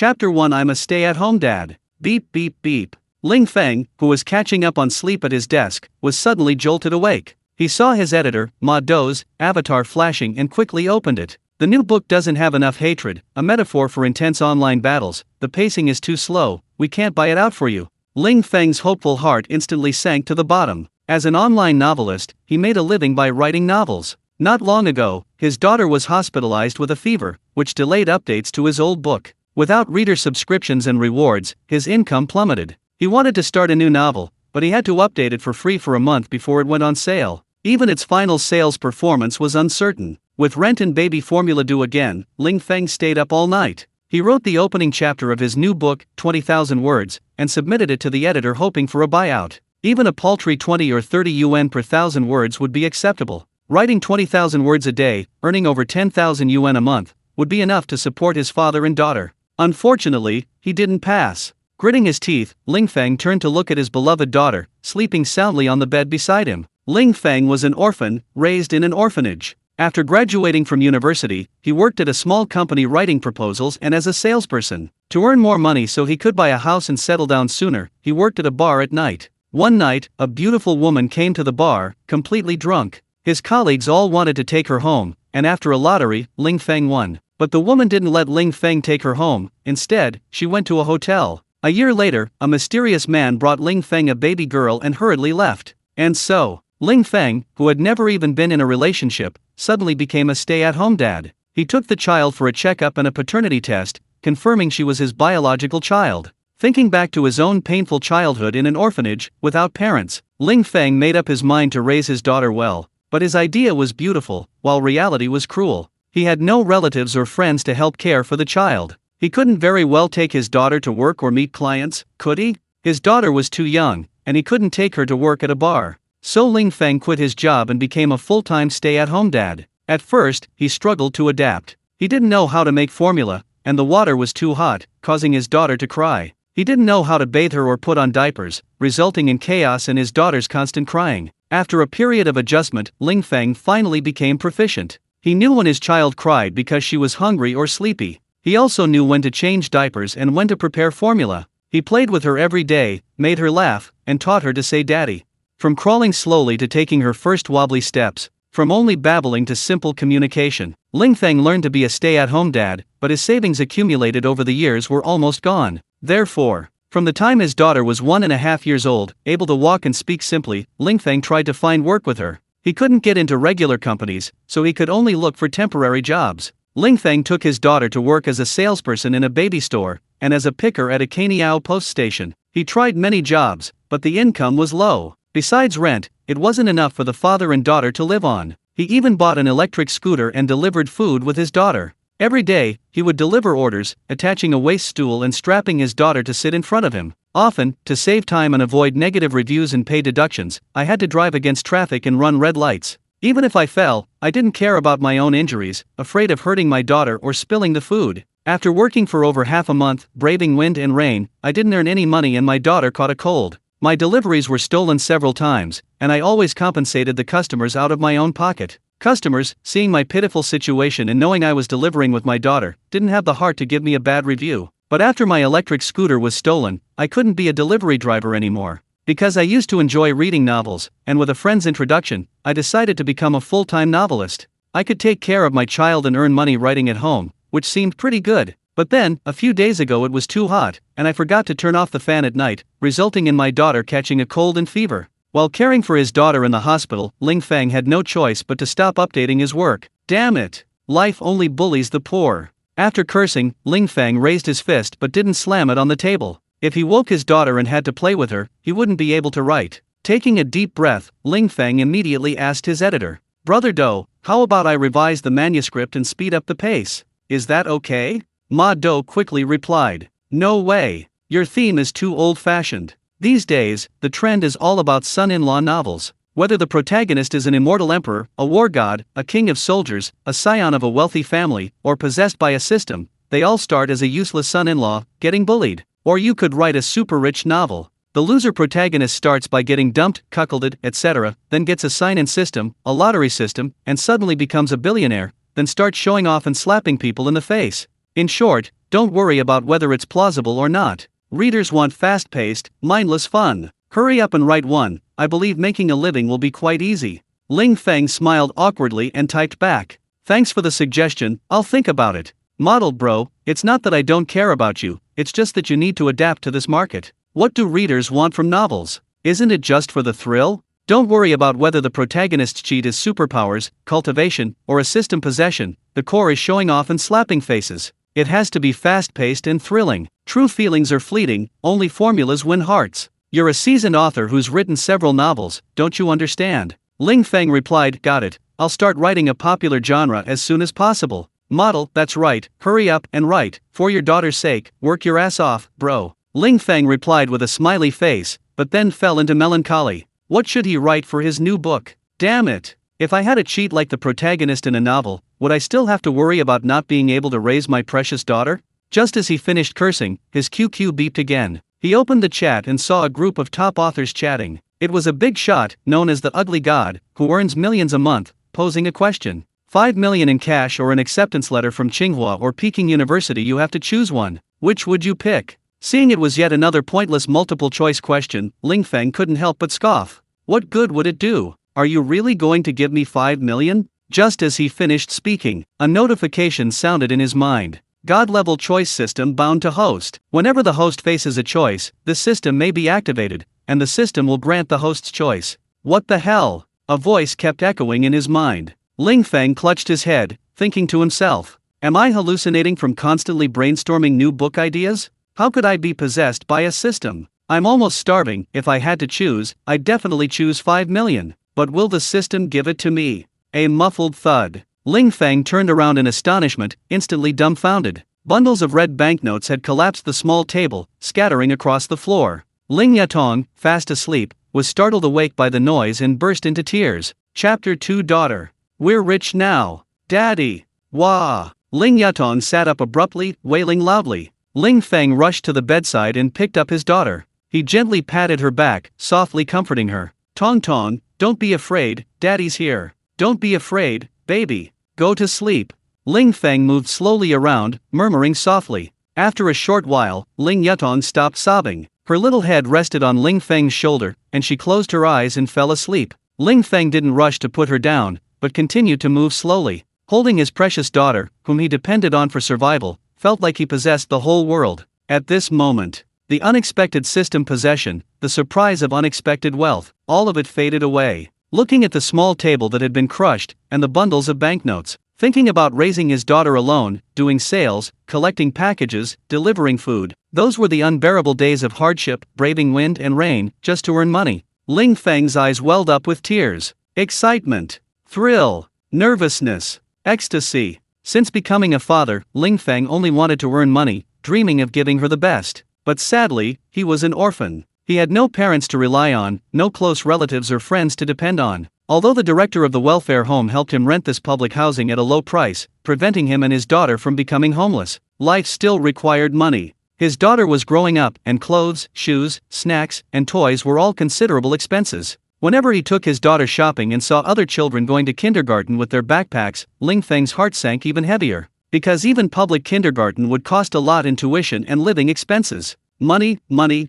Chapter 1 I'm a stay-at-home dad. Beep beep beep. Ling Feng, who was catching up on sleep at his desk, was suddenly jolted awake. He saw his editor, Ma Dou's, avatar flashing and quickly opened it. The new book doesn't have enough hatred, a metaphor for intense online battles. The pacing is too slow, we can't buy it out for you. Ling Feng's hopeful heart instantly sank to the bottom. As an online novelist, he made a living by writing novels. Not long ago, his daughter was hospitalized with a fever, which delayed updates to his old book. Without reader subscriptions and rewards, his income plummeted. He wanted to start a new novel, but he had to update it for free for a month before it went on sale. Even its final sales performance was uncertain. With rent and baby formula due again, Ling Feng stayed up all night. He wrote the opening chapter of his new book, 20,000 words, and submitted it to the editor hoping for a buyout. Even a paltry 20 or 30 yuan per thousand words would be acceptable. Writing 20,000 words a day, earning over 10,000 yuan a month, would be enough to support his father and daughter. Unfortunately, he didn't pass. Gritting his teeth, Ling Feng turned to look at his beloved daughter, sleeping soundly on the bed beside him. Ling Feng was an orphan, raised in an orphanage. After graduating from university, he worked at a small company writing proposals and as a salesperson. To earn more money so he could buy a house and settle down sooner, he worked at a bar at night. One night, a beautiful woman came to the bar, completely drunk. His colleagues all wanted to take her home, and after a lottery, Ling Feng won. But the woman didn't let Ling Feng take her home. Instead, she went to a hotel. A year later, a mysterious man brought Ling Feng a baby girl and hurriedly left. And so, Ling Feng, who had never even been in a relationship, suddenly became a stay-at-home dad. He took the child for a checkup and a paternity test, confirming she was his biological child. Thinking back to his own painful childhood in an orphanage, without parents, Ling Feng made up his mind to raise his daughter well. But his idea was beautiful, while reality was cruel. He had no relatives or friends to help care for the child. He couldn't very well take his daughter to work or meet clients, could he? His daughter was too young, and he couldn't take her to work at a bar. So Ling Feng quit his job and became a full-time stay-at-home dad. At first, he struggled to adapt. He didn't know how to make formula, and the water was too hot, causing his daughter to cry. He didn't know how to bathe her or put on diapers, resulting in chaos and his daughter's constant crying. After a period of adjustment, Ling Feng finally became proficient. He knew when his child cried because she was hungry or sleepy. He also knew when to change diapers and when to prepare formula. He played with her every day, made her laugh, and taught her to say daddy. From crawling slowly to taking her first wobbly steps, from only babbling to simple communication, Ling Feng learned to be a stay-at-home dad, but his savings accumulated over the years were almost gone. Therefore, from the time his daughter was 1.5 years old, able to walk and speak simply, Ling Feng tried to find work with her. He couldn't get into regular companies, so he could only look for temporary jobs. Ling Feng took his daughter to work as a salesperson in a baby store, and as a picker at a Kaniao post station. He tried many jobs, but the income was low. Besides rent, it wasn't enough for the father and daughter to live on. He even bought an electric scooter and delivered food with his daughter. Every day, he would deliver orders, attaching a waist stool and strapping his daughter to sit in front of him. Often, to save time and avoid negative reviews and pay deductions, I had to drive against traffic and run red lights. Even if I fell, I didn't care about my own injuries, afraid of hurting my daughter or spilling the food. After working for over half a month, braving wind and rain, I didn't earn any money and my daughter caught a cold. My deliveries were stolen several times, and I always compensated the customers out of my own pocket. Customers, seeing my pitiful situation and knowing I was delivering with my daughter, didn't have the heart to give me a bad review. But after my electric scooter was stolen, I couldn't be a delivery driver anymore. Because I used to enjoy reading novels, and with a friend's introduction, I decided to become a full-time novelist. I could take care of my child and earn money writing at home, which seemed pretty good. But then, a few days ago it was too hot, and I forgot to turn off the fan at night, resulting in my daughter catching a cold and fever. While caring for his daughter in the hospital, Ling Feng had no choice but to stop updating his work. Damn it! Life only bullies the poor. After cursing, Ling Feng raised his fist but didn't slam it on the table. If he woke his daughter and had to play with her, he wouldn't be able to write. Taking a deep breath, Ling Feng immediately asked his editor, "Brother Dou, how about I revise the manuscript and speed up the pace? Is that okay?" Ma Dou quickly replied, "No way. Your theme is too old-fashioned. These days, the trend is all about son-in-law novels. Whether the protagonist is an immortal emperor, a war god, a king of soldiers, a scion of a wealthy family, or possessed by a system, they all start as a useless son-in-law, getting bullied. Or you could write a super-rich novel. The loser protagonist starts by getting dumped, cuckolded, etc., then gets a sign-in system, a lottery system, and suddenly becomes a billionaire, then starts showing off and slapping people in the face. In short, Don't worry about whether it's plausible or not. Readers want fast-paced, mindless fun. Hurry up and write one. I believe making a living will be quite easy. Ling Feng smiled awkwardly and typed back. Thanks for the suggestion, I'll think about it. Model bro, it's not that I don't care about you, it's just that you need to adapt to this market. What do readers want from novels? Isn't it just for the thrill? Don't worry about whether the protagonist's cheat is superpowers, cultivation, or a system possession. The core is showing off and slapping faces. It has to be fast-paced and thrilling. True feelings are fleeting, only formulas win hearts. You're a seasoned author who's written several novels, don't you understand? Ling Feng replied, got it, I'll start writing a popular genre as soon as possible. Model, that's right, hurry up and write, for your daughter's sake, work your ass off, bro. Ling Feng replied with a smiley face, but then fell into melancholy. What should he write for his new book? Damn it! If I had a cheat like the protagonist in a novel, would I still have to worry about not being able to raise my precious daughter? Just as he finished cursing, his QQ beeped again. He opened the chat and saw a group of top authors chatting. It was a big shot, known as the Ugly God, who earns millions a month, posing a question. 5 million in cash or an acceptance letter from Tsinghua or Peking University, you have to choose one. Which would you pick? Seeing it was yet another pointless multiple-choice question, Ling Feng couldn't help but scoff. What good would it do? Are you really going to give me 5 million? Just as he finished speaking, a notification sounded in his mind. God-level choice system bound to host. Whenever the host faces a choice, the system may be activated, and the system will grant the host's choice. What the hell? A voice kept echoing in his mind. Ling Feng clutched his head, thinking to himself, am I hallucinating from constantly brainstorming new book ideas? How could I be possessed by a system? I'm almost starving. If I had to choose, I'd definitely choose 5 million. But will the system give it to me? A muffled thud. Ling Feng turned around in astonishment, instantly dumbfounded. Bundles of red banknotes had collapsed the small table, scattering across the floor. Ling Yatong, fast asleep, was startled awake by the noise and burst into tears. Chapter 2 Daughter. We're rich now. Daddy. Wah. Ling Yatong sat up abruptly, wailing loudly. Ling Feng rushed to the bedside and picked up his daughter. He gently patted her back, softly comforting her. Tong Tong, don't be afraid, Daddy's here. Don't be afraid, baby. Go to sleep. Ling Feng moved slowly around, murmuring softly. After a short while, Ling Yatong stopped sobbing. Her little head rested on Ling Feng's shoulder, and she closed her eyes and fell asleep. Ling Feng didn't rush to put her down, but continued to move slowly. Holding his precious daughter, whom he depended on for survival, felt like he possessed the whole world. At this moment, the unexpected system possession, the surprise of unexpected wealth, all of it faded away. Looking at the small table that had been crushed, and the bundles of banknotes, thinking about raising his daughter alone, doing sales, collecting packages, delivering food, those were the unbearable days of hardship, braving wind and rain, just to earn money. Ling Feng's eyes welled up with tears. Excitement, thrill, nervousness, ecstasy. Since becoming a father, Ling Feng only wanted to earn money, dreaming of giving her the best. But sadly, he was an orphan. He had no parents to rely on, no close relatives or friends to depend on. Although the director of the welfare home helped him rent this public housing at a low price, preventing him and his daughter from becoming homeless, life still required money. His daughter was growing up, and clothes, shoes, snacks, and toys were all considerable expenses. Whenever he took his daughter shopping and saw other children going to kindergarten with their backpacks, Ling Feng's heart sank even heavier. Because even public kindergarten would cost a lot in tuition and living expenses. Money,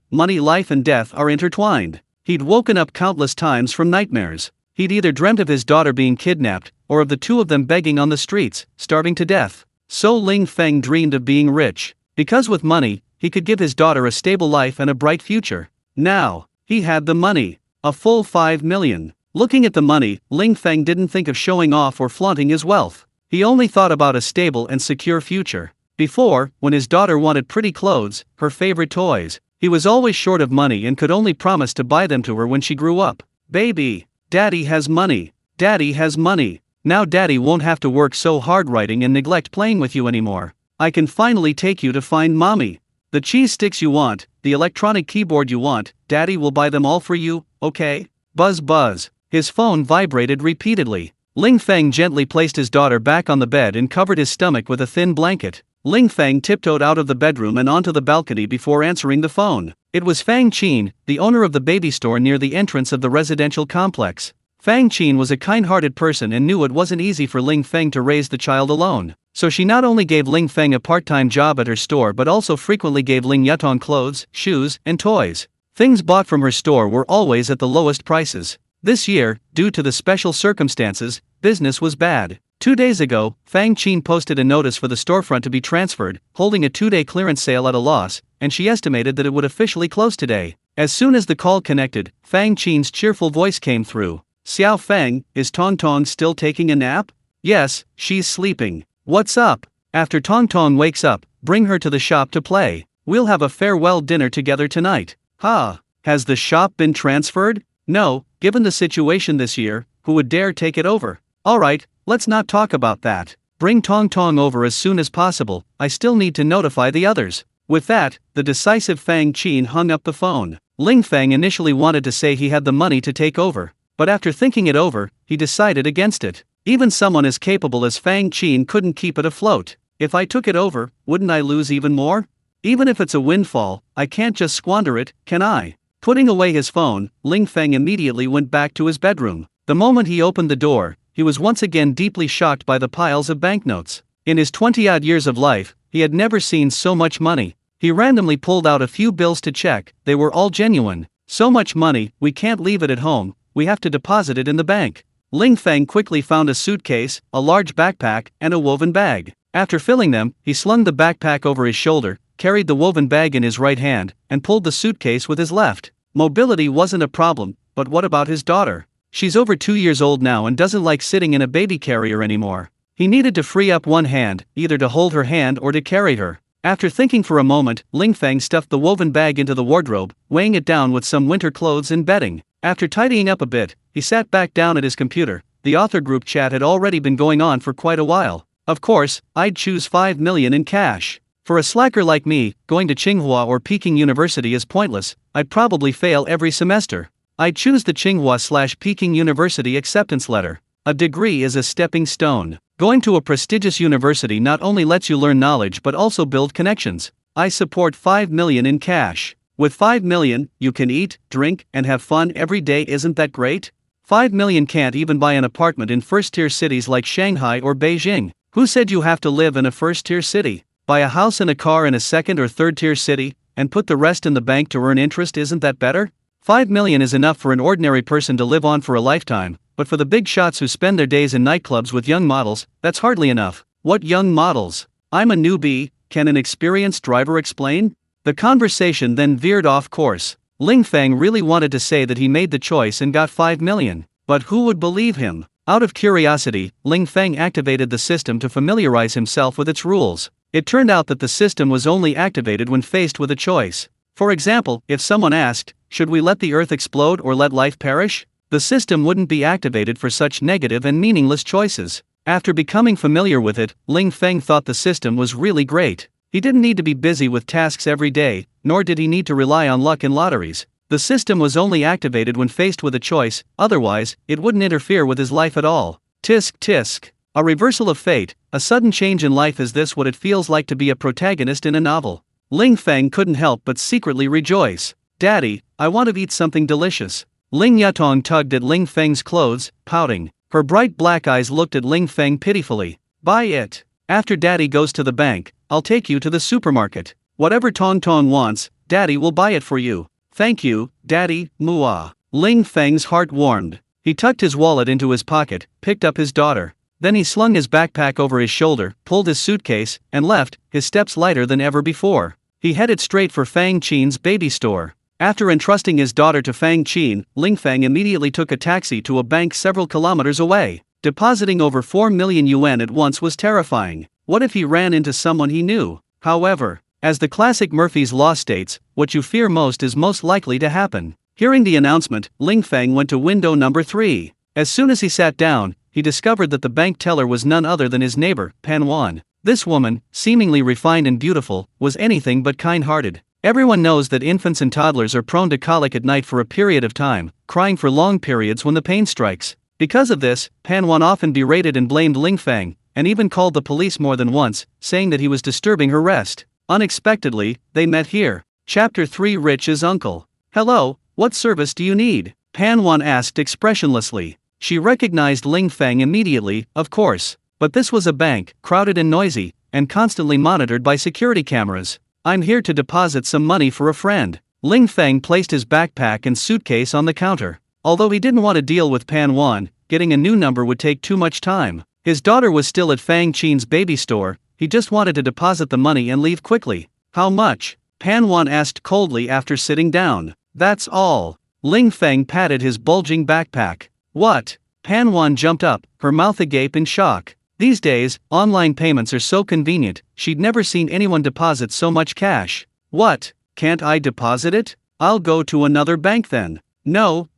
life and death are intertwined. He'd woken up countless times from nightmares. He'd either dreamt of his daughter being kidnapped, or of the two of them begging on the streets, starving to death. So Ling Feng dreamed of being rich. Because with money, he could give his daughter a stable life and a bright future. Now, he had the money. A full 5 million. Looking at the money, Ling Feng didn't think of showing off or flaunting his wealth. He only thought about a stable and secure future. Before, when his daughter wanted pretty clothes, her favorite toys, he was always short of money and could only promise to buy them to her when she grew up. Baby, Daddy has money. Daddy has money. Now Daddy won't have to work so hard writing and neglect playing with you anymore. I can finally take you to find Mommy. The cheese sticks you want, the electronic keyboard you want, Daddy will buy them all for you, okay? Buzz buzz. His phone vibrated repeatedly. Ling Feng gently placed his daughter back on the bed and covered his stomach with a thin blanket. Ling Feng tiptoed out of the bedroom and onto the balcony before answering the phone. It was Fang Qin, the owner of the baby store near the entrance of the residential complex. Fang Qin was a kind-hearted person and knew it wasn't easy for Ling Feng to raise the child alone. So she not only gave Ling Feng a part-time job at her store but also frequently gave Ling Yutong clothes, shoes, and toys. Things bought from her store were always at the lowest prices. This year, due to the special circumstances, business was bad. 2 days ago, Fang Qin posted a notice for the storefront to be transferred, holding a 2-day clearance sale at a loss, and she estimated that it would officially close today. As soon as the call connected, Fang Qin's cheerful voice came through. "Xiao Feng, is Tong Tong still taking a nap?" "Yes, she's sleeping." "What's up?" "After Tong Tong wakes up, bring her to the shop to play. We'll have a farewell dinner together tonight." "Huh? Has the shop been transferred?" "No, given the situation this year, who would dare take it over?" "Alright, let's not talk about that. Bring Tong Tong over as soon as possible, I still need to notify the others." With that, the decisive Fang Qin hung up the phone. Ling Feng initially wanted to say he had the money to take over, but after thinking it over, he decided against it. Even someone as capable as Fang Qin couldn't keep it afloat. "If I took it over, wouldn't I lose even more? Even if it's a windfall, I can't just squander it, can I?" Putting away his phone, Ling Feng immediately went back to his bedroom. The moment he opened the door, he was once again deeply shocked by the piles of banknotes. In his 20-odd years of life, he had never seen so much money. He randomly pulled out a few bills to check, they were all genuine. "So much money, we can't leave it at home, we have to deposit it in the bank." Ling Feng quickly found a suitcase, a large backpack, and a woven bag. After filling them, he slung the backpack over his shoulder, carried the woven bag in his right hand, and pulled the suitcase with his left. Mobility wasn't a problem, but what about his daughter? She's over 2 years old now and doesn't like sitting in a baby carrier anymore. He needed to free up one hand, either to hold her hand or to carry her. After thinking for a moment, Ling Feng stuffed the woven bag into the wardrobe, weighing it down with some winter clothes and bedding. After tidying up a bit, he sat back down at his computer. The author group chat had already been going on for quite a while. "Of course, I'd choose 5 million in cash. For a slacker like me, going to Tsinghua or Peking University is pointless, I'd probably fail every semester. I'd choose the Tsinghua/Peking University acceptance letter. A degree is a stepping stone. Going to a prestigious university not only lets you learn knowledge but also build connections. I support 5 million in cash. With 5 million, you can eat, drink, and have fun every day. Isn't that great? 5 million can't even buy an apartment in first-tier cities like Shanghai or Beijing. Who said you have to live in a first-tier city? Buy a house and a car in a second or third-tier city, and put the rest in the bank to earn interest. Isn't that better? 5 million is enough for an ordinary person to live on for a lifetime, but for the big shots who spend their days in nightclubs with young models, that's hardly enough." "What young models? I'm a newbie, can an experienced driver explain?" The conversation then veered off course. Ling Feng really wanted to say that he made the choice and got 5 million, but who would believe him? Out of curiosity, Ling Feng activated the system to familiarize himself with its rules. It turned out that the system was only activated when faced with a choice. For example, if someone asked, "Should we let the earth explode or let life perish?" the system wouldn't be activated for such negative and meaningless choices. After becoming familiar with it, Ling Feng thought the system was really great. He didn't need to be busy with tasks every day, nor did he need to rely on luck in lotteries. The system was only activated when faced with a choice, otherwise, it wouldn't interfere with his life at all. Tisk tisk. A reversal of fate, a sudden change in life. Is this what it feels like to be a protagonist in a novel? Ling Feng couldn't help but secretly rejoice. "Daddy, I want to eat something delicious." Ling Yutong tugged at Ling Feng's clothes, pouting. Her bright black eyes looked at Ling Feng pitifully. "Buy it. After Daddy goes to the bank, I'll take you to the supermarket. Whatever Tong Tong wants, Daddy will buy it for you." "Thank you, Daddy, Mua." Ling Feng's heart warmed. He tucked his wallet into his pocket, picked up his daughter. Then he slung his backpack over his shoulder, pulled his suitcase, and left, his steps lighter than ever before. He headed straight for Fang Qin's baby store. After entrusting his daughter to Fang Qin, Ling Feng immediately took a taxi to a bank several kilometers away. Depositing over 4 million yuan at once was terrifying. What if he ran into someone he knew? However, as the classic Murphy's Law states, what you fear most is most likely to happen. Hearing the announcement, Ling Feng went to window number 3. As soon as he sat down, he discovered that the bank teller was none other than his neighbor, Manhwa. This woman, seemingly refined and beautiful, was anything but kind-hearted. Everyone knows that infants and toddlers are prone to colic at night for a period of time, crying for long periods when the pain strikes. Because of this, Manhwa often berated and blamed Ling Feng, and even called the police more than once, saying that he was disturbing her rest. Unexpectedly, they met here. Chapter 3. Rich's uncle. "Hello, what service do you need?" Manhwa asked expressionlessly. She recognized Ling Feng immediately, of course. But this was a bank, crowded and noisy, and constantly monitored by security cameras. "I'm here to deposit some money for a friend." Ling Feng placed his backpack and suitcase on the counter. Although he didn't want to deal with Pan Wan, getting a new number would take too much time. His daughter was still at Fang Qin's baby store. He just wanted to deposit the money and leave quickly. "How much?" Pan Wan asked coldly after sitting down. "That's all." Ling Feng patted his bulging backpack. "What?" Pan Wan jumped up, her mouth agape in shock. These days, online payments are so convenient, she'd never seen anyone deposit so much cash. "What? Can't I deposit it? I'll go to another bank then." No,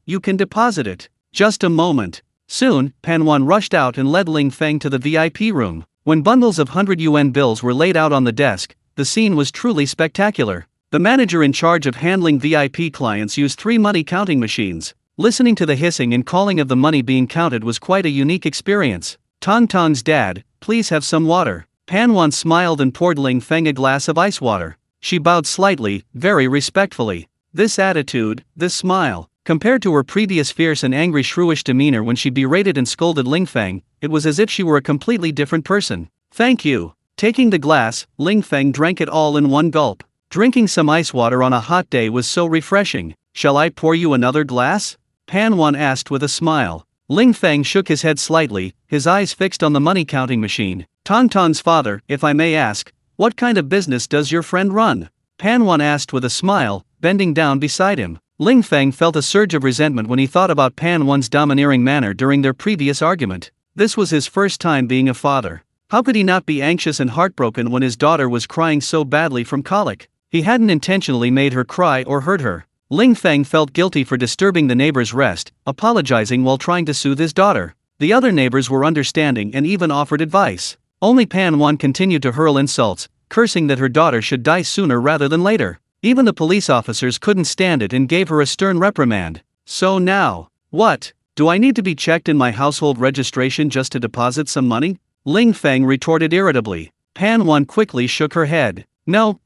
you can deposit it. Just a moment." Soon, Pan Wan rushed out and led Ling Feng to the VIP room. When bundles of 100 yuan bills were laid out on the desk, the scene was truly spectacular. The manager in charge of handling VIP clients used 3 money counting machines. Listening to the hissing and calling of the money being counted was quite a unique experience. "Tong Tong's dad, please have some water." Pan Wan smiled and poured Ling Feng a glass of ice water. She bowed slightly, very respectfully. This attitude, this smile, compared to her previous fierce and angry shrewish demeanor when she berated and scolded Ling Feng, it was as if she were a completely different person. "Thank you." Taking the glass, Ling Feng drank it all in one gulp. Drinking some ice water on a hot day was so refreshing. "Shall I pour you another glass?" Pan Wan asked with a smile. Ling Feng shook his head slightly, his eyes fixed on the money counting machine. "Tong Tong's father, if I may ask, what kind of business does your friend run?" Pan Wan asked with a smile, bending down beside him. Ling Feng felt a surge of resentment when he thought about Pan Wan's domineering manner during their previous argument. This was his first time being a father. How could he not be anxious and heartbroken when his daughter was crying so badly from colic? He hadn't intentionally made her cry or hurt her. Ling Feng felt guilty for disturbing the neighbor's rest, apologizing while trying to soothe his daughter. The other neighbors were understanding and even offered advice. Only Pan Wan continued to hurl insults, cursing that her daughter should die sooner rather than later. Even the police officers couldn't stand it and gave her a stern reprimand. "So now, what? Do I need to be checked in my household registration just to deposit some money?" Ling Feng retorted irritably. Pan Wan quickly shook her head. No,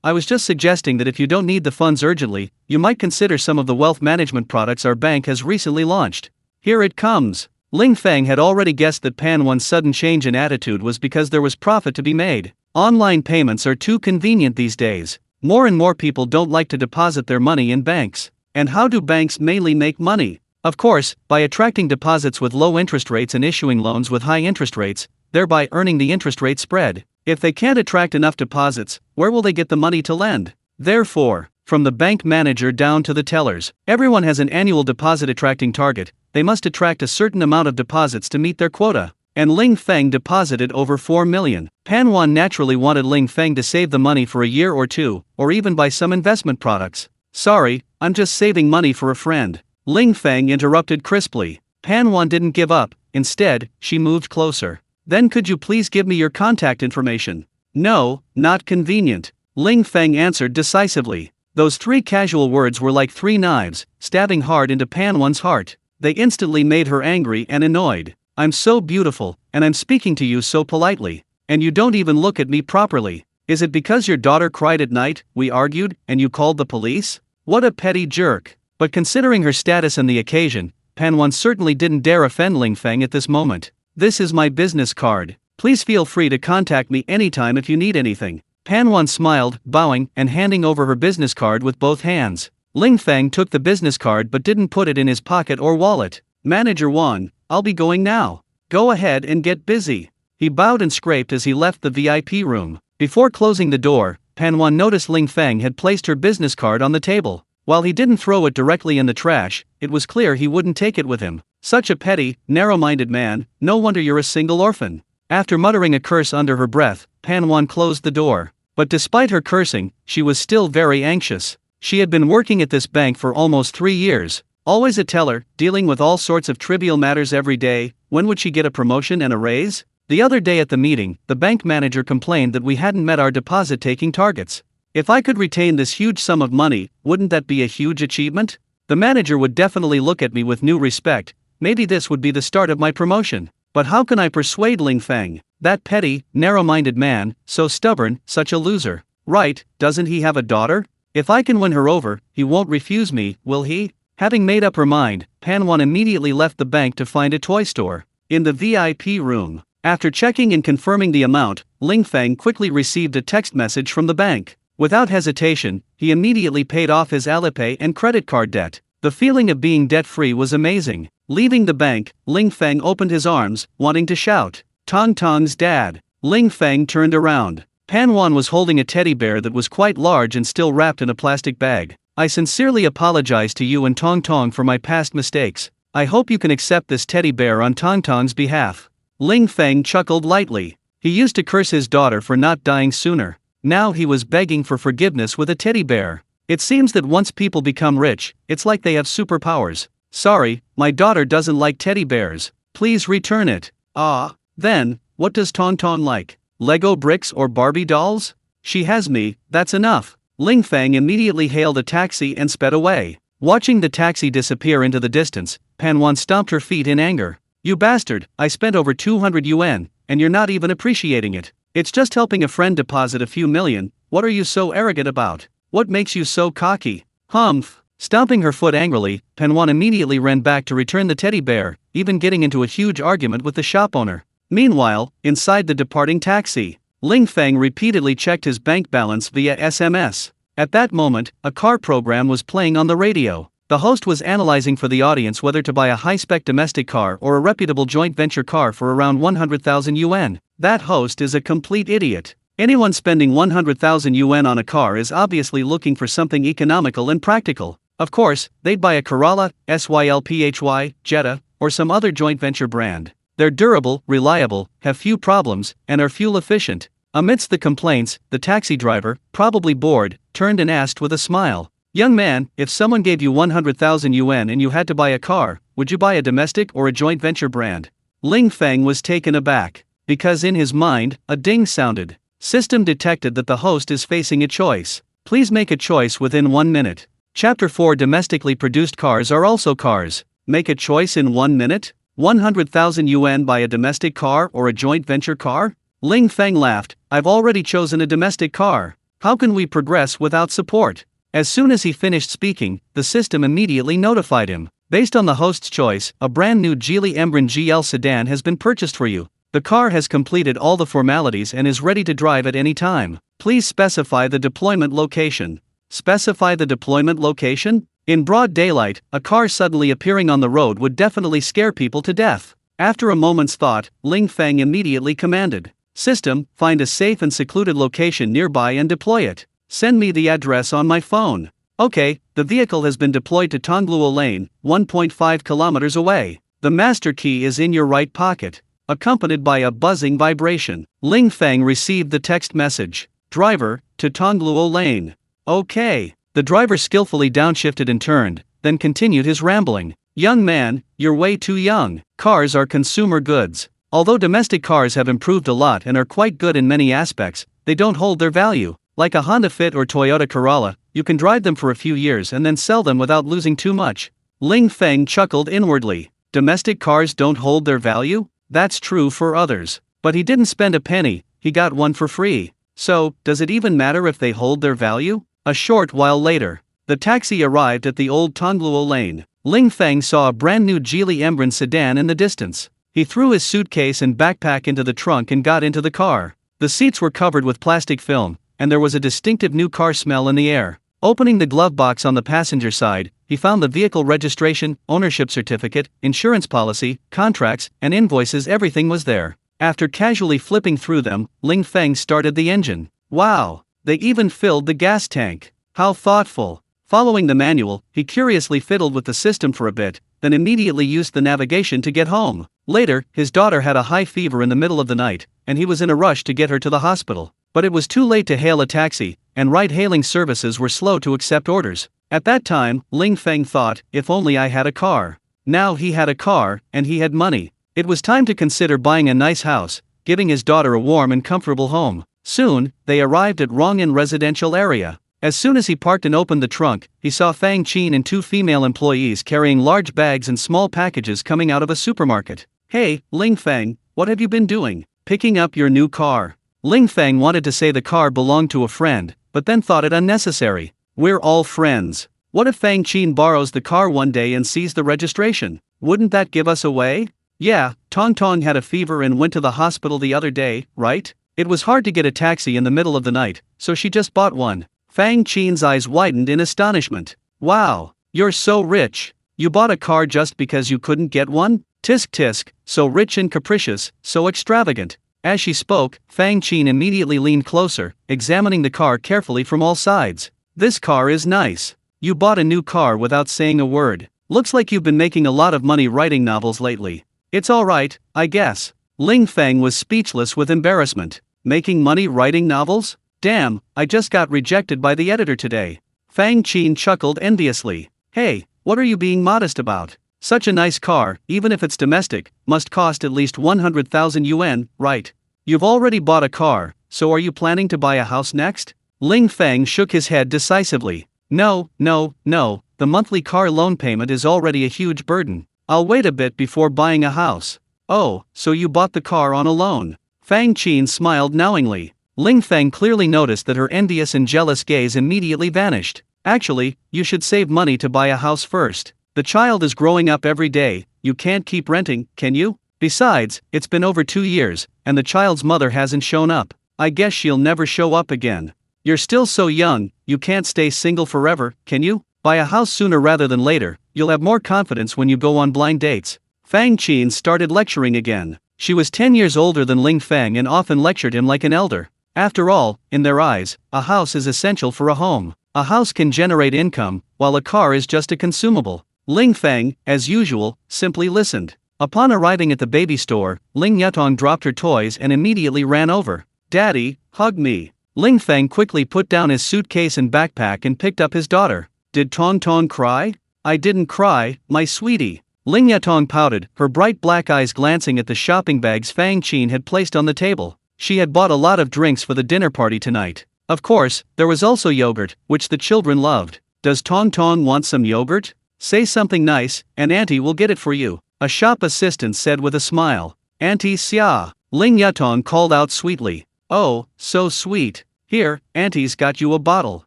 I was just suggesting that if you don't need the funds urgently, you might consider some of the wealth management products our bank has recently launched. Here it comes." Ling Feng had already guessed that Pan Wan's sudden change in attitude was because there was profit to be made. Online payments are too convenient these days. More and more people don't like to deposit their money in banks. And how do banks mainly make money? Of course, by attracting deposits with low interest rates and issuing loans with high interest rates, thereby earning the interest rate spread. If they can't attract enough deposits, where will they get the money to lend? Therefore, from the bank manager down to the tellers, everyone has an annual deposit attracting target. They must attract a certain amount of deposits to meet their quota. And Ling Feng deposited over 4 million. Pan Wan naturally wanted Ling Feng to save the money for a year or two, or even buy some investment products. "Sorry, I'm just saving money for a friend," Ling Feng interrupted crisply. Pan Wan didn't give up. Instead, she moved closer. "Then could you please give me your contact information?" "No, not convenient," Ling Feng answered decisively. Those 3 casual words were like 3 knives, stabbing hard into Pan Wan's heart. They instantly made her angry and annoyed. "I'm so beautiful, and I'm speaking to you so politely. And you don't even look at me properly. Is it because your daughter cried at night, we argued, and you called the police? What a petty jerk." But considering her status and the occasion, Pan Wan certainly didn't dare offend Ling Feng at this moment. "This is my business card. Please feel free to contact me anytime if you need anything." Pan Wan smiled, bowing, and handing over her business card with both hands. Ling Feng took the business card but didn't put it in his pocket or wallet. "Manager Wan, I'll be going now. Go ahead and get busy." He bowed and scraped as he left the VIP room. Before closing the door, Pan Wan noticed Ling Feng had placed her business card on the table. While he didn't throw it directly in the trash, it was clear he wouldn't take it with him. Such a petty, narrow-minded man, no wonder you're a single orphan. After muttering a curse under her breath, Pan Wan closed the door. But despite her cursing, she was still very anxious. She had been working at this bank for almost 3 years. Always a teller, dealing with all sorts of trivial matters every day. When would she get a promotion and a raise? The other day at the meeting, the bank manager complained that we hadn't met our deposit-taking targets. If I could retain this huge sum of money, wouldn't that be a huge achievement? The manager would definitely look at me with new respect. Maybe this would be the start of my promotion. But how can I persuade Ling Feng? That petty, narrow-minded man, so stubborn, such a loser. Right, doesn't he have a daughter? If I can win her over, he won't refuse me, will he? Having made up her mind, Manhwa immediately left the bank to find a toy store. In the VIP room, after checking and confirming the amount, Ling Feng quickly received a text message from the bank. Without hesitation, he immediately paid off his Alipay and credit card debt. The feeling of being debt-free was amazing. Leaving the bank, Ling Feng opened his arms, wanting to shout, "Tong Tong's dad!" Ling Feng turned around. Manhwa was holding a teddy bear that was quite large and still wrapped in a plastic bag. "I sincerely apologize to you and Tong Tong for my past mistakes. I hope you can accept this teddy bear on Tong Tong's behalf." Ling Feng chuckled lightly. He used to curse his daughter for not dying sooner. Now he was begging for forgiveness with a teddy bear. It seems that once people become rich, it's like they have superpowers. "Sorry, my daughter doesn't like teddy bears. Please return it." "Ah, then, what does Tong Tong like? Lego bricks or Barbie dolls? She has me, that's enough." Ling Feng immediately hailed a taxi and sped away. Watching the taxi disappear into the distance, Manhwa stomped her feet in anger. "You bastard, I spent over 200 yuan, and you're not even appreciating it. It's just helping a friend deposit a few million. What are you so arrogant about? What makes you so cocky?" "Humph." Stomping her foot angrily, Manhwa immediately ran back to return the teddy bear, even getting into a huge argument with the shop owner. Meanwhile, inside the departing taxi, Ling Feng repeatedly checked his bank balance via SMS. At that moment, a car program was playing on the radio. The host was analyzing for the audience whether to buy a high-spec domestic car or a reputable joint venture car for around 100,000 yuan. That host is a complete idiot. Anyone spending 100,000 yuan on a car is obviously looking for something economical and practical. Of course, they'd buy a Corolla, SYLPHY, Jetta, or some other joint venture brand. They're durable, reliable, have few problems, and are fuel efficient. Amidst the complaints, the taxi driver, probably bored, turned and asked with a smile, "Young man, if someone gave you 100,000 yuan and you had to buy a car, would you buy a domestic or a joint venture brand?" Ling Feng was taken aback, because in his mind, a ding sounded. System detected that the host is facing a choice. Please make a choice within 1 minute. Chapter 4 Domestically produced cars are also cars. Make a choice in 1 minute? 100,000 yuan buy a domestic car or a joint venture car? Ling Feng laughed, "I've already chosen a domestic car. How can we progress without support?" As soon as he finished speaking, the system immediately notified him. Based on the host's choice, a brand new Geely Embraer GL sedan has been purchased for you. The car has completed all the formalities and is ready to drive at any time. Please specify the deployment location. Specify the deployment location? In broad daylight, a car suddenly appearing on the road would definitely scare people to death. After a moment's thought, Ling Feng immediately commanded, "System, find a safe and secluded location nearby and deploy it. Send me the address on my phone." "Okay, the vehicle has been deployed to Tongluo Lane, 1.5 kilometers away. The master key is in your right pocket." Accompanied by a buzzing vibration, Ling Feng received the text message, "Driver, to Tongluo Lane." "Okay." The driver skillfully downshifted and turned, then continued his rambling. "Young man, you're way too young. Cars are consumer goods. Although domestic cars have improved a lot and are quite good in many aspects, they don't hold their value. Like a Honda Fit or Toyota Corolla, you can drive them for a few years and then sell them without losing too much." Ling Feng chuckled inwardly. Domestic cars don't hold their value? That's true for others. But he didn't spend a penny, he got one for free. So, does it even matter if they hold their value? A short while later, the taxi arrived at the old Tongluo Lane. Ling Feng saw a brand new Geely Embraer sedan in the distance. He threw his suitcase and backpack into the trunk and got into the car. The seats were covered with plastic film, and there was a distinctive new car smell in the air. Opening the glove box on the passenger side, he found the vehicle registration, ownership certificate, insurance policy, contracts, and invoices. Everything was there. After casually flipping through them, Ling Feng started the engine. Wow! They even filled the gas tank. How thoughtful. Following the manual, he curiously fiddled with the system for a bit, then immediately used the navigation to get home. Later, his daughter had a high fever in the middle of the night, and he was in a rush to get her to the hospital. But it was too late to hail a taxi, and ride-hailing services were slow to accept orders. At that time, Ling Feng thought, if only I had a car. Now he had a car, and he had money. It was time to consider buying a nice house, giving his daughter a warm and comfortable home. Soon, they arrived at Rong'an residential area. As soon as he parked and opened the trunk, he saw Fang Qin and 2 female employees carrying large bags and small packages coming out of a supermarket. "Hey, Ling Feng, what have you been doing? Picking up your new car?" Ling Feng wanted to say the car belonged to a friend, but then thought it unnecessary. "We're all friends. What if Fang Qin borrows the car one day and sees the registration? Wouldn't that give us away? Yeah, Tong Tong had a fever and went to the hospital the other day, right? It was hard to get a taxi in the middle of the night, so she just bought one. Fang Qin's eyes widened in astonishment. Wow, you're so rich. You bought a car just because you couldn't get one? Tisk tisk, so rich and capricious, so extravagant. As she spoke, Fang Qin immediately leaned closer, examining the car carefully from all sides. This car is nice. You bought a new car without saying a word. Looks like you've been making a lot of money writing novels lately. It's alright, I guess. Ling Feng was speechless with embarrassment. Making money writing novels? Damn, I just got rejected by the editor today. Fang Qin chuckled enviously. Hey, what are you being modest about? Such a nice car, even if it's domestic, must cost at least 100,000 yuan, right? You've already bought a car, so are you planning to buy a house next? Ling Feng shook his head decisively. No, the monthly car loan payment is already a huge burden. I'll wait a bit before buying a house. Oh, so you bought the car on a loan. Fang Qin smiled knowingly. Ling Feng clearly noticed that her envious and jealous gaze immediately vanished. Actually, you should save money to buy a house first. The child is growing up every day, you can't keep renting, can you? Besides, it's been over 2 years, and the child's mother hasn't shown up. I guess she'll never show up again. You're still so young, you can't stay single forever, can you? Buy a house sooner rather than later, you'll have more confidence when you go on blind dates. Fang Qin started lecturing again. She was 10 years older than Ling Feng and often lectured him like an elder. After all, in their eyes, a house is essential for a home. A house can generate income, while a car is just a consumable. Ling Feng, as usual, simply listened. Upon arriving at the baby store, Ling Yutong dropped her toys and immediately ran over. Daddy, hug me. Ling Feng quickly put down his suitcase and backpack and picked up his daughter. Did Tong Tong cry? I didn't cry, my sweetie. Ling Yutong pouted, her bright black eyes glancing at the shopping bags Fang Qin had placed on the table. She had bought a lot of drinks for the dinner party tonight. Of course, there was also yogurt, which the children loved. Does Tong Tong want some yogurt? Say something nice, and Auntie will get it for you, a shop assistant said with a smile. Auntie Xia, Ling Yutong called out sweetly. Oh, so sweet. Here, Auntie's got you a bottle.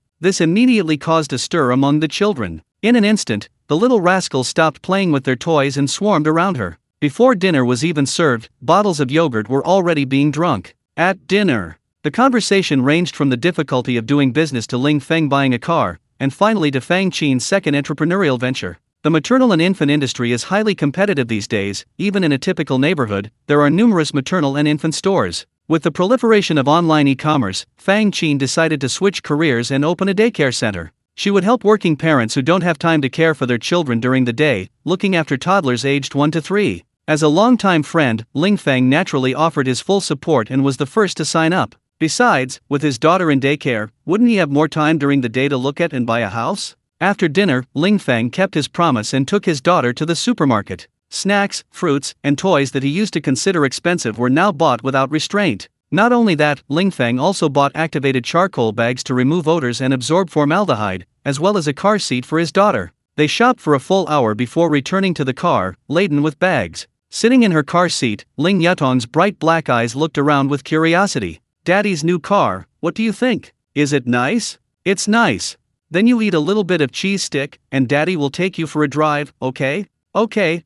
This immediately caused a stir among the children. In an instant, the little rascals stopped playing with their toys and swarmed around her. Before dinner was even served, bottles of yogurt were already being drunk. At dinner, the conversation ranged from the difficulty of doing business to Ling Feng buying a car, and finally to Fang Qin's second entrepreneurial venture. The maternal and infant industry is highly competitive these days. Even in a typical neighborhood, there are numerous maternal and infant stores. With the proliferation of online e-commerce, Fang Qin decided to switch careers and open a daycare center. She would help working parents who don't have time to care for their children during the day, looking after toddlers aged 1 to 3. As a longtime friend, Ling Feng naturally offered his full support and was the first to sign up. Besides, with his daughter in daycare, wouldn't he have more time during the day to look at and buy a house? After dinner, Ling Feng kept his promise and took his daughter to the supermarket. Snacks, fruits, and toys that he used to consider expensive were now bought without restraint. Not only that, Ling Feng also bought activated charcoal bags to remove odors and absorb formaldehyde, as well as a car seat for his daughter. They shopped for a full hour before returning to the car, laden with bags. Sitting in her car seat, Ling Yutong's bright black eyes looked around with curiosity. Daddy's new car, what do you think? Is it nice? It's nice. Then you eat a little bit of cheese stick, and Daddy will take you for a drive, okay? Okay.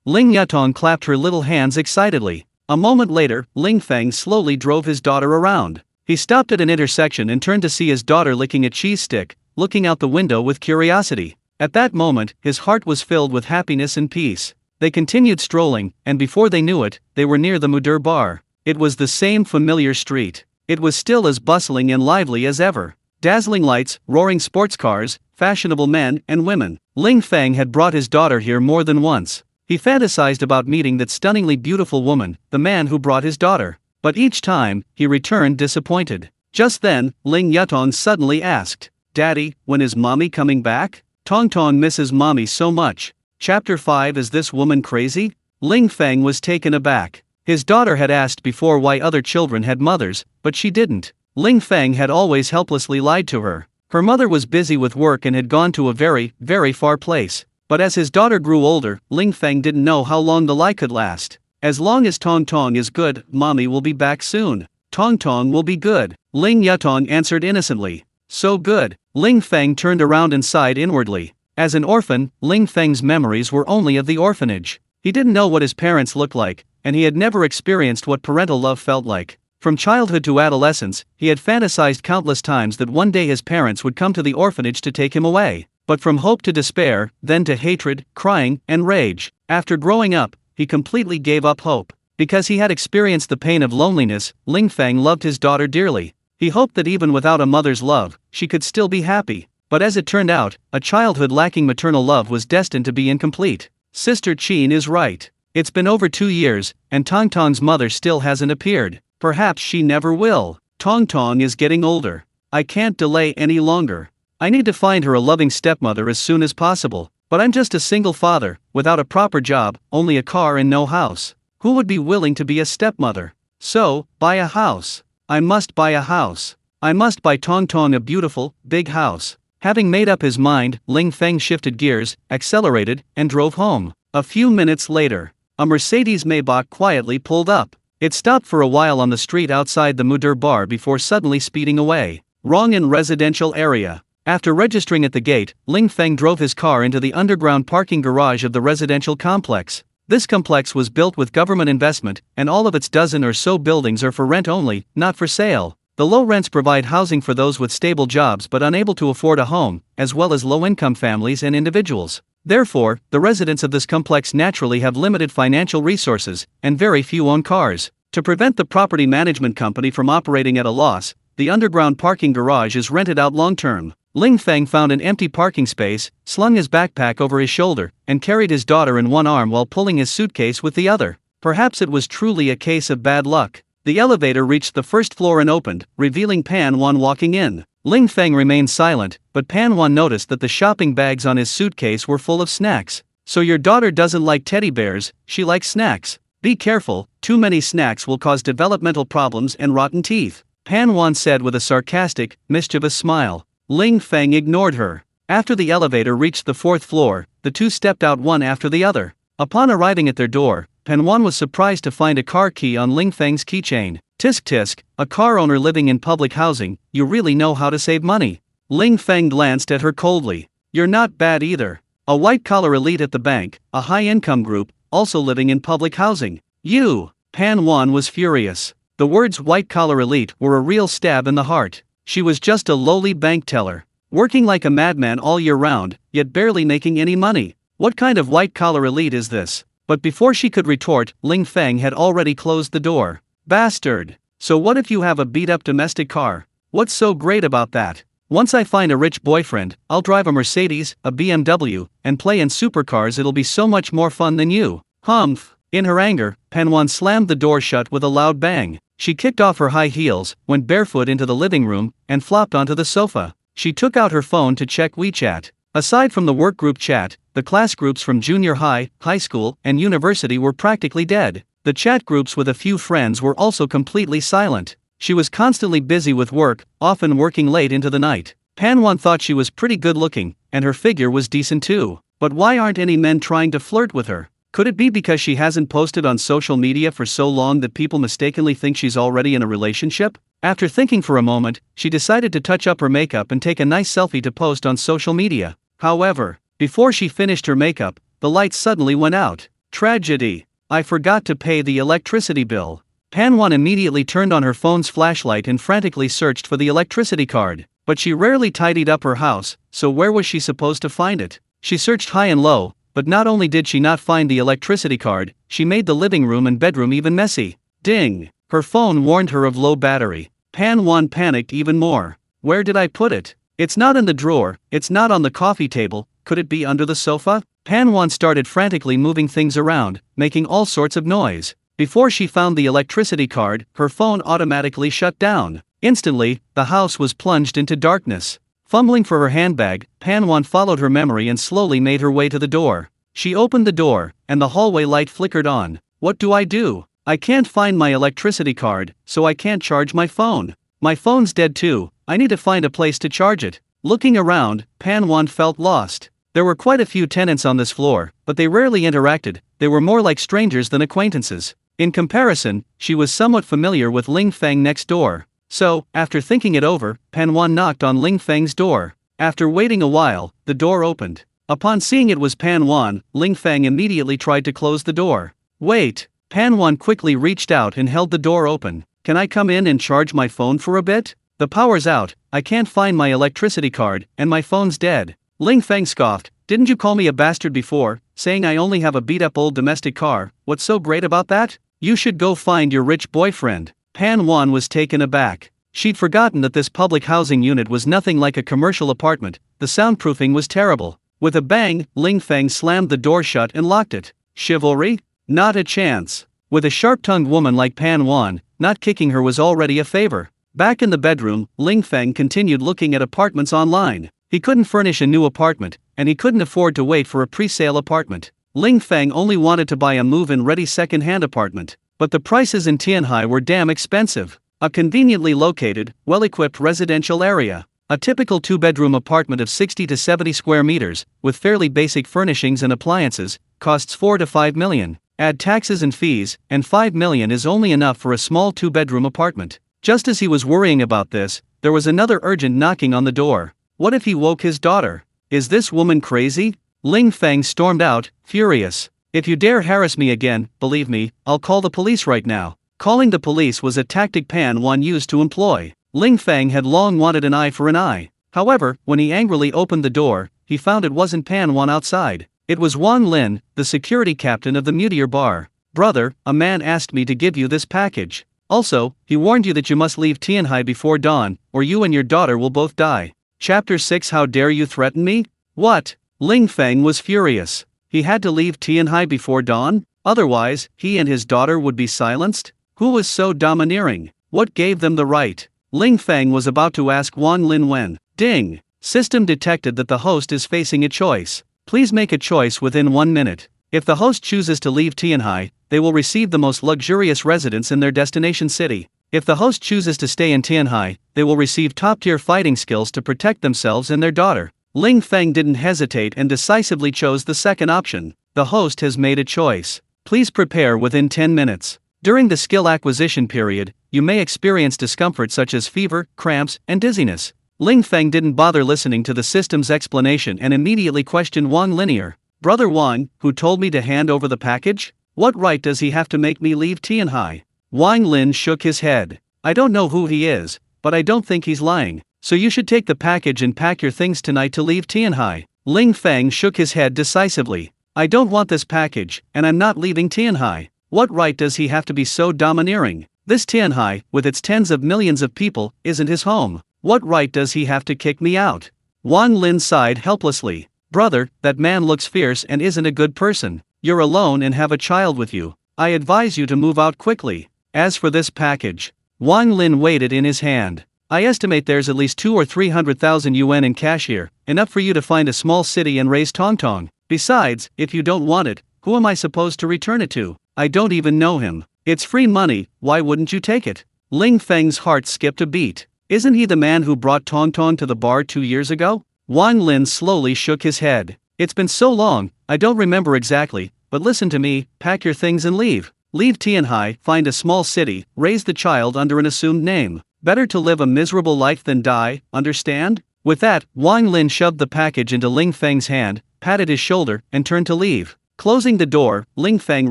Ling Yutong clapped her little hands excitedly. A moment later, Ling Feng slowly drove his daughter around. He stopped at an intersection and turned to see his daughter licking a cheese stick, looking out the window with curiosity. At that moment, his heart was filled with happiness and peace. They continued strolling, and before they knew it, they were near the Mudir bar. It was the same familiar street. It was still as bustling and lively as ever. Dazzling lights, roaring sports cars, fashionable men and women. Ling Feng had brought his daughter here more than once. He fantasized about meeting that stunningly beautiful woman, the man who brought his daughter. But each time, he returned disappointed. Just then, Ling Yutong suddenly asked, Daddy, when is mommy coming back? Tong Tong misses mommy so much. Chapter 5. Is this woman crazy? Ling Feng was taken aback. His daughter had asked before why other children had mothers, but she didn't. Ling Feng had always helplessly lied to her. Her mother was busy with work and had gone to a very, very far place. But as his daughter grew older, Ling Feng didn't know how long the lie could last. As long as Tong Tong is good, mommy will be back soon. Tong Tong will be good, Ling Yutong answered innocently. So good. Ling Feng turned around and sighed inwardly. As an orphan, Ling Feng's memories were only of the orphanage. He didn't know what his parents looked like, and he had never experienced what parental love felt like. From childhood to adolescence, he had fantasized countless times that one day his parents would come to the orphanage to take him away. But from hope to despair, then to hatred, crying, and rage. After growing up, he completely gave up hope. Because he had experienced the pain of loneliness, Ling Feng loved his daughter dearly. He hoped that even without a mother's love, she could still be happy. But as it turned out, a childhood lacking maternal love was destined to be incomplete. Sister Qin is right. It's been over 2 years, and Tong Tong's mother still hasn't appeared. Perhaps she never will. Tong Tong is getting older. I can't delay any longer. I need to find her a loving stepmother as soon as possible. But I'm just a single father, without a proper job, only a car and no house. Who would be willing to be a stepmother? So, buy a house. I must buy a house. I must buy Tong Tong a beautiful, big house. Having made up his mind, Ling Feng shifted gears, accelerated, and drove home. A few minutes later, a Mercedes Maybach quietly pulled up. It stopped for a while on the street outside the Mudir bar before suddenly speeding away. Wrong in residential area. After registering at the gate, Ling Feng drove his car into the underground parking garage of the residential complex. This complex was built with government investment, and all of its dozen or so buildings are for rent only, not for sale. The low rents provide housing for those with stable jobs but unable to afford a home, as well as low-income families and individuals. Therefore, the residents of this complex naturally have limited financial resources, and very few own cars. To prevent the property management company from operating at a loss, the underground parking garage is rented out long-term. Ling Feng found an empty parking space, slung his backpack over his shoulder, and carried his daughter in one arm while pulling his suitcase with the other. Perhaps it was truly a case of bad luck. The elevator reached the first floor and opened, revealing Pan Wan walking in. Ling Feng remained silent, but Pan Wan noticed that the shopping bags on his suitcase were full of snacks. So your daughter doesn't like teddy bears, she likes snacks. Be careful, too many snacks will cause developmental problems and rotten teeth. Pan Wan said with a sarcastic, mischievous smile. Ling Feng ignored her. After the elevator reached the 4th floor, the two stepped out one after the other. Upon arriving at their door, Pan Wan was surprised to find a car key on Ling Feng's keychain. Tisk tisk, a car owner living in public housing, you really know how to save money. Ling Feng glanced at her coldly. You're not bad either. A white-collar elite at the bank, a high-income group, also living in public housing. You! Pan Wan was furious. The words white-collar elite were a real stab in the heart. She was just a lowly bank teller, working like a madman all year round, yet barely making any money. What kind of white-collar elite is this? But before she could retort, Ling Feng had already closed the door. Bastard! So what if you have a beat-up domestic car? What's so great about that? Once I find a rich boyfriend, I'll drive a Mercedes, a BMW, and play in supercars. It'll be so much more fun than you. Humph! In her anger, Pan Wan slammed the door shut with a loud bang. She kicked off her high heels, went barefoot into the living room, and flopped onto the sofa. She took out her phone to check WeChat. Aside from the workgroup chat, the class groups from junior high, high school, and university were practically dead. The chat groups with a few friends were also completely silent. She was constantly busy with work, often working late into the night. Pan Wan thought she was pretty good looking, and her figure was decent too. But why aren't any men trying to flirt with her? Could it be because she hasn't posted on social media for so long that people mistakenly think she's already in a relationship? After thinking for a moment, she decided to touch up her makeup and take a nice selfie to post on social media. However, before she finished her makeup, the lights suddenly went out. Tragedy! I forgot to pay the electricity bill. Pan Wan immediately turned on her phone's flashlight and frantically searched for the electricity card. But she rarely tidied up her house, so where was she supposed to find it? She searched high and low, but not only did she not find the electricity card, she made the living room and bedroom even messy. Ding! Her phone warned her of low battery. Pan Wan panicked even more. Where did I put it? It's not in the drawer, it's not on the coffee table, could it be under the sofa? Pan Wan started frantically moving things around, making all sorts of noise. Before she found the electricity card, her phone automatically shut down. Instantly, the house was plunged into darkness. Fumbling for her handbag, Pan Wan followed her memory and slowly made her way to the door. She opened the door, and the hallway light flickered on. What do? I can't find my electricity card, so I can't charge my phone. My phone's dead too, I need to find a place to charge it. Looking around, Pan Wan felt lost. There were quite a few tenants on this floor, but they rarely interacted, they were more like strangers than acquaintances. In comparison, she was somewhat familiar with Ling Feng next door. So, after thinking it over, Pan Wan knocked on Ling Feng's door. After waiting a while, the door opened. Upon seeing it was Pan Wan, Ling Feng immediately tried to close the door. Wait! Pan Wan quickly reached out and held the door open. Can I come in and charge my phone for a bit? The power's out, I can't find my electricity card, and my phone's dead. Ling Feng scoffed. Didn't you call me a bastard before, saying I only have a beat-up old domestic car? What's so great about that? You should go find your rich boyfriend. Pan Wan was taken aback. She'd forgotten that this public housing unit was nothing like a commercial apartment. The soundproofing was terrible. With a bang, Ling Feng slammed the door shut and locked it. Chivalry? Not a chance. With a sharp-tongued woman like Pan Wan, not kicking her was already a favor. Back in the bedroom, Ling Feng continued looking at apartments online. He couldn't furnish a new apartment, and he couldn't afford to wait for a pre-sale apartment. Ling Feng only wanted to buy a move-in-ready second-hand apartment. But the prices in Tianhai were damn expensive. A conveniently located, well-equipped residential area. A typical two-bedroom apartment of 60 to 70 square meters, with fairly basic furnishings and appliances, costs 4 to 5 million. Add taxes and fees, and 5 million is only enough for a small two-bedroom apartment. Just as he was worrying about this, there was another urgent knocking on the door. What if he woke his daughter? Is this woman crazy? Ling Feng stormed out, furious. If you dare harass me again, believe me, I'll call the police right now. Calling the police was a tactic Pan Wan used to employ. Ling Feng had long wanted an eye for an eye. However, when he angrily opened the door, he found it wasn't Pan Wan outside. It was Wang Lin, the security captain of the Meteor Bar. Brother, a man asked me to give you this package. Also, he warned you that you must leave Tianhai before dawn, or you and your daughter will both die. Chapter 6 How dare you threaten me? What? Ling Feng was furious. He had to leave Tianhai before dawn? Otherwise, he and his daughter would be silenced? Who was so domineering? What gave them the right? Ling Feng was about to ask Wang Lin when. Ding! System detected that the host is facing a choice. Please make a choice within 1 minute. If the host chooses to leave Tianhai, they will receive the most luxurious residence in their destination city. If the host chooses to stay in Tianhai, they will receive top-tier fighting skills to protect themselves and their daughter. Ling Feng didn't hesitate and decisively chose the second option. The host has made a choice. Please prepare within 10 minutes. During the skill acquisition period, you may experience discomfort such as fever, cramps, and dizziness. Ling Feng didn't bother listening to the system's explanation and immediately questioned Wang Linear. Brother Wang, who told me to hand over the package? What right does he have to make me leave Tianhai? Wang Lin shook his head. I don't know who he is, but I don't think he's lying. So you should take the package and pack your things tonight to leave Tianhai. Ling Feng shook his head decisively. I don't want this package, and I'm not leaving Tianhai. What right does he have to be so domineering? This Tianhai, with its tens of millions of people, isn't his home. What right does he have to kick me out? Wang Lin sighed helplessly. Brother, that man looks fierce and isn't a good person. You're alone and have a child with you. I advise you to move out quickly. As for this package, Wang Lin weighed it in his hand. I estimate there's at least 200,000 or 300,000 yuan in cash here, enough for you to find a small city and raise Tongtong. Besides, if you don't want it, who am I supposed to return it to? I don't even know him. It's free money, why wouldn't you take it? Ling Feng's heart skipped a beat. Isn't he the man who brought Tongtong to the bar 2 years ago? Wang Lin slowly shook his head. It's been so long, I don't remember exactly, but listen to me, pack your things and leave. Leave Tianhai, find a small city, raise the child under an assumed name. Better to live a miserable life than die, understand? With that, Wang Lin shoved the package into Ling Feng's hand, patted his shoulder, and turned to leave. Closing the door, Ling Feng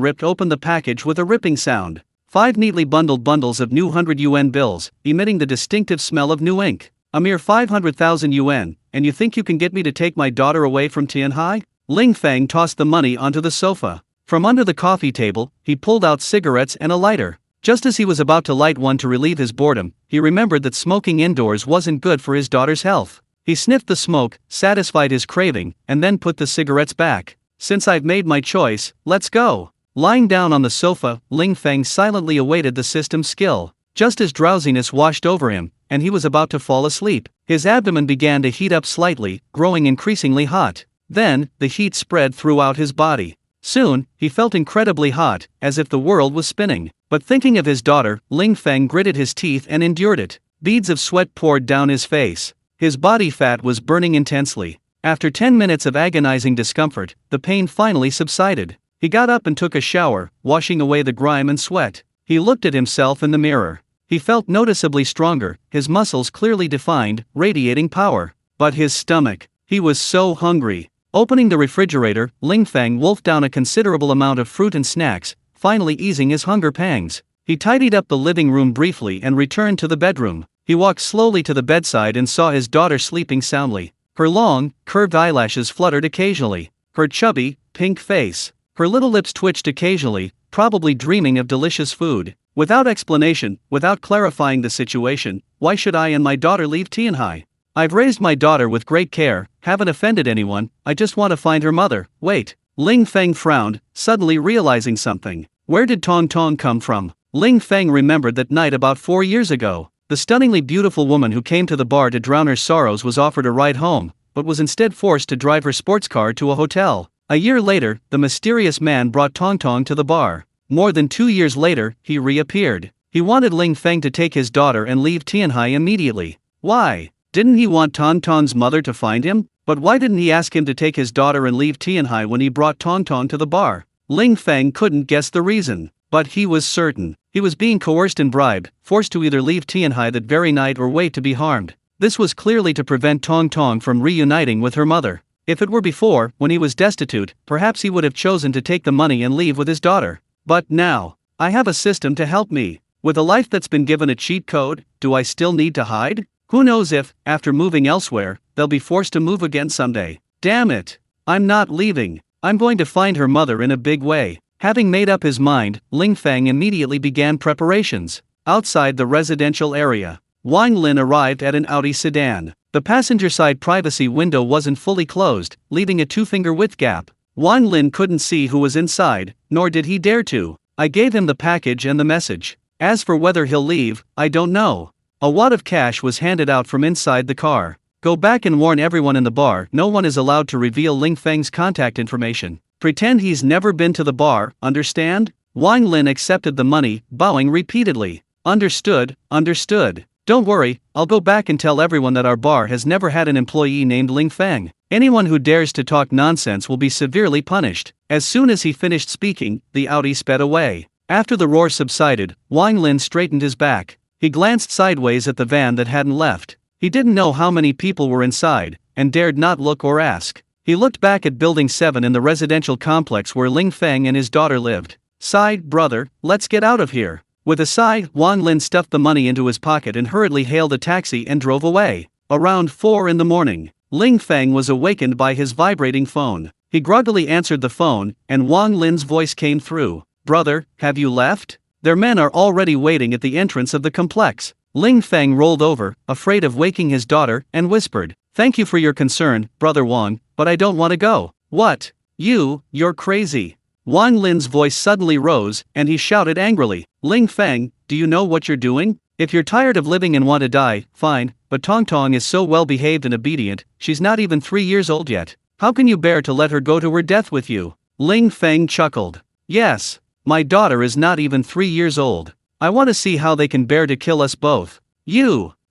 ripped open the package with a ripping sound. 5 neatly bundled bundles of new 100 yuan bills, emitting the distinctive smell of new ink. A mere 500,000 yuan, and you think you can get me to take my daughter away from Tianhai? Ling Feng tossed the money onto the sofa. From under the coffee table, he pulled out cigarettes and a lighter. Just as he was about to light one to relieve his boredom, he remembered that smoking indoors wasn't good for his daughter's health. He sniffed the smoke, satisfied his craving, and then put the cigarettes back. Since I've made my choice, let's go. Lying down on the sofa, Ling Feng silently awaited the system's skill. Just as drowsiness washed over him, and he was about to fall asleep, his abdomen began to heat up slightly, growing increasingly hot. Then, the heat spread throughout his body. Soon, he felt incredibly hot, as if the world was spinning. But thinking of his daughter, Ling Feng gritted his teeth and endured it. Beads of sweat poured down his face. His body fat was burning intensely. After 10 minutes of agonizing discomfort, the pain finally subsided. He got up and took a shower, washing away the grime and sweat. He looked at himself in the mirror. He felt noticeably stronger, his muscles clearly defined, radiating power. But his stomach. He was so hungry. Opening the refrigerator, Ling Feng wolfed down a considerable amount of fruit and snacks, finally easing his hunger pangs. He tidied up the living room briefly and returned to the bedroom. He walked slowly to the bedside and saw his daughter sleeping soundly. Her long, curved eyelashes fluttered occasionally. Her chubby, pink face. Her little lips twitched occasionally, probably dreaming of delicious food. Without explanation, without clarifying the situation, why should I and my daughter leave Tianhai? I've raised my daughter with great care, haven't offended anyone, I just want to find her mother. Wait. Ling Feng frowned, suddenly realizing something. Where did Tong Tong come from? Ling Feng remembered that night about 4 years ago. The stunningly beautiful woman who came to the bar to drown her sorrows was offered a ride home, but was instead forced to drive her sports car to a hotel. A year later, the mysterious man brought Tong Tong to the bar. More than 2 years later, he reappeared. He wanted Ling Feng to take his daughter and leave Tianhai immediately. Why? Didn't he want Tong Tong's mother to find him? But why didn't he ask him to take his daughter and leave Tianhai when he brought Tong Tong to the bar? Ling Feng couldn't guess the reason, but he was certain. He was being coerced and bribed, forced to either leave Tianhai that very night or wait to be harmed. This was clearly to prevent Tong Tong from reuniting with her mother. If it were before, when he was destitute, perhaps he would have chosen to take the money and leave with his daughter. But now, I have a system to help me. With a life that's been given a cheat code, do I still need to hide? Who knows if, after moving elsewhere, they'll be forced to move again someday. Damn it! I'm not leaving. I'm going to find her mother in a big way. Having made up his mind, Ling Feng immediately began preparations. Outside the residential area, Wang Lin arrived at an Audi sedan. The passenger side privacy window wasn't fully closed, leaving a 2-finger width gap. Wang Lin couldn't see who was inside, nor did he dare to. I gave him the package and the message. As for whether he'll leave, I don't know. A wad of cash was handed out from inside the car. Go back and warn everyone in the bar no one is allowed to reveal Ling Feng's contact information. Pretend he's never been to the bar, understand? Wang Lin accepted the money, bowing repeatedly. Understood, understood. Don't worry, I'll go back and tell everyone that our bar has never had an employee named Ling Feng. Anyone who dares to talk nonsense will be severely punished. As soon as he finished speaking, the Audi sped away. After the roar subsided, Wang Lin straightened his back. He glanced sideways at the van that hadn't left. He didn't know how many people were inside, and dared not look or ask. He looked back at Building 7 in the residential complex where Ling Feng and his daughter lived. Sigh, brother, let's get out of here. With a sigh, Wang Lin stuffed the money into his pocket and hurriedly hailed a taxi and drove away. Around 4 in the morning, Ling Feng was awakened by his vibrating phone. He groggily answered the phone, and Wang Lin's voice came through. Brother, have you left? Their men are already waiting at the entrance of the complex. Ling Feng rolled over, afraid of waking his daughter, and whispered, Thank you for your concern, Brother Wang, but I don't want to go. What? You're crazy. Wang Lin's voice suddenly rose, and he shouted angrily, Ling Feng, do you know what you're doing? If you're tired of living and want to die, fine, but Tong Tong is so well behaved and obedient, she's not even 3 years old yet. How can you bear to let her go to her death with you? Ling Feng chuckled. Yes. My daughter is not even 3 years old. I want to see how they can bear to kill us both.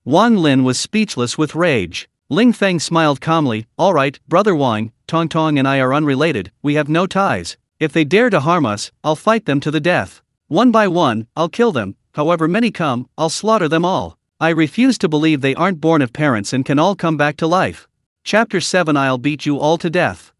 Wang Lin was speechless with rage. Ling Feng smiled calmly, All right, Brother Wang, Tong Tong and I are unrelated, we have no ties. If they dare to harm us, I'll fight them to the death. One by one, I'll kill them, however many come, I'll slaughter them all. I refuse to believe they aren't born of parents and can all come back to life. Chapter 7 I'll beat you all to death.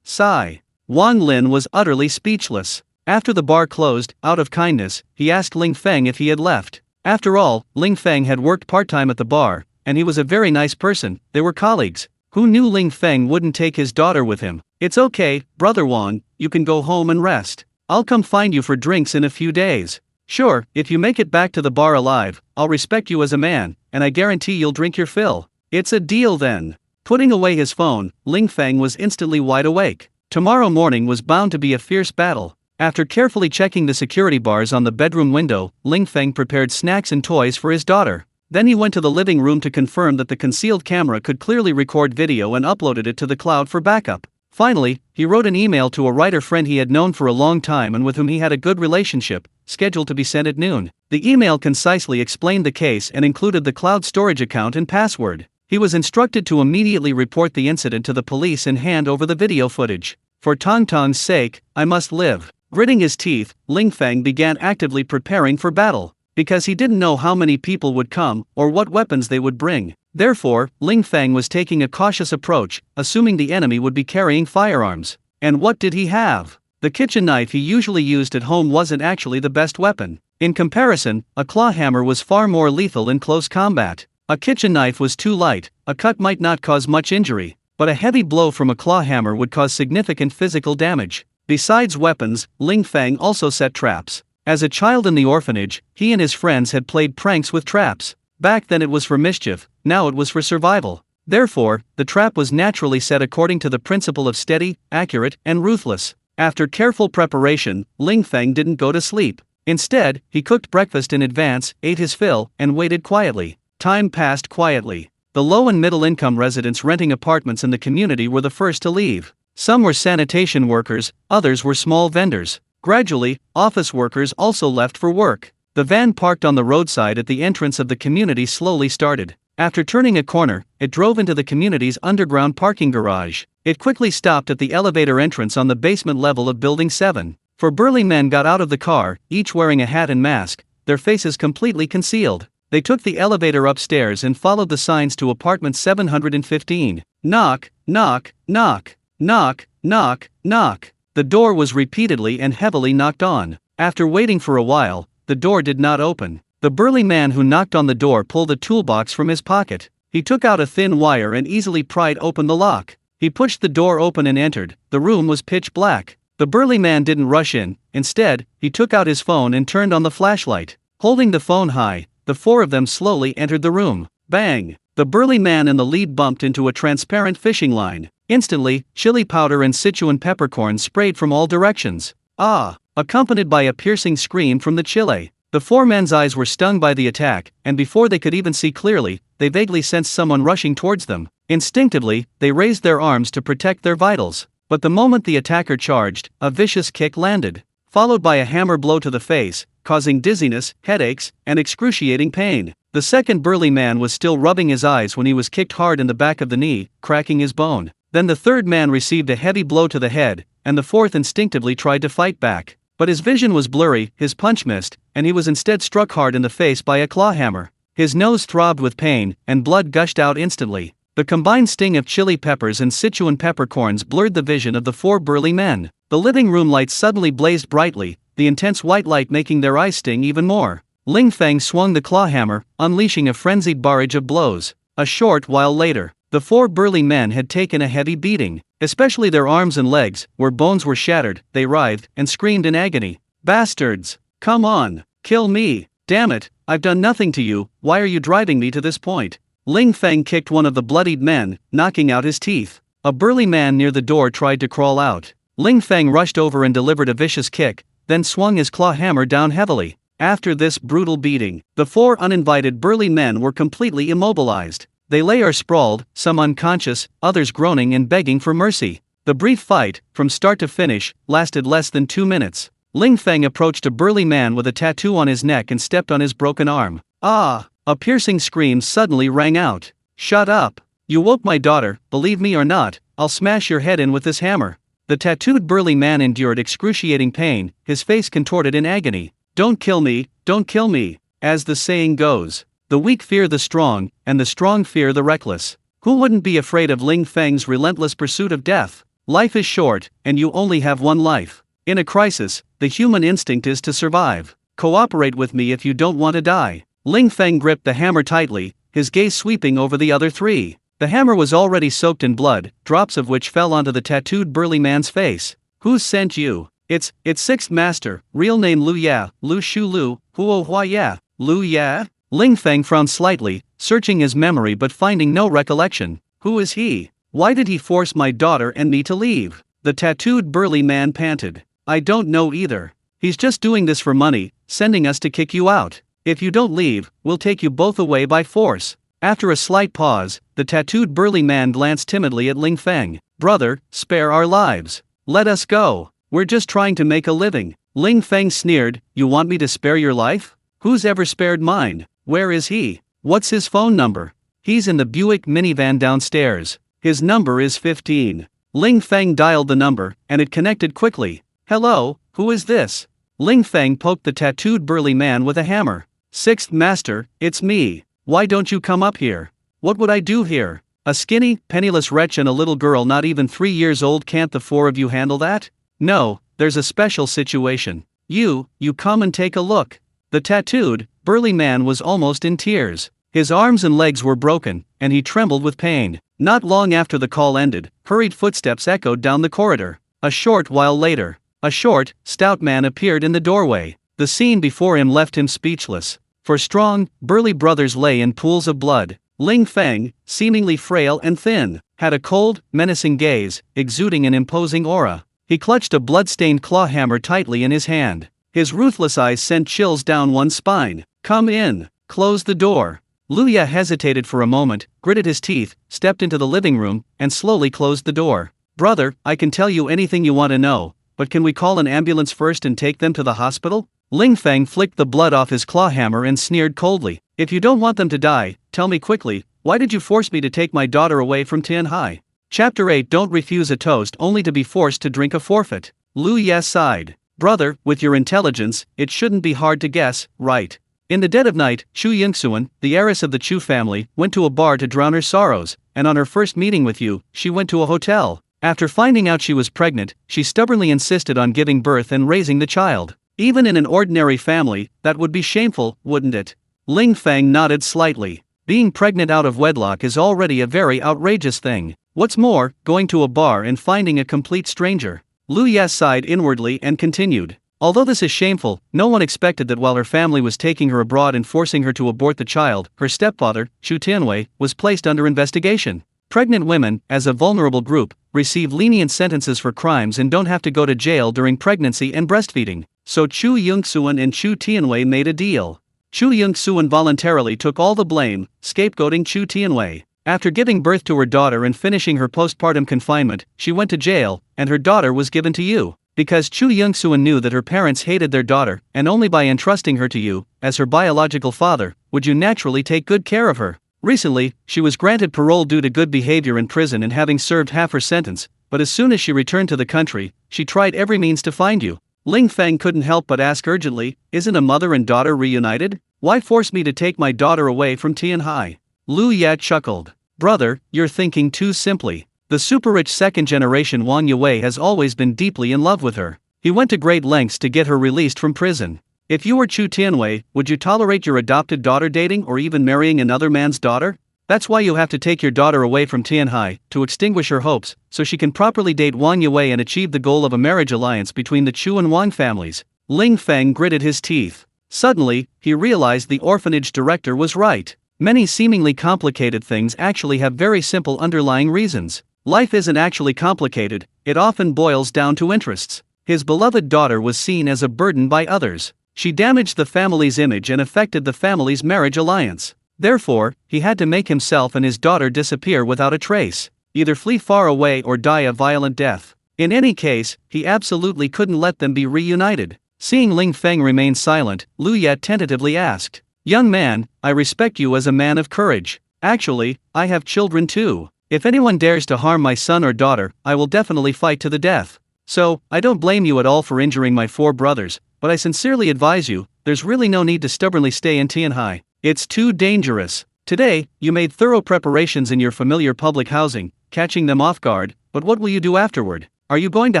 Sigh. Wang Lin was utterly speechless. After the bar closed, out of kindness, he asked Ling Feng if he had left. After all, Ling Feng had worked part-time at the bar, and he was a very nice person, they were colleagues. Who knew Ling Feng wouldn't take his daughter with him? It's okay, Brother Wang, you can go home and rest. I'll come find you for drinks in a few days. Sure, if you make it back to the bar alive, I'll respect you as a man, and I guarantee you'll drink your fill. It's a deal then. Putting away his phone, Ling Feng was instantly wide awake. Tomorrow morning was bound to be a fierce battle. After carefully checking the security bars on the bedroom window, Ling Feng prepared snacks and toys for his daughter. Then he went to the living room to confirm that the concealed camera could clearly record video and uploaded it to the cloud for backup. Finally, he wrote an email to a writer friend he had known for a long time and with whom he had a good relationship, scheduled to be sent at noon. The email concisely explained the case and included the cloud storage account and password. He was instructed to immediately report the incident to the police and hand over the video footage. For Tong Tong's sake, I must live. Gritting his teeth, Ling Feng began actively preparing for battle. because he didn't know how many people would come or what weapons they would bring. Therefore, Ling Feng was taking a cautious approach, assuming the enemy would be carrying firearms. And what did he have? The kitchen knife he usually used at home wasn't actually the best weapon. In comparison, a claw hammer was far more lethal in close combat. A kitchen knife was too light, a cut might not cause much injury, but a heavy blow from a claw hammer would cause significant physical damage. Besides weapons, Ling Feng also set traps. As a child in the orphanage, he and his friends had played pranks with traps. Back then it was for mischief, now it was for survival. Therefore, the trap was naturally set according to the principle of steady, accurate, and ruthless. After careful preparation, Ling Feng didn't go to sleep. Instead, he cooked breakfast in advance, ate his fill, and waited quietly. Time passed quietly. The low and middle-income residents renting apartments in the community were the first to leave. Some were sanitation workers, others were small vendors. Gradually, office workers also left for work. The van parked on the roadside at the entrance of the community slowly started. After turning a corner, it drove into the community's underground parking garage. It quickly stopped at the elevator entrance on the basement level of Building 7. Four burly men got out of the car, each wearing a hat and mask, their faces completely concealed. They took the elevator upstairs and followed the signs to apartment 715. Knock, knock, knock, knock, knock, knock. The door was repeatedly and heavily knocked on. After waiting for a while, the door did not open. The burly man who knocked on the door pulled a toolbox from his pocket. He took out a thin wire and easily pried open the lock. He pushed the door open and entered. The room was pitch black. The burly man didn't rush in. Instead, he took out his phone and turned on the flashlight. Holding the phone high, the four of them slowly entered the room. Bang! The burly man in the lead bumped into a transparent fishing line. Instantly, chili powder and Sichuan peppercorn sprayed from all directions. Ah! Accompanied by a piercing scream from the chile. The four men's eyes were stung by the attack, and before they could even see clearly, they vaguely sensed someone rushing towards them. Instinctively, they raised their arms to protect their vitals. But the moment the attacker charged, a vicious kick landed, followed by a hammer blow to the face, causing dizziness, headaches, and excruciating pain. The second burly man was still rubbing his eyes when he was kicked hard in the back of the knee, cracking his bone. Then the third man received a heavy blow to the head, and the fourth instinctively tried to fight back. But his vision was blurry, his punch missed, and he was instead struck hard in the face by a claw hammer. His nose throbbed with pain, and blood gushed out instantly. The combined sting of chili peppers and Sichuan peppercorns blurred the vision of the four burly men. The living room lights suddenly blazed brightly, the intense white light making their eyes sting even more. Ling Feng swung the claw hammer, unleashing a frenzied barrage of blows. A short while later, the four burly men had taken a heavy beating, especially their arms and legs, where bones were shattered. They writhed and screamed in agony. Bastards! Come on! Kill me! Damn it! I've done nothing to you, why are you driving me to this point? Ling Feng kicked one of the bloodied men, knocking out his teeth. A burly man near the door tried to crawl out. Ling Feng rushed over and delivered a vicious kick, then swung his claw hammer down heavily. After this brutal beating, the four uninvited burly men were completely immobilized. They lay or sprawled, some unconscious, others groaning and begging for mercy. The brief fight, from start to finish, lasted less than 2 minutes. Ling Feng approached a burly man with a tattoo on his neck and stepped on his broken arm. Ah! A piercing scream suddenly rang out. Shut up! You woke my daughter, believe me or not, I'll smash your head in with this hammer. The tattooed burly man endured excruciating pain, his face contorted in agony. Don't kill me, don't kill me. As the saying goes, the weak fear the strong, and the strong fear the reckless. Who wouldn't be afraid of Ling Feng's relentless pursuit of death? Life is short, and you only have one life. In a crisis, the human instinct is to survive. Cooperate with me if you don't want to die. Ling Feng gripped the hammer tightly, his gaze sweeping over the other three. The hammer was already soaked in blood, drops of which fell onto the tattooed burly man's face. Who sent you? It's Sixth Master, real name Lu Ya, Lu Shu Lu, Huo Hua Ya, Lu Ya? Ling Feng frowned slightly, searching his memory but finding no recollection. Who is he? Why did he force my daughter and me to leave? The tattooed burly man panted. I don't know either. He's just doing this for money, sending us to kick you out. If you don't leave, we'll take you both away by force. After a slight pause, the tattooed burly man glanced timidly at Ling Feng. Brother, spare our lives. Let us go. We're just trying to make a living. Ling Feng sneered, you want me to spare your life? Who's ever spared mine? Where is he? What's his phone number? He's in the Buick minivan downstairs. His number is 15. Ling Feng dialed the number, and it connected quickly. Hello, who is this? Ling Feng poked the tattooed burly man with a hammer. Sixth Master, it's me. Why don't you come up here? What would I do here? A skinny, penniless wretch and a little girl not even 3 years old. Can't the four of you handle that? No, there's a special situation. You come and take a look. The tattooed, burly man was almost in tears. His arms and legs were broken, and he trembled with pain. Not long after the call ended, hurried footsteps echoed down the corridor. A short while later, a short, stout man appeared in the doorway. The scene before him left him speechless. For strong, burly brothers lay in pools of blood. Ling Feng, seemingly frail and thin, had a cold, menacing gaze, exuding an imposing aura. He clutched a blood-stained claw hammer tightly in his hand. His ruthless eyes sent chills down one's spine. Come in. Close the door. Luya hesitated for a moment, gritted his teeth, stepped into the living room, and slowly closed the door. Brother, I can tell you anything you want to know, but can we call an ambulance first and take them to the hospital? Ling Feng flicked the blood off his claw hammer and sneered coldly. If you don't want them to die, tell me quickly, why did you force me to take my daughter away from Tianhai? Chapter 8. Don't refuse a toast only to be forced to drink a forfeit. Lu Ye sighed. Brother, with your intelligence, it shouldn't be hard to guess, right? In the dead of night, Chu Yingxuan, the heiress of the Chu family, went to a bar to drown her sorrows, and on her first meeting with you, she went to a hotel. After finding out she was pregnant, she stubbornly insisted on giving birth and raising the child. Even in an ordinary family, that would be shameful, wouldn't it? Ling Feng nodded slightly. Being pregnant out of wedlock is already a very outrageous thing. What's more, going to a bar and finding a complete stranger. Lu Ye sighed inwardly and continued. Although this is shameful, no one expected that while her family was taking her abroad and forcing her to abort the child, her stepfather, Chu Tianwei, was placed under investigation. Pregnant women, as a vulnerable group, receive lenient sentences for crimes and don't have to go to jail during pregnancy and breastfeeding. So Chu Yingxuan and Chu Tianwei made a deal. Chu Yingxuan voluntarily took all the blame, scapegoating Chu Tianwei. After giving birth to her daughter and finishing her postpartum confinement, she went to jail, and her daughter was given to you. Because Chu Yingxuan knew that her parents hated their daughter, and only by entrusting her to you, as her biological father, would you naturally take good care of her. Recently, she was granted parole due to good behavior in prison and having served half her sentence, but as soon as she returned to the country, she tried every means to find you. Ling Feng couldn't help but ask urgently, isn't a mother and daughter reunited? Why force me to take my daughter away from Tianhai? Lu Ye chuckled. Brother, you're thinking too simply. The super-rich second-generation Wang Yue has always been deeply in love with her. He went to great lengths to get her released from prison. If you were Chu Tianwei, would you tolerate your adopted daughter dating or even marrying another man's daughter? That's why you have to take your daughter away from Tianhai, to extinguish her hopes, so she can properly date Wang Yue and achieve the goal of a marriage alliance between the Chu and Wang families. Ling Feng gritted his teeth. Suddenly, he realized the orphanage director was right. Many seemingly complicated things actually have very simple underlying reasons. Life isn't actually complicated, it often boils down to interests. His beloved daughter was seen as a burden by others. She damaged the family's image and affected the family's marriage alliance. Therefore, he had to make himself and his daughter disappear without a trace, either flee far away or die a violent death. In any case, he absolutely couldn't let them be reunited. Seeing Ling Feng remain silent, Lu Ye tentatively asked, Young man, I respect you as a man of courage. Actually, I have children too. If anyone dares to harm my son or daughter, I will definitely fight to the death. So, I don't blame you at all for injuring my 4 brothers, but I sincerely advise you, there's really no need to stubbornly stay in Tianhai. It's too dangerous. Today, you made thorough preparations in your familiar public housing, catching them off guard, but what will you do afterward? Are you going to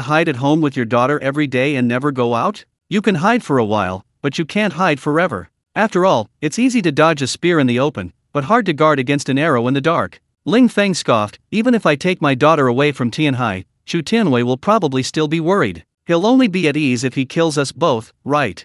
hide at home with your daughter every day and never go out? You can hide for a while, but you can't hide forever. After all, it's easy to dodge a spear in the open, but hard to guard against an arrow in the dark. Ling Feng scoffed, even if I take my daughter away from Tianhai, Chu Tianwei will probably still be worried. He'll only be at ease if he kills us both, right?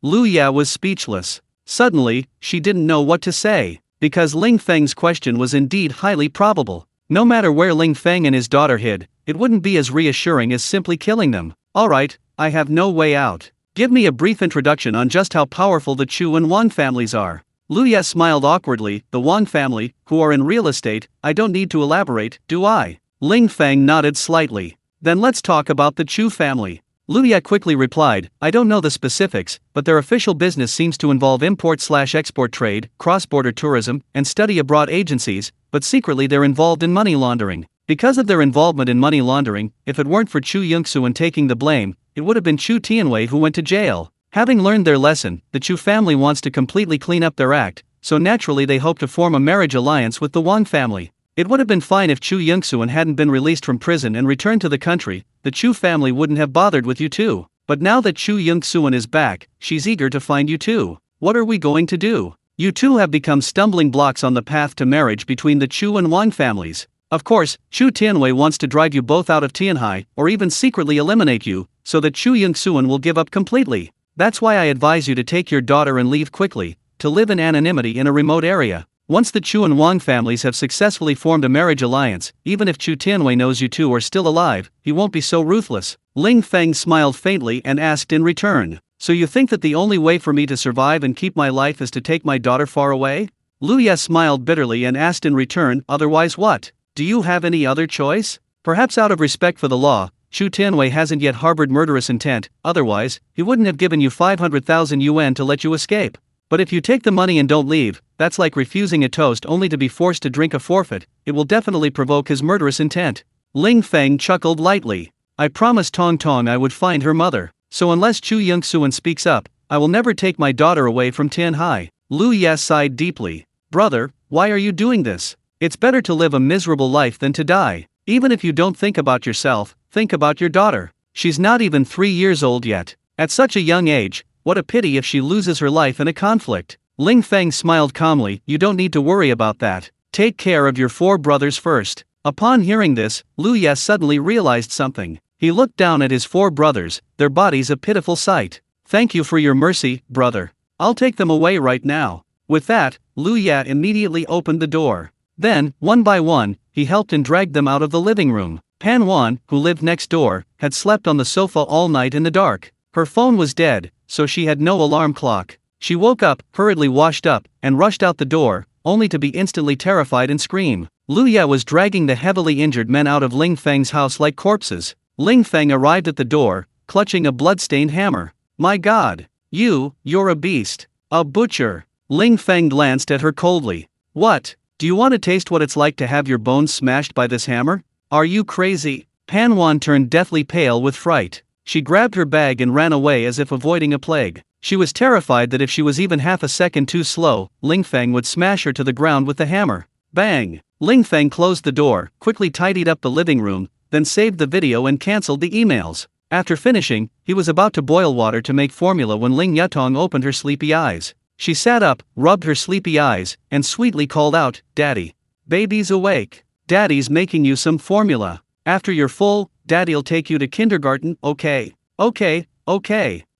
Lu Ye was speechless. Suddenly, she didn't know what to say, because Ling Feng's question was indeed highly probable. No matter where Ling Feng and his daughter hid, it wouldn't be as reassuring as simply killing them. Alright, I have no way out. Give me a brief introduction on just how powerful the Chu and Wang families are. Lu Ye smiled awkwardly, the Wang family, who are in real estate, I don't need to elaborate, do I? Ling Feng nodded slightly. Then let's talk about the Chu family. Lu Ye quickly replied, I don't know the specifics, but their official business seems to involve import/export trade, cross-border tourism, and study abroad agencies, but secretly they're involved in money laundering. Because of their involvement in money laundering, if it weren't for Chu Yingxuan taking the blame, it would have been Chu Tianwei who went to jail. Having learned their lesson, the Chu family wants to completely clean up their act, so naturally they hope to form a marriage alliance with the Wang family. It would have been fine if Chu Yongsuan hadn't been released from prison and returned to the country. The Chu family wouldn't have bothered with you too. But now that Chu Yongsuan is back, she's eager to find you too. What are we going to do? You two have become stumbling blocks on the path to marriage between the Chu and Wang families. Of course, Chu Tianwei wants to drive you both out of Tianhai, or even secretly eliminate you, so that Chu Yongsuan will give up completely. That's why I advise you to take your daughter and leave quickly, to live in anonymity in a remote area. Once the Chu and Wang families have successfully formed a marriage alliance, even if Chu Tianwei knows you two are still alive, he won't be so ruthless. Ling Feng smiled faintly and asked in return, "So you think that the only way for me to survive and keep my life is to take my daughter far away?" Lu Ye smiled bitterly and asked in return, "Otherwise what? Do you have any other choice?" Perhaps out of respect for the law, Chu Tianwei hasn't yet harbored murderous intent, otherwise, he wouldn't have given you 500,000 yuan to let you escape. But if you take the money and don't leave, that's like refusing a toast only to be forced to drink a forfeit. It will definitely provoke his murderous intent. Ling Feng chuckled lightly. "I promised Tong Tong I would find her mother, so unless Chu Yongsuan speaks up, I will never take my daughter away from Tianhai." Lu Ye sighed deeply. "Brother, why are you doing this? It's better to live a miserable life than to die. Even if you don't think about yourself, think about your daughter. She's not even 3 years old yet. At such a young age, what a pity if she loses her life in a conflict." Ling Feng smiled calmly. "You don't need to worry about that. Take care of your 4 brothers first." Upon hearing this, Lu Ye suddenly realized something. He looked down at his 4 brothers, their bodies a pitiful sight. "Thank you for your mercy, brother. I'll take them away right now." With that, Lu Ye immediately opened the door. Then, one by one, he helped and dragged them out of the living room. Pan Wan, who lived next door, had slept on the sofa all night in the dark. Her phone was dead, so she had no alarm clock. She woke up, hurriedly washed up, and rushed out the door, only to be instantly terrified and scream. Lu Ye was dragging the heavily injured men out of Ling Feng's house like corpses. Ling Feng arrived at the door, clutching a blood-stained hammer. "My God! You're a beast. A butcher." Ling Feng glanced at her coldly. "What? Do you want to taste what it's like to have your bones smashed by this hammer? Are you crazy?" Pan Wan turned deathly pale with fright. She grabbed her bag and ran away as if avoiding a plague. She was terrified that if she was even half a second too slow, Ling Feng would smash her to the ground with the hammer. Bang! Ling Feng closed the door, quickly tidied up the living room, then saved the video and cancelled the emails. After finishing, he was about to boil water to make formula when Ling Yutong opened her sleepy eyes. She sat up, rubbed her sleepy eyes, and sweetly called out, "Daddy. Baby's awake. Daddy's making you some formula. After you're full, Daddy'll take you to kindergarten, okay? Okay.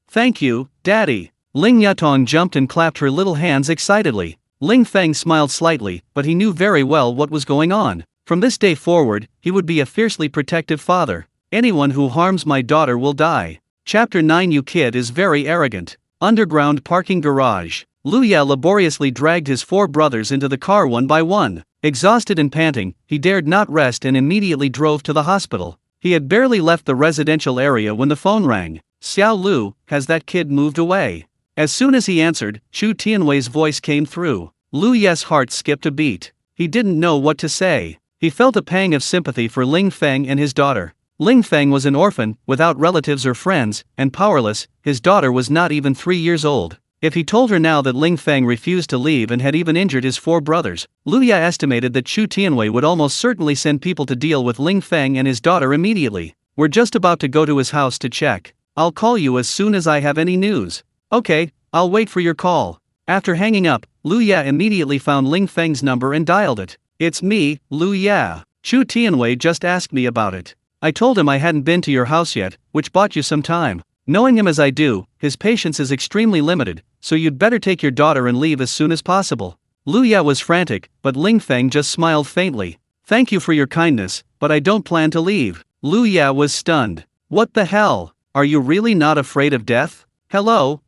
Thank you, Daddy." Ling Yutong jumped and clapped her little hands excitedly. Ling Feng smiled slightly, but he knew very well what was going on. From this day forward, he would be a fiercely protective father. "Anyone who harms my daughter will die." Chapter 9. You kid is very arrogant. Underground parking garage. Lu Ye laboriously dragged his 4 brothers into the car one by one. Exhausted and panting, he dared not rest and immediately drove to the hospital. He had barely left the residential area when the phone rang. "Xiao Lu, has that kid moved away?" As soon as he answered, Chu Tianwei's voice came through. Lu Ye's heart skipped a beat. He didn't know what to say. He felt a pang of sympathy for Ling Feng and his daughter. Ling Feng was an orphan, without relatives or friends, and powerless. His daughter was not even 3 years old. If he told her now that Ling Feng refused to leave and had even injured his 4 brothers, Lu Ye estimated that Chu Tianwei would almost certainly send people to deal with Ling Feng and his daughter immediately. "We're just about to go to his house to check. I'll call you as soon as I have any news." "Okay, I'll wait for your call." After hanging up, Lu Ye immediately found Ling Feng's number and dialed it. "It's me, Lu Ye. Chu Tianwei just asked me about it. I told him I hadn't been to your house yet, which bought you some time. Knowing him as I do, his patience is extremely limited, so you'd better take your daughter and leave as soon as possible." Lu Ye was frantic, but Ling Feng just smiled faintly. "Thank you for your kindness, but I don't plan to leave." Lu Ye was stunned. "What the hell? Are you really not afraid of death? Hello.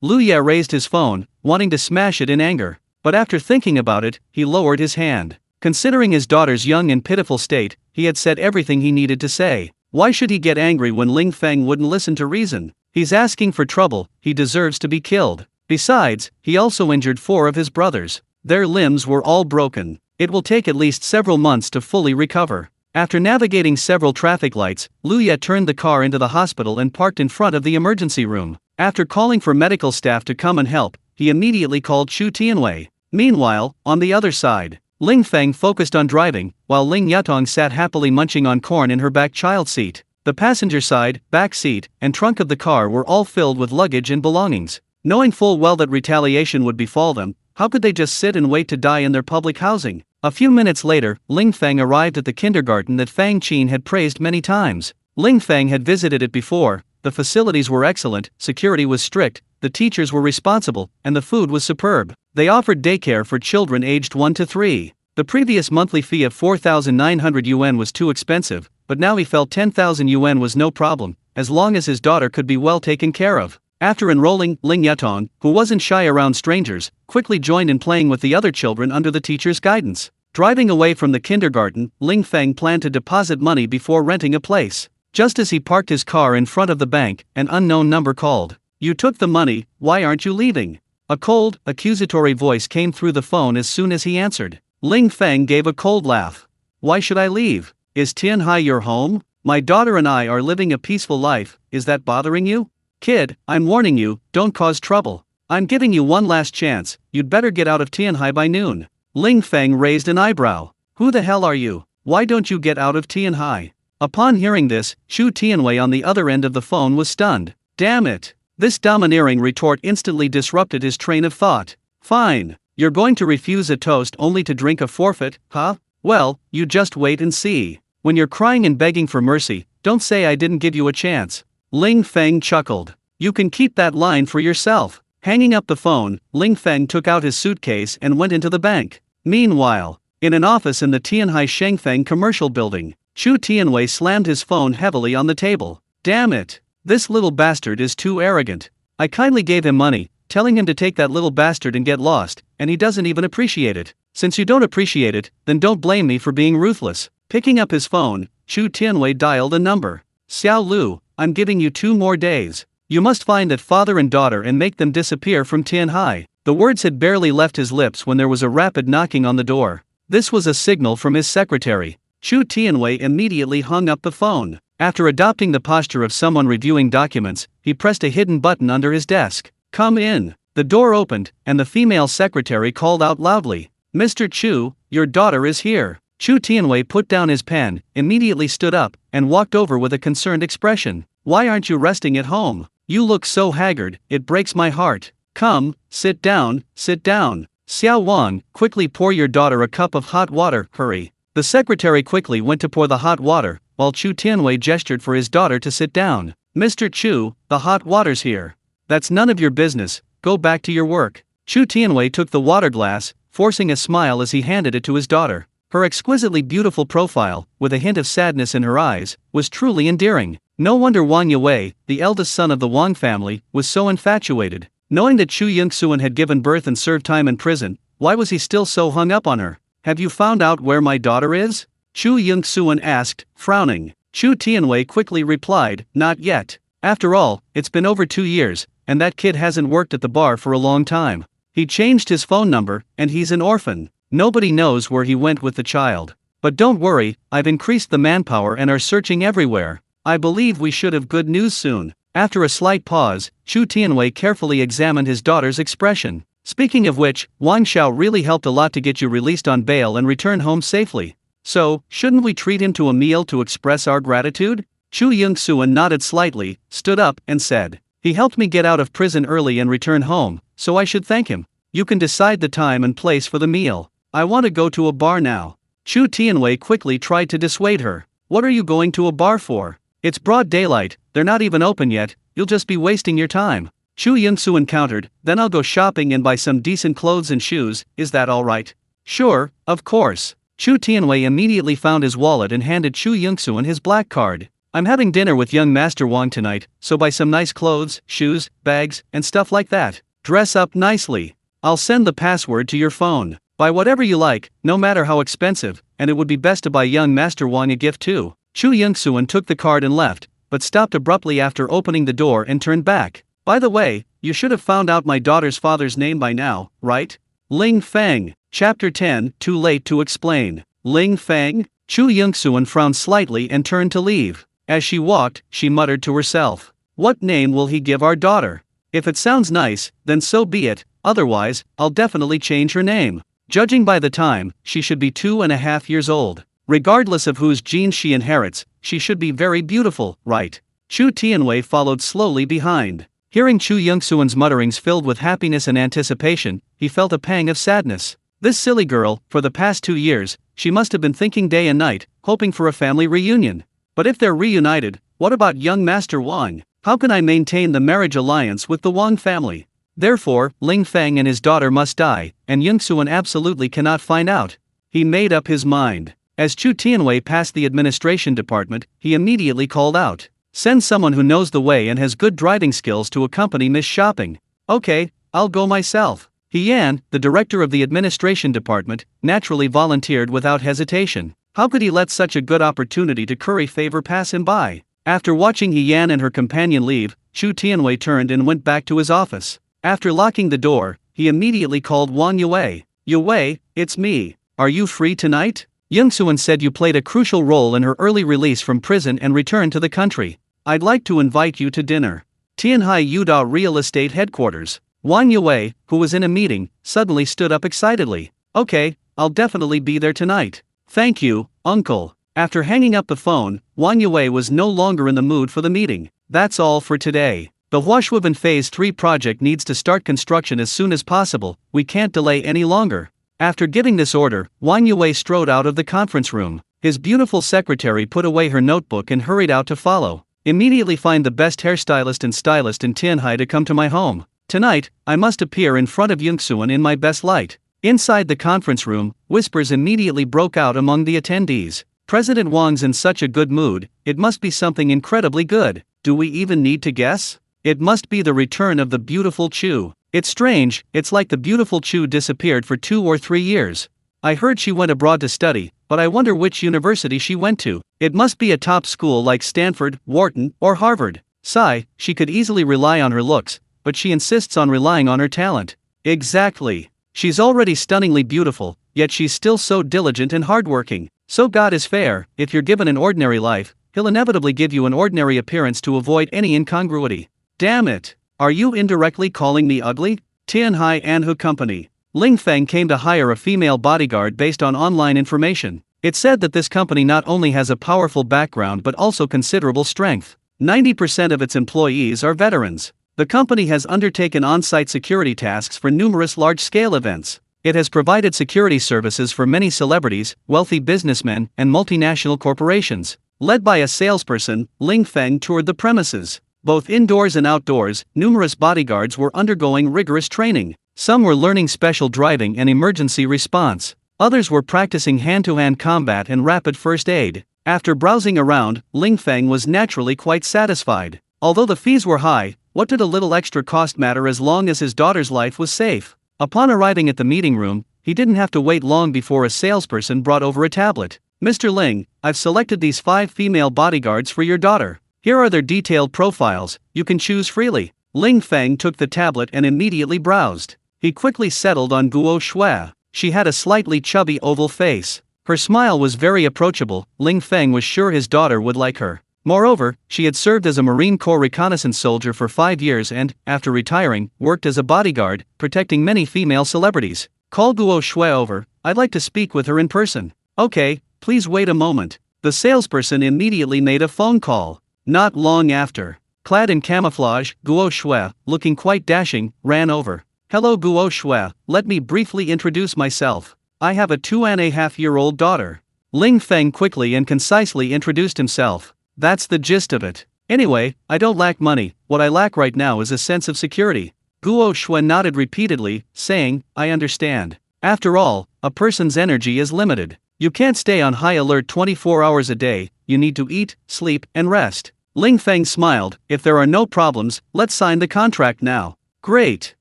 Lu Ye raised his phone, wanting to smash it in anger, but after thinking about it, he lowered his hand. Considering his daughter's young and pitiful state, he had said everything he needed to say. Why should he get angry when Ling Feng wouldn't listen to reason? He's asking for trouble, he deserves to be killed. Besides, he also injured 4 of his brothers. Their limbs were all broken. It will take at least several months to fully recover. After navigating several traffic lights, Luya turned the car into the hospital and parked in front of the emergency room. After calling for medical staff to come and help, he immediately called Chu Tianwei. Meanwhile, on the other side, Ling Feng focused on driving, while Ling Yutong sat happily munching on corn in her back child seat. The passenger side, back seat, and trunk of the car were all filled with luggage and belongings. Knowing full well that retaliation would befall them, how could they just sit and wait to die in their public housing? A few minutes later, Ling Feng arrived at the kindergarten that Fang Qin had praised many times. Ling Feng had visited it before. The facilities were excellent, security was strict, the teachers were responsible, and the food was superb. They offered daycare for children aged 1 to 3. The previous monthly fee of 4,900 yuan was too expensive, but now he felt 10,000 yuan was no problem, as long as his daughter could be well taken care of. After enrolling, Ling Yutong, who wasn't shy around strangers, quickly joined in playing with the other children under the teacher's guidance. Driving away from the kindergarten, Ling Feng planned to deposit money before renting a place. Just as he parked his car in front of the bank, an unknown number called. "You took the money, why aren't you leaving?" A cold, accusatory voice came through the phone as soon as he answered. Ling Feng gave a cold laugh. "Why should I leave? Is Tianhai your home? My daughter and I are living a peaceful life, is that bothering you? Kid, I'm warning you, don't cause trouble. I'm giving you one last chance, you'd better get out of Tianhai by noon." Ling Feng raised an eyebrow. "Who the hell are you? Why don't you get out of Tianhai?" Upon hearing this, Chu Tianwei on the other end of the phone was stunned. Damn it! This domineering retort instantly disrupted his train of thought. "Fine, you're going to refuse a toast only to drink a forfeit, huh? Well, you just wait and see. When you're crying and begging for mercy, don't say I didn't give you a chance." Ling Feng chuckled. "You can keep that line for yourself." Hanging up the phone, Ling Feng took out his suitcase and went into the bank. Meanwhile, in an office in the Tianhai Shengfeng commercial building, Chu Tianwei slammed his phone heavily on the table. "Damn it! This little bastard is too arrogant. I kindly gave him money, telling him to take that little bastard and get lost, and he doesn't even appreciate it. Since you don't appreciate it, then don't blame me for being ruthless." Picking up his phone, Chu Tianwei dialed a number. "Xiao Lu, I'm giving you 2 more days. You must find that father and daughter and make them disappear from Tianhai." The words had barely left his lips when there was a rapid knocking on the door. This was a signal from his secretary. Chu Tianwei immediately hung up the phone. After adopting the posture of someone reviewing documents, he pressed a hidden button under his desk. "Come in." The door opened, and the female secretary called out loudly, "Mr. Chu, your daughter is here." Chu Tianwei put down his pen, immediately stood up, and walked over with a concerned expression. "Why aren't you resting at home? You look so haggard, it breaks my heart. Come, sit down, sit down. Xiao Wang, quickly pour your daughter a cup of hot water, hurry." The secretary quickly went to pour the hot water, while Chu Tianwei gestured for his daughter to sit down. "Mr. Chu, the hot water's here." "That's none of your business, go back to your work." Chu Tianwei took the water glass, forcing a smile as he handed it to his daughter. Her exquisitely beautiful profile, with a hint of sadness in her eyes, was truly endearing. No wonder Wang Yue, the eldest son of the Wang family, was so infatuated. Knowing that Chu Yingxuan had given birth and served time in prison, why was he still so hung up on her? "Have you found out where my daughter is?" Chu Yingxuan asked, frowning. Chu Tianwei quickly replied, "Not yet. After all, it's been over 2 years, and that kid hasn't worked at the bar for a long time. He changed his phone number, and he's an orphan. Nobody knows where he went with the child. But don't worry, I've increased the manpower and are searching everywhere. I believe we should have good news soon." After a slight pause, Chu Tianwei carefully examined his daughter's expression. "Speaking of which, Wang Xiao really helped a lot to get you released on bail and return home safely. So, shouldn't we treat him to a meal to express our gratitude?" Chu Yingxuan nodded slightly, stood up, and said, "He helped me get out of prison early and return home, so I should thank him. You can decide the time and place for the meal. I want to go to a bar now." Chu Tianwei quickly tried to dissuade her. "What are you going to a bar for? It's broad daylight, they're not even open yet, you'll just be wasting your time." Chu Yingxuan countered, "Then I'll go shopping and buy some decent clothes and shoes, is that alright?" "Sure, of course." Chu Tianwei immediately found his wallet and handed Chu Yingxuan his black card. "I'm having dinner with young Master Wang tonight, so buy some nice clothes, shoes, bags, and stuff like that. Dress up nicely. I'll send the password to your phone. Buy whatever you like, no matter how expensive, and it would be best to buy young Master Wang a gift too." Chu Yingxuan took the card and left, but stopped abruptly after opening the door and turned back. "By the way, you should have found out my daughter's father's name by now, right? Ling Feng." Chapter 10, Too Late to Explain. Ling Feng? Chu Yongsuan frowned slightly and turned to leave. As she walked, she muttered to herself, "What name will he give our daughter? If it sounds nice, then so be it, otherwise, I'll definitely change her name." Judging by the time, she should be 2.5 years old. Regardless of whose genes she inherits, she should be very beautiful, right? Chu Tianwei followed slowly behind. Hearing Chu Yongsuan's mutterings filled with happiness and anticipation, he felt a pang of sadness. This silly girl, for the past 2 years, she must have been thinking day and night, hoping for a family reunion. But if they're reunited, what about young Master Wang? How can I maintain the marriage alliance with the Wang family? Therefore, Ling Feng and his daughter must die, and Yongsuan absolutely cannot find out. He made up his mind. As Chu Tianwei passed the administration department, he immediately called out, "Send someone who knows the way and has good driving skills to accompany Miss Shopping." "Okay, I'll go myself." Yan, the director of the administration department, naturally volunteered without hesitation. How could he let such a good opportunity to curry favor pass him by? After watching Yan and her companion leave, Chu Tianwei turned and went back to his office. After locking the door, he immediately called Wang Yue. "Yue, it's me. Are you free tonight? Yongsuan said you played a crucial role in her early release from prison and return to the country. I'd like to invite you to dinner." Tianhai Yuda Real Estate Headquarters. Wang Yue, who was in a meeting, suddenly stood up excitedly. "Okay, I'll definitely be there tonight. Thank you, uncle." After hanging up the phone, Wang Yue was no longer in the mood for the meeting. That's all for today. The Huashuoban Phase 3 project needs to start construction as soon as possible, we can't delay any longer. After giving this order, Wang Yue strode out of the conference room. His beautiful secretary put away her notebook and hurried out to follow. "Immediately find the best hairstylist and stylist in Tianhai to come to my home. Tonight, I must appear in front of Yongsuan in my best light." Inside the conference room, whispers immediately broke out among the attendees. President Wang's in such a good mood, it must be something incredibly good. Do we even need to guess? It must be the return of the beautiful Chu. It's strange, it's like the beautiful Chu disappeared for 2 or 3 years. I heard she went abroad to study, but I wonder which university she went to. It must be a top school like Stanford, Wharton, or Harvard. Sigh, she could easily rely on her looks, but she insists on relying on her talent. Exactly. She's already stunningly beautiful, yet she's still so diligent and hardworking. So God is fair, if you're given an ordinary life, he'll inevitably give you an ordinary appearance to avoid any incongruity. Damn it. Are you indirectly calling me ugly? Tianhai Anhu Company. Ling Feng came to hire a female bodyguard based on online information. It said that this company not only has a powerful background but also considerable strength. 90% of its employees are veterans. The company has undertaken on-site security tasks for numerous large-scale events. It has provided security services for many celebrities, wealthy businessmen, and multinational corporations. Led by a salesperson, Ling Feng toured the premises. Both indoors and outdoors, numerous bodyguards were undergoing rigorous training. Some were learning special driving and emergency response. Others were practicing hand-to-hand combat and rapid first aid. After browsing around, Ling Feng was naturally quite satisfied. Although the fees were high, what did a little extra cost matter as long as his daughter's life was safe? Upon arriving at the meeting room, he didn't have to wait long before a salesperson brought over a tablet. "Mr. Ling, I've selected these 5 female bodyguards for your daughter. Here are their detailed profiles, you can choose freely." Ling Feng took the tablet and immediately browsed. He quickly settled on Guo Shui. She had a slightly chubby oval face. Her smile was very approachable. Ling Feng was sure his daughter would like her. Moreover, she had served as a Marine Corps reconnaissance soldier for 5 years and, after retiring, worked as a bodyguard, protecting many female celebrities. "Call Guo Shui over, I'd like to speak with her in person." "Okay, please wait a moment." The salesperson immediately made a phone call. Not long after, clad in camouflage, Guo Shui, looking quite dashing, ran over. "Hello Guo Shui, let me briefly introduce myself. I have a 2.5-year-old daughter." Ling Feng quickly and concisely introduced himself. "That's the gist of it. Anyway, I don't lack money, what I lack right now is a sense of security." Guo Shui nodded repeatedly, saying, "I understand. After all, a person's energy is limited. You can't stay on high alert 24 hours a day, you need to eat, sleep, and rest." Ling Feng smiled, "If there are no problems, let's sign the contract now." "Great.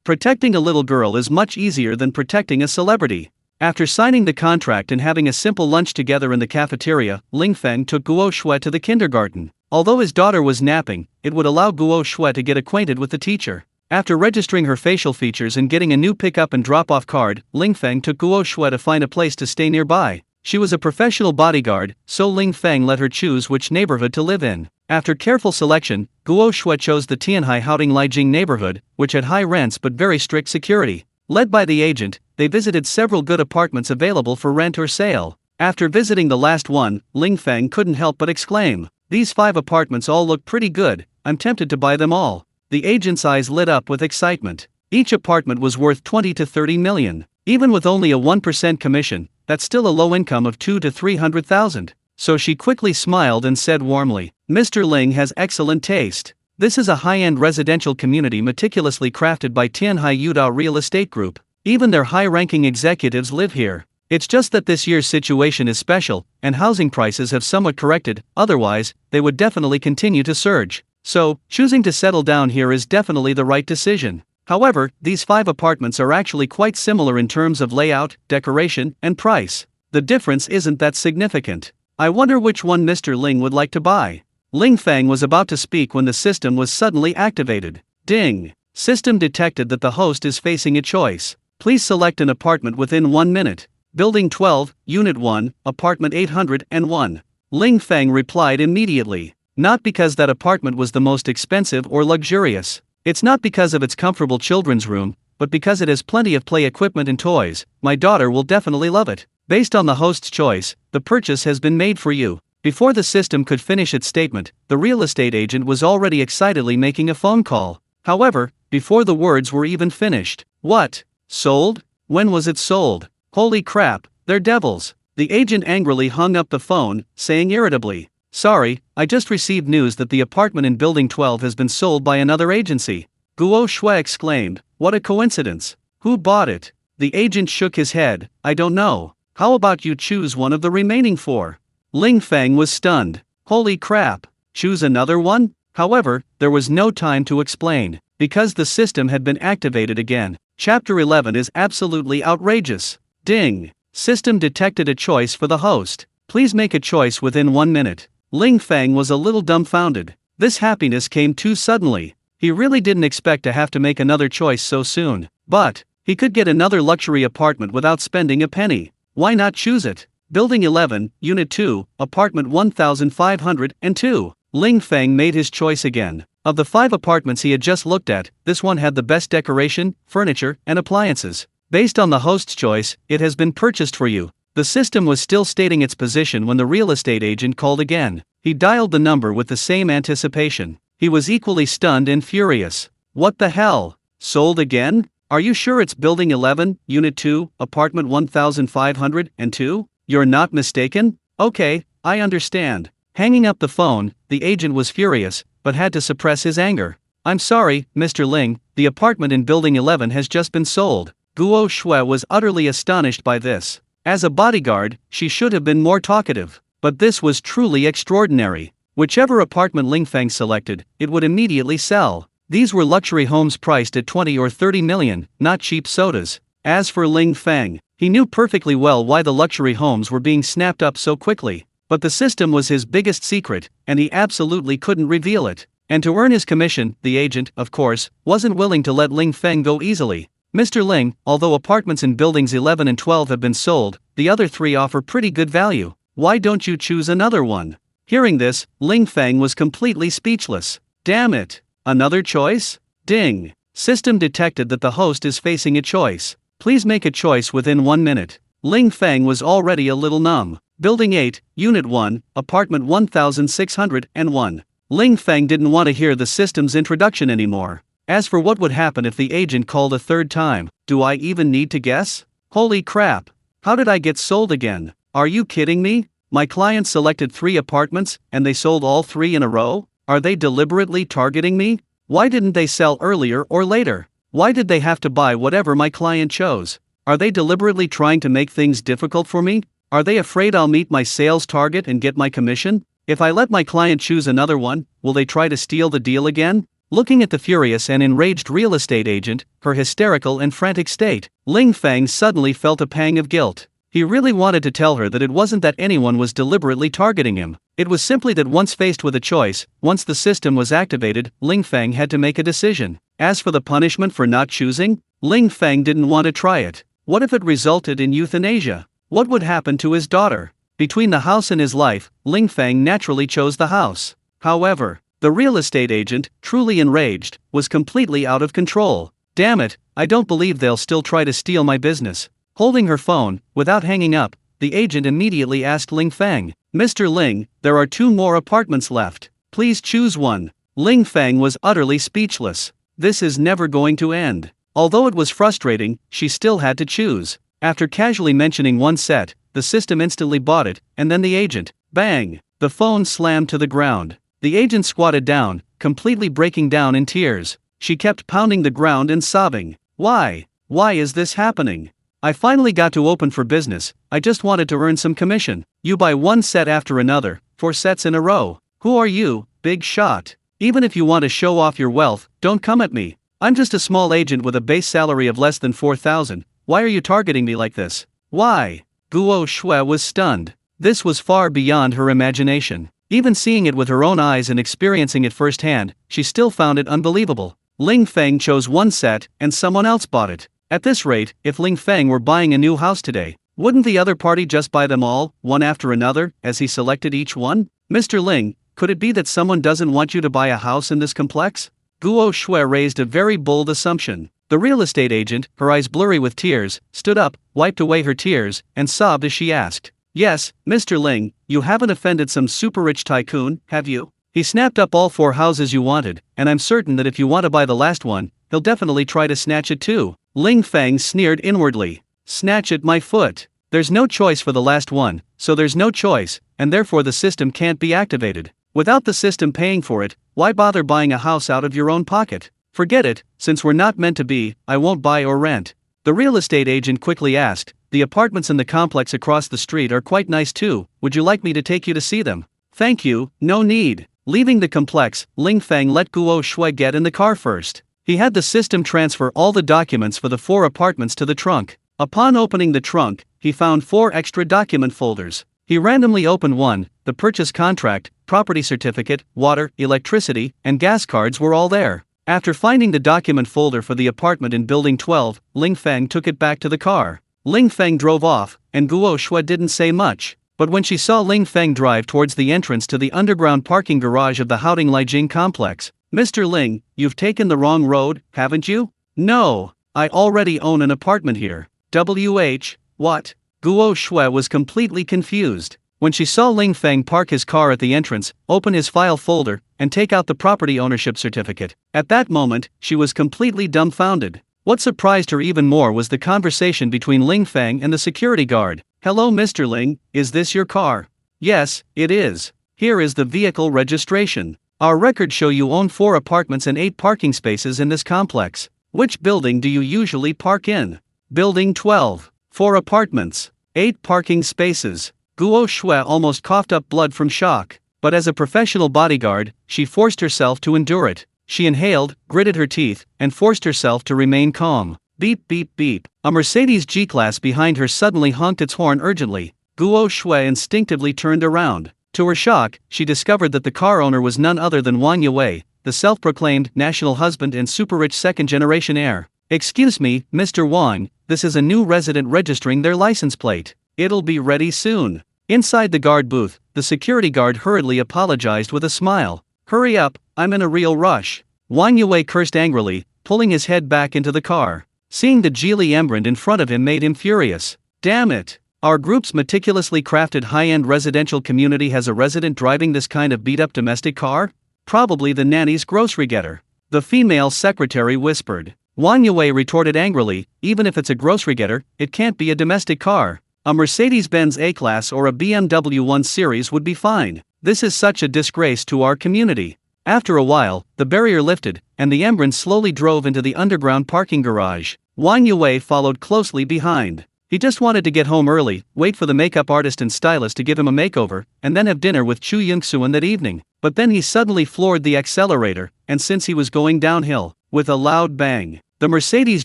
Protecting a little girl is much easier than protecting a celebrity." After signing the contract and having a simple lunch together in the cafeteria, Ling Feng took Guo Shui to the kindergarten. Although his daughter was napping, it would allow Guo Shui to get acquainted with the teacher. After registering her facial features and getting a new pick-up and drop-off card, Ling Feng took Guo Shui to find a place to stay nearby. She was a professional bodyguard, so Ling Feng let her choose which neighborhood to live in. After careful selection, Guo Shui chose the Tianhai Haoding Lijing neighborhood, which had high rents but very strict security. Led by the agent, they visited several good apartments available for rent or sale. After visiting the last one, Ling Feng couldn't help but exclaim, "These 5 apartments all look pretty good, I'm tempted to buy them all." The agent's eyes lit up with excitement. Each apartment was worth 20 to 30 million. Even with only a 1% commission, that's still a low income of 2 to 300,000. So she quickly smiled and said warmly, "Mr. Ling has excellent taste. This is a high-end residential community meticulously crafted by Tianhai Yudao Real Estate Group. Even their high-ranking executives live here. It's just that this year's situation is special, and housing prices have somewhat corrected, otherwise, they would definitely continue to surge. So, choosing to settle down here is definitely the right decision." However, these 5 apartments are actually quite similar in terms of layout, decoration, and price. The difference isn't that significant. I wonder which one Mr. Ling would like to buy. Ling Feng was about to speak when the system was suddenly activated. Ding! System detected that the host is facing a choice. Please select an apartment within 1 minute. Building 12, Unit 1, Apartment 801. Ling Feng replied immediately. Not because that apartment was the most expensive or luxurious. It's not because of its comfortable children's room, but because it has plenty of play equipment and toys. My daughter will definitely love it. Based on the host's choice, the purchase has been made for you. Before the system could finish its statement, the real estate agent was already excitedly making a phone call. However, before the words were even finished, "What? Sold? When was it sold? Holy crap, they're devils." The agent angrily hung up the phone, saying irritably, "Sorry, I just received news that the apartment in Building 12 has been sold by another agency." Guo Shui exclaimed, "What a coincidence. Who bought it?" The agent shook his head, "I don't know. How about you choose one of the remaining 4? Ling Feng was stunned. "Holy crap, choose another one?" However, there was no time to explain, because the system had been activated again. Chapter 11 is absolutely outrageous. Ding! System detected a choice for the host. Please make a choice within 1 minute. Ling Feng was a little dumbfounded. This happiness came too suddenly. He really didn't expect to have to make another choice so soon. But he could get another luxury apartment without spending a penny. Why not choose it? Building 11, Unit 2, Apartment 1502. Ling Feng made his choice again. Of the 5 apartments he had just looked at, this one had the best decoration, furniture, and appliances. Based on the host's choice, it has been purchased for you. The system was still stating its position when the real estate agent called again. He dialed the number with the same anticipation. He was equally stunned and furious. "What the hell? Sold again? Are you sure it's Building 11, Unit 2, Apartment 1502? You're not mistaken? Okay, I understand." Hanging up the phone, the agent was furious, but had to suppress his anger. "I'm sorry, Mr. Ling, the apartment in Building 11 has just been sold." Guo Shui was utterly astonished by this. As a bodyguard, she should have been more talkative. But this was truly extraordinary. Whichever apartment Ling Feng selected, it would immediately sell. These were luxury homes priced at 20 or 30 million, not cheap sodas. As for Ling Feng, he knew perfectly well why the luxury homes were being snapped up so quickly. But the system was his biggest secret, and he absolutely couldn't reveal it. And to earn his commission, the agent, of course, wasn't willing to let Ling Feng go easily. "Mr. Ling, although apartments in buildings 11 and 12 have been sold, the other 3 offer pretty good value. Why don't you choose another one?" Hearing this, Ling Feng was completely speechless. Damn it! Another choice? Ding! System detected that the host is facing a choice. Please make a choice within 1 minute. Ling Feng was already a little numb. Building 8, Unit 1, Apartment 1601. Ling Feng didn't want to hear the system's introduction anymore. As for what would happen if the agent called a 3rd time, do I even need to guess? Holy crap! How did I get sold again? Are you kidding me? My client selected 3 apartments, and they sold all 3 in a row? Are they deliberately targeting me? Why didn't they sell earlier or later? Why did they have to buy whatever my client chose? Are they deliberately trying to make things difficult for me? Are they afraid I'll meet my sales target and get my commission? If I let my client choose another one, will they try to steal the deal again? Looking at the furious and enraged real estate agent, her hysterical and frantic state, Ling Feng suddenly felt a pang of guilt. He really wanted to tell her that it wasn't that anyone was deliberately targeting him. It was simply that once faced with a choice, once the system was activated, Ling Feng had to make a decision. As for the punishment for not choosing, Ling Feng didn't want to try it. What if it resulted in euthanasia? What would happen to his daughter? Between the house and his life, Ling Feng naturally chose the house. However, the real estate agent, truly enraged, was completely out of control. Damn it, I don't believe they'll still try to steal my business. Holding her phone, without hanging up, the agent immediately asked Ling Feng, Mr. Ling, there are 2 more apartments left. Please choose one. Ling Feng was utterly speechless. This is never going to end. Although it was frustrating, she still had to choose. After casually mentioning one set, the system instantly bought it, and then the agent, bang! The phone slammed to the ground. The agent squatted down, completely breaking down in tears. She kept pounding the ground and sobbing. Why? Why is this happening? I finally got to open for business, I just wanted to earn some commission. You buy one set after another, 4 sets in a row. Who are you, big shot? Even if you want to show off your wealth, don't come at me. I'm just a small agent with a base salary of less than 4,000. Why are you targeting me like this? Why? Guo Shui was stunned. This was far beyond her imagination. Even seeing it with her own eyes and experiencing it firsthand, she still found it unbelievable. Ling Feng chose one set, and someone else bought it. At this rate, if Ling Feng were buying a new house today, wouldn't the other party just buy them all, one after another, as he selected each one? Mr. Ling, could it be that someone doesn't want you to buy a house in this complex? Guo Shui raised a very bold assumption. The real estate agent, her eyes blurry with tears, stood up, wiped away her tears, and sobbed as she asked, Yes, Mr. Ling, you haven't offended some super-rich tycoon, have you? He snapped up all 4 houses you wanted, and I'm certain that if you want to buy the last one, he'll definitely try to snatch it too. Ling Feng sneered inwardly. Snatch at my foot. There's no choice for the last one, so there's no choice, and therefore the system can't be activated. Without the system paying for it, why bother buying a house out of your own pocket? Forget it, since we're not meant to be, I won't buy or rent. The real estate agent quickly asked, The apartments in the complex across the street are quite nice too, would you like me to take you to see them? Thank you, no need. Leaving the complex, Ling Feng let Guo Shui get in the car first. He had the system transfer all the documents for the 4 apartments to the trunk. Upon opening the trunk, he found 4 extra document folders. He randomly opened one, the purchase contract, property certificate, water, electricity, and gas cards were all there. After finding the document folder for the apartment in Building 12, Ling Feng took it back to the car. Ling Feng drove off, and Guo Shui didn't say much. But when she saw Ling Feng drive towards the entrance to the underground parking garage of the Haoding Lijiang complex, Mr. Ling, you've taken the wrong road, haven't you? No, I already own an apartment here. What? Guo Shui was completely confused. When she saw Ling Feng park his car at the entrance, open his file folder, and take out the property ownership certificate, at that moment, she was completely dumbfounded. What surprised her even more was the conversation between Ling Feng and the security guard. Hello Mr. Ling, is this your car? Yes, it is. Here is the vehicle registration. Our records show you own 4 apartments and 8 parking spaces in this complex. Which building do you usually park in? Building 12. 4 apartments. 8 parking spaces. Guo Shui almost coughed up blood from shock. But as a professional bodyguard, she forced herself to endure it. She inhaled, gritted her teeth, and forced herself to remain calm. Beep beep beep. A Mercedes G-Class behind her suddenly honked its horn urgently. Guo Shui instinctively turned around. To her shock, she discovered that the car owner was none other than Wang Yue, the self-proclaimed national husband and super-rich second-generation heir. Excuse me, Mr. Wang, this is a new resident registering their license plate. It'll be ready soon. Inside the guard booth, the security guard hurriedly apologized with a smile. Hurry up, I'm in a real rush. Wang Yue cursed angrily, pulling his head back into the car. Seeing the Geely Embrand in front of him made him furious. Damn it! Our group's meticulously crafted high-end residential community has a resident driving this kind of beat-up domestic car? Probably the nanny's grocery getter. The female secretary whispered. Wang Yue retorted angrily, even if it's a grocery getter, it can't be a domestic car. A Mercedes-Benz A-Class or a BMW 1 Series would be fine. This is such a disgrace to our community. After a while, the barrier lifted, and the Embrand slowly drove into the underground parking garage. Wang Yue followed closely behind. He just wanted to get home early, wait for the makeup artist and stylist to give him a makeover, and then have dinner with Chu Yingxuan that evening. But then he suddenly floored the accelerator, and since he was going downhill, with a loud bang, the Mercedes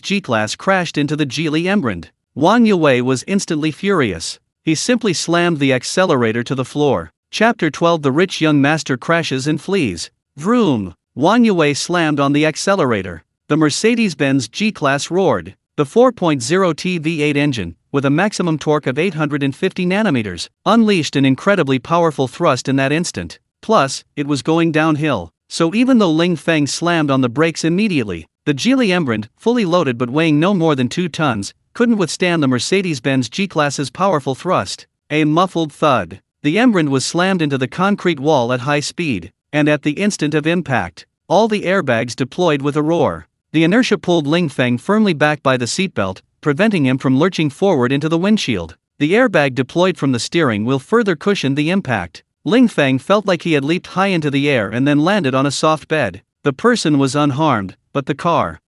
G-Class crashed into the Geely Embrand. Wang Yue was instantly furious. He simply slammed the accelerator to the floor. Chapter 12 The rich young master crashes and flees. Vroom! Wang Yue slammed on the accelerator. The Mercedes-Benz G-Class roared. The 4.0T V8 engine, with a maximum torque of 850 nanometers, unleashed an incredibly powerful thrust in that instant. Plus, it was going downhill. So even though Ling Feng slammed on the brakes immediately, the Geely Embrand, fully loaded but weighing no more than 2 tons, couldn't withstand the Mercedes-Benz G-Class's powerful thrust. A muffled thud. The Embrand was slammed into the concrete wall at high speed, and at the instant of impact, all the airbags deployed with a roar. The inertia pulled Ling Feng firmly back by the seatbelt, preventing him from lurching forward into the windshield. The airbag deployed from the steering wheel further cushioned the impact. Ling Feng felt like he had leaped high into the air and then landed on a soft bed. The person was unharmed, but the car.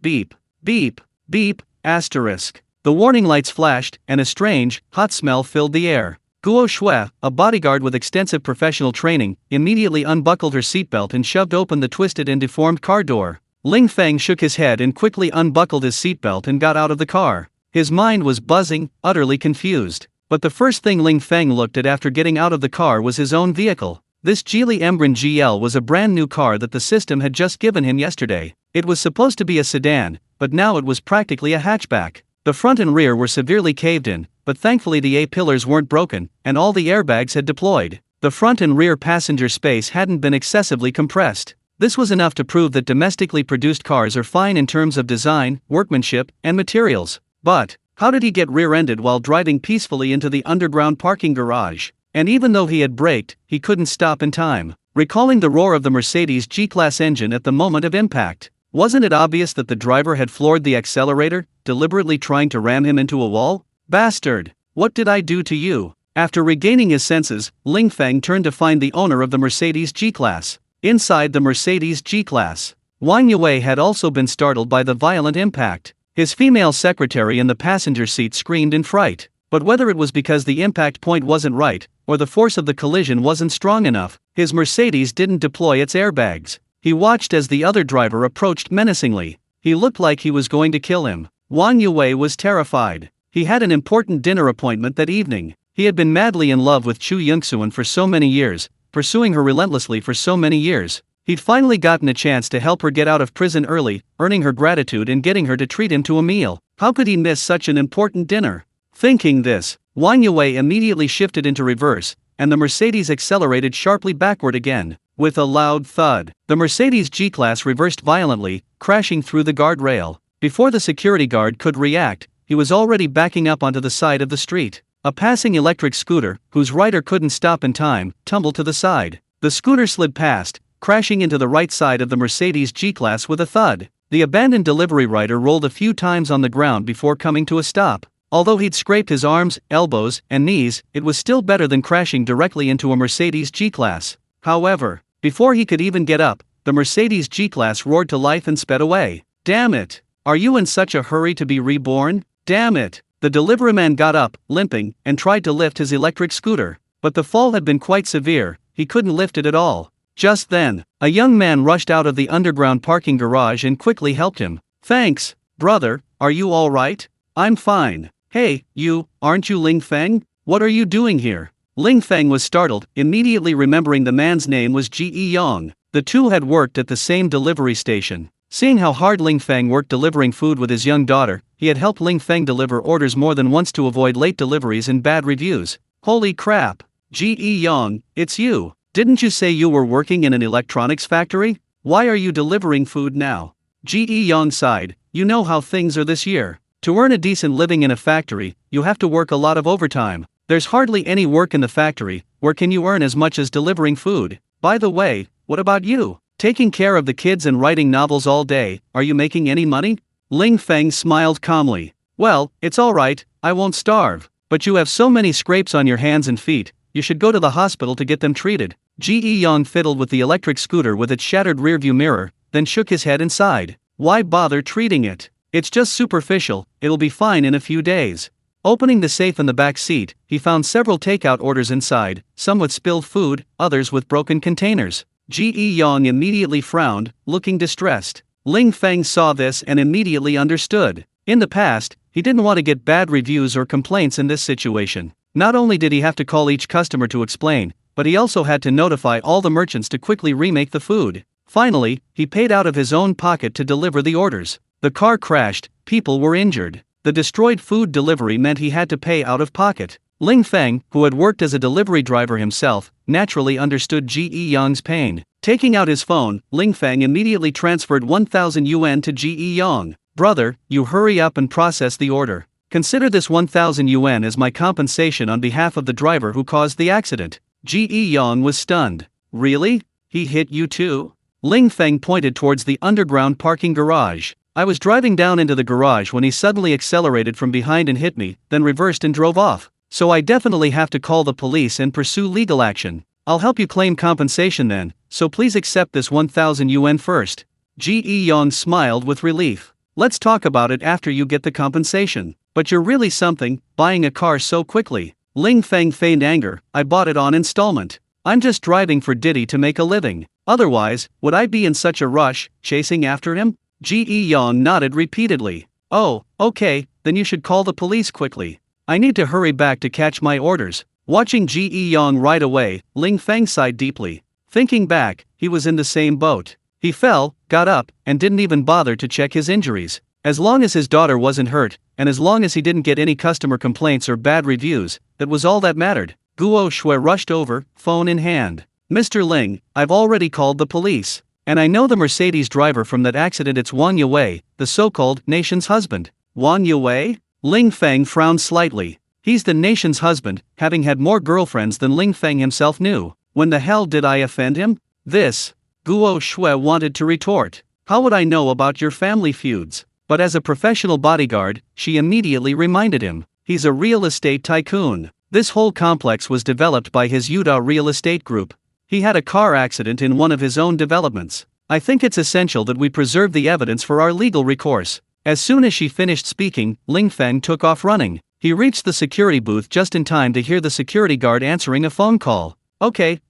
Beep. Beep. Beep. The warning lights flashed, and a strange, hot smell filled the air. Guo Shui, a bodyguard with extensive professional training, immediately unbuckled her seatbelt and shoved open the twisted and deformed car door. Ling Feng shook his head and quickly unbuckled his seatbelt and got out of the car. His mind was buzzing, utterly confused. But the first thing Ling Feng looked at after getting out of the car was his own vehicle. This Geely Embrand GL was a brand new car that the system had just given him yesterday. It was supposed to be a sedan, but now it was practically a hatchback. The front and rear were severely caved in, but thankfully the A-pillars weren't broken, and all the airbags had deployed. The front and rear passenger space hadn't been excessively compressed. This was enough to prove that domestically produced cars are fine in terms of design, workmanship, and materials. But how did he get rear-ended while driving peacefully into the underground parking garage? And even though he had braked, he couldn't stop in time. Recalling the roar of the Mercedes G-Class engine at the moment of impact, wasn't it obvious that the driver had floored the accelerator, deliberately trying to ram him into a wall? Bastard! What did I do to you? After regaining his senses, Ling Feng turned to find the owner of the Mercedes G-Class. Inside the Mercedes G-Class, Wang Yue had also been startled by the violent impact. His female secretary in the passenger seat screamed in fright. But whether it was because the impact point wasn't right, or the force of the collision wasn't strong enough, his Mercedes didn't deploy its airbags. He watched as the other driver approached menacingly. He looked like he was going to kill him. Wang Yue was terrified. He had an important dinner appointment that evening. He had been madly in love with Chu Yingxuan for so many years, pursuing her relentlessly for so many years. He'd finally gotten a chance to help her get out of prison early, earning her gratitude and getting her to treat him to a meal. How could he miss such an important dinner? Thinking this, Wang Yue immediately shifted into reverse, and the Mercedes accelerated sharply backward again. With a loud thud, the Mercedes G-Class reversed violently, crashing through the guardrail. Before the security guard could react, he was already backing up onto the side of the street. A passing electric scooter, whose rider couldn't stop in time, tumbled to the side. The scooter slid past, crashing into the right side of the Mercedes G-Class with a thud. The abandoned delivery rider rolled a few times on the ground before coming to a stop. Although he'd scraped his arms, elbows, and knees, it was still better than crashing directly into a Mercedes G-Class. However, before he could even get up, the Mercedes G-Class roared to life and sped away. Damn it! Are you in such a hurry to be reborn? Damn it! The deliveryman got up, limping, and tried to lift his electric scooter. But the fall had been quite severe, he couldn't lift it at all. Just then, a young man rushed out of the underground parking garage and quickly helped him. Thanks, brother, are you all right? I'm fine. Hey, you, aren't you Ling Feng? What are you doing here? Ling Feng was startled, immediately remembering the man's name was Ji Yong. The two had worked at the same delivery station. Seeing how hard Ling Feng worked delivering food with his young daughter, he had helped Ling Feng deliver orders more than once to avoid late deliveries and bad reviews. Holy crap! Ji Yong, it's you. Didn't you say you were working in an electronics factory? Why are you delivering food now? Ji Yong sighed. You know how things are this year. To earn a decent living in a factory, you have to work a lot of overtime. There's hardly any work in the factory. Where can you earn as much as delivering food? By the way, what about you? Taking care of the kids and writing novels all day, are you making any money? Ling Feng smiled calmly. Well, it's alright, I won't starve. But you have so many scrapes on your hands and feet, you should go to the hospital to get them treated. Ji Yong fiddled with the electric scooter with its shattered rearview mirror, then shook his head and sighed. Why bother treating it? It's just superficial, it'll be fine in a few days. Opening the safe in the back seat, he found several takeout orders inside, some with spilled food, others with broken containers. Ji Yong immediately frowned, looking distressed. Ling Feng saw this and immediately understood. In the past, he didn't want to get bad reviews or complaints in this situation. Not only did he have to call each customer to explain, but he also had to notify all the merchants to quickly remake the food. Finally, he paid out of his own pocket to deliver the orders. The car crashed, people were injured. The destroyed food delivery meant he had to pay out of pocket. Ling Feng, who had worked as a delivery driver himself, naturally understood Ji Yong's pain. Taking out his phone, Ling Feng immediately transferred 1,000 yuan to Ji Yong. "Brother, you hurry up and process the order. Consider this 1,000 yuan as my compensation on behalf of the driver who caused the accident." Ji Yong was stunned. "Really? He hit you too?" Ling Feng pointed towards the underground parking garage. "I was driving down into the garage when he suddenly accelerated from behind and hit me, then reversed and drove off. So I definitely have to call the police and pursue legal action. I'll help you claim compensation then, so please accept this 1,000 yuan first." Ji Yong smiled with relief. "Let's talk about it after you get the compensation. But you're really something, buying a car so quickly." Ling Feng feigned anger. "I bought it on installment. I'm just driving for Diddy to make a living. Otherwise, would I be in such a rush, chasing after him?" Ji Yong nodded repeatedly. "Oh, okay, then you should call the police quickly. I need to hurry back to catch my orders." Watching Ji Yong ride away, Ling Feng sighed deeply. Thinking back, he was in the same boat. He fell, got up, and didn't even bother to check his injuries. As long as his daughter wasn't hurt, and as long as he didn't get any customer complaints or bad reviews, that was all that mattered. Guo Shui rushed over, phone in hand. "Mr. Ling, I've already called the police. And I know the Mercedes driver from that accident. It's Wang Yue, the so-called nation's husband." "Wang Yue?" Ling Feng frowned slightly. He's the nation's husband, having had more girlfriends than Ling Feng himself knew. "When the hell did I offend him?" "This." Guo Shui wanted to retort. "How would I know about your family feuds?" But as a professional bodyguard, she immediately reminded him. He's a real estate tycoon. This whole complex was developed by his Yuda real estate group. He had a car accident in one of his own developments. I think it's essential that we preserve the evidence for our legal recourse. As soon as she finished speaking, Ling Feng took off running. He reached the security booth just in time to hear the security guard answering a phone call. Okay,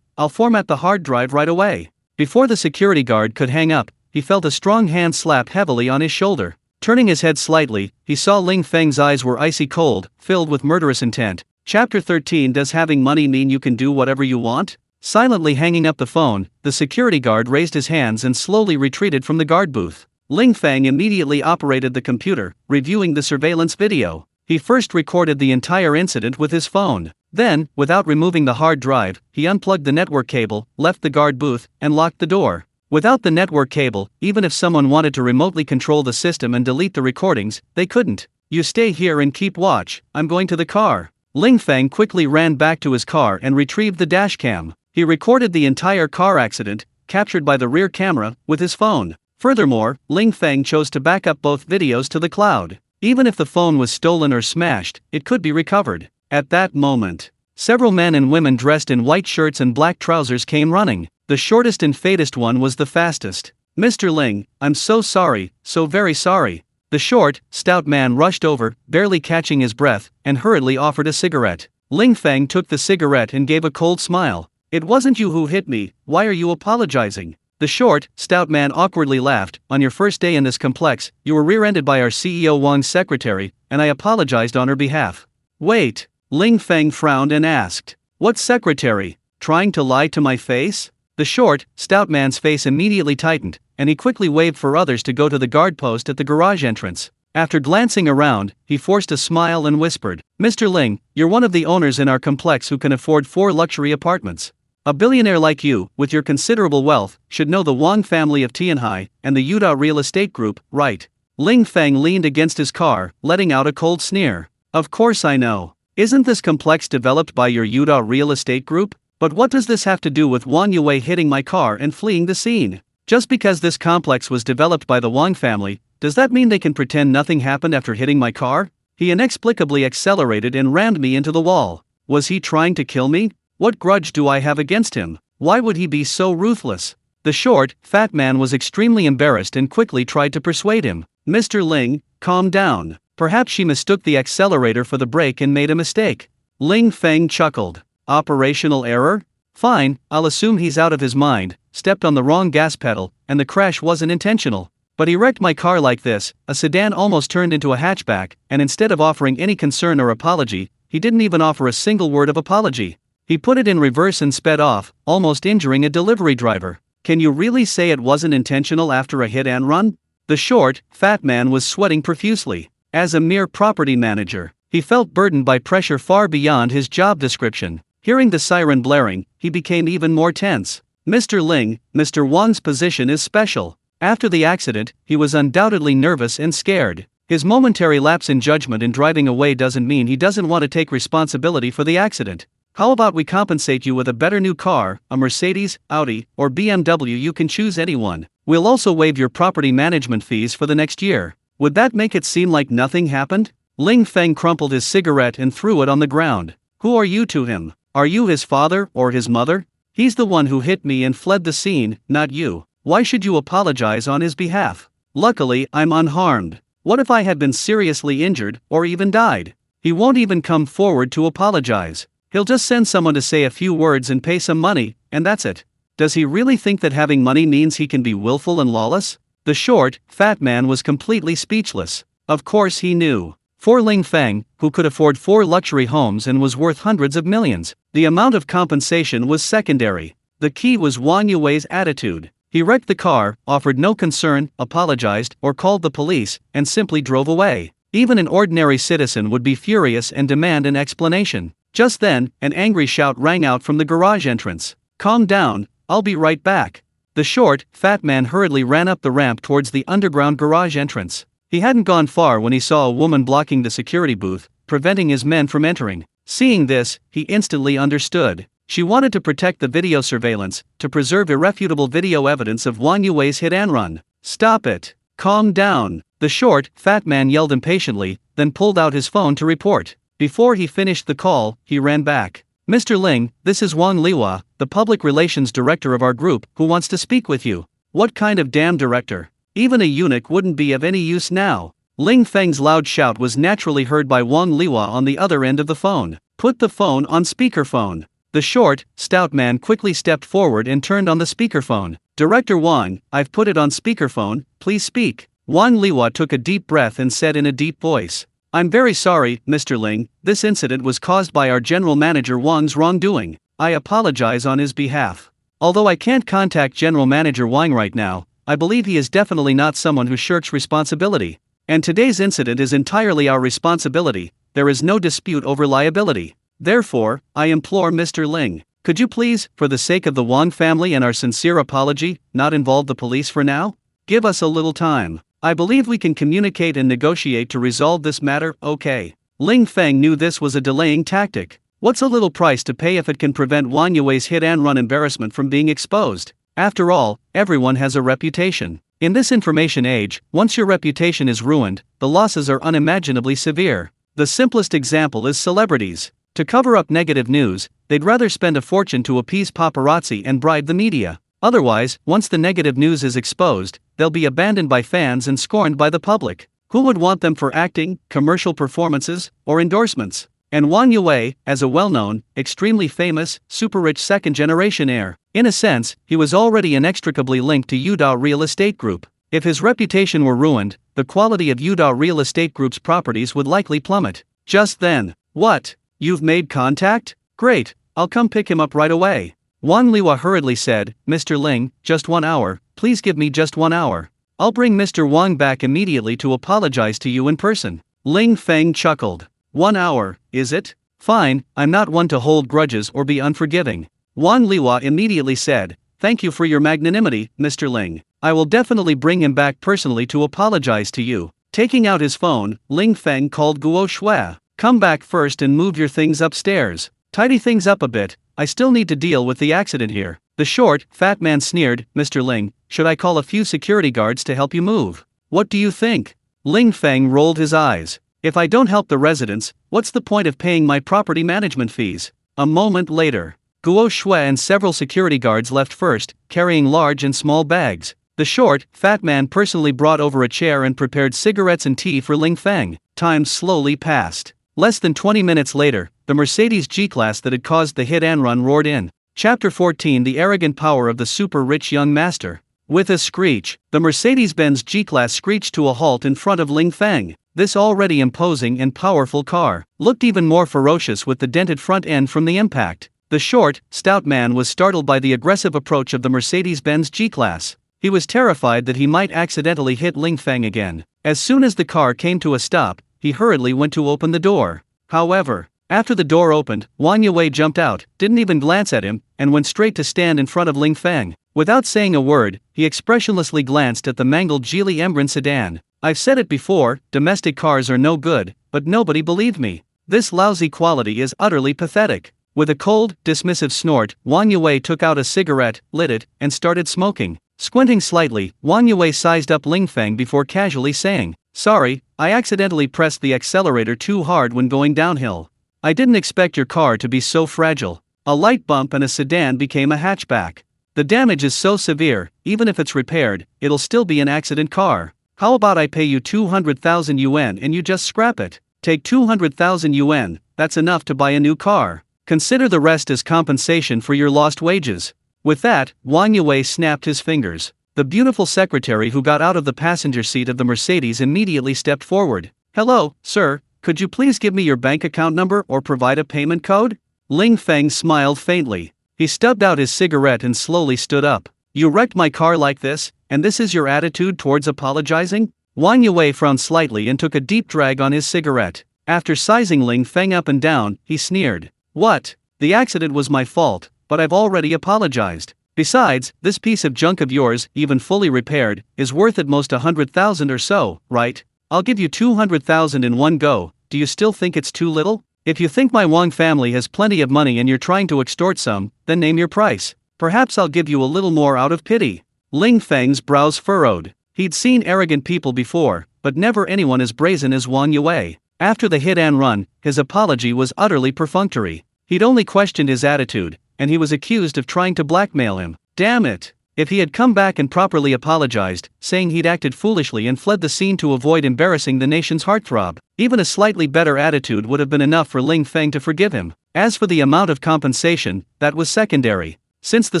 I'll format the hard drive right away." Before the security guard could hang up, he felt a strong hand slap heavily on his shoulder. Turning his head slightly, he saw Ling Feng's eyes were icy cold, filled with murderous intent. Chapter 13. Does having money mean you can do whatever you want? Silently hanging up the phone, the security guard raised his hands and slowly retreated from the guard booth. Ling Feng immediately operated the computer, reviewing the surveillance video. He first recorded the entire incident with his phone. Then, without removing the hard drive, he unplugged the network cable, left the guard booth, and locked the door. Without the network cable, even if someone wanted to remotely control the system and delete the recordings, they couldn't. "You stay here and keep watch, I'm going to the car." Ling Feng quickly ran back to his car and retrieved the dashcam. He recorded the entire car accident, captured by the rear camera, with his phone. Furthermore, Ling Feng chose to back up both videos to the cloud. Even if the phone was stolen or smashed, it could be recovered. At that moment, several men and women dressed in white shirts and black trousers came running. The shortest and fattest one was the fastest. "Mr. Ling, I'm so sorry, so very sorry." The short, stout man rushed over, barely catching his breath, and hurriedly offered a cigarette. Ling Feng took the cigarette and gave a cold smile. "It wasn't you who hit me, why are you apologizing?" The short, stout man awkwardly laughed. "On your first day in this complex, you were rear-ended by our CEO Wang's secretary, and I apologized on her behalf." "Wait," Ling Feng frowned and asked. "What secretary? Trying to lie to my face?" The short, stout man's face immediately tightened, and he quickly waved for others to go to the guard post at the garage entrance. After glancing around, he forced a smile and whispered, "Mr. Ling, you're one of the owners in our complex who can afford 4 luxury apartments. A billionaire like you, with your considerable wealth, should know the Wang family of Tianhai and the Yuda real estate group, right?" Ling Feng leaned against his car, letting out a cold sneer. "Of course I know. Isn't this complex developed by your Yuda real estate group? But what does this have to do with Wang Yue hitting my car and fleeing the scene? Just because this complex was developed by the Wang family, does that mean they can pretend nothing happened after hitting my car?" He inexplicably accelerated and rammed me into the wall. Was he trying to kill me? What grudge do I have against him? Why would he be so ruthless? The short, fat man was extremely embarrassed and quickly tried to persuade him. "Mr. Ling, calm down. Perhaps she mistook the accelerator for the brake and made a mistake." Ling Feng chuckled. "Operational error? Fine, I'll assume he's out of his mind, stepped on the wrong gas pedal, and the crash wasn't intentional. But he wrecked my car like this." A sedan almost turned into a hatchback, and instead of offering any concern or apology, he didn't even offer a single word of apology. He put it in reverse and sped off, almost injuring a delivery driver. "Can you really say it wasn't intentional after a hit and run?" The short, fat man was sweating profusely. As a mere property manager, he felt burdened by pressure far beyond his job description. Hearing the siren blaring, he became even more tense. Mr. Ling, Mr. Wang's position is special. After the accident, he was undoubtedly nervous and scared. His momentary lapse in judgment in driving away doesn't mean he doesn't want to take responsibility for the accident. How about we compensate you with a better new car, a Mercedes, Audi, or BMW? You can choose any one. We'll also waive your property management fees for the next year. Would that make it seem like nothing happened? Ling Feng crumpled his cigarette and threw it on the ground. Who are you to him? Are you his father or his mother? He's the one who hit me and fled the scene, not you. Why should you apologize on his behalf? Luckily, I'm unharmed. What if I had been seriously injured, or even died? He won't even come forward to apologize. He'll just send someone to say a few words and pay some money, and that's it. Does he really think that having money means he can be willful and lawless? The short, fat man was completely speechless. Of course he knew. For Ling Feng, who could afford 4 luxury homes and was worth hundreds of millions, the amount of compensation was secondary. The key was Wang Yue's attitude. He wrecked the car, offered no concern, apologized, or called the police, and simply drove away. Even an ordinary citizen would be furious and demand an explanation. Just then, an angry shout rang out from the garage entrance. Calm down, I'll be right back. The short, fat man hurriedly ran up the ramp towards the underground garage entrance. He hadn't gone far when he saw a woman blocking the security booth, preventing his men from entering. Seeing this, he instantly understood. She wanted to protect the video surveillance, to preserve irrefutable video evidence of Wang Yue's hit and run. Stop it. Calm down. The short, fat man yelled impatiently, then pulled out his phone to report. Before he finished the call, he ran back. Mr. Ling, this is Wang Liwa, the public relations director of our group, who wants to speak with you. What kind of damn director? Even a eunuch wouldn't be of any use now. Ling Feng's loud shout was naturally heard by Wang Liwa on the other end of the phone. Put the phone on speakerphone. The short, stout man quickly stepped forward and turned on the speakerphone. Director Wang, I've put it on speakerphone, please speak. Wang Liwa took a deep breath and said in a deep voice, I'm very sorry, Mr. Ling, this incident was caused by our general manager Wang's wrongdoing. I apologize on his behalf. Although I can't contact General Manager Wang right now, I believe he is definitely not someone who shirks responsibility. And today's incident is entirely our responsibility, there is no dispute over liability. Therefore, I implore Mr. Ling, could you please, for the sake of the Wang family and our sincere apology, not involve the police for now? Give us a little time. I believe we can communicate and negotiate to resolve this matter, okay? Ling Feng knew this was a delaying tactic. What's a little price to pay if it can prevent Wang Yue's hit-and-run embarrassment from being exposed? After all, everyone has a reputation. In this information age, once your reputation is ruined, the losses are unimaginably severe. The simplest example is celebrities. To cover up negative news, they'd rather spend a fortune to appease paparazzi and bribe the media. Otherwise, once the negative news is exposed, they'll be abandoned by fans and scorned by the public. Who would want them for acting, commercial performances, or endorsements? And Wang Yue, as a well-known, extremely famous, super-rich second-generation heir, in a sense, he was already inextricably linked to Yuda Real Estate Group. If his reputation were ruined, the quality of Yuda Real Estate Group's properties would likely plummet. Just then, what? You've made contact? Great, I'll come pick him up right away. Wang Liwa hurriedly said, Mr. Ling, just 1 hour, please give me just 1 hour. I'll bring Mr. Wang back immediately to apologize to you in person. Ling Feng chuckled. 1 hour, is it? Fine, I'm not one to hold grudges or be unforgiving. Wang Liwa immediately said, thank you for your magnanimity, Mr. Ling. I will definitely bring him back personally to apologize to you. Taking out his phone, Ling Feng called Guo Shui. Come back first and move your things upstairs. Tidy things up a bit, I still need to deal with the accident here. The short, fat man sneered, Mr. Ling, should I call a few security guards to help you move? What do you think? Ling Feng rolled his eyes. If I don't help the residents, what's the point of paying my property management fees? A moment later, Guo Shui and several security guards left first, carrying large and small bags. The short, fat man personally brought over a chair and prepared cigarettes and tea for Ling Feng. Time slowly passed. Less than 20 minutes later, the Mercedes G-Class that had caused the hit-and-run roared in. Chapter 14: The Arrogant Power of the Super-Rich Young Master. With a screech, the Mercedes-Benz G-Class screeched to a halt in front of Ling Feng. This already imposing and powerful car looked even more ferocious with the dented front end from the impact. The short, stout man was startled by the aggressive approach of the Mercedes-Benz G-Class. He was terrified that he might accidentally hit Ling Feng again. As soon as the car came to a stop, he hurriedly went to open the door. However, after the door opened, Wang Yue jumped out, didn't even glance at him, and went straight to stand in front of Ling Feng. Without saying a word, he expressionlessly glanced at the mangled Geely Embrun sedan. I've said it before, domestic cars are no good, but nobody believed me. This lousy quality is utterly pathetic. With a cold, dismissive snort, Wang Yue took out a cigarette, lit it, and started smoking. Squinting slightly, Wang Yue sized up Ling Feng before casually saying, "Sorry, I accidentally pressed the accelerator too hard when going downhill. I didn't expect your car to be so fragile." A light bump and a sedan became a hatchback. The damage is so severe, even if it's repaired, it'll still be an accident car. How about I pay you 200,000 yuan and you just scrap it? Take 200,000 yuan, that's enough to buy a new car. Consider the rest as compensation for your lost wages. With that, Wang Yue snapped his fingers. The beautiful secretary who got out of the passenger seat of the Mercedes immediately stepped forward. "Hello, sir, could you please give me your bank account number or provide a payment code?" Ling Feng smiled faintly. He stubbed out his cigarette and slowly stood up. "You wrecked my car like this, and this is your attitude towards apologizing?" Wang Yue frowned slightly and took a deep drag on his cigarette. After sizing Ling Feng up and down, he sneered. "What? The accident was my fault, but I've already apologized. Besides, this piece of junk of yours, even fully repaired, is worth at most 100,000 or so, right? I'll give you 200,000 in one go. Do you still think it's too little? If you think my Wang family has plenty of money and you're trying to extort some, then name your price. Perhaps I'll give you a little more out of pity." Ling Feng's brows furrowed. He'd seen arrogant people before, but never anyone as brazen as Wang Yue. After the hit and run, his apology was utterly perfunctory. He'd only questioned his attitude, and he was accused of trying to blackmail him. Damn it! If he had come back and properly apologized, saying he'd acted foolishly and fled the scene to avoid embarrassing the nation's heartthrob, even a slightly better attitude would have been enough for Ling Feng to forgive him. As for the amount of compensation, that was secondary. Since the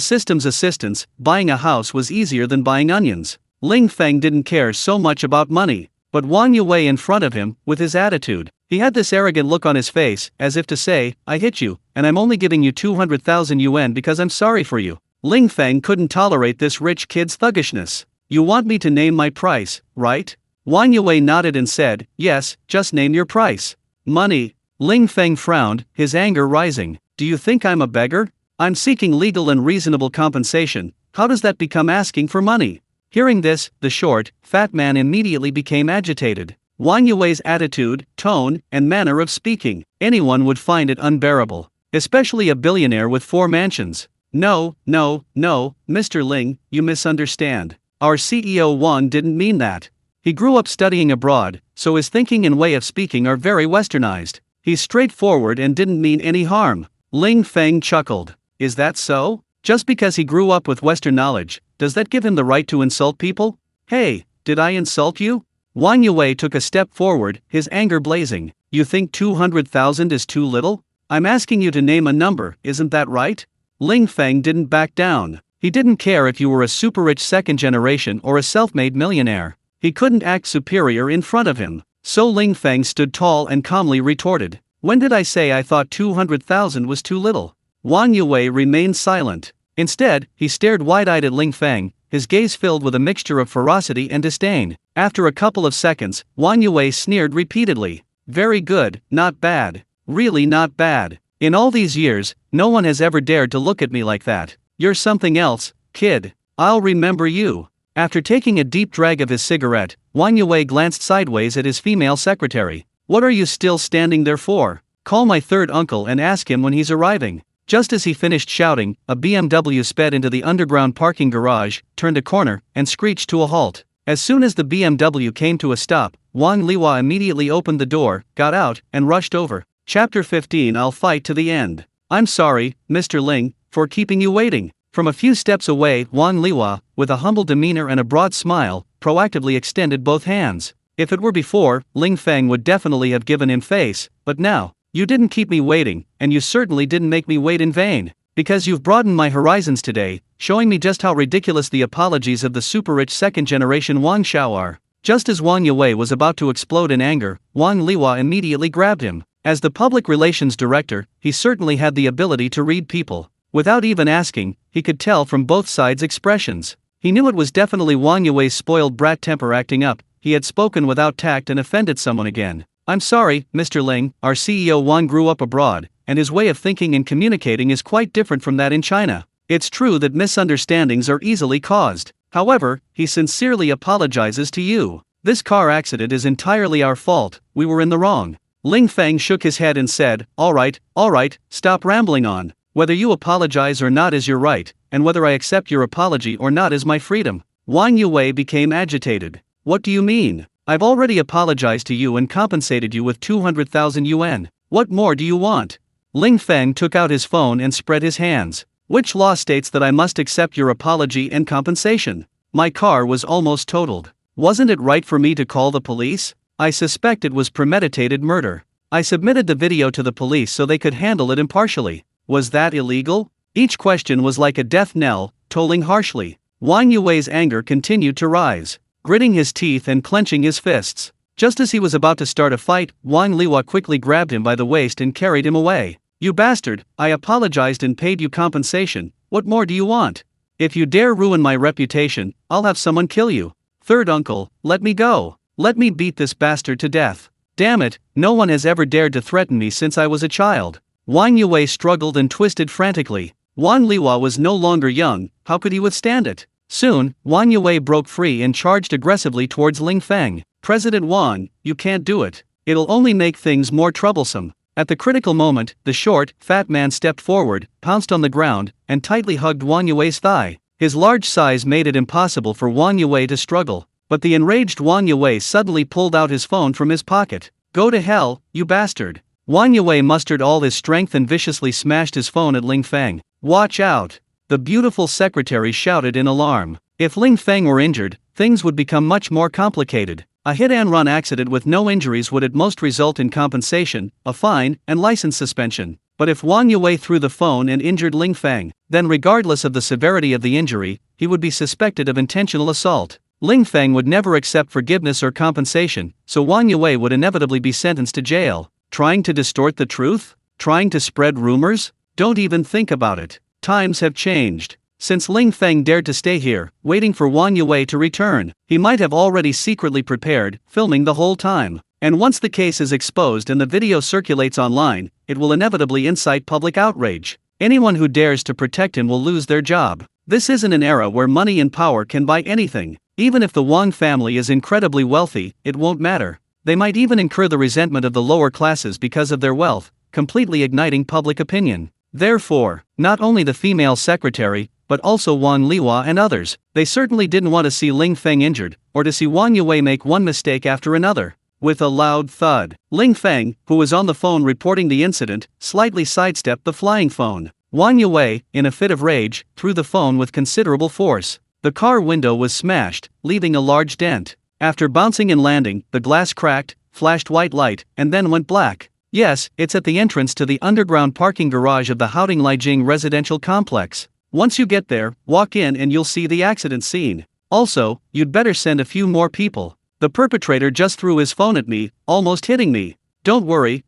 system's assistance, buying a house was easier than buying onions. Ling Feng didn't care so much about money, but Wang Yue in front of him, with his attitude, he had this arrogant look on his face, as if to say, "I hit you, and I'm only giving you 200,000 yuan because I'm sorry for you." Ling Feng couldn't tolerate this rich kid's thuggishness. "You want me to name my price, right?" Wang Yue nodded and said, "Yes, just name your price." "Money." Ling Feng frowned, his anger rising. "Do you think I'm a beggar? I'm seeking legal and reasonable compensation. How does that become asking for money?" Hearing this, the short, fat man immediately became agitated. Wang Yue's attitude, tone, and manner of speaking, anyone would find it unbearable. Especially a billionaire with 4 mansions. No, Mr. Ling, you misunderstand. Our CEO Wang didn't mean that. He grew up studying abroad, so his thinking and way of speaking are very westernized. He's straightforward and didn't mean any harm. Ling Feng chuckled. Is that so? Just because he grew up with Western knowledge, does that give him the right to insult people? Hey, did I insult you? Wang Yue took a step forward, his anger blazing. You think 200,000 is too little? I'm asking you to name a number, isn't that right? Ling Feng didn't back down. He didn't care if you were a super-rich second generation or a self-made millionaire. He couldn't act superior in front of him. So Ling Feng stood tall and calmly retorted. When did I say I thought 200,000 was too little? Wang Yue remained silent. Instead, he stared wide-eyed at Ling Feng, his gaze filled with a mixture of ferocity and disdain. After a couple of seconds, Wang Yue sneered repeatedly. Very good, not bad. Really not bad. In all these years, no one has ever dared to look at me like that. You're something else, kid. I'll remember you. After taking a deep drag of his cigarette, Wang Yue glanced sideways at his female secretary. What are you still standing there for? Call my third uncle and ask him when he's arriving. Just as he finished shouting, a BMW sped into the underground parking garage, turned a corner, and screeched to a halt. As soon as the BMW came to a stop, Wang Liwa immediately opened the door, got out, and rushed over. Chapter 15. I'll fight to the end. I'm sorry, Mr. Ling, for keeping you waiting. From a few steps away, Wang Liwa, with a humble demeanor and a broad smile, proactively extended both hands. If it were before, Ling Feng would definitely have given him face, but now, you didn't keep me waiting, and you certainly didn't make me wait in vain. Because you've broadened my horizons today, showing me just how ridiculous the apologies of the super-rich second-generation Wang Xiao are. Just as Wang Yue was about to explode in anger, Wang Liwa immediately grabbed him. As the public relations director, he certainly had the ability to read people. Without even asking, he could tell from both sides' expressions. He knew it was definitely Wang Yue's spoiled brat temper acting up. He had spoken without tact and offended someone again. "I'm sorry, Mr. Ling, our CEO Wang grew up abroad, and his way of thinking and communicating is quite different from that in China. It's true that misunderstandings are easily caused. However, he sincerely apologizes to you. This car accident is entirely our fault, we were in the wrong." Ling Feng shook his head and said, all right, stop rambling on. Whether you apologize or not is your right, and whether I accept your apology or not is my freedom." Wang Yue became agitated. "What do you mean? I've already apologized to you and compensated you with 200,000 yuan. What more do you want?" Ling Feng took out his phone and spread his hands. "Which law states that I must accept your apology and compensation? My car was almost totaled. Wasn't it right for me to call the police? I suspect it was premeditated murder. I submitted the video to the police so they could handle it impartially. Was that illegal?" Each question was like a death knell, tolling harshly. Wang Yue's anger continued to rise. Gritting his teeth and clenching his fists. Just as he was about to start a fight, Wang Liwa quickly grabbed him by the waist and carried him away. "You bastard, I apologized and paid you compensation, what more do you want? If you dare ruin my reputation, I'll have someone kill you. Third uncle, let me go. Let me beat this bastard to death. Damn it, no one has ever dared to threaten me since I was a child." Wang Yue struggled and twisted frantically. Wang Liwa was no longer young, how could he withstand it? Soon, Wang Yue broke free and charged aggressively towards Ling Feng. "President Wang, you can't do it. It'll only make things more troublesome." At the critical moment, the short, fat man stepped forward, pounced on the ground, and tightly hugged Wang Yue's thigh. His large size made it impossible for Wang Yue to struggle. But the enraged Wang Yue suddenly pulled out his phone from his pocket. "Go to hell, you bastard." Wang Yue mustered all his strength and viciously smashed his phone at Ling Feng. "Watch out!" the beautiful secretary shouted in alarm. If Ling Feng were injured, things would become much more complicated. A hit-and-run accident with no injuries would at most result in compensation, a fine, and license suspension. But if Wang Yue threw the phone and injured Ling Feng, then regardless of the severity of the injury, he would be suspected of intentional assault. Ling Feng would never accept forgiveness or compensation, so Wang Yue would inevitably be sentenced to jail. Trying to distort the truth? Trying to spread rumors? Don't even think about it. Times have changed. Since Ling Feng dared to stay here, waiting for Wang Yue to return, he might have already secretly prepared, filming the whole time. And once the case is exposed and the video circulates online, it will inevitably incite public outrage. Anyone who dares to protect him will lose their job. This isn't an era where money and power can buy anything. Even if the Wang family is incredibly wealthy, it won't matter. They might even incur the resentment of the lower classes because of their wealth, completely igniting public opinion. Therefore, not only the female secretary, but also Wang Liwa and others, they certainly didn't want to see Ling Feng injured, or to see Wang Yue make one mistake after another. With a loud thud, Ling Feng, who was on the phone reporting the incident, slightly sidestepped the flying phone. Wang Yue, in a fit of rage, threw the phone with considerable force. The car window was smashed, leaving a large dent. After bouncing and landing, the glass cracked, flashed white light, and then went black. Yes, it's at the entrance to the underground parking garage of the Haoding Lijiang residential complex. Once you get there, walk in and you'll see the accident scene. Also, you'd better send a few more people. The perpetrator just threw his phone at me, almost hitting me. Don't worry,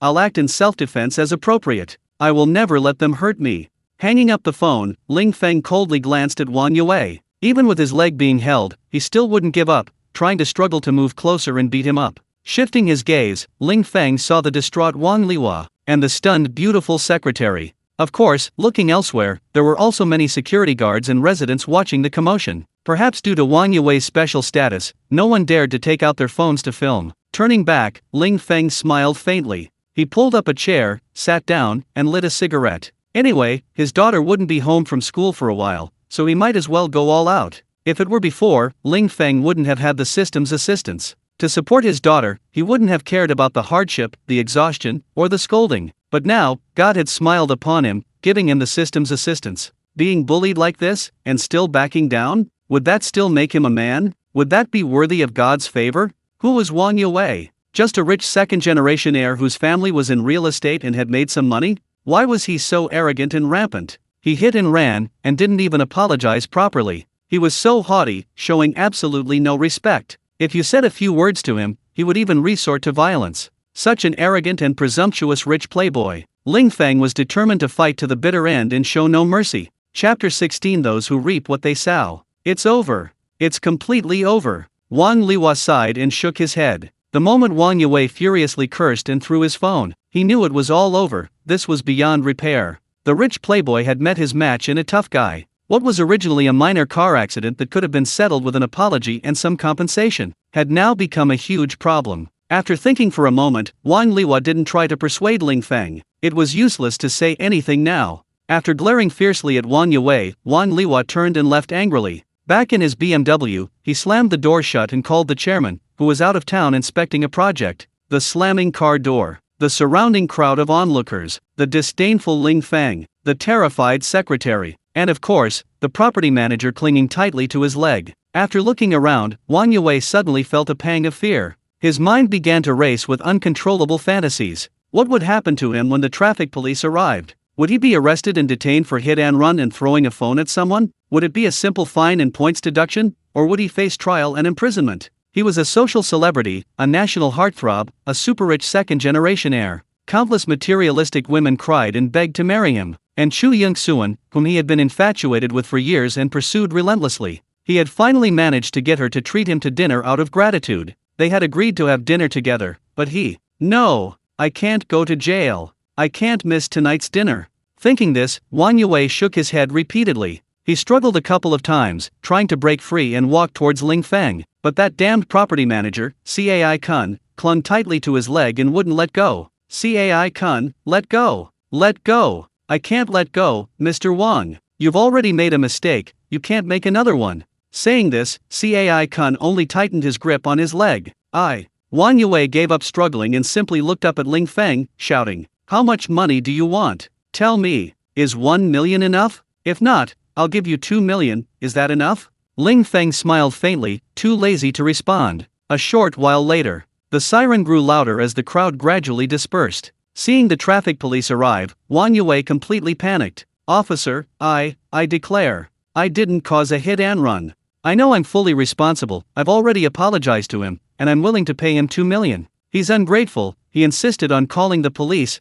I'll act in self-defense as appropriate. I will never let them hurt me." Hanging up the phone, Ling Feng coldly glanced at Wang Yue. Even with his leg being held, he still wouldn't give up, trying to struggle to move closer and beat him up. Shifting his gaze, Ling Feng saw the distraught Wang Liwa, and the stunned beautiful secretary. Of course, looking elsewhere, there were also many security guards and residents watching the commotion. Perhaps due to Wang Yue's special status, no one dared to take out their phones to film. Turning back, Ling Feng smiled faintly. He pulled up a chair, sat down, and lit a cigarette. Anyway, his daughter wouldn't be home from school for a while, so he might as well go all out. If it were before, Ling Feng wouldn't have had the system's assistance. To support his daughter, he wouldn't have cared about the hardship, the exhaustion, or the scolding. But now, God had smiled upon him, giving him the system's assistance. Being bullied like this, and still backing down? Would that still make him a man? Would that be worthy of God's favor? Who was Wang Yue? Just a rich second-generation heir whose family was in real estate and had made some money? Why was he so arrogant and rampant? He hit and ran, and didn't even apologize properly. He was so haughty, showing absolutely no respect. If you said a few words to him, he would even resort to violence. Such an arrogant and presumptuous rich playboy. Ling Feng was determined to fight to the bitter end and show no mercy. Chapter 16 Those Who Reap What They Sow. It's over. It's completely over. Wang Liwa sighed and shook his head. The moment Wang Yue furiously cursed and threw his phone, he knew it was all over. This was beyond repair. The rich playboy had met his match in a tough guy. What was originally a minor car accident that could have been settled with an apology and some compensation, had now become a huge problem. After thinking for a moment, Wang Liwa didn't try to persuade Ling Feng. It was useless to say anything now. After glaring fiercely at Wang Yue, Wang Liwa turned and left angrily. Back in his BMW, he slammed the door shut and called the chairman, who was out of town inspecting a project. The slamming car door, the surrounding crowd of onlookers, the disdainful Ling Feng, the terrified secretary, and of course, the property manager clinging tightly to his leg. After looking around, Wang Yue suddenly felt a pang of fear. His mind began to race with uncontrollable fantasies. What would happen to him when the traffic police arrived? Would he be arrested and detained for hit and run and throwing a phone at someone? Would it be a simple fine and points deduction? Or would he face trial and imprisonment? He was a social celebrity, a national heartthrob, a super-rich second-generation heir. Countless materialistic women cried and begged to marry him. And Chu Ying-suan, whom he had been infatuated with for years and pursued relentlessly. He had finally managed to get her to treat him to dinner out of gratitude. They had agreed to have dinner together, but he, "No, I can't go to jail. I can't miss tonight's dinner." Thinking this, Wang Yue shook his head repeatedly. He struggled a couple of times, trying to break free and walk towards Ling Feng, but that damned property manager, Cai Kun, clung tightly to his leg and wouldn't let go. Cai Kun, let go. Let go. I can't let go, Mr. Wang. You've already made a mistake, you can't make another one. Saying this, Cai Kun only tightened his grip on his leg. Wang Yue gave up struggling and simply looked up at Ling Feng, shouting, "How much money do you want? Tell me, is 1 million enough? If not, I'll give you 2 million, is that enough?" Ling Feng smiled faintly, too lazy to respond. A short while later, the siren grew louder as the crowd gradually dispersed. Seeing the traffic police arrive, Wang Yue completely panicked. "Officer, I declare, I didn't cause a hit and run. I know I'm fully responsible, I've already apologized to him, and I'm willing to pay him 2 million. He's ungrateful," he insisted on calling the police.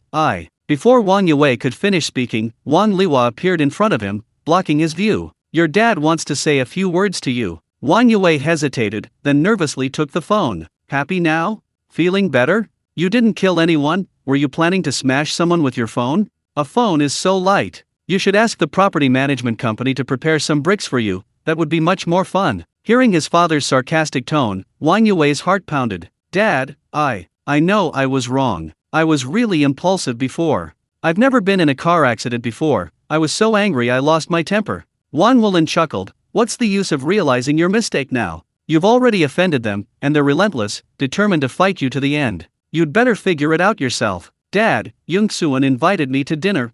Before Wang Yue could finish speaking, Wang Liwa appeared in front of him, blocking his view. "Your dad wants to say a few words to you." Wang Yue hesitated, then nervously took the phone. "Happy now? Feeling better? You didn't kill anyone? Were you planning to smash someone with your phone? A phone is so light. You should ask the property management company to prepare some bricks for you, that would be much more fun." Hearing his father's sarcastic tone, Wang Yue's heart pounded. "Dad, I know I was wrong. I was really impulsive before. I've never been in a car accident before, I was so angry I lost my temper." Wang Wulin chuckled. "What's the use of realizing your mistake now? You've already offended them, and they're relentless, determined to fight you to the end. You'd better figure it out yourself." "Dad, Ying-suan invited me to dinner."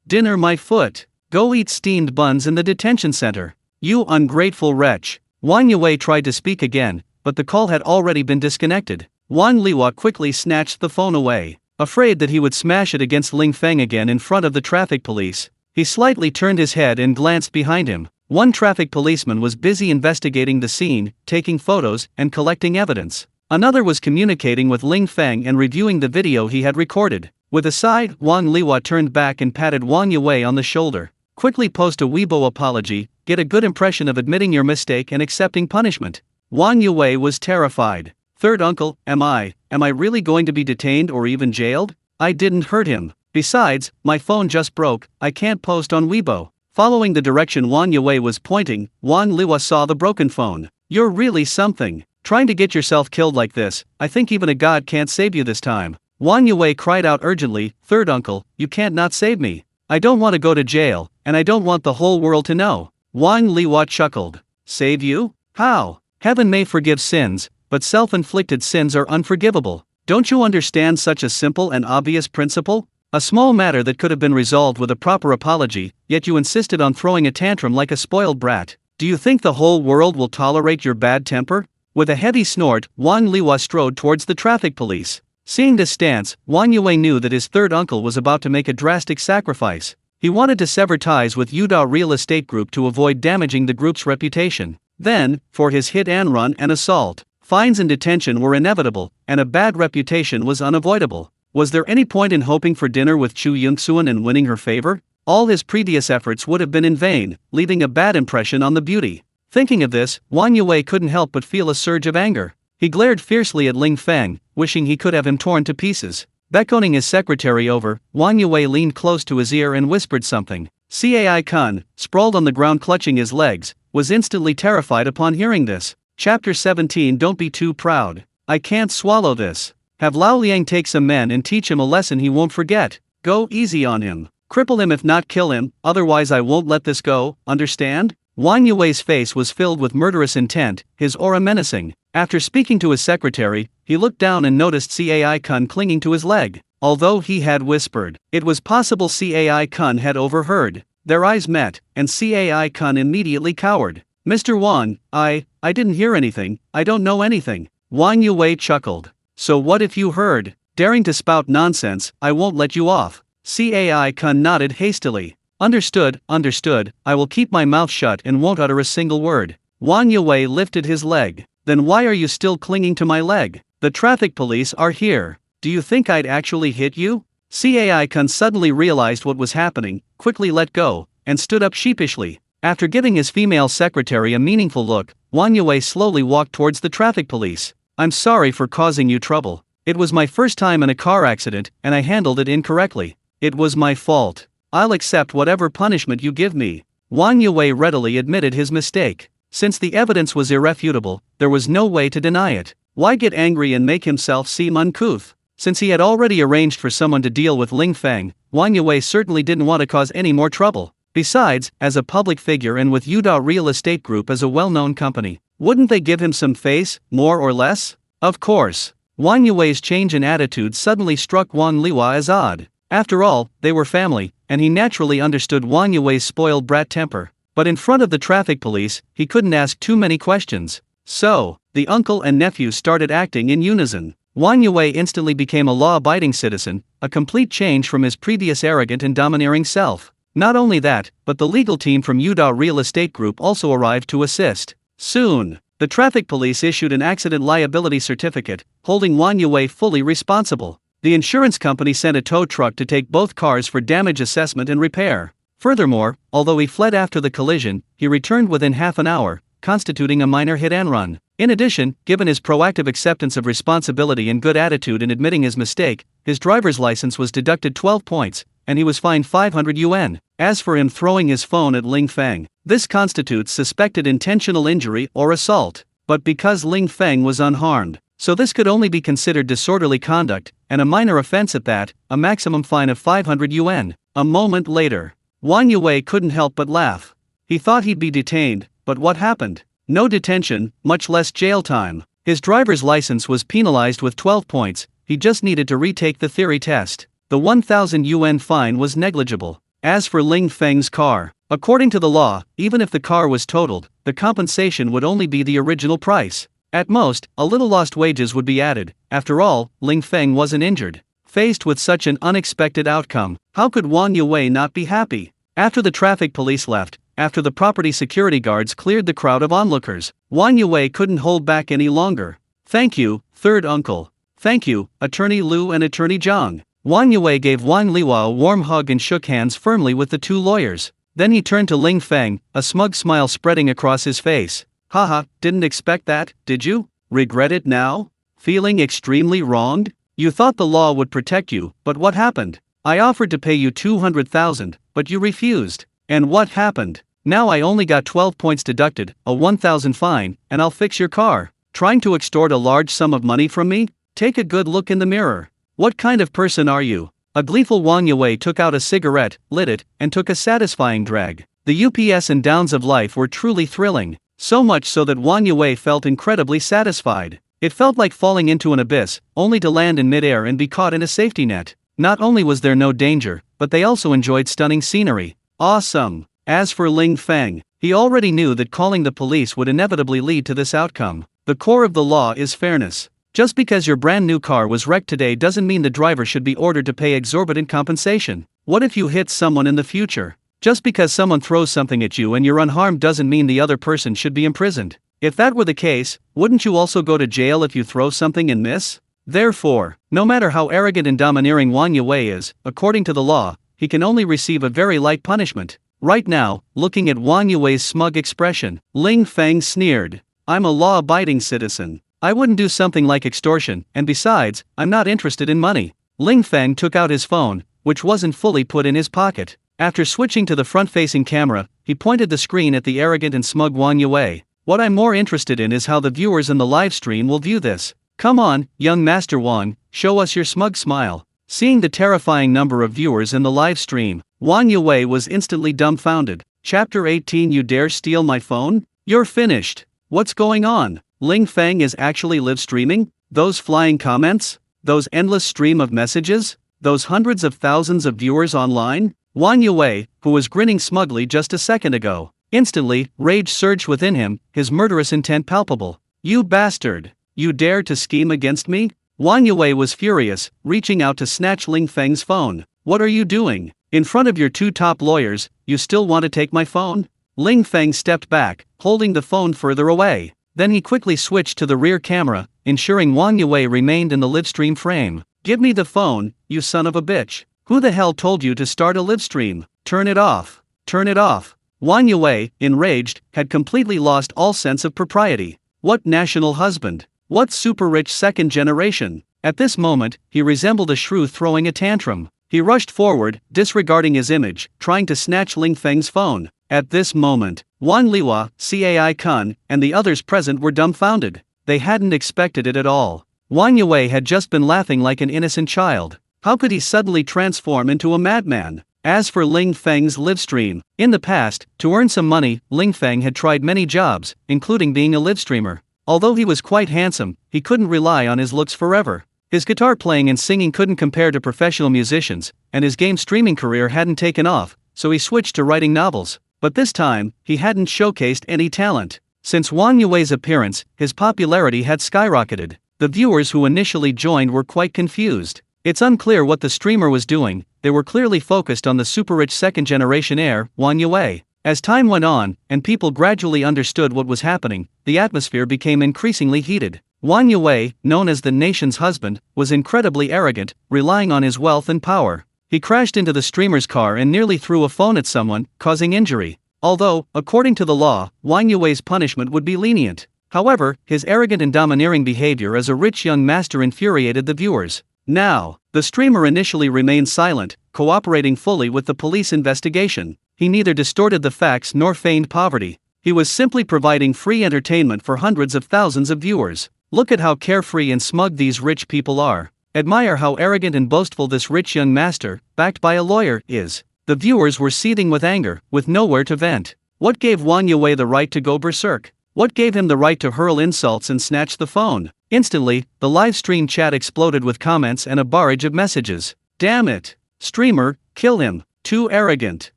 "Dinner my foot. Go eat steamed buns in the detention center. You ungrateful wretch." Wang Yue tried to speak again, but the call had already been disconnected. Wang Liwa quickly snatched the phone away. Afraid that he would smash it against Ling Feng again in front of the traffic police, he slightly turned his head and glanced behind him. One traffic policeman was busy investigating the scene, taking photos, and collecting evidence. Another was communicating with Ling Feng and reviewing the video he had recorded. With a sigh, Wang Liwa turned back and patted Wang Yue on the shoulder. "Quickly post a Weibo apology, get a good impression of admitting your mistake and accepting punishment." Wang Yue was terrified. "Third uncle, am I really going to be detained or even jailed? I didn't hurt him. Besides, my phone just broke, I can't post on Weibo." Following the direction Wang Yue was pointing, Wang Liwa saw the broken phone. "You're really something. Trying to get yourself killed like this, I think even a god can't save you this time." Wang Yue cried out urgently, "Third uncle, you can't not save me. I don't want to go to jail, and I don't want the whole world to know." Wang Liwa chuckled. "Save you? How? Heaven may forgive sins, but self-inflicted sins are unforgivable. Don't you understand such a simple and obvious principle? A small matter that could have been resolved with a proper apology, yet you insisted on throwing a tantrum like a spoiled brat. Do you think the whole world will tolerate your bad temper?" With a heavy snort, Wang Liwa strode towards the traffic police. Seeing this stance, Wang Yue knew that his third uncle was about to make a drastic sacrifice. He wanted to sever ties with Yuda Real Estate Group to avoid damaging the group's reputation. Then, for his hit and run and assault, fines and detention were inevitable, and a bad reputation was unavoidable. Was there any point in hoping for dinner with Chu Ying-suan and winning her favor? All his previous efforts would have been in vain, leaving a bad impression on the beauty. Thinking of this, Wang Yue couldn't help but feel a surge of anger. He glared fiercely at Ling Feng, wishing he could have him torn to pieces. Beckoning his secretary over, Wang Yue leaned close to his ear and whispered something. Cai-kun, sprawled on the ground clutching his legs, was instantly terrified upon hearing this. Chapter 17. Don't be too proud. I can't swallow this. Have Lao Liang take some men and teach him a lesson he won't forget. Go easy on him. Cripple him if not kill him, otherwise I won't let this go, understand? Wang Yue's face was filled with murderous intent, his aura menacing. After speaking to his secretary, he looked down and noticed Cai-kun clinging to his leg. Although he had whispered, it was possible Cai-kun had overheard. Their eyes met, and Cai-kun immediately cowered. Mr. Wang, I didn't hear anything, I don't know anything. Wang Yue chuckled. So what if you heard? Daring to spout nonsense, I won't let you off. Cai-kun nodded hastily. Understood, I will keep my mouth shut and won't utter a single word. Wang Yue lifted his leg. Then why are you still clinging to my leg? The traffic police are here. Do you think I'd actually hit you? Cai-kun suddenly realized what was happening, quickly let go, and stood up sheepishly. After giving his female secretary a meaningful look, Wang Yue slowly walked towards the traffic police. I'm sorry for causing you trouble. It was my first time in a car accident, and I handled it incorrectly. It was my fault. I'll accept whatever punishment you give me. Wang Yue readily admitted his mistake. Since the evidence was irrefutable, there was no way to deny it. Why get angry and make himself seem uncouth? Since he had already arranged for someone to deal with Ling Feng, Wang Yue certainly didn't want to cause any more trouble. Besides, as a public figure and with Yuda Real Estate Group as a well-known company, wouldn't they give him some face, more or less? Of course. Wang Yue's change in attitude suddenly struck Wang Liwa as odd. After all, they were family, and he naturally understood Wang Yue's spoiled brat temper. But in front of the traffic police, he couldn't ask too many questions. So, the uncle and nephew started acting in unison. Wang Yue instantly became a law-abiding citizen, a complete change from his previous arrogant and domineering self. Not only that, but the legal team from Yuda Real Estate Group also arrived to assist. Soon, the traffic police issued an accident liability certificate, holding Wang Yue fully responsible. The insurance company sent a tow truck to take both cars for damage assessment and repair. Furthermore, although he fled after the collision, he returned within half an hour, constituting a minor hit-and-run. In addition, given his proactive acceptance of responsibility and good attitude in admitting his mistake, his driver's license was deducted 12 points, and he was fined 500 yuan. As for him throwing his phone at Ling Feng, this constitutes suspected intentional injury or assault. But because Ling Feng was unharmed, so this could only be considered disorderly conduct, and a minor offense at that, a maximum fine of 500 yuan. A moment later, Wang Yue couldn't help but laugh. He thought he'd be detained, but what happened? No detention, much less jail time. His driver's license was penalized with 12 points, he just needed to retake the theory test. The 1,000 yuan fine was negligible. As for Ling Feng's car, according to the law, even if the car was totaled, the compensation would only be the original price. At most, a little lost wages would be added. After all, Ling Feng wasn't injured. Faced with such an unexpected outcome, how could Wang Yue not be happy? After the traffic police left, after the property security guards cleared the crowd of onlookers, Wang Yue couldn't hold back any longer. Thank you, third uncle. Thank you, Attorney Liu and Attorney Zhang. Wang Yue gave Wang Liwa a warm hug and shook hands firmly with the two lawyers. Then he turned to Ling Feng, a smug smile spreading across his face. Haha, didn't expect that, did you? Regret it now? Feeling extremely wronged? You thought the law would protect you, but what happened? I offered to pay you 200,000, but you refused. And what happened? Now I only got 12 points deducted, a 1,000 fine, and I'll fix your car. Trying to extort a large sum of money from me? Take a good look in the mirror. What kind of person are you? A gleeful Wang Yue took out a cigarette, lit it, and took a satisfying drag. The ups and downs of life were truly thrilling, so much so that Wang Yue felt incredibly satisfied. It felt like falling into an abyss, only to land in midair and be caught in a safety net. Not only was there no danger, but they also enjoyed stunning scenery. Awesome! As for Ling Feng, he already knew that calling the police would inevitably lead to this outcome. The core of the law is fairness. Just because your brand new car was wrecked today doesn't mean the driver should be ordered to pay exorbitant compensation. What if you hit someone in the future? Just because someone throws something at you and you're unharmed doesn't mean the other person should be imprisoned. If that were the case, wouldn't you also go to jail if you throw something and miss? Therefore, no matter how arrogant and domineering Wang Yue is, according to the law, he can only receive a very light punishment. Right now, looking at Wang Yue's smug expression, Ling Feng sneered. I'm a law-abiding citizen. I wouldn't do something like extortion, and besides, I'm not interested in money. Ling Feng took out his phone, which wasn't fully put in his pocket. After switching to the front-facing camera, he pointed the screen at the arrogant and smug Wang Yue. What I'm more interested in is how the viewers in the live stream will view this. Come on, young Master Wang, show us your smug smile. Seeing the terrifying number of viewers in the live stream, Wang Yue was instantly dumbfounded. Chapter 18. You dare steal my phone? You're finished. What's going on? Ling Feng is actually live streaming? Those flying comments? Those endless stream of messages? Those hundreds of thousands of viewers online? Wang Yue, who was grinning smugly just a second ago, instantly, rage surged within him, his murderous intent palpable. You bastard! You dare to scheme against me? Wang Yue was furious, reaching out to snatch Ling Feng's phone. What are you doing? In front of your two top lawyers, you still want to take my phone? Ling Feng stepped back, holding the phone further away. Then he quickly switched to the rear camera, ensuring Wang Yue remained in the live stream frame. Give me the phone, you son of a bitch. Who the hell told you to start a live stream? Turn it off. Turn it off. Wang Yue, enraged, had completely lost all sense of propriety. What national husband? What super-rich second generation? At this moment, he resembled a shrew throwing a tantrum. He rushed forward, disregarding his image, trying to snatch Ling Feng's phone. At this moment, Wan Liwa, Cai Kun, and the others present were dumbfounded. They hadn't expected it at all. Wang Yue had just been laughing like an innocent child. How could he suddenly transform into a madman? As for Ling Feng's live stream, in the past, to earn some money, Ling Feng had tried many jobs, including being a live streamer. Although he was quite handsome, he couldn't rely on his looks forever. His guitar playing and singing couldn't compare to professional musicians, and his game streaming career hadn't taken off, so he switched to writing novels. But this time, he hadn't showcased any talent. Since Wang Yue's appearance, his popularity had skyrocketed. The viewers who initially joined were quite confused. It's unclear what the streamer was doing. They were clearly focused on the super-rich second-generation heir, Wang Yue. As time went on, and people gradually understood what was happening, the atmosphere became increasingly heated. Wang Yue, known as the nation's husband, was incredibly arrogant, relying on his wealth and power. He crashed into the streamer's car and nearly threw a phone at someone, causing injury. Although, according to the law, Wang Yue's punishment would be lenient. However, his arrogant and domineering behavior as a rich young master infuriated the viewers. Now, the streamer initially remained silent, cooperating fully with the police investigation. He neither distorted the facts nor feigned poverty. He was simply providing free entertainment for hundreds of thousands of viewers. Look at how carefree and smug these rich people are. Admire how arrogant and boastful this rich young master, backed by a lawyer, is. The viewers were seething with anger, with nowhere to vent. What gave Wang Yue the right to go berserk? What gave him the right to hurl insults and snatch the phone? Instantly, the live stream chat exploded with comments and a barrage of messages. Damn it! Streamer, kill him. Too arrogant.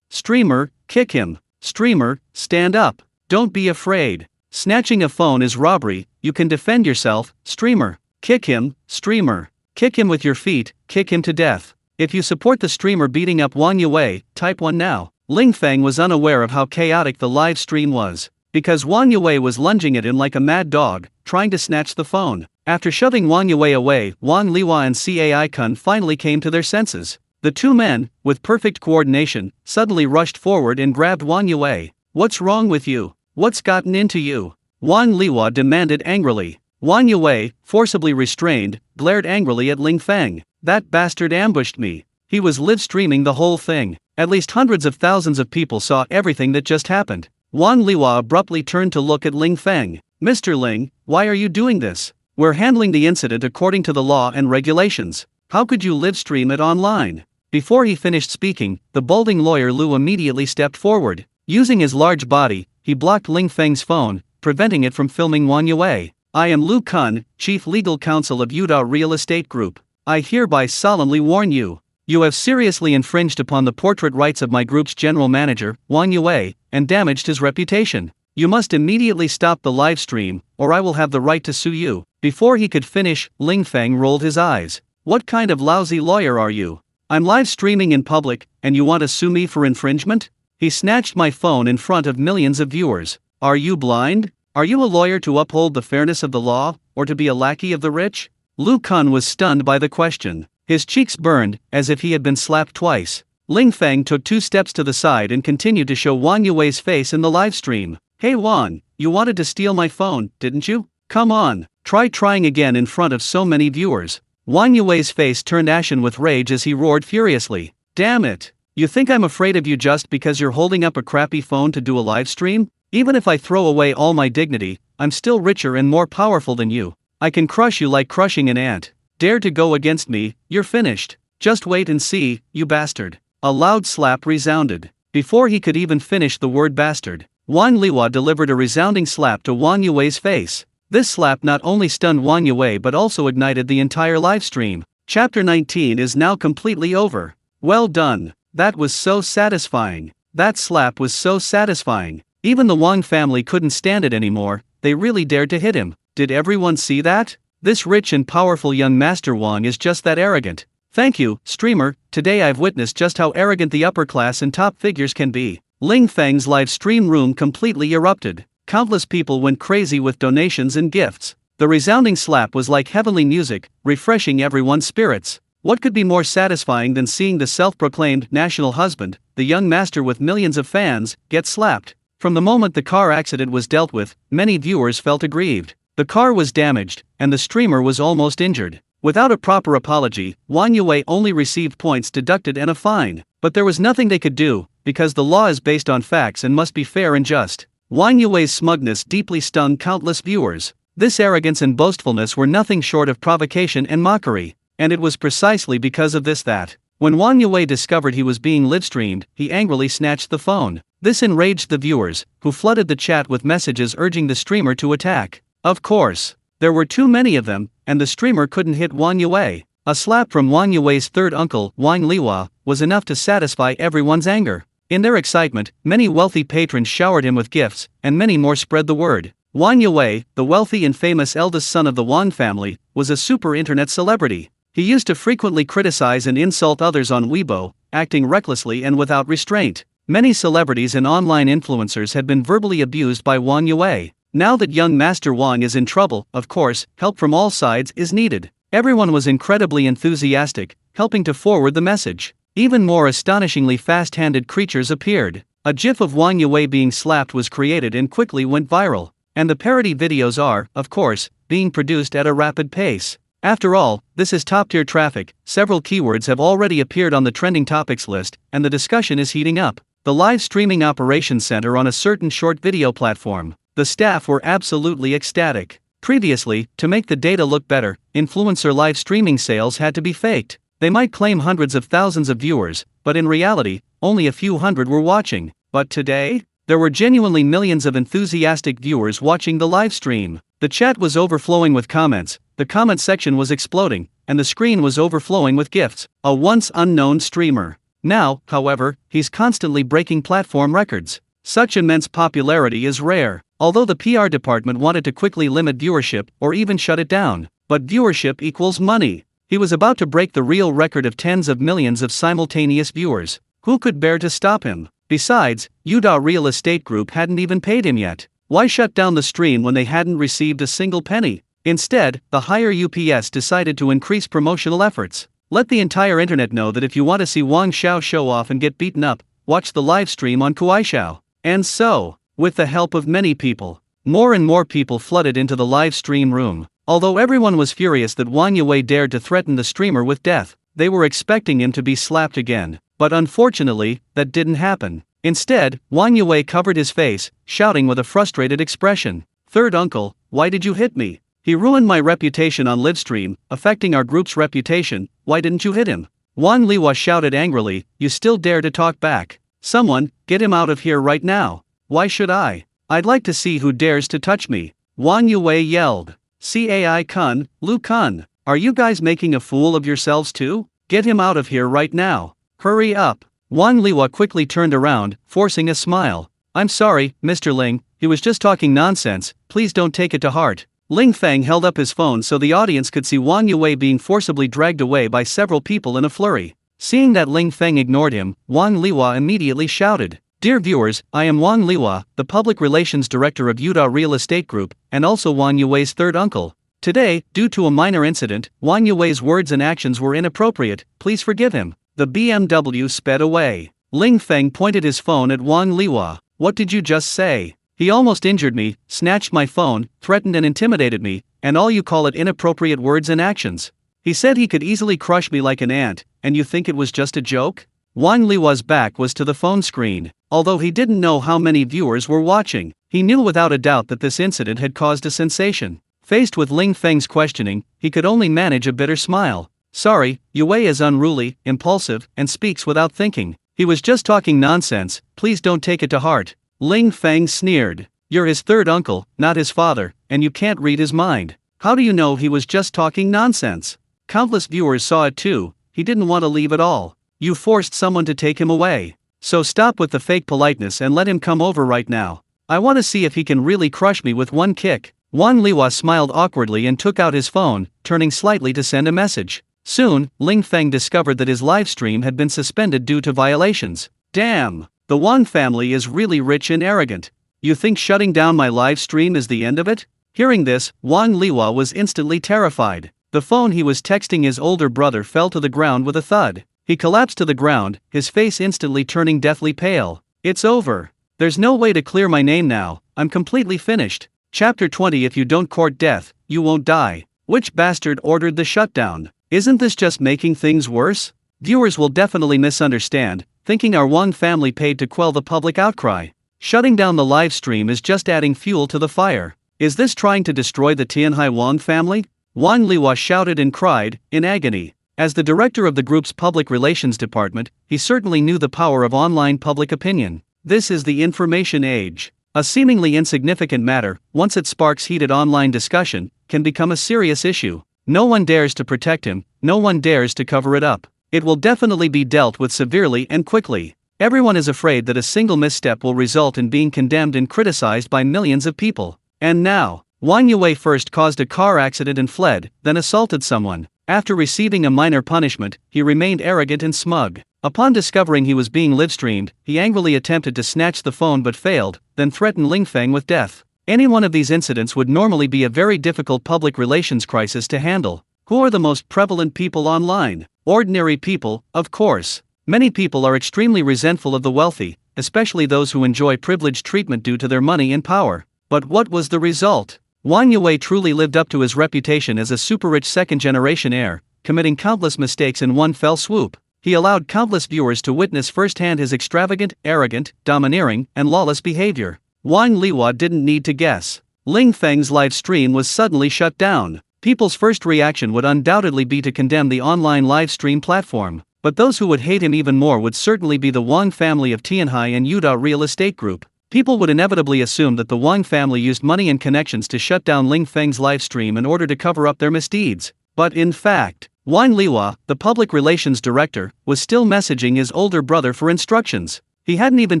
Streamer, kick him. Streamer, stand up. Don't be afraid. Snatching a phone is robbery, you can defend yourself. Streamer, kick him. Streamer, kick him with your feet, kick him to death. If you support the streamer beating up Wang Yue, type 1 now. Ling Feng was unaware of how chaotic the live stream was. Because Wang Yue was lunging at him like a mad dog, trying to snatch the phone. After shoving Wang Yue away, Wang Liwa and Cai Kun finally came to their senses. The two men, with perfect coordination, suddenly rushed forward and grabbed Wang Yue. What's wrong with you? What's gotten into you? Wang Liwa demanded angrily. Wang Yue, forcibly restrained, glared angrily at Ling Feng. That bastard ambushed me. He was live streaming the whole thing. At least hundreds of thousands of people saw everything that just happened. Wang Liwa abruptly turned to look at Ling Feng. Mr. Ling, why are you doing this? We're handling the incident according to the law and regulations. How could you live stream it online? Before he finished speaking, the balding lawyer Lu immediately stepped forward. Using his large body, he blocked Ling Feng's phone, preventing it from filming Wang Yue. I am Lu Kun, Chief Legal Counsel of Yuda Real Estate Group. I hereby solemnly warn you. You have seriously infringed upon the portrait rights of my group's general manager, Wang Yue, and damaged his reputation. You must immediately stop the live stream, or I will have the right to sue you. Before he could finish, Ling Feng rolled his eyes. What kind of lousy lawyer are you? I'm live streaming in public, and you want to sue me for infringement? He snatched my phone in front of millions of viewers. Are you blind? Are you a lawyer to uphold the fairness of the law, or to be a lackey of the rich? Lu Kun was stunned by the question. His cheeks burned, as if he had been slapped twice. Ling Feng took 2 steps to the side and continued to show Wang Yue's face in the live stream. Hey Wang, you wanted to steal my phone, didn't you? Come on, try trying again in front of so many viewers. Wang Yue's face turned ashen with rage as he roared furiously. Damn it! You think I'm afraid of you just because you're holding up a crappy phone to do a live stream? Even if I throw away all my dignity, I'm still richer and more powerful than you. I can crush you like crushing an ant. Dare to go against me, you're finished. Just wait and see, you bastard. A loud slap resounded. Before he could even finish the word bastard, Wang Liwa delivered a resounding slap to Wang Yue's face. This slap not only stunned Wang Yue but also ignited the entire live stream. Chapter 19 is now completely over. Well done. That was so satisfying. That slap was so satisfying. Even the Wang family couldn't stand it anymore. They really dared to hit him. Did everyone see that? This rich and powerful young Master Wang is just that arrogant. Thank you, streamer. Today I've witnessed just how arrogant the upper class and top figures can be. Ling Feng's live stream room completely erupted. Countless people went crazy with donations and gifts. The resounding slap was like heavenly music, refreshing everyone's spirits. What could be more satisfying than seeing the self-proclaimed national husband, the young master with millions of fans, get slapped? From the moment the car accident was dealt with, many viewers felt aggrieved. The car was damaged, and the streamer was almost injured. Without a proper apology, Wang Yue only received points deducted and a fine. But there was nothing they could do, because the law is based on facts and must be fair and just. Wang Yue's smugness deeply stung countless viewers. This arrogance and boastfulness were nothing short of provocation and mockery. And it was precisely because of this that, when Wang Yue discovered he was being live-streamed, he angrily snatched the phone. This enraged the viewers, who flooded the chat with messages urging the streamer to attack. Of course, there were too many of them, and the streamer couldn't hit Wang Yue. A slap from Wang Yue's third uncle, Wang Liwa, was enough to satisfy everyone's anger. In their excitement, many wealthy patrons showered him with gifts, and many more spread the word. Wang Yue, the wealthy and famous eldest son of the Wang family, was a super internet celebrity. He used to frequently criticize and insult others on Weibo, acting recklessly and without restraint. Many celebrities and online influencers had been verbally abused by Wang Yue. Now that young Master Wang is in trouble, of course, help from all sides is needed. Everyone was incredibly enthusiastic, helping to forward the message. Even more astonishingly fast-handed creatures appeared. A gif of Wang Yue being slapped was created and quickly went viral. And the parody videos are, of course, being produced at a rapid pace. After all, this is top-tier traffic. Several keywords have already appeared on the trending topics list, and the discussion is heating up. The live streaming operations center on a certain short video platform. The staff were absolutely ecstatic. Previously, to make the data look better, influencer live streaming sales had to be faked. They might claim hundreds of thousands of viewers, but in reality, only a few hundred were watching. But today, there were genuinely millions of enthusiastic viewers watching the live stream. The chat was overflowing with comments, the comment section was exploding, and the screen was overflowing with gifts. A once unknown streamer. Now, however, he's constantly breaking platform records. Such immense popularity is rare. Although the PR department wanted to quickly limit viewership or even shut it down. But viewership equals money. He was about to break the real record of tens of millions of simultaneous viewers. Who could bear to stop him? Besides, Yuda Real Estate Group hadn't even paid him yet. Why shut down the stream when they hadn't received a single penny? Instead, the higher UPS decided to increase promotional efforts. Let the entire internet know that if you want to see Wang Xiao show off and get beaten up, watch the live stream on Kuaishou. And so, with the help of many people, more and more people flooded into the live stream room. Although everyone was furious that Wang Yue dared to threaten the streamer with death, they were expecting him to be slapped again. But unfortunately, that didn't happen. Instead, Wang Yue covered his face, shouting with a frustrated expression. Third uncle, why did you hit me? He ruined my reputation on livestream, affecting our group's reputation. Why didn't you hit him? Wang Liwa shouted angrily, you still dare to talk back? Someone, get him out of here right now. Why should I? I'd like to see who dares to touch me. Wang Yue yelled. Cai Kun, Lu Kun, are you guys making a fool of yourselves too? Get him out of here right now. Hurry up. Wang Liwa quickly turned around, forcing a smile. I'm sorry, Mr. Ling, he was just talking nonsense, please don't take it to heart. Ling Feng held up his phone so the audience could see Wang Yue being forcibly dragged away by several people in a flurry. Seeing that Ling Feng ignored him, Wang Liwa immediately shouted. Dear viewers, I am Wang Liwa, the Public Relations Director of Yuda Real Estate Group, and also Wang Yue's third uncle. Today, due to a minor incident, Wang Yue's words and actions were inappropriate, please forgive him. The BMW sped away. Ling Feng pointed his phone at Wang Liwa. "What did you just say? He almost injured me, snatched my phone, threatened and intimidated me, and all you call it inappropriate words and actions. He said he could easily crush me like an ant, and you think it was just a joke?" Wang Liwa's back was to the phone screen. Although he didn't know how many viewers were watching, he knew without a doubt that this incident had caused a sensation. Faced with Ling Feng's questioning, he could only manage a bitter smile. "Sorry, Yue is unruly, impulsive, and speaks without thinking. He was just talking nonsense, please don't take it to heart." Ling Feng sneered. "You're his third uncle, not his father, and you can't read his mind. How do you know he was just talking nonsense?" Countless viewers saw it too. He didn't want to leave at all. "You forced someone to take him away. So stop with the fake politeness and let him come over right now. I want to see if he can really crush me with one kick." Wang Liwa smiled awkwardly and took out his phone, turning slightly to send a message. Soon, Ling Feng discovered that his live stream had been suspended due to violations. "Damn, the Wang family is really rich and arrogant. You think shutting down my live stream is the end of it?" Hearing this, Wang Liwa was instantly terrified. The phone he was texting his older brother fell to the ground with a thud. He collapsed to the ground, his face instantly turning deathly pale. "It's over. There's no way to clear my name now, I'm completely finished." Chapter 20. If you don't court death, you won't die. Which bastard ordered the shutdown? Isn't this just making things worse? Viewers will definitely misunderstand, thinking our Wang family paid to quell the public outcry. Shutting down the live stream is just adding fuel to the fire. Is this trying to destroy the Tianhai Wang family? Wang Liwa shouted and cried, in agony. As the director of the group's public relations department, he certainly knew the power of online public opinion. This is the information age. A seemingly insignificant matter, once it sparks heated online discussion, can become a serious issue. No one dares to protect him, no one dares to cover it up. It will definitely be dealt with severely and quickly. Everyone is afraid that a single misstep will result in being condemned and criticized by millions of people. And now, Wang Yue first caused a car accident and fled, then assaulted someone. After receiving a minor punishment, he remained arrogant and smug. Upon discovering he was being live-streamed, he angrily attempted to snatch the phone but failed, then threatened Ling Feng with death. Any one of these incidents would normally be a very difficult public relations crisis to handle. Who are the most prevalent people online? Ordinary people, of course. Many people are extremely resentful of the wealthy, especially those who enjoy privileged treatment due to their money and power. But what was the result? Wang Yue truly lived up to his reputation as a super-rich second-generation heir, committing countless mistakes in one fell swoop. He allowed countless viewers to witness firsthand his extravagant, arrogant, domineering, and lawless behavior. Wang Liwa didn't need to guess. Ling Feng's live stream was suddenly shut down. People's first reaction would undoubtedly be to condemn the online live stream platform, but those who would hate him even more would certainly be the Wang family of Tianhai and Yuda Real Estate Group. People would inevitably assume that the Wang family used money and connections to shut down Ling Feng's live stream in order to cover up their misdeeds. But in fact, Wang Liwa, the public relations director, was still messaging his older brother for instructions. He hadn't even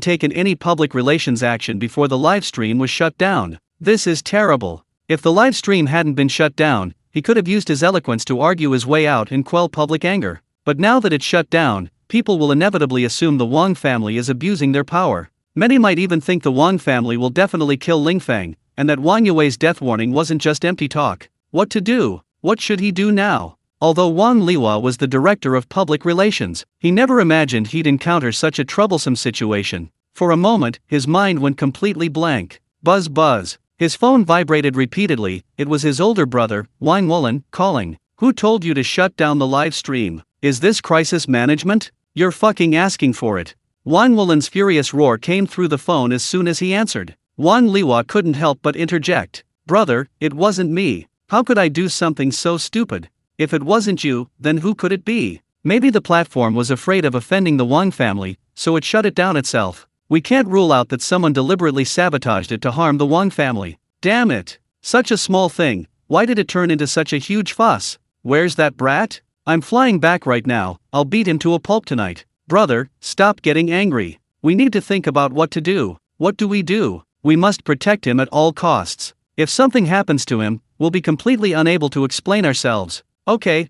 taken any public relations action before the live stream was shut down. This is terrible. If the live stream hadn't been shut down, he could have used his eloquence to argue his way out and quell public anger. But now that it's shut down, people will inevitably assume the Wang family is abusing their power. Many might even think the Wang family will definitely kill Ling Feng, and that Wang Yue's death warning wasn't just empty talk. What to do? What should he do now? Although Wang Liwa was the director of public relations, he never imagined he'd encounter such a troublesome situation. For a moment, his mind went completely blank. Buzz buzz. His phone vibrated repeatedly. It was his older brother, Wang Wulan, calling. "Who told you to shut down the live stream? Is this crisis management? You're fucking asking for it." Wang Wulan's furious roar came through the phone as soon as he answered. Wang Liwa couldn't help but interject. "Brother, it wasn't me. How could I do something so stupid? If it wasn't you, then who could it be? Maybe the platform was afraid of offending the Wang family, so it shut it down itself. We can't rule out that someone deliberately sabotaged it to harm the Wang family. Damn it. Such a small thing, why did it turn into such a huge fuss? Where's that brat? I'm flying back right now, I'll beat him to a pulp tonight." Brother, stop getting angry. We need to think about what to do. What do? We must protect him at all costs. If something happens to him, we'll be completely unable to explain ourselves. Okay,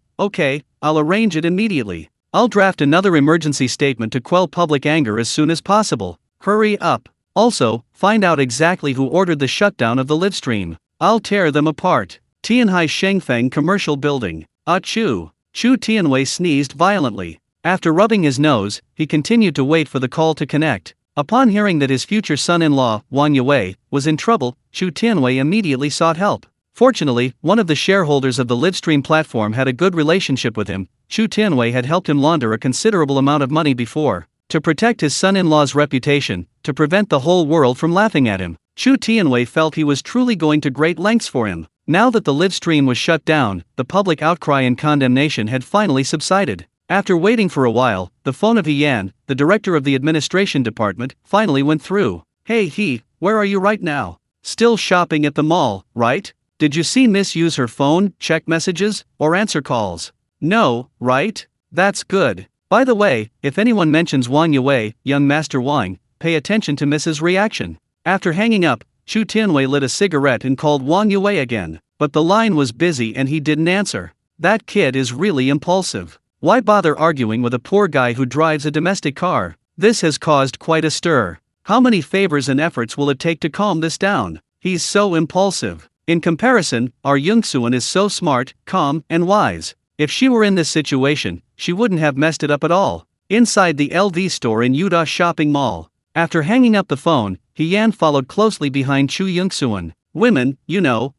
I'll arrange it immediately. I'll draft another emergency statement to quell public anger as soon as possible. Hurry up. Also, find out exactly who ordered the shutdown of the live stream. I'll tear them apart. Tianhai Shengfeng Commercial Building. Achoo. Chu Tianwei sneezed violently. After rubbing his nose, he continued to wait for the call to connect. Upon hearing that his future son-in-law, Wang Yue, was in trouble, Chu Tianwei immediately sought help. Fortunately, one of the shareholders of the livestream platform had a good relationship with him. Chu Tianwei had helped him launder a considerable amount of money before. To protect his son-in-law's reputation, to prevent the whole world from laughing at him, Chu Tianwei felt he was truly going to great lengths for him. Now that the livestream was shut down, the public outcry and condemnation had finally subsided. After waiting for a while, the phone of Yan, the director of the administration department, finally went through. Hey, where are you right now? Still shopping at the mall, right? Did you see Miss use her phone, check messages, or answer calls? No, right? That's good. By the way, if anyone mentions Wang Yue, young Master Wang, pay attention to Mrs.'s reaction. After hanging up, Chu Tianwei lit a cigarette and called Wang Yue again, but the line was busy and he didn't answer. That kid is really impulsive. Why bother arguing with a poor guy who drives a domestic car? This has caused quite a stir. How many favors and efforts will it take to calm this down? He's so impulsive. In comparison, our Yungsuan is so smart, calm, and wise. If she were in this situation, she wouldn't have messed it up at all. Inside the LV store in Yuda Shopping Mall. After hanging up the phone, Yan followed closely behind Chu Yungsuan. Women,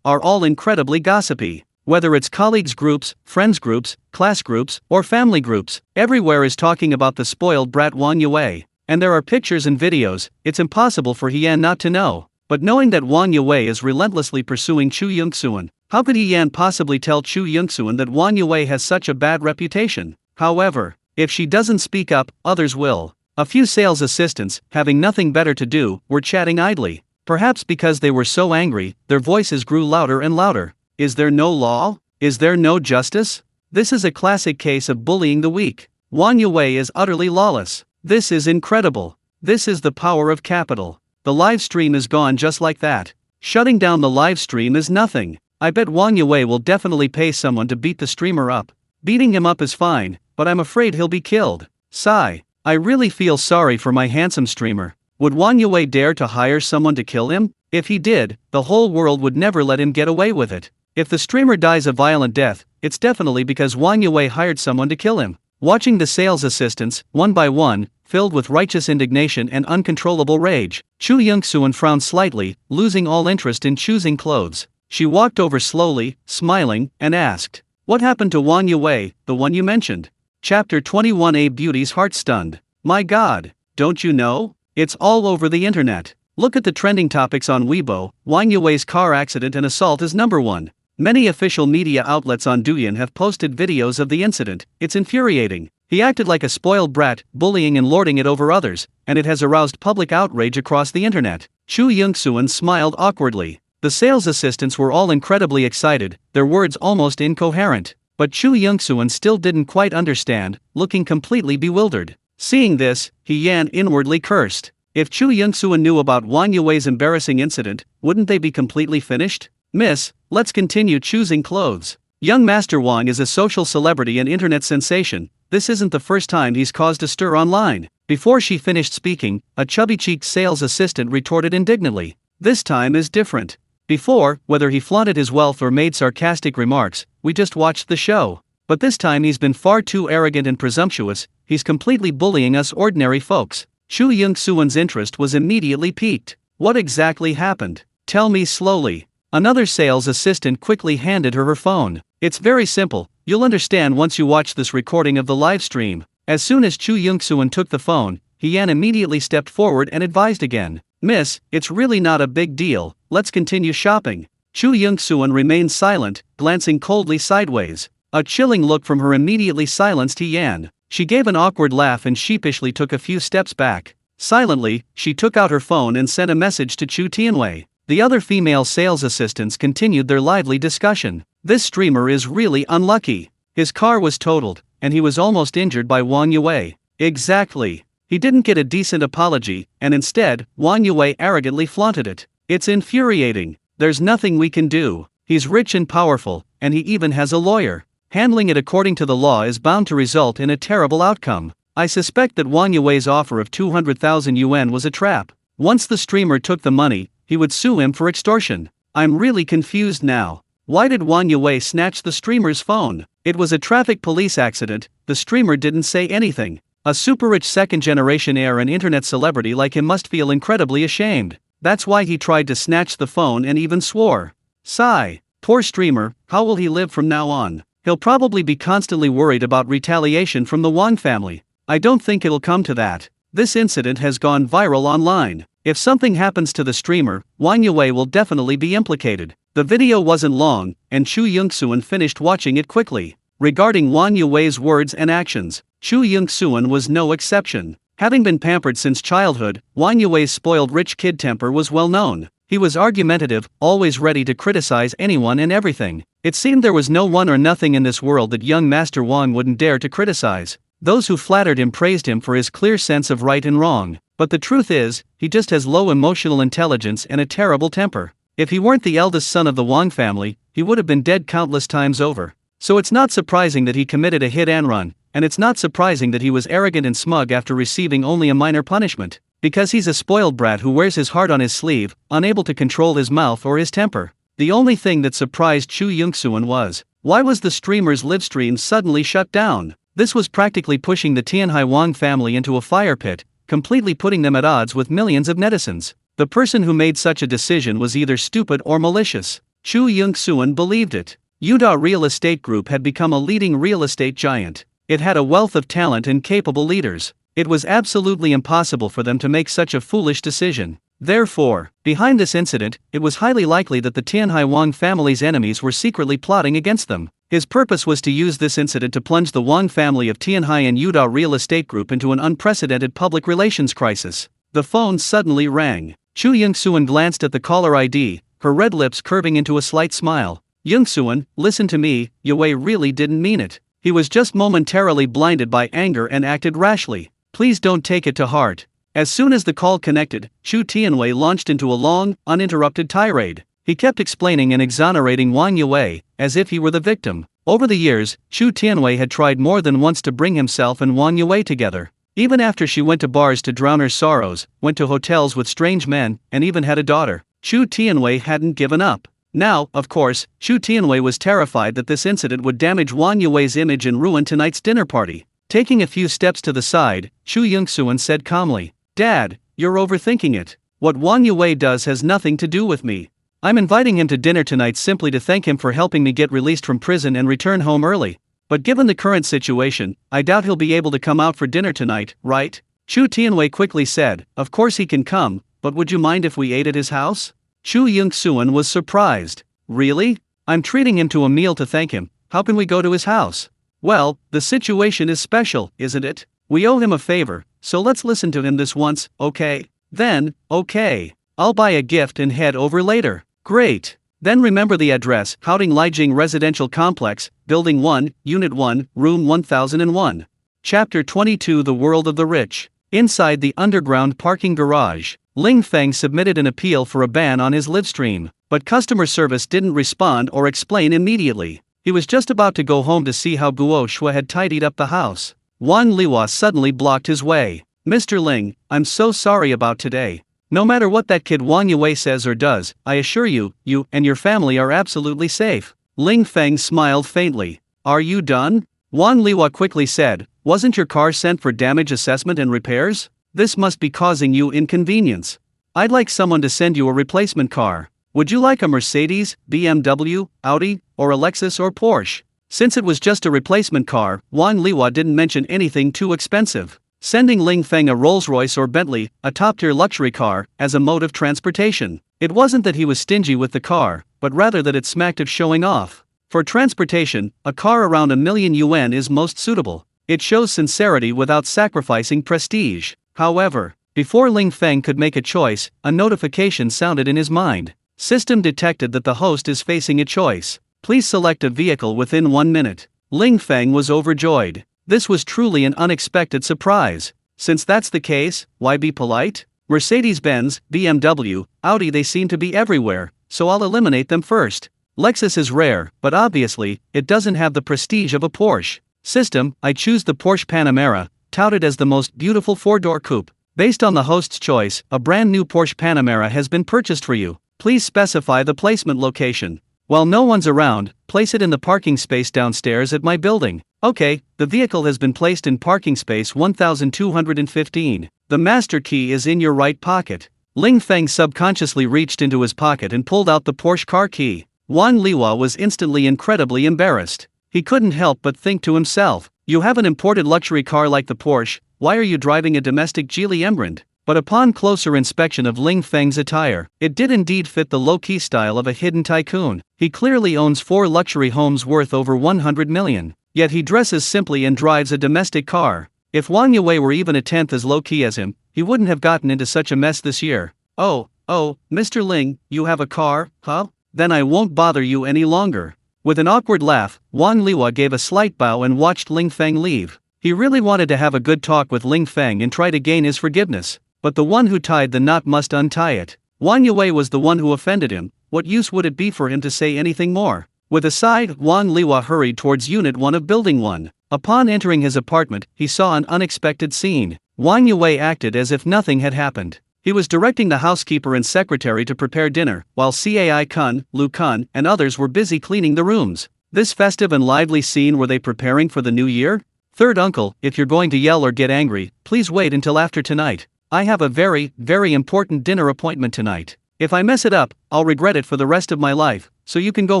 are all incredibly gossipy. Whether it's colleagues groups, friends groups, class groups, or family groups, everywhere is talking about the spoiled brat Wang Yue. And there are pictures and videos, it's impossible for Yan not to know. But knowing that Wang Yue is relentlessly pursuing Chu Yungsuan, how could Yan possibly tell Chu Yungsuan that Wang Yue has such a bad reputation? However, if she doesn't speak up, others will. A few sales assistants, having nothing better to do, were chatting idly. Perhaps because they were so angry, their voices grew louder and louder. Is there no law? Is there no justice? This is a classic case of bullying the weak. Wang Yue is utterly lawless. This is incredible. This is the power of capital. The live stream is gone just like that. Shutting down the live stream is nothing. I bet Wang Yue will definitely pay someone to beat the streamer up. Beating him up is fine, but I'm afraid he'll be killed. Sigh. I really feel sorry for my handsome streamer. Would Wang Yue dare to hire someone to kill him? If he did, the whole world would never let him get away with it. If the streamer dies a violent death, it's definitely because Wang Yue hired someone to kill him. Watching the sales assistants, one by one, filled with righteous indignation and uncontrollable rage, Chu Yungsuan frowned slightly, losing all interest in choosing clothes. She walked over slowly, smiling, and asked, "What happened to Wang Yue, the one you mentioned?" Chapter 21. Beauty's heart stunned. My god, don't you know? It's all over the internet. Look at the trending topics on Weibo. Wang Yue's car accident and assault is number 1. Many official media outlets on Douyin have posted videos of the incident. It's infuriating. He acted like a spoiled brat, bullying and lording it over others, and it has aroused public outrage across the internet. Chu Yungsuan smiled awkwardly. The sales assistants were all incredibly excited, their words almost incoherent. But Chu Yungsuan still didn't quite understand, looking completely bewildered. Seeing this, Yan inwardly cursed. If Chu Yungsuan knew about Wang Yue's embarrassing incident, wouldn't they be completely finished? Miss, let's continue choosing clothes. Young Master Wang is a social celebrity and internet sensation. This isn't the first time he's caused a stir online. Before she finished speaking, a chubby-cheeked sales assistant retorted indignantly. This time is different. Before, whether he flaunted his wealth or made sarcastic remarks, we just watched the show. But this time he's been far too arrogant and presumptuous, he's completely bullying us ordinary folks. Chu Yungsuan's interest was immediately piqued. What exactly happened? Tell me slowly. Another sales assistant quickly handed her phone. It's very simple, you'll understand once you watch this recording of the live stream. As soon as Chu Yungsuan took the phone, Yan immediately stepped forward and advised again. Miss, it's really not a big deal, let's continue shopping. Chu Yungsuan remained silent, glancing coldly sideways. A chilling look from her immediately silenced Yan. She gave an awkward laugh and sheepishly took a few steps back. Silently, she took out her phone and sent a message to Chu Tianwei. The other female sales assistants continued their lively discussion. This streamer is really unlucky. His car was totaled, and he was almost injured by Wang Yue. Exactly. He didn't get a decent apology, and instead, Wang Yue arrogantly flaunted it. It's infuriating. There's nothing we can do. He's rich and powerful, and he even has a lawyer. Handling it according to the law is bound to result in a terrible outcome. I suspect that Wang Yue's offer of 200,000 yuan was a trap. Once the streamer took the money, he would sue him for extortion. I'm really confused now. Why did Wang Yue snatch the streamer's phone? It was a traffic police accident, the streamer didn't say anything. A super-rich second-generation heir and internet celebrity like him must feel incredibly ashamed. That's why he tried to snatch the phone and even swore. Sigh. Poor streamer, how will he live from now on? He'll probably be constantly worried about retaliation from the Wang family. I don't think it'll come to that. This incident has gone viral online. If something happens to the streamer, Wang Yue will definitely be implicated. The video wasn't long, and Chu Yongsuan finished watching it quickly. Regarding Wang Yue's words and actions, Chu Yongsuan was no exception. Having been pampered since childhood, Wang Yue's spoiled rich kid temper was well known. He was argumentative, always ready to criticize anyone and everything. It seemed there was no one or nothing in this world that young Master Wang wouldn't dare to criticize. Those who flattered him praised him for his clear sense of right and wrong. But the truth is, he just has low emotional intelligence and a terrible temper. If he weren't the eldest son of the Wang family, he would have been dead countless times over. So it's not surprising that he committed a hit and run, and it's not surprising that he was arrogant and smug after receiving only a minor punishment. Because he's a spoiled brat who wears his heart on his sleeve, unable to control his mouth or his temper. The only thing that surprised Chu Yongsuan was, why was the streamer's livestream suddenly shut down? This was practically pushing the Tianhai Wang family into a fire pit, completely putting them at odds with millions of netizens. The person who made such a decision was either stupid or malicious. Chu Yongsuan believed it. Yuda Real Estate Group had become a leading real estate giant. It had a wealth of talent and capable leaders. It was absolutely impossible for them to make such a foolish decision. Therefore, behind this incident, it was highly likely that the Tianhai Wang family's enemies were secretly plotting against them. His purpose was to use this incident to plunge the Wang family of Tianhai and Yuda Real Estate Group into an unprecedented public relations crisis. The phone suddenly rang. Chu Yongsuan glanced at the caller ID, her red lips curving into a slight smile. Yongsuan, listen to me, Yue really didn't mean it. He was just momentarily blinded by anger and acted rashly. Please don't take it to heart. As soon as the call connected, Chu Tianwei launched into a long, uninterrupted tirade. He kept explaining and exonerating Wang Yue, as if he were the victim. Over the years, Chu Tianwei had tried more than once to bring himself and Wang Yue together. Even after she went to bars to drown her sorrows, went to hotels with strange men, and even had a daughter, Chu Tianwei hadn't given up. Now, of course, Chu Tianwei was terrified that this incident would damage Wang Yue's image and ruin tonight's dinner party. Taking a few steps to the side, Chu Yongsuan said calmly, Dad, you're overthinking it. What Wang Yue does has nothing to do with me. I'm inviting him to dinner tonight simply to thank him for helping me get released from prison and return home early. But given the current situation, I doubt he'll be able to come out for dinner tonight, right? Chu Tianwei quickly said, Of course he can come, but would you mind if we ate at his house? Chu Yongsuan was surprised. Really? I'm treating him to a meal to thank him, how can we go to his house? Well, the situation is special, isn't it? We owe him a favor, so let's listen to him this once, okay? Then, okay. I'll buy a gift and head over later. Great. Then remember the address, Haoding Lijiang Residential Complex, Building 1, Unit 1, Room 1001. Chapter 22 The World of the Rich. Inside the underground parking garage, Ling Feng submitted an appeal for a ban on his livestream, but customer service didn't respond or explain immediately. He was just about to go home to see how Guo Shui had tidied up the house. Wang Liwa suddenly blocked his way. Mr. Ling, I'm so sorry about today. No matter what that kid Wang Yue says or does, I assure you, you and your family are absolutely safe. Ling Feng smiled faintly. Are you done? Wang Liwa quickly said, Wasn't your car sent for damage assessment and repairs? This must be causing you inconvenience. I'd like someone to send you a replacement car. Would you like a Mercedes, BMW, Audi, or a Lexus or Porsche? Since it was just a replacement car, Wang Liwa didn't mention anything too expensive. Sending Ling Feng a Rolls-Royce or Bentley, a top-tier luxury car, as a mode of transportation. It wasn't that he was stingy with the car, but rather that it smacked of showing off. For transportation, a car around $1,000,000 is most suitable. It shows sincerity without sacrificing prestige. However, before Ling Feng could make a choice, a notification sounded in his mind. System detected that the host is facing a choice. Please select a vehicle within 1 minute. Ling Feng was overjoyed. This was truly an unexpected surprise. Since that's the case, why be polite? Mercedes-Benz, BMW, Audi, they seem to be everywhere, so I'll eliminate them first. Lexus is rare, but obviously, it doesn't have the prestige of a Porsche. System, I choose the Porsche Panamera, touted as the most beautiful 4-door coupe. Based on the host's choice, a brand new Porsche Panamera has been purchased for you. Please specify the placement location. While no one's around, place it in the parking space downstairs at my building. Okay, the vehicle has been placed in parking space 1215. The master key is in your right pocket. Ling Feng subconsciously reached into his pocket and pulled out the Porsche car key. Wang Liwa was instantly incredibly embarrassed. He couldn't help but think to himself, you have an imported luxury car like the Porsche, why are you driving a domestic Geely Embrand? But upon closer inspection of Ling Feng's attire, it did indeed fit the low-key style of a hidden tycoon. He clearly owns 4 luxury homes worth over 100 million. Yet he dresses simply and drives a domestic car. If Wang Yue were even a tenth as low-key as him, he wouldn't have gotten into such a mess this year. Oh, Mr. Ling, you have a car, huh? Then I won't bother you any longer. With an awkward laugh, Wang Liwa gave a slight bow and watched Ling Feng leave. He really wanted to have a good talk with Ling Feng and try to gain his forgiveness, but the one who tied the knot must untie it. Wang Yue was the one who offended him, what use would it be for him to say anything more? With a sigh, Wang Liwa hurried towards Unit 1 of Building 1. Upon entering his apartment, he saw an unexpected scene. Wang Yue acted as if nothing had happened. He was directing the housekeeper and secretary to prepare dinner, while Cai Kun, Lu Kun, and others were busy cleaning the rooms. This festive and lively scene, were they preparing for the new year? Third uncle, if you're going to yell or get angry, please wait until after tonight. I have a very, very important dinner appointment tonight. If I mess it up, I'll regret it for the rest of my life, so you can go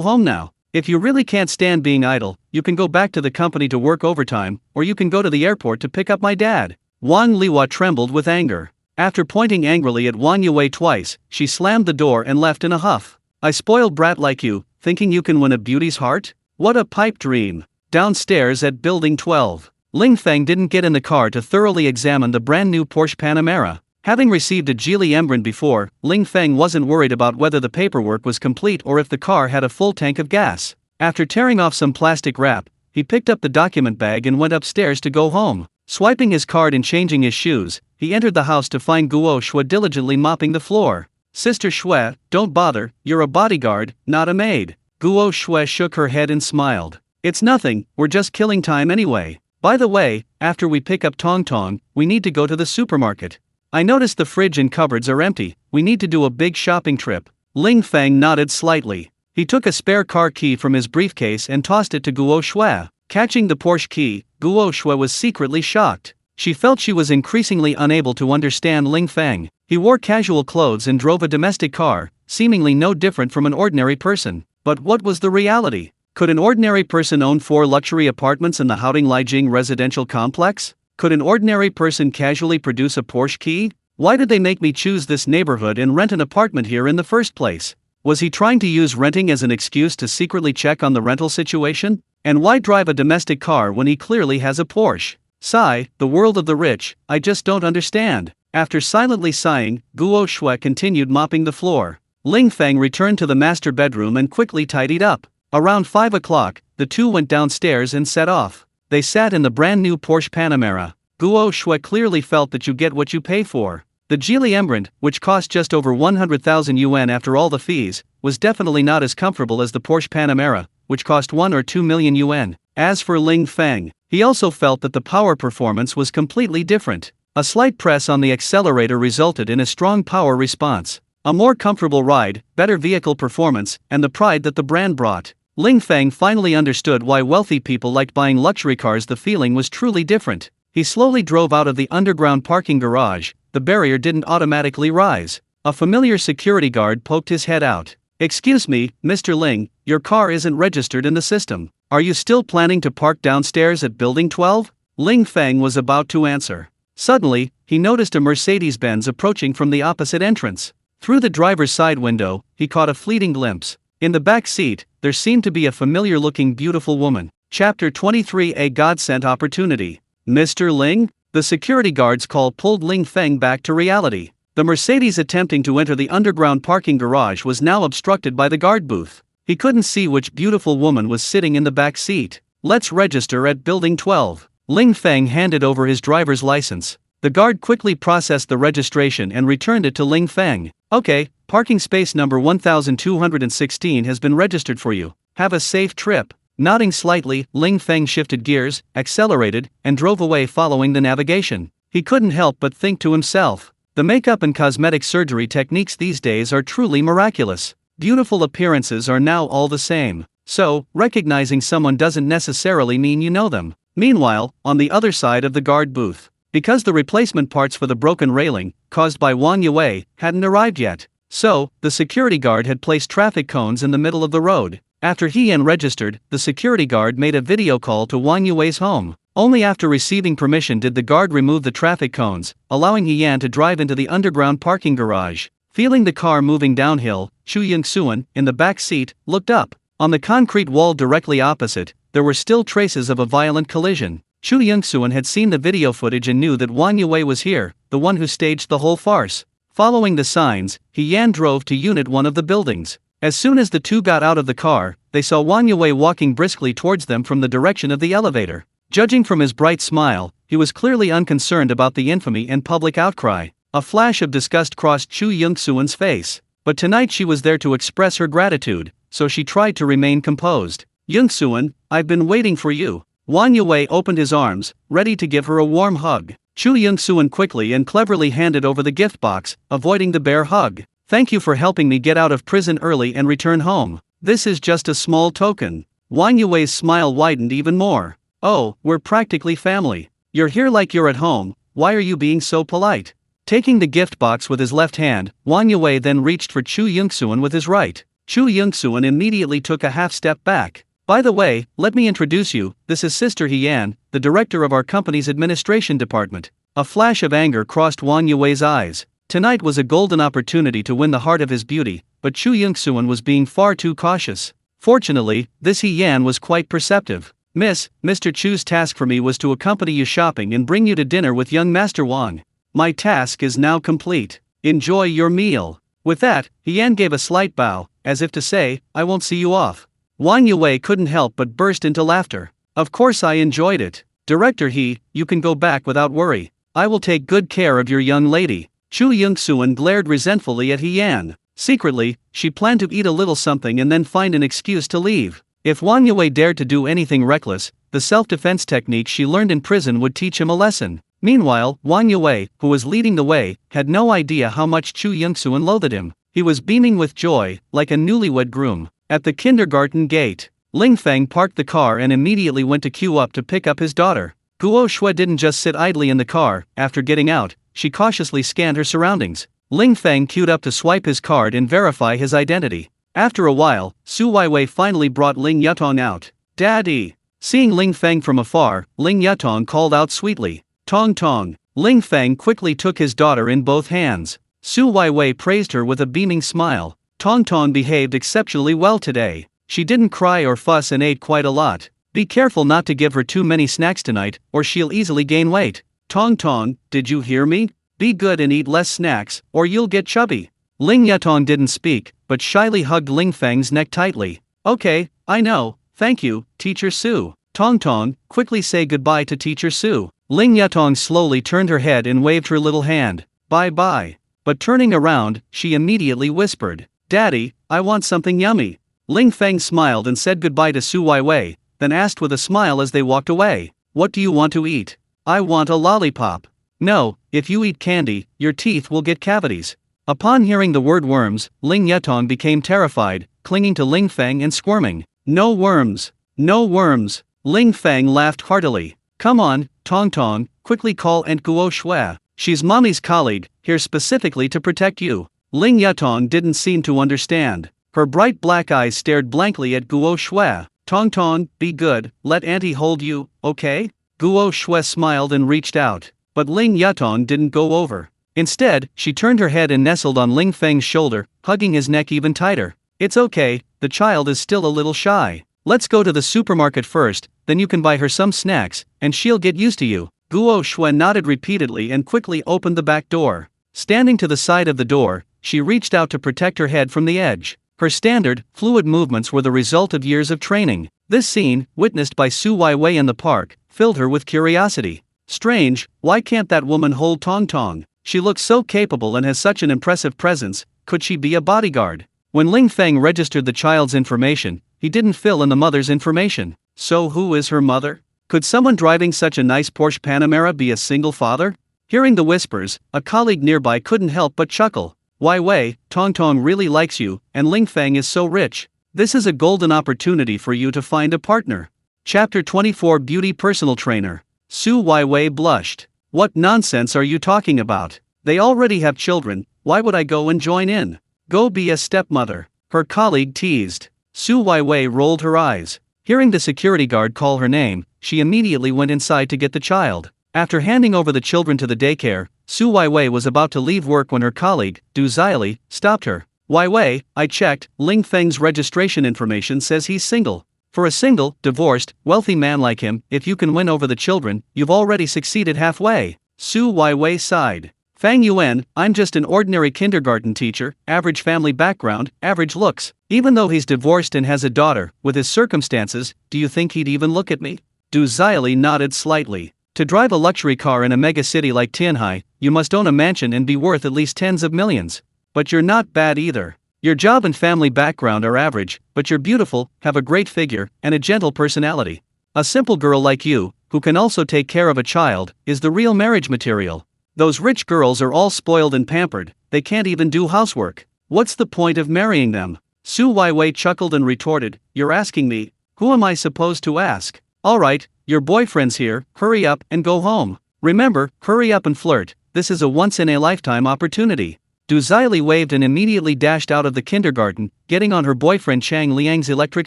home now. If you really can't stand being idle, you can go back to the company to work overtime, or you can go to the airport to pick up my dad. Wang Liwa trembled with anger. After pointing angrily at Wang Yue twice, she slammed the door and left in a huff. I spoiled brat like you, thinking you can win a beauty's heart? What a pipe dream. Downstairs at Building 12. Ling Feng didn't get in the car to thoroughly examine the brand new Porsche Panamera. Having received a Geely Embrand before, Ling Feng wasn't worried about whether the paperwork was complete or if the car had a full tank of gas. After tearing off some plastic wrap, he picked up the document bag and went upstairs to go home. Swiping his card and changing his shoes, he entered the house to find Guo Shui diligently mopping the floor. Sister Shui, don't bother, you're a bodyguard, not a maid. Guo Shui shook her head and smiled. It's nothing, we're just killing time anyway. By the way, after we pick up Tong Tong, we need to go to the supermarket. I noticed the fridge and cupboards are empty, we need to do a big shopping trip. Ling Feng nodded slightly. He took a spare car key from his briefcase and tossed it to Guo Shui. Catching the Porsche key, Guo Shui was secretly shocked. She felt she was increasingly unable to understand Ling Feng. He wore casual clothes and drove a domestic car, seemingly no different from an ordinary person. But what was the reality? Could an ordinary person own 4 luxury apartments in the Haoding Lijiang residential complex? Could an ordinary person casually produce a Porsche key? Why did they make me choose this neighborhood and rent an apartment here in the first place? Was he trying to use renting as an excuse to secretly check on the rental situation? And why drive a domestic car when he clearly has a Porsche? Sigh, the world of the rich, I just don't understand. After silently sighing, Guo Shui continued mopping the floor. Ling Feng returned to the master bedroom and quickly tidied up. Around 5 o'clock, the two went downstairs and set off. They sat in the brand new Porsche Panamera. Guo Shui clearly felt that you get what you pay for. The Geely Embrand, which cost just over 100,000 yuan after all the fees, was definitely not as comfortable as the Porsche Panamera, which cost 1 or 2 million yuan. As for Ling Feng, he also felt that the power performance was completely different. A slight press on the accelerator resulted in a strong power response. A more comfortable ride, better vehicle performance, and the pride that the brand brought. Ling Feng finally understood why wealthy people liked buying luxury cars. The feeling was truly different. He slowly drove out of the underground parking garage. The barrier didn't automatically rise. A familiar security guard poked his head out. Excuse me, Mr. Ling, your car isn't registered in the system. Are you still planning to park downstairs at Building 12? Ling Feng was about to answer. Suddenly, he noticed a Mercedes-Benz approaching from the opposite entrance. Through the driver's side window, he caught a fleeting glimpse. In the back seat, there seemed to be a familiar-looking beautiful woman. Chapter 23: A God-Sent Opportunity. Mr. Ling? The security guard's call pulled Ling Feng back to reality. The Mercedes attempting to enter the underground parking garage was now obstructed by the guard booth. He couldn't see which beautiful woman was sitting in the back seat. Let's register at Building 12. Ling Feng handed over his driver's license. The guard quickly processed the registration and returned it to Ling Feng. Okay, parking space number 1216 has been registered for you. Have a safe trip. Nodding slightly, Ling Feng shifted gears, accelerated, and drove away following the navigation. He couldn't help but think to himself, the makeup and cosmetic surgery techniques these days are truly miraculous. Beautiful appearances are now all the same. So, recognizing someone doesn't necessarily mean you know them. Meanwhile, on the other side of the guard booth, because the replacement parts for the broken railing, caused by Wang Yue, hadn't arrived yet. So, the security guard had placed traffic cones in the middle of the road. After he and registered, the security guard made a video call to Wang Yue's home. Only after receiving permission did the guard remove the traffic cones, allowing He Yan to drive into the underground parking garage. Feeling the car moving downhill, Chu Yingxuan, in the back seat, looked up. On the concrete wall directly opposite, there were still traces of a violent collision. Chu Yingxuan had seen the video footage and knew that Wang Yue was here, the one who staged the whole farce. Following the signs, He Yan drove to Unit 1 of the buildings. As soon as the two got out of the car, they saw Wang Yue walking briskly towards them from the direction of the elevator. Judging from his bright smile, he was clearly unconcerned about the infamy and public outcry. A flash of disgust crossed Chu Yingxuan's face. But tonight she was there to express her gratitude, so she tried to remain composed. Yingxuan, I've been waiting for you. Wang Yue opened his arms, ready to give her a warm hug. Chu Yingxuan quickly and cleverly handed over the gift box, avoiding the bear hug. Thank you for helping me get out of prison early and return home. This is just a small token. Wang Yue's smile widened even more. Oh, we're practically family. You're here like you're at home, why are you being so polite? Taking the gift box with his left hand, Wang Yue then reached for Chu Yingxuan with his right. Chu Yingxuan immediately took a half step back. By the way, let me introduce you, this is Sister He Yan, the director of our company's administration department. A flash of anger crossed Wang Yue's eyes. Tonight was a golden opportunity to win the heart of his beauty, but Chu Yingxuan was being far too cautious. Fortunately, this He Yan was quite perceptive. Mr. Chu's task for me was to accompany you shopping and bring you to dinner with young Master Wang. My task is now complete. Enjoy your meal. With that, He Yan gave a slight bow, as if to say, I won't see you off. Wang Yue couldn't help but burst into laughter. Of course I enjoyed it. Director He, you can go back without worry. I will take good care of your young lady. Chu Yingxuan glared resentfully at He Yan. Secretly, she planned to eat a little something and then find an excuse to leave. If Wang Yue dared to do anything reckless, the self-defense technique she learned in prison would teach him a lesson. Meanwhile, Wang Yue, who was leading the way, had no idea how much Chu Yingxuan loathed him. He was beaming with joy, like a newlywed groom. At the kindergarten gate, Ling Feng parked the car and immediately went to queue up to pick up his daughter. Guo Shui didn't just sit idly in the car. After getting out, she cautiously scanned her surroundings. Ling Feng queued up to swipe his card and verify his identity. After a while, Su Weiwei finally brought Ling Yutong out. Daddy! Seeing Ling Feng from afar, Ling Yutong called out sweetly. Tong Tong. Ling Feng quickly took his daughter in both hands. Su Weiwei praised her with a beaming smile. Tong Tong behaved exceptionally well today. She didn't cry or fuss and ate quite a lot. Be careful not to give her too many snacks tonight, or she'll easily gain weight. Tong Tong, did you hear me? Be good and eat less snacks, or you'll get chubby. Ling Yutong didn't speak, but shyly hugged Ling Feng's neck tightly. Okay, I know, thank you, Teacher Su. Tong Tong, quickly say goodbye to Teacher Su. Ling Yutong slowly turned her head and waved her little hand. Bye-bye. But turning around, she immediately whispered. Daddy, I want something yummy. Ling Feng smiled and said goodbye to Su Weiwei, then asked with a smile as they walked away. What do you want to eat? I want a lollipop. No, if you eat candy, your teeth will get cavities. Upon hearing the word worms, Ling Yutong became terrified, clinging to Ling Feng and squirming. No worms. No worms. Ling Feng laughed heartily. Come on, Tong Tong, quickly call Aunt Guo Shui. She's mommy's colleague, here specifically to protect you. Ling Yutong didn't seem to understand. Her bright black eyes stared blankly at Guo Shui. Tong Tong, be good, let auntie hold you, okay? Guo Shui smiled and reached out. But Ling Yutong didn't go over. Instead, she turned her head and nestled on Ling Feng's shoulder, hugging his neck even tighter. It's okay, the child is still a little shy. Let's go to the supermarket first, then you can buy her some snacks, and she'll get used to you. Guo Shui nodded repeatedly and quickly opened the back door. Standing to the side of the door, she reached out to protect her head from the edge. Her standard, fluid movements were the result of years of training. This scene, witnessed by Su Weiwei in the park, filled her with curiosity. Strange, why can't that woman hold Tong Tong? She looks so capable and has such an impressive presence, could she be a bodyguard? When Ling Feng registered the child's information, he didn't fill in the mother's information. So who is her mother? Could someone driving such a nice Porsche Panamera be a single father? Hearing the whispers, a colleague nearby couldn't help but chuckle. Wai Wei, Tong Tong really likes you, and Ling Feng is so rich. This is a golden opportunity for you to find a partner. Chapter 24 Beauty Personal Trainer. Su Wai Wei blushed. What nonsense are you talking about? They already have children, why would I go and join in? Go be a stepmother, her colleague teased. Su Wai Wei rolled her eyes. Hearing the security guard call her name, she immediately went inside to get the child. After handing over the children to the daycare, Su Wai Wei was about to leave work when her colleague, Du Zili, stopped her. Wai Wei, I checked, Ling Feng's registration information says he's single. For a single, divorced, wealthy man like him, if you can win over the children, you've already succeeded halfway. Su Wai Wei sighed. Fang Yuan, I'm just an ordinary kindergarten teacher, average family background, average looks. Even though he's divorced and has a daughter, with his circumstances, do you think he'd even look at me? Du Zili nodded slightly. To drive a luxury car in a mega city like Tianhai, you must own a mansion and be worth at least tens of millions. But you're not bad either. Your job and family background are average, but you're beautiful, have a great figure, and a gentle personality. A simple girl like you, who can also take care of a child, is the real marriage material. Those rich girls are all spoiled and pampered, they can't even do housework. What's the point of marrying them? Su Wai Wei chuckled and retorted, you're asking me? Who am I supposed to ask? Alright, your boyfriend's here, hurry up and go home. Remember, hurry up and flirt, this is a once-in-a-lifetime opportunity. Du Zili waved and immediately dashed out of the kindergarten, getting on her boyfriend Chang Liang's electric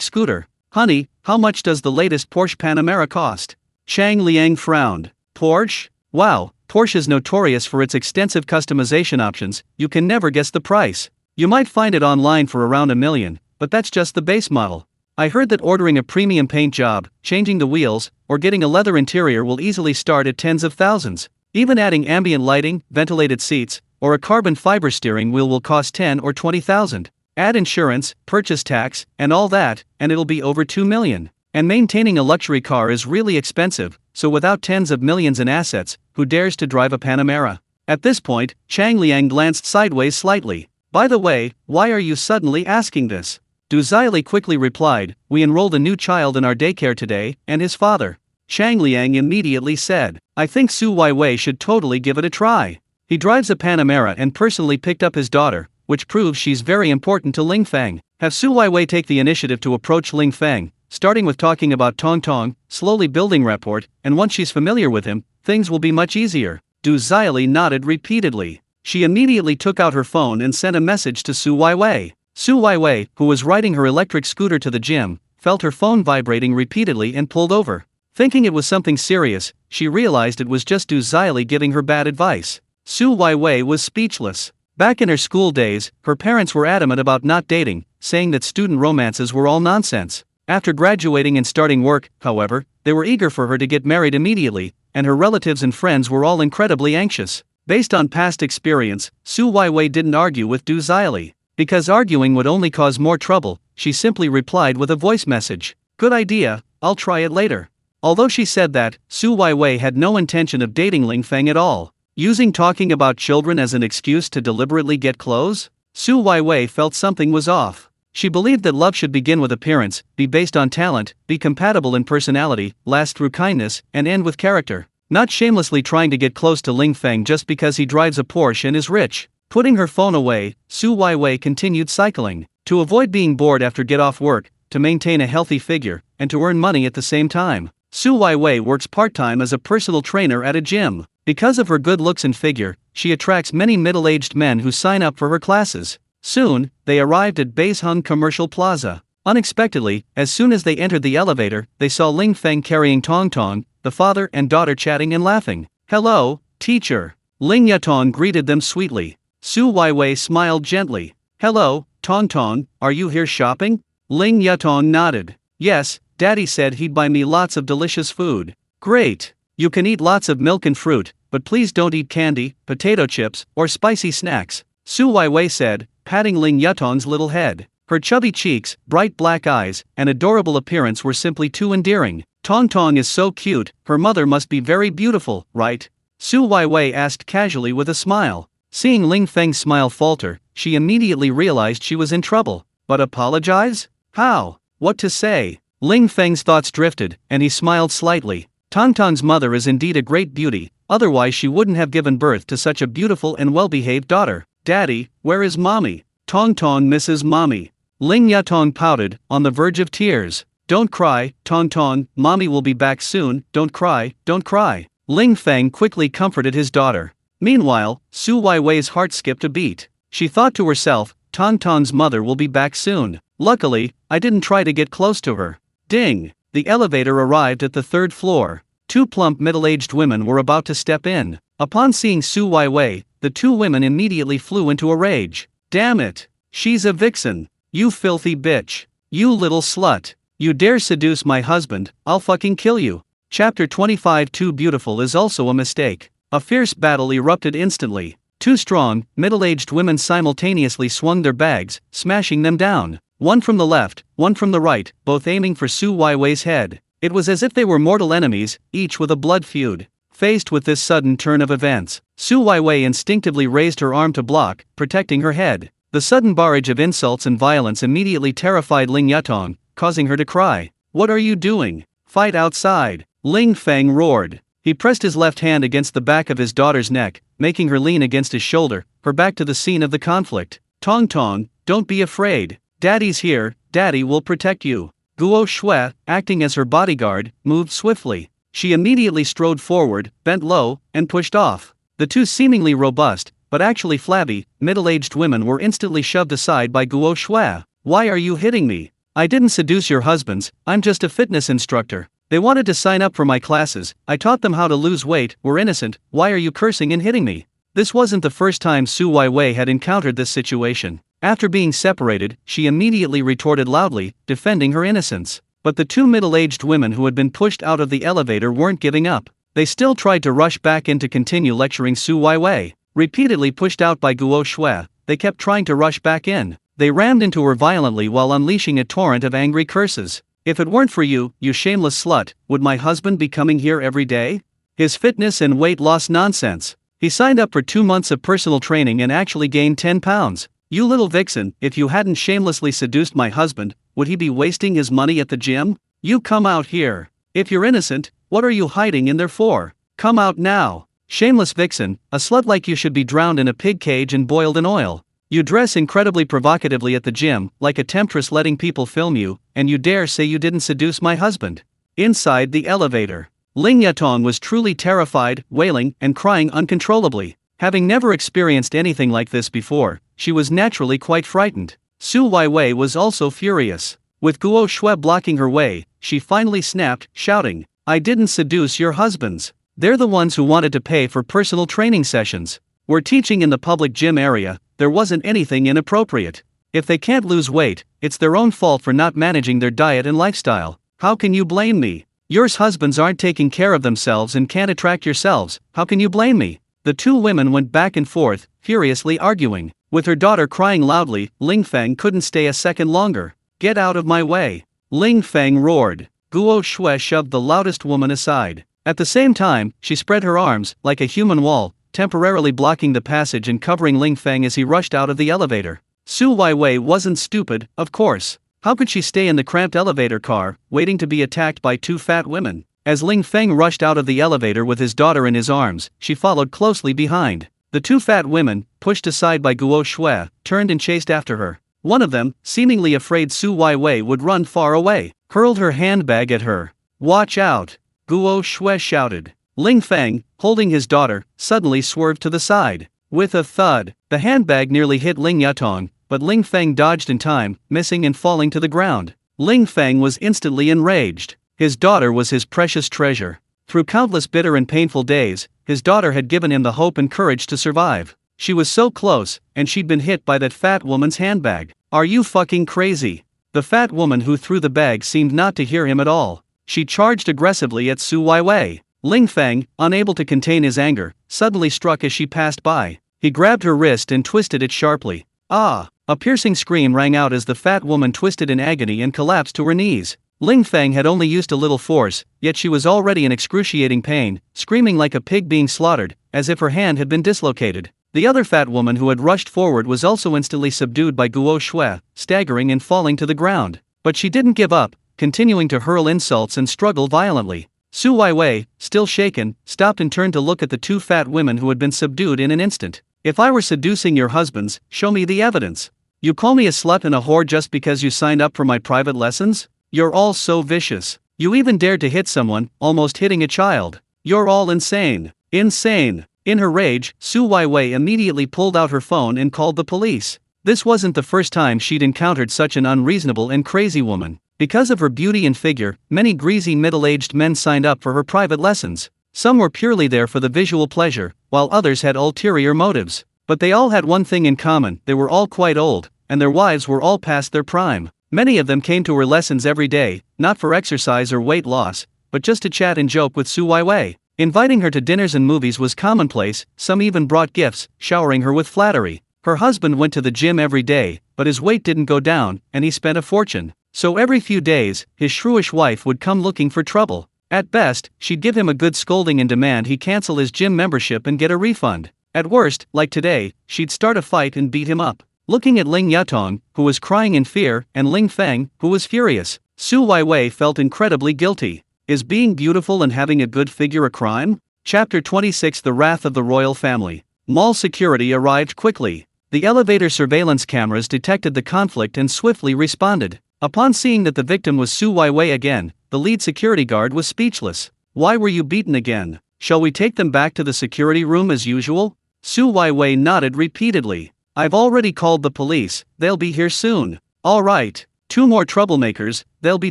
scooter. Honey, how much does the latest Porsche Panamera cost? Chang Liang frowned. Porsche? Wow, Porsche's notorious for its extensive customization options, you can never guess the price. You might find it online for around $1 million, but that's just the base model. I heard that ordering a premium paint job, changing the wheels, or getting a leather interior will easily start at tens of thousands. Even adding ambient lighting, ventilated seats, or a carbon fiber steering wheel will cost 10 or 20,000. Add insurance, purchase tax, and all that, and it'll be over 2 million. And maintaining a luxury car is really expensive, so without tens of millions in assets, who dares to drive a Panamera? At this point, Chang Liang glanced sideways slightly. By the way, why are you suddenly asking this? Du Zili quickly replied, we enrolled a new child in our daycare today, and his father. Chang Liang immediately said, I think Su Wai Wei should totally give it a try. He drives a Panamera and personally picked up his daughter, which proves she's very important to Ling Feng. Have Su Wai Wei take the initiative to approach Ling Feng, starting with talking about Tong Tong, slowly building rapport, and once she's familiar with him, things will be much easier. Du Zili nodded repeatedly. She immediately took out her phone and sent a message to Su Wai Wei. Su Wai Wei, who was riding her electric scooter to the gym, felt her phone vibrating repeatedly and pulled over. Thinking it was something serious, she realized it was just Du Zili giving her bad advice. Su Wai Wei was speechless. Back in her school days, her parents were adamant about not dating, saying that student romances were all nonsense. After graduating and starting work, however, they were eager for her to get married immediately, and her relatives and friends were all incredibly anxious. Based on past experience, Su Wai Wei didn't argue with Du Zili. Because arguing would only cause more trouble, she simply replied with a voice message. Good idea, I'll try it later. Although she said that, Su Wai Wei had no intention of dating Ling Feng at all. Using talking about children as an excuse to deliberately get close? Su Wai Wei felt something was off. She believed that love should begin with appearance, be based on talent, be compatible in personality, last through kindness, and end with character. Not shamelessly trying to get close to Ling Feng just because he drives a Porsche and is rich. Putting her phone away, Su Wai Wei continued cycling. To avoid being bored after get off work, to maintain a healthy figure, and to earn money at the same time. Su Wai Wei works part-time as a personal trainer at a gym. Because of her good looks and figure, she attracts many middle-aged men who sign up for her classes. Soon, they arrived at Beihung Commercial Plaza. Unexpectedly, as soon as they entered the elevator, they saw Ling Feng carrying Tong Tong, the father and daughter chatting and laughing. Hello, teacher. Ling Yatong greeted them sweetly. Su Wai Wei smiled gently. Hello, Tong Tong, are you here shopping? Ling Yatong nodded. Yes, Daddy said he'd buy me lots of delicious food. Great. You can eat lots of milk and fruit, but please don't eat candy, potato chips, or spicy snacks, Su Wai Wei said, patting Ling Yatong's little head. Her chubby cheeks, bright black eyes, and adorable appearance were simply too endearing. Tong Tong is so cute, her mother must be very beautiful, right? Su Wai Wei asked casually with a smile. Seeing Ling Feng's smile falter, she immediately realized she was in trouble. But apologize? How? What to say? Ling Feng's thoughts drifted, and he smiled slightly. Tong Tong's mother is indeed a great beauty, otherwise she wouldn't have given birth to such a beautiful and well-behaved daughter. Daddy, where is mommy? Tong Tong misses mommy. Ling Yatong pouted, on the verge of tears. Don't cry, Tong Tong, mommy will be back soon, don't cry, don't cry. Ling Feng quickly comforted his daughter. Meanwhile, Su Weiwei's heart skipped a beat. She thought to herself, Tong Tong's mother will be back soon. Luckily, I didn't try to get close to her. Ding! The elevator arrived at the third floor. Two plump middle-aged women were about to step in. Upon seeing Su Weiwei, the two women immediately flew into a rage. Damn it! She's a vixen! You filthy bitch! You little slut! You dare seduce my husband, I'll fucking kill you! Chapter 25. Too beautiful is also a mistake. A fierce battle erupted instantly. Two strong, middle-aged women simultaneously swung their bags, smashing them down. One from the left, one from the right, both aiming for Su Weiwei's head. It was as if they were mortal enemies, each with a blood feud. Faced with this sudden turn of events, Su Weiwei instinctively raised her arm to block, protecting her head. The sudden barrage of insults and violence immediately terrified Ling Yatong, causing her to cry. What are you doing? Fight outside! Ling Feng roared. He pressed his left hand against the back of his daughter's neck, making her lean against his shoulder, her back to the scene of the conflict. Tong Tong, don't be afraid. Daddy's here, Daddy will protect you. Guo Shui, acting as her bodyguard, moved swiftly. She immediately strode forward, bent low, and pushed off. The two seemingly robust, but actually flabby, middle-aged women were instantly shoved aside by Guo Shui. Why are you hitting me? I didn't seduce your husbands, I'm just a fitness instructor. They wanted to sign up for my classes, I taught them how to lose weight, we're innocent, why are you cursing and hitting me? This wasn't the first time Su Weiwei had encountered this situation. After being separated, she immediately retorted loudly, defending her innocence. But the two middle-aged women who had been pushed out of the elevator weren't giving up. They still tried to rush back in to continue lecturing Su Weiwei. Repeatedly pushed out by Guo Shui, they kept trying to rush back in. They rammed into her violently while unleashing a torrent of angry curses. If it weren't for you, you shameless slut, would my husband be coming here every day? His fitness and weight loss nonsense. He signed up for 2 months of personal training and actually gained 10 pounds. You little vixen, if you hadn't shamelessly seduced my husband, would he be wasting his money at the gym? You come out here. If you're innocent, what are you hiding in there for? Come out now. Shameless vixen, a slut like you should be drowned in a pig cage and boiled in oil. You dress incredibly provocatively at the gym, like a temptress letting people film you, and you dare say you didn't seduce my husband. Inside the elevator, Ling Yatong was truly terrified, wailing, and crying uncontrollably. Having never experienced anything like this before, she was naturally quite frightened. Su Weiwei was also furious. With Guo Shui blocking her way, she finally snapped, shouting, I didn't seduce your husbands. They're the ones who wanted to pay for personal training sessions. We're teaching in the public gym area, there wasn't anything inappropriate. If they can't lose weight, it's their own fault for not managing their diet and lifestyle. How can you blame me? Yours husbands aren't taking care of themselves and can't attract yourselves, how can you blame me? The two women went back and forth, furiously arguing. With her daughter crying loudly, Ling Feng couldn't stay a second longer. Get out of my way! Ling Feng roared. Guo Shui shoved the loudest woman aside. At the same time, she spread her arms, like a human wall, temporarily blocking the passage and covering Ling Feng as he rushed out of the elevator. Su Weiwei wasn't stupid, of course. How could she stay in the cramped elevator car, waiting to be attacked by two fat women? As Ling Feng rushed out of the elevator with his daughter in his arms, she followed closely behind. The two fat women, pushed aside by Guo Shui, turned and chased after her. One of them, seemingly afraid Su Weiwei would run far away, hurled her handbag at her. Watch out! Guo Shui shouted. Ling Feng, holding his daughter, suddenly swerved to the side. With a thud, the handbag nearly hit Ling Yatong, but Ling Feng dodged in time, missing and falling to the ground. Ling Feng was instantly enraged. His daughter was his precious treasure. Through countless bitter and painful days, his daughter had given him the hope and courage to survive. She was so close, and she'd been hit by that fat woman's handbag. Are you fucking crazy? The fat woman who threw the bag seemed not to hear him at all. She charged aggressively at Su Weiwei. Ling Feng, unable to contain his anger, suddenly struck as she passed by. He grabbed her wrist and twisted it sharply. Ah! A piercing scream rang out as the fat woman twisted in agony and collapsed to her knees. Ling Feng had only used a little force, yet she was already in excruciating pain, screaming like a pig being slaughtered, as if her hand had been dislocated. The other fat woman who had rushed forward was also instantly subdued by Guo Shui, staggering and falling to the ground. But she didn't give up, continuing to hurl insults and struggle violently. Su Weiwei, still shaken, stopped and turned to look at the two fat women who had been subdued in an instant. If I were seducing your husbands, show me the evidence. You call me a slut and a whore just because you signed up for my private lessons? You're all so vicious. You even dared to hit someone, almost hitting a child. You're all insane. Insane. In her rage, Su Weiwei immediately pulled out her phone and called the police. This wasn't the first time she'd encountered such an unreasonable and crazy woman. Because of her beauty and figure, many greasy middle-aged men signed up for her private lessons. Some were purely there for the visual pleasure, while others had ulterior motives. But they all had one thing in common: they were all quite old, and their wives were all past their prime. Many of them came to her lessons every day, not for exercise or weight loss, but just to chat and joke with Su Weiwei. Inviting her to dinners and movies was commonplace. Some even brought gifts, showering her with flattery. Her husband went to the gym every day, but his weight didn't go down, and he spent a fortune. So every few days, his shrewish wife would come looking for trouble. At best, she'd give him a good scolding and demand he cancel his gym membership and get a refund. At worst, like today, she'd start a fight and beat him up. Looking at Ling Yutong, who was crying in fear, and Ling Feng, who was furious, Su Weiwei felt incredibly guilty. Is being beautiful and having a good figure a crime? Chapter 26: The Wrath of the Royal Family. Mall security arrived quickly. The elevator surveillance cameras detected the conflict and swiftly responded. Upon seeing that the victim was Su Weiwei again, the lead security guard was speechless. Why were you beaten again? Shall we take them back to the security room as usual? Su Weiwei nodded repeatedly. I've already called the police, they'll be here soon. All right. 2 more troublemakers, they'll be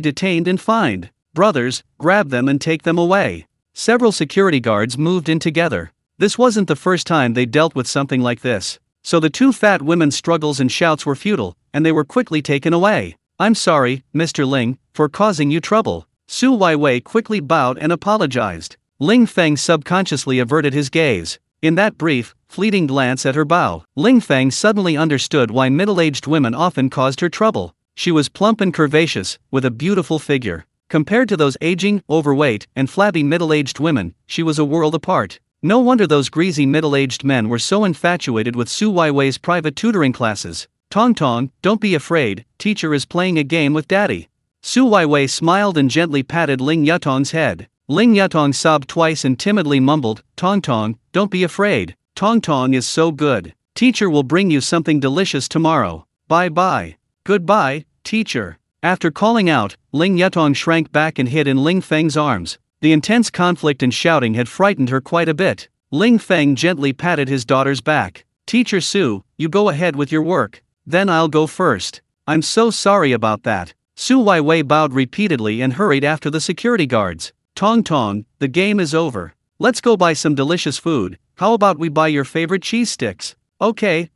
detained and fined. Brothers, grab them and take them away. Several security guards moved in together. This wasn't the first time they dealt with something like this. So the 2 fat women's struggles and shouts were futile, and they were quickly taken away. I'm sorry, Mr. Ling, for causing you trouble. Su Weiwei quickly bowed and apologized. Ling Feng subconsciously averted his gaze. In that brief, fleeting glance at her bow, Ling Feng suddenly understood why middle-aged women often caused her trouble. She was plump and curvaceous, with a beautiful figure. Compared to those aging, overweight, and flabby middle-aged women, she was a world apart. No wonder those greasy middle-aged men were so infatuated with Su Weiwei's private tutoring classes. Tong Tong, don't be afraid, teacher is playing a game with daddy. Su Weiwei smiled and gently patted Ling Yutong's head. Ling Yutong sobbed twice and timidly mumbled, Tong Tong, don't be afraid. Tong Tong is so good. Teacher will bring you something delicious tomorrow. Bye-bye. Goodbye, teacher. After calling out, Ling Yutong shrank back and hid in Ling Feng's arms. The intense conflict and shouting had frightened her quite a bit. Ling Feng gently patted his daughter's back. Teacher Su, you go ahead with your work. Then I'll go first. I'm so sorry about that. Su Weiwei bowed repeatedly and hurried after the security guards. Tong Tong, the game is over. Let's go buy some delicious food. How about we buy your favorite cheese sticks? Okay.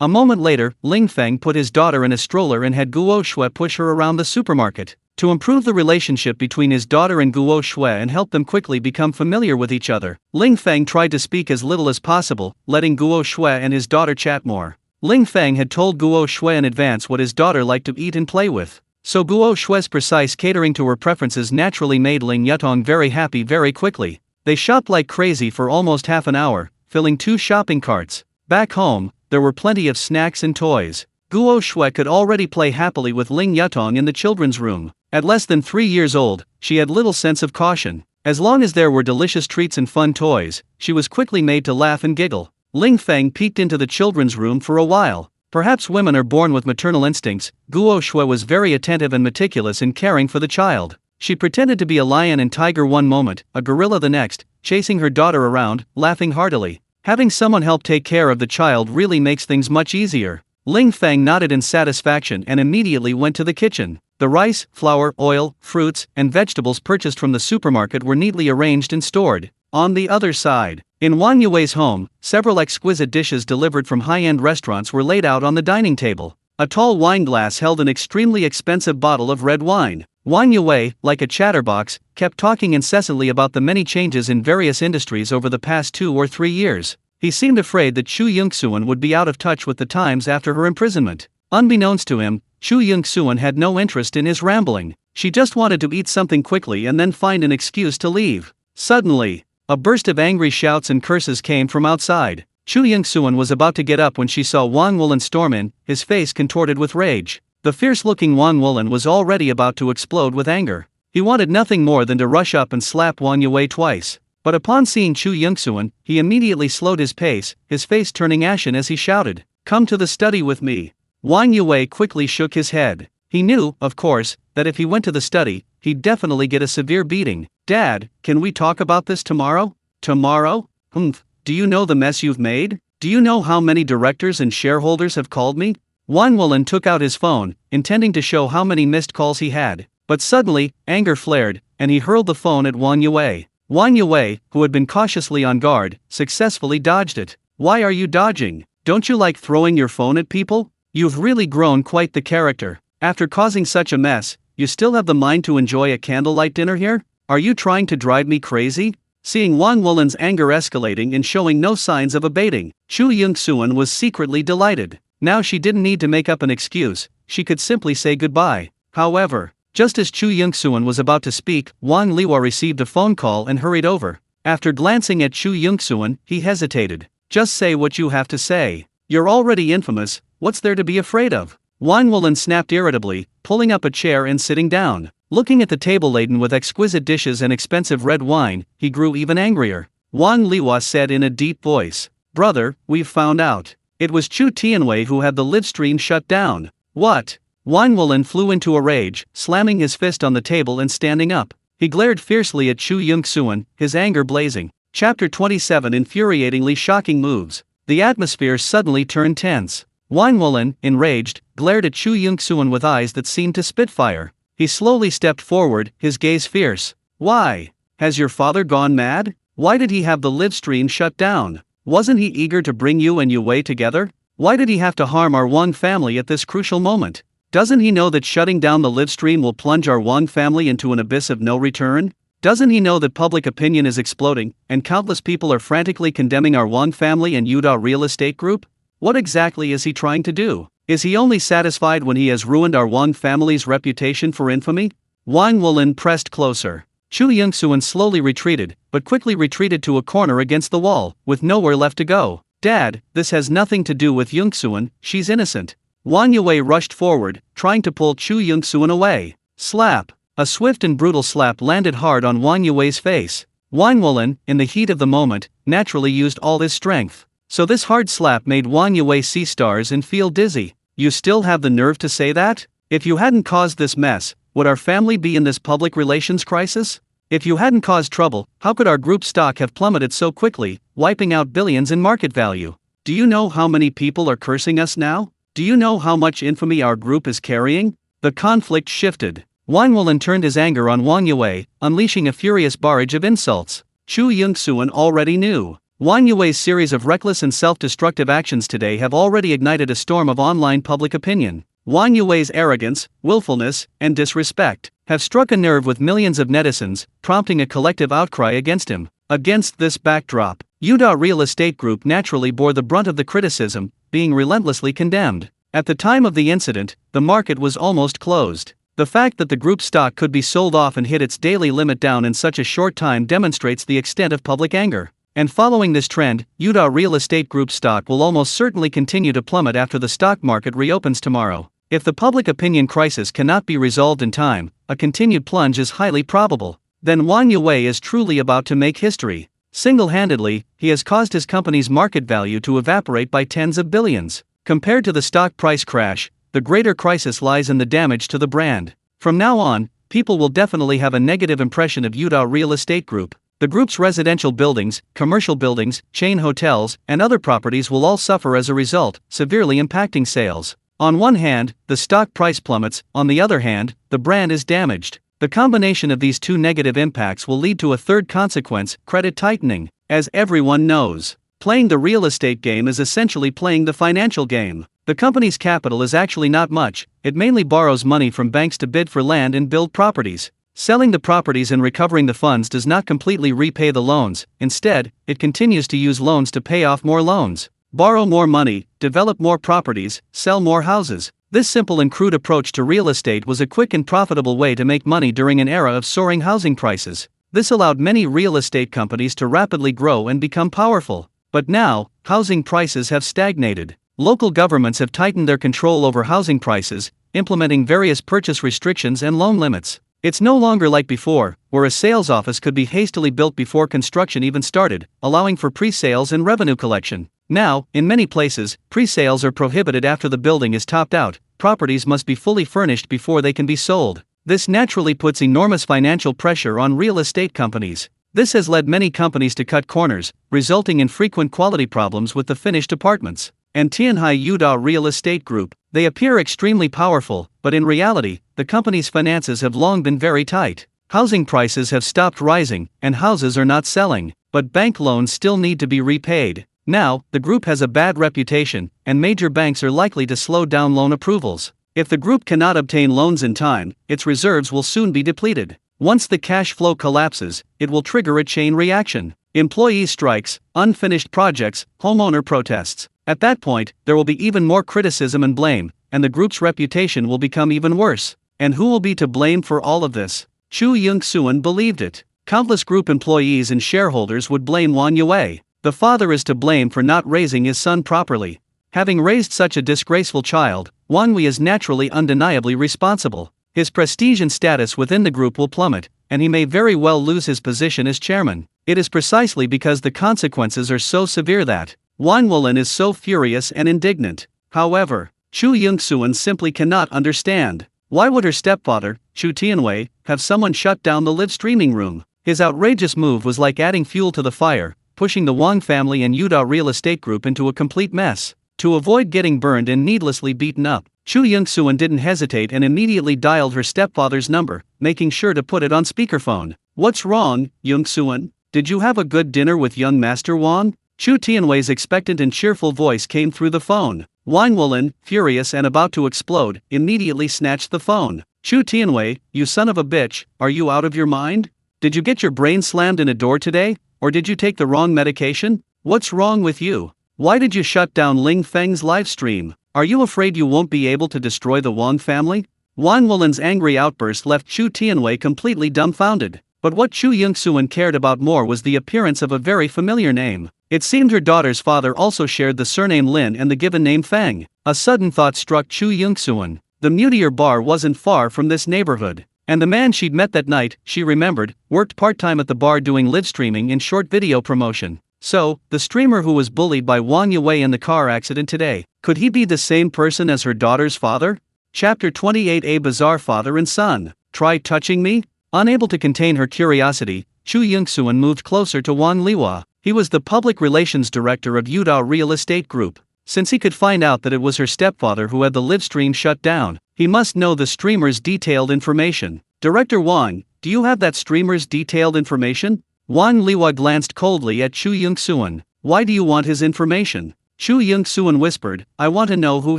A moment later, Ling Feng put his daughter in a stroller and had Guo Shui push her around the supermarket. To improve the relationship between his daughter and Guo Shui and help them quickly become familiar with each other, Ling Feng tried to speak as little as possible, letting Guo Shui and his daughter chat more. Ling Feng had told Guo Shui in advance what his daughter liked to eat and play with. So Guo Shui's precise catering to her preferences naturally made Ling Yutong very happy very quickly. They shopped like crazy for almost half an hour, filling 2 shopping carts. Back home, there were plenty of snacks and toys. Guo Shui could already play happily with Ling Yutong in the children's room. At less than 3 years old, she had little sense of caution. As long as there were delicious treats and fun toys, she was quickly made to laugh and giggle. Ling Feng peeked into the children's room for a while. Perhaps women are born with maternal instincts. Guo Shui was very attentive and meticulous in caring for the child. She pretended to be a lion and tiger one moment, a gorilla the next, chasing her daughter around, laughing heartily. Having someone help take care of the child really makes things much easier. Ling Feng nodded in satisfaction and immediately went to the kitchen. The rice, flour, oil, fruits, and vegetables purchased from the supermarket were neatly arranged and stored. On the other side, in Wang Yue's home, several exquisite dishes delivered from high-end restaurants were laid out on the dining table. A tall wine glass held an extremely expensive bottle of red wine. Wang Yue, like a chatterbox, kept talking incessantly about the many changes in various industries over the past 2 or 3 years. He seemed afraid that Chu Yongxuan would be out of touch with the times after her imprisonment. Unbeknownst to him, Chu Yongxuan had no interest in his rambling. She just wanted to eat something quickly and then find an excuse to leave. Suddenly, a burst of angry shouts and curses came from outside. Chu Yongxuan was about to get up when she saw Wang Wulan storm in, his face contorted with rage. The fierce-looking Wang Wulan was already about to explode with anger. He wanted nothing more than to rush up and slap Wang Yue twice. But upon seeing Chu Yongsuan, he immediately slowed his pace, his face turning ashen as he shouted, "Come to the study with me." Wang Yue quickly shook his head. He knew, of course, that if he went to the study, he'd definitely get a severe beating. "Dad, can we talk about this tomorrow?" "Tomorrow? Humph, do you know the mess you've made? Do you know how many directors and shareholders have called me?" Wan Wulan took out his phone, intending to show how many missed calls he had. But suddenly, anger flared, and he hurled the phone at Wang Yue. Wang Yue, who had been cautiously on guard, successfully dodged it. "Why are you dodging? Don't you like throwing your phone at people? You've really grown quite the character. After causing such a mess, you still have the mind to enjoy a candlelight dinner here? Are you trying to drive me crazy?" Seeing Wang Wulan's anger escalating and showing no signs of abating, Chu Yongsuan was secretly delighted. Now she didn't need to make up an excuse, she could simply say goodbye. However, just as Chu Yongsuan was about to speak, Wang Liwa received a phone call and hurried over. After glancing at Chu Yongsuan, he hesitated. "Just say what you have to say. You're already infamous, what's there to be afraid of?" Wang Wulan snapped irritably, pulling up a chair and sitting down. Looking at the table laden with exquisite dishes and expensive red wine, he grew even angrier. Wang Liwa said in a deep voice, "Brother, we've found out. It was Chu Tianwei who had the live stream shut down." "What?" Wang Wulan flew into a rage, slamming his fist on the table and standing up. He glared fiercely at Chu Yongsuan, his anger blazing. Chapter 27 Infuriatingly shocking moves. The atmosphere suddenly turned tense. Wang Wulan, enraged, glared at Chu Yongsuan with eyes that seemed to spit fire. He slowly stepped forward, his gaze fierce. "Why? Has your father gone mad? Why did he have the live stream shut down? Wasn't he eager to bring you and Yue together? Why did he have to harm our Wang family at this crucial moment? Doesn't he know that shutting down the live stream will plunge our Wang family into an abyss of no return? Doesn't he know that public opinion is exploding, and countless people are frantically condemning our Wang family and Yuda real estate group? What exactly is he trying to do? Is he only satisfied when he has ruined our Wang family's reputation for infamy?" Wang Wulan pressed closer. Chu Yongsuan slowly retreated, but quickly retreated to a corner against the wall, with nowhere left to go. "Dad, this has nothing to do with Yongsuan, she's innocent." Wang Yue rushed forward, trying to pull Chu Yongsuan away. Slap! A swift and brutal slap landed hard on Wang Yue's face. Wang Wulan, in the heat of the moment, naturally used all his strength. So this hard slap made Wang Yue see stars and feel dizzy. "You still have the nerve to say that? If you hadn't caused this mess, would our family be in this public relations crisis? If you hadn't caused trouble, how could our group stock have plummeted so quickly, wiping out billions in market value? Do you know how many people are cursing us now? Do you know how much infamy our group is carrying?" The conflict shifted. Wang Wulan turned his anger on Wang Yue, unleashing a furious barrage of insults. Chu Yongsuan already knew. Wang Yue's series of reckless and self-destructive actions today have already ignited a storm of online public opinion. Wang Yue's arrogance, willfulness, and disrespect have struck a nerve with millions of netizens, prompting a collective outcry against him. Against this backdrop, Yuda Real Estate Group naturally bore the brunt of the criticism, being relentlessly condemned. At the time of the incident, the market was almost closed. The fact that the group stock could be sold off and hit its daily limit down in such a short time demonstrates the extent of public anger. And following this trend, Yuda Real Estate Group stock will almost certainly continue to plummet after the stock market reopens tomorrow. If the public opinion crisis cannot be resolved in time, a continued plunge is highly probable. Then Wang Yue is truly about to make history. Single-handedly, he has caused his company's market value to evaporate by tens of billions. Compared to the stock price crash, the greater crisis lies in the damage to the brand. From now on, people will definitely have a negative impression of Yuda Real Estate Group. The group's residential buildings, commercial buildings, chain hotels, and other properties will all suffer as a result, severely impacting sales. On one hand, the stock price plummets, on the other hand, the brand is damaged. The combination of these two negative impacts will lead to a third consequence, credit tightening. As everyone knows, playing the real estate game is essentially playing the financial game. The company's capital is actually not much, it mainly borrows money from banks to bid for land and build properties. Selling the properties and recovering the funds does not completely repay the loans, instead, it continues to use loans to pay off more loans. Borrow more money, develop more properties, sell more houses. This simple and crude approach to real estate was a quick and profitable way to make money during an era of soaring housing prices. This allowed many real estate companies to rapidly grow and become powerful. But now, housing prices have stagnated. Local governments have tightened their control over housing prices, implementing various purchase restrictions and loan limits. It's no longer like before, where a sales office could be hastily built before construction even started, allowing for pre-sales and revenue collection. Now, in many places, pre-sales are prohibited after the building is topped out. Properties must be fully furnished before they can be sold. This naturally puts enormous financial pressure on real estate companies. This has led many companies to cut corners, resulting in frequent quality problems with the finished apartments. And Tianhai Yuda Real Estate Group, they appear extremely powerful, but in reality, the company's finances have long been very tight. Housing prices have stopped rising, and houses are not selling, but bank loans still need to be repaid. Now, the group has a bad reputation, and major banks are likely to slow down loan approvals. If the group cannot obtain loans in time, its reserves will soon be depleted. Once the cash flow collapses, it will trigger a chain reaction. Employee strikes, unfinished projects, homeowner protests. At that point, there will be even more criticism and blame, and the group's reputation will become even worse. And who will be to blame for all of this? Chu Ying-suan believed it. Countless group employees and shareholders would blame Wang Yue. The father is to blame for not raising his son properly. Having raised such a disgraceful child, Wang Yue is naturally undeniably responsible. His prestige and status within the group will plummet, and he may very well lose his position as chairman. It is precisely because the consequences are so severe that Wang Wolin is so furious and indignant. However, Chu Ying-suan simply cannot understand. Why would her stepfather, Chu Tianwei, have someone shut down the live streaming room? His outrageous move was like adding fuel to the fire, pushing the Wang family and Yuda Real Estate Group into a complete mess. To avoid getting burned and needlessly beaten up, Chu Ying-suan didn't hesitate and immediately dialed her stepfather's number, making sure to put it on speakerphone. "What's wrong, Ying-suan? Did you have a good dinner with young Master Wang?" Chu Tianwei's expectant and cheerful voice came through the phone. Wang Wolin, furious and about to explode, immediately snatched the phone. "Chu Tianwei, you son of a bitch, are you out of your mind? Did you get your brain slammed in a door today? Or did you take the wrong medication? What's wrong with you? Why did you shut down Ling Feng's live stream? Are you afraid you won't be able to destroy the Wang family?" Wang Wolin's angry outburst left Chu Tianwei completely dumbfounded. But what Chu Ying-suan cared about more was the appearance of a very familiar name. It seemed her daughter's father also shared the surname Lin and the given name Feng. A sudden thought struck Chu Ying-suan. The Meteor Bar wasn't far from this neighborhood. And the man she'd met that night, she remembered, worked part-time at the bar doing live streaming and short video promotion. So, the streamer who was bullied by Wang Yue in the car accident today, could he be the same person as her daughter's father? Chapter 28. A bizarre father and son. Try touching me? Unable to contain her curiosity, Chu Ying-suan moved closer to Wang Liwa. He was the public relations director of Yuda Real Estate Group. Since he could find out that it was her stepfather who had the live stream shut down, he must know the streamer's detailed information. "Director Wang, do you have that streamer's detailed information?" Wang Liwa glanced coldly at Chu Ying-suan. "Why do you want his information?" Chu Ying-suan whispered, "I want to know who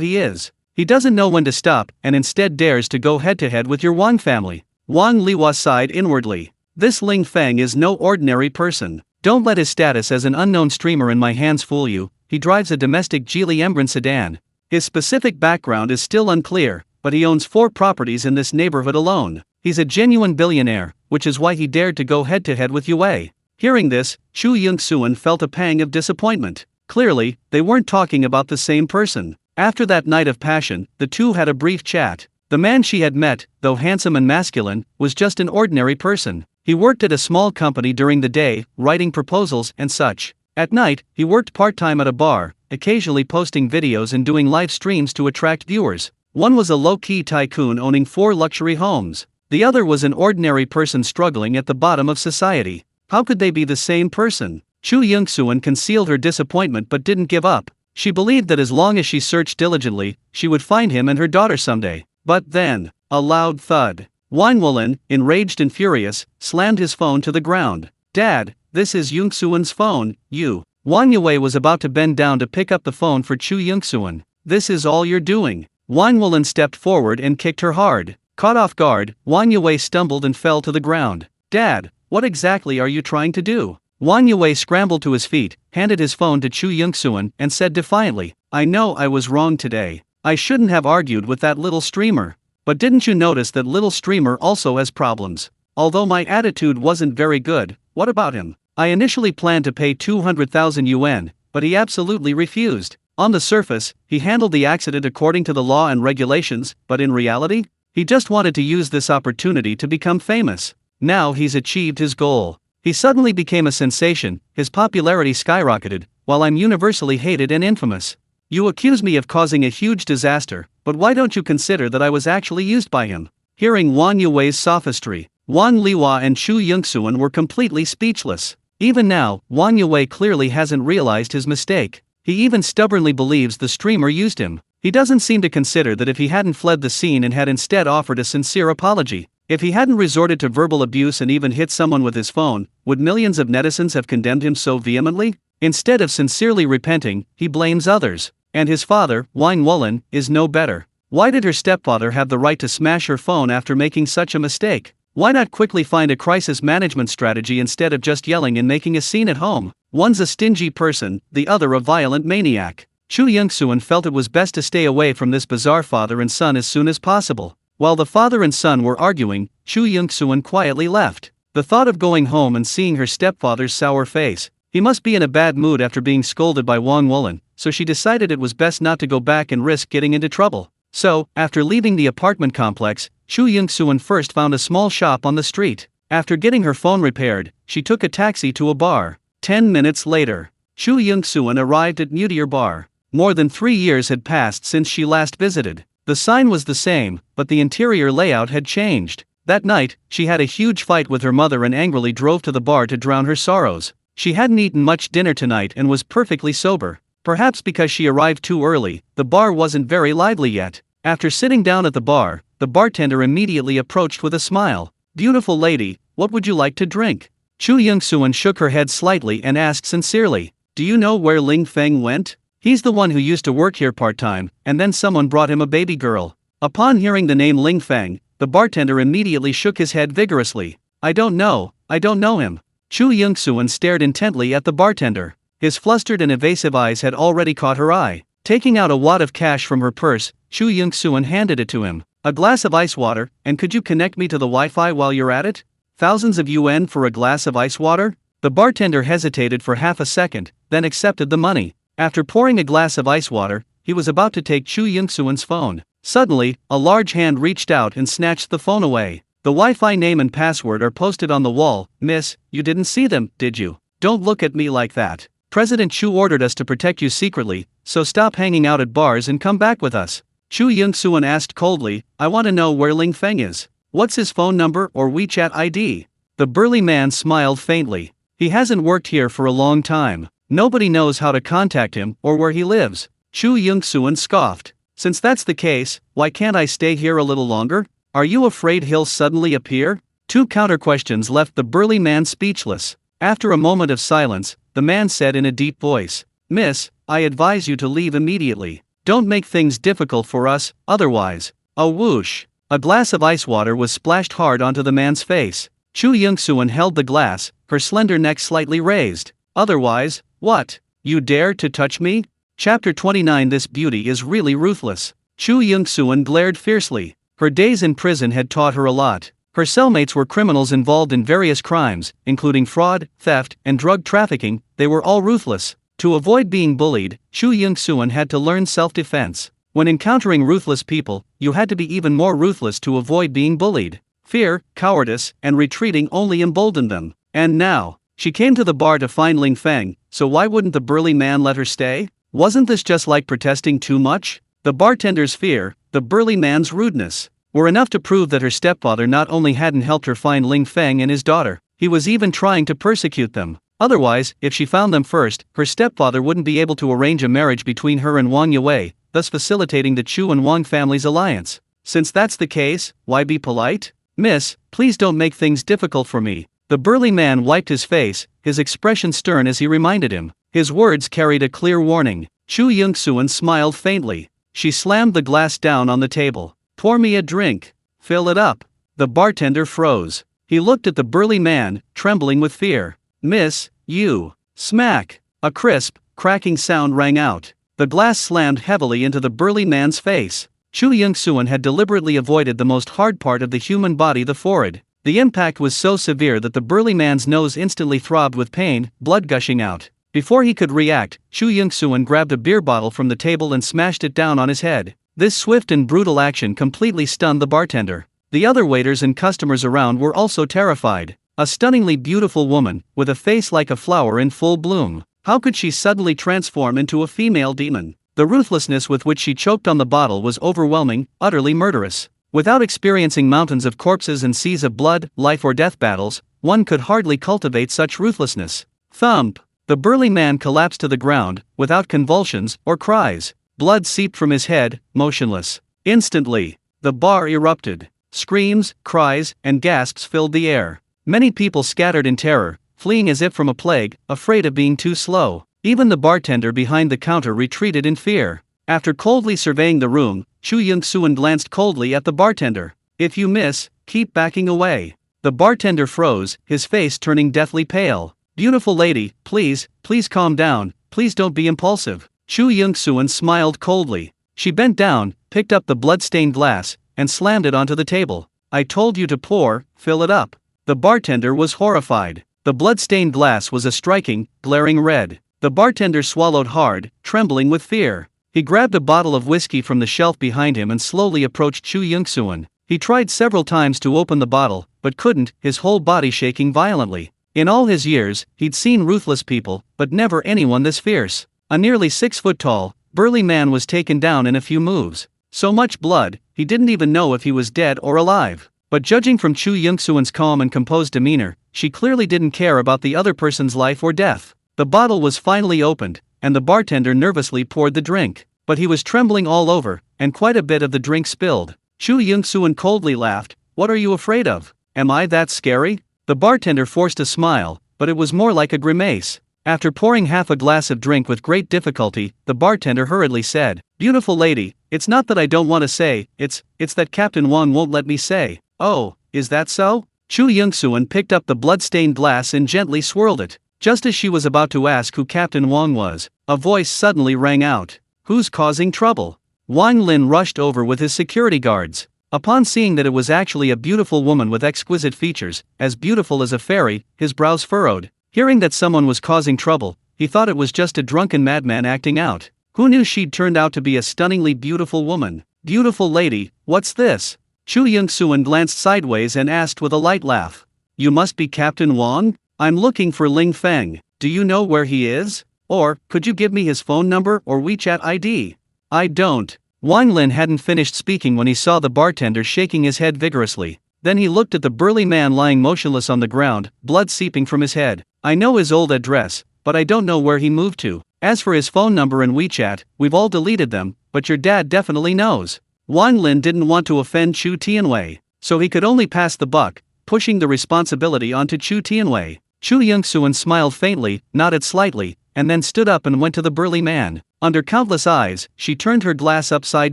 he is. He doesn't know when to stop, and instead dares to go head-to-head with your Wang family." Wang Liwa sighed inwardly. "This Ling Feng is no ordinary person. Don't let his status as an unknown streamer in my hands fool you. He drives a domestic Geely Embraer sedan. His specific background is still unclear, but he owns 4 properties in this neighborhood alone. He's a genuine billionaire, which is why he dared to go head-to-head with Yue." Hearing this, Chu Ying-suan felt a pang of disappointment. Clearly, they weren't talking about the same person. After that night of passion, the two had a brief chat. The man she had met, though handsome and masculine, was just an ordinary person. He worked at a small company during the day, writing proposals and such. At night, he worked part-time at a bar, occasionally posting videos and doing live streams to attract viewers. One was a low-key tycoon owning 4 luxury homes. The other was an ordinary person struggling at the bottom of society. How could they be the same person? Chu Ying-suan concealed her disappointment but didn't give up. She believed that as long as she searched diligently, she would find him and her daughter someday. But then, a loud thud. Wang Wolin, enraged and furious, slammed his phone to the ground. "Dad, this is Ying-suan's phone, you." Wang Yue was about to bend down to pick up the phone for Chu Ying-suan. "This is all you're doing." Wang Wolin stepped forward and kicked her hard. Caught off guard, Wang Yue stumbled and fell to the ground. "Dad, what exactly are you trying to do?" Wang Yue scrambled to his feet, handed his phone to Chu Ying-suan, and said defiantly, "I know I was wrong today. I shouldn't have argued with that little streamer. But didn't you notice that little streamer also has problems? Although my attitude wasn't very good, what about him? I initially planned to pay 200,000 yuan, but he absolutely refused. On the surface, he handled the accident according to the law and regulations, but in reality, He just wanted to use this opportunity to become famous. Now he's achieved his goal. He suddenly became a sensation, his popularity skyrocketed, while I'm universally hated and infamous. You accuse me of causing a huge disaster, but why don't you consider that I was actually used by him? Hearing Wang Yue's sophistry, Wang Liwa and Chu Yingxuan were completely speechless. Even now, Wang Yue clearly hasn't realized his mistake. He even stubbornly believes the streamer used him. He doesn't seem to consider that if he hadn't fled the scene and had instead offered a sincere apology, if he hadn't resorted to verbal abuse and even hit someone with his phone, would millions of netizens have condemned him so vehemently? Instead of sincerely repenting, he blames others. And his father, Wang Wulan, is no better. Why did her stepfather have the right to smash her phone after making such a mistake? Why not quickly find a crisis management strategy instead of just yelling and making a scene at home? One's a stingy person, the other a violent maniac. Chu Yingxuan felt it was best to stay away from this bizarre father and son as soon as possible. While the father and son were arguing, Chu Yingxuan quietly left. The thought of going home and seeing her stepfather's sour face. He must be in a bad mood after being scolded by Wang Wulan, so she decided it was best not to go back and risk getting into trouble. So, after leaving the apartment complex, Chu Yingxuan first found a small shop on the street. After getting her phone repaired, she took a taxi to a bar. 10 minutes later, Chu Yingxuan arrived at Mutier Bar. More than 3 years had passed since she last visited. The sign was the same, but the interior layout had changed. That night, she had a huge fight with her mother and angrily drove to the bar to drown her sorrows. She hadn't eaten much dinner tonight and was perfectly sober. Perhaps because she arrived too early, the bar wasn't very lively yet. After sitting down at the bar, the bartender immediately approached with a smile. "Beautiful lady, what would you like to drink?" Chu Yingxuan shook her head slightly and asked sincerely, "Do you know where Ling Feng went? He's the one who used to work here part-time, and then someone brought him a baby girl." Upon hearing the name Ling Feng, the bartender immediately shook his head vigorously. I don't know him." Chu Yingxuan stared intently at the bartender. His flustered and evasive eyes had already caught her eye. Taking out a wad of cash from her purse, Chu Yingxuan handed it to him. "A glass of ice water, and could you connect me to the Wi-Fi while you're at it? Thousands of yuan for a glass of ice water?" The bartender hesitated for half a second, then accepted the money. After pouring a glass of ice water, he was about to take Chu Yingxuan's phone. Suddenly, a large hand reached out and snatched the phone away. "The Wi-Fi name and password are posted on the wall, miss. You didn't see them, did you? Don't look at me like that. President Chu ordered us to protect you secretly, so stop hanging out at bars and come back with us." Chu Yingxuan asked coldly, "I want to know where Ling Feng is. What's his phone number or WeChat ID?" The burly man smiled faintly. "He hasn't worked here for a long time. Nobody knows how to contact him or where he lives." Chu Yingxuan scoffed. "Since that's the case, why can't I stay here a little longer? Are you afraid he'll suddenly appear?" Two counter-questions left the burly man speechless. After a moment of silence, the man said in a deep voice, "Miss, I advise you to leave immediately. Don't make things difficult for us, otherwise." A whoosh. A glass of ice water was splashed hard onto the man's face. Chu Yingxuan held the glass, her slender neck slightly raised. "Otherwise, what? You dare to touch me?" Chapter 29. This beauty is really ruthless. Chu Yingxuan glared fiercely. Her days in prison had taught her a lot. Her cellmates were criminals involved in various crimes, including fraud, theft, and drug trafficking. They were all ruthless. To avoid being bullied, Chu Yingxuan had to learn self-defense. When encountering ruthless people, you had to be even more ruthless to avoid being bullied. Fear, cowardice, and retreating only emboldened them. And now, she came to the bar to find Ling Feng, so why wouldn't the burly man let her stay? Wasn't this just like protesting too much? The bartender's fear, the burly man's rudeness, were enough to prove that her stepfather not only hadn't helped her find Ling Feng and his daughter, he was even trying to persecute them. Otherwise, if she found them first, her stepfather wouldn't be able to arrange a marriage between her and Wang Yue, thus facilitating the Chu and Wang family's alliance. Since that's the case, why be polite? "Miss, please don't make things difficult for me." The burly man wiped his face, his expression stern as he reminded him. His words carried a clear warning. Chu Yingxuan smiled faintly. She slammed the glass down on the table. "Pour me a drink. Fill it up." The bartender froze. He looked at the burly man, trembling with fear. "Miss, you..." Smack! A crisp, cracking sound rang out. The glass slammed heavily into the burly man's face. Chu Yingxuan had deliberately avoided the most hard part of the human body, the forehead. The impact was so severe that the burly man's nose instantly throbbed with pain, blood gushing out. Before he could react, Chu Yingxuan grabbed a beer bottle from the table and smashed it down on his head. This swift and brutal action completely stunned the bartender. The other waiters and customers around were also terrified. A stunningly beautiful woman, with a face like a flower in full bloom. How could she suddenly transform into a female demon? The ruthlessness with which she choked on the bottle was overwhelming, utterly murderous. Without experiencing mountains of corpses and seas of blood, life or death battles, one could hardly cultivate such ruthlessness. Thump! The burly man collapsed to the ground, without convulsions or cries. Blood seeped from his head, motionless. Instantly, the bar erupted. Screams, cries, and gasps filled the air. Many people scattered in terror, fleeing as if from a plague, afraid of being too slow. Even the bartender behind the counter retreated in fear. After coldly surveying the room, Chu Ying-suan glanced coldly at the bartender. If you miss, keep backing away. The bartender froze, his face turning deathly pale. Beautiful lady, please calm down, please don't be impulsive. Chu Ying-suan smiled coldly. She bent down, picked up the blood-stained glass, and slammed it onto the table. I told you to fill it up. The bartender was horrified. The blood-stained glass was a striking, glaring red. The bartender swallowed hard, trembling with fear. He grabbed a bottle of whiskey from the shelf behind him and slowly approached Chu Ying-suan. He tried several times to open the bottle, but couldn't, his whole body shaking violently. In all his years, he'd seen ruthless people, but never anyone this fierce. A nearly 6-foot-tall, burly man was taken down in a few moves. So much blood, he didn't even know if he was dead or alive. But judging from Chu Ying-suan's calm and composed demeanor, she clearly didn't care about the other person's life or death. The bottle was finally opened, and the bartender nervously poured the drink. But he was trembling all over, and quite a bit of the drink spilled. Chu Ying-suan coldly laughed. What are you afraid of? Am I that scary? The bartender forced a smile, but it was more like a grimace. After pouring half a glass of drink with great difficulty, the bartender hurriedly said, Beautiful lady, it's not that I don't want to say, it's that Captain Wang won't let me say. Oh, is that so? Chu Ying-suan picked up the blood-stained glass and gently swirled it. Just as she was about to ask who Captain Wang was, a voice suddenly rang out. Who's causing trouble? Wang Lin rushed over with his security guards. Upon seeing that it was actually a beautiful woman with exquisite features, as beautiful as a fairy, his brows furrowed. Hearing that someone was causing trouble, he thought it was just a drunken madman acting out. Who knew she'd turned out to be a stunningly beautiful woman? Beautiful lady, what's this? Chu Ying-suan glanced sideways and asked with a light laugh. You must be Captain Wang? I'm looking for Ling Feng. Do you know where he is? Or, could you give me his phone number or WeChat ID? I don't. Wang Lin hadn't finished speaking when he saw the bartender shaking his head vigorously. Then he looked at the burly man lying motionless on the ground, blood seeping from his head. I know his old address, but I don't know where he moved to. As for his phone number and WeChat, we've all deleted them, but your dad definitely knows. Wang Lin didn't want to offend Chu Tianwei, so he could only pass the buck, pushing the responsibility onto Chu Tianwei. Chu Ying-suan smiled faintly, nodded slightly, and then stood up and went to the burly man. Under countless eyes, she turned her glass upside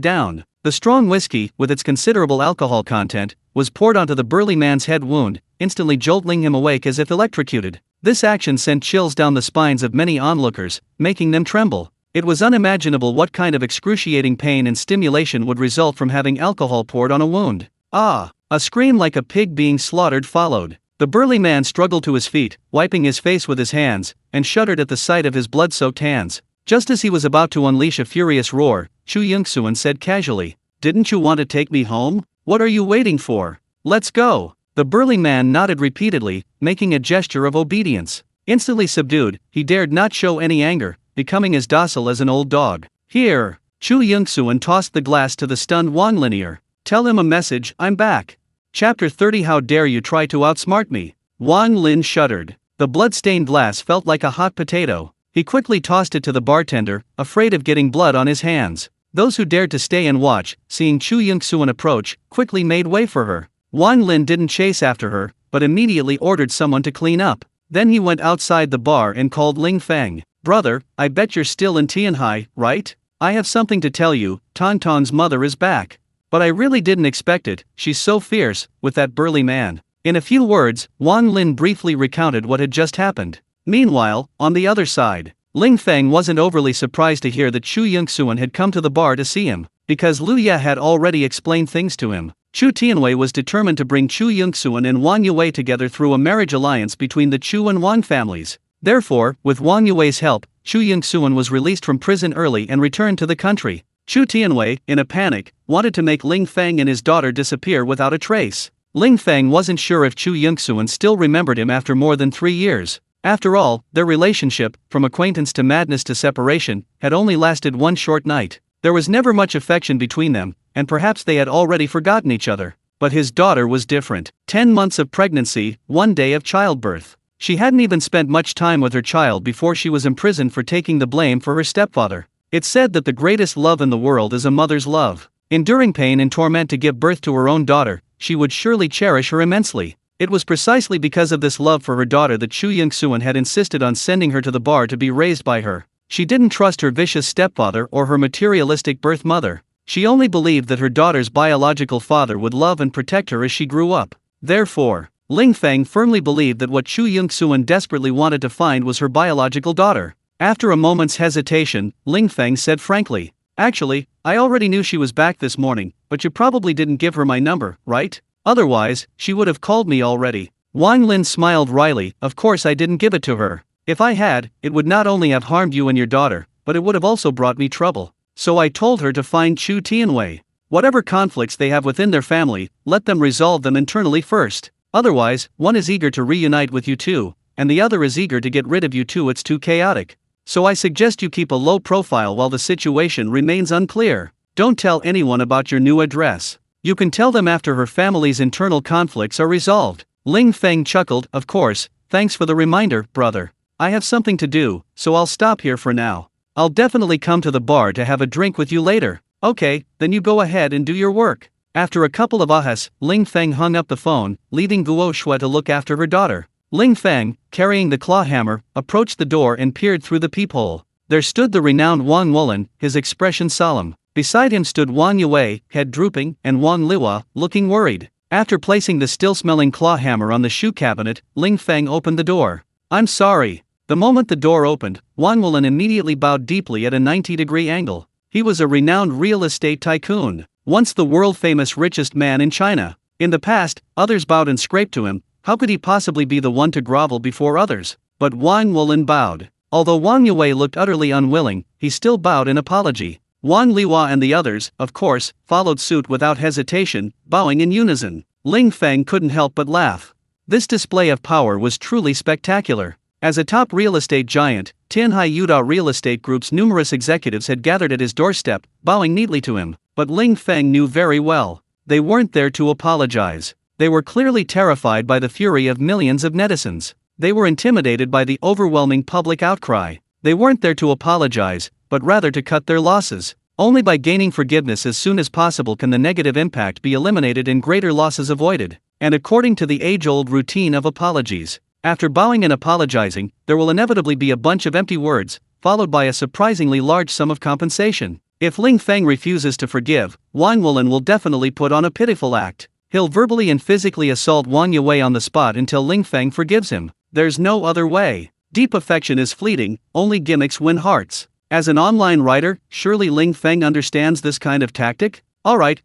down. The strong whiskey, with its considerable alcohol content, was poured onto the burly man's head wound, instantly jolting him awake as if electrocuted. This action sent chills down the spines of many onlookers, making them tremble. It was unimaginable what kind of excruciating pain and stimulation would result from having alcohol poured on a wound. Ah! A scream like a pig being slaughtered followed. The burly man struggled to his feet, wiping his face with his hands, and shuddered at the sight of his blood-soaked hands. Just as he was about to unleash a furious roar, Chu Ying-suan said casually, Didn't you want to take me home? What are you waiting for? Let's go. The burly man nodded repeatedly, making a gesture of obedience. Instantly subdued, he dared not show any anger, becoming as docile as an old dog. Here. Chu Ying-suan tossed the glass to the stunned Wang Linier. Tell him a message, I'm back. Chapter 30 How dare you try to outsmart me? Wang Lin shuddered. The blood-stained glass felt like a hot potato. He quickly tossed it to the bartender, afraid of getting blood on his hands. Those who dared to stay and watch, seeing Chu Ying-suan approach, quickly made way for her. Wang Lin didn't chase after her, but immediately ordered someone to clean up. Then he went outside the bar and called Ling Feng. Brother, I bet you're still in Tianhai, right? I have something to tell you, Tongtong's mother is back. But I really didn't expect it, she's so fierce, with that burly man. In a few words, Wang Lin briefly recounted what had just happened. Meanwhile, on the other side, Ling Feng wasn't overly surprised to hear that Chu Ying-suan had come to the bar to see him, because Liu Ye had already explained things to him. Chu Tianwei was determined to bring Chu Ying-suan and Wang Yue together through a marriage alliance between the Chu and Wang families. Therefore, with Wang Yue's help, Chu Ying-suan was released from prison early and returned to the country. Chu Tianwei, in a panic, wanted to make Ling Feng and his daughter disappear without a trace. Ling Feng wasn't sure if Chu Yongxuan still remembered him after more than 3 years. After all, their relationship, from acquaintance to madness to separation, had only lasted one short night. There was never much affection between them, and perhaps they had already forgotten each other. But his daughter was different. 10 months of pregnancy, 1 day of childbirth. She hadn't even spent much time with her child before she was imprisoned for taking the blame for her stepfather. It's said that the greatest love in the world is a mother's love. Enduring pain and torment to give birth to her own daughter, she would surely cherish her immensely. It was precisely because of this love for her daughter that Chu Yongxuan had insisted on sending her to the bar to be raised by her. She didn't trust her vicious stepfather or her materialistic birth mother. She only believed that her daughter's biological father would love and protect her as she grew up. Therefore, Ling Feng firmly believed that what Chu Yongxuan desperately wanted to find was her biological daughter. After a moment's hesitation, Ling Feng said frankly, "Actually, I already knew she was back this morning, but you probably didn't give her my number, right? Otherwise, she would have called me already." Wang Lin smiled wryly. "Of course I didn't give it to her. If I had, it would not only have harmed you and your daughter, but it would have also brought me trouble. So I told her to find Chu Tianwei. Whatever conflicts they have within their family, let them resolve them internally first. Otherwise, one is eager to reunite with you two, and the other is eager to get rid of you two. It's too chaotic. So I suggest you keep a low profile while the situation remains unclear. Don't tell anyone about your new address. You can tell them after her family's internal conflicts are resolved." Ling Feng chuckled. "Of course, thanks for the reminder, brother. I have something to do, so I'll stop here for now. I'll definitely come to the bar to have a drink with you later." "Okay, then you go ahead and do your work." After a couple of ahas, Ling Feng hung up the phone, leaving Guo Shui to look after her daughter. Ling Feng, carrying the claw hammer, approached the door and peered through the peephole. There stood the renowned Wang Wulin, his expression solemn. Beside him stood Wang Yue, head drooping, and Wang Liwa, looking worried. After placing the still-smelling claw hammer on the shoe cabinet, Ling Feng opened the door. "I'm sorry." The moment the door opened, Wang Wulin immediately bowed deeply at a 90-degree angle. He was a renowned real estate tycoon, once the world-famous richest man in China. In the past, others bowed and scraped to him. How could he possibly be the one to grovel before others? But Wang Wulin bowed. Although Wang Yue looked utterly unwilling, he still bowed in apology. Wang Liwa and the others, of course, followed suit without hesitation, bowing in unison. Ling Feng couldn't help but laugh. This display of power was truly spectacular. As a top real estate giant, Tianhai Yuda Real Estate Group's numerous executives had gathered at his doorstep, bowing neatly to him. But Ling Feng knew very well. They weren't there to apologize. They were clearly terrified by the fury of millions of netizens. They were intimidated by the overwhelming public outcry. They weren't there to apologize, but rather to cut their losses. Only by gaining forgiveness as soon as possible can the negative impact be eliminated and greater losses avoided. And according to the age-old routine of apologies, after bowing and apologizing, there will inevitably be a bunch of empty words, followed by a surprisingly large sum of compensation. If Ling Feng refuses to forgive, Wang Wulin will definitely put on a pitiful act. He'll verbally and physically assault Wang Yue on the spot until Ling Feng forgives him. There's no other way. Deep affection is fleeting, only gimmicks win hearts. As an online writer, surely Ling Feng understands this kind of tactic? Alright,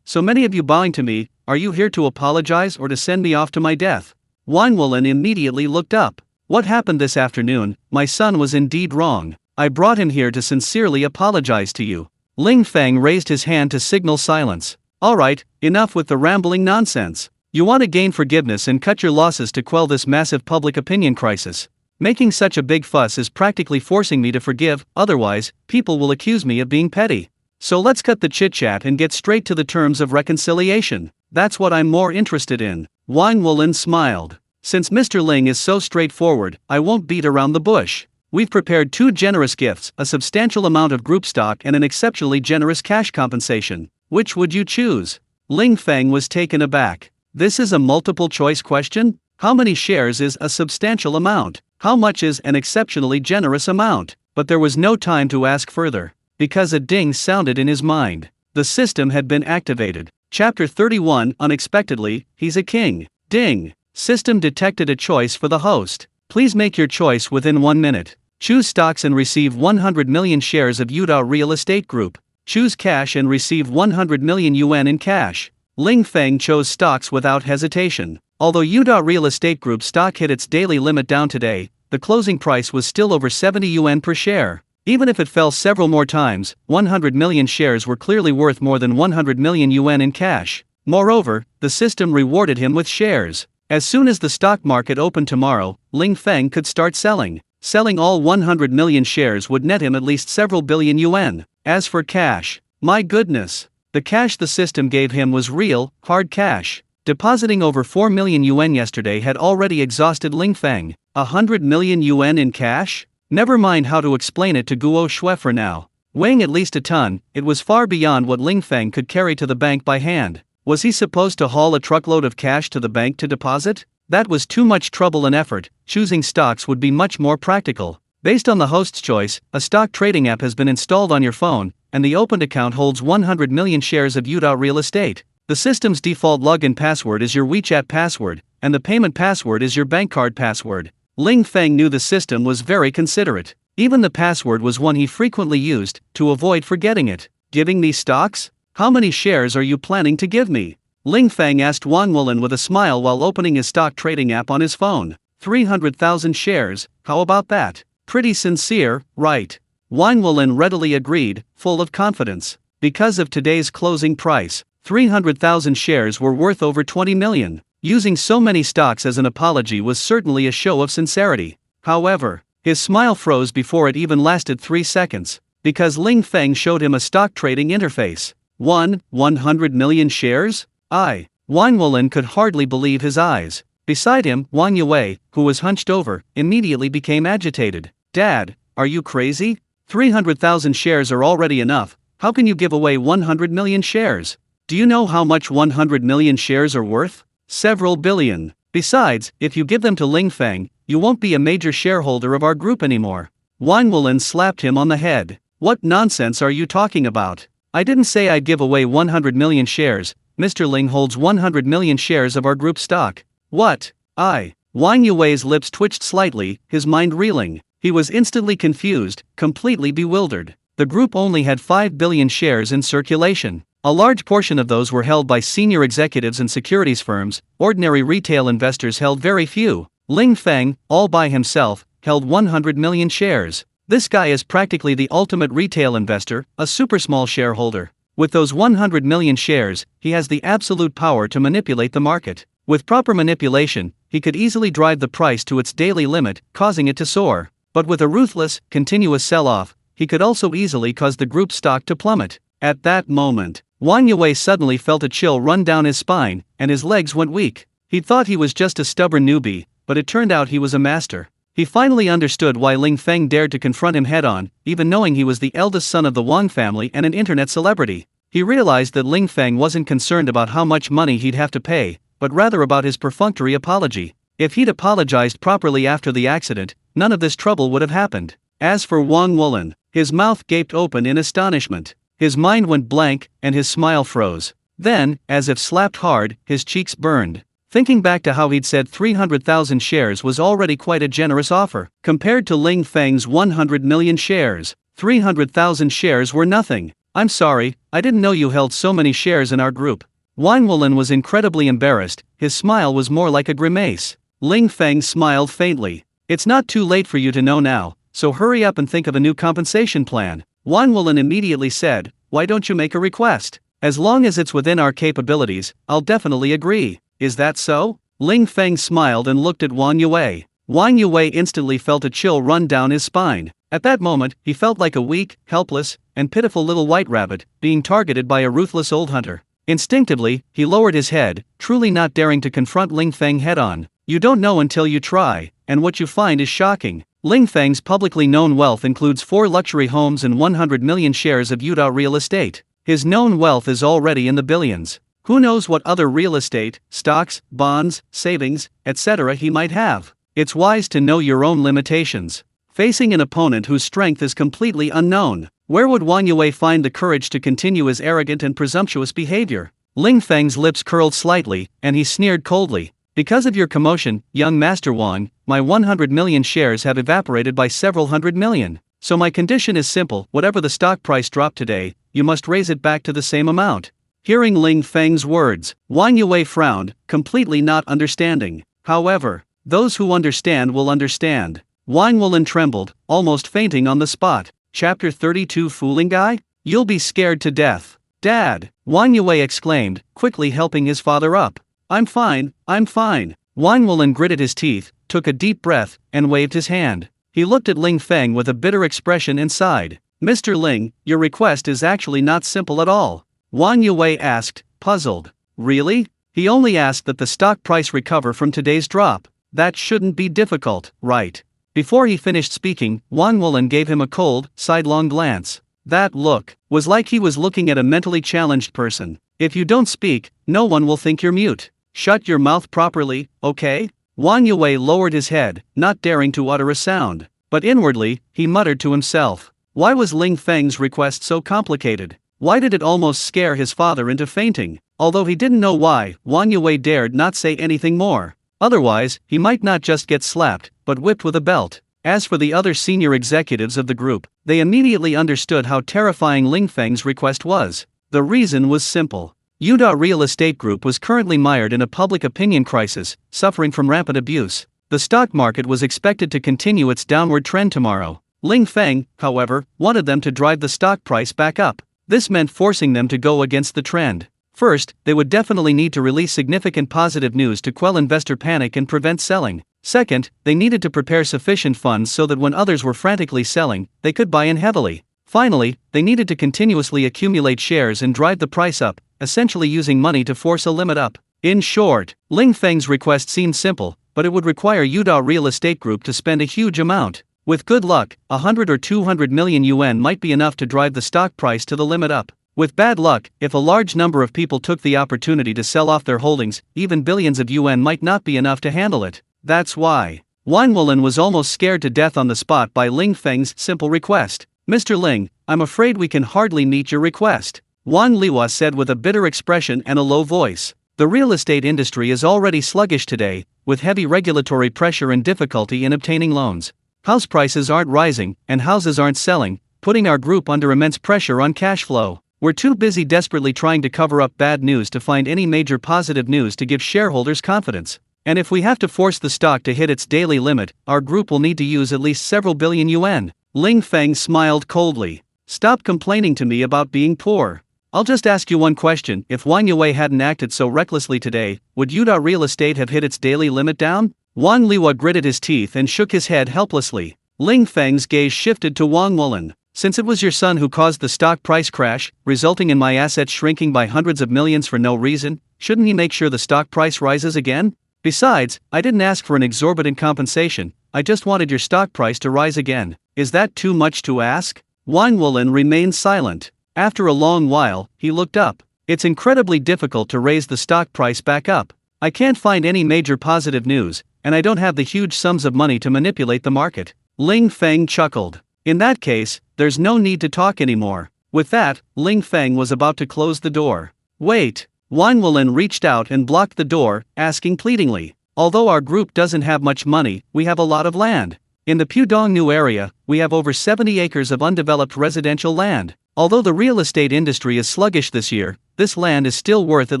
so many of you bowing to me, are you here to apologize or to send me off to my death? Wang Wulin immediately looked up. What happened this afternoon? My son was indeed wrong. I brought him here to sincerely apologize to you. Ling Feng raised his hand to signal silence. Alright, enough with the rambling nonsense. You want to gain forgiveness and cut your losses to quell this massive public opinion crisis. Making such a big fuss is practically forcing me to forgive, otherwise, people will accuse me of being petty. So let's cut the chit-chat and get straight to the terms of reconciliation. That's what I'm more interested in. Wang Wulin smiled. Since Mr. Ling is so straightforward, I won't beat around the bush. We've prepared 2 generous gifts, a substantial amount of group stock and an exceptionally generous cash compensation. Which would you choose? Ling Feng was taken aback. This is a multiple choice question? How many shares is a substantial amount? How much is an exceptionally generous amount? But there was no time to ask further, because a ding sounded in his mind. The system had been activated. Chapter 31. Unexpectedly, he's a king. Ding. System detected a choice for the host. Please make your choice within 1 minute. Choose stocks and receive 100 million shares of Yuda Real Estate Group. Choose cash and receive 100 million yuan in cash. Ling Feng chose stocks without hesitation. Although Yuda Real Estate Group stock hit its daily limit down today, the closing price was still over 70 yuan per share. Even if it fell several more times, 100 million shares were clearly worth more than 100 million yuan in cash. Moreover, the system rewarded him with shares. As soon as the stock market opened tomorrow, Ling Feng could start selling. Selling all 100 million shares would net him at least several billion yuan. As for cash, my goodness, the cash the system gave him was real, hard cash. Depositing over 4 million yuan yesterday had already exhausted Ling Feng. 100 million yuan in cash? Never mind how to explain it to Guo Shui for now. Weighing at least a ton, it was far beyond what Ling Feng could carry to the bank by hand. Was he supposed to haul a truckload of cash to the bank to deposit? That was too much trouble and effort. Choosing stocks would be much more practical. Based on the host's choice, a stock trading app has been installed on your phone, and the opened account holds 100 million shares of yuan real estate. The system's default login password is your WeChat password, and the payment password is your bank card password. Ling Feng knew the system was very considerate. Even the password was one he frequently used, to avoid forgetting it. Giving me stocks? How many shares are you planning to give me? Ling Feng asked Wang Wulan with a smile while opening his stock trading app on his phone. 300,000 shares, how about that? Pretty sincere, right? Wang Wulan readily agreed, full of confidence. Because of today's closing price, 300,000 shares were worth over 20 million. Using so many stocks as an apology was certainly a show of sincerity. However, his smile froze before it even lasted 3 seconds, because Ling Feng showed him a stock trading interface. 100 million shares? Wang Wulan could hardly believe his eyes. Beside him, Wang Yue, who was hunched over, immediately became agitated. Dad, are you crazy? 300,000 shares are already enough. How can you give away 100 million shares? Do you know how much 100 million shares are worth? Several billion. Besides, if you give them to Ling Feng, you won't be a major shareholder of our group anymore. Wang Wulan slapped him on the head. What nonsense are you talking about? I didn't say I'd give away 100 million shares. Mr. Ling holds 100 million shares of our group stock. What? Wang Yue's lips twitched slightly, his mind reeling. He was instantly confused, completely bewildered. The group only had 5 billion shares in circulation. A large portion of those were held by senior executives and securities firms. Ordinary retail investors held very few. Ling Feng, all by himself, held 100 million shares. This guy is practically the ultimate retail investor, a super small shareholder. With those 100 million shares, he has the absolute power to manipulate the market. With proper manipulation, he could easily drive the price to its daily limit, causing it to soar. But with a ruthless, continuous sell-off, he could also easily cause the group stock to plummet. At that moment, Wang Yue suddenly felt a chill run down his spine, and his legs went weak. He thought he was just a stubborn newbie, but it turned out he was a master. He finally understood why Ling Feng dared to confront him head-on, even knowing he was the eldest son of the Wang family and an internet celebrity. He realized that Ling Feng wasn't concerned about how much money he'd have to pay, but rather about his perfunctory apology. If he'd apologized properly after the accident, none of this trouble would have happened. As for Wang Wulan, his mouth gaped open in astonishment. His mind went blank, and his smile froze. Then, as if slapped hard, his cheeks burned. Thinking back to how he'd said 300,000 shares was already quite a generous offer. Compared to Ling Feng's 100 million shares, 300,000 shares were nothing. I'm sorry, I didn't know you held so many shares in our group. Wang Wulan was incredibly embarrassed, his smile was more like a grimace. Ling Feng smiled faintly. It's not too late for you to know now, so hurry up and think of a new compensation plan. Wang Wulan immediately said, why don't you make a request? As long as it's within our capabilities, I'll definitely agree. Is that so? Ling Feng smiled and looked at Wang Yue. Wang Yue instantly felt a chill run down his spine. At that moment, he felt like a weak, helpless, and pitiful little white rabbit, being targeted by a ruthless old hunter. Instinctively, he lowered his head, truly not daring to confront Ling Feng head-on. You don't know until you try, and what you find is shocking. Ling Feng's publicly known wealth includes 4 luxury homes and 100 million shares of yuan real estate. His known wealth is already in the billions. Who knows what other real estate, stocks, bonds, savings, etc. he might have. It's wise to know your own limitations. Facing an opponent whose strength is completely unknown, where would Wang Yue find the courage to continue his arrogant and presumptuous behavior? Ling Feng's lips curled slightly, and he sneered coldly. Because of your commotion, young Master Wang, my 100 million shares have evaporated by several hundred million. So my condition is simple, whatever the stock price drop today, you must raise it back to the same amount. Hearing Ling Feng's words, Wang Yue frowned, completely not understanding. However, those who understand will understand. Wang Wulan trembled, almost fainting on the spot. Chapter 32 Fooling Guy? You'll be scared to death. Dad, Wang Yue exclaimed, quickly helping his father up. I'm fine, I'm fine. Wang Wulan gritted his teeth, took a deep breath, and waved his hand. He looked at Ling Feng with a bitter expression and sighed. Mr. Ling, your request is actually not simple at all. Wang Yue asked, puzzled. Really? He only asked that the stock price recover from today's drop. That shouldn't be difficult, right? Before he finished speaking, Wang Wulan gave him a cold, sidelong glance. That look was like he was looking at a mentally challenged person. If you don't speak, no one will think you're mute. Shut your mouth properly, okay? Wang Yue lowered his head, not daring to utter a sound. But inwardly, he muttered to himself. Why was Ling Feng's request so complicated? Why did it almost scare his father into fainting? Although he didn't know why, Wang Yue dared not say anything more. Otherwise, he might not just get slapped, but whipped with a belt. As for the other senior executives of the group, they immediately understood how terrifying Ling Feng's request was. The reason was simple. Yuda Real Estate Group was currently mired in a public opinion crisis, suffering from rampant abuse. The stock market was expected to continue its downward trend tomorrow. Ling Feng, however, wanted them to drive the stock price back up. This meant forcing them to go against the trend. First, they would definitely need to release significant positive news to quell investor panic and prevent selling. Second, they needed to prepare sufficient funds so that when others were frantically selling, they could buy in heavily. Finally, they needed to continuously accumulate shares and drive the price up, essentially using money to force a limit up. In short, Ling Feng's request seemed simple, but it would require Yuda Real Estate Group to spend a huge amount. With good luck, 100 or 200 million yuan might be enough to drive the stock price to the limit up. With bad luck, if a large number of people took the opportunity to sell off their holdings, even billions of yuan might not be enough to handle it. That's why Wang Wulan was almost scared to death on the spot by Ling Feng's simple request. Mr. Ling, I'm afraid we can hardly meet your request, Wang Liwa said with a bitter expression and a low voice. The real estate industry is already sluggish today, with heavy regulatory pressure and difficulty in obtaining loans. House prices aren't rising, and houses aren't selling, putting our group under immense pressure on cash flow. We're too busy desperately trying to cover up bad news to find any major positive news to give shareholders confidence. And if we have to force the stock to hit its daily limit, our group will need to use at least several billion yuan. Ling Feng smiled coldly. Stop complaining to me about being poor. I'll just ask you one question. If Wang Yue hadn't acted so recklessly today, would Yuda Real Estate have hit its daily limit down? Wang Liwa gritted his teeth and shook his head helplessly. Ling Feng's gaze shifted to Wang Wulan. Since it was your son who caused the stock price crash, resulting in my assets shrinking by hundreds of millions for no reason, shouldn't he make sure the stock price rises again? Besides, I didn't ask for an exorbitant compensation, I just wanted your stock price to rise again. Is that too much to ask? Wang Wulan remained silent. After a long while, he looked up. It's incredibly difficult to raise the stock price back up. I can't find any major positive news, and I don't have the huge sums of money to manipulate the market. Ling Feng chuckled. In that case, there's no need to talk anymore. With that, Ling Feng was about to close the door. Wait! Wang Wulan reached out and blocked the door, asking pleadingly. Although our group doesn't have much money, we have a lot of land. In the Pudong area, we have over 70 acres of undeveloped residential land. Although the real estate industry is sluggish this year, this land is still worth at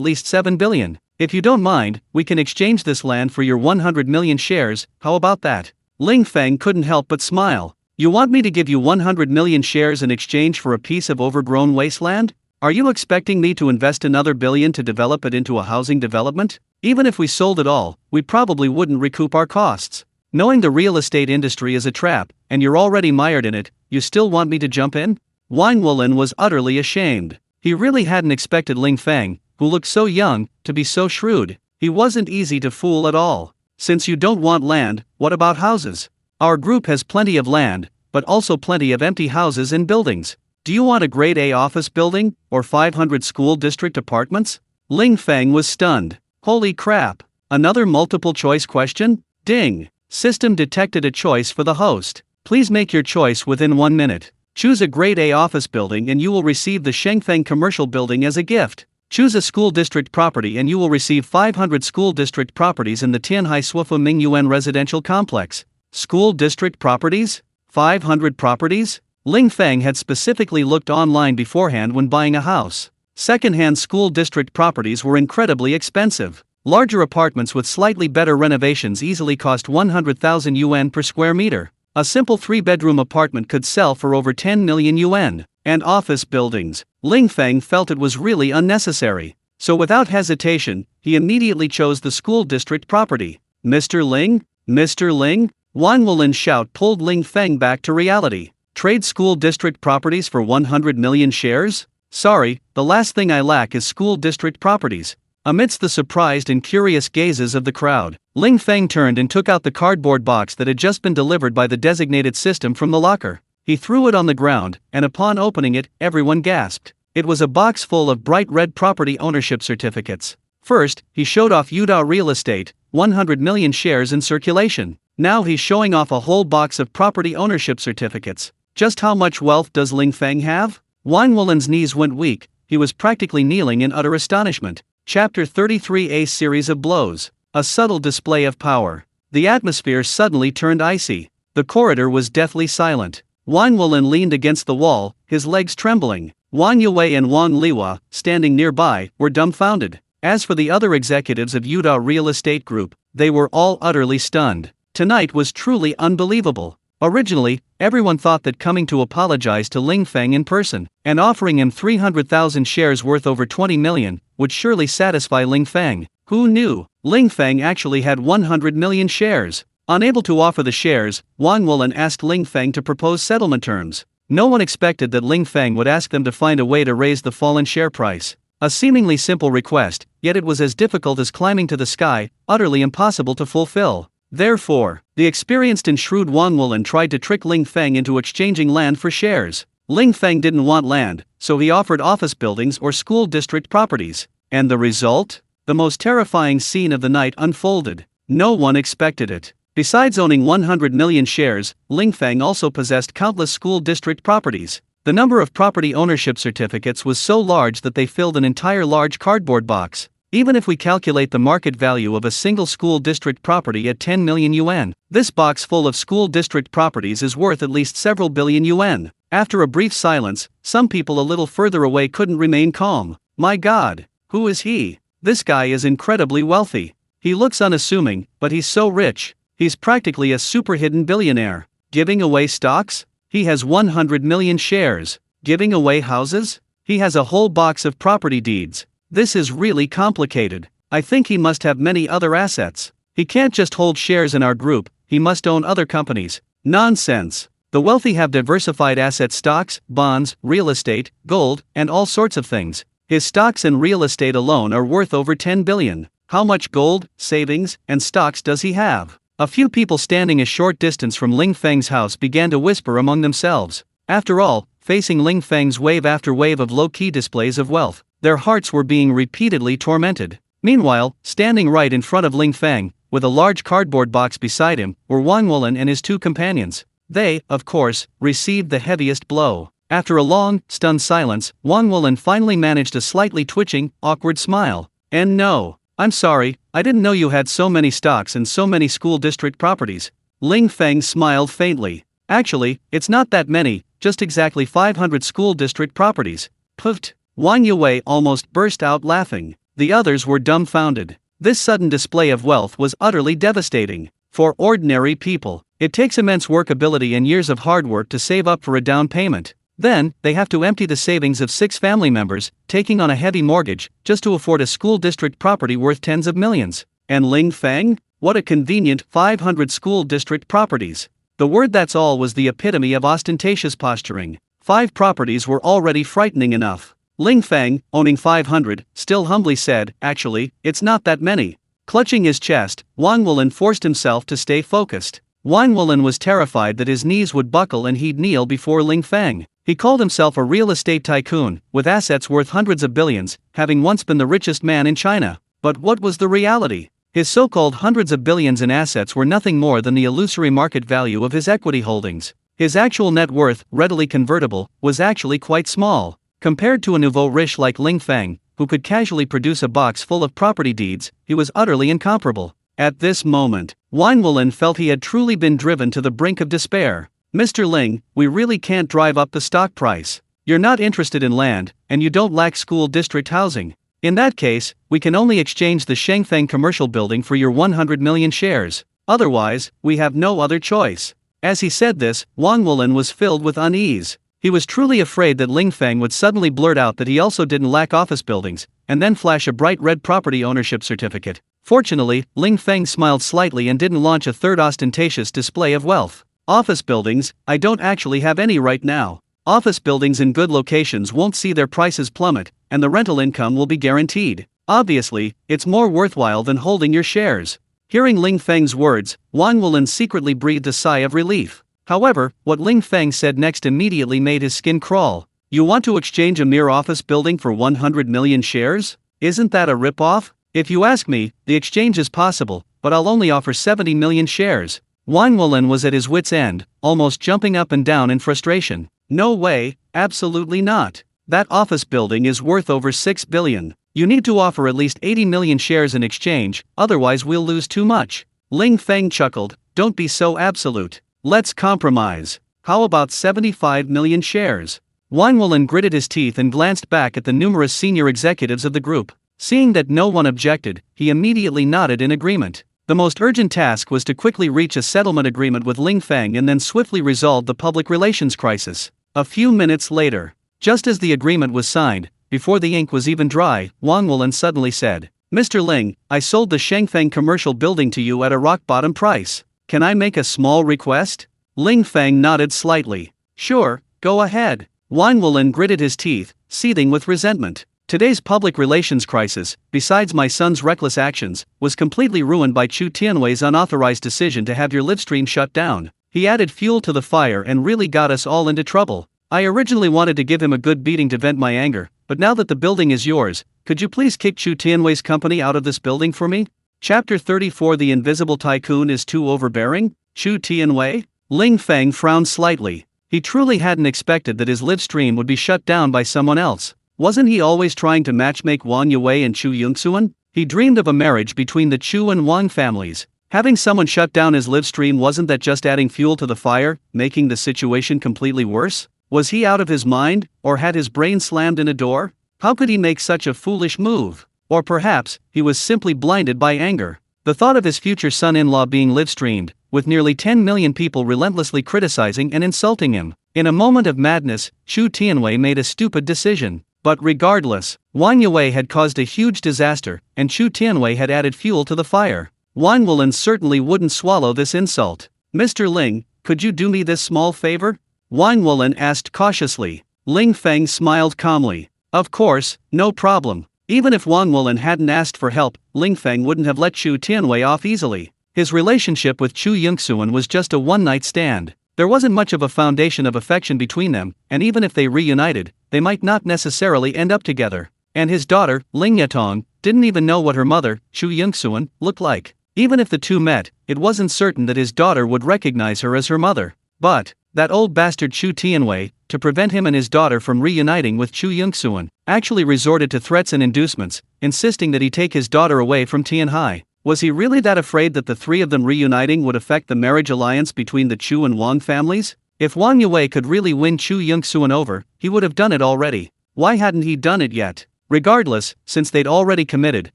least 7 billion. If you don't mind, we can exchange this land for your 100 million shares, how about that? Ling Feng couldn't help but smile. You want me to give you 100 million shares in exchange for a piece of overgrown wasteland? Are you expecting me to invest another billion to develop it into a housing development? Even if we sold it all, we probably wouldn't recoup our costs. Knowing the real estate industry is a trap, and you're already mired in it, you still want me to jump in? Wang Wulan was utterly ashamed. He really hadn't expected Ling Feng, who looked so young, to be so shrewd. He wasn't easy to fool at all. Since you don't want land, what about houses? Our group has plenty of land, but also plenty of empty houses and buildings. Do you want a grade A office building, or 500 school district apartments? Ling Feng was stunned. Holy crap! Another multiple choice question? Ding! System detected a choice for the host. Please make your choice within 1 minute. Choose a grade A office building and you will receive the Shengfeng commercial building as a gift. Choose a school district property and you will receive 500 school district properties in the Tianhai Shufu Ming Yuan residential complex. School district properties? 500 properties? Ling Feng had specifically looked online beforehand when buying a house. Second-hand school district properties were incredibly expensive. Larger apartments with slightly better renovations easily cost 100,000 yuan per square meter. A simple 3-bedroom apartment could sell for over 10 million yuan. And office buildings. Ling Feng felt it was really unnecessary. So without hesitation, he immediately chose the school district property. Mr. Ling? Mr. Ling? Wang Wulin's shout pulled Ling Feng back to reality. Trade school district properties for 100 million shares? Sorry, the last thing I lack is school district properties. Amidst the surprised and curious gazes of the crowd, Ling Feng turned and took out the cardboard box that had just been delivered by the designated system from the locker. He threw it on the ground, and upon opening it, everyone gasped. It was a box full of bright red property ownership certificates. First, he showed off Yuda Real Estate, 100 million shares in circulation. Now he's showing off a whole box of property ownership certificates. Just how much wealth does Ling Feng have? Wang Wulin's knees went weak. He was practically kneeling in utter astonishment. Chapter 33: A series of blows. A subtle display of power. The atmosphere suddenly turned icy. The corridor was deathly silent. Wang Wulin leaned against the wall, his legs trembling. Wang Yue and Wang Liwa, standing nearby, were dumbfounded. As for the other executives of Yuda Real Estate Group, they were all utterly stunned. Tonight was truly unbelievable. Originally, everyone thought that coming to apologize to Ling Feng in person, and offering him 300,000 shares worth over 20 million, would surely satisfy Ling Feng. Who knew? Ling Feng actually had 100 million shares. Unable to offer the shares, Wang Wulin asked Ling Feng to propose settlement terms. No one expected that Ling Feng would ask them to find a way to raise the fallen share price. A seemingly simple request, yet it was as difficult as climbing to the sky, utterly impossible to fulfill. Therefore, the experienced and shrewd Wang Wulin tried to trick Ling Feng into exchanging land for shares. Ling Feng didn't want land, so he offered office buildings or school district properties. And the result? The most terrifying scene of the night unfolded. No one expected it. Besides owning 100 million shares, Ling Feng also possessed countless school district properties. The number of property ownership certificates was so large that they filled an entire large cardboard box. Even if we calculate the market value of a single school district property at 10 million yuan, this box full of school district properties is worth at least several billion yuan. After a brief silence, some people a little further away couldn't remain calm. My God, who is he? This guy is incredibly wealthy. He looks unassuming, but he's so rich. He's practically a super hidden billionaire. Giving away stocks? He has 100 million shares. Giving away houses? He has a whole box of property deeds. This is really complicated. I think he must have many other assets. He can't just hold shares in our group, he must own other companies. Nonsense. The wealthy have diversified assets: stocks, bonds, real estate, gold, and all sorts of things. His stocks and real estate alone are worth over 10 billion. How much gold, savings, and stocks does he have? A few people standing a short distance from Ling Feng's house began to whisper among themselves. After all, facing Ling Feng's wave after wave of low-key displays of wealth, their hearts were being repeatedly tormented. Meanwhile, standing right in front of Ling Feng, with a large cardboard box beside him, were Wang Wulin and his two companions. They, of course, received the heaviest blow. After a long, stunned silence, Wang Wulin finally managed a slightly twitching, awkward smile. And no, I'm sorry, I didn't know you had so many stocks and so many school district properties. Ling Feng smiled faintly. Actually, it's not that many, just exactly 500 school district properties. Puffed. Wang Yue almost burst out laughing. The others were dumbfounded. This sudden display of wealth was utterly devastating. For ordinary people, it takes immense workability and years of hard work to save up for a down payment. Then, they have to empty the savings of 6 family members, taking on a heavy mortgage, just to afford a school district property worth tens of millions. And Ling Feng? What a convenient 500 school district properties. The word "that's all" was the epitome of ostentatious posturing. 5 properties were already frightening enough. Ling Feng, owning 500, still humbly said, "Actually, it's not that many." Clutching his chest, Wang Wulin forced himself to stay focused. Wang Wulin was terrified that his knees would buckle and he'd kneel before Ling Feng. He called himself a real estate tycoon, with assets worth hundreds of billions, having once been the richest man in China. But what was the reality? His so-called hundreds of billions in assets were nothing more than the illusory market value of his equity holdings. His actual net worth, readily convertible, was actually quite small. Compared to a nouveau riche like Ling Feng, who could casually produce a box full of property deeds, he was utterly incomparable. At this moment, Wang Wulin felt he had truly been driven to the brink of despair. "Mr. Ling, we really can't drive up the stock price. You're not interested in land, and you don't lack school district housing. In that case, we can only exchange the Shengfeng commercial building for your 100 million shares. Otherwise, we have no other choice." As he said this, Wang Wulan was filled with unease. He was truly afraid that Ling Feng would suddenly blurt out that he also didn't lack office buildings, and then flash a bright red property ownership certificate. Fortunately, Ling Feng smiled slightly and didn't launch a third ostentatious display of wealth. Office buildings, I don't actually have any right now. Office buildings in good locations won't see their prices plummet, and the rental income will be guaranteed. Obviously, it's more worthwhile than holding your shares. Hearing Ling Feng's words, Wang Wulan secretly breathed a sigh of relief. However, what Ling Feng said next immediately made his skin crawl. You want to exchange a mere office building for 100 million shares? Isn't that a rip-off? If you ask me, the exchange is possible, but I'll only offer 70 million shares. Wang Wulan was at his wit's end, almost jumping up and down in frustration. No way, absolutely not. That office building is worth over 6 billion. You need to offer at least 80 million shares in exchange, otherwise we'll lose too much. Ling Feng chuckled, don't be so absolute. Let's compromise. How about 75 million shares? Wang Wulan gritted his teeth and glanced back at the numerous senior executives of the group. Seeing that no one objected, he immediately nodded in agreement. The most urgent task was to quickly reach a settlement agreement with Ling Feng and then swiftly resolve the public relations crisis. A few minutes later, just as the agreement was signed, before the ink was even dry, Wang Wulan suddenly said, Mr. Ling, I sold the Shengfeng commercial building to you at a rock-bottom price. Can I make a small request? Ling Feng nodded slightly. Sure, go ahead. Wang Wulan gritted his teeth, seething with resentment. Today's public relations crisis, besides my son's reckless actions, was completely ruined by Chu Tianwei's unauthorized decision to have your livestream shut down. He added fuel to the fire and really got us all into trouble. I originally wanted to give him a good beating to vent my anger, but now that the building is yours, could you please kick Chu Tianwei's company out of this building for me? Chapter 34 The Invisible Tycoon is too overbearing? Chu Tianwei? Ling Feng frowned slightly. He truly hadn't expected that his live stream would be shut down by someone else. Wasn't he always trying to matchmake Wang Yue and Chu Yongxuan? He dreamed of a marriage between the Chu and Wang families. Having someone shut down his live stream, wasn't that just adding fuel to the fire, making the situation completely worse? Was he out of his mind, or had his brain slammed in a door? How could he make such a foolish move? Or perhaps, he was simply blinded by anger. The thought of his future son-in-law being live-streamed, with nearly 10 million people relentlessly criticizing and insulting him. In a moment of madness, Chu Tianwei made a stupid decision. But regardless, Wang Yue had caused a huge disaster, and Chu Tianwei had added fuel to the fire. Wang Wulan certainly wouldn't swallow this insult. Mr. Ling, could you do me this small favor? Wang Wulan asked cautiously. Ling Feng smiled calmly. Of course, no problem. Even if Wang Wulan hadn't asked for help, Ling Feng wouldn't have let Chu Tianwei off easily. His relationship with Chu Yongxuan was just a one-night stand. There wasn't much of a foundation of affection between them, and even if they reunited, they might not necessarily end up together. And his daughter, Ling Yatong, didn't even know what her mother, Chu Yongxuan, looked like. Even if the two met, it wasn't certain that his daughter would recognize her as her mother. But that old bastard Chu Tianwei, to prevent him and his daughter from reuniting with Chu Yongxuan, actually resorted to threats and inducements, insisting that he take his daughter away from Tianhai. Was he really that afraid that the three of them reuniting would affect the marriage alliance between the Chu and Wang families? If Wang Yue could really win Chu Yongxuan over, he would have done it already. Why hadn't he done it yet? Regardless, since they'd already committed,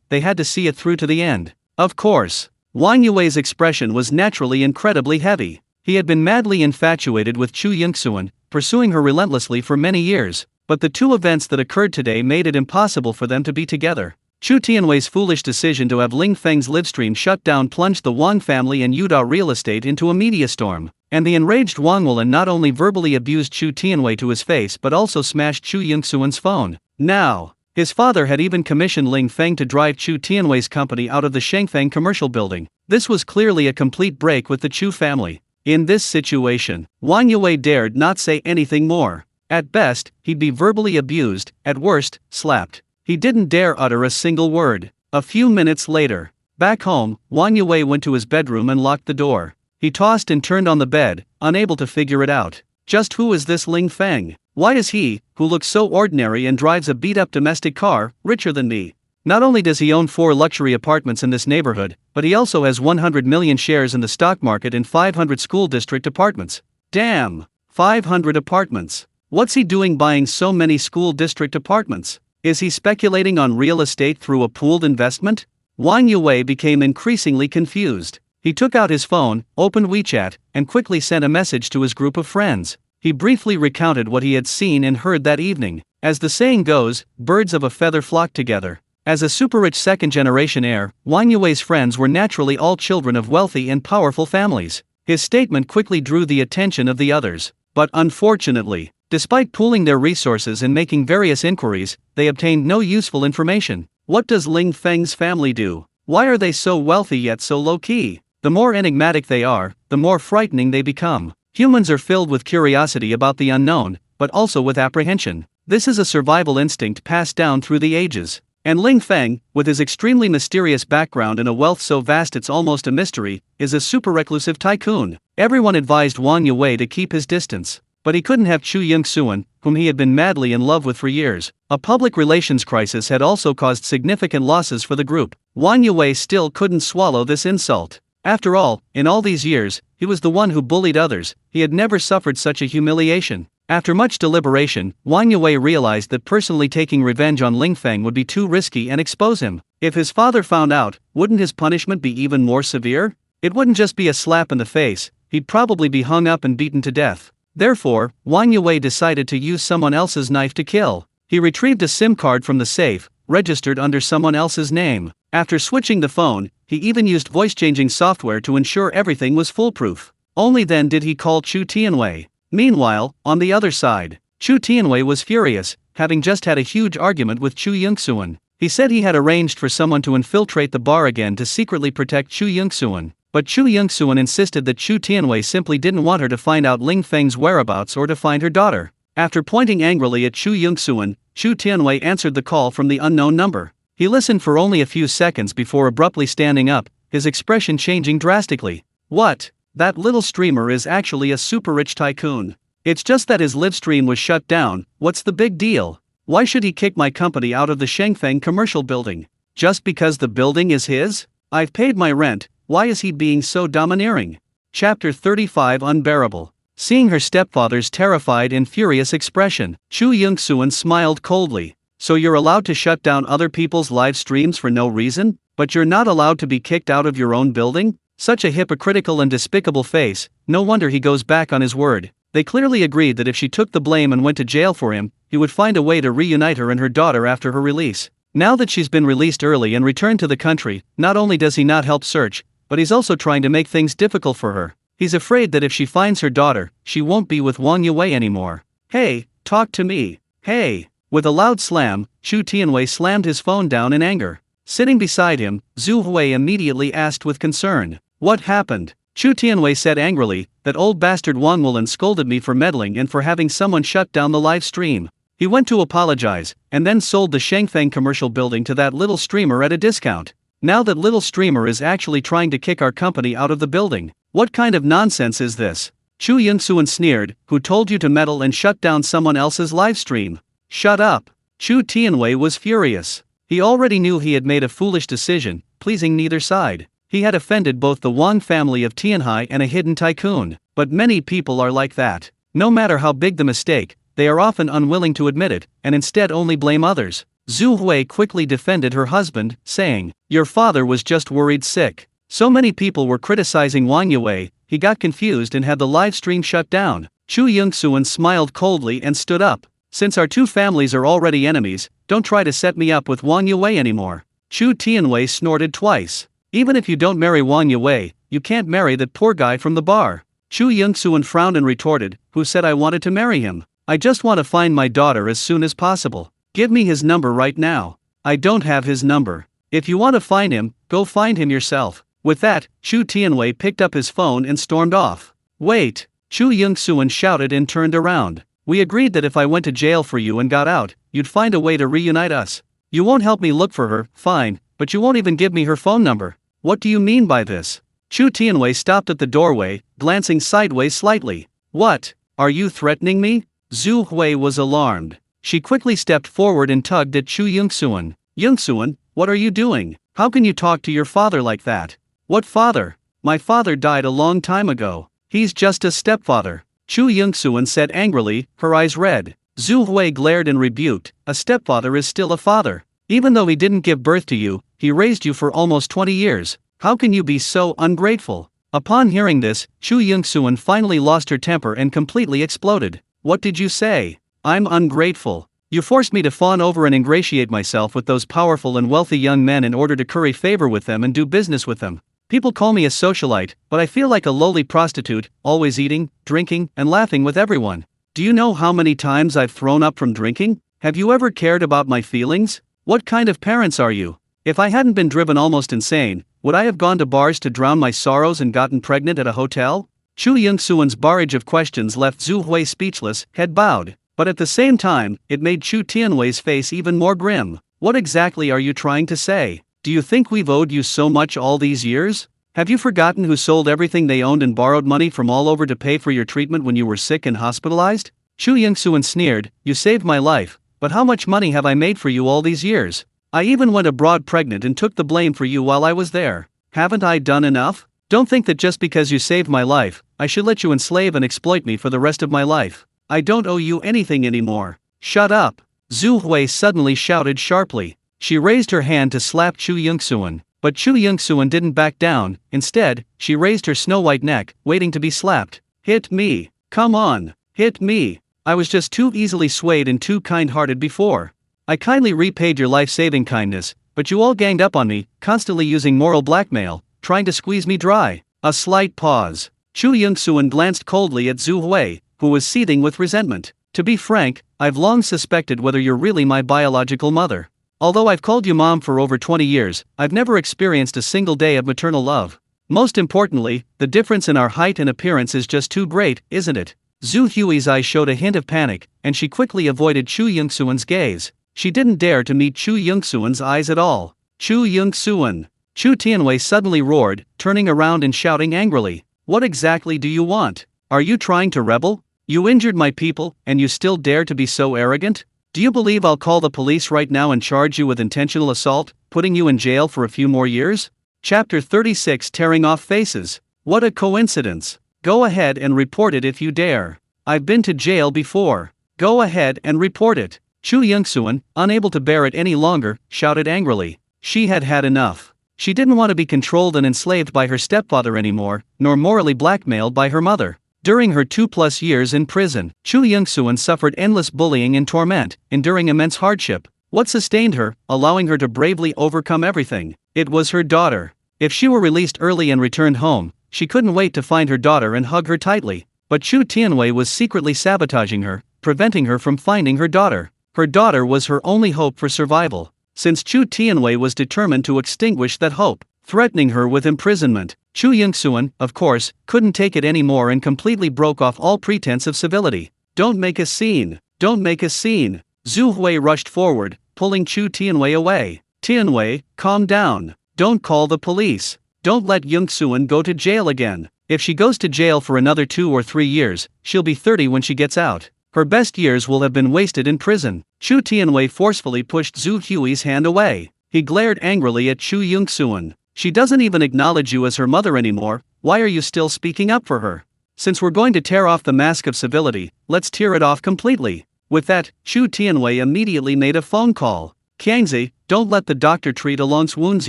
they had to see it through to the end. Of course. Wang Yue's expression was naturally incredibly heavy. He had been madly infatuated with Chu Yongxuan, pursuing her relentlessly for many years, but the two events that occurred today made it impossible for them to be together. Chu Tianwei's foolish decision to have Ling Feng's livestream shut down plunged the Wang family and Yuda real estate into a media storm, and the enraged Wang Wulan not only verbally abused Chu Tianwei to his face but also smashed Chu Yongxuan's phone. Now, his father had even commissioned Ling Feng to drive Chu Tianwei's company out of the Shengfeng commercial building. This was clearly a complete break with the Chu family. In this situation, Wang Yue dared not say anything more. At best, he'd be verbally abused, at worst, slapped. He didn't dare utter a single word. A few minutes later, back home, Wang Yue went to his bedroom and locked the door. He tossed and turned on the bed, unable to figure it out. Just who is this Ling Feng? Why is he, who looks so ordinary and drives a beat-up domestic car, richer than me? Not only does he own 4 luxury apartments in this neighborhood, but he also has 100 million shares in the stock market and 500 school district apartments. Damn! 500 apartments. What's he doing buying so many school district apartments? Is he speculating on real estate through a pooled investment? Wang Yue became increasingly confused. He took out his phone, opened WeChat, and quickly sent a message to his group of friends. He briefly recounted what he had seen and heard that evening. As the saying goes, birds of a feather flock together. As a super-rich second-generation heir, Wang Yue's friends were naturally all children of wealthy and powerful families. His statement quickly drew the attention of the others. But unfortunately, despite pooling their resources and making various inquiries, they obtained no useful information. What does Ling Feng's family do? Why are they so wealthy yet so low-key? The more enigmatic they are, the more frightening they become. Humans are filled with curiosity about the unknown, but also with apprehension. This is a survival instinct passed down through the ages. And Ling Feng, with his extremely mysterious background and a wealth so vast it's almost a mystery, is a super-reclusive tycoon. Everyone advised Wang Yue to keep his distance. But he couldn't have Chu Yingxuan, whom he had been madly in love with for years. A public relations crisis had also caused significant losses for the group. Wang Yue still couldn't swallow this insult. After all, in all these years, he was the one who bullied others. He had never suffered such a humiliation. After much deliberation, Wang Yue realized that personally taking revenge on Ling Feng would be too risky and expose him. If his father found out, wouldn't his punishment be even more severe? It wouldn't just be a slap in the face, he'd probably be hung up and beaten to death. Therefore, Wang Yue decided to use someone else's knife to kill. He retrieved a SIM card from the safe, registered under someone else's name. After switching the phone, he even used voice-changing software to ensure everything was foolproof. Only then did he call Chu Tianwei. Meanwhile, on the other side, Chu Tianwei was furious, having just had a huge argument with Chu Yingxuan. He said he had arranged for someone to infiltrate the bar again to secretly protect Chu Yingxuan. But Chu Yingxuan insisted that Chu Tianwei simply didn't want her to find out Ling Feng's whereabouts or to find her daughter. After pointing angrily at Chu Yingxuan, Chu Tianwei answered the call from the unknown number. He listened for only a few seconds before abruptly standing up, his expression changing drastically. What? That little streamer is actually a super-rich tycoon. It's just that his live stream was shut down. What's the big deal? Why should he kick my company out of the Shengfeng commercial building? Just because the building is his? I've paid my rent, why is he being so domineering? Chapter 35 Unbearable. Seeing her stepfather's terrified and furious expression, Chu Yingxuan smiled coldly. So you're allowed to shut down other people's live streams for no reason, but you're not allowed to be kicked out of your own building? Such a hypocritical and despicable face, no wonder he goes back on his word. They clearly agreed that if she took the blame and went to jail for him, he would find a way to reunite her and her daughter after her release. Now that she's been released early and returned to the country, not only does he not help search, but he's also trying to make things difficult for her. He's afraid that if she finds her daughter, she won't be with Wang Yue anymore. Hey, talk to me. Hey. With a loud slam, Chu Tianwei slammed his phone down in anger. Sitting beside him, Zhu Hui immediately asked with concern. What happened? Chu Tianwei said angrily, that old bastard Wang Wulan scolded me for meddling and for having someone shut down the live stream. He went to apologize, and then sold the Shengfeng commercial building to that little streamer at a discount. Now that little streamer is actually trying to kick our company out of the building. What kind of nonsense is this? Chu Yingxuan sneered, who told you to meddle and shut down someone else's live stream? Shut up. Chu Tianwei was furious. He already knew he had made a foolish decision, pleasing neither side. He had offended both the Wang family of Tianhai and a hidden tycoon. But many people are like that. No matter how big the mistake, they are often unwilling to admit it, and instead only blame others. Zhu Hui quickly defended her husband, saying, your father was just worried sick. So many people were criticizing Wang Yue, he got confused and had the live stream shut down. Chu Yingxuan smiled coldly and stood up. Since our two families are already enemies, don't try to set me up with Wang Yue anymore. Chu Tianwei snorted twice. Even if you don't marry Wang Yue, you can't marry that poor guy from the bar. Chu Yingxuan frowned and retorted, who said I wanted to marry him? I just want to find my daughter as soon as possible. Give me his number right now. I don't have his number. If you want to find him, go find him yourself. With that, Chu Tianwei picked up his phone and stormed off. Wait! Chu Yingxuan shouted and turned around. We agreed that if I went to jail for you and got out, you'd find a way to reunite us. You won't help me look for her, fine, but you won't even give me her phone number. What do you mean by this? Chu Tianwei stopped at the doorway, glancing sideways slightly. What? Are you threatening me? Zhu Hui was alarmed. She quickly stepped forward and tugged at Chu Yingxuan. Yingxuan, what are you doing? How can you talk to your father like that? What father? My father died a long time ago. He's just a stepfather. Chu Yingxuan said angrily, her eyes red. Zhu Hui glared and rebuked, a stepfather is still a father. Even though he didn't give birth to you, he raised you for almost 20 years. How can you be so ungrateful? Upon hearing this, Chu Yingxuan finally lost her temper and completely exploded. What did you say? I'm ungrateful. You forced me to fawn over and ingratiate myself with those powerful and wealthy young men in order to curry favor with them and do business with them. People call me a socialite, but I feel like a lowly prostitute, always eating, drinking, and laughing with everyone. Do you know how many times I've thrown up from drinking? Have you ever cared about my feelings? What kind of parents are you? If I hadn't been driven almost insane, would I have gone to bars to drown my sorrows and gotten pregnant at a hotel? Chu Yingxuan's barrage of questions left Zhu Hui speechless, head bowed. But at the same time, it made Chu Tianwei's face even more grim. What exactly are you trying to say? Do you think we've owed you so much all these years? Have you forgotten who sold everything they owned and borrowed money from all over to pay for your treatment when you were sick and hospitalized? Chu Yingxuan sneered, you saved my life, but how much money have I made for you all these years? I even went abroad pregnant and took the blame for you while I was there. Haven't I done enough? Don't think that just because you saved my life, I should let you enslave and exploit me for the rest of my life. I don't owe you anything anymore. Shut up! Zhu Hui suddenly shouted sharply. She raised her hand to slap Chu Yingxuan, but Chu Yingxuan didn't back down. Instead, she raised her snow-white neck, waiting to be slapped. Hit me! Come on! Hit me! I was just too easily swayed and too kind-hearted before. I kindly repaid your life-saving kindness, but you all ganged up on me, constantly using moral blackmail, trying to squeeze me dry. A slight pause. Chu Yingxuan glanced coldly at Zhu Hui, who was seething with resentment. To be frank, I've long suspected whether you're really my biological mother. Although I've called you mom for over 20 years, I've never experienced a single day of maternal love. Most importantly, the difference in our height and appearance is just too great, isn't it? Zhu Hui's eyes showed a hint of panic, and she quickly avoided Chu Yingxuan's gaze. She didn't dare to meet Chu Yingxuan's eyes at all. Chu Yingxuan! Chu Tianwei suddenly roared, turning around and shouting angrily. What exactly do you want? Are you trying to rebel? You injured my people, and you still dare to be so arrogant? Do you believe I'll call the police right now and charge you with intentional assault, putting you in jail for a few more years? Chapter 36 Tearing Off Faces. What a coincidence. Go ahead and report it if you dare. I've been to jail before. Go ahead and report it. Chu Yingxuan, unable to bear it any longer, shouted angrily. She had had enough. She didn't want to be controlled and enslaved by her stepfather anymore, nor morally blackmailed by her mother. During her 2+ years in prison, Chu Yingxuan suffered endless bullying and torment, enduring immense hardship. What sustained her, allowing her to bravely overcome everything? It was her daughter. If she were released early and returned home, she couldn't wait to find her daughter and hug her tightly. But Chu Tianwei was secretly sabotaging her, preventing her from finding her daughter. Her daughter was her only hope for survival. Since Chu Tianwei was determined to extinguish that hope, threatening her with imprisonment, Chu Yingxuan, of course, couldn't take it anymore and completely broke off all pretense of civility. Don't make a scene! Don't make a scene! Zhu Hui rushed forward, pulling Chu Tianwei away. Tianwei, calm down. Don't call the police. Don't let Yingxuan go to jail again. If she goes to jail for another 2 or 3 years, she'll be 30 when she gets out. Her best years will have been wasted in prison. Chu Tianwei forcefully pushed Zhu Hui's hand away. He glared angrily at Chu Yingxuan. She doesn't even acknowledge you as her mother anymore. Why are you still speaking up for her? Since we're going to tear off the mask of civility, let's tear it off completely. With that, Chu Tianwei immediately made a phone call. Qiangzi, don't let the doctor treat Along's wounds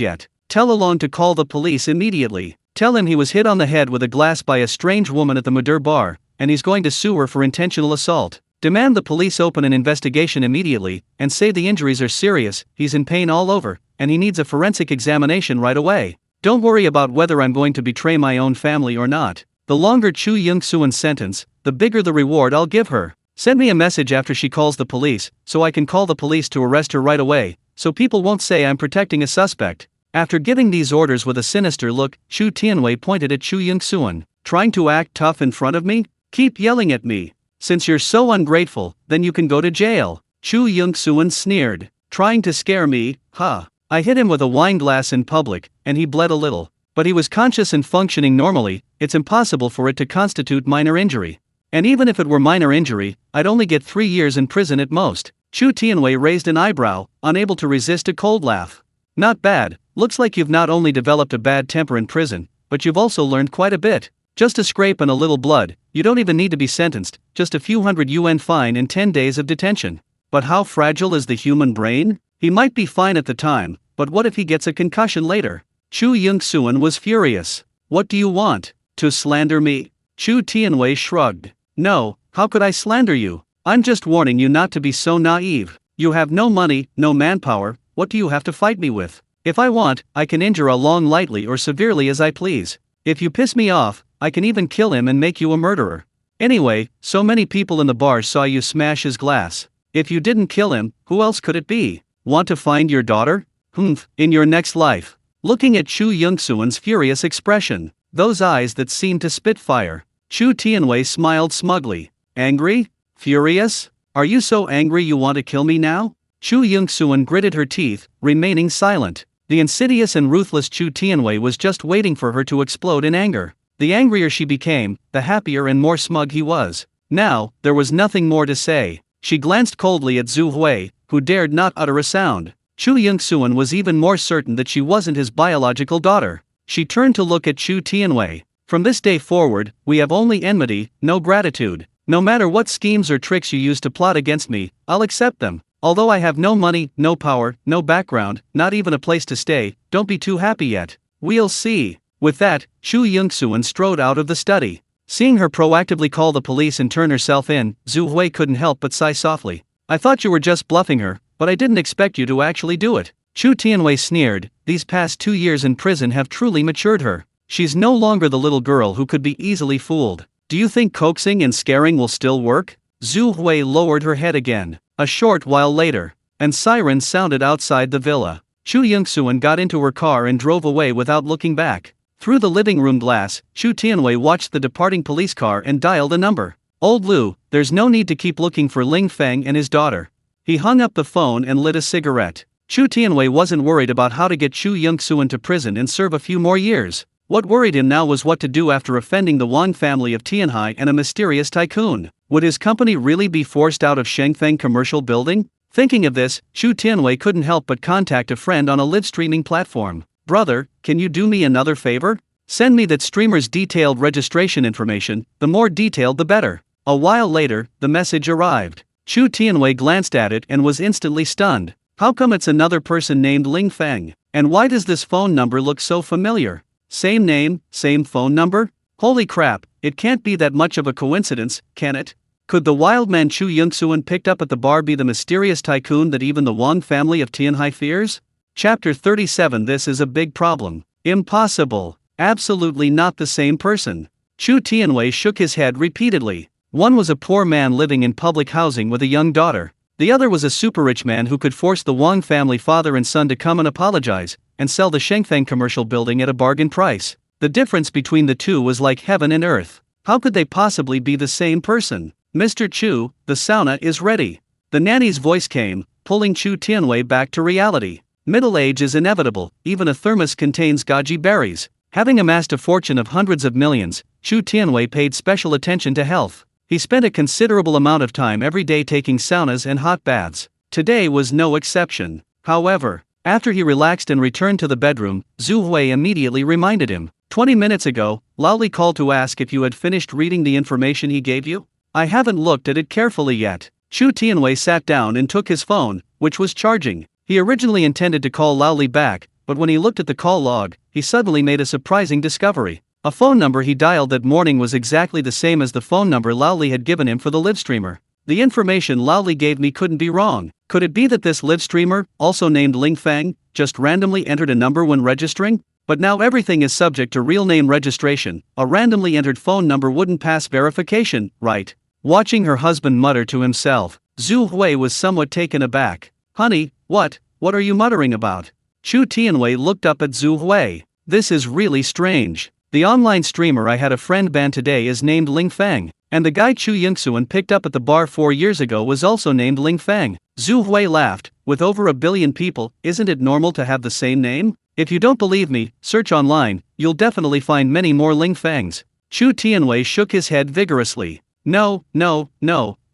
yet. Tell Along to call the police immediately. Tell him he was hit on the head with a glass by a strange woman at the Madur bar, and he's going to sue her for intentional assault. Demand the police open an investigation immediately, and say the injuries are serious, he's in pain all over, and he needs a forensic examination right away. Don't worry about whether I'm going to betray my own family or not. The longer Chu Yingxuan's sentence, the bigger the reward I'll give her. Send me a message after she calls the police, so I can call the police to arrest her right away, so people won't say I'm protecting a suspect. After giving these orders with a sinister look, Chu Tianwei pointed at Chu Yingxuan. Trying to act tough in front of me? Keep yelling at me. Since you're so ungrateful, then you can go to jail. Chu Yingxuan sneered. Trying to scare me, huh? I hit him with a wine glass in public, and he bled a little. But he was conscious and functioning normally. It's impossible for it to constitute minor injury. And even if it were minor injury, I'd only get 3 years in prison at most. Chu Tianwei raised an eyebrow, unable to resist a cold laugh. Not bad. Looks like you've not only developed a bad temper in prison, but you've also learned quite a bit. Just a scrape and a little blood, you don't even need to be sentenced, just a few hundred yuan fine and 10 days of detention. But how fragile is the human brain? He might be fine at the time, but what if he gets a concussion later? Chu Yongsuan was furious. What do you want? To slander me? Chu Tianwei shrugged. No, how could I slander you? I'm just warning you not to be so naive. You have no money, no manpower, what do you have to fight me with? If I want, I can injure Along lightly or severely as I please. If you piss me off, I can even kill him and make you a murderer. Anyway, so many people in the bar saw you smash his glass. If you didn't kill him, who else could it be? Want to find your daughter? In your next life. Looking at Chu Yongsuan's furious expression, those eyes that seemed to spit fire, Chu Tianwei smiled smugly. Angry? Furious? Are you so angry you want to kill me now? Chu Yongsuan gritted her teeth, remaining silent. The insidious and ruthless Chu Tianwei was just waiting for her to explode in anger. The angrier she became, the happier and more smug he was. Now, there was nothing more to say. She glanced coldly at Zhu Hui, who dared not utter a sound. Chu Yongsuan was even more certain that she wasn't his biological daughter. She turned to look at Chu Tianwei. From this day forward, we have only enmity, no gratitude. No matter what schemes or tricks you use to plot against me, I'll accept them. Although I have no money, no power, no background, not even a place to stay, don't be too happy yet. We'll see. With that, Chu Yongsuan strode out of the study. Seeing her proactively call the police and turn herself in, Zhu Hui couldn't help but sigh softly. I thought you were just bluffing her, but I didn't expect you to actually do it. Chu Tianwei sneered. These past 2 years in prison have truly matured her. She's no longer the little girl who could be easily fooled. Do you think coaxing and scaring will still work? Zhu Hui lowered her head again. A short while later, and sirens sounded outside the villa. Chu Yongsuan got into her car and drove away without looking back. Through the living room glass, Chu Tianwei watched the departing police car and dialed a number. Old Lu, there's no need to keep looking for Ling Feng and his daughter. He hung up the phone and lit a cigarette. Chu Tianwei wasn't worried about how to get Chu Yongsuan to prison and serve a few more years. What worried him now was what to do after offending the Wang family of Tianhai and a mysterious tycoon. Would his company really be forced out of Shengfeng Commercial Building? Thinking of this, Chu Tianwei couldn't help but contact a friend on a live streaming platform. Brother, can you do me another favor? Send me that streamer's detailed registration information, the more detailed the better. A while later, the message arrived. Chu Tianwei glanced at it and was instantly stunned. How come it's another person named Ling Feng? And why does this phone number look so familiar? Same name, same phone number? Holy crap, it can't be that much of a coincidence, can it? Could the wild man Chu Yongsuan picked up at the bar be the mysterious tycoon that even the Wang family of Tianhai fears? Chapter 37. This is a big problem. Impossible. Absolutely not the same person. Chu Tianwei shook his head repeatedly. One was a poor man living in public housing with a young daughter. The other was a super rich man who could force the Wang family father and son to come and apologize, and sell the Shengfeng Commercial Building at a bargain price. The difference between the two was like heaven and earth. How could they possibly be the same person? Mr. Chu, the sauna is ready. The nanny's voice came, pulling Chu Tianwei back to reality. Middle age is inevitable, even a thermos contains goji berries. Having amassed a fortune of hundreds of millions, Chu Tianwei paid special attention to health. He spent a considerable amount of time every day taking saunas and hot baths. Today was no exception. However, after he relaxed and returned to the bedroom, Zhu Hui immediately reminded him. 20 minutes ago, Laoli called to ask if you had finished reading the information he gave you? I haven't looked at it carefully yet. Chu Tianwei sat down and took his phone, which was charging. He originally intended to call Laoli back, but when he looked at the call log, he suddenly made a surprising discovery. A phone number he dialed that morning was exactly the same as the phone number Laoli had given him for the live streamer. The information Laoli gave me couldn't be wrong. Could it be that this live streamer, also named Ling Feng, just randomly entered a number when registering? But now everything is subject to real name registration. A randomly entered phone number wouldn't pass verification, right? Watching her husband mutter to himself, Zhu Hui was somewhat taken aback. Honey, what are you muttering about? Chu Tianwei looked up at Zhu Hui. This is really strange. The online streamer I had a friend ban today is named Ling Feng, and the guy Chu Yongsuan picked up at the bar 4 years ago was also named Ling Feng. Zhu Hui laughed. With over 1 billion people, isn't it normal to have the same name? If you don't believe me, search online, you'll definitely find many more Ling Fengs. Chu Tianwei shook his head vigorously. No,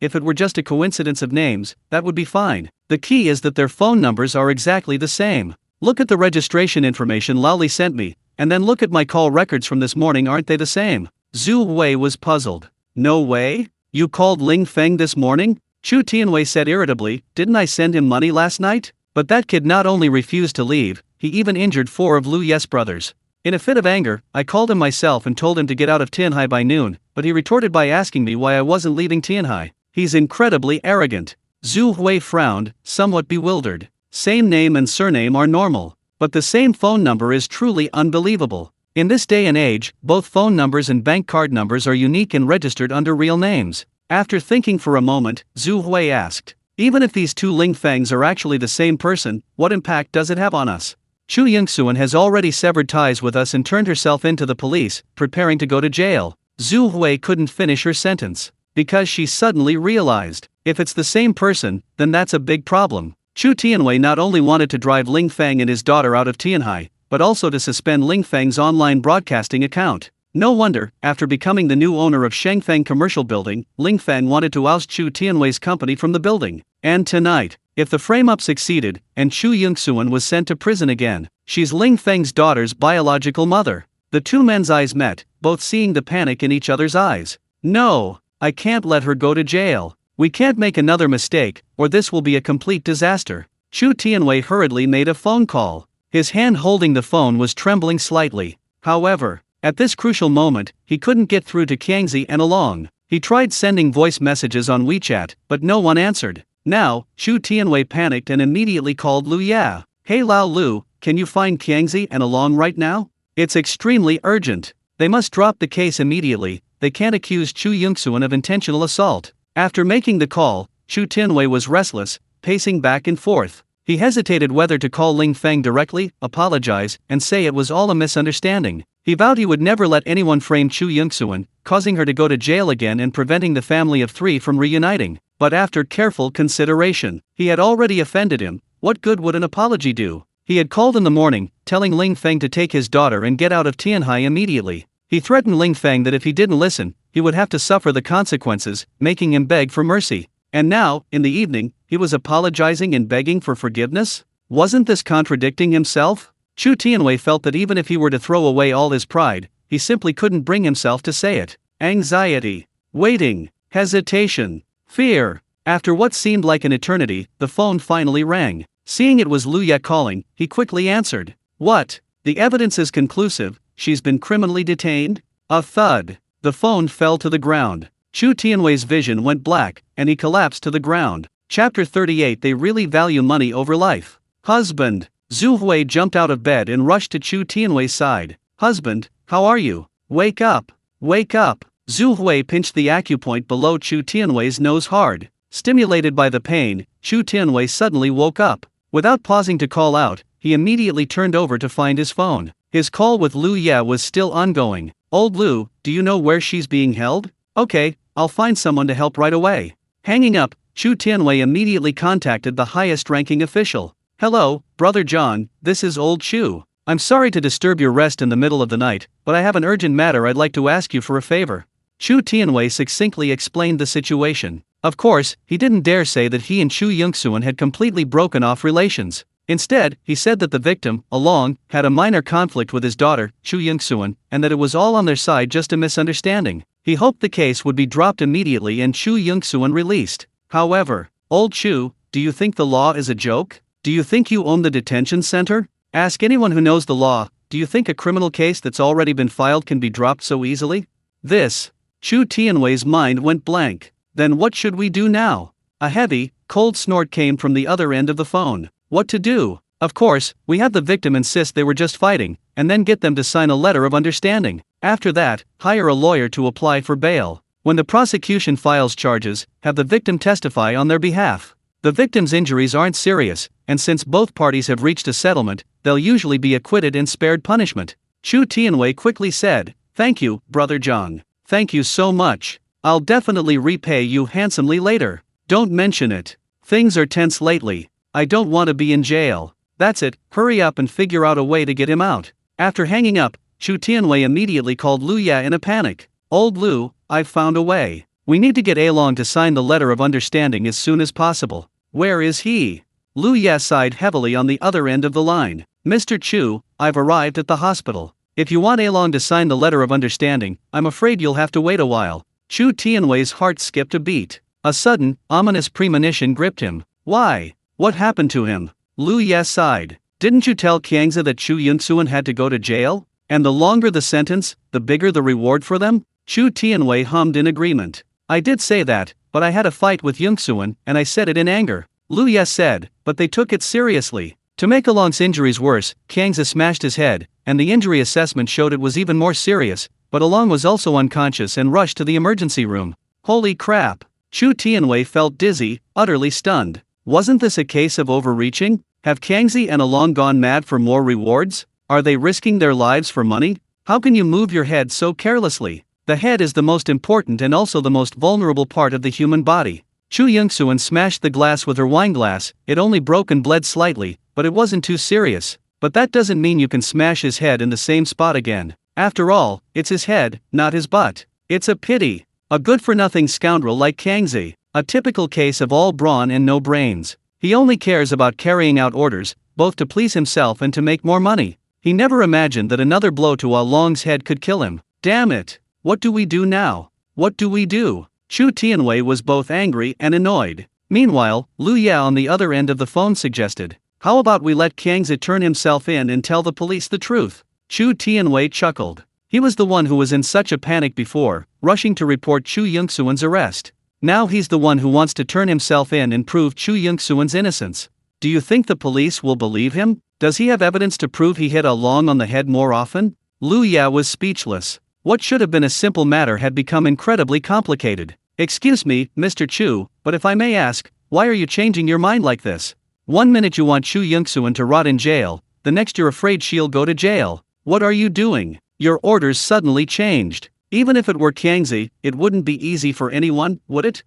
if it were just a coincidence of names, that would be fine. The key is that their phone numbers are exactly the same. Look at the registration information Laoli sent me, and then look at my call records from this morning, aren't they the same? Zhu Hui was puzzled. No way? You called Ling Feng this morning? Chu Tianwei said irritably, didn't I send him money last night? But that kid not only refused to leave, he even injured 4 of Lu Ye's brothers. In a fit of anger, I called him myself and told him to get out of Tianhai by noon, but he retorted by asking me why I wasn't leaving Tianhai. He's incredibly arrogant. Zhu Hui frowned, somewhat bewildered. Same name and surname are normal, but the same phone number is truly unbelievable. In this day and age, both phone numbers and bank card numbers are unique and registered under real names. After thinking for a moment, Zhu Hui asked, even if these two Ling Fengs are actually the same person, what impact does it have on us? Chu Yingxuan has already severed ties with us and turned herself into the police, preparing to go to jail. Zhu Hui couldn't finish her sentence, because she suddenly realized, if it's the same person, then that's a big problem. Chu Tianwei not only wanted to drive Ling Feng and his daughter out of Tianhai, but also to suspend Ling Feng's online broadcasting account. No wonder, after becoming the new owner of Shengfeng Commercial Building, Ling Feng wanted to oust Chu Tianwei's company from the building. And tonight, if the frame-up succeeded, and Chu Yingxuan was sent to prison again, she's Ling Feng's daughter's biological mother. The two men's eyes met, both seeing the panic in each other's eyes. No, I can't let her go to jail. We can't make another mistake, or this will be a complete disaster. Chu Tianwei hurriedly made a phone call. His hand holding the phone was trembling slightly. However, at this crucial moment, he couldn't get through to Qiangzi and Along. He tried sending voice messages on WeChat, but no one answered. Now, Chu Tianwei panicked and immediately called Lu Ya. Hey Lao Lu, can you find Qiangzi and Along right now? It's extremely urgent. They must drop the case immediately. They can't accuse Chu Yingxuan of intentional assault. After making the call, Chu Tianwei was restless, pacing back and forth. He hesitated whether to call Ling Feng directly, apologize, and say it was all a misunderstanding. He vowed he would never let anyone frame Chu Yingxuan, causing her to go to jail again and preventing the family of 3 from reuniting. But after careful consideration, he had already offended him. What good would an apology do? He had called in the morning, telling Ling Feng to take his daughter and get out of Tianhai immediately. He threatened Ling Feng that if he didn't listen, he would have to suffer the consequences, making him beg for mercy. And now, in the evening, he was apologizing and begging for forgiveness? Wasn't this contradicting himself? Chu Tianwei felt that even if he were to throw away all his pride, he simply couldn't bring himself to say it. Anxiety, waiting, hesitation, fear. After what seemed like an eternity, the phone finally rang. Seeing it was Lu Ya calling, he quickly answered. What? The evidence is conclusive, she's been criminally detained? A thud. The phone fell to the ground. Chu Tianwei's vision went black, and he collapsed to the ground. Chapter 38. They really value money over life. Husband. Zhu Hui jumped out of bed and rushed to Chu Tianwei's side. Husband, how are you? Wake up. Wake up. Zhu Hui pinched the acupoint below Chu Tianwei's nose hard. Stimulated by the pain, Chu Tianwei suddenly woke up. Without pausing to call out, he immediately turned over to find his phone. His call with Lu Ya was still ongoing. Old Lu, do you know where she's being held? Okay, I'll find someone to help right away. Hanging up, Chu Tianwei immediately contacted the highest-ranking official. Hello, Brother John, this is Old Chu. I'm sorry to disturb your rest in the middle of the night, but I have an urgent matter I'd like to ask you for a favor. Chu Tianwei succinctly explained the situation. Of course, he didn't dare say that he and Chu Yingxuan had completely broken off relations. Instead, he said that the victim, Along, had a minor conflict with his daughter, Chu Yingxuan, and that it was all on their side just a misunderstanding. He hoped the case would be dropped immediately and Chu Yingxuan released. However, Old Chu, do you think the law is a joke? Do you think you own the detention center? Ask anyone who knows the law, do you think a criminal case that's already been filed can be dropped so easily? Chu Tianwei's mind went blank. Then what should we do now? A heavy, cold snort came from the other end of the phone. What to do? Of course, we have the victim insist they were just fighting, and then get them to sign a letter of understanding. After that, hire a lawyer to apply for bail. When the prosecution files charges, have the victim testify on their behalf. The victim's injuries aren't serious, and since both parties have reached a settlement, they'll usually be acquitted and spared punishment. Chu Tianwei quickly said, Thank you, Brother Zhang. Thank you so much. I'll definitely repay you handsomely later. Don't mention it. Things are tense lately. I don't want to be in jail. That's it, hurry up and figure out a way to get him out. After hanging up, Chu Tianwei immediately called Lu Ya in a panic. Old Lu, I've found a way. We need to get Along to sign the letter of understanding as soon as possible. Where is he? Lu Ya sighed heavily on the other end of the line. Mr. Chu, I've arrived at the hospital. If you want Along to sign the letter of understanding, I'm afraid you'll have to wait a while. Chu Tianwei's heart skipped a beat. A sudden, ominous premonition gripped him. Why? What happened to him? Lu Ya sighed. Didn't you tell Kiangza that Chu Yunxuan had to go to jail? And the longer the sentence, the bigger the reward for them? Chu Tianwei hummed in agreement. I did say that, but I had a fight with Yunxuan, and I said it in anger. Lu Ye said, but they took it seriously. To make Along's injuries worse, Kiangza smashed his head, and the injury assessment showed it was even more serious, but Along was also unconscious and rushed to the emergency room. Holy crap! Chu Tianwei felt dizzy, utterly stunned. Wasn't this a case of overreaching? Have Kiangzi and Along gone mad for more rewards? Are they risking their lives for money? How can you move your head so carelessly? The head is the most important and also the most vulnerable part of the human body. Chu Yunxuan smashed the glass with her wine glass. It only broke and bled slightly, but it wasn't too serious. But that doesn't mean you can smash his head in the same spot again. After all, it's his head, not his butt. It's a pity. A good-for-nothing scoundrel like Kiangzi. A typical case of all brawn and no brains. He only cares about carrying out orders, both to please himself and to make more money. He never imagined that another blow to Along's head could kill him. Damn it! What do we do now? What do we do? Chu Tianwei was both angry and annoyed. Meanwhile, Lu Ye on the other end of the phone suggested, how about we let Kiangzi turn himself in and tell the police the truth? Chu Tianwei chuckled. He was the one who was in such a panic before, rushing to report Chu Yunxuan's arrest. Now he's the one who wants to turn himself in and prove Chu Yunxuan's innocence. Do you think the police will believe him? Does he have evidence to prove he hit Along on the head more often? Lu Ye was speechless. What should have been a simple matter had become incredibly complicated. Excuse me, Mr. Chu, but if I may ask, why are you changing your mind like this? One minute you want Chu Yunxuan to rot in jail, the next you're afraid she'll go to jail. What are you doing? Your orders suddenly changed. Even if it were Kiangzi, it wouldn't be easy for anyone, would it?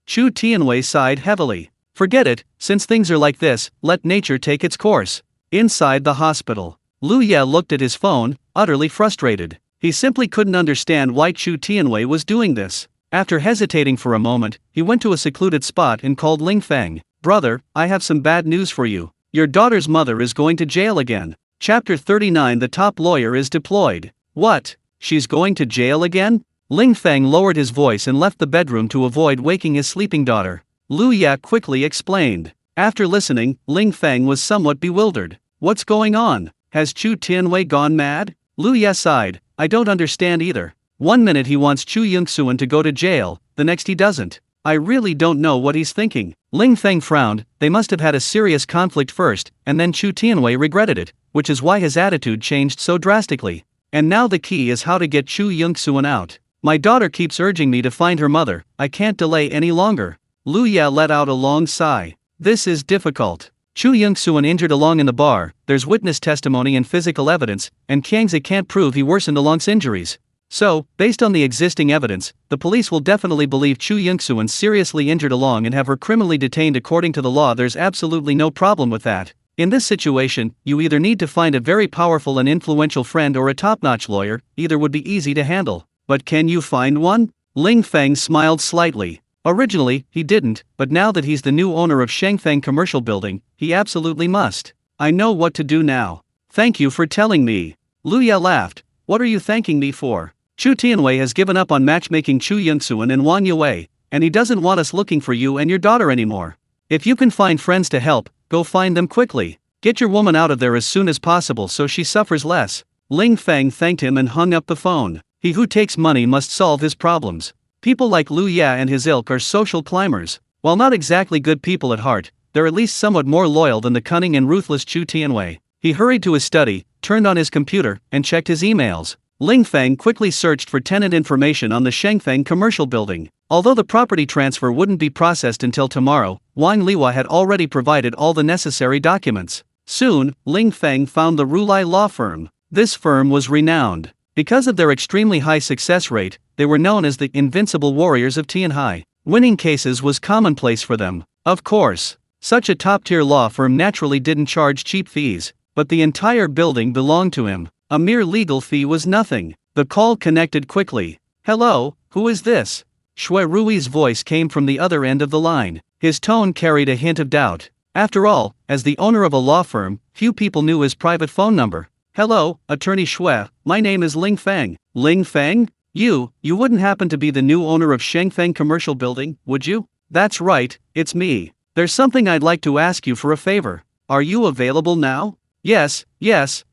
Chu Tianwei sighed heavily. Forget it, since things are like this, let nature take its course. Inside the hospital, Lu Ye looked at his phone, utterly frustrated. He simply couldn't understand why Chu Tianwei was doing this. After hesitating for a moment, he went to a secluded spot and called Ling Feng. Brother, I have some bad news for you. Your daughter's mother is going to jail again. Chapter 39. The top lawyer is deployed. What? She's going to jail again? Ling Feng lowered his voice and left the bedroom to avoid waking his sleeping daughter. Lu Ye quickly explained. After listening, Ling Feng was somewhat bewildered. What's going on? Has Chu Tianwei gone mad? Lu Ye sighed. I don't understand either. One minute he wants Chu Yunxuan to go to jail, the next he doesn't. I really don't know what he's thinking. Ling Feng frowned. They must have had a serious conflict first, and then Chu Tianwei regretted it, which is why his attitude changed so drastically. And now the key is how to get Chu Yunxuan out. My daughter keeps urging me to find her mother. I can't delay any longer. Lu Ye let out a long sigh. This is difficult. Chu Yunxuan injured Along in the bar, there's witness testimony and physical evidence, and Kiangzi can't prove he worsened Along's injuries. So, based on the existing evidence, the police will definitely believe Chu Yunxuan seriously injured Along and have her criminally detained according to the law. There's absolutely no problem with that. In this situation, you either need to find a very powerful and influential friend or a top-notch lawyer, either would be easy to handle. But can you find one? Ling Feng smiled slightly. Originally, he didn't, but now that he's the new owner of Shengfeng Commercial Building, he absolutely must. I know what to do now. Thank you for telling me. Lu Ye laughed. What are you thanking me for? Chu Tianwei has given up on matchmaking Chu Yunxuan and Wang Yue, and he doesn't want us looking for you and your daughter anymore. If you can find friends to help, go find them quickly. Get your woman out of there as soon as possible so she suffers less. Ling Feng thanked him and hung up the phone. He who takes money must solve his problems. People like Lu Ye and his ilk are social climbers. While not exactly good people at heart, they're at least somewhat more loyal than the cunning and ruthless Chu Tianwei. He hurried to his study, turned on his computer, and checked his emails. Ling Feng quickly searched for tenant information on the Shengfeng Commercial Building. Although the property transfer wouldn't be processed until tomorrow, Wang Liwa had already provided all the necessary documents. Soon, Ling Feng found the Rulai law firm. This firm was renowned. Because of their extremely high success rate, they were known as the invincible warriors of Tianhai. Winning cases was commonplace for them. Of course, such a top-tier law firm naturally didn't charge cheap fees, but the entire building belonged to him. A mere legal fee was nothing. The call connected quickly. Hello, who is this? Shui Rui's voice came from the other end of the line. His tone carried a hint of doubt. After all, as the owner of a law firm, few people knew his private phone number. Hello, Attorney Shui, my name is Ling Feng. Ling Feng? You wouldn't happen to be the new owner of Shengfeng Commercial Building, would you? That's right, it's me. There's something I'd like to ask you for a favor. are you available now? Yes,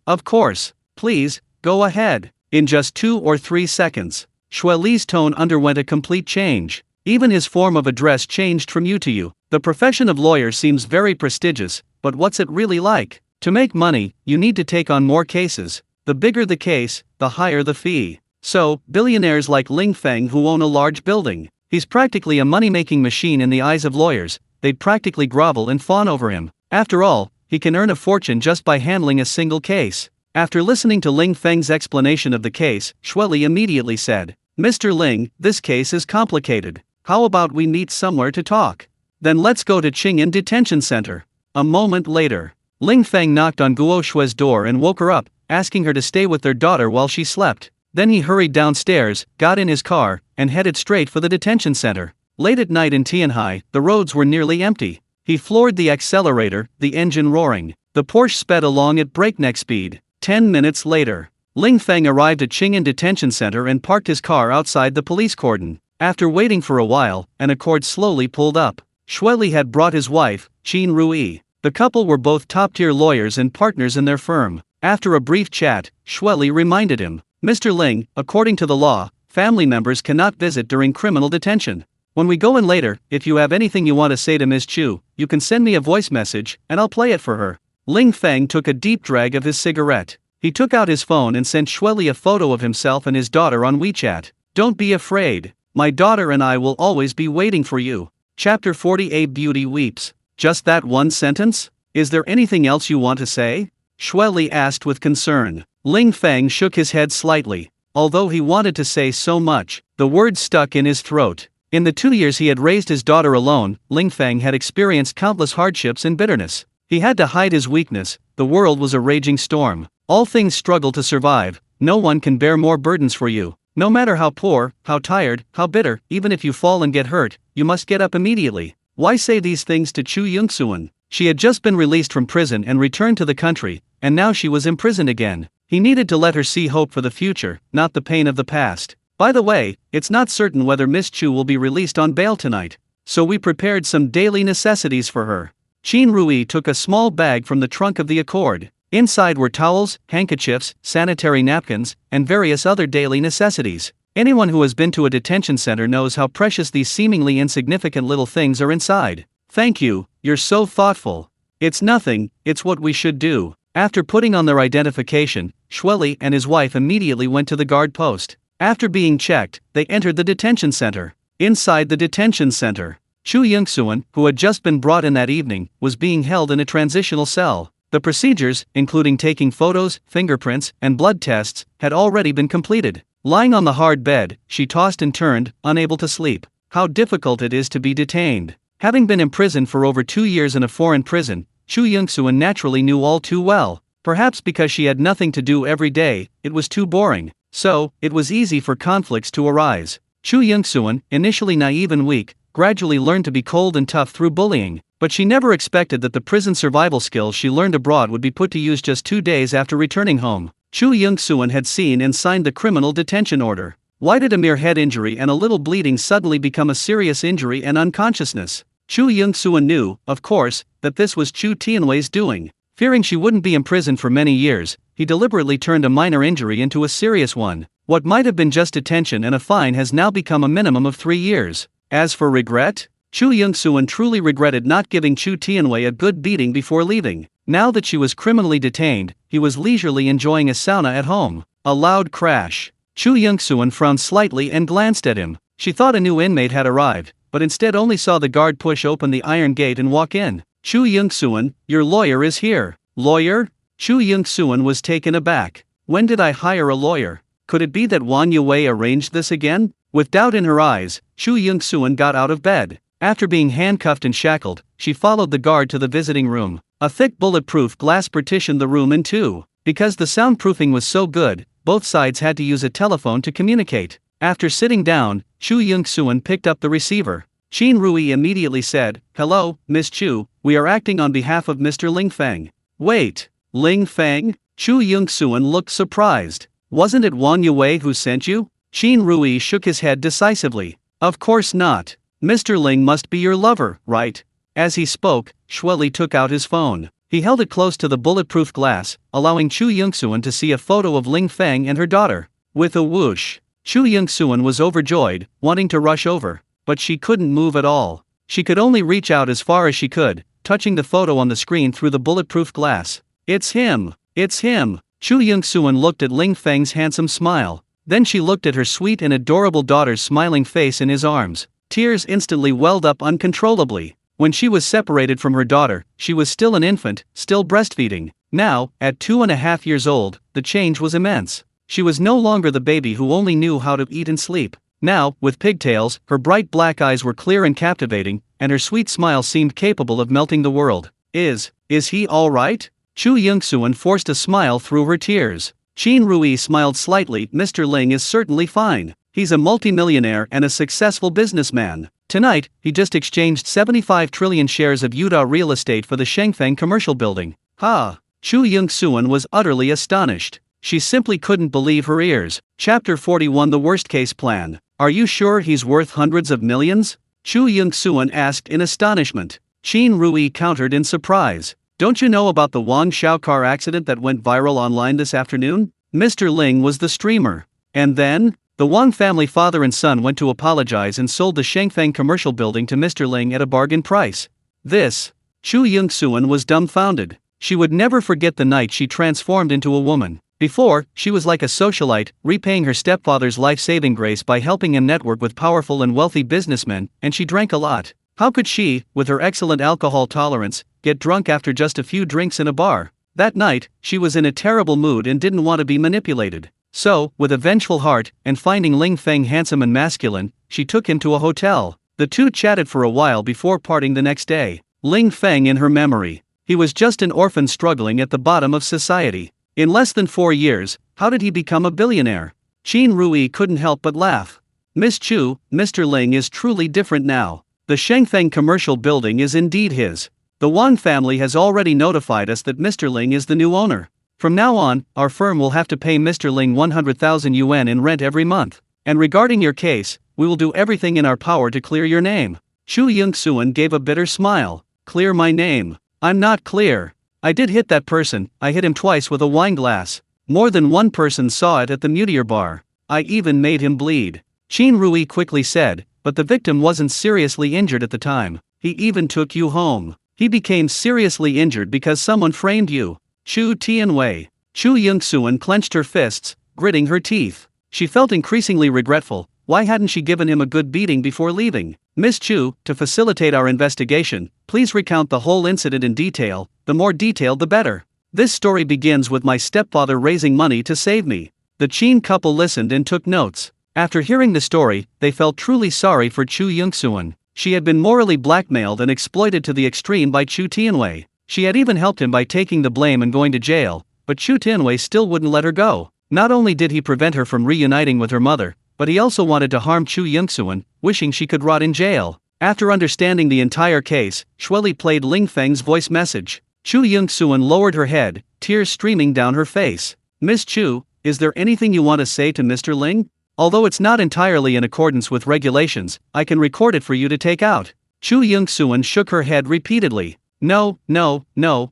of course. Please, go ahead. In just 2 or 3 seconds, Xue Li's tone underwent a complete change. Even his form of address changed from you to you. The profession of lawyer seems very prestigious, but what's it really like? To make money, you need to take on more cases. The bigger the case, the higher the fee. So, billionaires like Ling Feng who own a large building, he's practically a money-making machine in the eyes of lawyers. They'd practically grovel and fawn over him. After all, he can earn a fortune just by handling a single case. After listening to Ling Feng's explanation of the case, Xue Li immediately said, Mr. Ling, this case is complicated. How about we meet somewhere to talk? Then let's go to Tsinghua Detention Center. A moment later, Ling Feng knocked on Guo Shue's door and woke her up, asking her to stay with their daughter while she slept. Then he hurried downstairs, got in his car, and headed straight for the detention center. Late at night in Tianhai, the roads were nearly empty. He floored the accelerator, the engine roaring. The Porsche sped along at breakneck speed. 10 minutes later, Ling Feng arrived at Tsinghua Detention Center and parked his car outside the police cordon. After waiting for a while, an Accord slowly pulled up. Xue Li had brought his wife, Qin Rui. The couple were both top-tier lawyers and partners in their firm. After a brief chat, Xue Li reminded him, Mr. Ling, according to the law, family members cannot visit during criminal detention. When we go in later, if you have anything you want to say to Ms. Chu, you can send me a voice message, and I'll play it for her. Ling Feng took a deep drag of his cigarette. He took out his phone and sent Xue Li a photo of himself and his daughter on WeChat. Don't be afraid. My daughter and I will always be waiting for you. Chapter 48 Beauty Weeps. Just that one sentence? Is there anything else you want to say? Xue Li asked with concern. Ling Feng shook his head slightly. Although he wanted to say so much, the words stuck in his throat. In the 2 years he had raised his daughter alone, Ling Feng had experienced countless hardships and bitterness. He had to hide his weakness. The world was a raging storm. All things struggle to survive. No one can bear more burdens for you. No matter how poor, how tired, how bitter, even if you fall and get hurt, you must get up immediately. Why say these things to Chu Yongxuan? She had just been released from prison and returned to the country, and now she was imprisoned again. He needed to let her see hope for the future, not the pain of the past. By the way, it's not certain whether Miss Chu will be released on bail tonight, so we prepared some daily necessities for her. Qin Rui took a small bag from the trunk of the Accord. Inside were towels, handkerchiefs, sanitary napkins, and various other daily necessities. Anyone who has been to a detention center knows how precious these seemingly insignificant little things are inside. Thank you, you're so thoughtful. It's nothing, it's what we should do. After putting on their identification, Xue Li and his wife immediately went to the guard post. After being checked, they entered the detention center. Inside the detention center, Chu Yongxuan, who had just been brought in that evening, was being held in a transitional cell. The procedures, including taking photos, fingerprints, and blood tests, had already been completed. Lying on the hard bed, she tossed and turned, unable to sleep. How difficult it is to be detained. Having been imprisoned for over 2 years in a foreign prison, Chu Yongxuan naturally knew all too well. Perhaps because she had nothing to do every day, it was too boring. So, it was easy for conflicts to arise. Chu Yongxuan, initially naive and weak, gradually learned to be cold and tough through bullying. But she never expected that the prison survival skills she learned abroad would be put to use just 2 days after returning home. Chu Yongxuan had seen and signed the criminal detention order. Why did a mere head injury and a little bleeding suddenly become a serious injury and unconsciousness? Chu Yongxuan knew, of course, that this was Chu Tianwei's doing. Fearing she wouldn't be imprisoned for many years, he deliberately turned a minor injury into a serious one. What might have been just detention and a fine has now become a minimum of 3 years. As for regret, Chu Yongxuan truly regretted not giving Chu Tianwei a good beating before leaving. Now that she was criminally detained, he was leisurely enjoying a sauna at home. A loud crash. Chu Yongxuan frowned slightly and glanced at him. She thought a new inmate had arrived, but instead only saw the guard push open the iron gate and walk in. Chu Yongxuan, your lawyer is here. Lawyer? Chu Yongxuan was taken aback. When did I hire a lawyer? Could it be that Wang Yue arranged this again? With doubt in her eyes, Chu Yongxuan got out of bed. After being handcuffed and shackled, she followed the guard to the visiting room. A thick bulletproof glass partitioned the room in two. Because the soundproofing was so good, both sides had to use a telephone to communicate. After sitting down, Chu Yongxuan picked up the receiver. Qin Rui immediately said, "Hello, Miss Chu, we are acting on behalf of Mr. Ling Feng." "Wait, Ling Feng?" Chu Yongxuan looked surprised. "Wasn't it Wang Yue who sent you?" Qin Rui shook his head decisively. "Of course not. Mr. Ling must be your lover, right?" As he spoke, Xue Li took out his phone. He held it close to the bulletproof glass, allowing Chu Yongsuan to see a photo of Ling Feng and her daughter. With a whoosh, Chu Yongsuan was overjoyed, wanting to rush over, but she couldn't move at all. She could only reach out as far as she could, touching the photo on the screen through the bulletproof glass. It's him! It's him! Chu Yongsuan looked at Ling Feng's handsome smile. Then she looked at her sweet and adorable daughter's smiling face in his arms. Tears instantly welled up uncontrollably. When she was separated from her daughter, she was still an infant, still breastfeeding. Now, at 2.5 years old, the change was immense. She was no longer the baby who only knew how to eat and sleep. Now, with pigtails, her bright black eyes were clear and captivating, and her sweet smile seemed capable of melting the world. Is he all right? Chu Yongsuan forced a smile through her tears. Qin Rui smiled slightly. Mr. Ling is certainly fine. He's a multimillionaire and a successful businessman. Tonight, he just exchanged 75 trillion shares of Utah real estate for the Shengfeng commercial building. Ha! Chu Yongsuan was utterly astonished. She simply couldn't believe her ears. Chapter 41 The Worst Case Plan. Are you sure he's worth hundreds of millions? Chu Yongsuan asked in astonishment. Qin Rui countered in surprise. Don't you know about the Wang Xiao car accident that went viral online this afternoon? Mr. Ling was the streamer. And then? The Wang family father and son went to apologize and sold the Shengfeng commercial building to Mr. Ling at a bargain price. Chu Yongsuan was dumbfounded. She would never forget the night she transformed into a woman. Before, she was like a socialite, repaying her stepfather's life-saving grace by helping him network with powerful and wealthy businessmen, and she drank a lot. How could she, with her excellent alcohol tolerance, get drunk after just a few drinks in a bar? That night, she was in a terrible mood and didn't want to be manipulated. So, with a vengeful heart, and finding Ling Feng handsome and masculine, she took him to a hotel. The two chatted for a while before parting the next day. Ling Feng in her memory. He was just an orphan struggling at the bottom of society. In less than 4 years, how did he become a billionaire? Qin Rui couldn't help but laugh. Miss Chu, Mr. Ling is truly different now. The Shengfeng commercial building is indeed his. The Wang family has already notified us that Mr. Ling is the new owner. From now on, our firm will have to pay Mr. Ling 100,000 yuan in rent every month. And regarding your case, we will do everything in our power to clear your name. Chu Yongsuan gave a bitter smile. Clear my name? I'm not clear. I did hit that person. I hit him twice with a wine glass. More than one person saw it at the Meteor Bar. I even made him bleed. Qin Rui quickly said, but the victim wasn't seriously injured at the time. He even took you home. He became seriously injured because someone framed you. Chu Tianwei. Chu Yongsuan clenched her fists, gritting her teeth. She felt increasingly regretful. Why hadn't she given him a good beating before leaving? Miss Chu, to facilitate our investigation, please recount the whole incident in detail. The more detailed the better. This story begins with my stepfather raising money to save me. The Qin couple listened and took notes. After hearing the story, they felt truly sorry for Chu Yongsuan. She had been morally blackmailed and exploited to the extreme by Chu Tianwei. She had even helped him by taking the blame and going to jail, but Chu Tianwei still wouldn't let her go. Not only did he prevent her from reuniting with her mother, but he also wanted to harm Chu Yongsuan, wishing she could rot in jail. After understanding the entire case, Shueli played Ling Feng's voice message. Chu Yongsuan lowered her head, tears streaming down her face. Miss Chu, is there anything you want to say to Mr. Ling? Although it's not entirely in accordance with regulations, I can record it for you to take out. Chu Yongsuan shook her head repeatedly. No,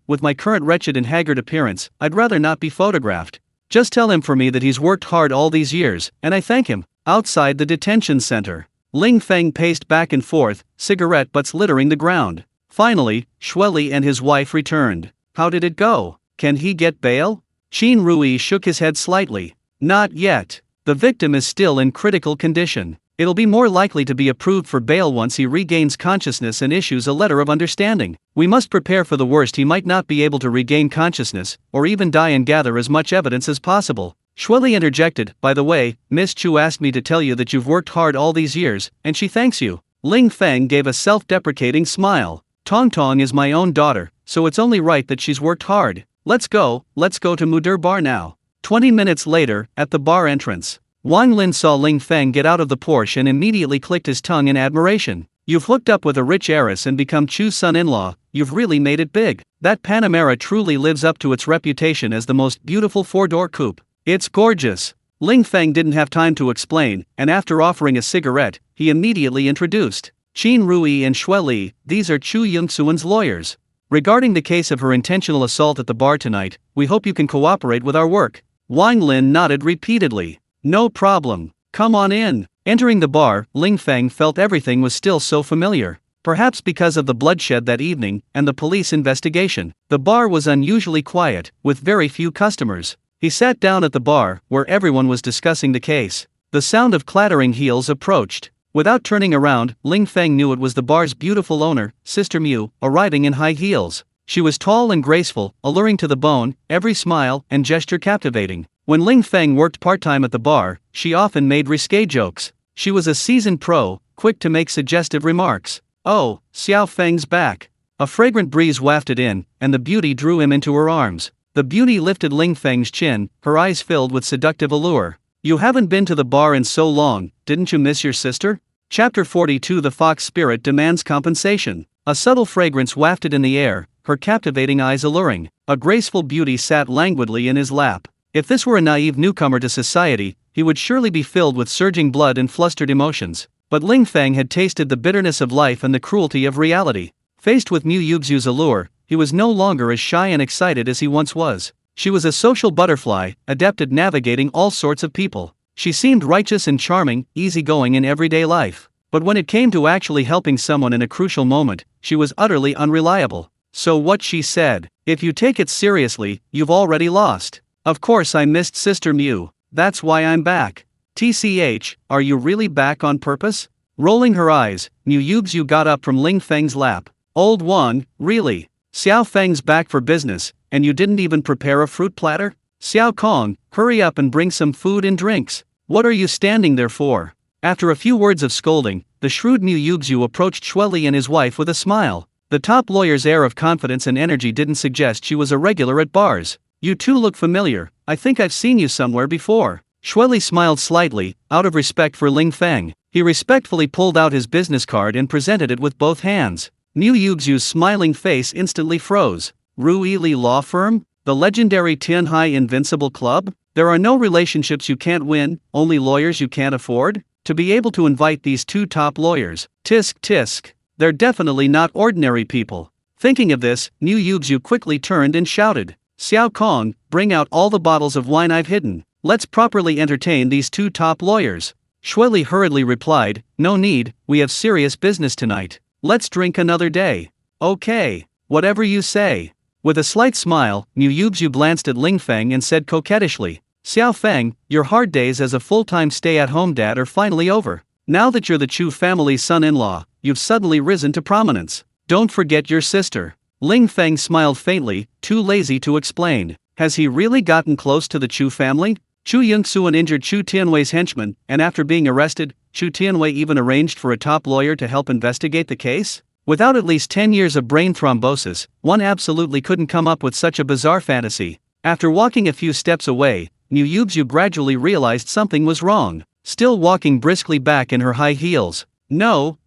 with my current wretched and haggard appearance, I'd rather not be photographed. Just tell him for me that he's worked hard all these years, and I thank him. Outside the detention center, Ling Feng paced back and forth, cigarette butts littering the ground. Finally, Shueli and his wife returned. How did it go? Can he get bail? Qin Rui shook his head slightly. Not yet. The victim is still in critical condition. It'll be more likely to be approved for bail once he regains consciousness and issues a letter of understanding. We must prepare for the worst. He might not be able to regain consciousness, or even die, and gather as much evidence as possible. Shueli interjected, by the way, Miss Chu asked me to tell you that you've worked hard all these years, and she thanks you. Ling Feng gave a self-deprecating smile. Tong Tong is my own daughter, so it's only right that she's worked hard. Let's go to Mudir Bar now. 20 minutes later, at the bar entrance, Wang Lin saw Ling Feng get out of the Porsche and immediately clicked his tongue in admiration. You've hooked up with a rich heiress and become Chu's son-in-law. You've really made it big. That Panamera truly lives up to its reputation as the most beautiful four-door coupe. It's gorgeous. Ling Feng didn't have time to explain, and after offering a cigarette, he immediately introduced Qin Rui and Shueli. These are Chu Yongsuan's lawyers. Regarding the case of her intentional assault at the bar tonight, we hope you can cooperate with our work. Wang Lin nodded repeatedly. No problem. Come on in. Entering the bar, Ling Feng felt everything was still so familiar. Perhaps because of the bloodshed that evening and the police investigation, the bar was unusually quiet, with very few customers. He sat down at the bar, where everyone was discussing the case. The sound of clattering heels approached. Without turning around, Ling Feng knew it was the bar's beautiful owner, Sister Mu, arriving in high heels. She was tall and graceful, alluring to the bone, every smile and gesture captivating. When Ling Feng worked part-time at the bar, she often made risque jokes. She was a seasoned pro, quick to make suggestive remarks. Oh, Xiao Feng's back. A fragrant breeze wafted in, and the beauty drew him into her arms. The beauty lifted Ling Feng's chin, her eyes filled with seductive allure. You haven't been to the bar in so long, didn't you miss your sister? Chapter 42. The Fox Spirit Demands Compensation. A subtle fragrance wafted in the air, her captivating eyes alluring. A graceful beauty sat languidly in his lap. If this were a naive newcomer to society, he would surely be filled with surging blood and flustered emotions. But Ling Feng had tasted the bitterness of life and the cruelty of reality. Faced with Mu Yuxu's allure, he was no longer as shy and excited as he once was. She was a social butterfly, adept at navigating all sorts of people. She seemed righteous and charming, easygoing in everyday life. But when it came to actually helping someone in a crucial moment, she was utterly unreliable. So what she said, if you take it seriously, you've already lost. Of course I missed Sister Mu, that's why I'm back. TCH, are you really back on purpose? Rolling her eyes, Mu Yuxu got up from Ling Feng's lap. Old one, really? Xiao Feng's back for business, and you didn't even prepare a fruit platter? Xiao Kong, hurry up and bring some food and drinks. What are you standing there for? After a few words of scolding, the shrewd Mu Yuxu approached Shueli and his wife with a smile. The top lawyer's air of confidence and energy didn't suggest she was a regular at bars. You two look familiar, I think I've seen you somewhere before. Shueli smiled slightly, out of respect for Ling Feng. He respectfully pulled out his business card and presented it with both hands. Mu Yuxu's smiling face instantly froze. Ru Li Law Firm? The legendary Tianhai Invincible Club? There are no relationships you can't win, only lawyers you can't afford? To be able to invite these two top lawyers, tisk tisk. They're definitely not ordinary people. Thinking of this, Mu Yuxu quickly turned and shouted, Xiao Kong, bring out all the bottles of wine I've hidden. Let's properly entertain these two top lawyers. Shueli hurriedly replied, no need, we have serious business tonight. Let's drink another day. Okay, whatever you say. With a slight smile, Mu Yuxu glanced at Ling Feng and said coquettishly, Xiao Feng, your hard days as a full-time stay-at-home dad are finally over. Now that you're the Chu family's son-in-law, you've suddenly risen to prominence. Don't forget your sister. Ling Feng smiled faintly, too lazy to explain. Has he really gotten close to the Chu family? Chu Yongxuan injured Chu Tianwei's henchman, and after being arrested, Chu Tianwei even arranged for a top lawyer to help investigate the case? Without at least 10 years of brain thrombosis, one absolutely couldn't come up with such a bizarre fantasy. After walking a few steps away, Mu Yuxu gradually realized something was wrong. Still walking briskly back in her high heels. No,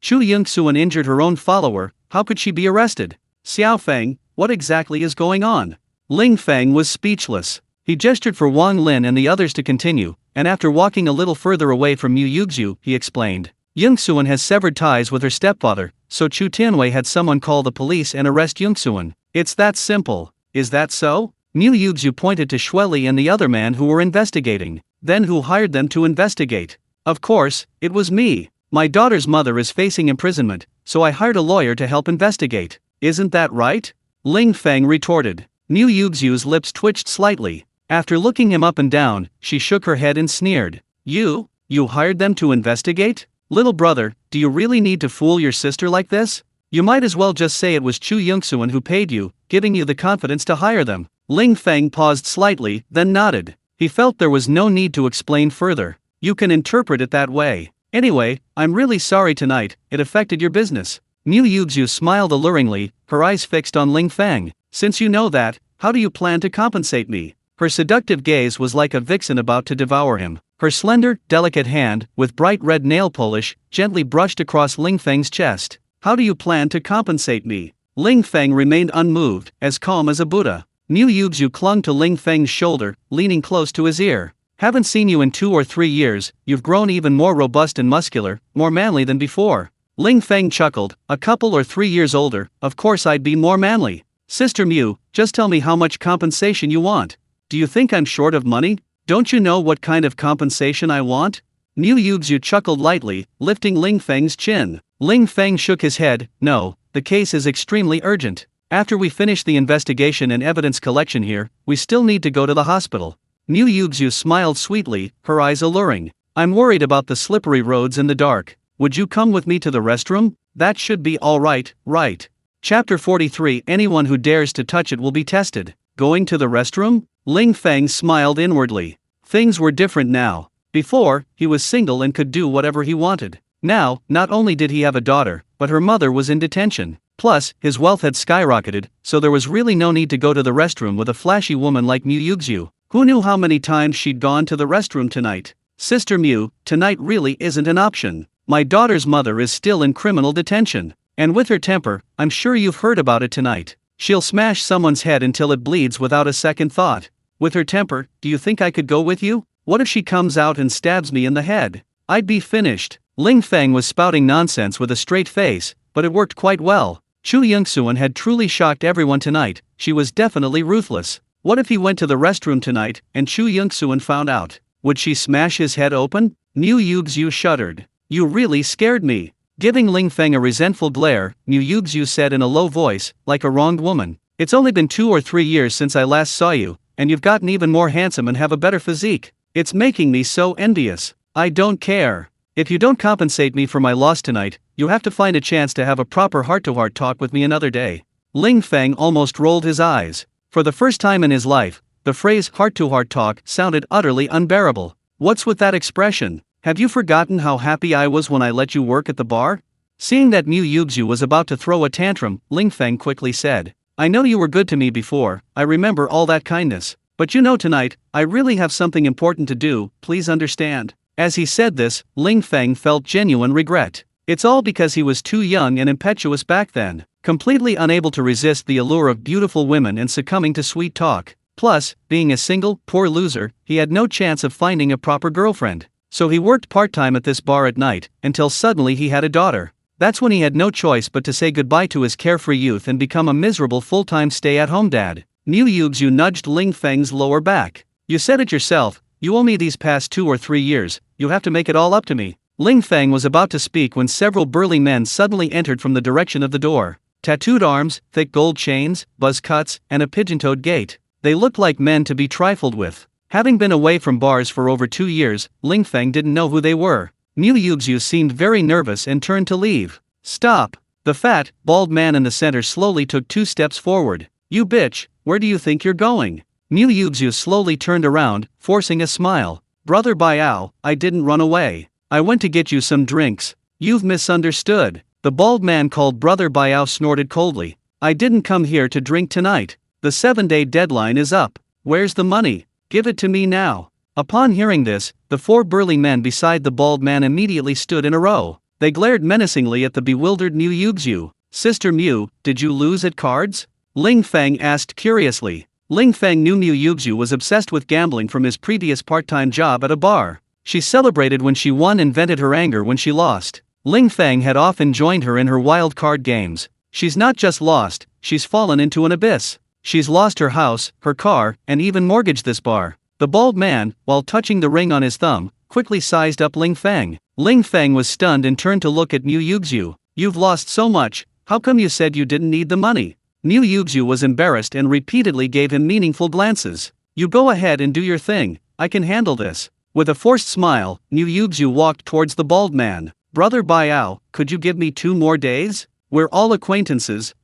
Chu Yongxuan injured her own follower, how could she be arrested? Xiao Feng, what exactly is going on? Ling Feng was speechless. He gestured for Wang Lin and the others to continue, and after walking a little further away from Mu Yuxu, he explained. Yongxuan has severed ties with her stepfather, so Chu Tianwei had someone call the police and arrest Yongxuan. It's that simple. Is that so? Mu Yuxu pointed to Shueli and the other man who were investigating. Then who hired them to investigate? Of course, it was me. My daughter's mother is facing imprisonment, so I hired a lawyer to help investigate. Isn't that right? Ling Feng retorted. Mu Yuxu's lips twitched slightly. After looking him up and down, she shook her head and sneered. You hired them to investigate? Little brother, do you really need to fool your sister like this? You might as well just say it was Chu Yongxuan who paid you, giving you the confidence to hire them. Ling Feng paused slightly, then nodded. He felt there was no need to explain further. You can interpret it that way. Anyway, I'm really sorry tonight, it affected your business. Mu Yuxu smiled alluringly, her eyes fixed on Ling Feng. Since you know that, how do you plan to compensate me? Her seductive gaze was like a vixen about to devour him. Her slender, delicate hand, with bright red nail polish, gently brushed across Ling Feng's chest. How do you plan to compensate me? Ling Feng remained unmoved, as calm as a Buddha. Mu Yuxu clung to Ling Feng's shoulder, leaning close to his ear. Haven't seen you in 2 or 3 years, you've grown even more robust and muscular, more manly than before. Ling Feng chuckled, a couple or 3 years older, of course I'd be more manly. Sister Mu, just tell me how much compensation you want. Do you think I'm short of money? Don't you know what kind of compensation I want? Mu Yuxu chuckled lightly, lifting Ling Feng's chin. Ling Feng shook his head, no, the case is extremely urgent. After we finish the investigation and evidence collection here, we still need to go to the hospital. Mu Yuxu smiled sweetly, her eyes alluring. I'm worried about the slippery roads in the dark. Would you come with me to the restroom? That should be all right, right? Chapter 43. Anyone who dares to touch it will be tested. Going to the restroom? Ling Feng smiled inwardly. Things were different now. Before, he was single and could do whatever he wanted. Now, not only did he have a daughter, but her mother was in detention. Plus, his wealth had skyrocketed, so there was really no need to go to the restroom with a flashy woman like Mu Yuxu. Who knew how many times she'd gone to the restroom tonight? Sister Mu, tonight really isn't an option. My daughter's mother is still in criminal detention. And with her temper, I'm sure you've heard about it tonight. She'll smash someone's head until it bleeds without a second thought. With her temper, do you think I could go with you? What if she comes out and stabs me in the head? I'd be finished. Ling Feng was spouting nonsense with a straight face, but it worked quite well. Chu Yongsuan had truly shocked everyone tonight. She was definitely ruthless. What if he went to the restroom tonight, and Chu Yongsuan found out? Would she smash his head open? Mu Yuxu shuddered. You really scared me. Giving Ling Feng a resentful glare, Mu Yuxu said in a low voice, like a wronged woman. It's only been 2 or 3 years since I last saw you, and you've gotten even more handsome and have a better physique. It's making me so envious. I don't care. If you don't compensate me for my loss tonight, you have to find a chance to have a proper heart-to-heart talk with me another day. Ling Feng almost rolled his eyes. For the first time in his life, the phrase heart-to-heart talk sounded utterly unbearable. What's with that expression? Have you forgotten how happy I was when I let you work at the bar? Seeing that Mu Yuxu was about to throw a tantrum, Ling Feng quickly said, I know you were good to me before, I remember all that kindness. But you know tonight, I really have something important to do, please understand. As he said this, Ling Feng felt genuine regret. It's all because he was too young and impetuous back then, completely unable to resist the allure of beautiful women and succumbing to sweet talk. Plus, being a single, poor loser, he had no chance of finding a proper girlfriend. So he worked part-time at this bar at night, until suddenly he had a daughter. That's when he had no choice but to say goodbye to his carefree youth and become a miserable full-time stay-at-home dad. Mu Yuxu nudged Ling Feng's lower back. You said it yourself, you owe me these past 2 or 3 years, you have to make it all up to me. Ling Feng was about to speak when several burly men suddenly entered from the direction of the door. Tattooed arms, thick gold chains, buzz cuts, and a pigeon-toed gait. They looked like men to be trifled with. Having been away from bars for over 2 years, Ling Feng didn't know who they were. Mu Yuxu seemed very nervous and turned to leave. Stop! The fat, bald man in the center slowly took 2 steps forward. You bitch, where do you think you're going? Mu Yuxu slowly turned around, forcing a smile. Brother Biao, I didn't run away. I went to get you some drinks. You've misunderstood. The bald man called Brother Biao snorted coldly. I didn't come here to drink tonight. The 7-day deadline is up. Where's the money? Give it to me now. Upon hearing this, the 4 burly men beside the bald man immediately stood in a row. They glared menacingly at the bewildered Mu Yuxu. Sister Mu, did you lose at cards? Ling Feng asked curiously. Ling Feng knew Mu Yuxu was obsessed with gambling from his previous part-time job at a bar. She celebrated when she won and vented her anger when she lost. Ling Feng had often joined her in her wild card games. She's not just lost, she's fallen into an abyss. She's lost her house, her car, and even mortgaged this bar. The bald man, while touching the ring on his thumb, quickly sized up Ling Feng. Ling Feng was stunned and turned to look at Mu Yuxu. You've lost so much, how come you said you didn't need the money? Mu Yuxu was embarrassed and repeatedly gave him meaningful glances. You go ahead and do your thing, I can handle this. With a forced smile, Mu Yuxu walked towards the bald man. Brother Biao, could you give me 2 more days? We're all acquaintances,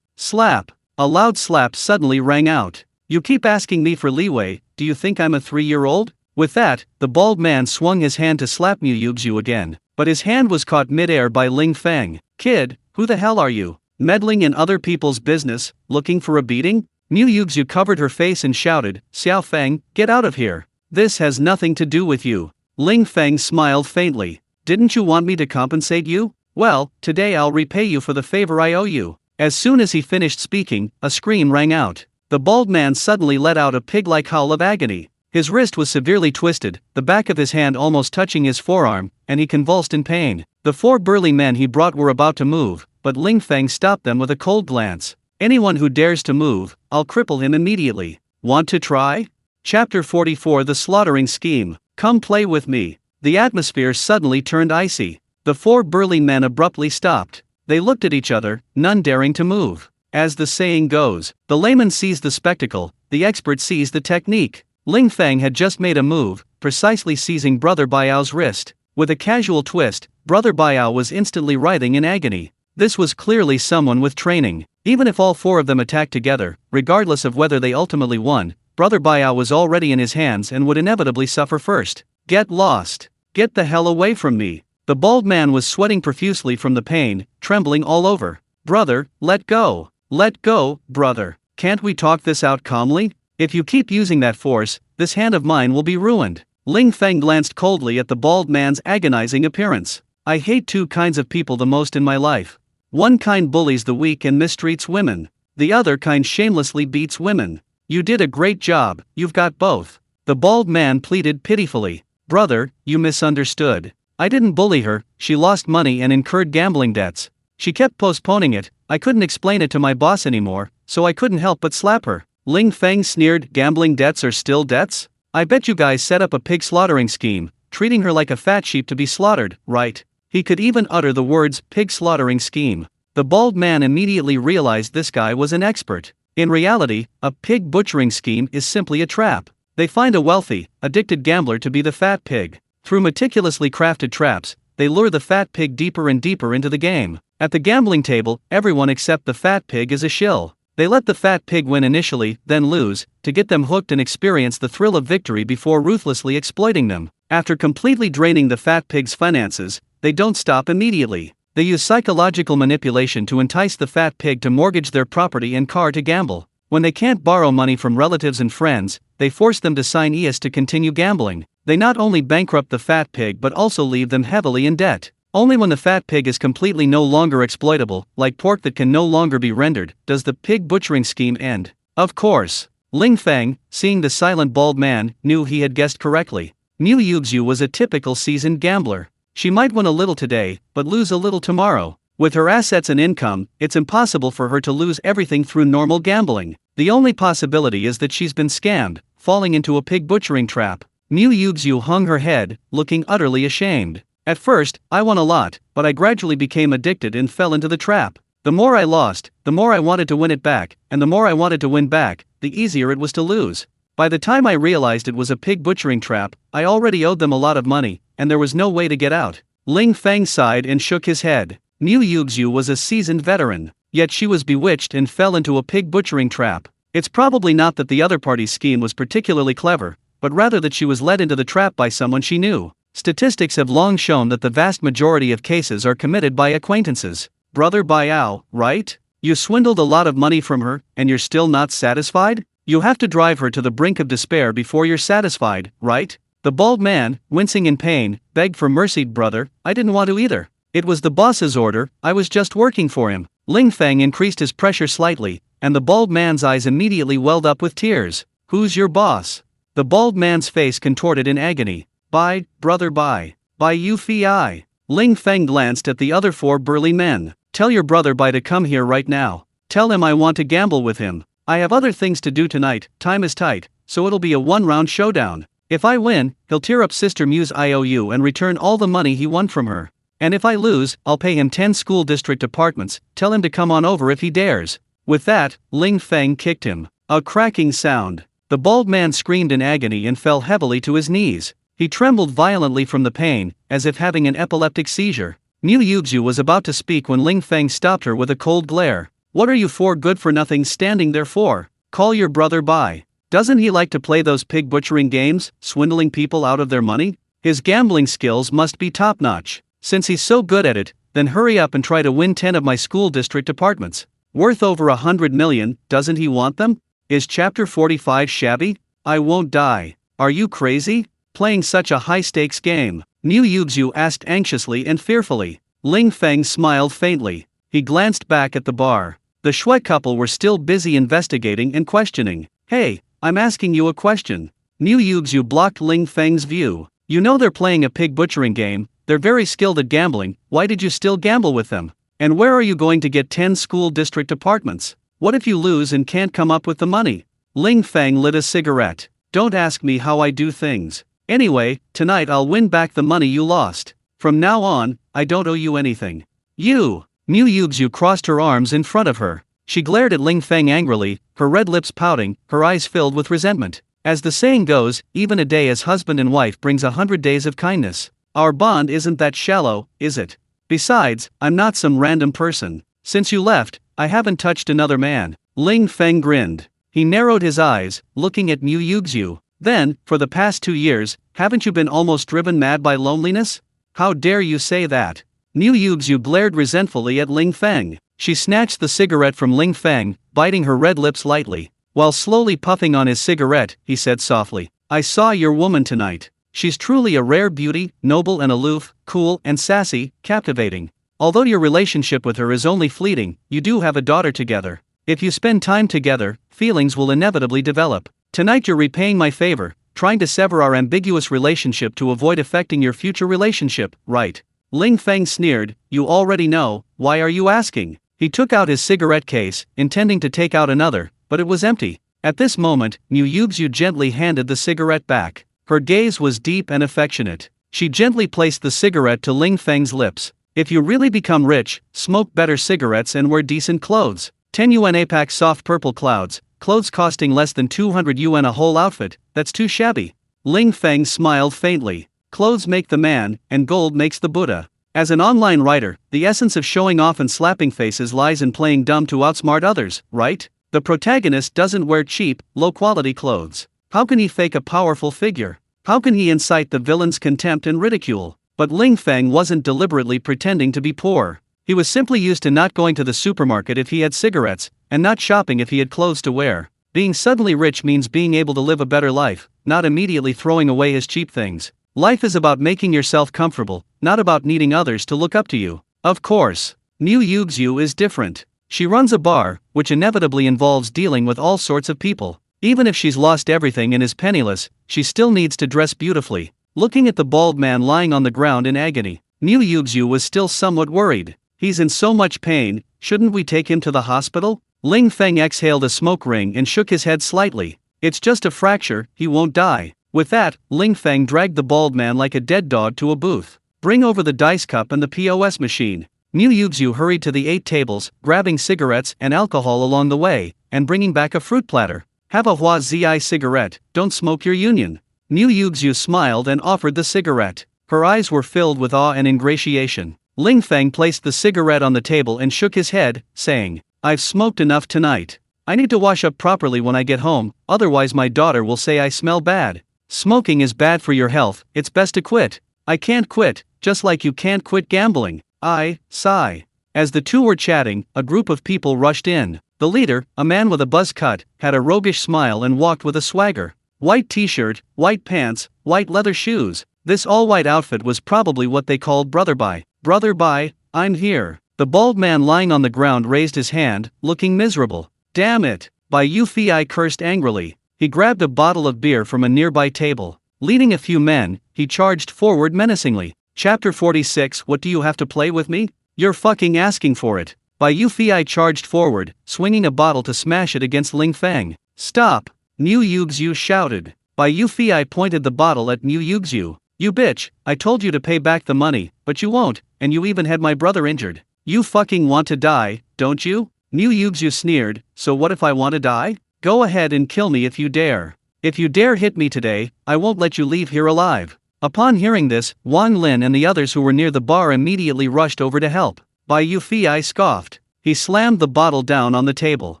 slap. A loud slap suddenly rang out. You keep asking me for leeway, do you think I'm a 3-year-old? With that, the bald man swung his hand to slap Mu Yuxu again, but his hand was caught midair by Ling Feng. Kid, who the hell are you? Meddling in other people's business, looking for a beating? Mu Yuxu covered her face and shouted, Xiao Feng, get out of here. This has nothing to do with you. Ling Feng smiled faintly. Didn't you want me to compensate you? Well, today I'll repay you for the favor I owe you. As soon as he finished speaking, a scream rang out. The bald man suddenly let out a pig-like howl of agony. His wrist was severely twisted, the back of his hand almost touching his forearm, and he convulsed in pain. The 4 burly men he brought were about to move, but Ling Feng stopped them with a cold glance. Anyone who dares to move, I'll cripple him immediately. Want to try? Chapter 44 The Slaughtering Scheme. Come play with me. The atmosphere suddenly turned icy. The 4 burly men abruptly stopped. They looked at each other, none daring to move. As the saying goes, the layman sees the spectacle, the expert sees the technique. Ling Feng had just made a move, precisely seizing Brother Baiao's wrist. With a casual twist, Brother Baiao was instantly writhing in agony. This was clearly someone with training. Even if all 4 of them attacked together, regardless of whether they ultimately won, Brother Baiao was already in his hands and would inevitably suffer first. Get lost. Get the hell away from me. The bald man was sweating profusely from the pain, trembling all over. Brother, let go. Let go, brother. Can't we talk this out calmly? If you keep using that force, this hand of mine will be ruined. Ling Feng glanced coldly at the bald man's agonizing appearance. I hate 2 kinds of people the most in my life. One kind bullies the weak and mistreats women. The other kind shamelessly beats women. You did a great job, you've got both. The bald man pleaded pitifully. Brother, you misunderstood. I didn't bully her, she lost money and incurred gambling debts. She kept postponing it, I couldn't explain it to my boss anymore, so I couldn't help but slap her. Ling Feng sneered, gambling debts are still debts? I bet you guys set up a pig slaughtering scheme, treating her like a fat sheep to be slaughtered, right? He could even utter the words, pig slaughtering scheme. The bald man immediately realized this guy was an expert. In reality, a pig butchering scheme is simply a trap. They find a wealthy, addicted gambler to be the fat pig. Through meticulously crafted traps, they lure the fat pig deeper and deeper into the game. At the gambling table, everyone except the fat pig is a shill. They let the fat pig win initially, then lose, to get them hooked and experience the thrill of victory before ruthlessly exploiting them. After completely draining the fat pig's finances, they don't stop immediately. They use psychological manipulation to entice the fat pig to mortgage their property and car to gamble. When they can't borrow money from relatives and friends, they force them to sign EIS to continue gambling. They not only bankrupt the fat pig but also leave them heavily in debt. Only when the fat pig is completely no longer exploitable, like pork that can no longer be rendered, does the pig butchering scheme end. Of course. Ling Feng, seeing the silent bald man, knew he had guessed correctly. Mu Yuxu was a typical seasoned gambler. She might win a little today, but lose a little tomorrow. With her assets and income, it's impossible for her to lose everything through normal gambling. The only possibility is that she's been scammed, falling into a pig butchering trap. Mu Yuxu hung her head, looking utterly ashamed. At first, I won a lot, but I gradually became addicted and fell into the trap. The more I lost, the more I wanted to win it back, and the more I wanted to win back, the easier it was to lose. By the time I realized it was a pig butchering trap, I already owed them a lot of money, and there was no way to get out. Ling Feng sighed and shook his head. Mu Yuxu was a seasoned veteran, yet she was bewitched and fell into a pig butchering trap. It's probably not that the other party's scheme was particularly clever, but rather that she was led into the trap by someone she knew. Statistics have long shown that the vast majority of cases are committed by acquaintances. Brother Baiao, right? You swindled a lot of money from her, and you're still not satisfied? You have to drive her to the brink of despair before you're satisfied, right? The bald man, wincing in pain, begged for mercy. Brother, I didn't want to either. It was the boss's order, I was just working for him. Ling Feng increased his pressure slightly, and the bald man's eyes immediately welled up with tears. Who's your boss? The bald man's face contorted in agony. Bai, brother Bai. Bai Yu Fi. Ling Feng glanced at the other 4 burly men. Tell your brother Bai to come here right now. Tell him I want to gamble with him. I have other things to do tonight, time is tight, so it'll be a 1-round showdown. If I win, he'll tear up Sister Mu's IOU and return all the money he won from her. And if I lose, I'll pay him 10 school district apartments, tell him to come on over if he dares. With that, Ling Feng kicked him. A cracking sound. The bald man screamed in agony and fell heavily to his knees. He trembled violently from the pain, as if having an epileptic seizure. Mu Yuxu was about to speak when Ling Feng stopped her with a cold glare. What are you 4 good-for-nothing standing there for? Call your brother Bai. Doesn't he like to play those pig butchering games, swindling people out of their money? His gambling skills must be top-notch. Since he's so good at it, then hurry up and try to win 10 of my school district apartments. Worth over 100 million, doesn't he want them? Is chapter 45 shabby? I won't die. Are you crazy? Playing such a high-stakes game? Mu Yuxu asked anxiously and fearfully. Ling Feng smiled faintly. He glanced back at the bar. The Shui couple were still busy investigating and questioning. Hey, I'm asking you a question. Niu Yuzhu blocked Ling Feng's view. You know they're playing a pig butchering game, they're very skilled at gambling, why did you still gamble with them? And where are you going to get 10 school district apartments? What if you lose and can't come up with the money? Ling Feng lit a cigarette. Don't ask me how I do things. Anyway, tonight I'll win back the money you lost. From now on, I don't owe you anything. You! Niu Yuzhu crossed her arms in front of her. She glared at Ling Feng angrily, her red lips pouting, her eyes filled with resentment. As the saying goes, even a day as husband and wife brings 100 days of kindness. Our bond isn't that shallow, is it? Besides, I'm not some random person. Since you left, I haven't touched another man. Ling Feng grinned. He narrowed his eyes, looking at Niu Yuzhu. Then, for the past 2 years, haven't you been almost driven mad by loneliness? How dare you say that? Niu Yuzhu glared resentfully at Ling Feng. She snatched the cigarette from Ling Feng, biting her red lips lightly. While slowly puffing on his cigarette, he said softly, I saw your woman tonight. She's truly a rare beauty, noble and aloof, cool and sassy, captivating. Although your relationship with her is only fleeting, you do have a daughter together. If you spend time together, feelings will inevitably develop. Tonight you're repaying my favor, trying to sever our ambiguous relationship to avoid affecting your future relationship, right? Ling Feng sneered, you already know, why are you asking? He took out his cigarette case, intending to take out another, but it was empty. At this moment, Niu Yuzhu gently handed the cigarette back. Her gaze was deep and affectionate. She gently placed the cigarette to Ling Feng's lips. If you really become rich, smoke better cigarettes and wear decent clothes. 10 yuan a pack soft purple clouds, clothes costing less than 200 yuan a whole outfit, that's too shabby. Ling Feng smiled faintly. Clothes make the man, and gold makes the Buddha. As an online writer, the essence of showing off and slapping faces lies in playing dumb to outsmart others, right? The protagonist doesn't wear cheap, low-quality clothes. How can he fake a powerful figure? How can he incite the villain's contempt and ridicule? But Ling Feng wasn't deliberately pretending to be poor. He was simply used to not going to the supermarket if he had cigarettes, and not shopping if he had clothes to wear. Being suddenly rich means being able to live a better life, not immediately throwing away his cheap things. Life is about making yourself comfortable, not about needing others to look up to you. Of course, Niu Yuzhu is different. She runs a bar, which inevitably involves dealing with all sorts of people. Even if she's lost everything and is penniless, she still needs to dress beautifully. Looking at the bald man lying on the ground in agony, Niu Yuzhu was still somewhat worried. He's in so much pain, shouldn't we take him to the hospital? Ling Feng exhaled a smoke ring and shook his head slightly. It's just a fracture, he won't die. With that, Ling Feng dragged the bald man like a dead dog to a booth. Bring over the dice cup and the POS machine. Niu Yuzhu hurried to the 8 tables, grabbing cigarettes and alcohol along the way, and bringing back a fruit platter. Have a Hua Zi cigarette, don't smoke your union. Niu Yuzhu smiled and offered the cigarette. Her eyes were filled with awe and ingratiation. Ling Feng placed the cigarette on the table and shook his head, saying, I've smoked enough tonight. I need to wash up properly when I get home, otherwise my daughter will say I smell bad. Smoking is bad for your health, it's best to quit. I can't quit, just like you can't quit gambling. I sigh. As the two were chatting, a group of people rushed in. The leader, a man with a buzz cut, had a roguish smile and walked with a swagger. White t-shirt, white pants, white leather shoes. This all-white outfit was probably what they called Brother Bai. Brother Bai, I'm here. The bald man lying on the ground raised his hand, looking miserable. Damn it! Bai Yufei cursed angrily. He grabbed a bottle of beer from a nearby table. Leading a few men, he charged forward menacingly. Chapter 46. What do you have to play with me? You're fucking asking for it. Bai Yufei charged forward, swinging a bottle to smash it against Ling Feng. Stop! Niu Yuzhu shouted. Bai Yufei pointed the bottle at Niu Yuzhu. You bitch, I told you to pay back the money, but you won't, and you even had my brother injured. You fucking want to die, don't you? Niu Yuzhu sneered. So what if I want to die? Go ahead and kill me if you dare. If you dare hit me today, I won't let you leave here alive. Upon hearing this, Wang Lin and the others who were near the bar immediately rushed over to help. Bai Yufei scoffed. He slammed the bottle down on the table.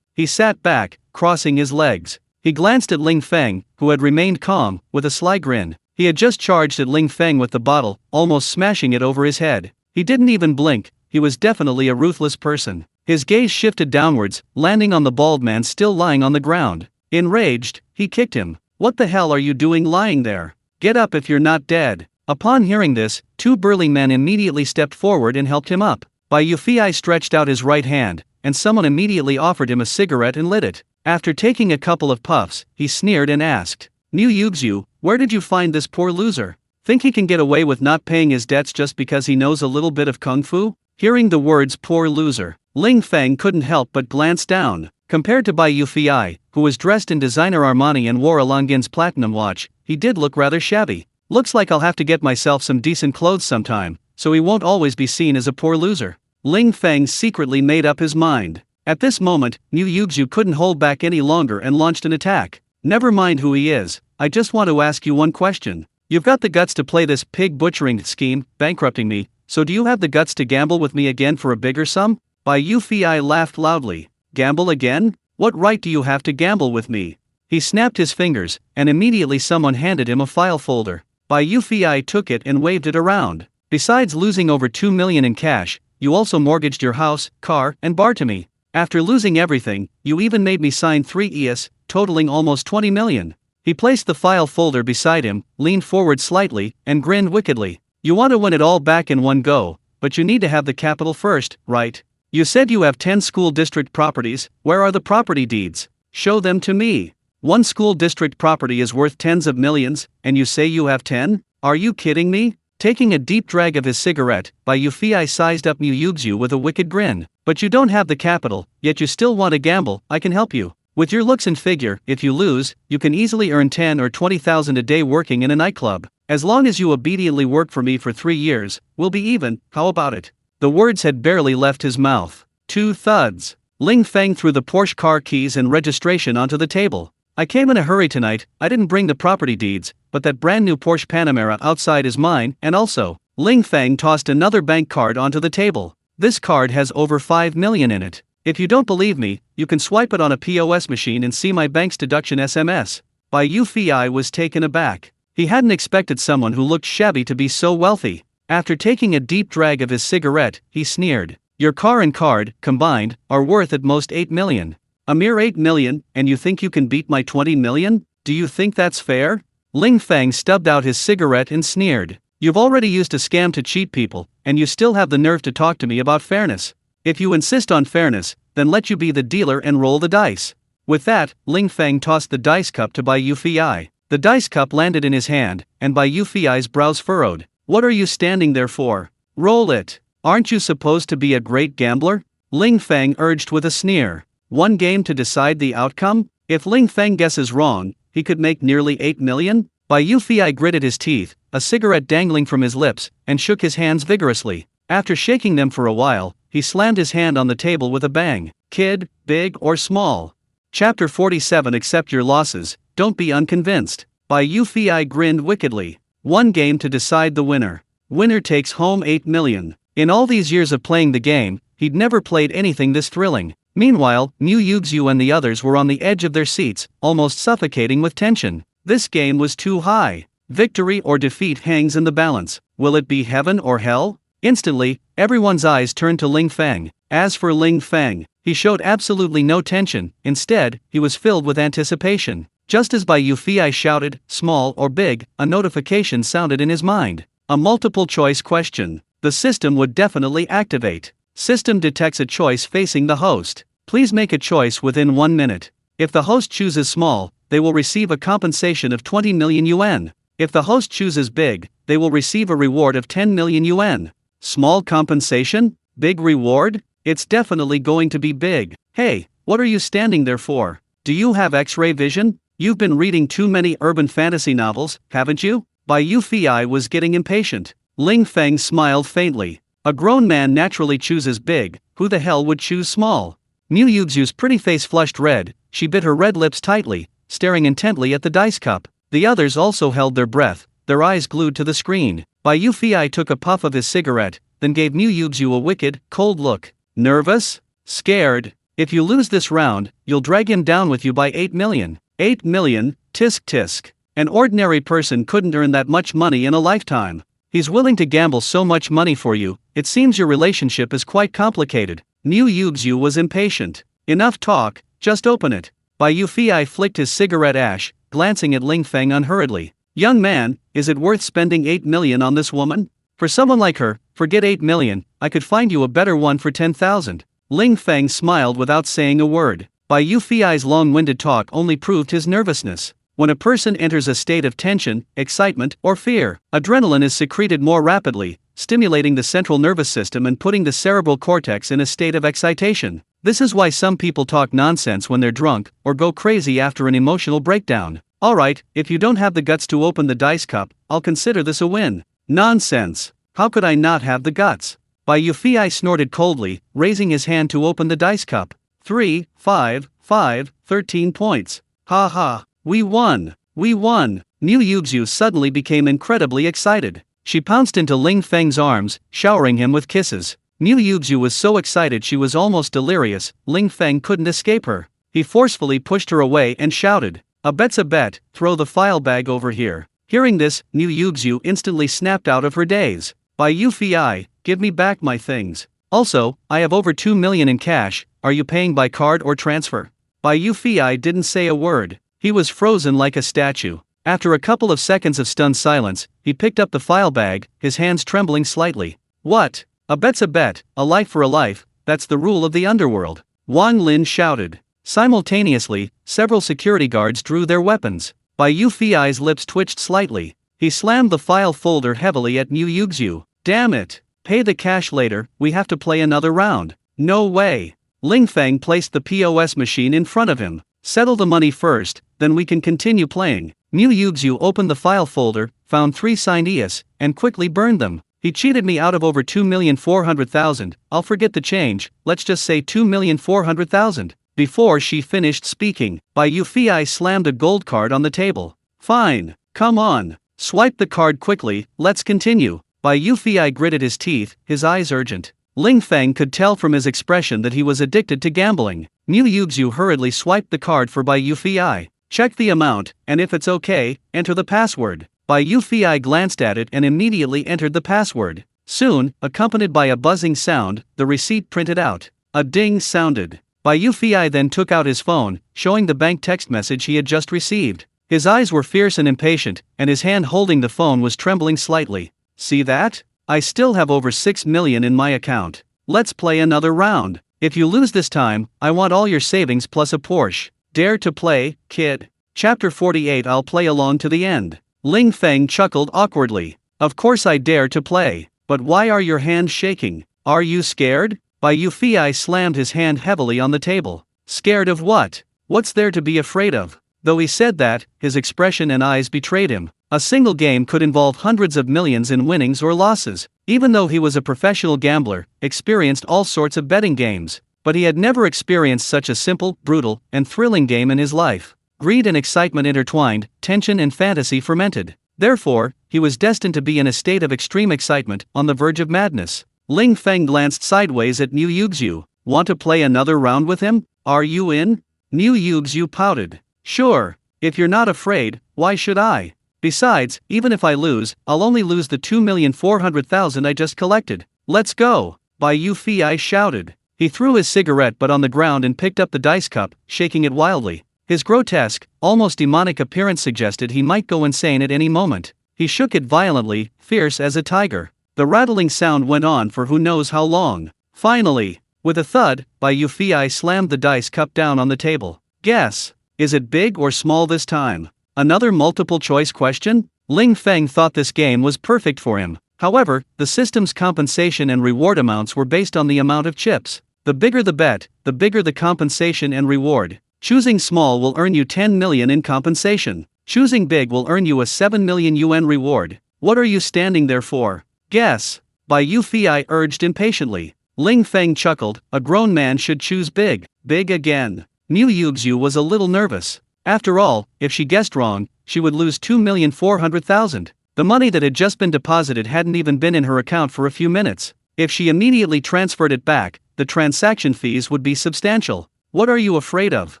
He sat back, crossing his legs. He glanced at Ling Feng, who had remained calm, with a sly grin. He had just charged at Ling Feng with the bottle, almost smashing it over his head. He didn't even blink. He was definitely a ruthless person. His gaze shifted downwards, landing on the bald man still lying on the ground. Enraged, he kicked him. What the hell are you doing lying there? Get up if you're not dead. Upon hearing this, 2 burly men immediately stepped forward and helped him up. Bai Yufei stretched out his right hand, and someone immediately offered him a cigarette and lit it. After taking a couple of puffs, he sneered and asked, Niu Yuxu, where did you find this poor loser? Think he can get away with not paying his debts just because he knows a little bit of kung fu? Hearing the words poor loser, Ling Feng couldn't help but glance down. Compared to Bai Yufei, who was dressed in designer Armani and wore a Longines platinum watch, he did look rather shabby. Looks like I'll have to get myself some decent clothes sometime, so he won't always be seen as a poor loser. Ling Feng secretly made up his mind. At this moment, Niu Yuxu couldn't hold back any longer and launched an attack. Never mind who he is, I just want to ask you one question. You've got the guts to play this pig butchering scheme, bankrupting me, so do you have the guts to gamble with me again for a bigger sum? Bai Yufei laughed loudly. Gamble again? What right do you have to gamble with me? He snapped his fingers, and immediately someone handed him a file folder. Bai Yufei took it and waved it around. Besides losing over 2 million in cash, you also mortgaged your house, car, and bar to me. After losing everything, you even made me sign 3 ES, totaling almost 20 million. He placed the file folder beside him, leaned forward slightly, and grinned wickedly. You want to win it all back in one go, but you need to have the capital first, right? You said you have 10 school district properties. Where are the property deeds? Show them to me. One school district property is worth tens of millions, and you say you have 10? Are you kidding me? Taking a deep drag of his cigarette, Bai Yufei sized up Niu Yuxu with a wicked grin. But you don't have the capital, yet you still want to gamble. I can help you. With your looks and figure, if you lose, you can easily earn 10 or 20,000 a day working in a nightclub. As long as you obediently work for me for 3 years, we'll be even. How about it? The words had barely left his mouth. 2 thuds. Ling Feng threw the Porsche car keys and registration onto the table. I came in a hurry tonight. I didn't bring the property deeds, but that brand new Porsche Panamera outside is mine, and also, Ling Feng tossed another bank card onto the table. This card has over 5 million in it. If you don't believe me, you can swipe it on a POS machine and see my bank's deduction SMS. Bai Yufei was taken aback. He hadn't expected someone who looked shabby to be so wealthy. After taking a deep drag of his cigarette, he sneered. Your car and card, combined, are worth at most 8 million. A mere 8 million, and you think you can beat my 20 million? Do you think that's fair? Ling Feng stubbed out his cigarette and sneered. You've already used a scam to cheat people, and you still have the nerve to talk to me about fairness. If you insist on fairness, then let you be the dealer and roll the dice. With that, Ling Feng tossed the dice cup to Bai Yufei. The dice cup landed in his hand, and Bai Yufei's brows furrowed. What are you standing there for? Roll it. Aren't you supposed to be a great gambler? Ling Feng urged with a sneer. One game to decide the outcome? If Ling Feng guesses wrong, he could make nearly 8 million? Bai Yufei gritted his teeth, a cigarette dangling from his lips, and shook his hands vigorously. After shaking them for a while, he slammed his hand on the table with a bang. Kid, big or small? Chapter 47. Accept your losses, don't be unconvinced. Bai Yufei grinned wickedly. One game to decide the winner. Winner takes home 8 million. In all these years of playing the game, he'd never played anything this thrilling. Meanwhile, Niu Yuxu and the others were on the edge of their seats, almost suffocating with tension. This game was too high. Victory or defeat hangs in the balance. Will it be heaven or hell? Instantly, everyone's eyes turned to Ling Feng. As for Ling Feng, he showed absolutely no tension. Instead, he was filled with anticipation. Just as Bai Yufei shouted, small or big, a notification sounded in his mind. A multiple-choice question. The system would definitely activate. System detects a choice facing the host. Please make a choice within 1 minute. If the host chooses small, they will receive a compensation of 20 million yuan. If the host chooses big, they will receive a reward of 10 million yuan. Small compensation? Big reward? It's definitely going to be big. Hey, what are you standing there for? Do you have X-ray vision? You've been reading too many urban fantasy novels, haven't you? Bai Yufei was getting impatient. Ling Feng smiled faintly. A grown man naturally chooses big, who the hell would choose small? Niu Yuxu's pretty face flushed red, she bit her red lips tightly, staring intently at the dice cup. The others also held their breath, their eyes glued to the screen. Bai Yufei took a puff of his cigarette, then gave Niu Yuxu a wicked, cold look. Nervous? Scared? If you lose this round, you'll drag him down with you by 8 million. 8 million, tisk tisk. An ordinary person couldn't earn that much money in a lifetime. He's willing to gamble so much money for you, it seems your relationship is quite complicated. Niu Yuxu was impatient. Enough talk, just open it. Bai Yufei flicked his cigarette ash, glancing at Ling Feng unhurriedly. Young man, is it worth spending 8 million on this woman? For someone like her, forget 8 million, I could find you a better one for 10,000. Ling Feng smiled without saying a word. Bai Yufei's long-winded talk only proved his nervousness. When a person enters a state of tension, excitement, or fear, adrenaline is secreted more rapidly, stimulating the central nervous system and putting the cerebral cortex in a state of excitation. This is why some people talk nonsense when they're drunk, or go crazy after an emotional breakdown. Alright, if you don't have the guts to open the dice cup, I'll consider this a win. Nonsense. How could I not have the guts? Bai Yufei snorted coldly, raising his hand to open the dice cup. 3, 5, 5, 13 points. Ha ha. We won! We won! Niu Yuxiu suddenly became incredibly excited. She pounced into Ling Feng's arms, showering him with kisses. Niu Yuxiu was so excited she was almost delirious. Ling Feng couldn't escape her. He forcefully pushed her away and shouted, "A bet's a bet, throw the file bag over here." Hearing this, Niu Yuxiu instantly snapped out of her daze. "Bai Yufei, give me back my things. Also, I have over 2 million in cash, are you paying by card or transfer?" Bai Yufei didn't say a word. He was frozen like a statue. After a couple of seconds of stunned silence, he picked up the file bag, his hands trembling slightly. "What? A bet's a bet, a life for a life, that's the rule of the underworld," Wang Lin shouted. Simultaneously, several security guards drew their weapons. Bai Yufei's lips twitched slightly. He slammed the file folder heavily at Niu Yuxiu. "Damn it! Pay the cash later, we have to play another round." "No way." Ling Feng placed the POS machine in front of him. "Settle the money first, then we can continue playing." Niu Yuxiu opened the file folder, found 3 signed ES, and quickly burned them. "He cheated me out of over 2,400,000, I'll forget the change, let's just say 2,400,000. Before she finished speaking, Bai Yufei slammed a gold card on the table. "Fine, come on. Swipe the card quickly, let's continue." Bai Yufei gritted his teeth, his eyes urgent. Ling Feng could tell from his expression that he was addicted to gambling. Niu Yuxiu hurriedly swiped the card for Bai Yufei. "Check the amount, and if it's okay, enter the password." Bai Yufei glanced at it and immediately entered the password. Soon, accompanied by a buzzing sound, the receipt printed out. A ding sounded. Bai Yufei then took out his phone, showing the bank text message he had just received. His eyes were fierce and impatient, and his hand holding the phone was trembling slightly. "See that? I still have over 6 million in my account. Let's play another round. If you lose this time, I want all your savings plus a Porsche. Dare to play, kid." Chapter 48. I'll play along to the end. Ling Feng chuckled awkwardly. "Of course I dare to play, but why are your hands shaking? Are you scared?" Bai Yufei slammed his hand heavily on the table. "Scared of what? What's there to be afraid of?" Though he said that, his expression and eyes betrayed him. A single game could involve hundreds of millions in winnings or losses. Even though he was a professional gambler, experienced all sorts of betting games, but he had never experienced such a simple, brutal, and thrilling game in his life. Greed and excitement intertwined, tension and fantasy fermented. Therefore, he was destined to be in a state of extreme excitement, on the verge of madness. Ling Feng glanced sideways at Niu Yuxiu. "Want to play another round with him? Are you in?" Niu Yuxiu pouted. "Sure. If you're not afraid, why should I? Besides, even if I lose, I'll only lose the 2,400,000 I just collected. Let's go!" Bai Yufei shouted. He threw his cigarette butt on the ground and picked up the dice cup, shaking it wildly. His grotesque, almost demonic appearance suggested he might go insane at any moment. He shook it violently, fierce as a tiger. The rattling sound went on for who knows how long. Finally, with a thud, Bai Yufei slammed the dice cup down on the table. "Guess. Is it big or small this time? Another multiple choice question?" Ling Feng thought this game was perfect for him. However, the system's compensation and reward amounts were based on the amount of chips. The bigger the bet, the bigger the compensation and reward. Choosing small will earn you 10 million in compensation. Choosing big will earn you a 7 million yuan reward. What are you standing there for? Guess. Bai Yufei urged impatiently. Ling Feng chuckled. A grown man should choose big. Big again. Niu Yuxiu was a little nervous. After all, if she guessed wrong, she would lose 2,400,000. The money that had just been deposited hadn't even been in her account for a few minutes. If she immediately transferred it back, the transaction fees would be substantial. What are you afraid of?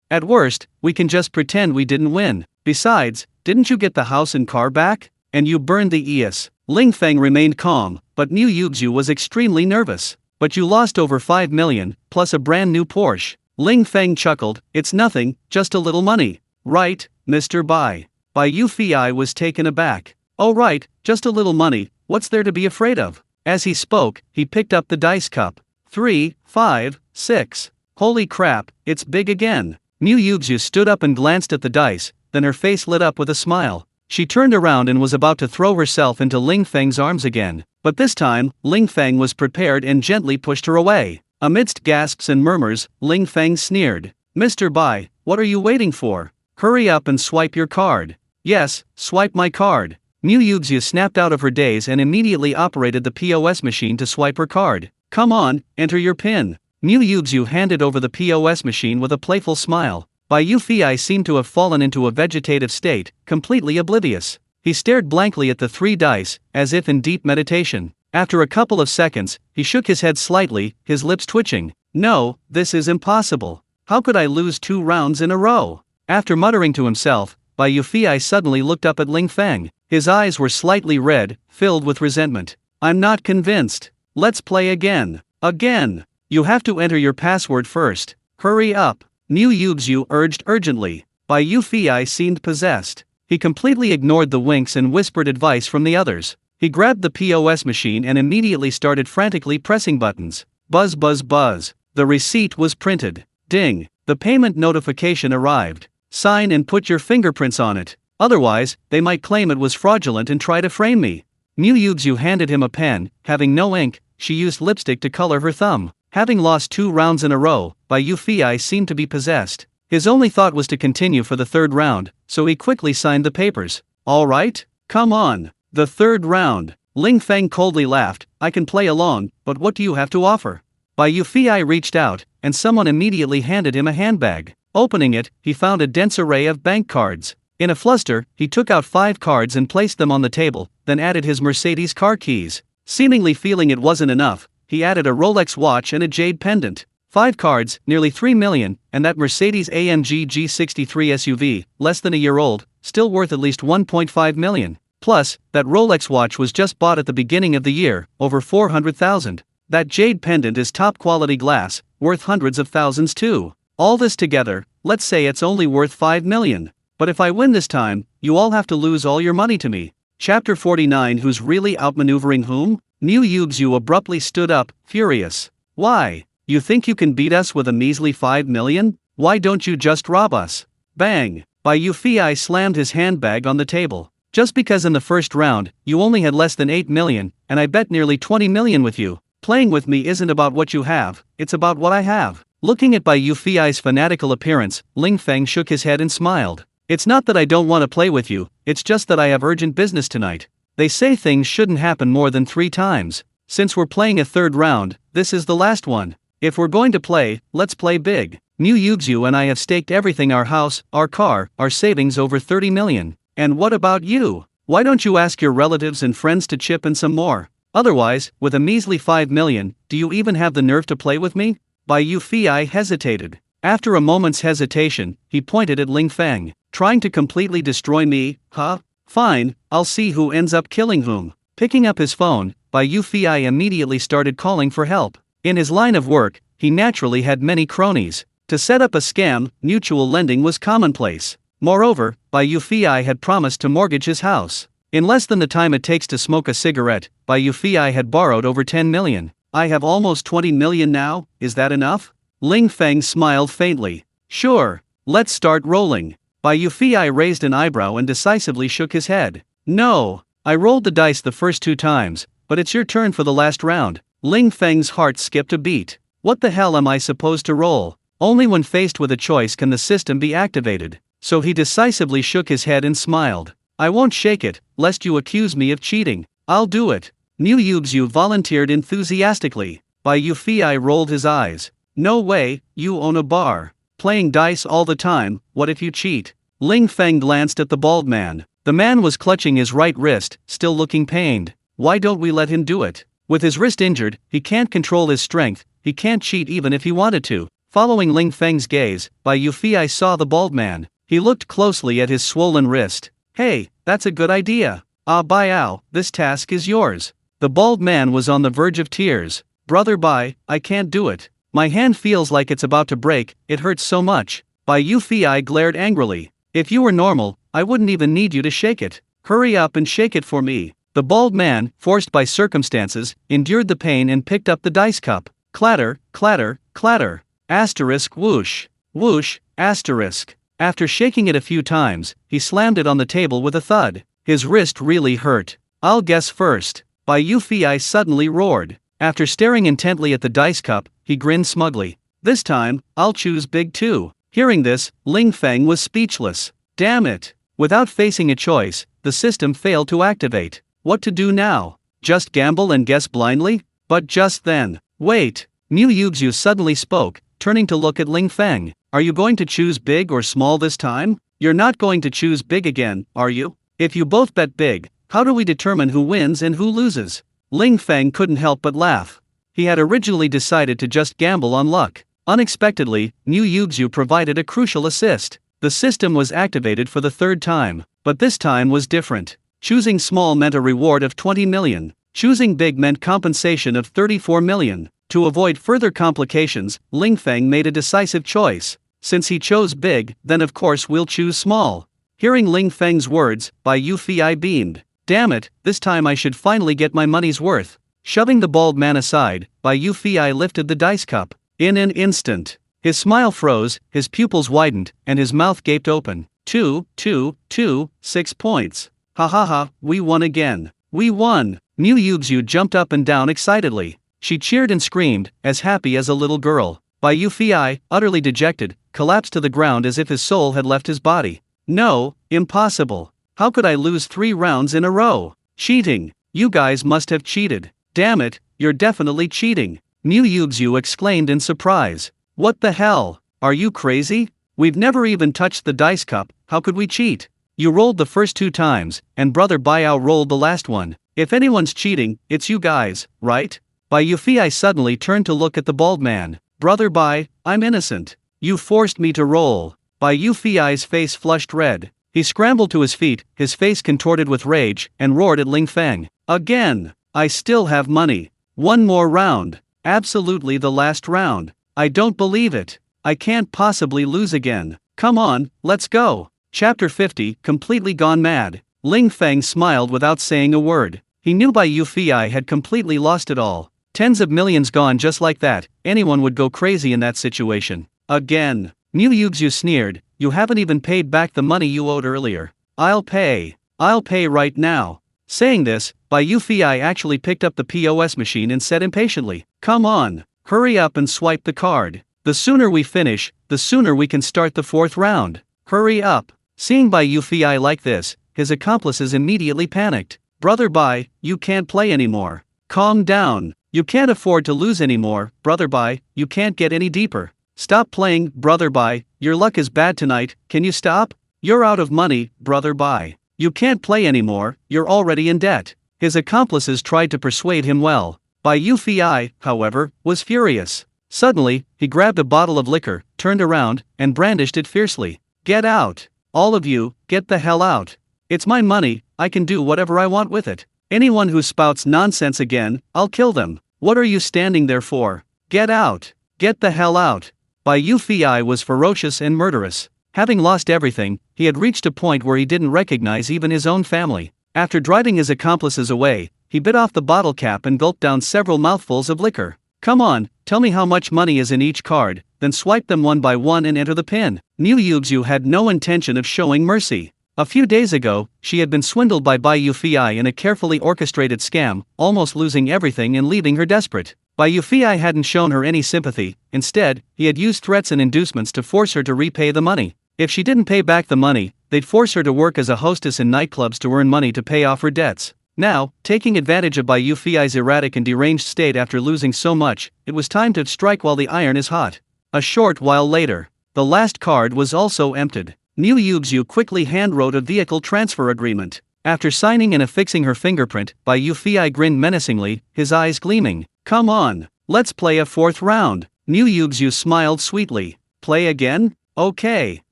At worst, we can just pretend we didn't win. Besides, didn't you get the house and car back? And you burned the ES. Ling Feng remained calm, but Niu Yuxiu was extremely nervous. But you lost over 5 million, plus a brand new Porsche. Ling Feng chuckled. It's nothing, just a little money. Right, Mr. Bai. Bai Yufei was taken aback. Oh right, just a little money, what's there to be afraid of? As he spoke, he picked up the dice cup. 3, 5, 6. Holy crap, it's big again. Niu Yuxiu stood up and glanced at the dice, then her face lit up with a smile. She turned around and was about to throw herself into Ling Feng's arms again, but this time, Ling Feng was prepared and gently pushed her away. Amidst gasps and murmurs, Ling Feng sneered. "Mr. Bai, what are you waiting for? Hurry up and swipe your card." "Yes, swipe my card." Mu Yuxu snapped out of her daze and immediately operated the POS machine to swipe her card. "Come on, enter your PIN." Mu Yuxu handed over the POS machine with a playful smile. Bai Yufei seemed to have fallen into a vegetative state, completely oblivious. He stared blankly at the 3 dice, as if in deep meditation. After a couple of seconds, he shook his head slightly, his lips twitching. "No, this is impossible. How could I lose 2 rounds in a row?" After muttering to himself, Bai Yufei suddenly looked up at Ling Feng. His eyes were slightly red, filled with resentment. "I'm not convinced. Let's play again." "Again? You have to enter your password first. Hurry up." Mu Yuxu urged urgently. Bai Yufei seemed possessed. He completely ignored the winks and whispered advice from the others. He grabbed the POS machine and immediately started frantically pressing buttons. Buzz buzz buzz. The receipt was printed. Ding. The payment notification arrived. Sign and put your fingerprints on it. Otherwise, they might claim it was fraudulent and try to frame me. Mu Yuxu handed him a pen. Having no ink, she used lipstick to color her thumb. Having lost 2 rounds in a row, Bai Yufei seemed to be possessed. His only thought was to continue for the 3rd round, so he quickly signed the papers. "All right, come on. The 3rd round." Ling Feng coldly laughed. "I can play along, but what do you have to offer?" Bai Yufei reached out, and someone immediately handed him a handbag. Opening it, he found a dense array of bank cards. In a fluster, he took out 5 cards and placed them on the table, then added his Mercedes car keys. Seemingly feeling it wasn't enough, he added a Rolex watch and a jade pendant. 5 cards, nearly 3 million, and that Mercedes AMG G63 SUV, less than a year old, still worth at least 1.5 million. Plus, that Rolex watch was just bought at the beginning of the year, over 400,000. That jade pendant is top quality glass, worth hundreds of thousands too. All this together, let's say it's only worth 5 million. But if I win this time, you all have to lose all your money to me. Chapter 49. Who's really outmaneuvering whom? Mu Yuxu abruptly stood up, furious. "Why? You think you can beat us with a measly 5 million? Why don't you just rob us?" Bang! Bai Yufei slammed his handbag on the table. "Just because in the first round, you only had less than 8 million, and I bet nearly 20 million with you. Playing with me isn't about what you have, it's about what I have." Looking at Bai Yufei's fanatical appearance, Ling Feng shook his head and smiled. "It's not that I don't want to play with you, it's just that I have urgent business tonight. They say things shouldn't happen more than 3 times. Since we're playing a 3rd round, this is the last one. If we're going to play, let's play big. Mu Yuxu and I have staked everything, our house, our car, our savings, over 30 million. And what about you? Why don't you ask your relatives and friends to chip in some more? Otherwise, with a measly 5 million, do you even have the nerve to play with me?" Bai Yufei hesitated. After a moment's hesitation, he pointed at Ling Feng. "Trying to completely destroy me, huh? Fine, I'll see who ends up killing whom." Picking up his phone, Bai Yufei immediately started calling for help. In his line of work, he naturally had many cronies. To set up a scam, mutual lending was commonplace. Moreover, Bai Yufei had promised to mortgage his house. In less than the time it takes to smoke a cigarette, Bai Yufei had borrowed over 10 million. "I have almost 20 million now, is that enough?" Ling Feng smiled faintly. "Sure, let's start rolling." Bai Yufei raised an eyebrow and decisively shook his head. "No, I rolled the dice the first 2 times, but it's your turn for the last round." Ling Feng's heart skipped a beat. What the hell am I supposed to roll? Only when faced with a choice can the system be activated. So he decisively shook his head and smiled. "I won't shake it, lest you accuse me of cheating. I'll do it." Mu Yuxu volunteered enthusiastically. Bai Yufei rolled his eyes. "No way, you own a bar. Playing dice all the time, what if you cheat?" Ling Feng glanced at the bald man. The man was clutching his right wrist, still looking pained. "Why don't we let him do it? With his wrist injured, he can't control his strength, he can't cheat even if he wanted to." Following Ling Feng's gaze, Bai Yufei saw the bald man. He looked closely at his swollen wrist. "Hey, that's a good idea. Baiao, this task is yours." The bald man was on the verge of tears. "Brother Bai, I can't do it. My hand feels like it's about to break, it hurts so much." Bai Yufei glared angrily. "If you were normal, I wouldn't even need you to shake it. Hurry up and shake it for me." The bald man, forced by circumstances, endured the pain and picked up the dice cup. Clatter, clatter, clatter. Asterisk whoosh. Whoosh, asterisk. After shaking it a few times, he slammed it on the table with a thud. His wrist really hurt. "I'll guess first," Bai Yufei suddenly roared. After staring intently at the dice cup, he grinned smugly. "This time, I'll choose big too." Hearing this, Ling Feng was speechless. Damn it! Without facing a choice, the system failed to activate. What to do now? Just gamble and guess blindly? But just then, wait! Mu Yuxu suddenly spoke, turning to look at Ling Feng. "Are you going to choose big or small this time? You're not going to choose big again, are you? If you both bet big, how do we determine who wins and who loses?" Ling Feng couldn't help but laugh. He had originally decided to just gamble on luck. Unexpectedly, Mu Yuxu provided a crucial assist. The system was activated for the third time, but this time was different. Choosing small meant a reward of 20 million. Choosing big meant compensation of 34 million. To avoid further complications, Ling Feng made a decisive choice. Since he chose big, then of course we'll choose small. Hearing Ling Feng's words, Bai Yufei beamed. Damn it, this time I should finally get my money's worth. Shoving the bald man aside, Bai Yufei lifted the dice cup. In an instant, his smile froze, his pupils widened, and his mouth gaped open. 6 points. Ha ha ha, we won again. We won. Mu Yuxu jumped up and down excitedly. She cheered and screamed, as happy as a little girl. Bai Yufei, utterly dejected, collapsed to the ground as if his soul had left his body. No, impossible. How could I lose 3 rounds in a row? Cheating. You guys must have cheated. Damn it, you're definitely cheating. Mu Yuxu exclaimed in surprise. What the hell? Are you crazy? We've never even touched the dice cup, how could we cheat? You rolled the first 2 times, and Brother Baiao rolled the last one. If anyone's cheating, it's you guys, right? Bai Yufei suddenly turned to look at the bald man. Brother Bai, I'm innocent. You forced me to roll. Bai Yufei's face flushed red. He scrambled to his feet, his face contorted with rage, and roared at Ling Feng. Again! I still have money. One more round. Absolutely the last round. I don't believe it. I can't possibly lose again. Come on, let's go. Chapter 50, Completely Gone Mad. Ling Feng smiled without saying a word. He knew Bai Yufei had completely lost it all. Tens of millions gone just like that, anyone would go crazy in that situation. Again. Mu Yuxu sneered, you haven't even paid back the money you owed earlier. I'll pay right now. Saying this, Bai Yufei actually picked up the POS machine and said impatiently, come on, hurry up and swipe the card. The sooner we finish, the sooner we can start the 4th round. Hurry up. Seeing Bai Yufei like this, his accomplices immediately panicked. Brother Bai, you can't play anymore. Calm down. You can't afford to lose anymore, Brother Bai, you can't get any deeper. Stop playing, Brother Bai, your luck is bad tonight, can you stop? You're out of money, Brother Bai. You can't play anymore, you're already in debt. His accomplices tried to persuade him well. Bai Yufei, however, was furious. Suddenly, he grabbed a bottle of liquor, turned around, and brandished it fiercely. Get out! All of you, get the hell out! It's my money, I can do whatever I want with it. Anyone who spouts nonsense again, I'll kill them. What are you standing there for? Get out! Get the hell out! Bai Yufei was ferocious and murderous. Having lost everything, he had reached a point where he didn't recognize even his own family. After driving his accomplices away, he bit off the bottle cap and gulped down several mouthfuls of liquor. Come on, tell me how much money is in each card, then swipe them one by one and enter the pin. Mu Yuxu had no intention of showing mercy. A few days ago, she had been swindled by Bai Yufei in a carefully orchestrated scam, almost losing everything and leaving her desperate. Bai Yufei hadn't shown her any sympathy, instead, he had used threats and inducements to force her to repay the money. If she didn't pay back the money, they'd force her to work as a hostess in nightclubs to earn money to pay off her debts. Now, taking advantage of Bai Yufei's erratic and deranged state after losing so much, it was time to strike while the iron is hot. A short while later, the last card was also emptied. Mu Yuxu quickly handwrote a vehicle transfer agreement. After signing and affixing her fingerprint, Bai Yufei grinned menacingly, his eyes gleaming. Come on, let's play a 4th round. Mu Yuxu smiled sweetly. Play again? Okay.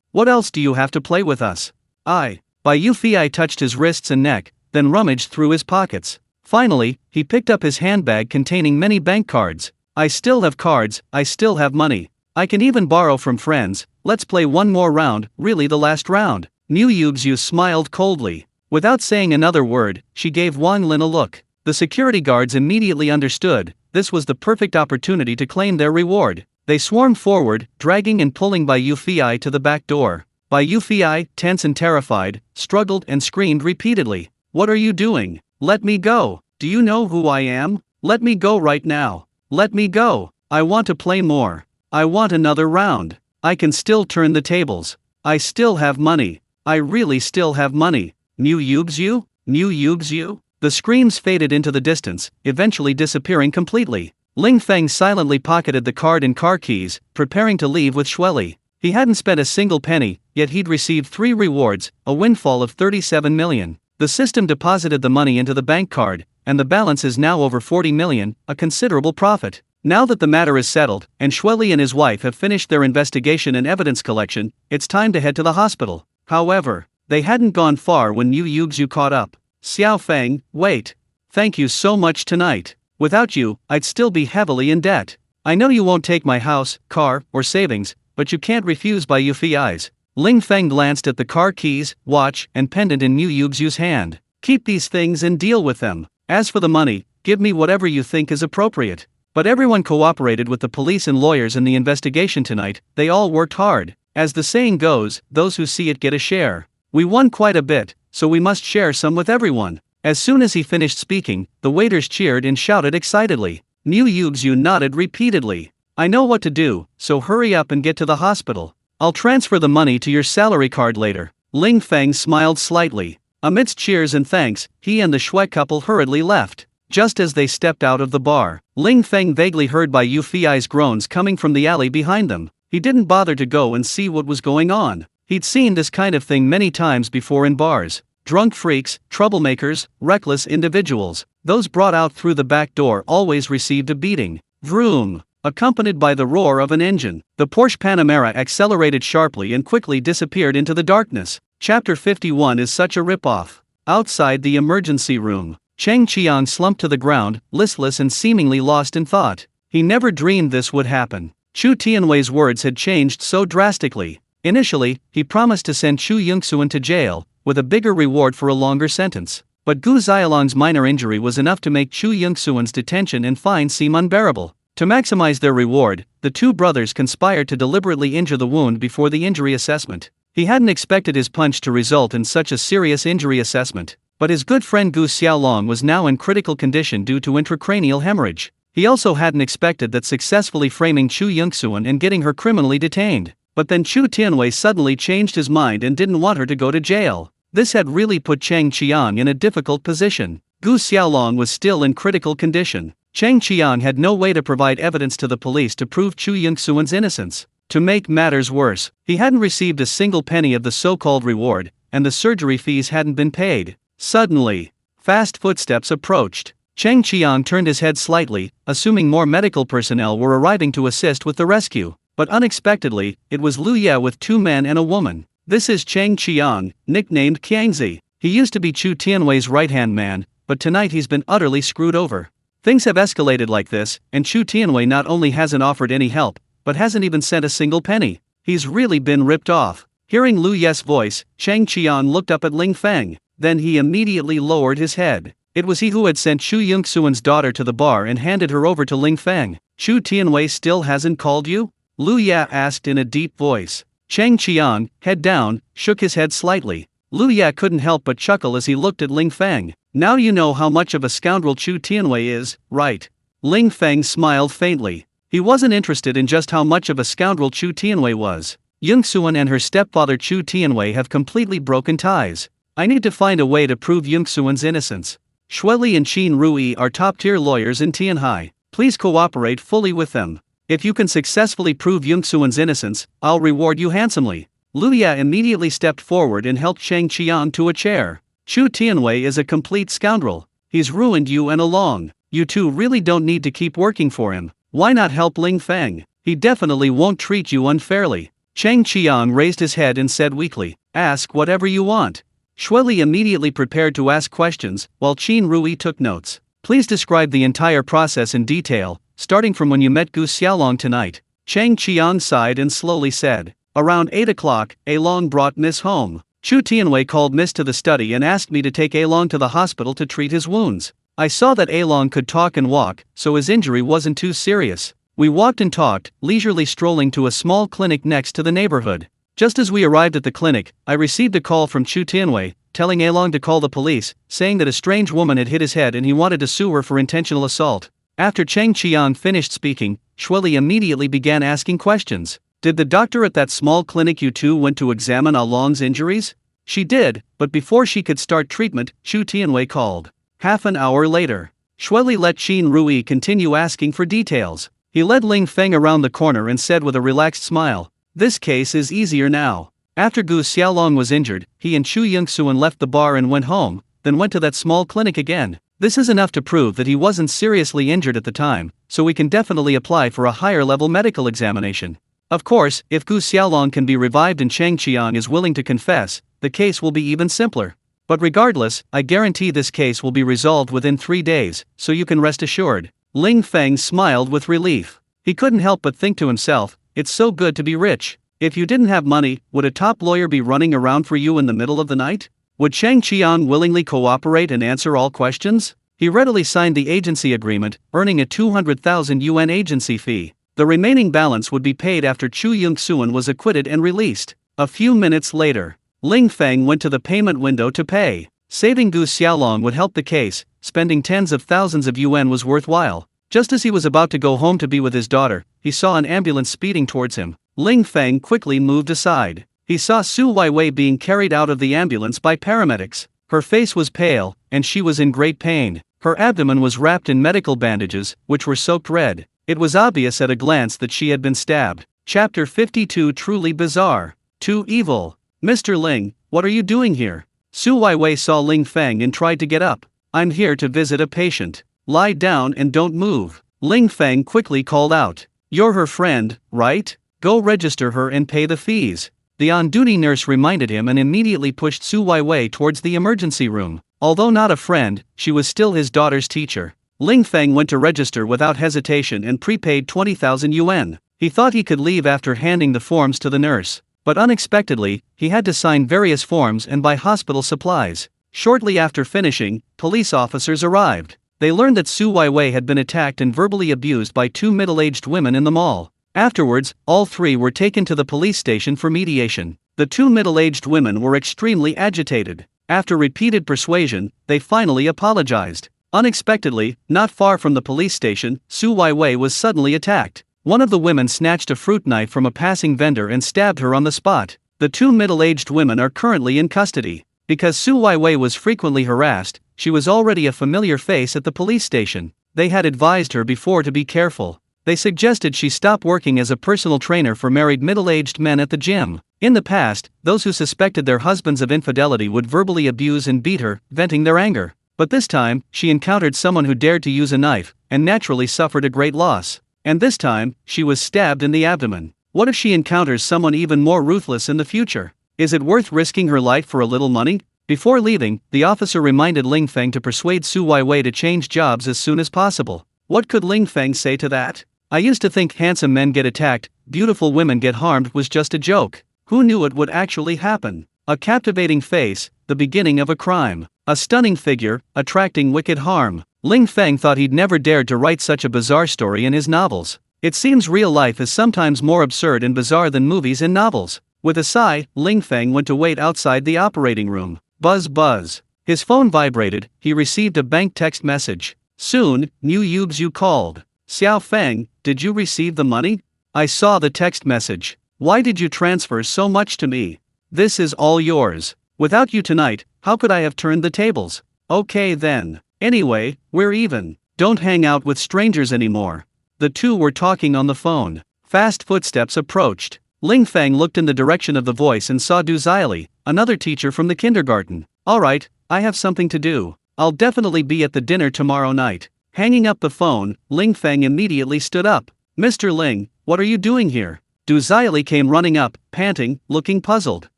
What else do you have to play with us? Bai Yufei touched his wrists and neck, then rummaged through his pockets. Finally, he picked up his handbag containing many bank cards. I still have cards, I still have money. I can even borrow from friends, let's play one more round, really the last round. Mu Yuxu smiled coldly. Without saying another word, she gave Wang Lin a look. The security guards immediately understood, this was the perfect opportunity to claim their reward. They swarmed forward, dragging and pulling Bai Yufei to the back door. Bai Yufei, tense and terrified, struggled and screamed repeatedly. What are you doing? Let me go. Do you know who I am? Let me go right now. Let me go. I want to play more. I want another round. I can still turn the tables. I still have money. I really still have money. Mu Yubes you? Mu Yubes you? The screams faded into the distance, eventually disappearing completely. Ling Feng silently pocketed the card and car keys, preparing to leave with Shueli. He hadn't spent a single penny, yet he'd received 3 rewards, a windfall of 37 million. The system deposited the money into the bank card, and the balance is now over 40 million, a considerable profit. Now that the matter is settled, and Shueli and his wife have finished their investigation and evidence collection, it's time to head to the hospital. However, they hadn't gone far when Mu Yugzu caught up. Xiao Feng, wait. Thank you so much tonight. Without you, I'd still be heavily in debt. I know you won't take my house, car, or savings, but you can't refuse Bai Yufei's. Ling Feng glanced at the car keys, watch, and pendant in Mu Yugzu's hand. Keep these things and deal with them. As for the money, give me whatever you think is appropriate. But everyone cooperated with the police and lawyers in the investigation tonight. They all worked hard. As the saying goes, those who see it get a share. We won quite a bit, so we must share some with everyone. As soon as he finished speaking, the waiters cheered and shouted excitedly. Mu Yugzu nodded repeatedly. I know what to do, so hurry up and get to the hospital. I'll transfer the money to your salary card later. Ling Feng smiled slightly. Amidst cheers and thanks, he and the Shui couple hurriedly left. Just as they stepped out of the bar, Ling Feng vaguely heard Bai Yufei's groans coming from the alley behind them. He didn't bother to go and see what was going on. He'd seen this kind of thing many times before in bars. Drunk freaks, troublemakers, reckless individuals, those brought out through the back door always received a beating. Vroom! Accompanied by the roar of an engine, the Porsche Panamera accelerated sharply and quickly disappeared into the darkness. Chapter 51 is such a ripoff. Outside the emergency room, Cheng Qiang slumped to the ground, listless and seemingly lost in thought. He never dreamed this would happen. Chu Tianwei's words had changed so drastically. Initially, he promised to send Chu Yongxuan to jail, with a bigger reward for a longer sentence. But Gu Xiaolong's minor injury was enough to make Chu Yongxuan's detention and fine seem unbearable. To maximize their reward, the two brothers conspired to deliberately injure the wound before the injury assessment. He hadn't expected his punch to result in such a serious injury assessment, but his good friend Gu Xiaolong was now in critical condition due to intracranial hemorrhage. He also hadn't expected that successfully framing Chu Yongxuan and getting her criminally detained. But then Chu Tianwei suddenly changed his mind and didn't want her to go to jail. This had really put Cheng Qiang in a difficult position. Gu Xiaolong was still in critical condition. Cheng Qiang had no way to provide evidence to the police to prove Chu Yongxuan's innocence. To make matters worse, he hadn't received a single penny of the so-called reward, and the surgery fees hadn't been paid. Suddenly, fast footsteps approached. Cheng Qiang turned his head slightly, assuming more medical personnel were arriving to assist with the rescue. But unexpectedly, it was Lu Ye with 2 men and a woman. This is Cheng Qiang, nicknamed Qiangzi. He used to be Chu Tianwei's right-hand man, but tonight he's been utterly screwed over. Things have escalated like this, and Chu Tianwei not only hasn't offered any help, but hasn't even sent a single penny. He's really been ripped off. Hearing Lu Ye's voice, Cheng Qiang looked up at Ling Feng. Then he immediately lowered his head. It was he who had sent Chu Yongxuan's daughter to the bar and handed her over to Ling Feng. Chu Tianwei still hasn't called you? Lu Ye asked in a deep voice. Cheng Qiang, head down, shook his head slightly. Lu Ye couldn't help but chuckle as he looked at Ling Feng. Now you know how much of a scoundrel Chu Tianwei is, right? Ling Feng smiled faintly. He wasn't interested in just how much of a scoundrel Chu Tianwei was. Yongxuan and her stepfather Chu Tianwei have completely broken ties. I need to find a way to prove Yongxuan's innocence. Shueli and Qin Rui are top-tier lawyers in Tianhai. Please cooperate fully with them. If you can successfully prove Yongxuan's innocence, I'll reward you handsomely. Lu Ye immediately stepped forward and helped Cheng Qiang to a chair. Chu Tianwei is a complete scoundrel. He's ruined you and Along. You two really don't need to keep working for him. Why not help Ling Feng? He definitely won't treat you unfairly. Cheng Qiang raised his head and said weakly, ask whatever you want. Shueli immediately prepared to ask questions, while Qin Rui took notes. Please describe the entire process in detail, starting from when you met Gu Xiaolong tonight. Cheng Qiang sighed and slowly said, around 8 o'clock, Along brought Miss home. Chu Tianwei called Miss to the study and asked me to take Along to the hospital to treat his wounds. I saw that Along could talk and walk, so his injury wasn't too serious. We walked and talked, leisurely strolling to a small clinic next to the neighborhood. Just as we arrived at the clinic, I received a call from Chu Tianwei, telling Along to call the police, saying that a strange woman had hit his head and he wanted to sue her for intentional assault. After Cheng Qian finished speaking, Shueli immediately began asking questions. Did the doctor at that small clinic you two went to examine Along's injuries? She did, but before she could start treatment, Chu Tianwei called. Half an hour later, Shueli let Qin Rui continue asking for details. He led Ling Feng around the corner and said with a relaxed smile, "This case is easier now." After Gu Xiaolong was injured, he and Chu Yingxuan left the bar and went home, then went to that small clinic again. This is enough to prove that he wasn't seriously injured at the time, so we can definitely apply for a higher level medical examination. Of course, if Gu Xiaolong can be revived and Cheng Qian is willing to confess, the case will be even simpler. But regardless, I guarantee this case will be resolved within 3 days, so you can rest assured. Ling Feng smiled with relief. He couldn't help but think to himself, it's so good to be rich. If you didn't have money, would a top lawyer be running around for you in the middle of the night? Would Cheng Qian willingly cooperate and answer all questions? He readily signed the agency agreement, earning a 200,000 yuan agency fee. The remaining balance would be paid after Chu Yingxuan was acquitted and released. A few minutes later, Ling Feng went to the payment window to pay. Saving Gu Xiaolong would help the case, spending tens of thousands of yuan was worthwhile. Just as he was about to go home to be with his daughter, he saw an ambulance speeding towards him. Ling Feng quickly moved aside. He saw Su Weiwei being carried out of the ambulance by paramedics. Her face was pale, and she was in great pain. Her abdomen was wrapped in medical bandages, which were soaked red. It was obvious at a glance that she had been stabbed. Chapter 52 Truly Bizarre. Too evil. Mr. Ling, what are you doing here? Su Weiwei saw Ling Feng and tried to get up. I'm here to visit a patient. Lie down and don't move. Ling Feng quickly called out. You're her friend, right? Go register her and pay the fees. The on-duty nurse reminded him and immediately pushed Su Weiwei towards the emergency room. Although not a friend, she was still his daughter's teacher. Ling Feng went to register without hesitation and prepaid 20,000 yuan. He thought he could leave after handing the forms to the nurse. But unexpectedly, he had to sign various forms and buy hospital supplies. Shortly after finishing, police officers arrived. They learned that Su Weiwei had been attacked and verbally abused by 2 middle-aged women in the mall. Afterwards, all 3 were taken to the police station for mediation. The 2 middle-aged women were extremely agitated. After repeated persuasion, they finally apologized. Unexpectedly, not far from the police station, Su Weiwei was suddenly attacked. One of the women snatched a fruit knife from a passing vendor and stabbed her on the spot. The 2 middle-aged women are currently in custody. Because Su Weiwei was frequently harassed, she was already a familiar face at the police station. They had advised her before to be careful. They suggested she stop working as a personal trainer for married middle-aged men at the gym. In the past, those who suspected their husbands of infidelity would verbally abuse and beat her, venting their anger. But this time, she encountered someone who dared to use a knife, and naturally suffered a great loss. And this time, she was stabbed in the abdomen. What if she encounters someone even more ruthless in the future? Is it worth risking her life for a little money? Before leaving, the officer reminded Ling Feng to persuade Su Weiwei to change jobs as soon as possible. What could Ling Feng say to that? I used to think handsome men get attacked, beautiful women get harmed was just a joke. Who knew it would actually happen? A captivating face, the beginning of a crime. A stunning figure, attracting wicked harm. Ling Feng thought he'd never dared to write such a bizarre story in his novels. It seems real life is sometimes more absurd and bizarre than movies and novels. With a sigh, Ling Feng went to wait outside the operating room. Buzz buzz. His phone vibrated, he received a bank text message. Soon, new Yubes you called. Xiao Feng, did you receive the money? I saw the text message. Why did you transfer so much to me? This is all yours. Without you tonight, how could I have turned the tables? Okay then. Anyway, we're even. Don't hang out with strangers anymore. The two were talking on the phone. Fast footsteps approached. Ling Feng looked in the direction of the voice and saw Du Xiaoli, another teacher from the kindergarten. Alright, I have something to do. I'll definitely be at the dinner tomorrow night. Hanging up the phone, Ling Feng immediately stood up. Mr. Ling, what are you doing here? Du Xiaoli came running up, panting, looking puzzled.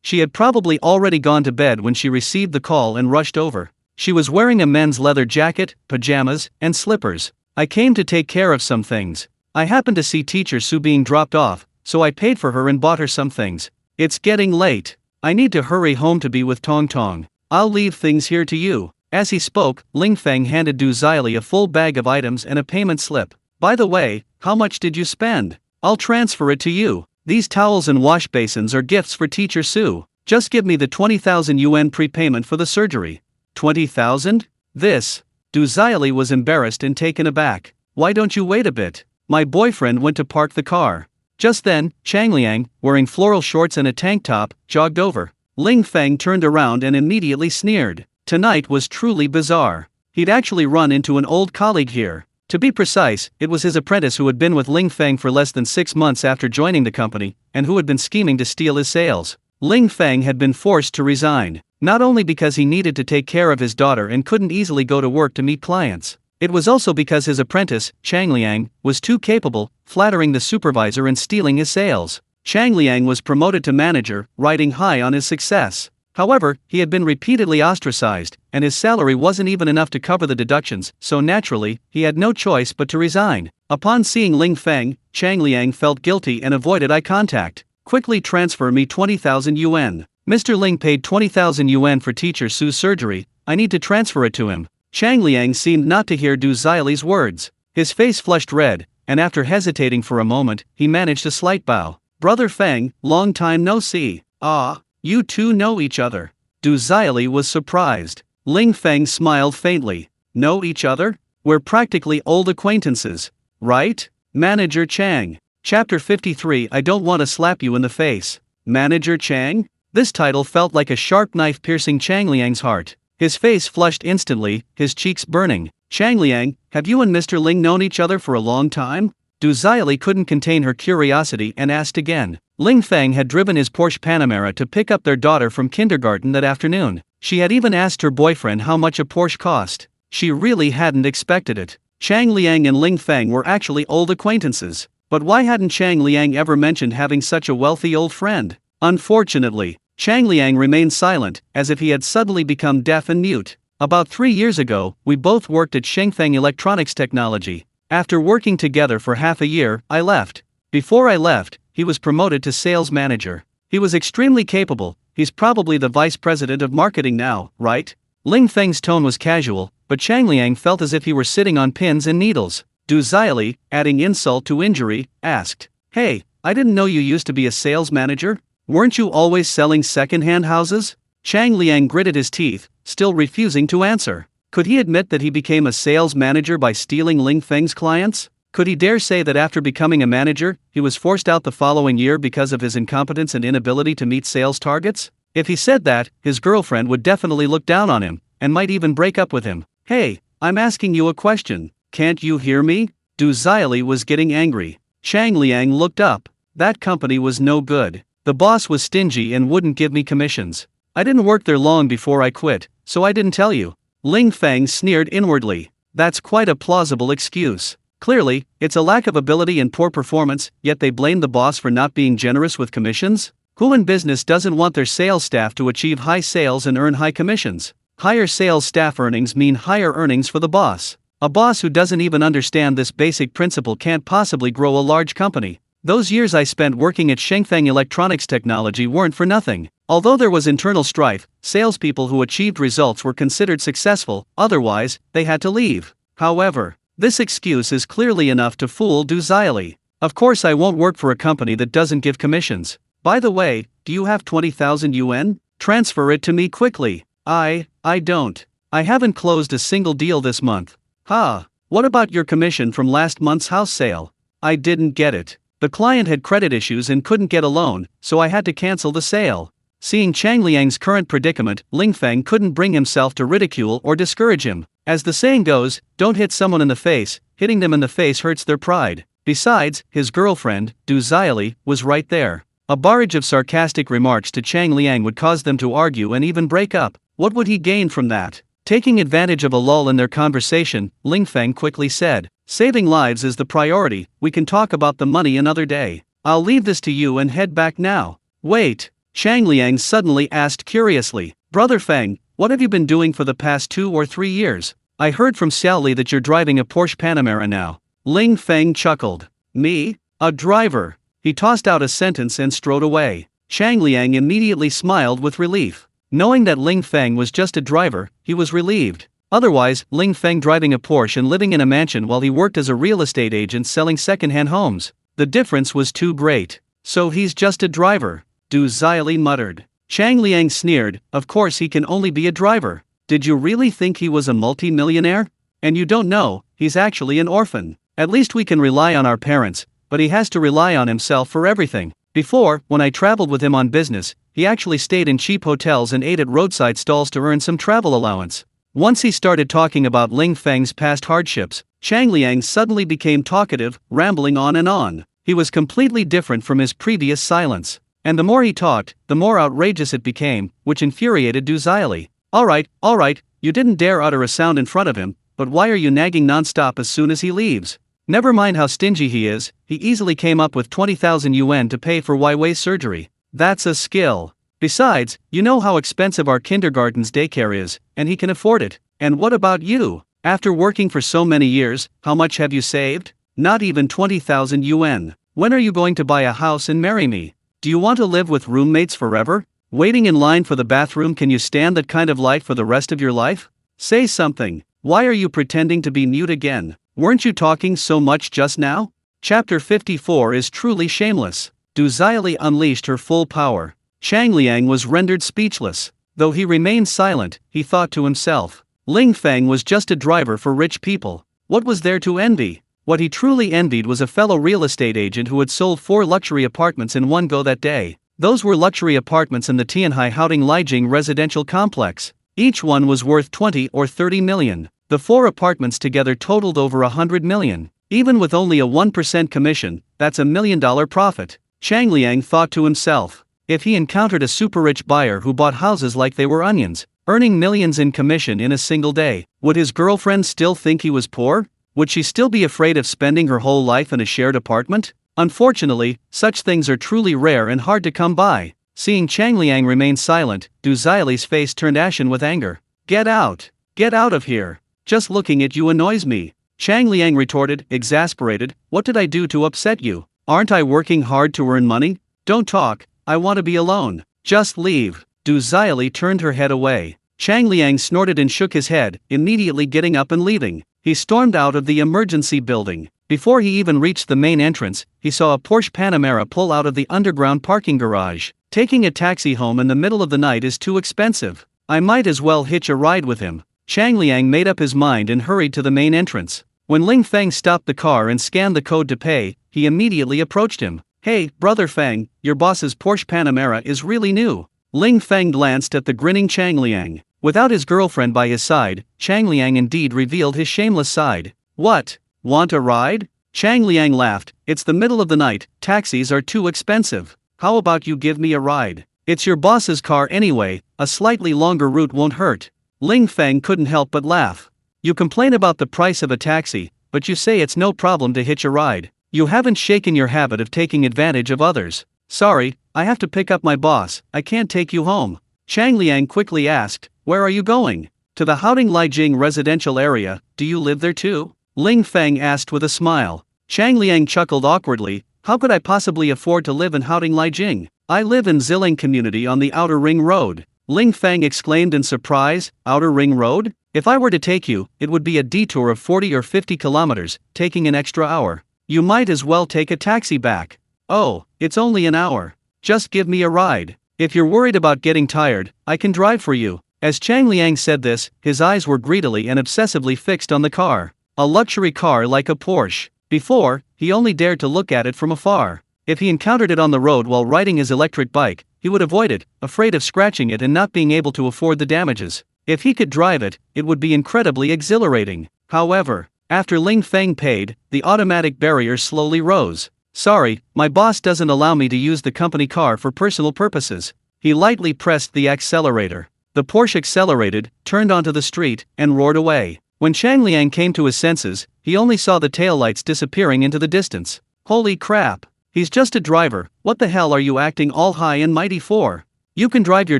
She had probably already gone to bed when she received the call and rushed over. She was wearing a men's leather jacket, pajamas, and slippers. I came to take care of some things. I happened to see Teacher Su being dropped off, so I paid for her and bought her some things. It's getting late. I need to hurry home to be with Tong Tong. I'll leave things here to you. As he spoke, Ling Feng handed Du Xiaoli a full bag of items and a payment slip. By the way, how much did you spend? I'll transfer it to you. These towels and wash basins are gifts for Teacher Sue. Just give me the 20,000 yuan prepayment for the surgery. 20,000? This. Du Xiaoli was embarrassed and taken aback. Why don't you wait a bit? My boyfriend went to park the car. Just then, Chang Liang, wearing floral shorts and a tank top, jogged over. Ling Feng turned around and immediately sneered. Tonight was truly bizarre. He'd actually run into an old colleague here. To be precise, it was his apprentice who had been with Ling Feng for less than 6 months after joining the company, and who had been scheming to steal his sales. Ling Feng had been forced to resign, not only because he needed to take care of his daughter and couldn't easily go to work to meet clients. It was also because his apprentice, Chang Liang, was too capable, flattering the supervisor and stealing his sales. Chang Liang was promoted to manager, riding high on his success. However, he had been repeatedly ostracized, and his salary wasn't even enough to cover the deductions, so naturally, he had no choice but to resign. Upon seeing Ling Feng, Chang Liang felt guilty and avoided eye contact. Quickly transfer me 20,000 yuan. Mr. Ling paid 20,000 yuan for Teacher Sue's surgery. I need to transfer it to him. Chang Liang seemed not to hear Du Xiaoli's words. His face flushed red, and after hesitating for a moment, he managed a slight bow. Brother Feng, long time no see. Ah, you two know each other. Du Xiaoli was surprised. Ling Feng smiled faintly. Know each other? We're practically old acquaintances. Right? Manager Chang. Chapter 53. I don't want to slap you in the face. Manager Chang? This title felt like a sharp knife piercing Chang Liang's heart. His face flushed instantly, his cheeks burning. Chang Liang, have you and Mr. Ling known each other for a long time? Du Xiaoli couldn't contain her curiosity and asked again. Ling Feng had driven his Porsche Panamera to pick up their daughter from kindergarten that afternoon. She had even asked her boyfriend how much a Porsche cost. She really hadn't expected it. Chang Liang and Ling Feng were actually old acquaintances. But why hadn't Chang Liang ever mentioned having such a wealthy old friend? Unfortunately, Chang Liang remained silent, as if he had suddenly become deaf and mute. About 3 years ago, we both worked at Shengfeng Electronics Technology. After working together for half a year, I left. Before I left, he was promoted to sales manager. He was extremely capable. He's probably the vice president of marketing now, right? Ling Feng's tone was casual, but Chang Liang felt as if he were sitting on pins and needles. Du Xiaoli, adding insult to injury, asked, Hey, I didn't know you used to be a sales manager? Weren't you always selling second-hand houses? Chang Liang gritted his teeth, still refusing to answer. Could he admit that he became a sales manager by stealing Ling Feng's clients? Could he dare say that after becoming a manager, he was forced out the following year because of his incompetence and inability to meet sales targets? If he said that, his girlfriend would definitely look down on him, and might even break up with him. Hey, I'm asking you a question. Can't you hear me? Du Xiaoli was getting angry. Chang Liang looked up. That company was no good. The boss was stingy and wouldn't give me commissions. I didn't work there long before I quit, so I didn't tell you. Ling Feng sneered inwardly. That's quite a plausible excuse. Clearly, it's a lack of ability and poor performance, yet they blame the boss for not being generous with commissions? Who in business doesn't want their sales staff to achieve high sales and earn high commissions? Higher sales staff earnings mean higher earnings for the boss. A boss who doesn't even understand this basic principle can't possibly grow a large company. Those years I spent working at Shengfeng Electronics Technology weren't for nothing. Although there was internal strife, salespeople who achieved results were considered successful, otherwise, they had to leave. However, this excuse is clearly enough to fool Du Xiaoli. Of course I won't work for a company that doesn't give commissions. By the way, do you have 20,000 yuan? Transfer it to me quickly. I don't. I haven't closed a single deal this month. What about your commission from last month's house sale? I didn't get it. The client had credit issues and couldn't get a loan, so I had to cancel the sale. Seeing Chang Liang's current predicament, Ling Feng couldn't bring himself to ridicule or discourage him. As the saying goes, don't hit someone in the face, hitting them in the face hurts their pride. Besides, his girlfriend, Du Xiaoli, was right there. A barrage of sarcastic remarks to Chang Liang would cause them to argue and even break up. What would he gain from that? Taking advantage of a lull in their conversation, Ling Feng quickly said, Saving lives is the priority, we can talk about the money another day. I'll leave this to you and head back now. Wait. Chang Liang suddenly asked curiously, Brother Feng, what have you been doing for the past 2 or 3 years? I heard from Xiaoli that you're driving a Porsche Panamera now. Ling Feng chuckled. Me? A driver? He tossed out a sentence and strode away. Chang Liang immediately smiled with relief. Knowing that Ling Feng was just a driver, he was relieved. Otherwise, Ling Feng driving a Porsche and living in a mansion while he worked as a real estate agent selling second-hand homes. The difference was too great. So he's just a driver, Du Zili muttered. Chang Liang sneered, of course he can only be a driver. Did you really think he was a multi-millionaire? And you don't know, he's actually an orphan. At least we can rely on our parents, but he has to rely on himself for everything. Before, when I traveled with him on business, he actually stayed in cheap hotels and ate at roadside stalls to earn some travel allowance. Once he started talking about Ling Feng's past hardships, Chang Liang suddenly became talkative, rambling on and on. He was completely different from his previous silence. And the more he talked, the more outrageous it became, which infuriated Du Zili. Alright, you didn't dare utter a sound in front of him, but why are you nagging non-stop as soon as he leaves? Never mind how stingy he is, he easily came up with 20,000 yuan to pay for Weiwei's surgery. That's a skill. Besides, you know how expensive our kindergarten's daycare is, and he can afford it. And what about you? After working for so many years, how much have you saved? Not even 20,000 yuan. When are you going to buy a house and marry me? Do you want to live with roommates forever? Waiting in line for the bathroom, can you stand that kind of life for the rest of your life? Say something. Why are you pretending to be mute again? Weren't you talking so much just now? Chapter 54 is truly shameless. Du Zili unleashed her full power. Chang Liang was rendered speechless. Though he remained silent, he thought to himself. Ling Feng was just a driver for rich people. What was there to envy? What he truly envied was a fellow real estate agent who had sold 4 luxury apartments in one go that day. Those were luxury apartments in the Tianhai Haoding Lijiang residential complex. Each one was worth 20 or 30 million. The 4 apartments together totaled over 100 million. Even with only a 1% commission, that's $1 million profit. Chang Liang thought to himself. If he encountered a super-rich buyer who bought houses like they were onions, earning millions in commission in a single day, would his girlfriend still think he was poor? Would she still be afraid of spending her whole life in a shared apartment? Unfortunately, such things are truly rare and hard to come by. Seeing Chang Liang remain silent, Du Zili's face turned ashen with anger. Get out! Get out of here! Just looking at you annoys me. Chang Liang retorted, exasperated, what did I do to upset you? Aren't I working hard to earn money? Don't talk, I want to be alone. Just leave. Du Zili turned her head away. Chang Liang snorted and shook his head, immediately getting up and leaving. He stormed out of the emergency building. Before he even reached the main entrance, he saw a Porsche Panamera pull out of the underground parking garage. Taking a taxi home in the middle of the night is too expensive. I might as well hitch a ride with him. Chang Liang made up his mind and hurried to the main entrance. When Ling Feng stopped the car and scanned the code to pay, he immediately approached him. Hey, brother Feng, your boss's Porsche Panamera is really new. Ling Feng glanced at the grinning Chang Liang. Without his girlfriend by his side, Chang Liang indeed revealed his shameless side. What? Want a ride? Chang Liang laughed. It's the middle of the night, taxis are too expensive. How about you give me a ride? It's your boss's car anyway, a slightly longer route won't hurt. Ling Feng couldn't help but laugh. You complain about the price of a taxi, but you say it's no problem to hitch a ride. You haven't shaken your habit of taking advantage of others. Sorry, I have to pick up my boss, I can't take you home. Chang Liang quickly asked, where are you going? To the Haoding Lijiang residential area, do you live there too? Ling Feng asked with a smile. Chang Liang chuckled awkwardly, how could I possibly afford to live in Haoding Lijiang? I live in Ziling community on the Outer Ring Road. Ling Feng exclaimed in surprise, Outer Ring Road? If I were to take you, it would be a detour of 40 or 50 kilometers, taking an extra hour. You might as well take a taxi back. Oh, it's only an hour. Just give me a ride. If you're worried about getting tired, I can drive for you. As Chang Liang said this, his eyes were greedily and obsessively fixed on the car. A luxury car like a Porsche. Before, he only dared to look at it from afar. If he encountered it on the road while riding his electric bike, he would avoid it, afraid of scratching it and not being able to afford the damages. If he could drive it, it would be incredibly exhilarating. However, after Ling Feng paid, the automatic barrier slowly rose. Sorry, my boss doesn't allow me to use the company car for personal purposes. He lightly pressed the accelerator. The Porsche accelerated, turned onto the street, and roared away. When Chang Liang came to his senses, he only saw the taillights disappearing into the distance. Holy crap! He's just a driver, what the hell are you acting all high and mighty for? You can drive your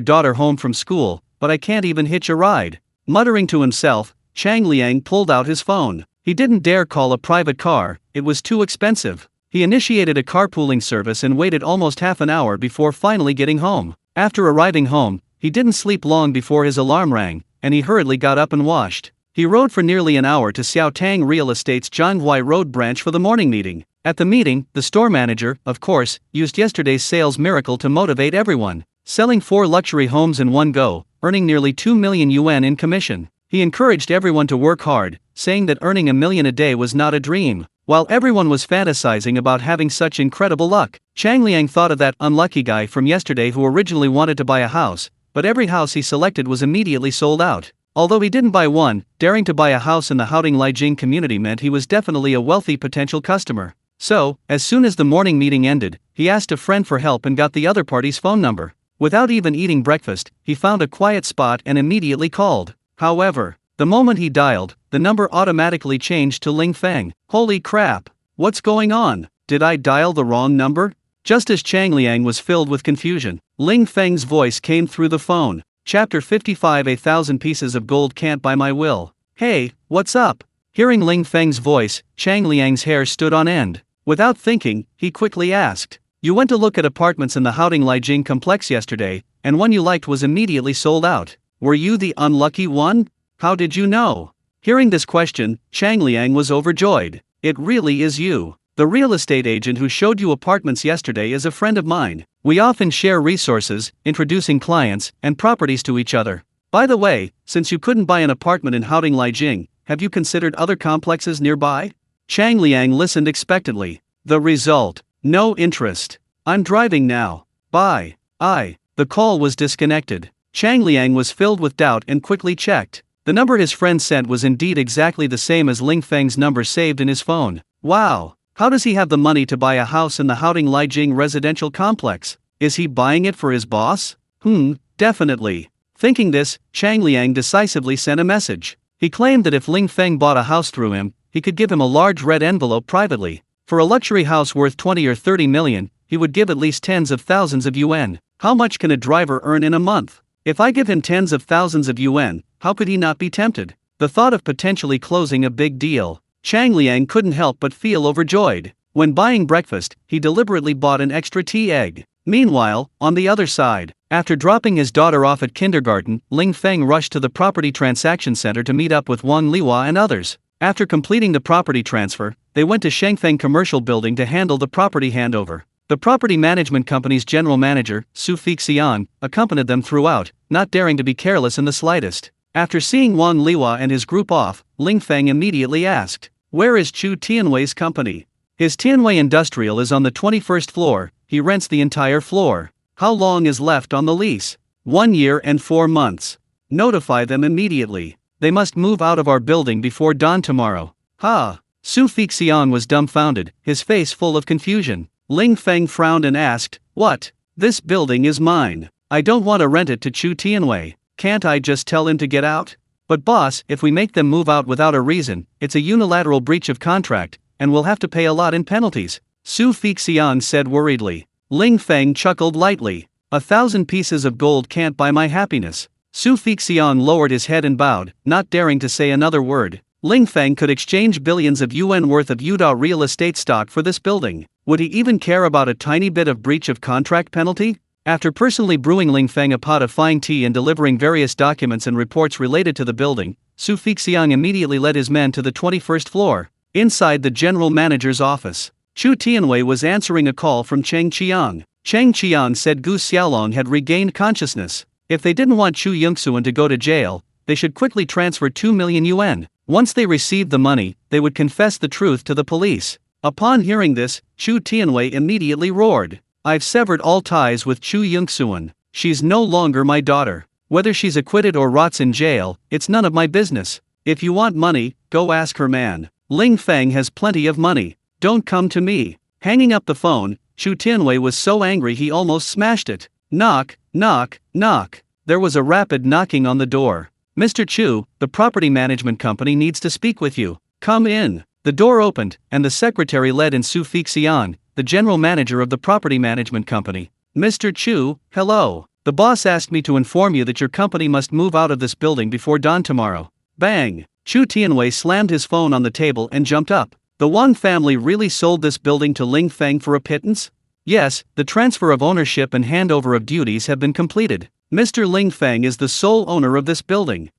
daughter home from school, but I can't even hitch a ride. Muttering to himself, Chang Liang pulled out his phone. He didn't dare call a private car, it was too expensive. He initiated a carpooling service and waited almost half an hour before finally getting home. After arriving home, he didn't sleep long before his alarm rang, and he hurriedly got up and washed. He rode for nearly an hour to Xiaotang Real Estate's Zhanghuai Road branch for the morning meeting. At the meeting, the store manager, of course, used yesterday's sales miracle to motivate everyone, selling 4 luxury homes in one go, earning nearly 2 million yuan in commission. He encouraged everyone to work hard, saying that earning $1 million a day was not a dream. While everyone was fantasizing about having such incredible luck, Chang Liang thought of that unlucky guy from yesterday who originally wanted to buy a house, but every house he selected was immediately sold out. Although he didn't buy one, daring to buy a house in the Haoding Lijiang community meant he was definitely a wealthy potential customer. So, as soon as the morning meeting ended, he asked a friend for help and got the other party's phone number. Without even eating breakfast, he found a quiet spot and immediately called. However, the moment he dialed, the number automatically changed to Ling Feng. Holy crap! What's going on? Did I dial the wrong number? Just as Chang Liang was filled with confusion, Ling Feng's voice came through the phone. Chapter 55 1,000 pieces of gold can't buy my will. Hey, what's up? Hearing Ling Feng's voice, Chang Liang's hair stood on end. Without thinking, he quickly asked, "You went to look at apartments in the Haoding Lijiang complex yesterday, and one you liked was immediately sold out. Were you the unlucky one? How did you know?" Hearing this question, Chang Liang was overjoyed. "It really is you. The real estate agent who showed you apartments yesterday is a friend of mine. We often share resources, introducing clients and properties to each other. By the way, since you couldn't buy an apartment in Haoding Lijiang, have you considered other complexes nearby?" Chang Liang listened expectantly. The result: no interest. "I'm driving now. Bye." The call was disconnected. Chang Liang was filled with doubt and quickly checked. The number his friend sent was indeed exactly the same as Ling Feng's number saved in his phone. Wow! How does he have the money to buy a house in the Haoding Lijiang residential complex? Is he buying it for his boss? Definitely. Thinking this, Chang Liang decisively sent a message. He claimed that if Ling Feng bought a house through him, he could give him a large red envelope privately. For a luxury house worth 20 or 30 million, he would give at least tens of thousands of yuan. How much can a driver earn in a month? If I give him tens of thousands of yuan, how could he not be tempted? The thought of potentially closing a big deal, Chang Liang couldn't help but feel overjoyed. When buying breakfast, he deliberately bought an extra tea egg. Meanwhile, on the other side, after dropping his daughter off at kindergarten, Ling Feng rushed to the property transaction center to meet up with Wang Liwa and others. After completing the property transfer, they went to Shengfeng Commercial Building to handle the property handover. The property management company's general manager, Su Fixian, accompanied them throughout, not daring to be careless in the slightest. After seeing Wang Liwa and his group off, Ling Feng immediately asked, "Where is Chu Tianwei's company?" "His Tianwei Industrial is on the 21st floor, he rents the entire floor." "How long is left on the lease?" 1 year and 4 months. "Notify them immediately. They must move out of our building before dawn tomorrow." Su Fixian was dumbfounded, his face full of confusion. Ling Feng frowned and asked, "What? This building is mine. I don't want to rent it to Chu Tianwei. Can't I just tell him to get out?" "But boss, if we make them move out without a reason, it's a unilateral breach of contract, and we'll have to pay a lot in penalties," Su Fixian said worriedly. Ling Feng chuckled lightly. 1,000 pieces of gold can't buy my happiness." Su Fixian lowered his head and bowed, not daring to say another word. Ling Feng could exchange billions of yuan worth of Yuda real estate stock for this building. Would he even care about a tiny bit of breach of contract penalty? After personally brewing Ling Feng a pot of fine tea and delivering various documents and reports related to the building, Su Fixian immediately led his men to the 21st floor. Inside the general manager's office, Chu Tianwei was answering a call from Cheng Qiang. Cheng Qiang said Gu Xiaolong had regained consciousness. If they didn't want Chu Yongsuan to go to jail, they should quickly transfer 2 million yuan. Once they received the money, they would confess the truth to the police. Upon hearing this, Chu Tianwei immediately roared, "I've severed all ties with Chu Yongsuan. She's no longer my daughter. Whether she's acquitted or rots in jail, it's none of my business. If you want money, go ask her man. Ling Feng has plenty of money. Don't come to me." Hanging up the phone, Chu Tianwei was so angry he almost smashed it. Knock, knock, knock. There was a rapid knocking on the door. "Mr. Chu, the property management company needs to speak with you. Come in." The door opened, and the secretary led in Su Fixian, the general manager of the property management company. "Mr. Chu, hello. The boss asked me to inform you that your company must move out of this building before dawn tomorrow." Bang! Chu Tianwei slammed his phone on the table and jumped up. The Wang family really sold this building to Ling Feng for a pittance? Yes, the transfer of ownership and handover of duties have been completed. Mr. Ling Feng is the sole owner of this building.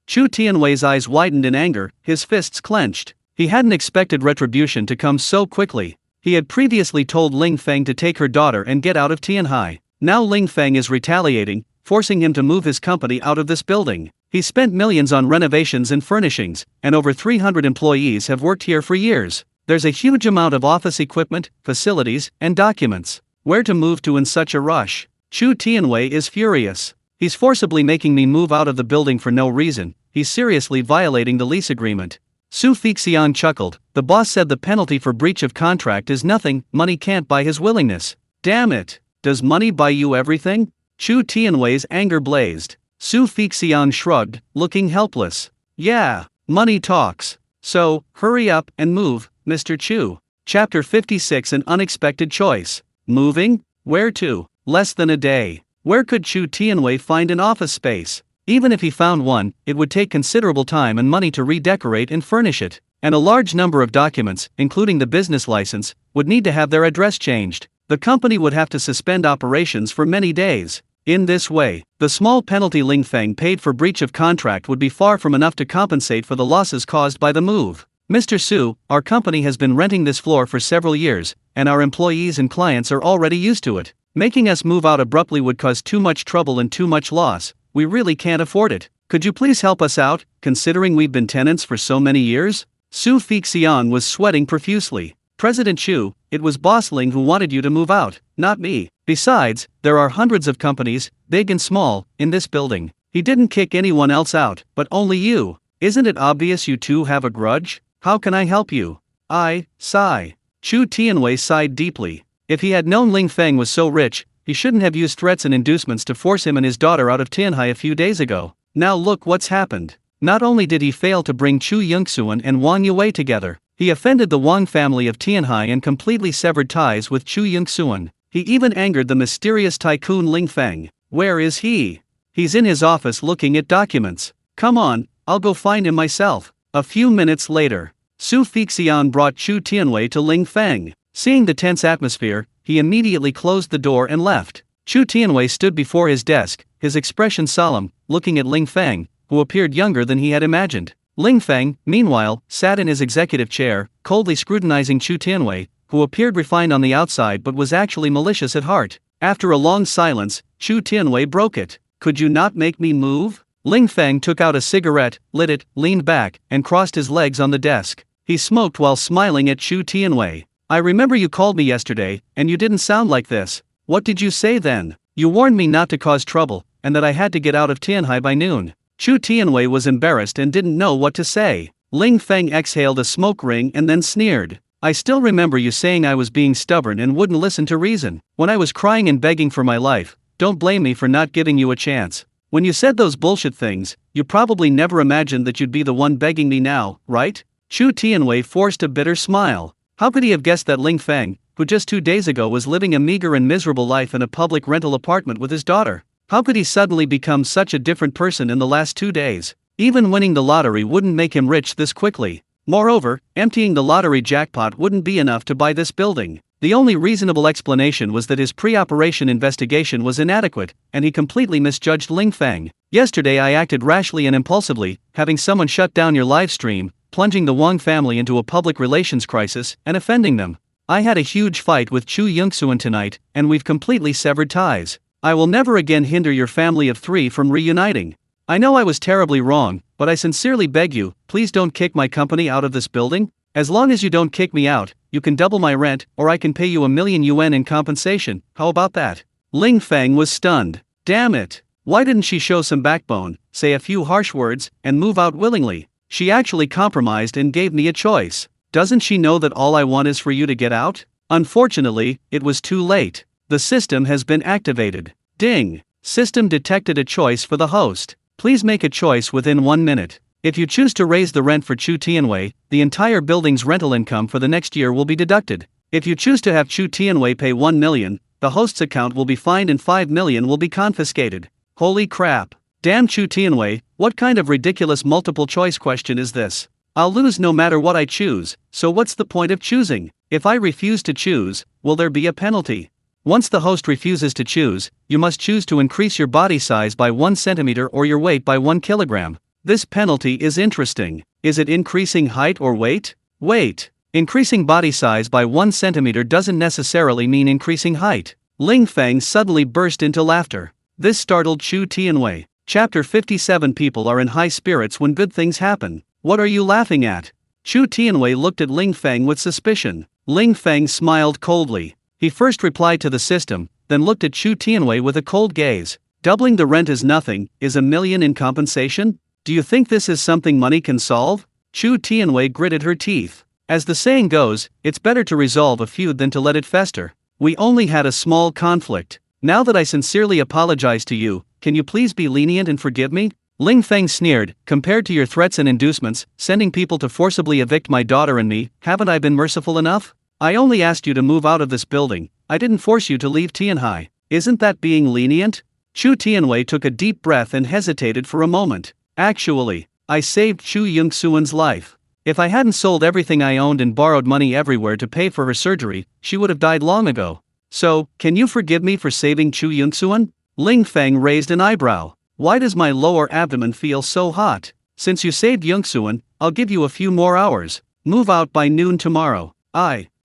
Chu Tianwei's eyes widened in anger, his fists clenched. He hadn't expected retribution to come so quickly. He had previously told Ling Feng to take her daughter and get out of Tianhai. Now Ling Feng is retaliating, forcing him to move his company out of this building. He spent millions on renovations and furnishings, and over 300 employees have worked here for years. There's a huge amount of office equipment, facilities, and documents. Where to move to in such a rush? Chu Tianwei is furious. He's forcibly making me move out of the building for no reason. He's seriously violating the lease agreement. Su Fixian chuckled. The boss said the penalty for breach of contract is nothing, money can't buy his willingness. Damn it! Does money buy you everything? Chu Tianwei's anger blazed. Su Fixian shrugged, looking helpless. Yeah, money talks. So, hurry up and move, Mr. Chu. Chapter 56 An Unexpected Choice. Moving? Where to? Less than a day. Where could Chu Tianwei find an office space? Even if he found one, it would take considerable time and money to redecorate and furnish it, and a large number of documents, including the business license, would need to have their address changed. The company would have to suspend operations for many days. In this way, the small penalty Ling Feng paid for breach of contract would be far from enough to compensate for the losses caused by the move. Mr. Su, our company has been renting this floor for several years, and our employees and clients are already used to it. Making us move out abruptly would cause too much trouble and too much loss. We really can't afford it. Could you please help us out, considering we've been tenants for so many years? Su Fixian was sweating profusely. President Chu, it was Boss Ling who wanted you to move out, not me. Besides, there are hundreds of companies, big and small, in this building. He didn't kick anyone else out, but only you. Isn't it obvious you two have a grudge? How can I help you? I sigh. Chu Tianwei sighed deeply. If he had known Ling Feng was so rich, he shouldn't have used threats and inducements to force him and his daughter out of Tianhai a few days ago. Now look what's happened. Not only did he fail to bring Chu Yongxuan and Wang Yue together, he offended the Wang family of Tianhai and completely severed ties with Chu Yongxuan. He even angered the mysterious tycoon Ling Feng. Where is he? He's in his office looking at documents. Come on, I'll go find him myself. A few minutes later, Su Fixian brought Chu Tianwei to Ling Feng. Seeing the tense atmosphere, he immediately closed the door and left. Chu Tianwei stood before his desk, his expression solemn, looking at Ling Feng, who appeared younger than he had imagined. Ling Feng, meanwhile, sat in his executive chair, coldly scrutinizing Chu Tianwei, who appeared refined on the outside but was actually malicious at heart. After a long silence, Chu Tianwei broke it. Could you not make me move? Ling Feng took out a cigarette, lit it, leaned back, and crossed his legs on the desk. He smoked while smiling at Chu Tianwei. I remember you called me yesterday, and you didn't sound like this. What did you say then? You warned me not to cause trouble, and that I had to get out of Tianhai by noon. Chu Tianwei was embarrassed and didn't know what to say. Ling Feng exhaled a smoke ring and then sneered. I still remember you saying I was being stubborn and wouldn't listen to reason. When I was crying and begging for my life, don't blame me for not giving you a chance. When you said those bullshit things, you probably never imagined that you'd be the one begging me now, right? Chu Tianwei forced a bitter smile. How could he have guessed that Ling Feng, who just 2 days ago was living a meager and miserable life in a public rental apartment with his daughter? How could he suddenly become such a different person in the last 2 days? Even winning the lottery wouldn't make him rich this quickly. Moreover, emptying the lottery jackpot wouldn't be enough to buy this building. The only reasonable explanation was that his pre-operation investigation was inadequate, and he completely misjudged Ling Feng. Yesterday I acted rashly and impulsively, having someone shut down your live stream, plunging the Wang family into a public relations crisis, and offending them. I had a huge fight with Chu Yongxuan tonight, and we've completely severed ties. I will never again hinder your family of 3 from reuniting. I know I was terribly wrong, but I sincerely beg you, please don't kick my company out of this building. As long as you don't kick me out, you can double my rent, or I can pay you 1,000,000 yuan in compensation. How about that? Ling Feng was stunned. Damn it! Why didn't she show some backbone, say a few harsh words, and move out willingly? She actually compromised and gave me a choice. Doesn't she know that all I want is for you to get out? Unfortunately, it was too late. The system has been activated. Ding! System detected a choice for the host. Please make a choice within 1 minute. If you choose to raise the rent for Chu Tianwei, the entire building's rental income for the next year will be deducted. If you choose to have Chu Tianwei pay 1 million, the host's account will be fined and 5 million will be confiscated. Holy crap! Damn Chu Tianwei, what kind of ridiculous multiple choice question is this? I'll lose no matter what I choose, so what's the point of choosing? If I refuse to choose, will there be a penalty? Once the host refuses to choose, you must choose to increase your body size by 1 centimeter or your weight by 1 kilogram. This penalty is interesting. Is it increasing height or weight? Wait. Increasing body size by 1 centimeter doesn't necessarily mean increasing height. Ling Feng suddenly burst into laughter. This startled Chu Tianwei. Chapter 57. People are in high spirits when good things happen. What are you laughing at? Chu Tianwei looked at Ling Feng with suspicion. Ling Feng smiled coldly. He first replied to the system, then looked at Chu Tianwei with a cold gaze. Doubling the rent is nothing, is $1 million in compensation? Do you think this is something money can solve? Chu Tianwei gritted her teeth. As the saying goes, it's better to resolve a feud than to let it fester. We only had a small conflict. Now that I sincerely apologize to you, can you please be lenient and forgive me? Ling Feng sneered. Compared to your threats and inducements, sending people to forcibly evict my daughter and me, haven't I been merciful enough? I only asked you to move out of this building. I didn't force you to leave Tianhai. Isn't that being lenient? Chu Tianwei took a deep breath and hesitated for a moment. Actually, I saved Chu Yungsuan's life. If I hadn't sold everything I owned and borrowed money everywhere to pay for her surgery, she would have died long ago. So, can you forgive me for saving Chu Yungsuan? Ling Feng raised an eyebrow. Why does my lower abdomen feel so hot? Since you saved Yungsuan, I'll give you a few more hours. Move out by noon tomorrow.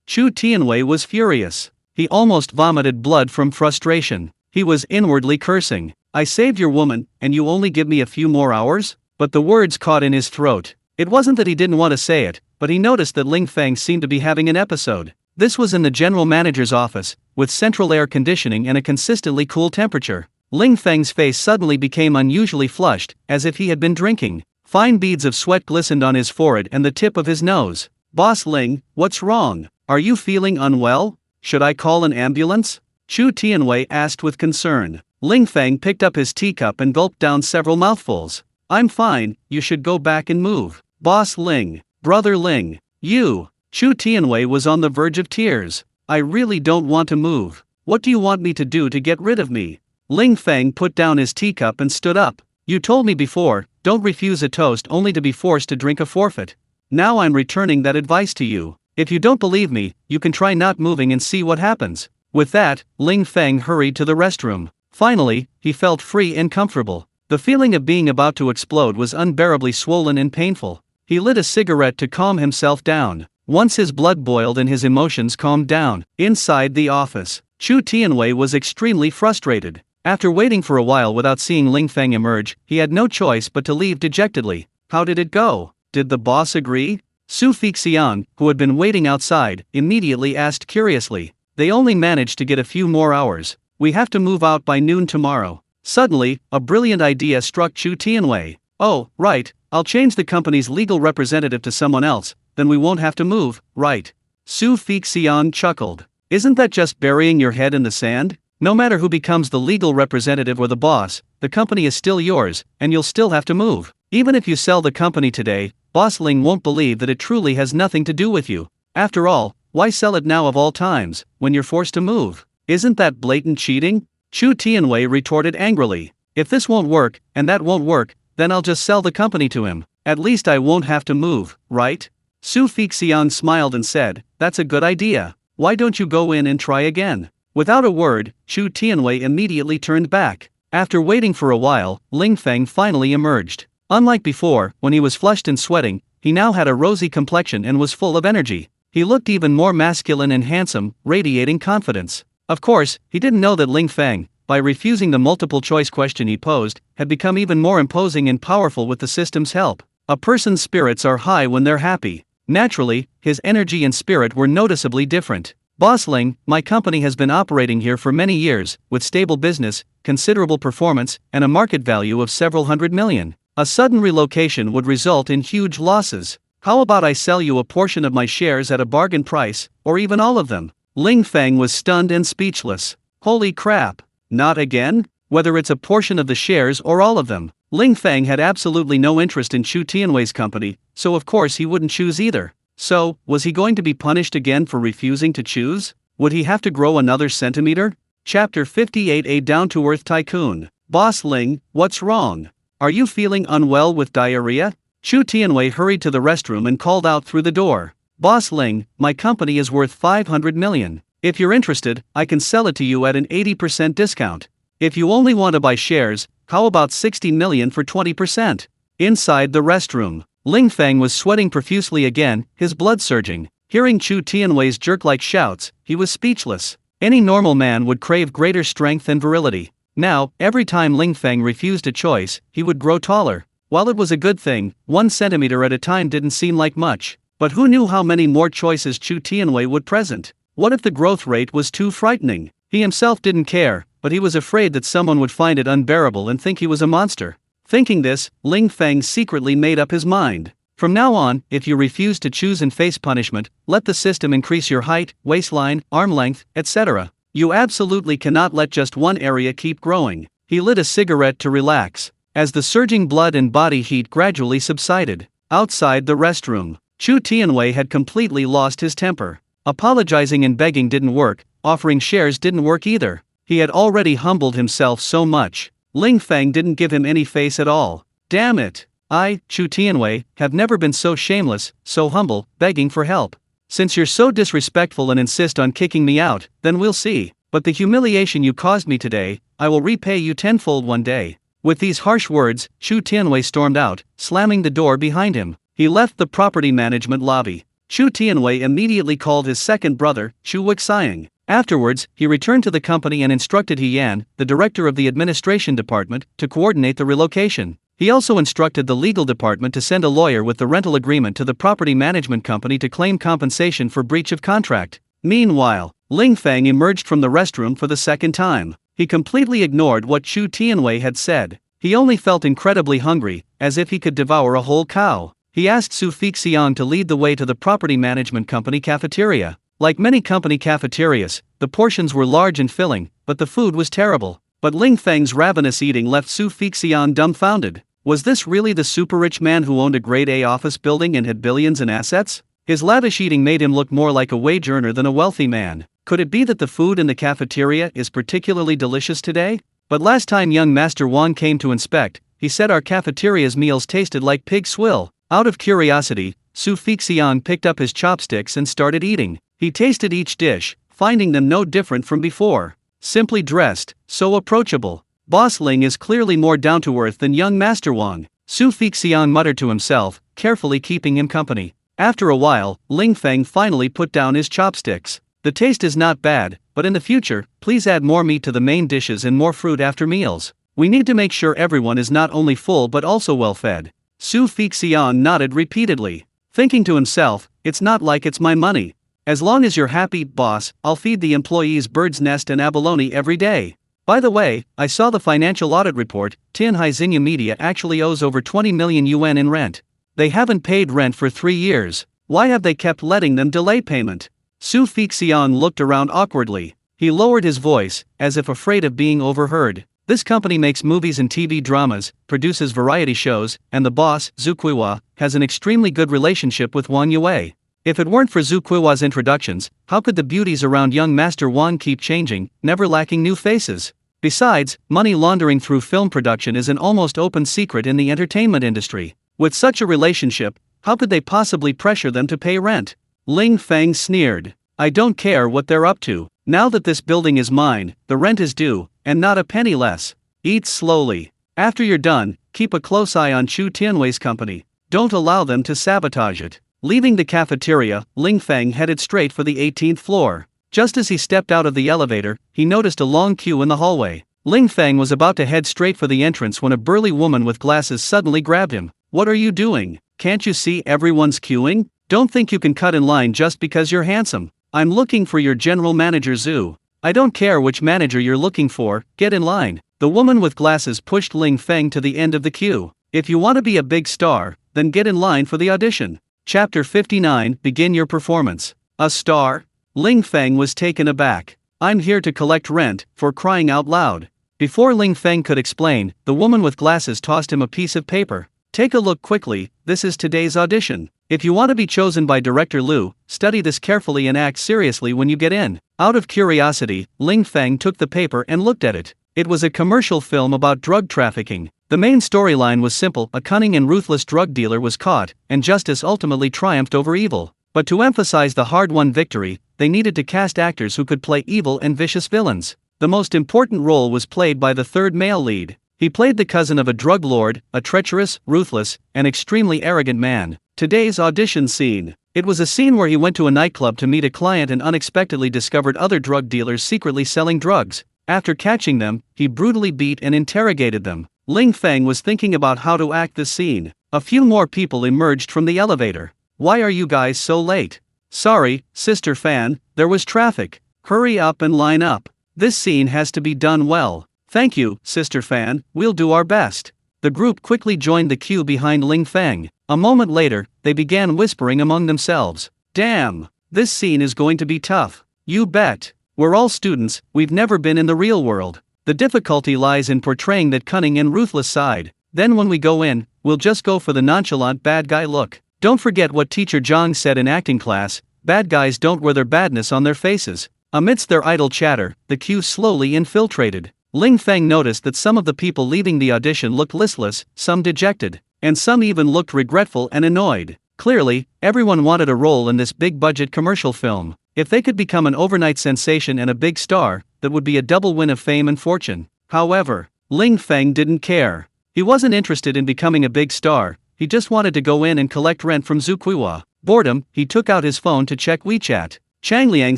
Chu Tianwei was furious. He almost vomited blood from frustration. He was inwardly cursing. I saved your woman, and you only give me a few more hours? But the words caught in his throat. It wasn't that he didn't want to say it, but he noticed that Ling Feng seemed to be having an episode. This was in the general manager's office, with central air conditioning and a consistently cool temperature. Ling Feng's face suddenly became unusually flushed, as if he had been drinking. Fine beads of sweat glistened on his forehead and the tip of his nose. Boss Ling, what's wrong? Are you feeling unwell? Should I call an ambulance? Chu Tianwei asked with concern. Ling Feng picked up his teacup and gulped down several mouthfuls. I'm fine, you should go back and move. Boss Ling, Brother Ling, you. Chu Tianwei was on the verge of tears. I really don't want to move. What do you want me to do to get rid of me? Ling Feng put down his teacup and stood up. You told me before, don't refuse a toast only to be forced to drink a forfeit. Now I'm returning that advice to you. If you don't believe me, you can try not moving and see what happens. With that, Ling Feng hurried to the restroom. Finally, he felt free and comfortable. The feeling of being about to explode was unbearably swollen and painful. He lit a cigarette to calm himself down. Once his blood boiled and his emotions calmed down, inside the office, Chu Tianwei was extremely frustrated. After waiting for a while without seeing Ling Feng emerge, he had no choice but to leave dejectedly. How did it go? Did the boss agree? Su Fixiang, who had been waiting outside, immediately asked curiously. They only managed to get a few more hours. We have to move out by noon tomorrow. Suddenly, a brilliant idea struck Chu Tianwei. Oh, right, I'll change the company's legal representative to someone else, then we won't have to move, right? Su Fixiang chuckled. Isn't that just burying your head in the sand? No matter who becomes the legal representative or the boss, the company is still yours, and you'll still have to move. Even if you sell the company today, Boss Ling won't believe that it truly has nothing to do with you. After all, why sell it now of all times, when you're forced to move? Isn't that blatant cheating? Chu Tianwei retorted angrily. If this won't work, and that won't work, then I'll just sell the company to him. At least I won't have to move, right? Su Fixiang smiled and said, that's a good idea. Why don't you go in and try again? Without a word, Chu Tianwei immediately turned back. After waiting for a while, Ling Feng finally emerged. Unlike before, when he was flushed and sweating, he now had a rosy complexion and was full of energy. He looked even more masculine and handsome, radiating confidence. Of course, he didn't know that Ling Feng, by refusing the multiple-choice question he posed, had become even more imposing and powerful with the system's help. A person's spirits are high when they're happy. Naturally, his energy and spirit were noticeably different. Boss Ling, my company has been operating here for many years, with stable business, considerable performance, and a market value of several hundred million. A sudden relocation would result in huge losses. How about I sell you a portion of my shares at a bargain price, or even all of them? Ling Feng was stunned and speechless. Holy crap! Not again? Whether it's a portion of the shares or all of them. Ling Feng had absolutely no interest in Chu Tianwei's company, so of course he wouldn't choose either. So, was he going to be punished again for refusing to choose? Would he have to grow another centimeter? Chapter 58. A down-to-earth tycoon. Boss Ling, what's wrong? Are you feeling unwell with diarrhea? Chu Tianwei hurried to the restroom and called out through the door. Boss Ling, my company is worth 500 million. If you're interested, I can sell it to you at an 80% discount. If you only want to buy shares, how about 60 million for 20%? Inside the restroom, Ling Feng was sweating profusely again, his blood surging. Hearing Chu Tianwei's jerk-like shouts, he was speechless. Any normal man would crave greater strength and virility. Now, every time Ling Feng refused a choice, he would grow taller. While it was a good thing, 1 centimeter at a time didn't seem like much. But who knew how many more choices Chu Tianwei would present? What if the growth rate was too frightening? He himself didn't care, but he was afraid that someone would find it unbearable and think he was a monster. Thinking this, Ling Feng secretly made up his mind. From now on, if you refuse to choose and face punishment, let the system increase your height, waistline, arm length, etc. You absolutely cannot let just one area keep growing. He lit a cigarette to relax. As the surging blood and body heat gradually subsided, outside the restroom, Chu Tianwei had completely lost his temper. Apologizing and begging didn't work, offering shares didn't work either. He had already humbled himself so much. Ling Feng didn't give him any face at all. Damn it! I, Chu Tianwei, have never been so shameless, so humble, begging for help. Since you're so disrespectful and insist on kicking me out, then we'll see. But the humiliation you caused me today, I will repay you tenfold one day. With these harsh words, Chu Tianwei stormed out, slamming the door behind him. He left the property management lobby. Chu Tianwei immediately called his second brother, Chu Wuxiang. Afterwards, he returned to the company and instructed He Yan, the director of the administration department, to coordinate the relocation. He also instructed the legal department to send a lawyer with the rental agreement to the property management company to claim compensation for breach of contract. Meanwhile, Ling Feng emerged from the restroom for the second time. He completely ignored what Chu Tianwei had said. He only felt incredibly hungry, as if he could devour a whole cow. He asked Su Fixiang to lead the way to the property management company cafeteria. Like many company cafeterias, the portions were large and filling, but the food was terrible. But Ling Feng's ravenous eating left Su Fixiang dumbfounded. Was this really the super-rich man who owned a grade A office building and had billions in assets? His lavish eating made him look more like a wage earner than a wealthy man. Could it be that the food in the cafeteria is particularly delicious today? But last time young Master Wang came to inspect, he said our cafeteria's meals tasted like pig swill. Out of curiosity, Su Fixiang picked up his chopsticks and started eating. He tasted each dish, finding them no different from before. Simply dressed, so approachable. Boss Ling is clearly more down-to-earth than young Master Wang, Su Fixiang muttered to himself, carefully keeping him company. After a while, Ling Feng finally put down his chopsticks. The taste is not bad, but in the future, please add more meat to the main dishes and more fruit after meals. We need to make sure everyone is not only full but also well-fed. Su Fixiang nodded repeatedly, thinking to himself, it's not like it's my money. As long as you're happy, boss, I'll feed the employees bird's nest and abalone every day. By the way, I saw the financial audit report. Tianhai Xingya Media actually owes over 20 million yuan in rent. They haven't paid rent for 3 years. Why have they kept letting them delay payment? Su Fixiang looked around awkwardly. He lowered his voice, as if afraid of being overheard. This company makes movies and TV dramas, produces variety shows, and the boss, Zhu Kuihua, has an extremely good relationship with Wang Yue. If it weren't for Zhu Kuihua's introductions, how could the beauties around young Master Wang keep changing, never lacking new faces? Besides, money laundering through film production is an almost open secret in the entertainment industry. With such a relationship, how could they possibly pressure them to pay rent? Ling Feng sneered. I don't care what they're up to. Now that this building is mine, the rent is due, and not a penny less. Eat slowly. After you're done, keep a close eye on Chu Tianwei's company. Don't allow them to sabotage it. Leaving the cafeteria, Ling Feng headed straight for the 18th floor. Just as he stepped out of the elevator, he noticed a long queue in the hallway. Ling Feng was about to head straight for the entrance when a burly woman with glasses suddenly grabbed him. What are you doing? Can't you see everyone's queuing? Don't think you can cut in line just because you're handsome. I'm looking for your general manager Zhu. I don't care which manager you're looking for, get in line. The woman with glasses pushed Ling Feng to the end of the queue. If you want to be a big star, then get in line for the audition. Chapter 59, Begin your performance. A star? Ling Feng was taken aback. I'm here to collect rent, for crying out loud. Before Ling Feng could explain, the woman with glasses tossed him a piece of paper. Take a look quickly, this is today's audition. If you want to be chosen by Director Liu, study this carefully and act seriously when you get in. Out of curiosity, Ling Feng took the paper and looked at it. It was a commercial film about drug trafficking. The main storyline was simple: a cunning and ruthless drug dealer was caught, and justice ultimately triumphed over evil. But to emphasize the hard-won victory, they needed to cast actors who could play evil and vicious villains. The most important role was played by the third male lead. He played the cousin of a drug lord, a treacherous, ruthless, and extremely arrogant man. Today's audition scene. It was a scene where he went to a nightclub to meet a client and unexpectedly discovered other drug dealers secretly selling drugs. After catching them, he brutally beat and interrogated them. Ling Feng was thinking about how to act this scene. A few more people emerged from the elevator. Why are you guys so late? Sorry, Sister Fan, there was traffic. Hurry up and line up. This scene has to be done well. Thank you, Sister Fan, we'll do our best. The group quickly joined the queue behind Ling Feng. A moment later, they began whispering among themselves. Damn, this scene is going to be tough. You bet. We're all students, we've never been in the real world. The difficulty lies in portraying that cunning and ruthless side. Then when we go in, we'll just go for the nonchalant bad guy look. Don't forget what teacher Zhang said in acting class, bad guys don't wear their badness on their faces. Amidst their idle chatter, the queue slowly infiltrated. Ling Feng noticed that some of the people leaving the audition looked listless, some dejected, and some even looked regretful and annoyed. Clearly, everyone wanted a role in this big-budget commercial film. If they could become an overnight sensation and a big star, that would be a double win of fame and fortune. However, Ling Feng didn't care. He wasn't interested in becoming a big star, he just wanted to go in and collect rent from Zukuiwa. Boredom, he took out his phone to check WeChat. Chang Liang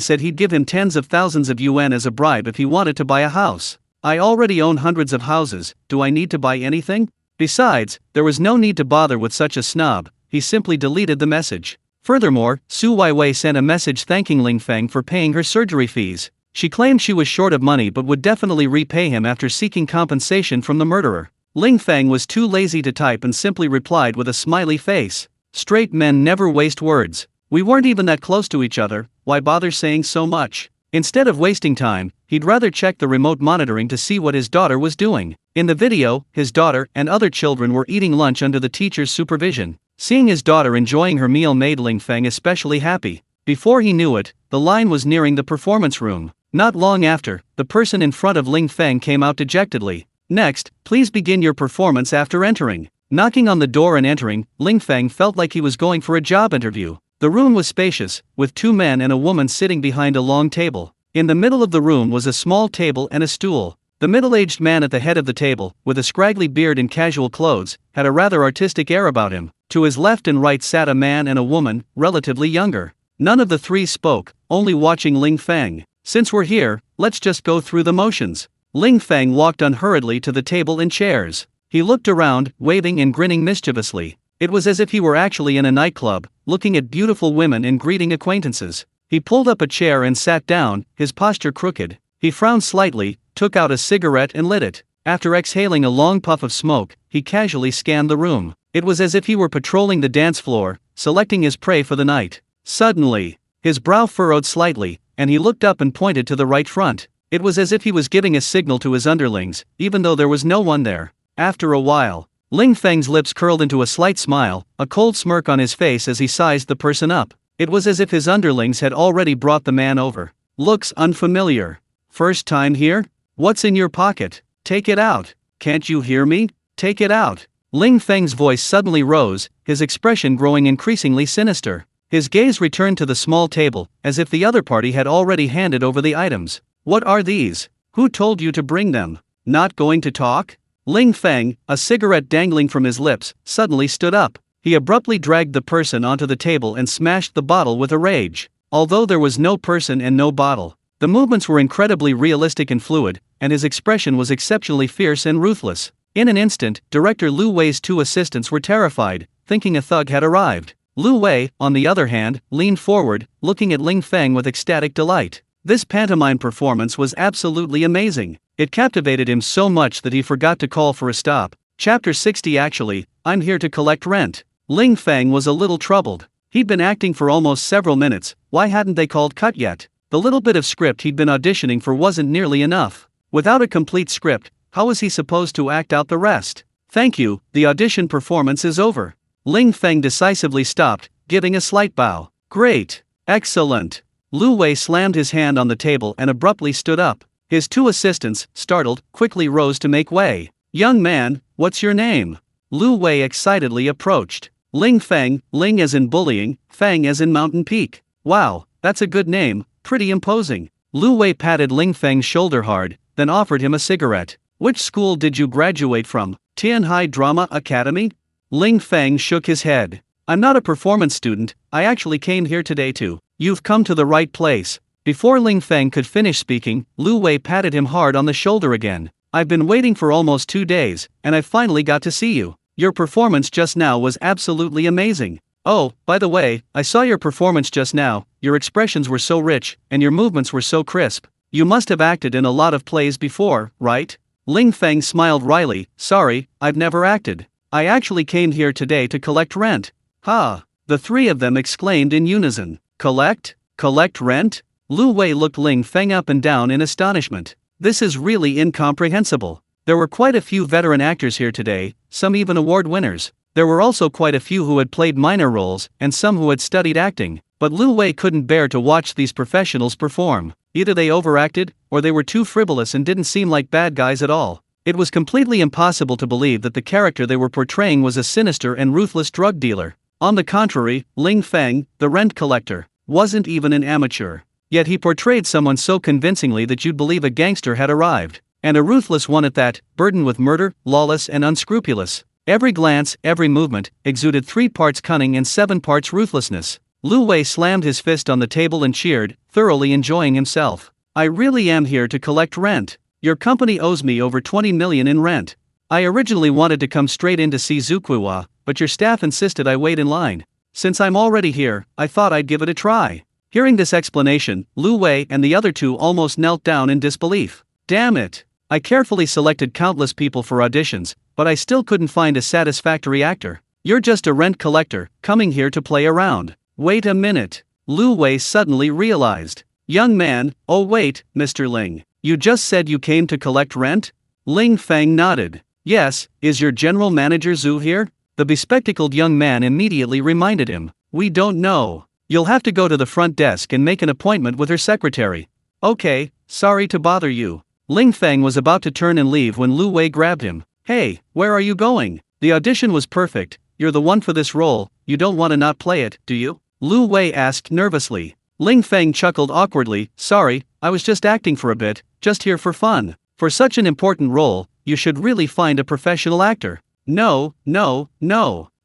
said he'd give him tens of thousands of yuan as a bribe if he wanted to buy a house. I already own hundreds of houses, do I need to buy anything? Besides, there was no need to bother with such a snob, he simply deleted the message. Furthermore, Su Weiwei sent a message thanking Ling Feng for paying her surgery fees. She claimed she was short of money but would definitely repay him after seeking compensation from the murderer. Ling Feng was too lazy to type and simply replied with a smiley face. Straight men never waste words. We weren't even that close to each other, why bother saying so much? Instead of wasting time, he'd rather check the remote monitoring to see what his daughter was doing. In the video, his daughter and other children were eating lunch under the teacher's supervision. Seeing his daughter enjoying her meal made Ling Feng especially happy. Before he knew it, the line was nearing the performance room. Not long after, the person in front of Ling Feng came out dejectedly. Next, please begin your performance after entering. Knocking on the door and entering, Ling Feng felt like he was going for a job interview. The room was spacious, with two men and a woman sitting behind a long table. In the middle of the room was a small table and a stool. The middle-aged man at the head of the table, with a scraggly beard and casual clothes, had a rather artistic air about him. To his left and right sat a man and a woman, relatively younger. None of the three spoke, only watching Ling Feng. Since we're here, let's just go through the motions. Ling Feng walked unhurriedly to the table and chairs. He looked around, waving and grinning mischievously. It was as if he were actually in a nightclub, looking at beautiful women and greeting acquaintances. He pulled up a chair and sat down, his posture crooked. He frowned slightly, took out a cigarette and lit it. After exhaling a long puff of smoke, he casually scanned the room. It was as if he were patrolling the dance floor, selecting his prey for the night. Suddenly, his brow furrowed slightly, and he looked up and pointed to the right front. It was as if he was giving a signal to his underlings, even though there was no one there. After a while, Ling Feng's lips curled into a slight smile, a cold smirk on his face as he sized the person up. It was as if his underlings had already brought the man over. Looks unfamiliar. First time here? What's in your pocket? Take it out. Can't you hear me? Take it out. Ling Feng's voice suddenly rose, his expression growing increasingly sinister. His gaze returned to the small table, as if the other party had already handed over the items. What are these? Who told you to bring them? Not going to talk? Ling Feng, a cigarette dangling from his lips, suddenly stood up. He abruptly dragged the person onto the table and smashed the bottle with a rage. Although there was no person and no bottle, the movements were incredibly realistic and fluid, and his expression was exceptionally fierce and ruthless. In an instant, Director Lu Wei's two assistants were terrified, thinking a thug had arrived. Lu Wei, on the other hand, leaned forward, looking at Ling Feng with ecstatic delight. This pantomime performance was absolutely amazing. It captivated him so much that he forgot to call for a stop. Chapter 60. Actually, I'm here to collect rent. Ling Feng was a little troubled. He'd been acting for almost several minutes, why hadn't they called cut yet? The little bit of script he'd been auditioning for wasn't nearly enough. Without a complete script, how was he supposed to act out the rest? Thank you, the audition performance is over. Ling Feng decisively stopped, giving a slight bow. Great. Excellent. Lu Wei slammed his hand on the table and abruptly stood up. His two assistants, startled, quickly rose to make way. Young man, what's your name? Lu Wei excitedly approached. Ling Feng, Ling as in bullying, Feng as in mountain peak. Wow, that's a good name, pretty imposing. Lu Wei patted Ling Feng's shoulder hard, then offered him a cigarette. Which school did you graduate from? Tianhai Drama Academy? Ling Feng shook his head. I'm not a performance student, I actually came here today to. You've come to the right place. Before Ling Feng could finish speaking, Lu Wei patted him hard on the shoulder again. I've been waiting for almost 2 days, and I finally got to see you. Your performance just now was absolutely amazing. Oh, by the way, I saw your performance just now, your expressions were so rich, and your movements were so crisp. You must have acted in a lot of plays before, right? Ling Feng smiled wryly. Sorry, I've never acted. I actually came here today to collect rent. Ha! The three of them exclaimed in unison. Collect? Collect rent? Lu Wei looked Ling Feng up and down in astonishment. This is really incomprehensible. There were quite a few veteran actors here today, some even award winners. There were also quite a few who had played minor roles, and some who had studied acting. But Lu Wei couldn't bear to watch these professionals perform. Either they overacted, or they were too frivolous and didn't seem like bad guys at all. It was completely impossible to believe that the character they were portraying was a sinister and ruthless drug dealer. On the contrary, Ling Feng, the rent collector, wasn't even an amateur. Yet he portrayed someone so convincingly that you'd believe a gangster had arrived. And a ruthless one at that, burdened with murder, lawless and unscrupulous. Every glance, every movement, exuded 3 parts cunning and 7 parts ruthlessness. Lu Wei slammed his fist on the table and cheered, thoroughly enjoying himself. I really am here to collect rent. Your company owes me over 20 million in rent. I originally wanted to come straight in to see Tsinghua, but your staff insisted I wait in line. Since I'm already here, I thought I'd give it a try. Hearing this explanation, Lu Wei and the other two almost knelt down in disbelief. Damn it! I carefully selected countless people for auditions, but I still couldn't find a satisfactory actor. You're just a rent collector, coming here to play around. Wait a minute. Lu Wei suddenly realized. Young man, oh wait, Mr. Ling. You just said you came to collect rent? Ling Feng nodded. Yes, is your general manager Zhu here? The bespectacled young man immediately reminded him. We don't know. You'll have to go to the front desk and make an appointment with her secretary. Okay, sorry to bother you. Ling Feng was about to turn and leave when Lu Wei grabbed him. Hey, where are you going? The audition was perfect, you're the one for this role, you don't want to not play it, do you? Lu Wei asked nervously. Ling Feng chuckled awkwardly. Sorry, I was just acting for a bit, just here for fun. For such an important role, you should really find a professional actor. No,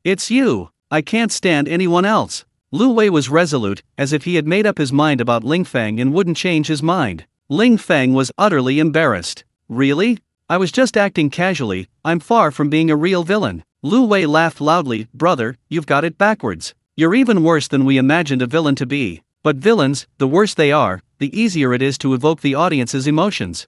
it's you. I can't stand anyone else. Lu Wei was resolute, as if he had made up his mind about Ling Feng and wouldn't change his mind. Ling Feng was utterly embarrassed. Really? I was just acting casually, I'm far from being a real villain. Lu Wei laughed loudly. Brother, you've got it backwards. You're even worse than we imagined a villain to be. But villains, the worse they are, the easier it is to evoke the audience's emotions.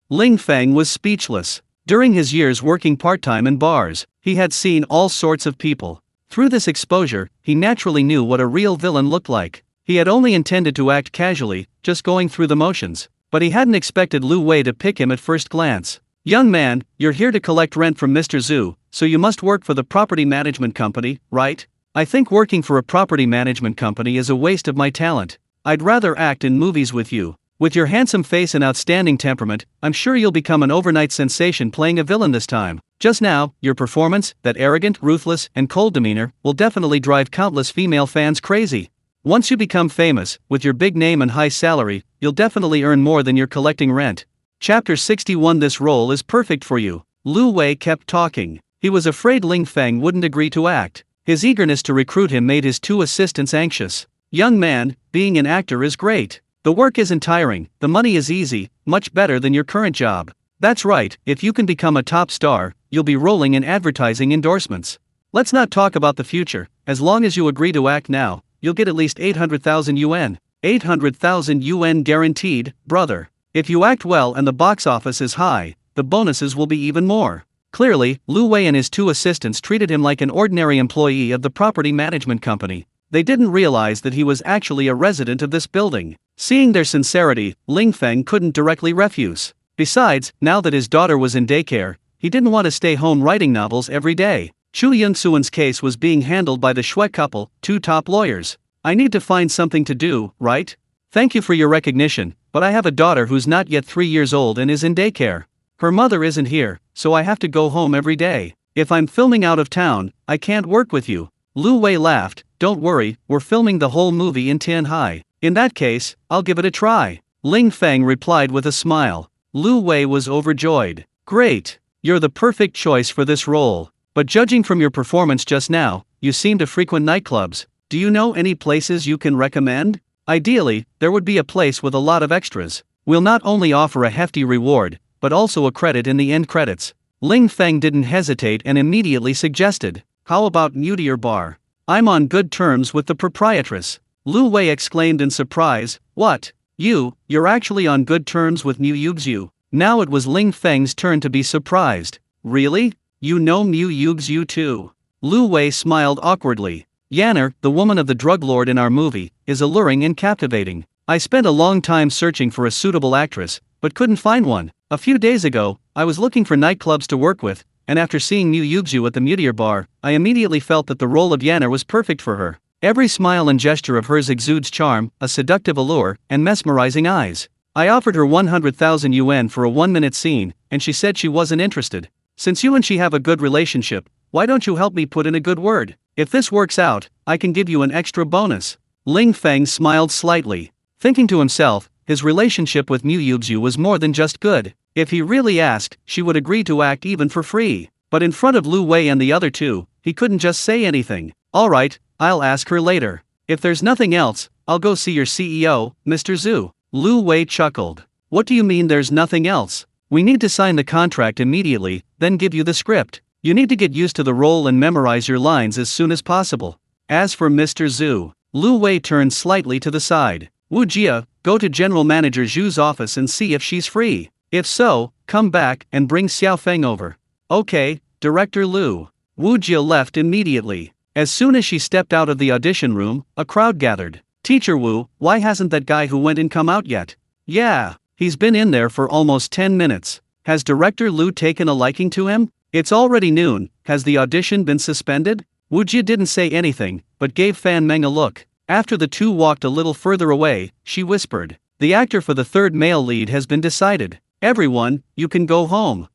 Ling Feng was speechless. During his years working part-time in bars, he had seen all sorts of people. Through this exposure, he naturally knew what a real villain looked like. He had only intended to act casually, just going through the motions. But he hadn't expected Lu Wei to pick him at first glance. Young man, you're here to collect rent from Mr. Zhu, so you must work for the property management company, right? I think working for a property management company is a waste of my talent. I'd rather act in movies with you. With your handsome face and outstanding temperament, I'm sure you'll become an overnight sensation playing a villain this time. Just now, your performance, that arrogant, ruthless, and cold demeanor, will definitely drive countless female fans crazy. Once you become famous, with your big name and high salary, you'll definitely earn more than you're collecting rent. Chapter 61. This role is perfect for you. Lu Wei kept talking. He was afraid Ling Feng wouldn't agree to act. His eagerness to recruit him made his 2 assistants anxious. Young man, being an actor is great. The work isn't tiring, the money is easy, much better than your current job. That's right, if you can become a top star, you'll be rolling in advertising endorsements. Let's not talk about the future, as long as you agree to act now, you'll get at least 800,000 yuan. 800,000 yuan guaranteed, brother. If you act well and the box office is high, the bonuses will be even more. Clearly, Lu Wei and his 2 assistants treated him like an ordinary employee of the property management company. They didn't realize that he was actually a resident of this building. Seeing their sincerity, Ling Feng couldn't directly refuse. Besides, now that his daughter was in daycare, he didn't want to stay home writing novels every day. Chu Yunxuan's case was being handled by the Shui couple, 2 top lawyers. I need to find something to do, right? Thank you for your recognition, but I have a daughter who's not yet 3 years old and is in daycare. Her mother isn't here, so I have to go home every day. If I'm filming out of town, I can't work with you. Lu Wei laughed. Don't worry, we're filming the whole movie in Tianhai. In that case, I'll give it a try. Ling Feng replied with a smile. Lu Wei was overjoyed. Great. You're the perfect choice for this role. But judging from your performance just now, you seem to frequent nightclubs. Do you know any places you can recommend? Ideally, there would be a place with a lot of extras. We'll not only offer a hefty reward, but also a credit in the end credits. Ling Feng didn't hesitate and immediately suggested, how about Meteor Bar? I'm on good terms with the proprietress. Lu Wei exclaimed in surprise, what? You're actually on good terms with Mu Yubzu? Now it was Ling Feng's turn to be surprised. Really? You know Mu Yubzu too? Lu Wei smiled awkwardly. Yanner, the woman of the drug lord in our movie, is alluring and captivating. I spent a long time searching for a suitable actress, but couldn't find one. A few days ago, I was looking for nightclubs to work with, and after seeing Mu Yubzu at the Meteor Bar, I immediately felt that the role of Yanner was perfect for her. Every smile and gesture of hers exudes charm, a seductive allure, and mesmerizing eyes. I offered her 100,000 yuan for a 1-minute scene, and she said she wasn't interested. Since you and she have a good relationship, why don't you help me put in a good word? If this works out, I can give you an extra bonus. Ling Feng smiled slightly, thinking to himself, his relationship with Mu Yubzu was more than just good. If he really asked, she would agree to act even for free. But in front of Lu Wei and the other two, he couldn't just say anything. Alright, I'll ask her later. If there's nothing else, I'll go see your CEO, Mr. Zhu. Lu Wei chuckled. What do you mean there's nothing else? We need to sign the contract immediately, then give you the script. You need to get used to the role and memorize your lines as soon as possible. As for Mr. Zhu, Lu Wei turned slightly to the side. Wu Jia, go to General Manager Zhu's office and see if she's free. If so, come back and bring Xiao Feng over. Okay, Director Lu. Wu Jia left immediately. As soon as she stepped out of the audition room, a crowd gathered. Teacher Wu, why hasn't that guy who went in come out yet? Yeah, he's been in there for almost 10 minutes. Has Director Lu taken a liking to him? It's already noon, has the audition been suspended? Wu Jia didn't say anything, but gave Fan Meng a look. After the two walked a little further away, she whispered, the actor for the third male lead has been decided. Everyone, you can go home.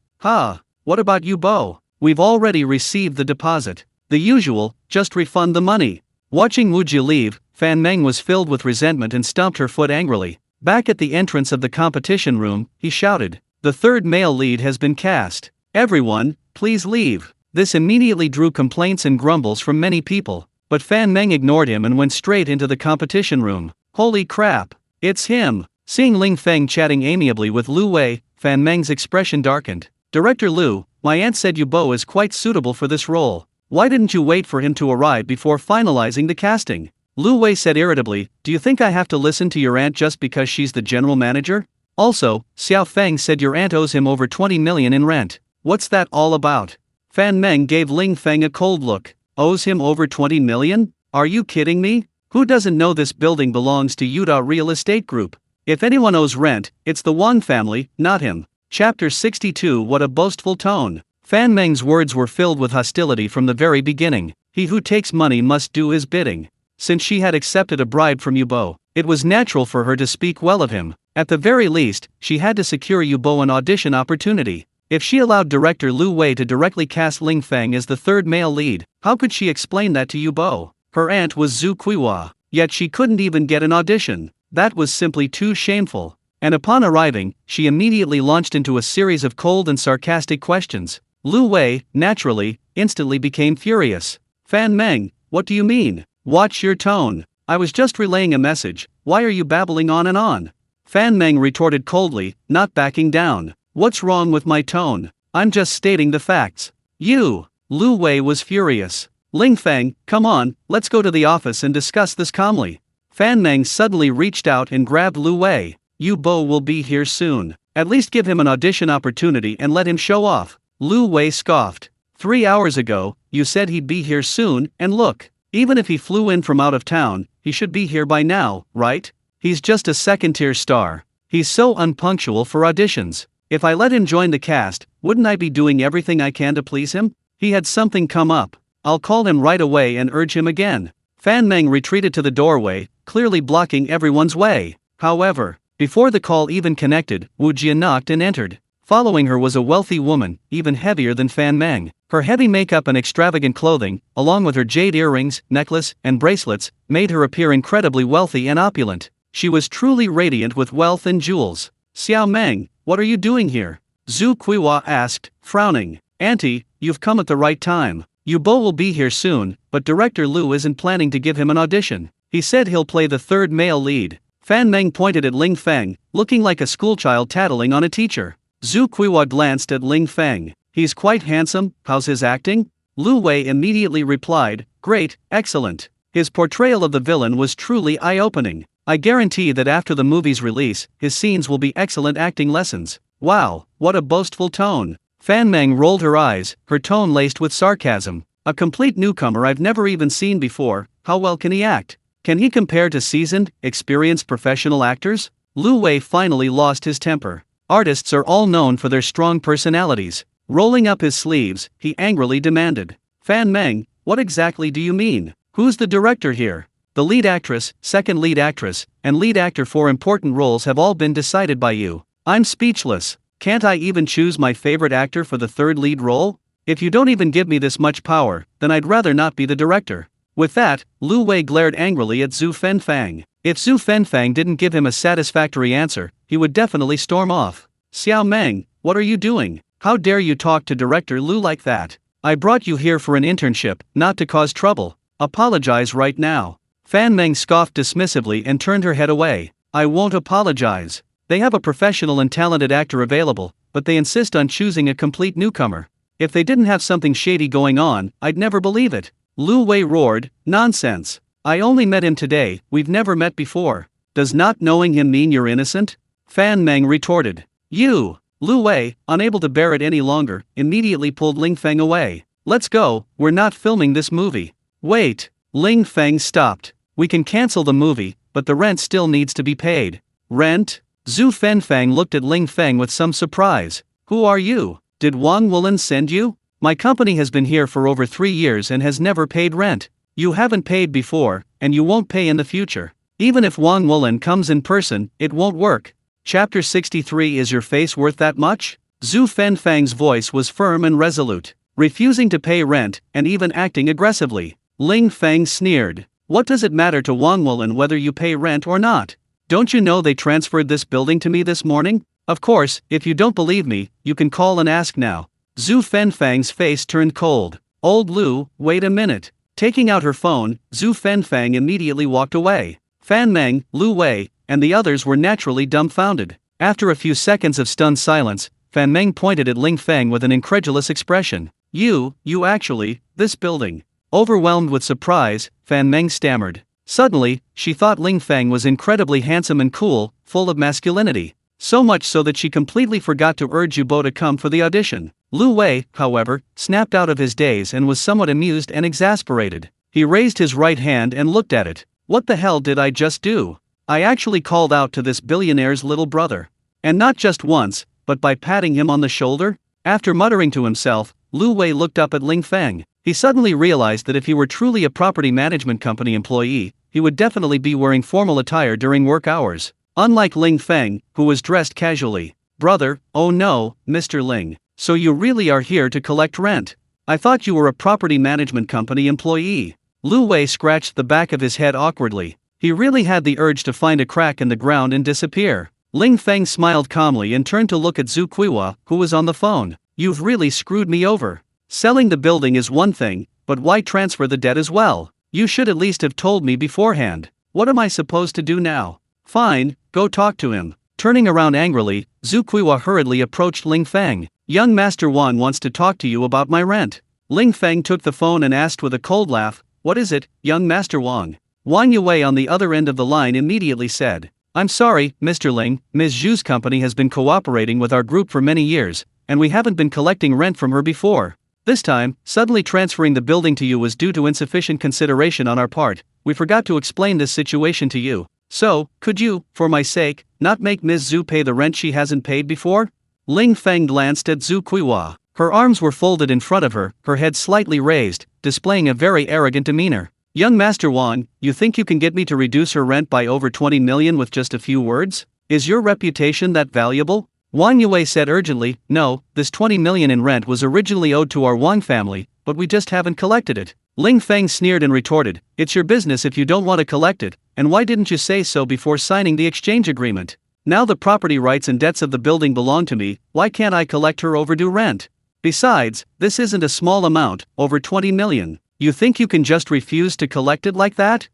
What about you, Bo? We've already received the deposit. The usual, just refund the money. Watching Wu Jia leave, Fan Meng was filled with resentment and stomped her foot angrily. Back at the entrance of the competition room, he shouted, the third male lead has been cast. Everyone, please leave. This immediately drew complaints and grumbles from many people, but Fan Meng ignored him and went straight into the competition room. Holy crap, it's him. Seeing Ling Feng chatting amiably with Lu Wei, Fan Meng's expression darkened. Director Lu, my aunt said Yu Bo is quite suitable for this role. Why didn't you wait for him to arrive before finalizing the casting? Lu Wei said irritably, do you think I have to listen to your aunt just because she's the general manager? Also, Xiao Feng said your aunt owes him over 20 million in rent. What's that all about? Fan Meng gave Ling Feng a cold look. Owes him over 20 million? Are you kidding me? Who doesn't know this building belongs to Yuda Real Estate Group? If anyone owes rent, it's the Wang family, not him. Chapter 62. What a boastful tone. Fan Meng's words were filled with hostility from the very beginning. He who takes money must do his bidding. Since she had accepted a bribe from Yu Bo, it was natural for her to speak well of him. At the very least, she had to secure Yu Bo an audition opportunity. If she allowed director Lu Wei to directly cast Ling Feng as the third male lead, how could she explain that to Yu Bo? Her aunt was Zhu Kuihua, yet she couldn't even get an audition. That was simply too shameful. And upon arriving, she immediately launched into a series of cold and sarcastic questions. Lu Wei, naturally, instantly became furious. Fan Meng, what do you mean? Watch your tone. I was just relaying a message, why are you babbling on and on? Fan Meng retorted coldly, not backing down. What's wrong with my tone? I'm just stating the facts. You! Lu Wei was furious. Ling Feng, come on, let's go to the office and discuss this calmly. Fan Meng suddenly reached out and grabbed Lu Wei. Yu Bo will be here soon. At least give him an audition opportunity and let him show off. Lu Wei scoffed. 3 hours ago, you said he'd be here soon, and look. Even if he flew in from out of town, he should be here by now, right? He's just a second-tier star. He's so unpunctual for auditions. If I let him join the cast, wouldn't I be doing everything I can to please him? He had something come up. I'll call him right away and urge him again. Fan Meng retreated to the doorway, clearly blocking everyone's way. However, before the call even connected, Wu Jia knocked and entered. Following her was a wealthy woman, even heavier than Fan Meng. Her heavy makeup and extravagant clothing, along with her jade earrings, necklace, and bracelets, made her appear incredibly wealthy and opulent. She was truly radiant with wealth and jewels. Xiao Meng, what are you doing here? Zhu Kuiwa asked, frowning. Auntie, you've come at the right time. Yubo will be here soon, but director Lu isn't planning to give him an audition. He said he'll play the third male lead. Fan Meng pointed at Ling Feng, looking like a schoolchild tattling on a teacher. Zhu Kuiwa glanced at Ling Feng. He's quite handsome, how's his acting? Lu Wei immediately replied, great, excellent. His portrayal of the villain was truly eye-opening. I guarantee that after the movie's release, his scenes will be excellent acting lessons. Wow, what a boastful tone. Fan Meng rolled her eyes, her tone laced with sarcasm. A complete newcomer I've never even seen before. How well can he act? Can he compare to seasoned, experienced professional actors? Lu Wei finally lost his temper. Artists are all known for their strong personalities. Rolling up his sleeves, he angrily demanded. Fan Meng, what exactly do you mean? Who's the director here? The lead actress, second lead actress, and lead actor for important roles have all been decided by you. I'm speechless. Can't I even choose my favorite actor for the third lead role? If you don't even give me this much power, then I'd rather not be the director. With that, Lu Wei glared angrily at Zhu Fenfang. If Zhu Fenfang didn't give him a satisfactory answer, he would definitely storm off. Xiao Meng, what are you doing? How dare you talk to Director Lu like that? I brought you here for an internship, not to cause trouble. Apologize right now. Fan Meng scoffed dismissively and turned her head away. I won't apologize. They have a professional and talented actor available, but they insist on choosing a complete newcomer. If they didn't have something shady going on, I'd never believe it. Lu Wei roared, nonsense. I only met him today, we've never met before. Does not knowing him mean you're innocent? Fan Meng retorted. You! Lu Wei, unable to bear it any longer, immediately pulled Ling Feng away. Let's go, we're not filming this movie. Wait! Ling Feng stopped. We can cancel the movie, but the rent still needs to be paid. Rent? Zhu Fenfang looked at Ling Feng with some surprise. Who are you? Did Wang Wulin send you? My company has been here for over 3 years and has never paid rent. You haven't paid before, and you won't pay in the future. Even if Wang Wulin comes in person, it won't work. Chapter 63. Is your face worth that much? Zhu Fenfang's voice was firm and resolute, refusing to pay rent, and even acting aggressively. Ling Feng sneered. What does it matter to Wang Wulin whether you pay rent or not? Don't you know they transferred this building to me this morning? Of course, if you don't believe me, you can call and ask now. Zhu Fenfang's face turned cold. Old Lu, wait a minute. Taking out her phone, Zhu Fenfang immediately walked away. Fan Meng, Lu Wei, and the others were naturally dumbfounded. After a few seconds of stunned silence, Fan Meng pointed at Ling Feng with an incredulous expression. You actually, this building. Overwhelmed with surprise, Fan Meng stammered. Suddenly, she thought Ling Feng was incredibly handsome and cool, full of masculinity. So much so that she completely forgot to urge Yubo to come for the audition. Lu Wei, however, snapped out of his daze and was somewhat amused and exasperated. He raised his right hand and looked at it. What the hell did I just do? I actually called out to this billionaire's little brother. And not just once, but by patting him on the shoulder? After muttering to himself, Lu Wei looked up at Ling Feng. He suddenly realized that if he were truly a property management company employee, he would definitely be wearing formal attire during work hours. Unlike Ling Feng, who was dressed casually. Brother, oh no, Mr. Ling. So you really are here to collect rent? I thought you were a property management company employee. Lu Wei scratched the back of his head awkwardly. He really had the urge to find a crack in the ground and disappear. Ling Feng smiled calmly and turned to look at Zhu Kuiwa, who was on the phone. You've really screwed me over. Selling the building is one thing, but why transfer the debt as well? You should at least have told me beforehand. What am I supposed to do now? Fine, go talk to him. Turning around angrily, Zhu Kuiwa hurriedly approached Ling Feng. Young Master Wan wants to talk to you about my rent. Ling Feng took the phone and asked with a cold laugh, what is it, young Master Wang? Wang Yue on the other end of the line immediately said, I'm sorry, Mr. Ling, Ms. Zhu's company has been cooperating with our group for many years, and we haven't been collecting rent from her before. This time, suddenly transferring the building to you was due to insufficient consideration on our part. We forgot to explain this situation to you. So, could you, for my sake, not make Ms. Zhu pay the rent she hasn't paid before? Ling Feng glanced at Zhu Kuiwa. Her arms were folded in front of her, her head slightly raised, displaying a very arrogant demeanor. Young Master Wang, you think you can get me to reduce her rent by over 20 million with just a few words? Is your reputation that valuable? Wang Yue said urgently, no, this 20 million in rent was originally owed to our Wang family, but we just haven't collected it. Ling Feng sneered and retorted, it's your business if you don't want to collect it, and why didn't you say so before signing the exchange agreement? Now the property rights and debts of the building belong to me, why can't I collect her overdue rent? Besides, this isn't a small amount, over 20 million. You think you can just refuse to collect it like that?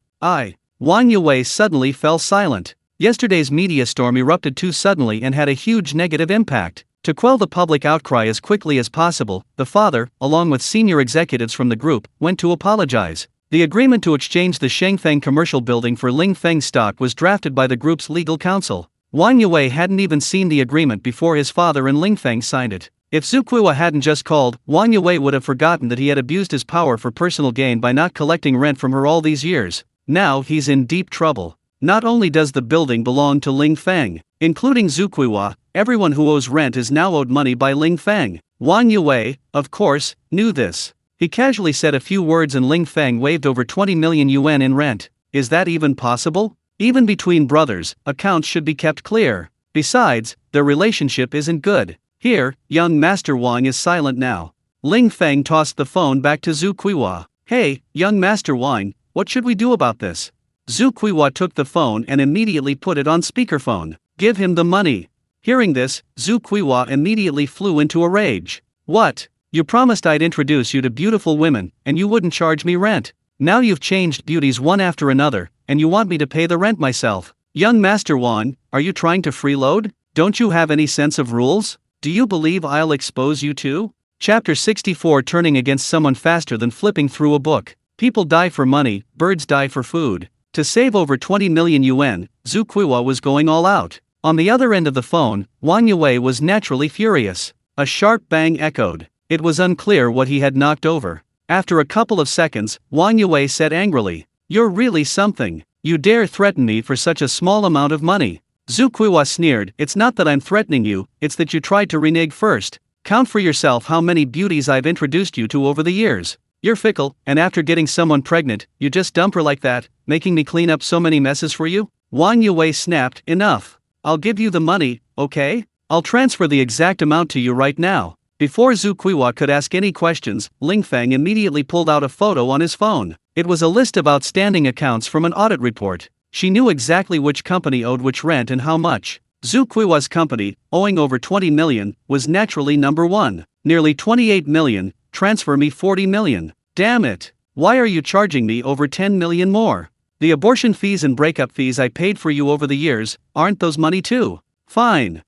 Wang Yue suddenly fell silent. Yesterday's media storm erupted too suddenly and had a huge negative impact. To quell the public outcry as quickly as possible, the father, along with senior executives from the group, went to apologize. The agreement to exchange the Shengfeng commercial building for Ling Feng stock was drafted by the group's legal counsel. Wang Yue hadn't even seen the agreement before his father and Ling Feng signed it. If Zhu hadn't just called, Wang Yue would have forgotten that he had abused his power for personal gain by not collecting rent from her all these years. Now he's in deep trouble. Not only does the building belong to Ling Feng, including Zhu, everyone who owes rent is now owed money by Ling Feng. Wang Yue, of course, knew this. He casually said a few words and Ling Feng waived over 20 million yuan in rent. Is that even possible? Even between brothers, accounts should be kept clear. Besides, their relationship isn't good. Here, young Master Wang is silent now. Ling Feng tossed the phone back to Zhu. Hey, young Master Wang, what should we do about this? Zhu took the phone and immediately put it on speakerphone. Give him the money. Hearing this, Zhu immediately flew into a rage. What? You promised I'd introduce you to beautiful women, and you wouldn't charge me rent. Now you've changed beauties one after another, and you want me to pay the rent myself. Young Master Wang, are you trying to freeload? Don't you have any sense of rules? Do you believe I'll expose you too? Chapter 64. Turning against someone faster than flipping through a book. People die for money, birds die for food. To save over 20 million yuan, Zhu was going all out. On the other end of the phone, Wang Yue was naturally furious. A sharp bang echoed. It was unclear what he had knocked over. After a couple of seconds, Wang Yue said angrily, "You're really something. You dare threaten me for such a small amount of money." Zhu sneered, "It's not that I'm threatening you, it's that you tried to renege first. Count for yourself how many beauties I've introduced you to over the years. You're fickle, and after getting someone pregnant, you just dump her like that, making me clean up so many messes for you?" Wang Yue snapped, "Enough. I'll give you the money, okay? I'll transfer the exact amount to you right now." Before Zhu could ask any questions, Ling Feng immediately pulled out a photo on his phone. It was a list of outstanding accounts from an audit report. She knew exactly which company owed which rent and how much. Zhu company, owing over 20 million, was naturally number one. Nearly 28 million, transfer me 40 million. Damn it! Why are you charging me over 10 million more? The abortion fees and breakup fees I paid for you over the years, aren't those money too? Fine,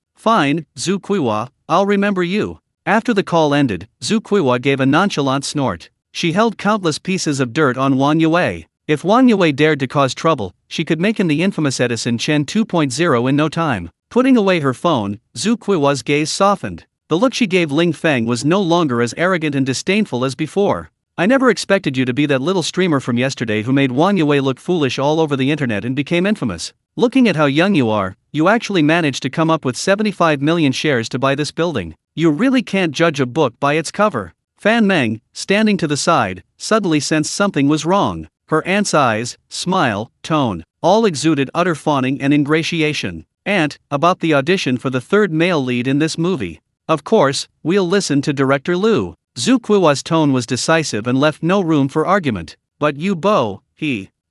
Zhu, I'll remember you. After the call ended, Zhu gave a nonchalant snort. She held countless pieces of dirt on Wang Yue. If Wang Yue dared to cause trouble, she could make him the infamous Edison Chen 2.0 in no time. Putting away her phone, Zhu's gaze softened. The look she gave Ling Feng was no longer as arrogant and disdainful as before. "I never expected you to be that little streamer from yesterday who made Wang Yue look foolish all over the internet and became infamous. Looking at how young you are, you actually managed to come up with 75 million shares to buy this building. You really can't judge a book by its cover." Fan Meng, standing to the side, suddenly sensed something was wrong. Her aunt's eyes, smile, tone, all exuded utter fawning and ingratiation. "Aunt, about the audition for the third male lead in this movie. Of course, we'll listen to Director Liu." Zhu tone was decisive and left no room for argument. "But you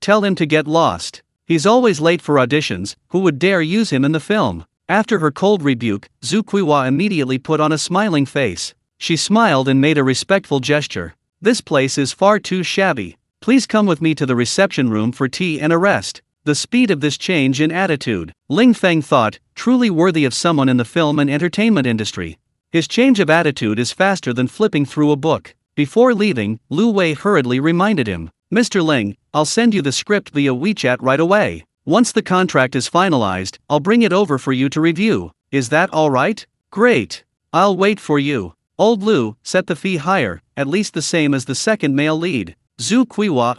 tell him to get lost. He's always late for auditions, who would dare use him in the film?" After her cold rebuke, Zhu immediately put on a smiling face. She smiled and made a respectful gesture. "This place is far too shabby. Please come with me to the reception room for tea and a rest." The speed of this change in attitude, Ling Feng thought, truly worthy of someone in the film and entertainment industry. His change of attitude is faster than flipping through a book. Before leaving, Lu Wei hurriedly reminded him, "Mr. Ling, I'll send you the script via WeChat right away. Once the contract is finalized, I'll bring it over for you to review. Is that all right?" "Great. I'll wait for you." Old Lu, set the fee higher, at least the same as the second male lead. Zhu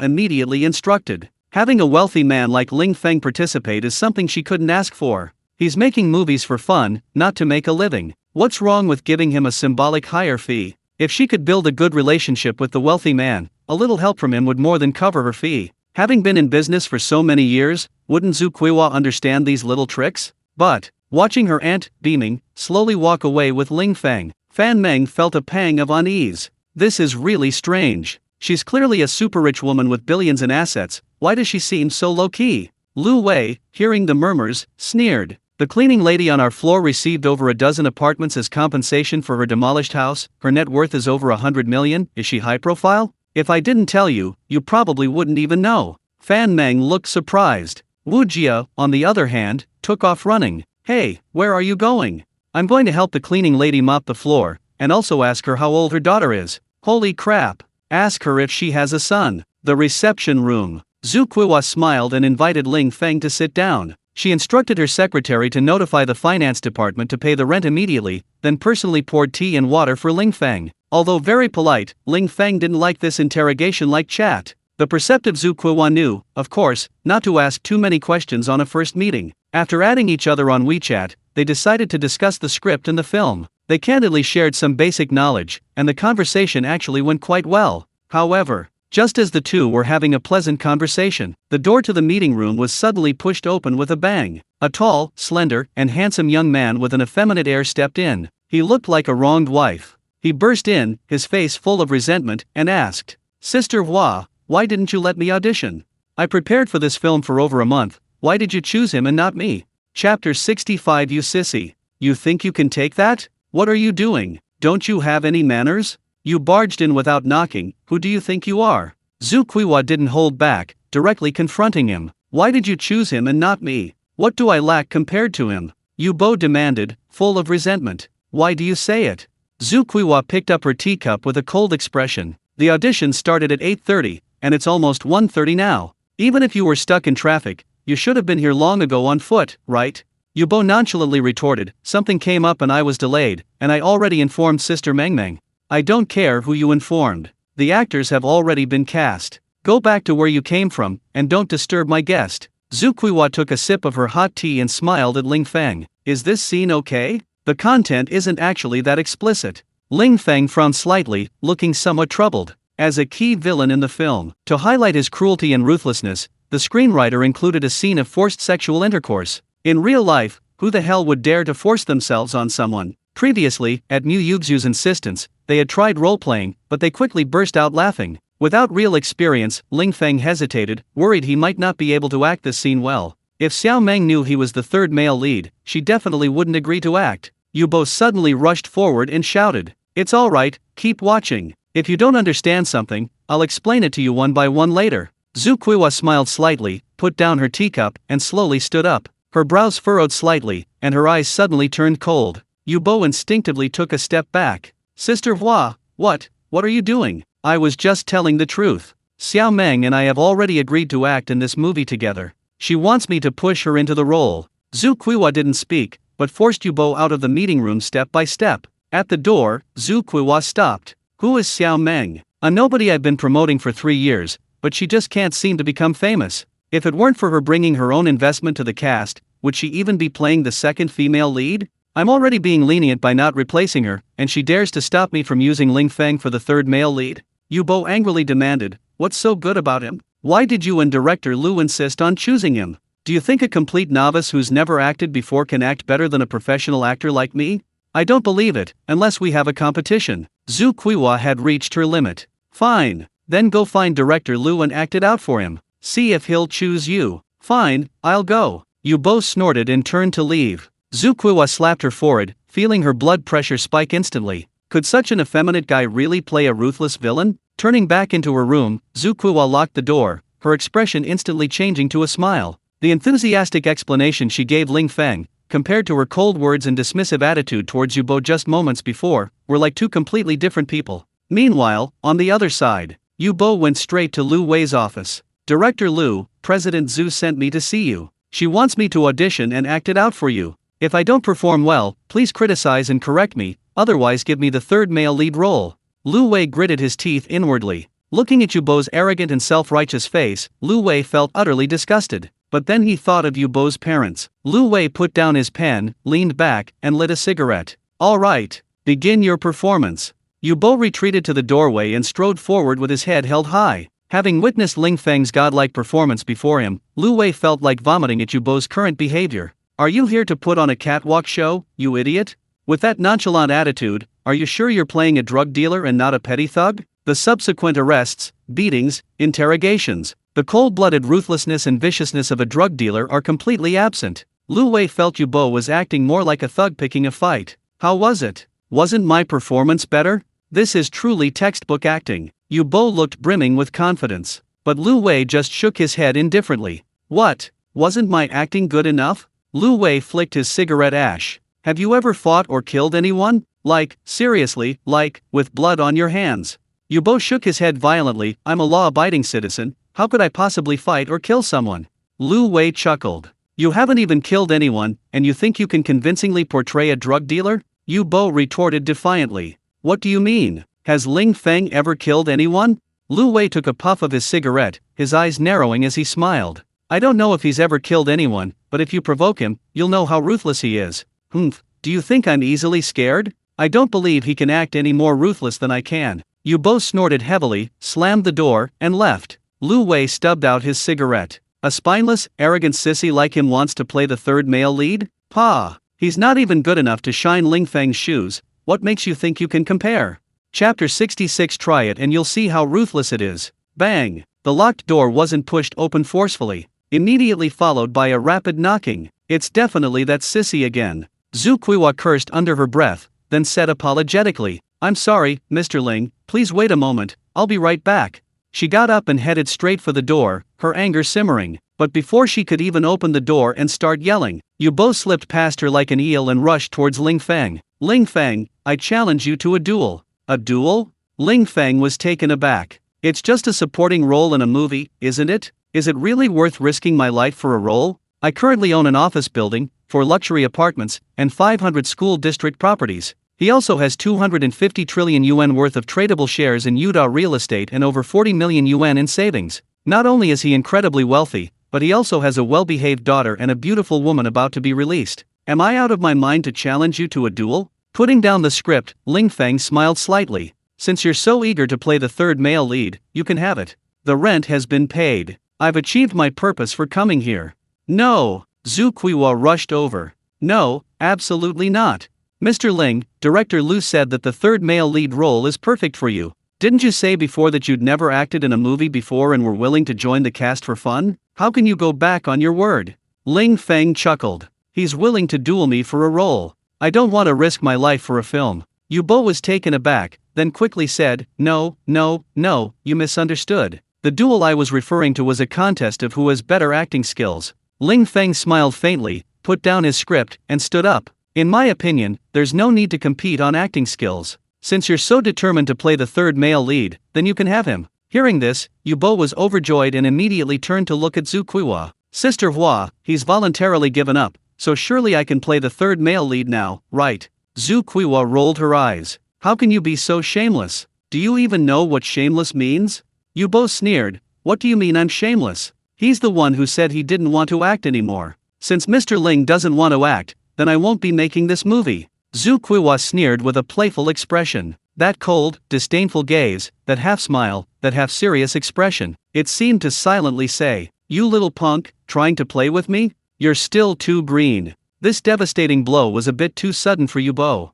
immediately instructed. Having a wealthy man like Ling Feng participate is something she couldn't ask for. He's making movies for fun, not to make a living. What's wrong with giving him a symbolic higher fee? If she could build a good relationship with the wealthy man, a little help from him would more than cover her fee. Having been in business for so many years, wouldn't Zhu understand these little tricks? But, watching her aunt, beaming, slowly walk away with Ling Feng, Fan Meng felt a pang of unease. This is really strange. She's clearly a super rich woman with billions in assets, why does she seem so low-key? Lu Wei, hearing the murmurs, sneered. The cleaning lady on our floor received over a dozen apartments as compensation for her demolished house. Her net worth is over 100 million. Is she high profile? If I didn't tell you, you probably wouldn't even know. Fan Meng looked surprised. Wu Jia, on the other hand, took off running. Hey, where are you going? I'm going to help the cleaning lady mop the floor, and also ask her how old her daughter is. Holy crap. Ask her if she has a son. The reception room. Zhu Kuiwa smiled and invited Ling Feng to sit down. She instructed her secretary to notify the finance department to pay the rent immediately, then personally poured tea and water for Ling Feng. Although very polite, Ling Feng didn't like this interrogation-like chat. The perceptive Zhu Kuiwa knew, of course, not to ask too many questions on a first meeting. After adding each other on WeChat, they decided to discuss the script and the film. They candidly shared some basic knowledge, and the conversation actually went quite well. However, just as the two were having a pleasant conversation, the door to the meeting room was suddenly pushed open with a bang. A tall, slender, and handsome young man with an effeminate air stepped in. He looked like a wronged wife. He burst in, his face full of resentment, and asked, "Sister Hua, why didn't you let me audition? I prepared for this film for over a month. Why did you choose him and not me?" Chapter 65. You sissy. You think you can take that? What are you doing? Don't you have any manners? You barged in without knocking. Who do you think you are? Zhu Kuiwa didn't hold back, directly confronting him. Why did you choose him and not me? What do I lack compared to him? Yu Bo demanded, full of resentment. Why do you say it? Zhu Kuiwa picked up her teacup with a cold expression. The audition started at 8:30, and it's almost 1:30 now. Even if you were stuck in traffic, you should have been here long ago on foot, right? Yu Bo nonchalantly retorted, something came up and I was delayed, and I already informed Sister Meng Meng. I don't care who you informed. The actors have already been cast. Go back to where you came from, and don't disturb my guest. Zhu Kuiwa took a sip of her hot tea and smiled at Ling Feng. Is this scene okay? The content isn't actually that explicit. Ling Feng frowned slightly, looking somewhat troubled. As a key villain in the film, to highlight his cruelty and ruthlessness, the screenwriter included a scene of forced sexual intercourse. In real life, who the hell would dare to force themselves on someone? Previously, at Mu Yuxu's insistence, they had tried role-playing, but they quickly burst out laughing. Without real experience, Ling Feng hesitated, worried he might not be able to act this scene well. If Xiao Meng knew he was the third male lead, she definitely wouldn't agree to act. Yu Bo suddenly rushed forward and shouted, "It's alright, keep watching. If you don't understand something, I'll explain it to you one by one later." Zhu Kuiwa smiled slightly, put down her teacup, and slowly stood up. Her brows furrowed slightly, and her eyes suddenly turned cold. Yu Bo instinctively took a step back. Sister Hua, what are you doing? I was just telling the truth. Xiao Meng and I have already agreed to act in this movie together. She wants me to push her into the role. Zhu Kuiwa didn't speak, but forced Yu Bo out of the meeting room step by step. At the door, Zhu Kuiwa stopped. Who is Xiao Meng? A nobody I've been promoting for 3 years, but she just can't seem to become famous. If it weren't for her bringing her own investment to the cast, would she even be playing the second female lead? I'm already being lenient by not replacing her, and she dares to stop me from using Ling Feng for the third male lead? Yu Bo angrily demanded, what's so good about him? Why did you and director Lu insist on choosing him? Do you think a complete novice who's never acted before can act better than a professional actor like me? I don't believe it, unless we have a competition. Zhu Kuiwa had reached her limit. Fine, then go find director Lu and act it out for him. See if he'll choose you. Fine, I'll go. Yu Bo snorted and turned to leave. Zhu Kuiwa slapped her forehead, feeling her blood pressure spike instantly. Could such an effeminate guy really play a ruthless villain? Turning back into her room, Zhu Kuiwa locked the door, her expression instantly changing to a smile. The enthusiastic explanation she gave Ling Feng, compared to her cold words and dismissive attitude towards Yu Bo just moments before, were like two completely different people. Meanwhile, on the other side, Yu Bo went straight to Lu Wei's office. Director Lu, President Zhu sent me to see you. She wants me to audition and act it out for you. If I don't perform well, please criticize and correct me, otherwise give me the third male lead role. Lu Wei gritted his teeth inwardly. Looking at Yu Bo's arrogant and self-righteous face, Lu Wei felt utterly disgusted. But then he thought of Yu Bo's parents. Lu Wei put down his pen, leaned back, and lit a cigarette. All right, begin your performance. Yu Bo retreated to the doorway and strode forward with his head held high. Having witnessed Ling Feng's godlike performance before him, Lu Wei felt like vomiting at Yu Bo's current behavior. Are you here to put on a catwalk show, you idiot? With that nonchalant attitude, are you sure you're playing a drug dealer and not a petty thug? The subsequent arrests, beatings, interrogations, the cold-blooded ruthlessness and viciousness of a drug dealer are completely absent. Lu Wei felt Yu Bo was acting more like a thug picking a fight. How was it? Wasn't my performance better? This is truly textbook acting. Yu Bo looked brimming with confidence. But Lu Wei just shook his head indifferently. What? Wasn't my acting good enough? Lu Wei flicked his cigarette ash. Have you ever fought or killed anyone? Like, seriously, like, with blood on your hands? Yu Bo shook his head violently. I'm a law-abiding citizen. How could I possibly fight or kill someone? Lu Wei chuckled. You haven't even killed anyone, and you think you can convincingly portray a drug dealer? Yu Bo retorted defiantly. What do you mean? Has Ling Feng ever killed anyone? Lu Wei took a puff of his cigarette, his eyes narrowing as he smiled. I don't know if he's ever killed anyone, but if you provoke him, you'll know how ruthless he is. Do you think I'm easily scared? I don't believe he can act any more ruthless than I can. Yu Bo snorted heavily, slammed the door, and left. Lu Wei stubbed out his cigarette. A spineless, arrogant sissy like him wants to play the third male lead? Pa! He's not even good enough to shine Ling Feng's shoes. What makes you think you can compare? Chapter 66. Try it and you'll see how ruthless it is. Bang! The locked door wasn't pushed open forcefully, immediately followed by a rapid knocking. It's definitely that sissy again. Zhu Kuiwa cursed under her breath, then said apologetically, I'm sorry, Mr. Ling, please wait a moment, I'll be right back. She got up and headed straight for the door, her anger simmering. But before she could even open the door and start yelling, Yu Bo slipped past her like an eel and rushed towards Ling Feng. Ling Feng, I challenge you to a duel. A duel? Ling Feng was taken aback. It's just a supporting role in a movie, isn't it? Is it really worth risking my life for a role? I currently own an office building, 4 luxury apartments, and 500 school district properties. He also has 250 trillion yuan worth of tradable shares in Utah real estate and over 40 million yuan in savings. Not only is he incredibly wealthy, but he also has a well-behaved daughter and a beautiful woman about to be released. Am I out of my mind to challenge you to a duel? Putting down the script, Ling Feng smiled slightly. Since you're so eager to play the third male lead, you can have it. The rent has been paid. I've achieved my purpose for coming here. No! Zhu Kuiwa rushed over. No, absolutely not. Mr. Ling, Director Lu said that the third male lead role is perfect for you. Didn't you say before that you'd never acted in a movie before and were willing to join the cast for fun? How can you go back on your word? Ling Feng chuckled. He's willing to duel me for a role. I don't want to risk my life for a film. Yu Bo was taken aback, then quickly said, No, you misunderstood. The duel I was referring to was a contest of who has better acting skills. Ling Feng smiled faintly, put down his script, and stood up. In my opinion, there's no need to compete on acting skills. Since you're so determined to play the third male lead, then you can have him. Hearing this, Yu Bo was overjoyed and immediately turned to look at Zhu Kuiwa. Sister Hua, he's voluntarily given up, so surely I can play the third male lead now, right? Zhu Kuiwa rolled her eyes. How can you be so shameless? Do you even know what shameless means? Yu Bo sneered. What do you mean I'm shameless? He's the one who said he didn't want to act anymore. Since Mr. Ling doesn't want to act, then I won't be making this movie. Zhu Kuiwa sneered with a playful expression. That cold, disdainful gaze, that half smile, that half serious expression, it seemed to silently say, You little punk, trying to play with me? You're still too green. This devastating blow was a bit too sudden for Yu Bo.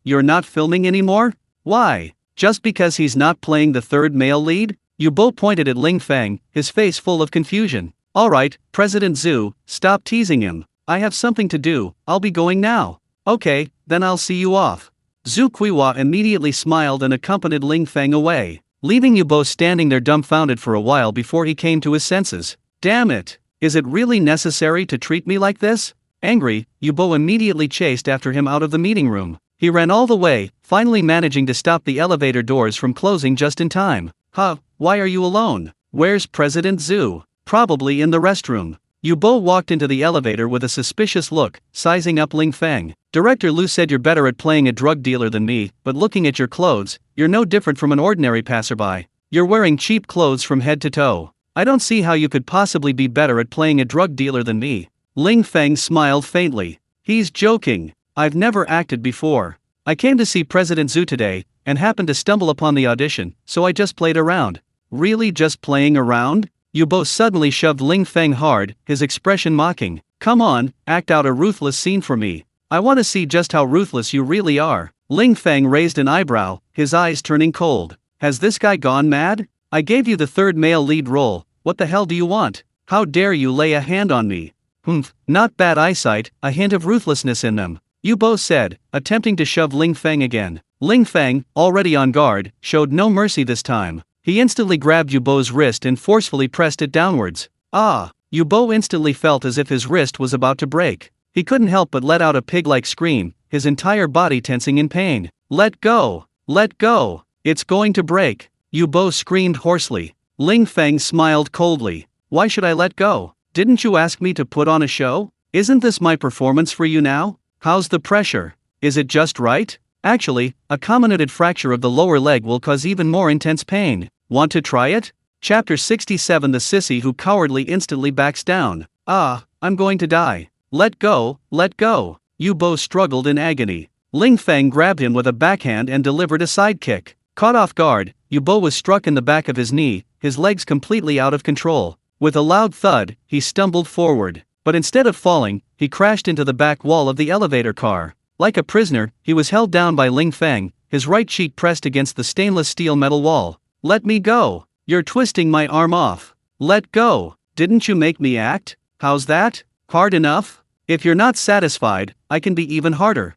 You're not filming anymore? Why? Just because he's not playing the third male lead? Yu Bo pointed at Ling Feng, his face full of confusion. Alright, President Zhu, stop teasing him. I have something to do, I'll be going now. Okay, then I'll see you off. Zhu Kuiwa immediately smiled and accompanied Ling Feng away, leaving Yu Bo standing there dumbfounded for a while before he came to his senses. Damn it! Is it really necessary to treat me like this? Angry, Yu Bo immediately chased after him out of the meeting room. He ran all the way, finally managing to stop the elevator doors from closing just in time. Why are you alone? Where's President Zhu? Probably in the restroom. Yu Bo walked into the elevator with a suspicious look, sizing up Ling Feng. Director Lu said you're better at playing a drug dealer than me, but looking at your clothes, you're no different from an ordinary passerby. You're wearing cheap clothes from head to toe. I don't see how you could possibly be better at playing a drug dealer than me. Ling Feng smiled faintly. He's joking. I've never acted before. I came to see President Zhu today, and happened to stumble upon the audition, so I just played around. Really just playing around? Yu Bo suddenly shoved Ling Feng hard, his expression mocking. Come on, act out a ruthless scene for me. I want to see just how ruthless you really are. Ling Feng raised an eyebrow, his eyes turning cold. Has this guy gone mad? I gave you the third male lead role, what the hell do you want? How dare you lay a hand on me? Not bad eyesight, a hint of ruthlessness in them, Yu Bo said, attempting to shove Ling Feng again. Ling Feng, already on guard, showed no mercy this time. He instantly grabbed Yu Bo's wrist and forcefully pressed it downwards. Ah! Yu Bo instantly felt as if his wrist was about to break. He couldn't help but let out a pig-like scream, his entire body tensing in pain. Let go! Let go! It's going to break! Yu Bo screamed hoarsely. Ling Feng smiled coldly. Why should I let go? Didn't you ask me to put on a show? Isn't this my performance for you now? How's the pressure? Is it just right? Actually, a comminuted fracture of the lower leg will cause even more intense pain. Want to try it? Chapter 67. The sissy who cowardly instantly backs down. Ah, I'm going to die. Let go, let go. Yu Bo struggled in agony. Ling Feng grabbed him with a backhand and delivered a side kick. Caught off guard, Yu Bo was struck in the back of his knee, his legs completely out of control. With a loud thud, he stumbled forward. But instead of falling, he crashed into the back wall of the elevator car. Like a prisoner, he was held down by Ling Feng, his right cheek pressed against the stainless steel metal wall. Let me go! You're twisting my arm off. Let go! Didn't you make me act? How's that? Hard enough? If you're not satisfied, I can be even harder.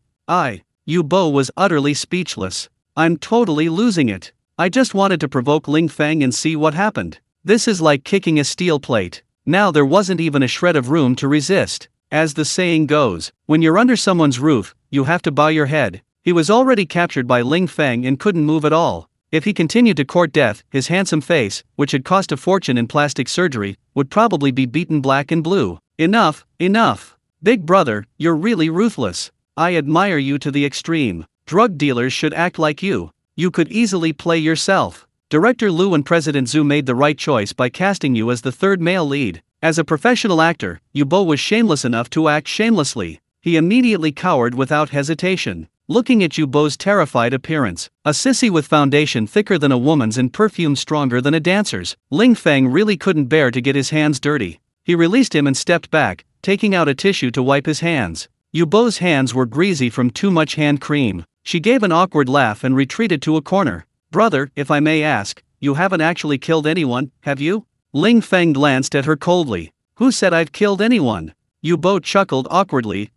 Yu Bo was utterly speechless. I'm totally losing it. I just wanted to provoke Ling Feng and see what happened. This is like kicking a steel plate. Now there wasn't even a shred of room to resist. As the saying goes, when you're under someone's roof, you have to bow your head. He was already captured by Ling Feng and couldn't move at all. If he continued to court death, his handsome face, which had cost a fortune in plastic surgery, would probably be beaten black and blue. Enough, enough. Big brother, you're really ruthless. I admire you to the extreme. Drug dealers should act like you. You could easily play yourself. Director Liu and President Zhu made the right choice by casting you as the third male lead. As a professional actor, Yu Bo was shameless enough to act shamelessly. He immediately cowered without hesitation. Looking at Yu Bo's terrified appearance, a sissy with foundation thicker than a woman's and perfume stronger than a dancer's, Ling Feng really couldn't bear to get his hands dirty. He released him and stepped back, taking out a tissue to wipe his hands. Yu Bo's hands were greasy from too much hand cream. She gave an awkward laugh and retreated to a corner. Brother, if I may ask, you haven't actually killed anyone, have you? Ling Feng glanced at her coldly. Who said I've killed anyone? Yu Bo chuckled awkwardly.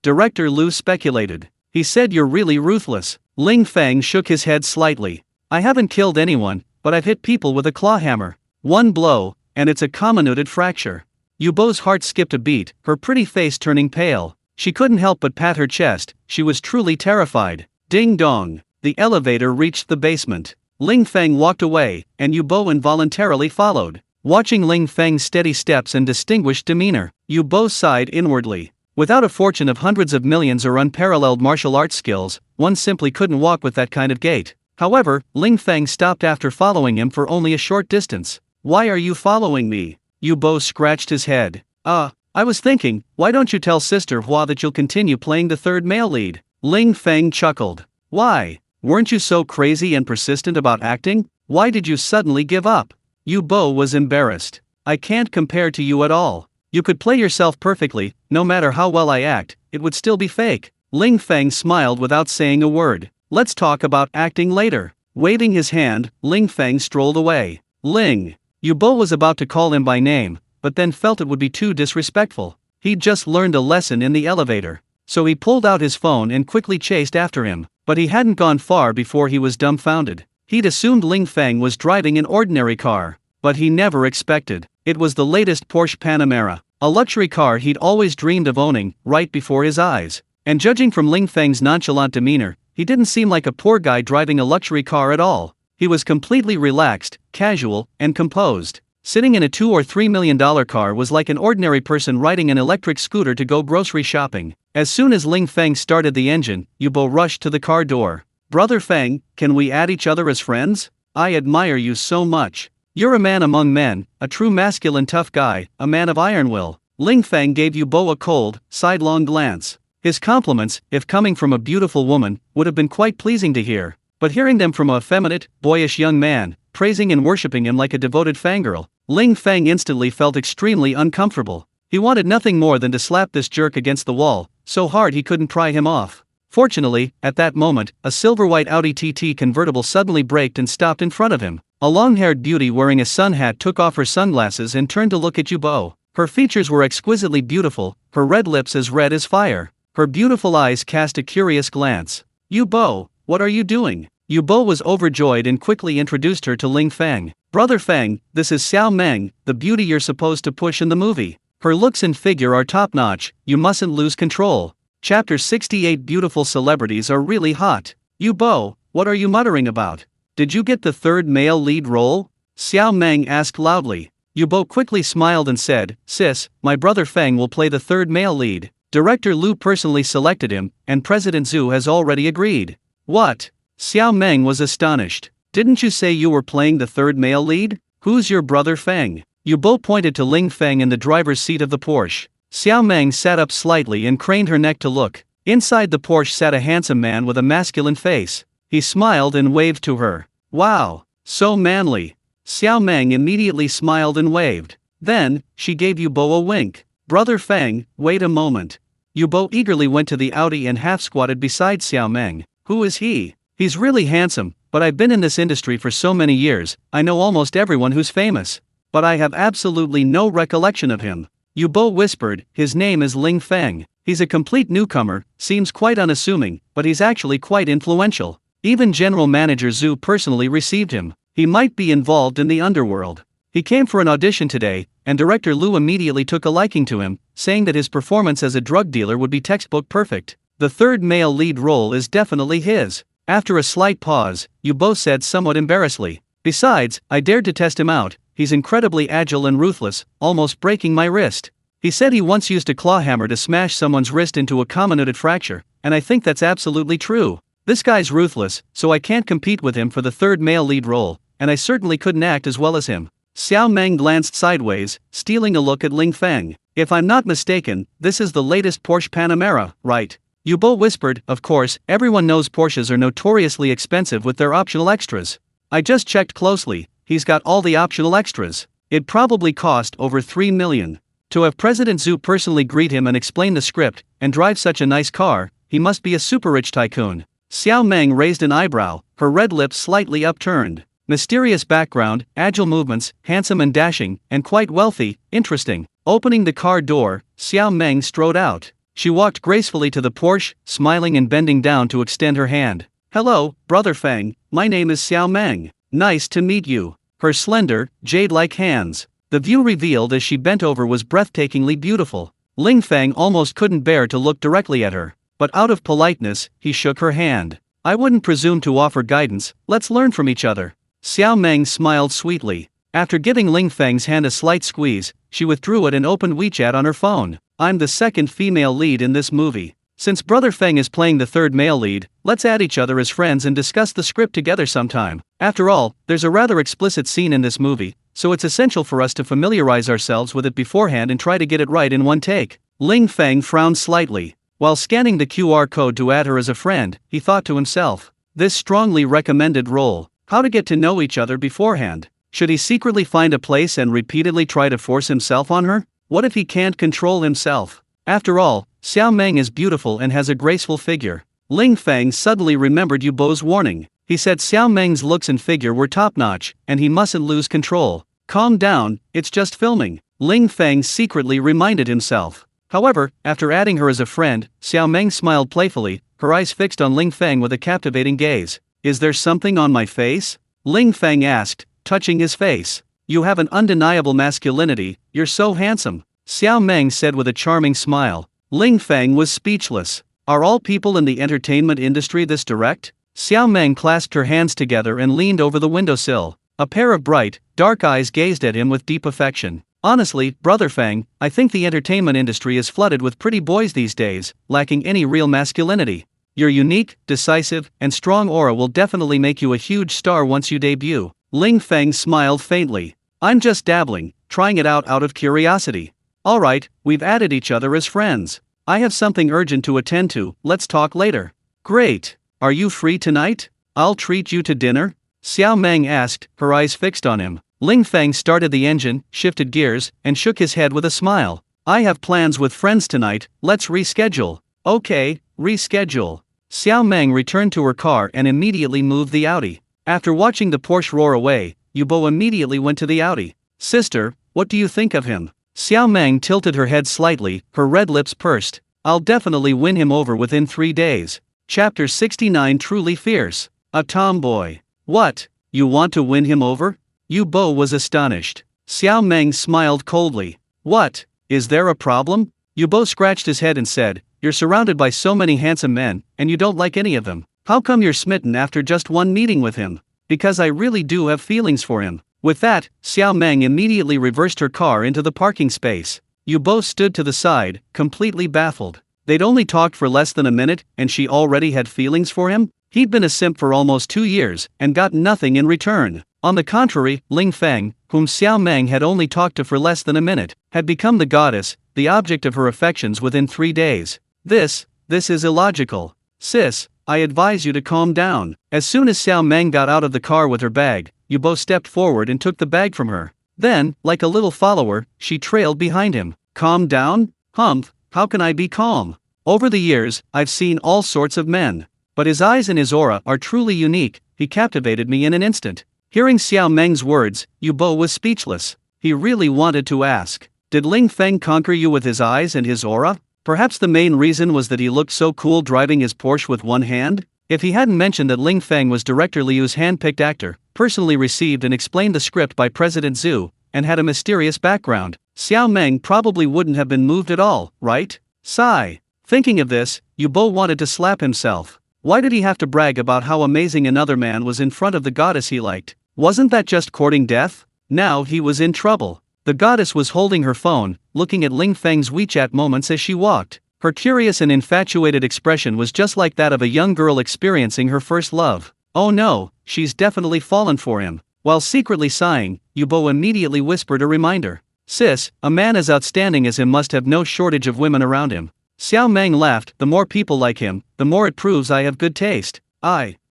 Director Liu speculated. He said you're really ruthless. Ling Feng shook his head slightly. I haven't killed anyone, but I've hit people with a claw hammer. One blow, and it's a comminuted fracture. Yu Bo's heart skipped a beat, her pretty face turning pale. She couldn't help but pat her chest, she was truly terrified. Ding dong. The elevator reached the basement. Ling Feng walked away, and Yu Bo involuntarily followed. Watching Ling Feng's steady steps and distinguished demeanor, Yu Bo sighed inwardly. Without a fortune of hundreds of millions or unparalleled martial arts skills, one simply couldn't walk with that kind of gait. However, Ling Feng stopped after following him for only a short distance. Why are you following me? Yu Bo scratched his head. I was thinking, why don't you tell Sister Hua that you'll continue playing the third male lead? Ling Feng chuckled. Why? Weren't you so crazy and persistent about acting? Why did you suddenly give up? Yu Bo was embarrassed. I can't compare to you at all. You could play yourself perfectly, no matter how well I act, it would still be fake. Ling Feng smiled without saying a word. Let's talk about acting later. Waving his hand, Ling Feng strolled away. Ling. Yu Bo was about to call him by name, but then felt it would be too disrespectful. He'd just learned a lesson in the elevator. So he pulled out his phone and quickly chased after him. But he hadn't gone far before he was dumbfounded. He'd assumed Ling Feng was driving an ordinary car. But he never expected. It was the latest Porsche Panamera, a luxury car he'd always dreamed of owning, right before his eyes. And judging from Ling Feng's nonchalant demeanor, he didn't seem like a poor guy driving a luxury car at all. He was completely relaxed, casual, and composed. Sitting in a $2 or $3 million car was like an ordinary person riding an electric scooter to go grocery shopping. As soon as Ling Feng started the engine, Yu Bo rushed to the car door. Brother Feng, can we add each other as friends? I admire you so much. You're a man among men, a true masculine tough guy, a man of iron will. Ling Feng gave Yu Bo a cold, sidelong glance. His compliments, if coming from a beautiful woman, would have been quite pleasing to hear. But hearing them from a effeminate, boyish young man, praising and worshipping him like a devoted fangirl, Ling Feng instantly felt extremely uncomfortable. He wanted nothing more than to slap this jerk against the wall, so hard he couldn't pry him off. Fortunately, at that moment, a silver-white Audi TT convertible suddenly braked and stopped in front of him. A long-haired beauty wearing a sun hat took off her sunglasses and turned to look at Yu Bo. Her features were exquisitely beautiful, her red lips as red as fire. Her beautiful eyes cast a curious glance. "Yu Bo, what are you doing?" Yu Bo was overjoyed and quickly introduced her to Ling Feng. "Brother Feng, this is Xiao Meng, the beauty you're supposed to push in the movie. Her looks and figure are top-notch, you mustn't lose control." Chapter 68. Beautiful celebrities are really hot. "Yu Bo, what are you muttering about? Did you get the third male lead role?" Xiao Meng asked loudly. Yu Bo quickly smiled and said, "Sis, my brother Feng will play the third male lead. Director Liu personally selected him, and President Zhu has already agreed." "What?" Xiao Meng was astonished. "Didn't you say you were playing the third male lead? Who's your brother Feng?" Yu Bo pointed to Ling Feng in the driver's seat of the Porsche. Xiao Meng sat up slightly and craned her neck to look. Inside the Porsche sat a handsome man with a masculine face. He smiled and waved to her. "Wow, so manly." Xiao Meng immediately smiled and waved. Then, she gave Yu Bo a wink. "Brother Feng, wait a moment." Yu Bo eagerly went to the Audi and half-squatted beside Xiao Meng. "Who is he?" "He's really handsome, but I've been in this industry for so many years, I know almost everyone who's famous. But I have absolutely no recollection of him." Yu Bo whispered, "His name is Ling Feng. He's a complete newcomer, seems quite unassuming, but he's actually quite influential. Even General Manager Zhu personally received him. He might be involved in the underworld. He came for an audition today, and Director Liu immediately took a liking to him, saying that his performance as a drug dealer would be textbook perfect. The third male lead role is definitely his." After a slight pause, Yu Bo said somewhat embarrassedly, "Besides, I dared to test him out. He's incredibly agile and ruthless, almost breaking my wrist. He said he once used a claw hammer to smash someone's wrist into a comminuted fracture, and I think that's absolutely true. This guy's ruthless, so I can't compete with him for the third male lead role, and I certainly couldn't act as well as him." Xiao Meng glanced sideways, stealing a look at Ling Feng. "If I'm not mistaken, this is the latest Porsche Panamera, right?" Yu Bo whispered. "Of course, everyone knows Porsches are notoriously expensive with their optional extras. I just checked closely, he's got all the optional extras. It probably cost over 3 million. To have President Zhu personally greet him and explain the script, and drive such a nice car, he must be a super rich tycoon." Xiao Meng raised an eyebrow, her red lips slightly upturned. "Mysterious background, agile movements, handsome and dashing, and quite wealthy, interesting." Opening the car door, Xiao Meng strode out. She walked gracefully to the Porsche, smiling and bending down to extend her hand. "Hello, Brother Feng, my name is Xiao Meng. Nice to meet you." Her slender, jade-like hands. The view revealed as she bent over was breathtakingly beautiful. Ling Feng almost couldn't bear to look directly at her, but out of politeness, he shook her hand. "I wouldn't presume to offer guidance, let's learn from each other." Xiao Meng smiled sweetly. After giving Ling Feng's hand a slight squeeze, she withdrew it and opened WeChat on her phone. "I'm the second female lead in this movie. Since Brother Feng is playing the third male lead, let's add each other as friends and discuss the script together sometime. After all, there's a rather explicit scene in this movie, so it's essential for us to familiarize ourselves with it beforehand and try to get it right in one take." Ling Feng frowned slightly. While scanning the QR code to add her as a friend, he thought to himself, "This strongly recommended role. How to get to know each other beforehand? Should he secretly find a place and repeatedly try to force himself on her? What if he can't control himself? After all, Xiao Meng is beautiful and has a graceful figure." Ling Feng suddenly remembered Yu Bo's warning. He said Xiao Meng's looks and figure were top-notch, and he mustn't lose control. "Calm down, it's just filming," Ling Feng secretly reminded himself. However, after adding her as a friend, Xiao Meng smiled playfully, her eyes fixed on Ling Feng with a captivating gaze. "Is there something on my face?" Ling Feng asked, touching his face. "You have an undeniable masculinity, you're so handsome," Xiao Meng said with a charming smile. Ling Feng was speechless. Are all people in the entertainment industry this direct? Xiao Meng clasped her hands together and leaned over the windowsill. A pair of bright, dark eyes gazed at him with deep affection. "Honestly, Brother Feng, I think the entertainment industry is flooded with pretty boys these days, lacking any real masculinity. Your unique, decisive, and strong aura will definitely make you a huge star once you debut." Ling Feng smiled faintly. "I'm just dabbling, trying it out of curiosity." "Alright, we've added each other as friends. I have something urgent to attend to, let's talk later." "Great. Are you free tonight? I'll treat you to dinner?" Xiao Meng asked, her eyes fixed on him. Ling Feng started the engine, shifted gears, and shook his head with a smile. "I have plans with friends tonight, let's reschedule." "Okay, reschedule." Xiao Meng returned to her car and immediately moved the Audi. After watching the Porsche roar away, Yu Bo immediately went to the Audi. "Sister, what do you think of him?" Xiao Meng tilted her head slightly, her red lips pursed. I'll definitely win him over within 3 days. Chapter 69 Truly Fierce. A tomboy. What? You want to win him over? Yu Bo was astonished. Xiao Meng smiled coldly. What? Is there a problem? Yu Bo scratched his head and said, You're surrounded by so many handsome men, and you don't like any of them. How come you're smitten after just one meeting with him? Because I really do have feelings for him. With that, Xiao Meng immediately reversed her car into the parking space. Yu Bo stood to the side, completely baffled. They'd only talked for less than a minute, and she already had feelings for him? He'd been a simp for almost 2 years, and got nothing in return. On the contrary, Ling Feng, whom Xiao Meng had only talked to for less than a minute, had become the goddess, the object of her affections within 3 days. This is illogical. Sis, I advise you to calm down. As soon as Xiao Meng got out of the car with her bag, Yu Bo stepped forward and took the bag from her. Then, like a little follower, she trailed behind him. Calm down? Humph, how can I be calm? Over the years, I've seen all sorts of men. But his eyes and his aura are truly unique. He captivated me in an instant. Hearing Xiao Meng's words, Yu Bo was speechless. He really wanted to ask, did Ling Feng conquer you with his eyes and his aura? Perhaps the main reason was that he looked so cool driving his Porsche with one hand? If he hadn't mentioned that Ling Feng was Director Liu's hand-picked actor, personally received and explained the script by President Zhu, and had a mysterious background, Xiao Meng probably wouldn't have been moved at all, right? Sigh. Thinking of this, Yu Bo wanted to slap himself. Why did he have to brag about how amazing another man was in front of the goddess he liked? Wasn't that just courting death? Now he was in trouble. The goddess was holding her phone, looking at Ling Feng's WeChat moments as she walked. Her curious and infatuated expression was just like that of a young girl experiencing her first love. Oh no, she's definitely fallen for him. While secretly sighing, Yu Bo immediately whispered a reminder. Sis, a man as outstanding as him must have no shortage of women around him. Xiao Meng laughed, the more people like him, the more it proves I have good taste.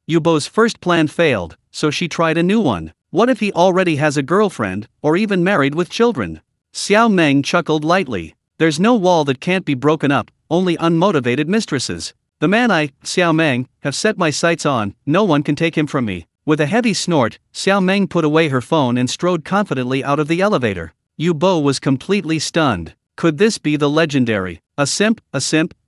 Yu Bo's first plan failed, so she tried a new one. What if he already has a girlfriend, or even married with children? Xiao Meng chuckled lightly. There's no wall that can't be broken up, only unmotivated mistresses. The man I, Xiao Meng, have set my sights on, no one can take him from me. With a heavy snort, Xiao Meng put away her phone and strode confidently out of the elevator. Yu Bo was completely stunned. Could this be the legendary, a simp,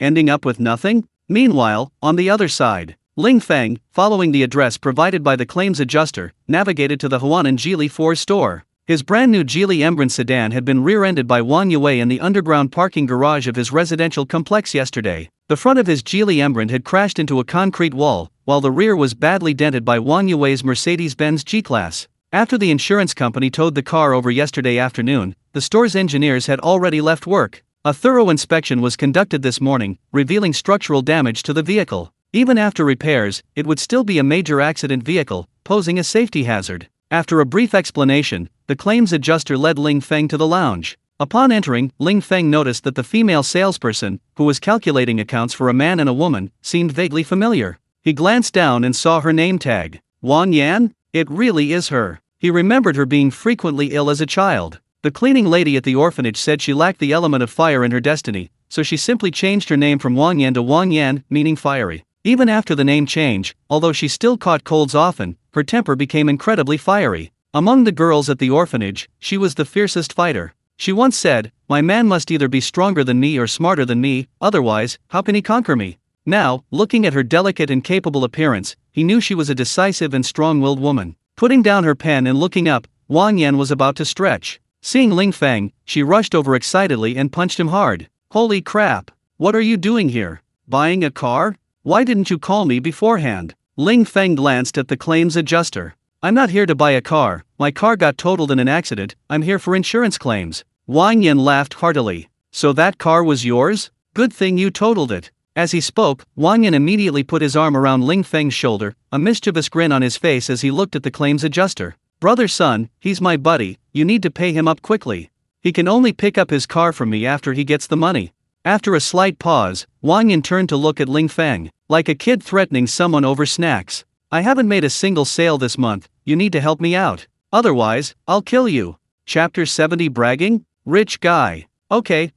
ending up with nothing? Meanwhile, on the other side, Ling Feng, following the address provided by the claims adjuster, navigated to the Huanan Geely 4 store. His brand new Geely Embraer sedan had been rear-ended by Wang Yue in the underground parking garage of his residential complex yesterday. The front of his Geely Embraer had crashed into a concrete wall, while the rear was badly dented by Wang Yue's Mercedes-Benz G-Class. After the insurance company towed the car over yesterday afternoon, the store's engineers had already left work. A thorough inspection was conducted this morning, revealing structural damage to the vehicle. Even after repairs, it would still be a major accident vehicle, posing a safety hazard. After a brief explanation, the claims adjuster led Ling Feng to the lounge. Upon entering, Ling Feng noticed that the female salesperson, who was calculating accounts for a man and a woman, seemed vaguely familiar. He glanced down and saw her name tag. Wang Yan? It really is her. He remembered her being frequently ill as a child. The cleaning lady at the orphanage said she lacked the element of fire in her destiny, so she simply changed her name from Wang Yan to Wang Yan, meaning fiery. Even after the name change, although she still caught colds often, her temper became incredibly fiery. Among the girls at the orphanage, she was the fiercest fighter. She once said, "My man must either be stronger than me or smarter than me, otherwise, how can he conquer me?" Now, looking at her delicate and capable appearance, he knew she was a decisive and strong-willed woman. Putting down her pen and looking up, Wang Yan was about to stretch. Seeing Ling Feng, she rushed over excitedly and punched him hard. Holy crap! What are you doing here? Buying a car? Why didn't you call me beforehand? Ling Feng glanced at the claims adjuster. I'm not here to buy a car, my car got totaled in an accident, I'm here for insurance claims. Wang Yan laughed heartily. So that car was yours? Good thing you totaled it. As he spoke, Wang Yan immediately put his arm around Ling Feng's shoulder, a mischievous grin on his face as he looked at the claims adjuster. Brother son, he's my buddy, you need to pay him up quickly. He can only pick up his car from me after he gets the money. After a slight pause, Wang Yan turned to look at Ling Feng, like a kid threatening someone over snacks. I haven't made a single sale this month, you need to help me out. Otherwise, I'll kill you. Chapter 70 Bragging? Rich guy. Okay,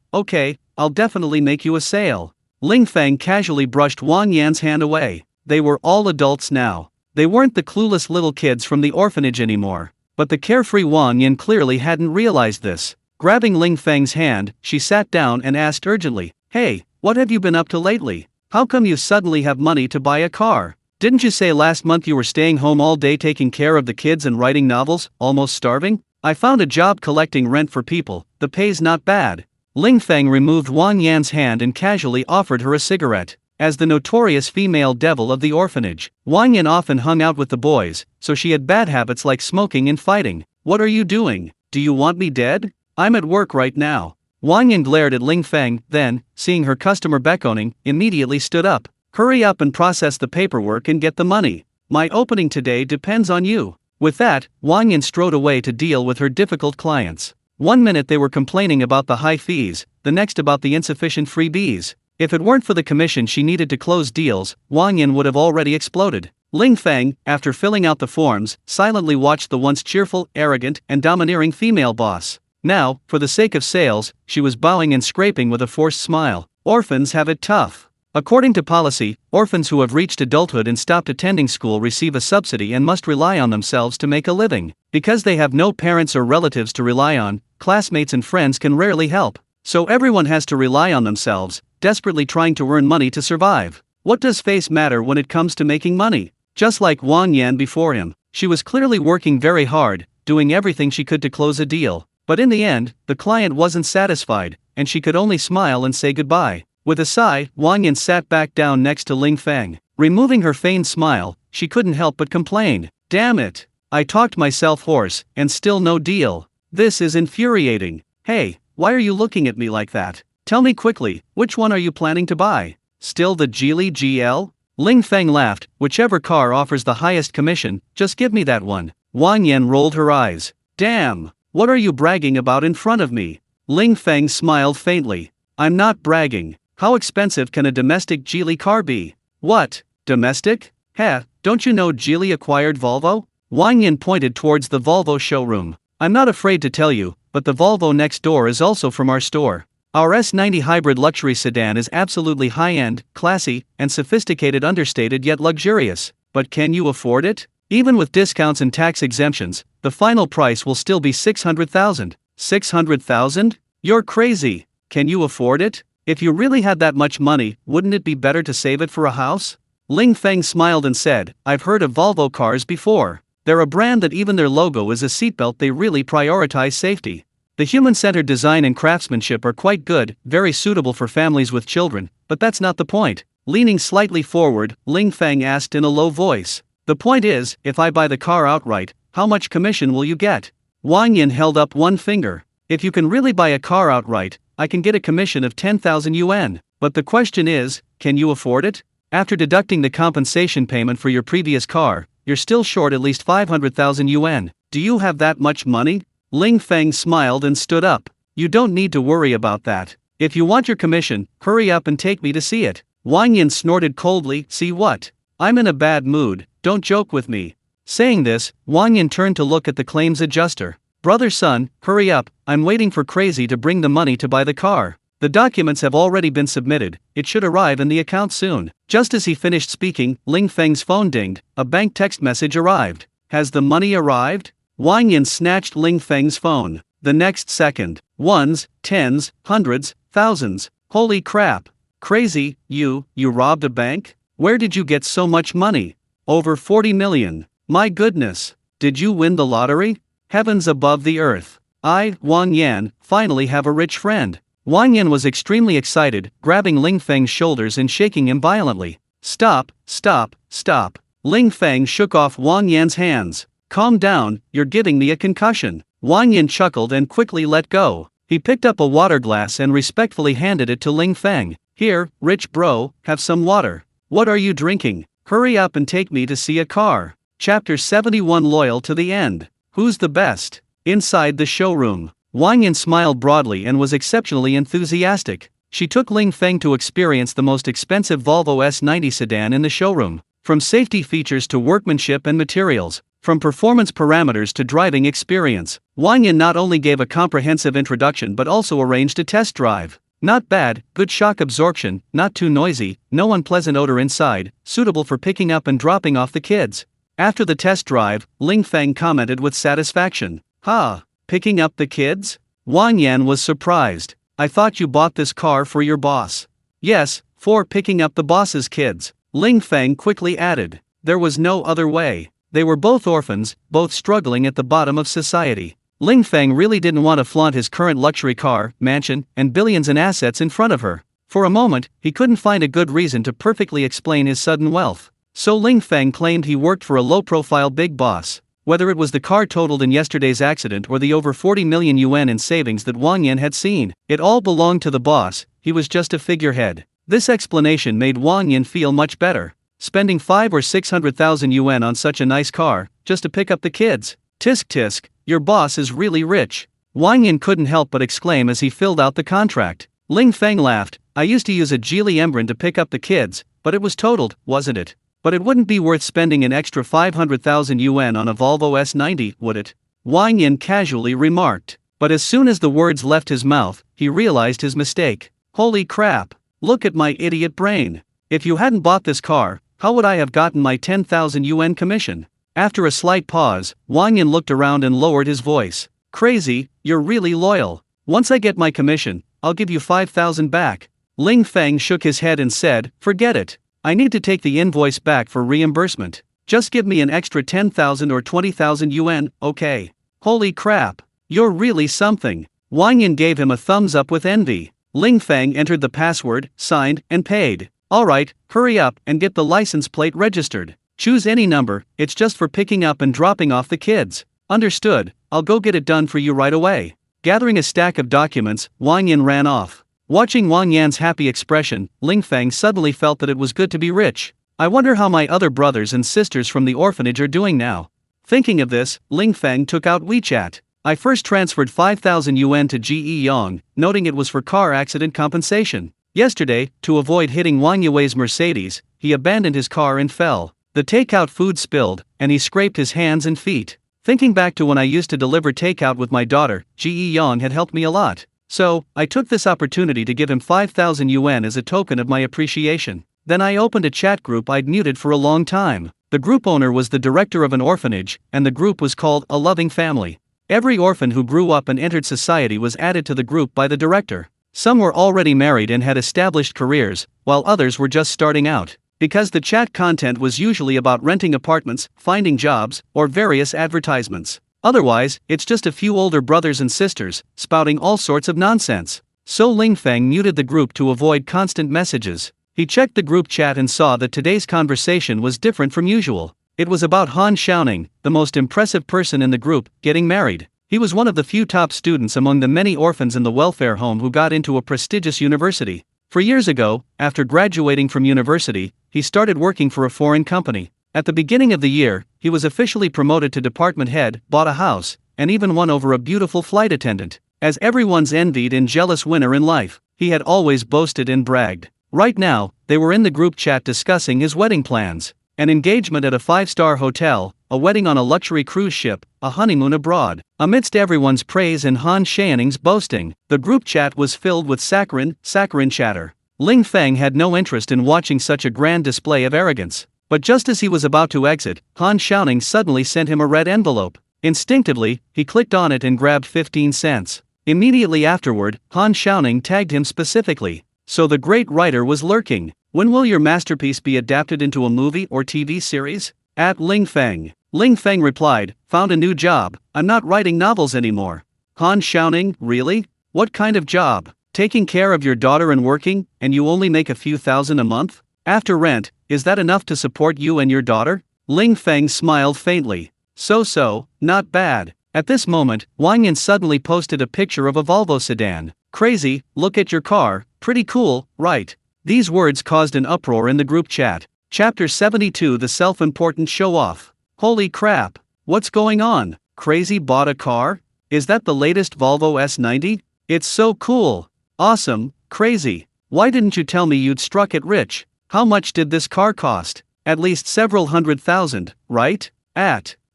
I'll definitely make you a sale. Ling Feng casually brushed Wang Yan's hand away. They were all adults now. They weren't the clueless little kids from the orphanage anymore. But the carefree Wang Yan clearly hadn't realized this. Grabbing Ling Feng's hand, she sat down and asked urgently, "Hey, what have you been up to lately? How come you suddenly have money to buy a car? Didn't you say last month you were staying home all day taking care of the kids and writing novels, almost starving? I found a job collecting rent for people, the pay's not bad." Ling Feng removed Wang Yan's hand and casually offered her a cigarette. As the notorious female devil of the orphanage, Wang Yan often hung out with the boys, so she had bad habits like smoking and fighting. "What are you doing? Do you want me dead? I'm at work right now." Wang Yan glared at Ling Feng, then, seeing her customer beckoning, immediately stood up. "Hurry up and process the paperwork and get the money. My opening today depends on you." With that, Wang Yan strode away to deal with her difficult clients. One minute they were complaining about the high fees, the next about the insufficient freebies. If it weren't for the commission she needed to close deals, Wang Yan would have already exploded. Ling Feng, after filling out the forms, silently watched the once cheerful, arrogant, and domineering female boss. Now, for the sake of sales, she was bowing and scraping with a forced smile. Orphans have it tough. According to policy, orphans who have reached adulthood and stopped attending school receive a subsidy and must rely on themselves to make a living. Because they have no parents or relatives to rely on, classmates and friends can rarely help. So everyone has to rely on themselves, desperately trying to earn money to survive. What does face matter when it comes to making money? Just like Wang Yan before him, she was clearly working very hard, doing everything she could to close a deal. But in the end, the client wasn't satisfied, and she could only smile and say goodbye. With a sigh, Wang Yan sat back down next to Ling Feng. Removing her feigned smile, she couldn't help but complain. "Damn it! I talked myself hoarse, and still no deal. This is infuriating. Hey, why are you looking at me like that? Tell me quickly, which one are you planning to buy? Still the Geely GL?" Ling Feng laughed. "Whichever car offers the highest commission, just give me that one." Wang Yan rolled her eyes. "Damn, what are you bragging about in front of me?" Ling Feng smiled faintly. "I'm not bragging. How expensive can a domestic Geely car be?" "What, domestic? Heh, don't you know Geely acquired Volvo?" Wang Yan pointed towards the Volvo showroom. "I'm not afraid to tell you, but the Volvo next door is also from our store. Our S90 hybrid luxury sedan is absolutely high-end, classy, and sophisticated, understated yet luxurious. But can you afford it? Even with discounts and tax exemptions, the final price will still be 600,000. 600,000? You're crazy. Can you afford it? If you really had that much money, wouldn't it be better to save it for a house?" Ling Feng smiled and said, "I've heard of Volvo cars before. They're a brand that even their logo is a seatbelt. They really prioritize safety. The human-centered design and craftsmanship are quite good, very suitable for families with children, but that's not the point." Leaning slightly forward, Ling Feng asked in a low voice, "The point is, if I buy the car outright, how much commission will you get?" Wang Yan held up one finger. "If you can really buy a car outright, I can get a commission of 10,000 yuan. But the question is, can you afford it? After deducting the compensation payment for your previous car, you're still short at least 500,000 yuan. Do you have that much money?" Ling Feng smiled and stood up. "You don't need to worry about that. If you want your commission, hurry up and take me to see it." Wang Yan snorted coldly. "See what? I'm in a bad mood, don't joke with me." Saying this, Wang Yan turned to look at the claims adjuster. "Brother Sun, hurry up, I'm waiting for Crazy to bring the money to buy the car. The documents have already been submitted, it should arrive in the account soon." Just as he finished speaking, Ling Feng's phone dinged. A bank text message arrived. "Has the money arrived?" Wang Yan snatched Ling Feng's phone. The next second, ones, tens, hundreds, thousands. "Holy crap. Crazy, you robbed a bank? Where did you get so much money? Over 40 million. My goodness. Did you win the lottery? Heavens above the earth. I, Wang Yan, finally have a rich friend." Wang Yan was extremely excited, grabbing Ling Feng's shoulders and shaking him violently. Stop, stop, stop." Ling Feng shook off Wang Yan's hands. "Calm down, you're giving me a concussion." Wang Yan chuckled and quickly let go. He picked up a water glass and respectfully handed it to Ling Feng. "Here, rich bro, have some water." "What are you drinking? Hurry up and take me to see a car." Chapter 71. Loyal to the end. Who's the best? Inside the showroom, Wang Yan smiled broadly and was exceptionally enthusiastic. She took Ling Feng to experience the most expensive Volvo S90 sedan in the showroom. From safety features to workmanship and materials, from performance parameters to driving experience, Wang Yan not only gave a comprehensive introduction but also arranged a test drive. Not bad, good shock absorption, not too noisy, no unpleasant odor inside, suitable for picking up and dropping off the kids. After the test drive, Ling Feng commented with satisfaction. "Ha, picking up the kids? Wang Yan was surprised. I thought you bought this car for your boss. Yes, for picking up the boss's kids, Ling Feng quickly added. There was no other way. They were both orphans, both struggling at the bottom of society. Ling Feng really didn't want to flaunt his current luxury car, mansion, and billions in assets in front of her. For a moment, he couldn't find a good reason to perfectly explain his sudden wealth. So Ling Feng claimed he worked for a low-profile big boss. Whether it was the car totaled in yesterday's accident or the over 40 million yuan in savings that Wang Yan had seen, it all belonged to the boss. He was just a figurehead. This explanation made Wang Yan feel much better. Spending 5 or 600,000 yuan on such a nice car, just to pick up the kids. Tisk tisk, your boss is really rich. Wang Yan couldn't help but exclaim as he filled out the contract. Ling Feng laughed. I used to use a Geely Embraer to pick up the kids, but it was totaled, wasn't it? But it wouldn't be worth spending an extra 500,000 yuan on a Volvo S90, would it? Wang Yan casually remarked. But as soon as the words left his mouth, he realized his mistake. Holy crap! Look at my idiot brain. If you hadn't bought this car, how would I have gotten my 10,000 yuan commission? After a slight pause, Wang Yan looked around and lowered his voice. Crazy, you're really loyal. Once I get my commission, I'll give you 5,000 back. Ling Feng shook his head and said, forget it. I need to take the invoice back for reimbursement. Just give me an extra 10,000 or 20,000 yuan, okay? Holy crap, you're really something. Wang Yan gave him a thumbs up with envy. Ling Feng entered the password, signed, and paid. Alright, hurry up and get the license plate registered. Choose any number, it's just for picking up and dropping off the kids. Understood, I'll go get it done for you right away. Gathering a stack of documents, Wang Yan ran off. Watching Wang Yan's happy expression, Ling Feng suddenly felt that it was good to be rich. I wonder how my other brothers and sisters from the orphanage are doing now. Thinking of this, Ling Feng took out WeChat. I first transferred 5,000 yuan to Ge Yang, noting it was for car accident compensation. Yesterday, to avoid hitting Wang Yue's Mercedes, he abandoned his car and fell. The takeout food spilled, and he scraped his hands and feet. Thinking back to when I used to deliver takeout with my daughter, Ge Yang had helped me a lot. So, I took this opportunity to give him 5,000 yuan as a token of my appreciation. Then I opened a chat group I'd muted for a long time. The group owner was the director of an orphanage, and the group was called A Loving Family. Every orphan who grew up and entered society was added to the group by the director. Some were already married and had established careers, while others were just starting out. Because the chat content was usually about renting apartments, finding jobs, or various advertisements. Otherwise, it's just a few older brothers and sisters, spouting all sorts of nonsense. So Ling Feng muted the group to avoid constant messages. He checked the group chat and saw that today's conversation was different from usual. It was about Han Xiaoning, the most impressive person in the group, getting married. He was one of the few top students among the many orphans in the welfare home who got into a prestigious university. 4 years ago, after graduating from university, he started working for a foreign company. At the beginning of the year, he was officially promoted to department head, bought a house, and even won over a beautiful flight attendant. As everyone's envied and jealous winner in life, he had always boasted and bragged. Right now, they were in the group chat discussing his wedding plans. An engagement at a 5-star hotel, a wedding on a luxury cruise ship, a honeymoon abroad. Amidst everyone's praise and Han Xiaoning's boasting, the group chat was filled with saccharine chatter. Ling Feng had no interest in watching such a grand display of arrogance. But just as he was about to exit, Han Xiaoning suddenly sent him a red envelope. Instinctively, he clicked on it and grabbed 15 cents. Immediately afterward, Han Xiaoning tagged him specifically. So the great writer was lurking. When will your masterpiece be adapted into a movie or TV series? At Ling Feng. Ling Feng replied, found a new job, I'm not writing novels anymore. Han Xiaoning, really? What kind of job? Taking care of your daughter and working, and you only make a few thousand a month? After rent, is that enough to support you and your daughter? Ling Feng smiled faintly. So, not bad. At this moment, Wang Yan suddenly posted a picture of a Volvo sedan. Crazy, look at your car, pretty cool, right? These words caused an uproar in the group chat. Chapter 72 The Self-Important Show-Off. Holy crap, what's going on? Crazy bought a car? Is that the latest Volvo S90? It's so cool. Awesome, crazy. Why didn't you tell me you'd struck it rich? How much did this car cost? At least several $100,000, right?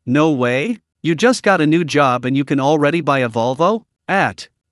No way? You just got a new job and you can already buy a Volvo?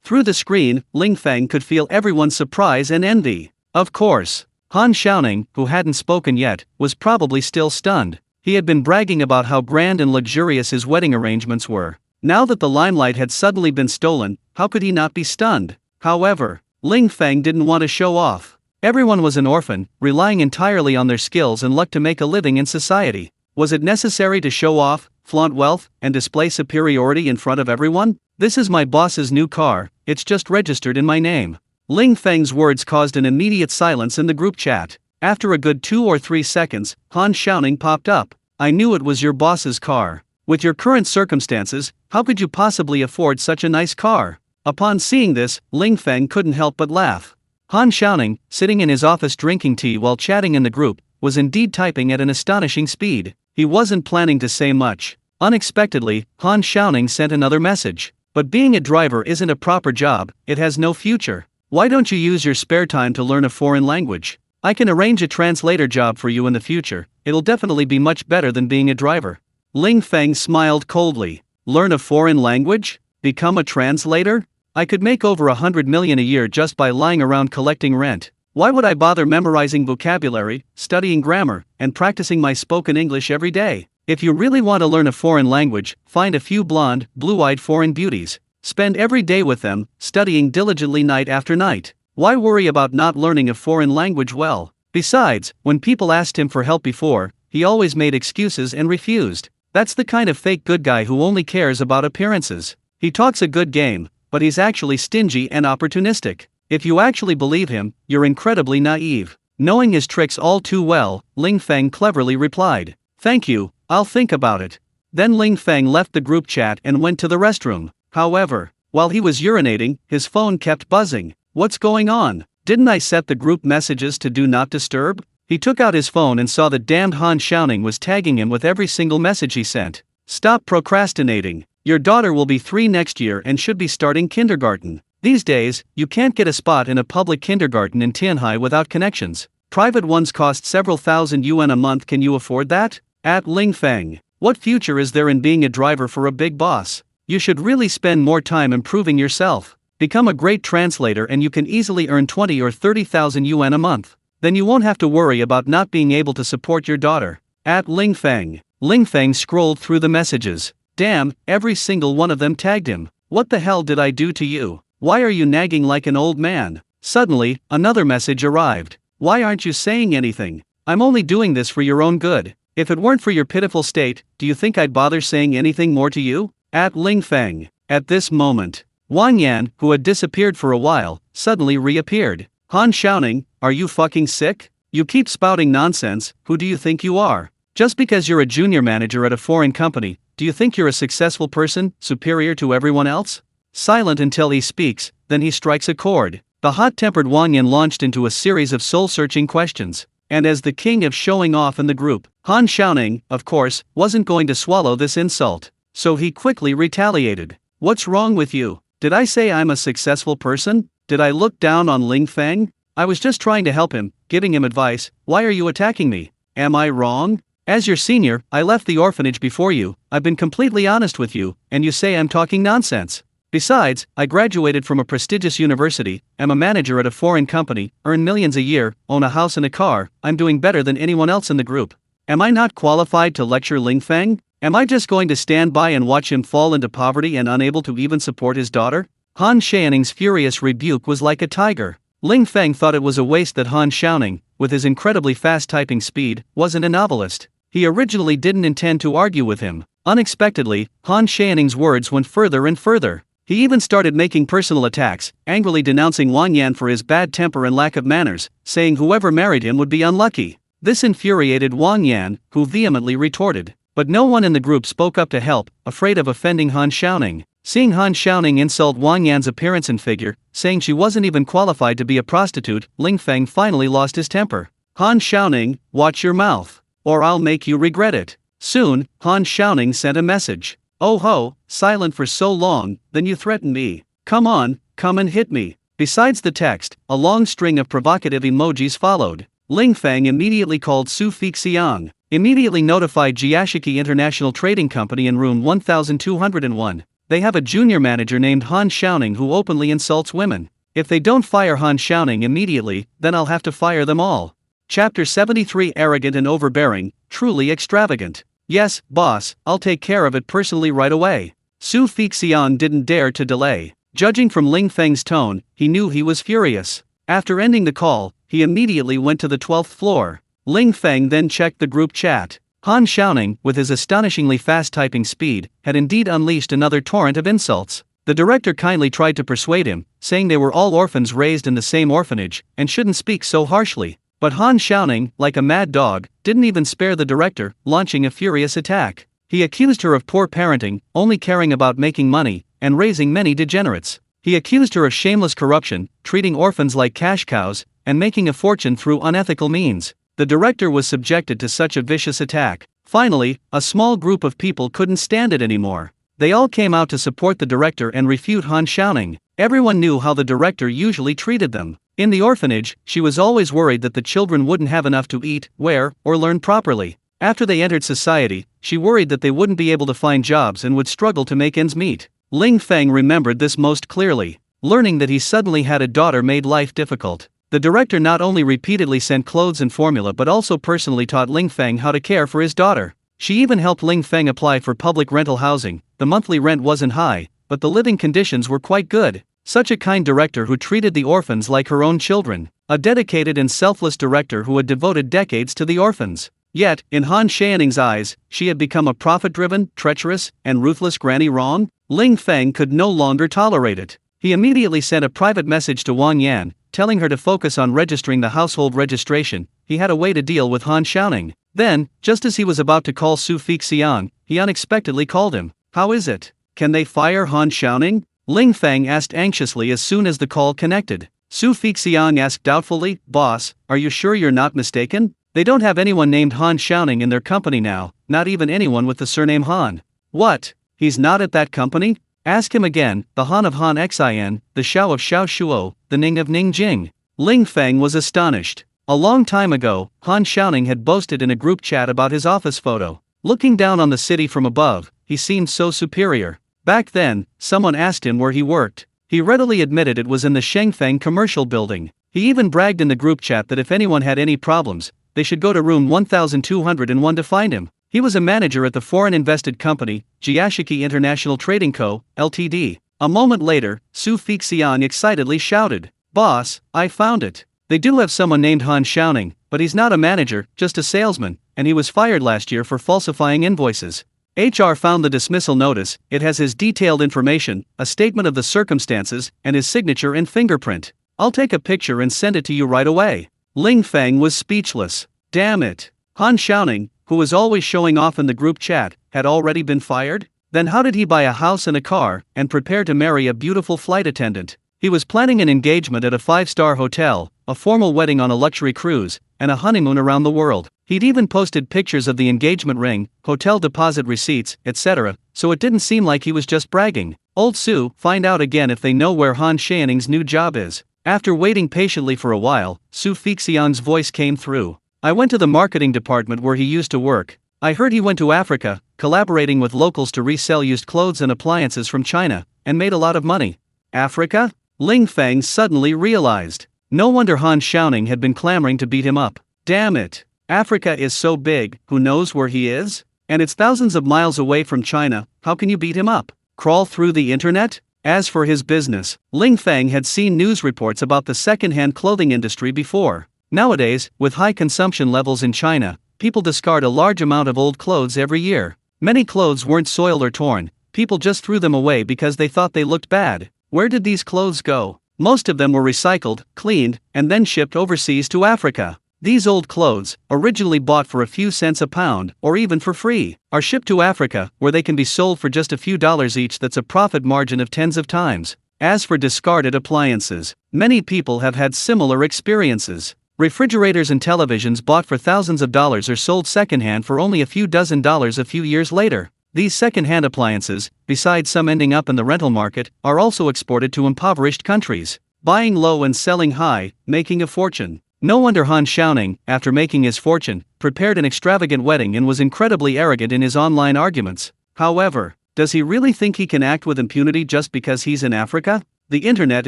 Through the screen, Ling Feng could feel everyone's surprise and envy. Of course. Han Xiaoning, who hadn't spoken yet, was probably still stunned. He had been bragging about how grand and luxurious his wedding arrangements were. Now that the limelight had suddenly been stolen, how could he not be stunned? However, Ling Feng didn't want to show off. Everyone was an orphan, relying entirely on their skills and luck to make a living in society. Was it necessary to show off, flaunt wealth, and display superiority in front of everyone? This is my boss's new car, it's just registered in my name. Ling Feng's words caused an immediate silence in the group chat. After a good 2 or 3 seconds, Han Xiaoning popped up. I knew it was your boss's car. With your current circumstances, how could you possibly afford such a nice car? Upon seeing this, Ling Feng couldn't help but laugh. Han Xiaoning, sitting in his office drinking tea while chatting in the group, was indeed typing at an astonishing speed. He wasn't planning to say much. Unexpectedly, Han Xiaoning sent another message. But being a driver isn't a proper job, it has no future. Why don't you use your spare time to learn a foreign language? I can arrange a translator job for you in the future, it'll definitely be much better than being a driver. Ling Feng smiled coldly. Learn a foreign language? Become a translator? I could make over 100 million a year just by lying around collecting rent. Why would I bother memorizing vocabulary, studying grammar, and practicing my spoken English every day? If you really want to learn a foreign language, find a few blonde, blue-eyed foreign beauties. Spend every day with them, studying diligently night after night. Why worry about not learning a foreign language well? Besides, when people asked him for help before, he always made excuses and refused. That's the kind of fake good guy who only cares about appearances. He talks a good game, but he's actually stingy and opportunistic. If you actually believe him, you're incredibly naive. Knowing his tricks all too well, Ling Feng cleverly replied, "Thank you, I'll think about it." Then Ling Feng left the group chat and went to the restroom. However, while he was urinating, his phone kept buzzing. What's going on? Didn't I set the group messages to do not disturb? He took out his phone and saw that damned Han Xiaoning was tagging him with every single message he sent. Stop procrastinating. Your daughter will be 3 next year and should be starting kindergarten. These days, you can't get a spot in a public kindergarten in Tianhai without connections. Private ones cost several thousand yuan a month. Can you afford that? At Ling Feng, what future is there in being a driver for a big boss? You should really spend more time improving yourself. Become a great translator and you can easily earn 20 or 30,000 yuan a month. Then you won't have to worry about not being able to support your daughter. At Ling Feng. Ling Feng scrolled through the messages. Damn, every single one of them tagged him. What the hell did I do to you? Why are you nagging like an old man? Suddenly, another message arrived. Why aren't you saying anything? I'm only doing this for your own good. If it weren't for your pitiful state, do you think I'd bother saying anything more to you? At Ling Feng. At this moment, Wang Yan, who had disappeared for a while, suddenly reappeared. Han Xiaoning, are you fucking sick? You keep spouting nonsense. Who do you think you are? Just because you're a junior manager at a foreign company, do you think you're a successful person, superior to everyone else? Silent until he speaks, then he strikes a chord. The hot-tempered Wang Yan launched into a series of soul-searching questions. And as the king of showing off in the group, Han Xiaoning, of course, wasn't going to swallow this insult. So he quickly retaliated. What's wrong with you? Did I say I'm a successful person? Did I look down on Ling Feng? I was just trying to help him, giving him advice. Why are you attacking me? Am I wrong? As your senior, I left the orphanage before you. I've been completely honest with you, and you say I'm talking nonsense. Besides, I graduated from a prestigious university, am a manager at a foreign company, earn millions a year, own a house and a car. I'm doing better than anyone else in the group. Am I not qualified to lecture Ling Feng? Am I just going to stand by and watch him fall into poverty and unable to even support his daughter? Han Xiaoning's furious rebuke was like a tiger. Ling Feng thought it was a waste that Han Xiaoning, with his incredibly fast typing speed, wasn't a novelist. He originally didn't intend to argue with him. Unexpectedly, Han Xiaoning's words went further and further. He even started making personal attacks, angrily denouncing Wang Yan for his bad temper and lack of manners, saying whoever married him would be unlucky. This infuriated Wang Yan, who vehemently retorted. But no one in the group spoke up to help, afraid of offending Han Xiaoning. Seeing Han Xiaoning insult Wang Yan's appearance and figure, saying she wasn't even qualified to be a prostitute, Ling Feng finally lost his temper. Han Xiaoning, watch your mouth, or I'll make you regret it. Soon, Han Xiaoning sent a message. Oh ho, silent for so long, then you threaten me. Come on, come and hit me. Besides the text, a long string of provocative emojis followed. Ling Feng immediately called Su Fixiang, immediately notified Jiashiki International Trading Company in room 1201. They have a junior manager named Han Xiaoning who openly insults women. If they don't fire Han Xiaoning immediately, then I'll have to fire them all. Chapter 73 Arrogant and overbearing, truly extravagant. Yes, boss, I'll take care of it personally right away. Su Fixiang didn't dare to delay. Judging from Ling Feng's tone, he knew he was furious. After ending the call, he immediately went to the 12th floor. Ling Feng then checked the group chat. Han Xiaoning, with his astonishingly fast typing speed, had indeed unleashed another torrent of insults. The director kindly tried to persuade him, saying they were all orphans raised in the same orphanage, and shouldn't speak so harshly. But Han Xiaoning, like a mad dog, didn't even spare the director, launching a furious attack. He accused her of poor parenting, only caring about making money, and raising many degenerates. He accused her of shameless corruption, treating orphans like cash cows, and making a fortune through unethical means. The director was subjected to such a vicious attack. Finally, a small group of people couldn't stand it anymore. They all came out to support the director and refute Han Xiaoning. Everyone knew how the director usually treated them. In the orphanage, she was always worried that the children wouldn't have enough to eat, wear, or learn properly. After they entered society, she worried that they wouldn't be able to find jobs and would struggle to make ends meet. Ling Feng remembered this most clearly. Learning that he suddenly had a daughter made life difficult. The director not only repeatedly sent clothes and formula but also personally taught Ling Feng how to care for his daughter. She even helped Ling Feng apply for public rental housing. The monthly rent wasn't high, but the living conditions were quite good. Such a kind director who treated the orphans like her own children. A dedicated and selfless director who had devoted decades to the orphans. Yet, in Han Xiaoning's eyes, she had become a profit-driven, treacherous, and ruthless granny wrong. Ling Feng could no longer tolerate it. He immediately sent a private message to Wang Yan, telling her to focus on registering the household registration. He had a way to deal with Han Xiaoning. Then, just as he was about to call Su Fixiang, he unexpectedly called him. "How is it? Can they fire Han Xiaoning?" Ling Feng asked anxiously as soon as the call connected. Su Fixiang asked doubtfully, "Boss, are you sure you're not mistaken? They don't have anyone named Han Xiaoning in their company now, not even anyone with the surname Han." "What? He's not at that company? Ask him again, the Han of Han Xin, the Xiao of Xiao Shuo, the Ning of Ning Jing." Ling Feng was astonished. A long time ago, Han Xiaoning had boasted in a group chat about his office photo. Looking down on the city from above, he seemed so superior. Back then, someone asked him where he worked. He readily admitted it was in the Shengfeng commercial building. He even bragged in the group chat that if anyone had any problems, they should go to room 1201 to find him. He was a manager at the foreign invested company, Jiashiki International Trading Co., Ltd. A moment later, Su Fixiang excitedly shouted, "Boss, I found it. They do have someone named Han Xiaoning, but he's not a manager, just a salesman, and he was fired last year for falsifying invoices." HR found the dismissal notice. It has his detailed information, a statement of the circumstances, and his signature and fingerprint. "I'll take a picture and send it to you right away." Ling Feng was speechless. Damn it. Han Xiaoning, who was always showing off in the group chat, had already been fired? Then how did he buy a house and a car, and prepare to marry a beautiful flight attendant? He was planning an engagement at a 5-star hotel, a formal wedding on a luxury cruise, and a honeymoon around the world. He'd even posted pictures of the engagement ring, hotel deposit receipts, etc., so it didn't seem like he was just bragging. Old Su, find out again if they know where Han Xiaoning's new job is. After waiting patiently for a while, Su Fixiang's voice came through. "I went to the marketing department where he used to work. I heard he went to Africa, collaborating with locals to resell used clothes and appliances from China, and made a lot of money." Africa? Ling Feng suddenly realized. No wonder Han Xiaoning had been clamoring to beat him up. Damn it. Africa is so big, who knows where he is? And it's thousands of miles away from China, how can you beat him up? Crawl through the internet? As for his business, Ling Feng had seen news reports about the second-hand clothing industry before. Nowadays, with high consumption levels in China, people discard a large amount of old clothes every year. Many clothes weren't soiled or torn, people just threw them away because they thought they looked bad. Where did these clothes go? Most of them were recycled, cleaned, and then shipped overseas to Africa. These old clothes, originally bought for a few cents a pound, or even for free, are shipped to Africa, where they can be sold for just a few dollars each. That's a profit margin of tens of times. As for discarded appliances, many people have had similar experiences. Refrigerators and televisions bought for thousands of dollars are sold secondhand for only a few dozen dollars a few years later. These second-hand appliances, besides some ending up in the rental market, are also exported to impoverished countries, buying low and selling high, making a fortune. No wonder Han Xiaoning, after making his fortune, prepared an extravagant wedding and was incredibly arrogant in his online arguments. However, does he really think he can act with impunity just because he's in Africa? The internet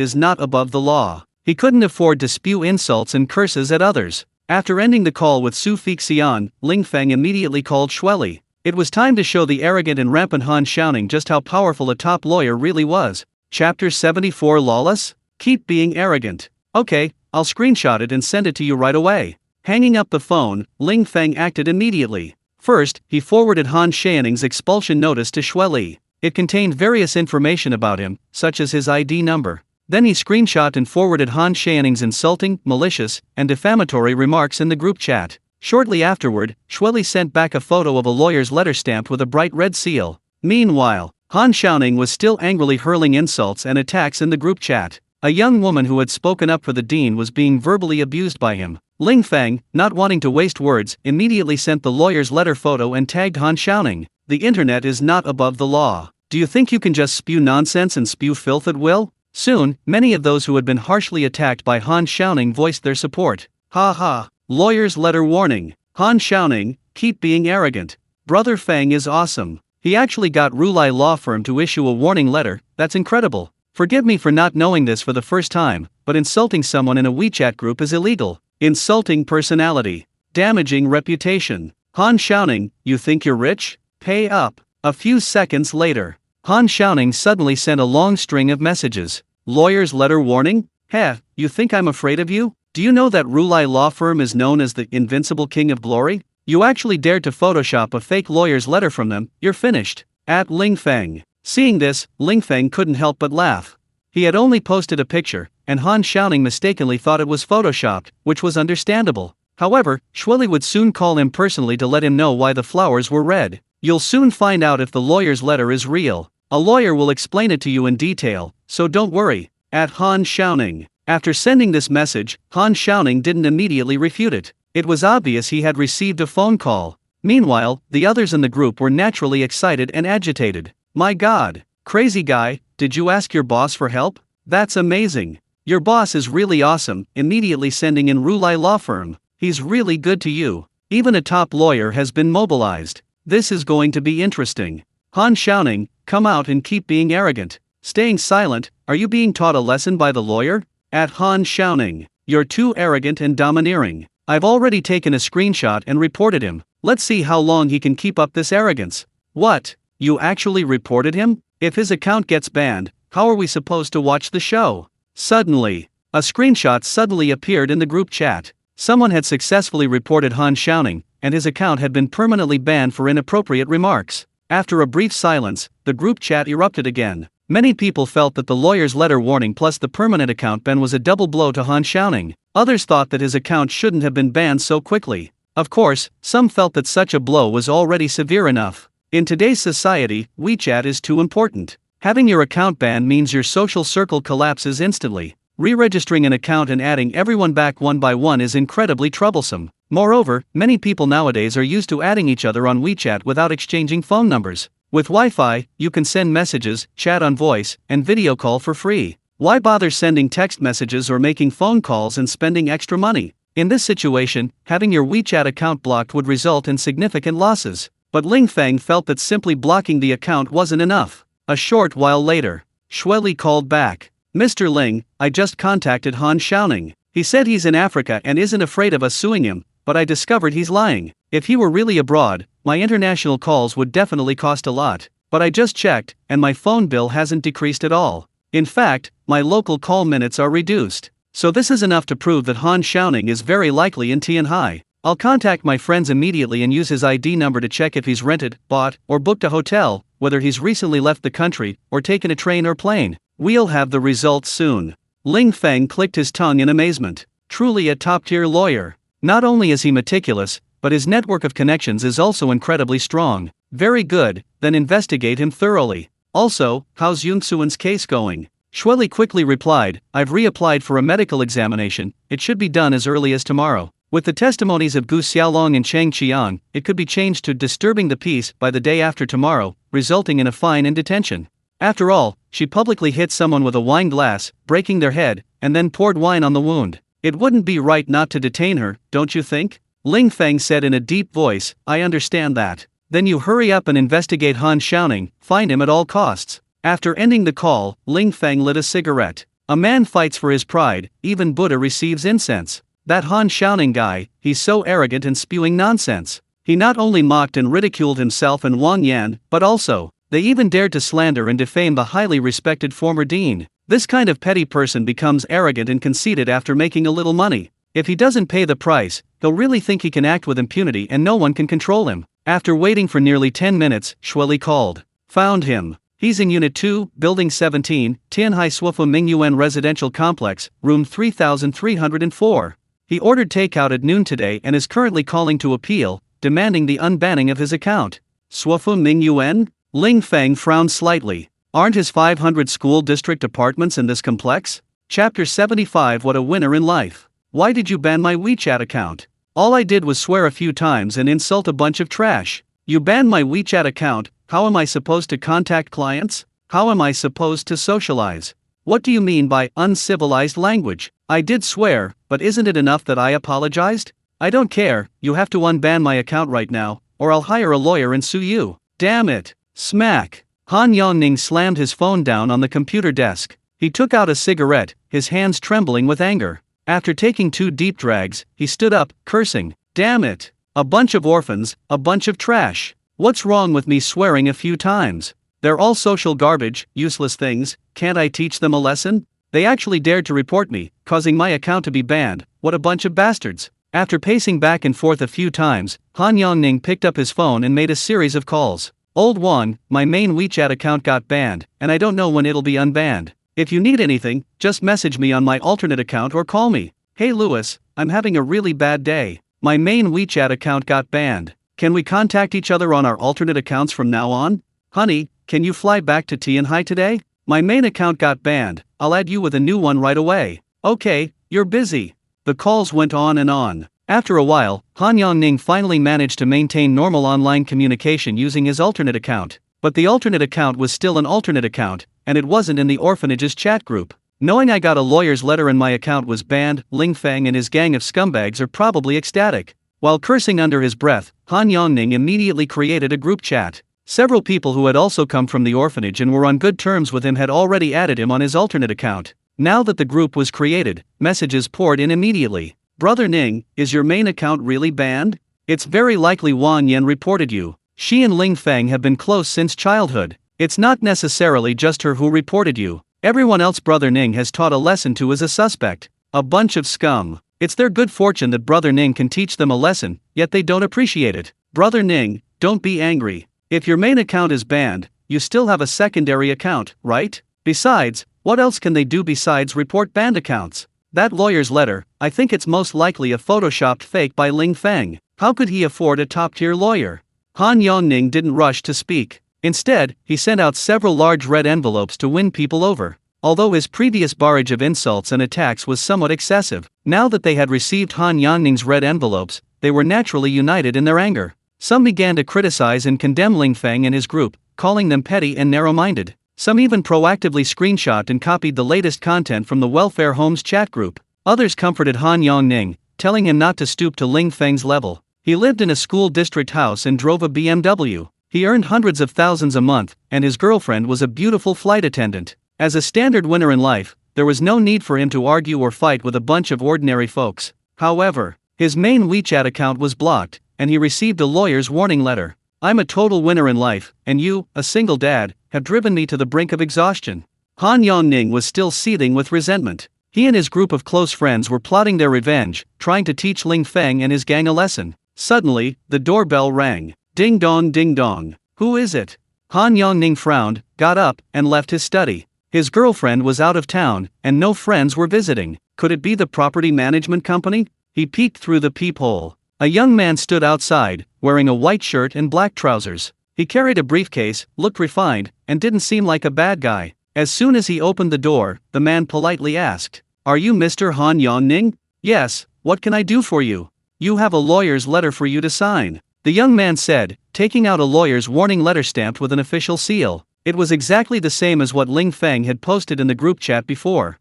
is not above the law. He couldn't afford to spew insults and curses at others. After ending the call with Su Fixiang, Ling Feng immediately called Shueli. It was time to show the arrogant and rampant Han Xiaoning just how powerful a top lawyer really was. Chapter 74 Lawless? Keep being arrogant. Okay, I'll screenshot it and send it to you right away. Hanging up the phone, Ling Feng acted immediately. First, he forwarded Han Xianing's expulsion notice to Shueli. It contained various information about him, such as his ID number. Then he screenshot and forwarded Han Xianing's insulting, malicious, and defamatory remarks in the group chat. Shortly afterward, Shueli sent back a photo of a lawyer's letter stamped with a bright red seal. Meanwhile, Han Xiaoning was still angrily hurling insults and attacks in the group chat. A young woman who had spoken up for the dean was being verbally abused by him. Ling Feng, not wanting to waste words, immediately sent the lawyer's letter photo and tagged Han Xiaoning. The internet is not above the law. Do you think you can just spew nonsense and spew filth at will? Soon, many of those who had been harshly attacked by Han Xiaoning voiced their support. Ha ha. Lawyer's letter warning. Han Xiaoning, keep being arrogant. Brother Feng is awesome. He actually got Rulai Law Firm to issue a warning letter. That's incredible. Forgive me for not knowing this for the first time, but insulting someone in a WeChat group is illegal. Insulting personality. Damaging reputation. Han Xiaoning, you think you're rich? Pay up. A few seconds later, Han Xiaoning suddenly sent a long string of messages. Lawyer's letter warning? Heh, you think I'm afraid of you? Do you know that Rulai Law Firm is known as the Invincible King of Glory? You actually dared to Photoshop a fake lawyer's letter from them, you're finished. At Ling Feng. Seeing this, Ling Feng couldn't help but laugh. He had only posted a picture, and Han Xiaoning mistakenly thought it was photoshopped, which was understandable. However, Shueli would soon call him personally to let him know why the flowers were red. You'll soon find out if the lawyer's letter is real. A lawyer will explain it to you in detail, so don't worry. At Han Xiaoning. After sending this message, Han Xiaoning didn't immediately refute it. It was obvious he had received a phone call. Meanwhile, the others in the group were naturally excited and agitated. My god, crazy guy, did you ask your boss for help? That's amazing. Your boss is really awesome, immediately sending in Rulai Law Firm. He's really good to you. Even a top lawyer has been mobilized. This is going to be interesting. Han Xiaoning, come out and keep being arrogant. Staying silent, are you being taught a lesson by the lawyer? At Han Xiaoning, you're too arrogant and domineering. I've already taken a screenshot and reported him. Let's see how long he can keep up this arrogance. What? You actually reported him? If his account gets banned, how are we supposed to watch the show? Suddenly, a screenshot suddenly appeared in the group chat. Someone had successfully reported Han Xiaoning, and his account had been permanently banned for inappropriate remarks. After a brief silence, the group chat erupted again. Many people felt that the lawyer's letter warning plus the permanent account ban was a double blow to Han Xiaoning. Others thought that his account shouldn't have been banned so quickly. Of course, some felt that such a blow was already severe enough. In today's society, WeChat is too important. Having your account banned means your social circle collapses instantly. Re-registering an account and adding everyone back one by one is incredibly troublesome. Moreover, many people nowadays are used to adding each other on WeChat without exchanging phone numbers. With Wi-Fi, you can send messages, chat on voice, and video call for free. Why bother sending text messages or making phone calls and spending extra money? In this situation, having your WeChat account blocked would result in significant losses. But Ling Feng felt that simply blocking the account wasn't enough. A short while later, Shueli called back. Mr. Ling, I just contacted Han Xiaoning. He said he's in Africa and isn't afraid of us suing him, but I discovered he's lying. If he were really abroad, my international calls would definitely cost a lot. But I just checked, and my phone bill hasn't decreased at all. In fact, my local call minutes are reduced. So this is enough to prove that Han Xiaoning is very likely in Tianhai. I'll contact my friends immediately and use his ID number to check if he's rented, bought, or booked a hotel, whether he's recently left the country, or taken a train or plane. We'll have the results soon. Ling Feng clicked his tongue in amazement. Truly a top-tier lawyer. Not only is he meticulous, but his network of connections is also incredibly strong. Very good, then investigate him thoroughly. Also, how's Yunxuan's case going? Shueli quickly replied, I've reapplied for a medical examination, it should be done as early as tomorrow. With the testimonies of Gu Xiaolong and Cheng Qiang, it could be changed to disturbing the peace by the day after tomorrow, resulting in a fine and detention. After all, she publicly hit someone with a wine glass, breaking their head, and then poured wine on the wound. It wouldn't be right not to detain her, don't you think? Ling Feng said in a deep voice, I understand that. Then you hurry up and investigate Han Xiaoning, find him at all costs. After ending the call, Ling Feng lit a cigarette. A man fights for his pride, even Buddha receives incense. That Han Xiaoning guy, he's so arrogant and spewing nonsense. He not only mocked and ridiculed himself and Wang Yan, but also They even dared to slander and defame the highly respected former dean. This kind of petty person becomes arrogant and conceited after making a little money. If he doesn't pay the price, he'll really think he can act with impunity and no one can control him. After waiting for nearly 10 minutes, Shueli called. Found him. He's in Unit 2, Building 17, Tianhai Shufu Mingyuan Residential Complex, Room 3304. He ordered takeout at noon today and is currently calling to appeal, demanding the unbanning of his account. Shufu Mingyuan? Ling Feng frowned slightly. Aren't his 500 school district apartments in this complex? Chapter 75. What a winner in life. Why did you ban my WeChat account? All I did was swear a few times and insult a bunch of trash. You banned my WeChat account. How am I supposed to contact clients? How am I supposed to socialize? What do you mean by uncivilized language? I did swear, but isn't it enough that I apologized? I don't care, you have to unban my account right now, or I'll hire a lawyer and sue you. Damn it. Smack. Han Yongning slammed his phone down on the computer desk. He took out a cigarette, his hands trembling with anger. After taking 2 deep drags, he stood up, cursing. Damn it. A bunch of orphans, a bunch of trash. What's wrong with me swearing a few times? They're all social garbage, useless things. Can't I teach them a lesson? They actually dared to report me, causing my account to be banned. What a bunch of bastards. After pacing back and forth a few times, Han Yongning picked up his phone and made a series of calls. Old one, my main WeChat account got banned, and I don't know when it'll be unbanned. If you need anything, just message me on my alternate account or call me. Hey Louis, I'm having a really bad day. My main WeChat account got banned. Can we contact each other on our alternate accounts from now on? Honey, can you fly back to Tianhai today? My main account got banned. I'll add you with a new one right away. Okay, you're busy. The calls went on and on. After a while, Han Yongning finally managed to maintain normal online communication using his alternate account. But the alternate account was still an alternate account, and it wasn't in the orphanage's chat group. Knowing I got a lawyer's letter and my account was banned, Ling Feng and his gang of scumbags are probably ecstatic. While cursing under his breath, Han Yongning immediately created a group chat. Several people who had also come from the orphanage and were on good terms with him had already added him on his alternate account. Now that the group was created, messages poured in immediately. Brother Ning, is your main account really banned? It's very likely Wang Yan reported you. She and Ling Feng have been close since childhood. It's not necessarily just her who reported you. Everyone else Brother Ning has taught a lesson to is a suspect. A bunch of scum. It's their good fortune that Brother Ning can teach them a lesson, yet they don't appreciate it. Brother Ning, don't be angry. If your main account is banned, you still have a secondary account, right? Besides, what else can they do besides report banned accounts? That lawyer's letter, I think it's most likely a photoshopped fake by Ling Feng. How could he afford a top-tier lawyer? Han Yongning didn't rush to speak. Instead, he sent out several large red envelopes to win people over. Although his previous barrage of insults and attacks was somewhat excessive, now that they had received Han Yangning's red envelopes, they were naturally united in their anger. Some began to criticize and condemn Ling Feng and his group, calling them petty and narrow-minded. Some even proactively screenshot and copied the latest content from the Welfare Homes chat group. Others comforted Han Yongning, telling him not to stoop to Ling Feng's level. He lived in a school district house and drove a BMW. He earned hundreds of thousands a month, and his girlfriend was a beautiful flight attendant. As a standard winner in life, there was no need for him to argue or fight with a bunch of ordinary folks. However, his main WeChat account was blocked, and he received a lawyer's warning letter. I'm a total winner in life, and you, a single dad, have driven me to the brink of exhaustion. Han Yongning was still seething with resentment. He and his group of close friends were plotting their revenge, trying to teach Ling Feng and his gang a lesson. Suddenly, the doorbell rang. Ding dong ding dong. Who is it? Han Yongning frowned, got up, and left his study. His girlfriend was out of town, and no friends were visiting. Could it be the property management company? He peeked through the peephole. A young man stood outside, wearing a white shirt and black trousers. He carried a briefcase, looked refined, and didn't seem like a bad guy. As soon as he opened the door, the man politely asked, "Are you Mr. Han Yongning?" "Yes, what can I do for you?" "You have a lawyer's letter for you to sign," the young man said, taking out a lawyer's warning letter stamped with an official seal. It was exactly the same as what Ling Feng had posted in the group chat before.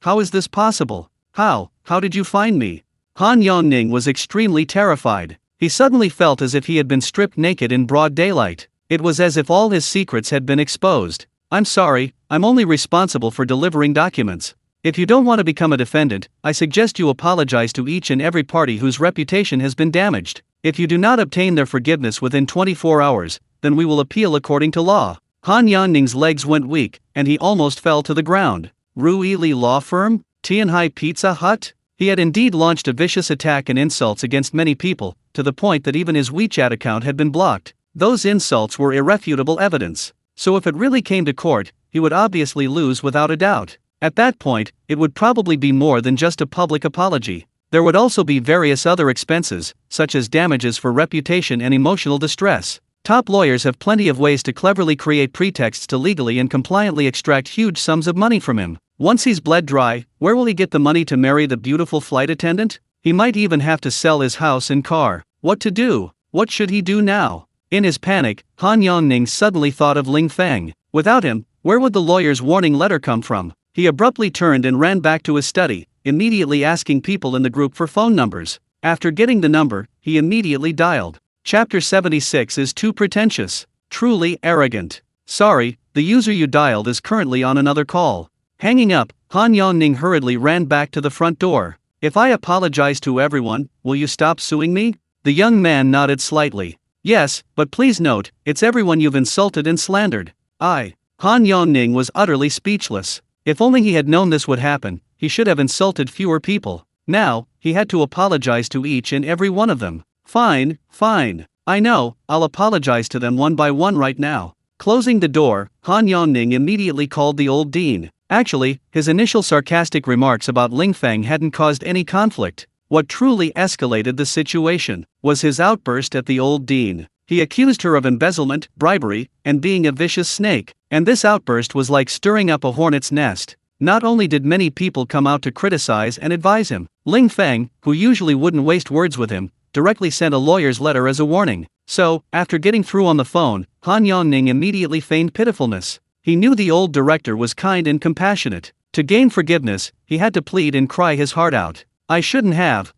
How is this possible? How did you find me? Han Yongning was extremely terrified. He suddenly felt as if he had been stripped naked in broad daylight. It was as if all his secrets had been exposed. "I'm sorry, I'm only responsible for delivering documents. If you don't want to become a defendant, I suggest you apologize to each and every party whose reputation has been damaged. If you do not obtain their forgiveness within 24 hours, then we will appeal according to law. Han Yanning's legs went weak, and he almost fell to the ground. Ru Li Law Firm? Tianhai Pizza Hut? He had indeed launched a vicious attack and insults against many people, to the point that even his WeChat account had been blocked. Those insults were irrefutable evidence. So if it really came to court, he would obviously lose without a doubt. At that point, it would probably be more than just a public apology. There would also be various other expenses, such as damages for reputation and emotional distress. Top lawyers have plenty of ways to cleverly create pretexts to legally and compliantly extract huge sums of money from him. Once he's bled dry, where will he get the money to marry the beautiful flight attendant? He might even have to sell his house and car. What to do? What should he do now? In his panic, Han Yongning suddenly thought of Ling Feng. Without him, where would the lawyer's warning letter come from? He abruptly turned and ran back to his study, immediately asking people in the group for phone numbers. After getting the number, he immediately dialed. Chapter 76 is too pretentious. Truly arrogant. Sorry, the user you dialed is currently on another call. Hanging up, Han Yongning hurriedly ran back to the front door. If I apologize to everyone, will you stop suing me? The young man nodded slightly. Yes, but please note, it's everyone you've insulted and slandered. Han Yongning was utterly speechless. If only he had known this would happen, he should have insulted fewer people. Now, he had to apologize to each and every one of them. Fine. I know, I'll apologize to them one by one right now. Closing the door, Han Yongning immediately called the old dean. Actually, his initial sarcastic remarks about Ling Feng hadn't caused any conflict. What truly escalated the situation was his outburst at the old dean. He accused her of embezzlement, bribery, and being a vicious snake, and this outburst was like stirring up a hornet's nest. Not only did many people come out to criticize and advise him, Ling Feng, who usually wouldn't waste words with him, directly sent a lawyer's letter as a warning. So, after getting through on the phone, Han Yongning immediately feigned pitifulness. He knew the old director was kind and compassionate. To gain forgiveness, he had to plead and cry his heart out. I shouldn't have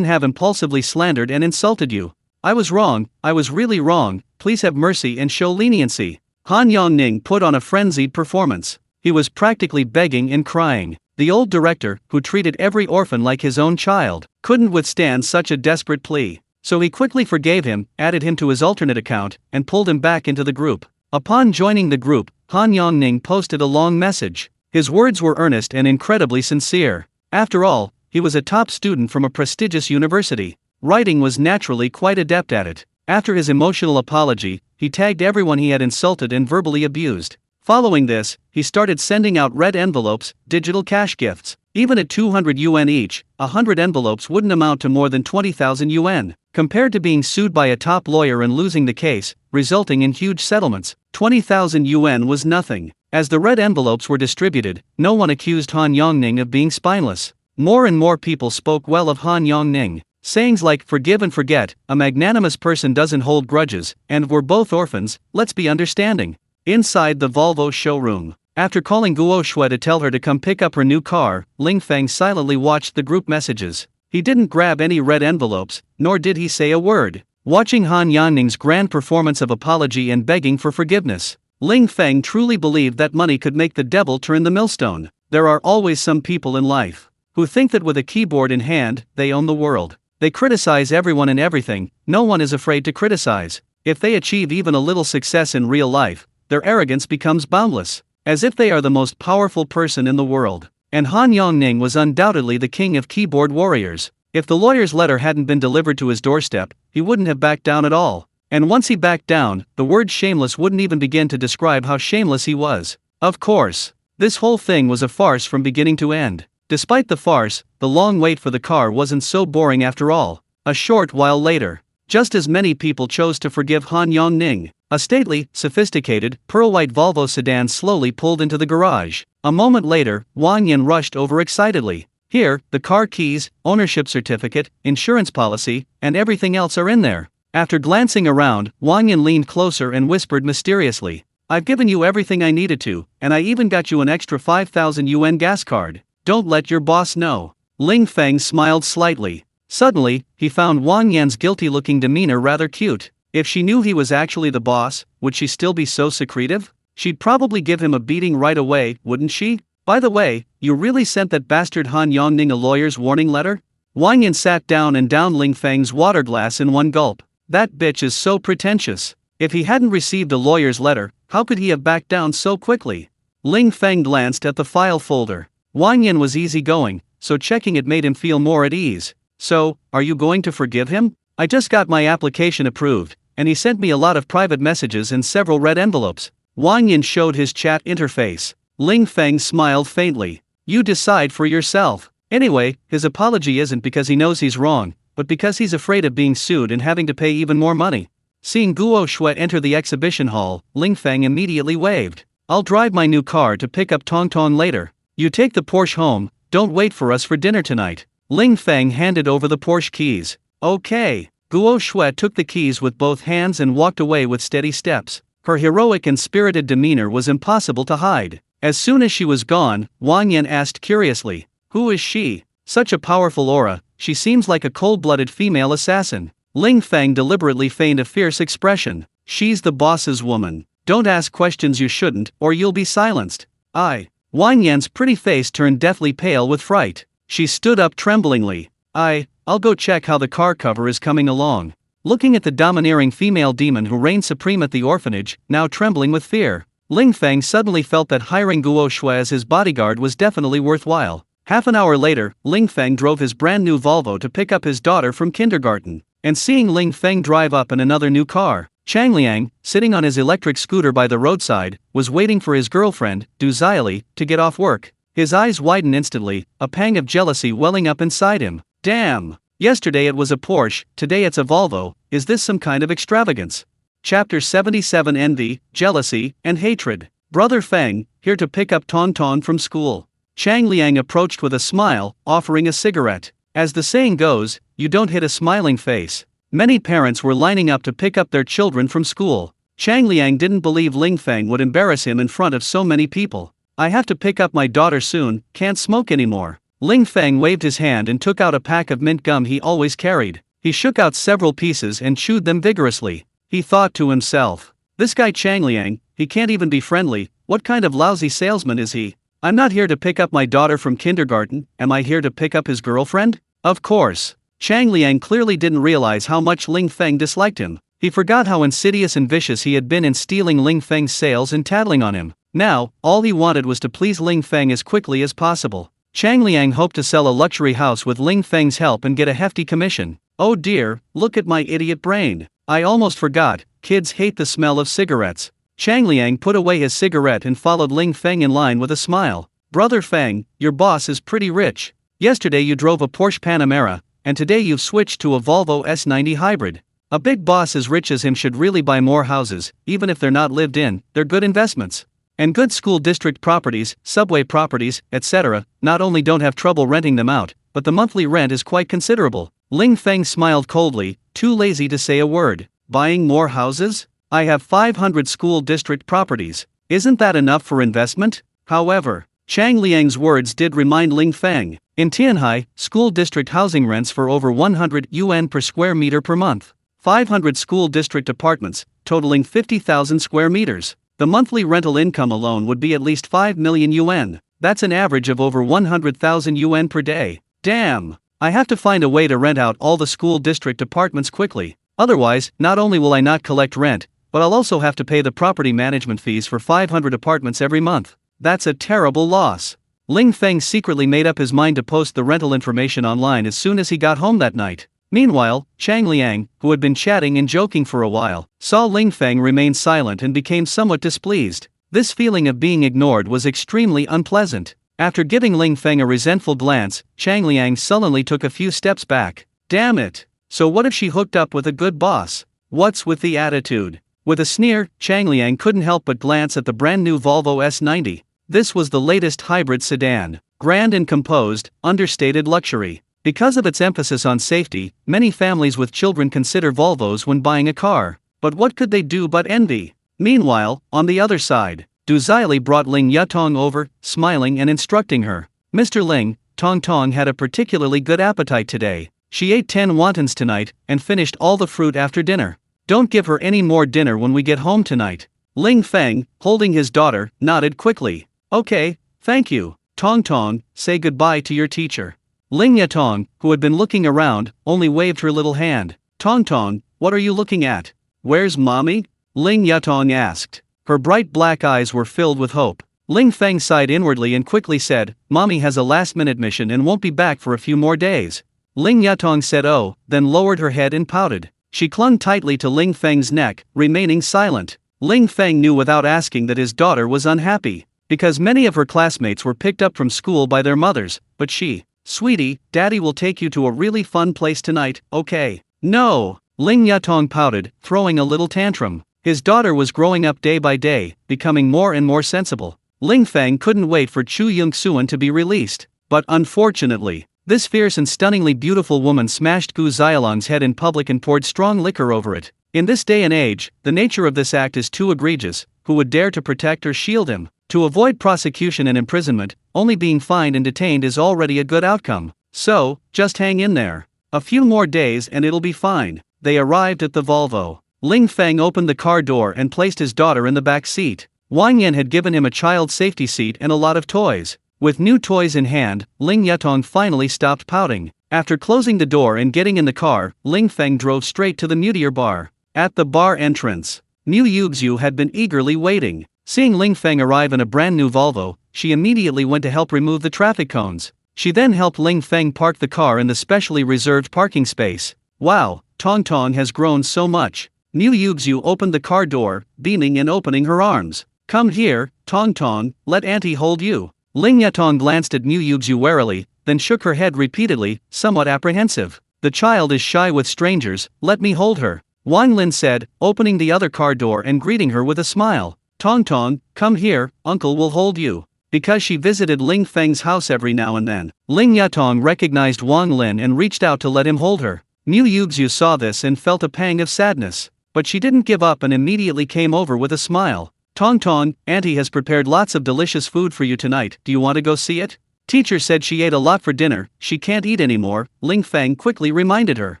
impulsively slandered and insulted you. I was wrong, I was really wrong, please have mercy and show leniency. Han Yongning put on a frenzied performance. He was practically begging and crying. The old director, who treated every orphan like his own child, couldn't withstand such a desperate plea. So he quickly forgave him, added him to his alternate account, and pulled him back into the group. Upon joining the group, Han Yongning posted a long message. His words were earnest and incredibly sincere. After all, he was a top student from a prestigious university. Writing was naturally quite adept at it. After his emotional apology, he tagged everyone he had insulted and verbally abused. Following this, he started sending out red envelopes, digital cash gifts. Even at 200 yuan each, 100 envelopes wouldn't amount to more than 20,000 yuan. Compared to being sued by a top lawyer and losing the case, resulting in huge settlements, 20,000 yuan was nothing. As the red envelopes were distributed, no one accused Han Yongning of being spineless. More and more people spoke well of Han Yongning. Sayings like, forgive and forget, a magnanimous person doesn't hold grudges, and we're both orphans, let's be understanding. Inside the Volvo showroom, after calling Guo Shui to tell her to come pick up her new car, Ling Feng silently watched the group messages. He didn't grab any red envelopes, nor did he say a word. Watching Han Yanning's grand performance of apology and begging for forgiveness, Ling Feng truly believed that money could make the devil turn the millstone. There are always some people in life who think that with a keyboard in hand, they own the world. They criticize everyone and everything, no one is afraid to criticize. If they achieve even a little success in real life, their arrogance becomes boundless, as if they are the most powerful person in the world. And Han Yongning was undoubtedly the king of keyboard warriors. If the lawyer's letter hadn't been delivered to his doorstep, he wouldn't have backed down at all. And once he backed down, the word shameless wouldn't even begin to describe how shameless he was. Of course, this whole thing was a farce from beginning to end. Despite the farce, the long wait for the car wasn't so boring after all. A short while later, just as many people chose to forgive Han Yongning, a stately, sophisticated, pearl-white Volvo sedan slowly pulled into the garage. A moment later, Wang Yan rushed over excitedly. Here, the car keys, ownership certificate, insurance policy, and everything else are in there. After glancing around, Wang Yan leaned closer and whispered mysteriously, I've given you everything I needed to, and I even got you an extra 5,000 yuan gas card. Don't let your boss know. Ling Feng smiled slightly. Suddenly, he found Wang Yan's guilty-looking demeanor rather cute. If she knew he was actually the boss, would she still be so secretive? She'd probably give him a beating right away, wouldn't she? By the way, you really sent that bastard Han Yongning a lawyer's warning letter? Wang Yan sat down and downed Ling Feng's water glass in one gulp. That bitch is so pretentious. If he hadn't received a lawyer's letter, how could he have backed down so quickly? Ling Feng glanced at the file folder. Wang Yan was easygoing, so checking it made him feel more at ease. So, are you going to forgive him? I just got my application approved, and he sent me a lot of private messages and several red envelopes. Wang Yan showed his chat interface. Ling Feng smiled faintly. You decide for yourself. Anyway, his apology isn't because he knows he's wrong, but because he's afraid of being sued and having to pay even more money. Seeing Guo Shui enter the exhibition hall, Ling Feng immediately waved. I'll drive my new car to pick up Tong Tong later. You take the Porsche home, don't wait for us for dinner tonight. Ling Feng handed over the Porsche keys. Okay. Guo Shui took the keys with both hands and walked away with steady steps. Her heroic and spirited demeanor was impossible to hide. As soon as she was gone, Wang Yan asked curiously, who is she? Such a powerful aura, she seems like a cold-blooded female assassin. Ling Feng deliberately feigned a fierce expression. She's the boss's woman. Don't ask questions you shouldn't, or you'll be silenced. Wang Yan's pretty face turned deathly pale with fright. She stood up tremblingly. I'll go check how the car cover is coming along. Looking at the domineering female demon who reigned supreme at the orphanage, now trembling with fear, Ling Feng suddenly felt that hiring Guo Shui as his bodyguard was definitely worthwhile. Half an hour later, Ling Feng drove his brand new Volvo to pick up his daughter from kindergarten. And seeing Ling Feng drive up in another new car, Chang Liang, sitting on his electric scooter by the roadside, was waiting for his girlfriend, Du Xiaoli, to get off work. His eyes widened instantly, a pang of jealousy welling up inside him. Damn! Yesterday it was a Porsche, today it's a Volvo. Is this some kind of extravagance? Chapter 77 Envy, Jealousy, and Hatred. Brother Feng, here to pick up Tong Tong from school. Chang Liang approached with a smile, offering a cigarette. As the saying goes, you don't hit a smiling face. Many parents were lining up to pick up their children from school. Chang Liang didn't believe Ling Feng would embarrass him in front of so many people. I have to pick up my daughter soon, can't smoke anymore. Ling Feng waved his hand and took out a pack of mint gum he always carried. He shook out several pieces and chewed them vigorously. He thought to himself, this guy Chang Liang, he can't even be friendly, what kind of lousy salesman is he? I'm not here to pick up my daughter from kindergarten, am I here to pick up his girlfriend? Of course. Chang Liang clearly didn't realize how much Ling Feng disliked him. He forgot how insidious and vicious he had been in stealing Ling Feng's sales and tattling on him. Now, all he wanted was to please Ling Feng as quickly as possible. Chang Liang hoped to sell a luxury house with Ling Feng's help and get a hefty commission. Oh dear, look at my idiot brain. I almost forgot, kids hate the smell of cigarettes. Chang Liang put away his cigarette and followed Ling Feng in line with a smile. Brother Feng, your boss is pretty rich. Yesterday you drove a Porsche Panamera, and today you've switched to a Volvo S90 hybrid. A big boss as rich as him should really buy more houses, even if they're not lived in, they're good investments. And good school district properties, subway properties, etc., not only don't have trouble renting them out, but the monthly rent is quite considerable. Ling Feng smiled coldly, too lazy to say a word. Buying more houses? I have 500 school district properties. Isn't that enough for investment? However, Chang Liang's words did remind Ling Feng. In Tianhai, school district housing rents for over 100 yuan per square meter per month. 500 school district apartments, totaling 50,000 square meters. The monthly rental income alone would be at least 5 million yuan. That's an average of over 100,000 yuan per day. Damn! I have to find a way to rent out all the school district apartments quickly. Otherwise, not only will I not collect rent, but I'll also have to pay the property management fees for 500 apartments every month. That's a terrible loss. Ling Feng secretly made up his mind to post the rental information online as soon as he got home that night. Meanwhile, Chang Liang, who had been chatting and joking for a while, saw Ling Feng remain silent and became somewhat displeased. This feeling of being ignored was extremely unpleasant. After giving Ling Feng a resentful glance, Chang Liang sullenly took a few steps back. Damn it! So what if she hooked up with a good boss? What's with the attitude? With a sneer, Chang Liang couldn't help but glance at the brand new Volvo S90. This was the latest hybrid sedan. Grand and composed, understated luxury. Because of its emphasis on safety, many families with children consider Volvos when buying a car. But what could they do but envy? Meanwhile, on the other side, Du Xiaoli brought Ling Yatong over, smiling and instructing her. Mr. Ling, Tong Tong had a particularly good appetite today. She ate 10 wontons tonight, and finished all the fruit after dinner. Don't give her any more dinner when we get home tonight. Ling Feng, holding his daughter, nodded quickly. Okay, thank you. Tong Tong, say goodbye to your teacher. Ling Yatong, who had been looking around, only waved her little hand. Tong Tong, what are you looking at? Where's mommy? Ling Yutong asked. Her bright black eyes were filled with hope. Ling Feng sighed inwardly and quickly said, "Mommy has a last-minute mission and won't be back for a few more days." Ling Yutong said oh, then lowered her head and pouted. She clung tightly to Ling Feng's neck, remaining silent. Ling Feng knew without asking that his daughter was unhappy, because many of her classmates were picked up from school by their mothers, but she, "Sweetie, Daddy will take you to a really fun place tonight, okay?" "No!" Ling Yutong pouted, throwing a little tantrum. His daughter was growing up day by day, becoming more and more sensible. Ling Feng couldn't wait for Chu Yongxuan to be released, but unfortunately, this fierce and stunningly beautiful woman smashed Gu Xialong's head in public and poured strong liquor over it. In this day and age, the nature of this act is too egregious. Who would dare to protect or shield him? To avoid prosecution and imprisonment, only being fined and detained is already a good outcome. So, just hang in there. A few more days and it'll be fine. They arrived at the Volvo. Ling Feng opened the car door and placed his daughter in the back seat. Wang Yan had given him a child safety seat and a lot of toys. With new toys in hand, Ling Yutong finally stopped pouting. After closing the door and getting in the car, Ling Feng drove straight to the Meteor Bar. At the bar entrance, Mu Yuxiu had been eagerly waiting. Seeing Ling Feng arrive in a brand new Volvo, she immediately went to help remove the traffic cones. She then helped Ling Feng park the car in the specially reserved parking space. Wow, Tong Tong has grown so much. Mu Yuxiu opened the car door, beaming and opening her arms. "Come here, Tong Tong, let Auntie hold you." Ling Yutong glanced at Mu Yuxiu warily, then shook her head repeatedly, somewhat apprehensive. "The child is shy with strangers, let me hold her," Wang Lin said, opening the other car door and greeting her with a smile. "Tong Tong, come here, uncle will hold you." Because she visited Ling Feng's house every now and then, Ling Yutong recognized Wang Lin and reached out to let him hold her. Mu Yuxiu saw this and felt a pang of sadness. But she didn't give up and immediately came over with a smile. "Tong Tong, Auntie has prepared lots of delicious food for you tonight, do you want to go see it?" Teacher said she ate a lot for dinner, she can't eat anymore, Ling Feng quickly reminded her.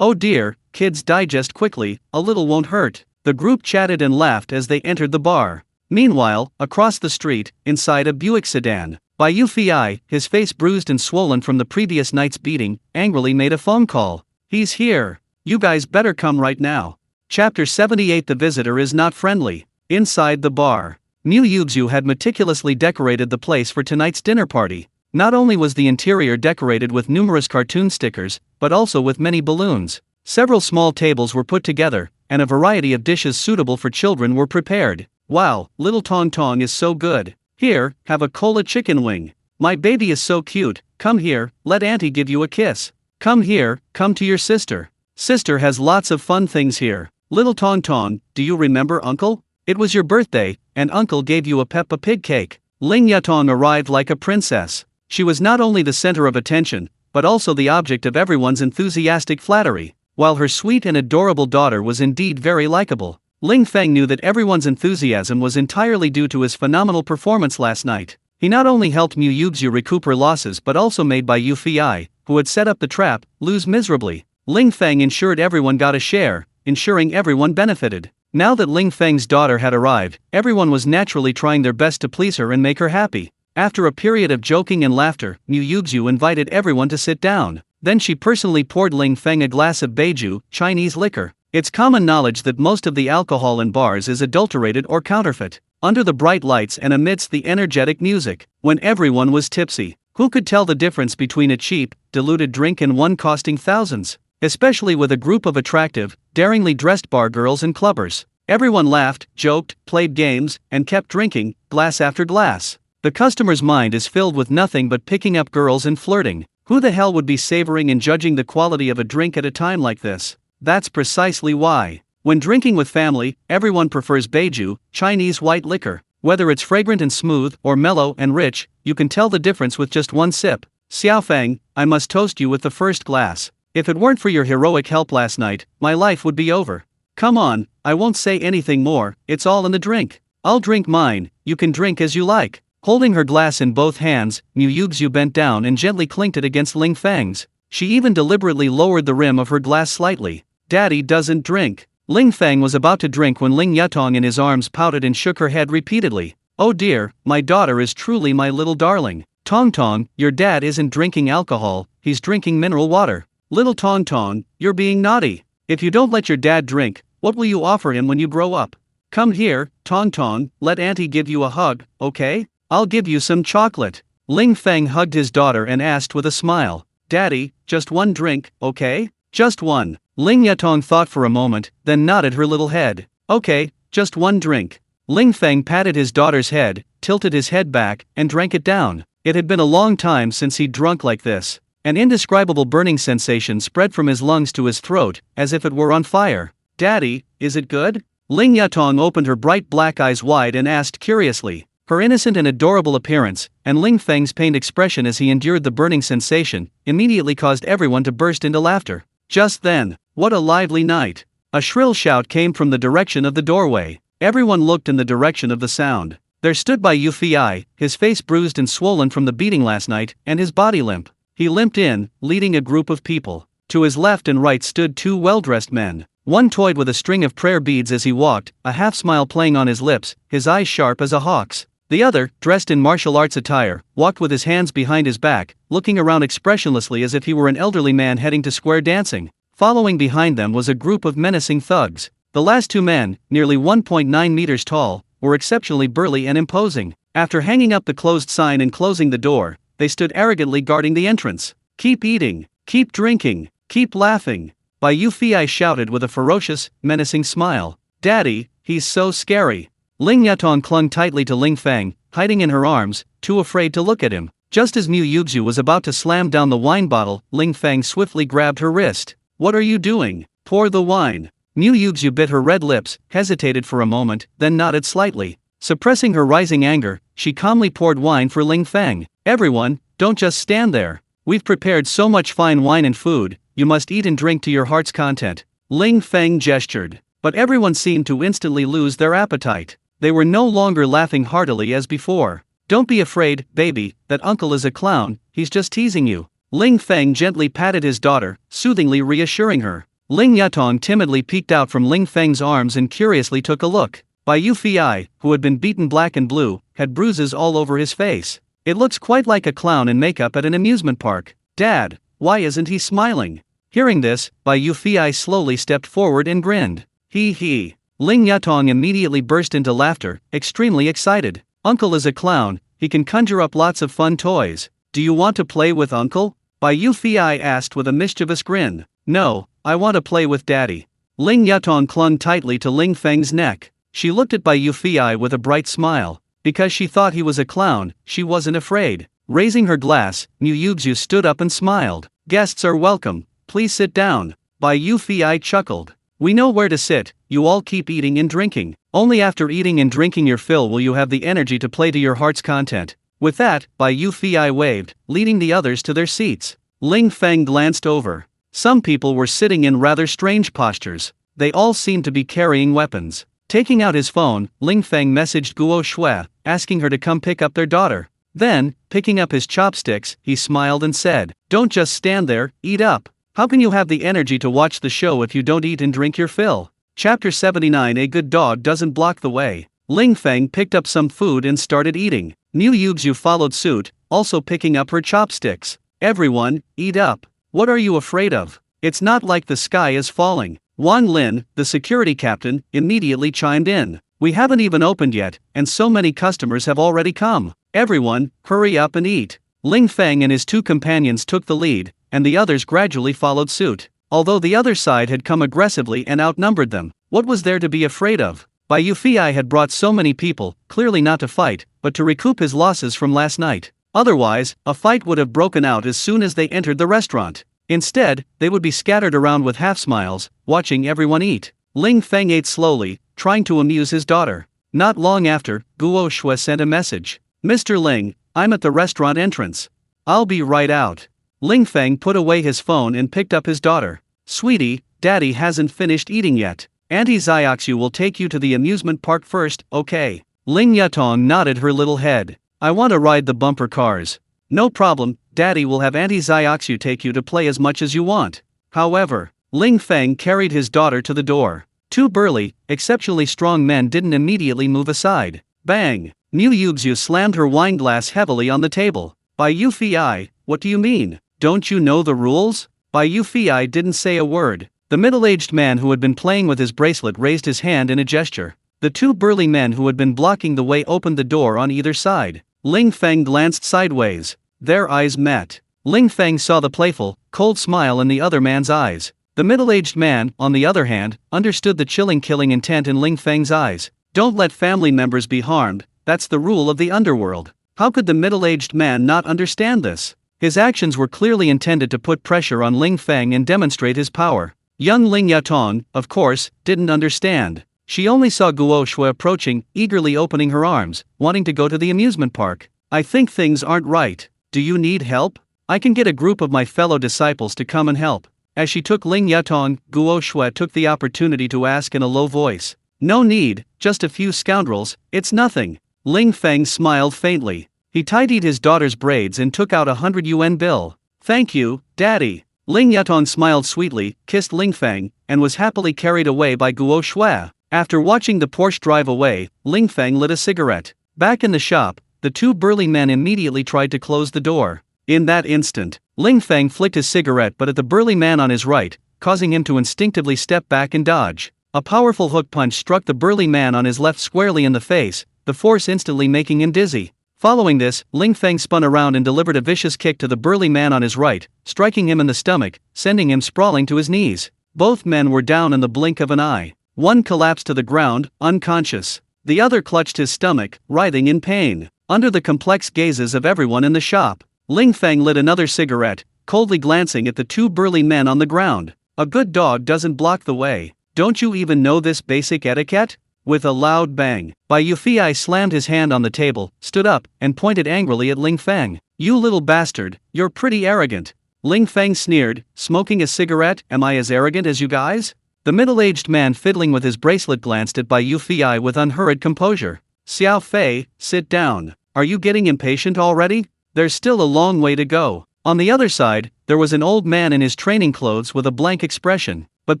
"Oh dear, kids digest quickly, a little won't hurt." The group chatted and laughed as they entered the bar. Meanwhile, across the street, inside a Buick sedan, Bai Yufei, his face bruised and swollen from the previous night's beating, angrily made a phone call. "He's here. You guys better come right now." Chapter 78. The visitor is not friendly. Inside the bar, Mu Yuxiu had meticulously decorated the place for tonight's dinner party. Not only was the interior decorated with numerous cartoon stickers, but also with many balloons. Several small tables were put together, and a variety of dishes suitable for children were prepared. "Wow, little Tong Tong is so good. Here, have a cola chicken wing. My baby is so cute, come here, let Auntie give you a kiss. Come here, come to your sister. Sister has lots of fun things here. Little Tong Tong, do you remember Uncle? It was your birthday, and Uncle gave you a Peppa Pig cake." Ling Yutong arrived like a princess. She was not only the center of attention, but also the object of everyone's enthusiastic flattery. While her sweet and adorable daughter was indeed very likable, Ling Feng knew that everyone's enthusiasm was entirely due to his phenomenal performance last night. He not only helped Mu Yuxiu recoup her losses but also made Bai Yufei, who had set up the trap, lose miserably. Ling Feng ensured everyone got a share, ensuring everyone benefited. Now that Ling Feng's daughter had arrived, everyone was naturally trying their best to please her and make her happy. After a period of joking and laughter, Mu Yuxiu invited everyone to sit down. Then she personally poured Ling Feng a glass of baijiu, Chinese liquor. It's common knowledge that most of the alcohol in bars is adulterated or counterfeit. Under the bright lights and amidst the energetic music, when everyone was tipsy, who could tell the difference between a cheap, diluted drink and one costing thousands? Especially with a group of attractive, daringly dressed bar girls and clubbers. Everyone laughed, joked, played games, and kept drinking, glass after glass. The customer's mind is filled with nothing but picking up girls and flirting. Who the hell would be savoring and judging the quality of a drink at a time like this? That's precisely why. When drinking with family, everyone prefers baijiu, Chinese white liquor. Whether it's fragrant and smooth or mellow and rich, you can tell the difference with just one sip. Xiaofeng, I must toast you with the first glass. If it weren't for your heroic help last night, my life would be over. Come on, I won't say anything more, it's all in the drink. I'll drink mine, you can drink as you like. Holding her glass in both hands, Mu Yuxiu bent down and gently clinked it against Ling Feng's. She even deliberately lowered the rim of her glass slightly. Daddy doesn't drink. Ling Feng was about to drink when Ling Yutong in his arms pouted and shook her head repeatedly. Oh dear, my daughter is truly my little darling. Tong Tong, your dad isn't drinking alcohol, he's drinking mineral water. Little Tong Tong, you're being naughty. If you don't let your dad drink, what will you offer him when you grow up? Come here, Tong Tong, let auntie give you a hug, okay? I'll give you some chocolate. Ling Feng hugged his daughter and asked with a smile, Daddy, just one drink, okay? Just one. Ling Yatong thought for a moment, then nodded her little head. Okay, just one drink. Ling Feng patted his daughter's head, tilted his head back, and drank it down. It had been a long time since he'd drunk like this. An indescribable burning sensation spread from his lungs to his throat, as if it were on fire. Daddy, is it good? Ling Yatong opened her bright black eyes wide and asked curiously. Her innocent and adorable appearance, and Ling Feng's pained expression as he endured the burning sensation, immediately caused everyone to burst into laughter. Just then, what a lively night! A shrill shout came from the direction of the doorway. Everyone looked in the direction of the sound. There stood by Yu Fei, his face bruised and swollen from the beating last night, and his body limp. He limped in, leading a group of people. To his left and right stood two well-dressed men. One toyed with a string of prayer beads as he walked, a half-smile playing on his lips, his eyes sharp as a hawk's. The other, dressed in martial arts attire, walked with his hands behind his back, looking around expressionlessly as if he were an elderly man heading to square dancing. Following behind them was a group of menacing thugs. The last two men, nearly 1.9 meters tall, were exceptionally burly and imposing. After hanging up the closed sign and closing the door, they stood arrogantly guarding the entrance. Keep eating, keep drinking, keep laughing. Bai Yu Fei shouted with a ferocious, menacing smile. Daddy, he's so scary. Ling Yatong clung tightly to Ling Feng, hiding in her arms, too afraid to look at him. Just as Mu Yuxu was about to slam down the wine bottle, Ling Feng swiftly grabbed her wrist. What are you doing? Pour the wine. Mu Yuxu bit her red lips, hesitated for a moment, then nodded slightly. Suppressing her rising anger, she calmly poured wine for Ling Feng. Everyone, don't just stand there. We've prepared so much fine wine and food, you must eat and drink to your heart's content. Ling Feng gestured. But everyone seemed to instantly lose their appetite. They were no longer laughing heartily as before. Don't be afraid, baby, that uncle is a clown, he's just teasing you. Ling Feng gently patted his daughter, soothingly reassuring her. Ling Yatong timidly peeked out from Ling Feng's arms and curiously took a look. Bai Yu Fei, who had been beaten black and blue, had bruises all over his face. It looks quite like a clown in makeup at an amusement park. Dad, why isn't he smiling? Hearing this, Bai Yu Fei slowly stepped forward and grinned. He. Ling Yatong immediately burst into laughter, extremely excited. Uncle is a clown, he can conjure up lots of fun toys. Do you want to play with Uncle? Bai Yu Fei asked with a mischievous grin. No, I want to play with Daddy. Ling Yatong clung tightly to Ling Feng's neck. She looked at Bai Yu Fei with a bright smile. Because she thought he was a clown, she wasn't afraid. Raising her glass, Mu Yuxu stood up and smiled. Guests are welcome, please sit down. Bai Yu Fei chuckled. We know where to sit, you all keep eating and drinking. Only after eating and drinking your fill will you have the energy to play to your heart's content. With that, Bai Yu Fei waved, leading the others to their seats. Ling Feng glanced over. Some people were sitting in rather strange postures. They all seemed to be carrying weapons. Taking out his phone, Ling Feng messaged Guo Shui, asking her to come pick up their daughter. Then, picking up his chopsticks, he smiled and said, Don't just stand there, eat up. How can you have the energy to watch the show if you don't eat and drink your fill? Chapter 79. A good dog doesn't block the way. Ling Feng picked up some food and started eating. Mu Yuxu followed suit, also picking up her chopsticks. Everyone, eat up. What are you afraid of? It's not like the sky is falling. Wang Lin, the security captain, immediately chimed in. We haven't even opened yet, and so many customers have already come. Everyone, hurry up and eat. Ling Feng and his two companions took the lead, and the others gradually followed suit. Although the other side had come aggressively and outnumbered them, what was there to be afraid of? Bai Yu Fei had brought so many people, clearly not to fight, but to recoup his losses from last night. Otherwise, a fight would have broken out as soon as they entered the restaurant. Instead, they would be scattered around with half-smiles, watching everyone eat. Ling Feng ate slowly, trying to amuse his daughter. Not long after, Guo Shui sent a message. Mr. Ling, I'm at the restaurant entrance. I'll be right out. Ling Feng put away his phone and picked up his daughter. Sweetie, Daddy hasn't finished eating yet. Auntie Xiaoxu will take you to the amusement park first, okay? Ling Yatong nodded her little head. I want to ride the bumper cars. No problem, Daddy will have Auntie Xiaoxu take you to play as much as you want. However, Ling Feng carried his daughter to the door. Two burly, exceptionally strong men didn't immediately move aside. Bang! Mu Yuxu slammed her wine glass heavily on the table. Bai Yu Fei, what do you mean? Don't you know the rules? Bai Yu Fei didn't say a word. The middle-aged man who had been playing with his bracelet raised his hand in a gesture. The two burly men who had been blocking the way opened the door on either side. Ling Feng glanced sideways. Their eyes met. Ling Feng saw the playful, cold smile in the other man's eyes. The middle-aged man, on the other hand, understood the chilling killing intent in Ling Feng's eyes. Don't let family members be harmed, that's the rule of the underworld. How could the middle-aged man not understand this? His actions were clearly intended to put pressure on Ling Feng and demonstrate his power. Young Ling Yatong, of course, didn't understand. She only saw Guo Shui approaching, eagerly opening her arms, wanting to go to the amusement park. I think things aren't right. Do you need help? I can get a group of my fellow disciples to come and help. As she took Ling Yatong, Guo Shui took the opportunity to ask in a low voice. No need, just a few scoundrels, it's nothing. Ling Feng smiled faintly. He tidied his daughter's braids and took out a 100 yuan bill. Thank you, Daddy. Ling Yatong smiled sweetly, kissed Ling Feng, and was happily carried away by Guo Shui. After watching the Porsche drive away, Ling Feng lit a cigarette. Back in the shop, the two burly men immediately tried to close the door. In that instant, Ling Feng flicked his cigarette but at the burly man on his right, causing him to instinctively step back and dodge. A powerful hook punch struck the burly man on his left squarely in the face, the force instantly making him dizzy. Following this, Ling Feng spun around and delivered a vicious kick to the burly man on his right, striking him in the stomach, sending him sprawling to his knees. Both men were down in the blink of an eye. One collapsed to the ground, unconscious. The other clutched his stomach, writhing in pain. Under the complex gazes of everyone in the shop, Ling Feng lit another cigarette, coldly glancing at the two burly men on the ground. A good dog doesn't block the way. Don't you even know this basic etiquette? With a loud bang, Bai Yufei slammed his hand on the table, stood up, and pointed angrily at Ling Feng. You little bastard, you're pretty arrogant. Ling Feng sneered, smoking a cigarette. Am I as arrogant as you guys? The middle-aged man fiddling with his bracelet glanced at Bai Yufei with unhurried composure. Xiao Fei, sit down. Are you getting impatient already? There's still a long way to go. On the other side, there was an old man in his training clothes with a blank expression. But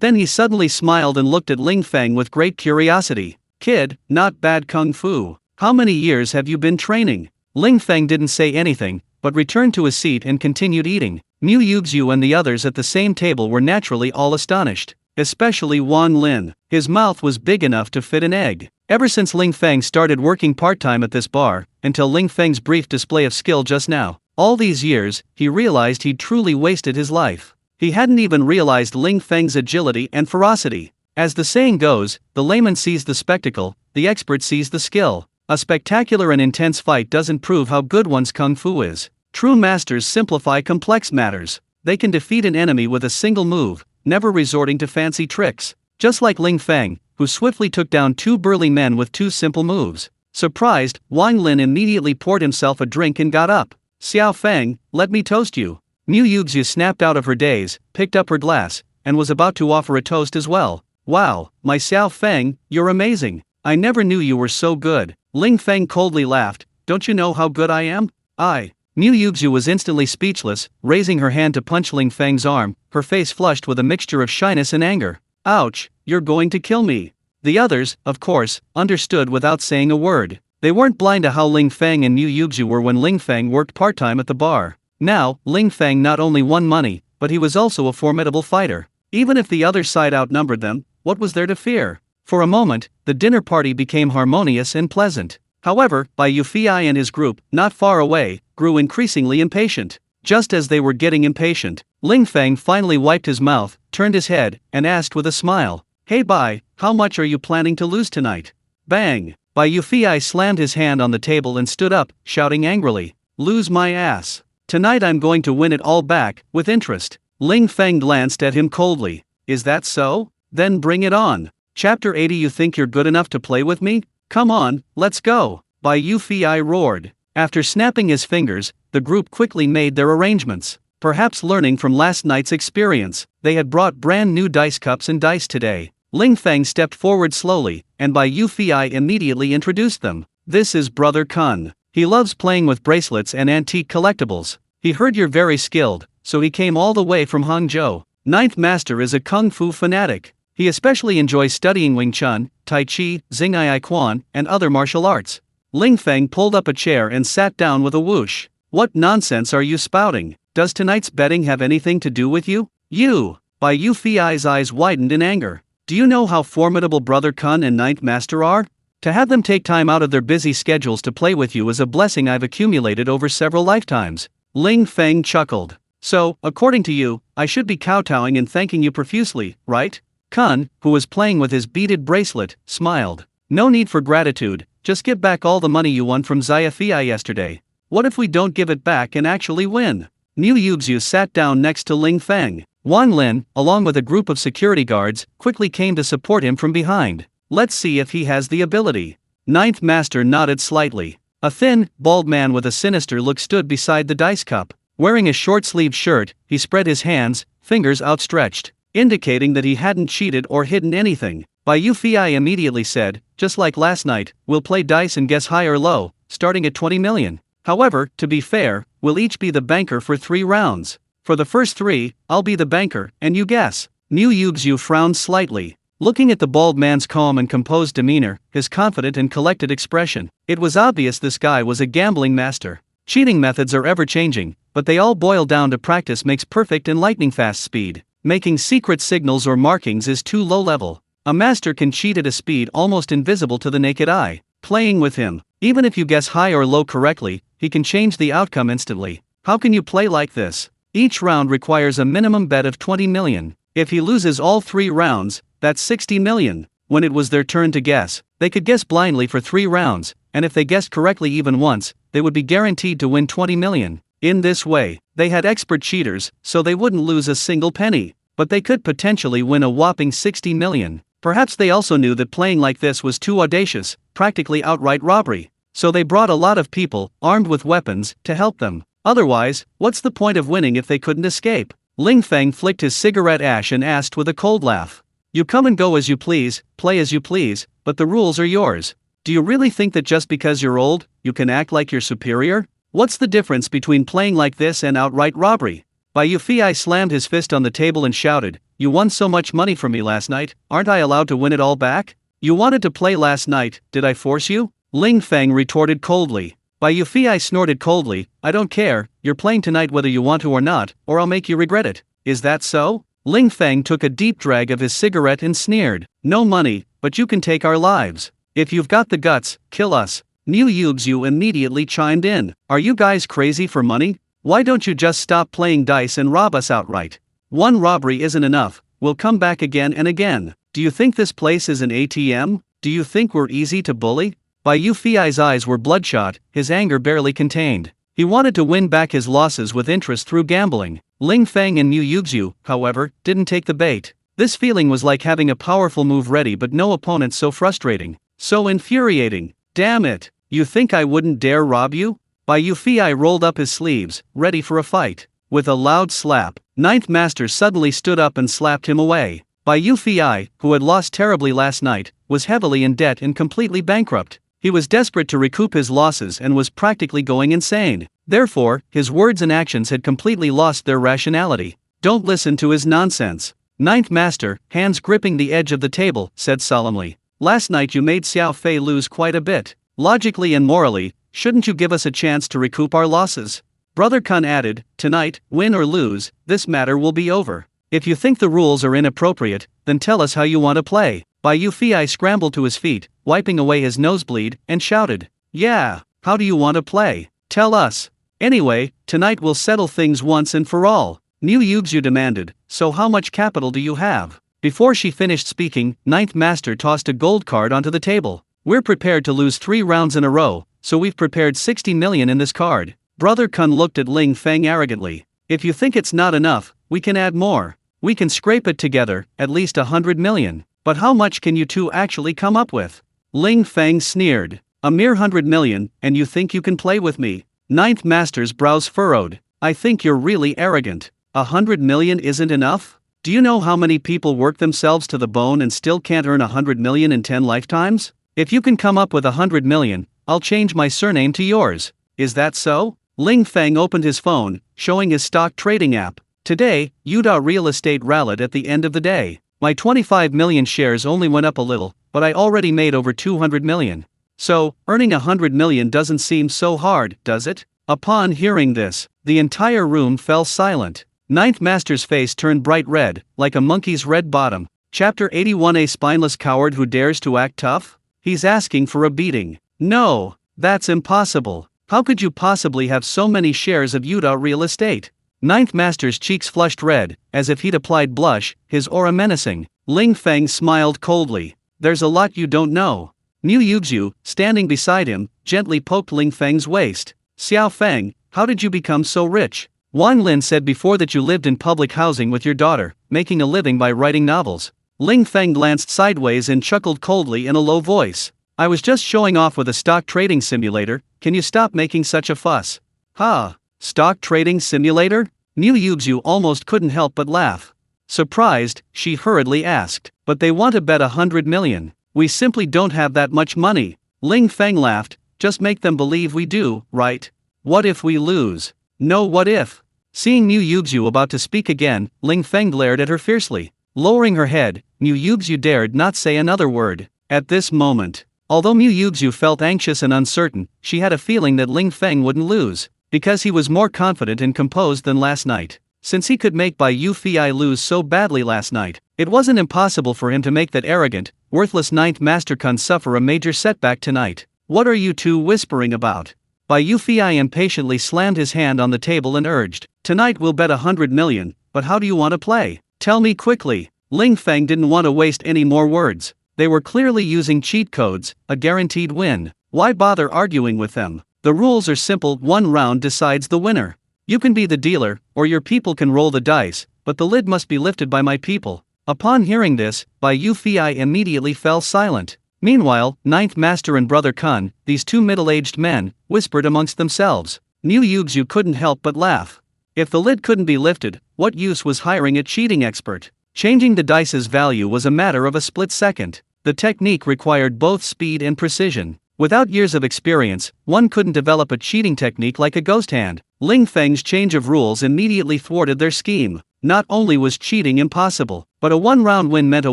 then he suddenly smiled and looked at Ling Feng with great curiosity. Kid, not bad kung fu. How many years have you been training? Ling Feng didn't say anything, but returned to his seat and continued eating. Mu Yuxu and the others at the same table were naturally all astonished. Especially Wang Lin. His mouth was big enough to fit an egg. Ever since Ling Feng started working part-time at this bar, until Ling Feng's brief display of skill just now, all these years, he realized he'd truly wasted his life. He hadn't even realized Ling Feng's agility and ferocity. As the saying goes, the layman sees the spectacle, the expert sees the skill. A spectacular and intense fight doesn't prove how good one's kung fu is. True masters simplify complex matters. They can defeat an enemy with a single move, never resorting to fancy tricks. Just like Ling Feng, who swiftly took down two burly men with two simple moves. Surprised, Wang Lin immediately poured himself a drink and got up. Xiao Feng, let me toast you. Mu Yuxu snapped out of her daze, picked up her glass, and was about to offer a toast as well. Wow, my Xiao Feng, you're amazing. I never knew you were so good. Ling Feng coldly laughed. Don't you know how good I am? Mu Yuxu was instantly speechless, raising her hand to punch Ling Feng's arm, her face flushed with a mixture of shyness and anger. Ouch, you're going to kill me. The others, of course, understood without saying a word. They weren't blind to how Ling Feng and Mu Yuxu were when Ling Feng worked part-time at the bar. Now, Ling Feng not only won money, but he was also a formidable fighter. Even if the other side outnumbered them, what was there to fear? For a moment, the dinner party became harmonious and pleasant. However, Bai Yufei and his group, not far away, grew increasingly impatient. Just as they were getting impatient, Ling Feng finally wiped his mouth, turned his head, and asked with a smile, Hey Bai, how much are you planning to lose tonight? Bang! Bai Yufei slammed his hand on the table and stood up, shouting angrily, Lose my ass. Tonight I'm going to win it all back, with interest. Ling Feng glanced at him coldly. Is that so? Then bring it on. Chapter 80. You think you're good enough to play with me? Come on, let's go. Bai Yufei roared. After snapping his fingers, the group quickly made their arrangements. Perhaps learning from last night's experience, they had brought brand new dice cups and dice today. Ling Feng stepped forward slowly, and Bai Yufei immediately introduced them. This is Brother Kun. He loves playing with bracelets and antique collectibles. He heard you're very skilled, so he came all the way from Hangzhou. Ninth Master is a kung fu fanatic. He especially enjoys studying Wing Chun, Tai Chi, Xing'ai Quan, and other martial arts. Ling Feng pulled up a chair and sat down with a whoosh. What nonsense are you spouting? Does tonight's betting have anything to do with you? You! Bai Yufei's eyes widened in anger. Do you know how formidable Brother Kun and Ninth Master are? To have them take time out of their busy schedules to play with you is a blessing I've accumulated over several lifetimes. Ling Feng chuckled. So, according to you, I should be kowtowing and thanking you profusely, right? Kun, who was playing with his beaded bracelet, smiled. No need for gratitude, just give back all the money you won from Xiaofei yesterday. What if we don't give it back and actually win? Niu Yuzhu sat down next to Ling Feng. Wan Lin, along with a group of security guards, quickly came to support him from behind. Let's see if he has the ability. Ninth Master nodded slightly. A thin, bald man with a sinister look stood beside the dice cup. Wearing a short-sleeved shirt, he spread his hands, fingers outstretched, indicating that he hadn't cheated or hidden anything. Bai Yufei immediately said, just like last night, we'll play dice and guess high or low, starting at 20 million. However, to be fair, we'll each be the banker for 3 rounds. For the first 3, I'll be the banker, and you guess. Niu Yuzhu frowned slightly. Looking at the bald man's calm and composed demeanor, his confident and collected expression, it was obvious this guy was a gambling master. Cheating methods are ever-changing, but they all boil down to practice makes perfect in lightning-fast speed. Making secret signals or markings is too low-level. A master can cheat at a speed almost invisible to the naked eye. Playing with him, even if you guess high or low correctly, he can change the outcome instantly. How can you play like this? Each round requires a minimum bet of 20 million. If he loses all 3 rounds, that's 60 million. When it was their turn to guess, they could guess blindly for 3 rounds, and if they guessed correctly even once, they would be guaranteed to win 20 million. In this way, they had expert cheaters, so they wouldn't lose a single penny, but they could potentially win a whopping 60 million. Perhaps they also knew that playing like this was too audacious, practically outright robbery, so they brought a lot of people, armed with weapons, to help them. Otherwise, what's the point of winning if they couldn't escape? Ling Feng flicked his cigarette ash and asked with a cold laugh. You come and go as you please, play as you please, but the rules are yours. Do you really think that just because you're old, you can act like you're superior? What's the difference between playing like this and outright robbery? Bai Yufei slammed his fist on the table and shouted, You won so much money from me last night, aren't I allowed to win it all back? You wanted to play last night, did I force you? Ling Feng retorted coldly. Bai Yufei snorted coldly, I don't care, you're playing tonight whether you want to or not, or I'll make you regret it. Is that so? Ling Feng took a deep drag of his cigarette and sneered. No money, but you can take our lives. If you've got the guts, kill us. Niu Yuzhu immediately chimed in. Are you guys crazy for money? Why don't you just stop playing dice and rob us outright? One robbery isn't enough, we'll come back again and again. Do you think this place is an ATM? Do you think we're easy to bully? Bai Yufei's eyes were bloodshot, his anger barely contained. He wanted to win back his losses with interest through gambling. Ling Feng and Niu Yuzhu, however, didn't take the bait. This feeling was like having a powerful move ready but no opponent so frustrating, so infuriating. Damn it, you think I wouldn't dare rob you? Bai Yufei rolled up his sleeves, ready for a fight. With a loud slap, Ninth Master suddenly stood up and slapped him away. Bai Yufei, who had lost terribly last night, was heavily in debt and completely bankrupt. He was desperate to recoup his losses and was practically going insane. Therefore, his words and actions had completely lost their rationality. Don't listen to his nonsense. Ninth Master, hands gripping the edge of the table, said solemnly. Last night you made Xiaofei lose quite a bit. Logically and morally, shouldn't you give us a chance to recoup our losses? Brother Kun added, tonight, win or lose, this matter will be over. If you think the rules are inappropriate, then tell us how you want to play. Bai Yufei scrambled to his feet, wiping away his nosebleed, and shouted, Yeah, how do you want to play? Tell us. Anyway, tonight we'll settle things once and for all. Niu Yuzhu demanded, so how much capital do you have? Before she finished speaking, Ninth Master tossed a gold card onto the table. We're prepared to lose 3 rounds in a row, so we've prepared 60 million in this card. Brother Kun looked at Ling Feng arrogantly. If you think it's not enough, we can add more. We can scrape it together, at least 100 million. But how much can you two actually come up with? Ling Feng sneered. A mere 100 million, and you think you can play with me? Ninth Master's brows furrowed. I think you're really arrogant. 100 million isn't enough? Do you know how many people work themselves to the bone and still can't earn 100 million in 10 lifetimes? If you can come up with 100 million, I'll change my surname to yours. Is that so? Ling Feng opened his phone, showing his stock trading app. Today, Yuda Real Estate rallied at the end of the day. My 25 million shares only went up a little, but I already made over 200 million. So, earning 100 million doesn't seem so hard, does it? Upon hearing this, the entire room fell silent. Ninth Master's face turned bright red, like a monkey's red bottom. Chapter 81. A spineless coward who dares to act tough? He's asking for a beating. No, that's impossible. How could you possibly have so many shares of Utah real estate? Ninth Master's cheeks flushed red, as if he'd applied blush, his aura menacing. Ling Feng smiled coldly. There's a lot you don't know. Mu Yuxiu, standing beside him, gently poked Ling Feng's waist. Xiao Feng, how did you become so rich? Wang Lin said before that you lived in public housing with your daughter, making a living by writing novels. Ling Feng glanced sideways and chuckled coldly in a low voice. I was just showing off with a stock trading simulator, can you stop making such a fuss? Ha! Stock trading simulator? Mu Yuxiu almost couldn't help but laugh. Surprised, she hurriedly asked, but they want to bet 100 million. We simply don't have that much money. Ling Feng laughed, just make them believe we do, right? What if we lose? No, what if? Seeing Mu Yuxiu about to speak again, Ling Feng glared at her fiercely. Lowering her head, Mu Yuxiu dared not say another word. At this moment, although Mu Yuxiu felt anxious and uncertain, she had a feeling that Ling Feng wouldn't lose, because he was more confident and composed than last night. Since he could make Bai Yufei lose so badly last night, it wasn't impossible for him to make that arrogant, worthless Ninth Master Kun suffer a major setback tonight. What are you two whispering about? Bai Yufei impatiently slammed his hand on the table and urged, tonight we'll bet 100 million, but how do you want to play? Tell me quickly. Ling Feng didn't want to waste any more words. They were clearly using cheat codes, a guaranteed win. Why bother arguing with them? The rules are simple, one round decides the winner. You can be the dealer, or your people can roll the dice, but the lid must be lifted by my people. Upon hearing this, Bai Yufei immediately fell silent. Meanwhile, Ninth Master and Brother Kun, these two middle-aged men, whispered amongst themselves. Mu Yuxiu couldn't help but laugh. If the lid couldn't be lifted, what use was hiring a cheating expert? Changing the dice's value was a matter of a split second. The technique required both speed and precision. Without years of experience, one couldn't develop a cheating technique like a ghost hand. Ling Feng's change of rules immediately thwarted their scheme. Not only was cheating impossible, but a one-round win meant a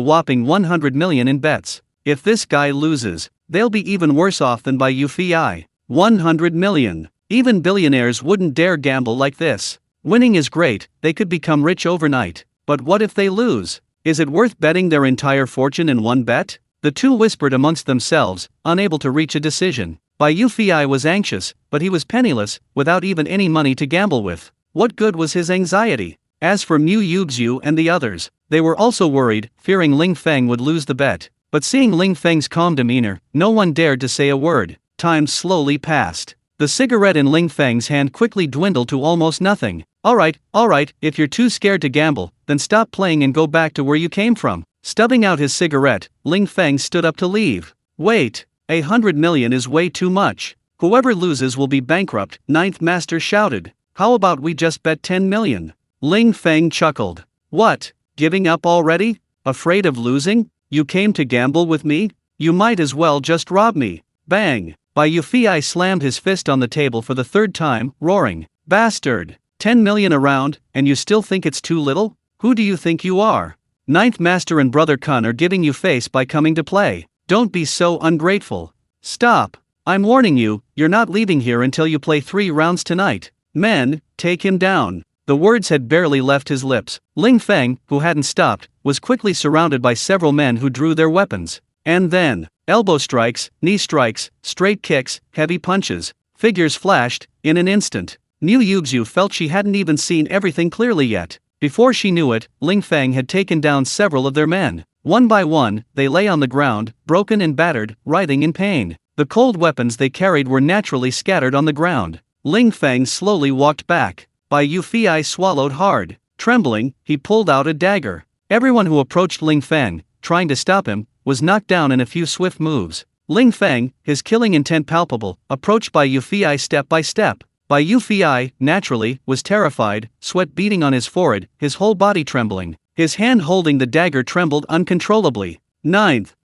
whopping 100 million in bets. If this guy loses, they'll be even worse off than Bai Yufei. 100 million. Even billionaires wouldn't dare gamble like this. Winning is great, they could become rich overnight. But what if they lose? Is it worth betting their entire fortune in one bet? The two whispered amongst themselves, unable to reach a decision. Bai Yufei was anxious, but he was penniless, without even any money to gamble with. What good was his anxiety? As for Mu Yuxiu and the others, they were also worried, fearing Ling Feng would lose the bet. But seeing Ling Feng's calm demeanor, no one dared to say a word. Time slowly passed. The cigarette in Ling Feng's hand quickly dwindled to almost nothing. Alright, if you're too scared to gamble, then stop playing and go back to where you came from. Stubbing out his cigarette, Ling Feng stood up to leave. Wait, 100 million is way too much. Whoever loses will be bankrupt, Ninth Master shouted. How about we just bet 10 million? Ling Feng chuckled. What, giving up already? Afraid of losing? You came to gamble with me? You might as well just rob me. Bang! Bai Yufei slammed his fist on the table for the third time, roaring. Bastard! 10 million around, and you still think it's too little? Who do you think you are? Ninth Master and Brother Kun are giving you face by coming to play. Don't be so ungrateful. Stop. I'm warning you, you're not leaving here until you play 3 rounds tonight. Men, take him down. The words had barely left his lips. Ling Feng, who hadn't stopped, was quickly surrounded by several men who drew their weapons. And then, elbow strikes, knee strikes, straight kicks, heavy punches. Figures flashed, in an instant. Mu Yuxiu felt she hadn't even seen everything clearly yet. Before she knew it, Ling Feng had taken down several of their men. One by one, they lay on the ground, broken and battered, writhing in pain. The cold weapons they carried were naturally scattered on the ground. Ling Feng slowly walked back. Bai Yufei swallowed hard. Trembling, he pulled out a dagger. Everyone who approached Ling Feng, trying to stop him, was knocked down in a few swift moves. Ling Feng, his killing intent palpable, approached Bai Yufei step by step. Bai Yufei, naturally, was terrified, sweat beading on his forehead, his whole body trembling. His hand holding the dagger trembled uncontrollably. Ninth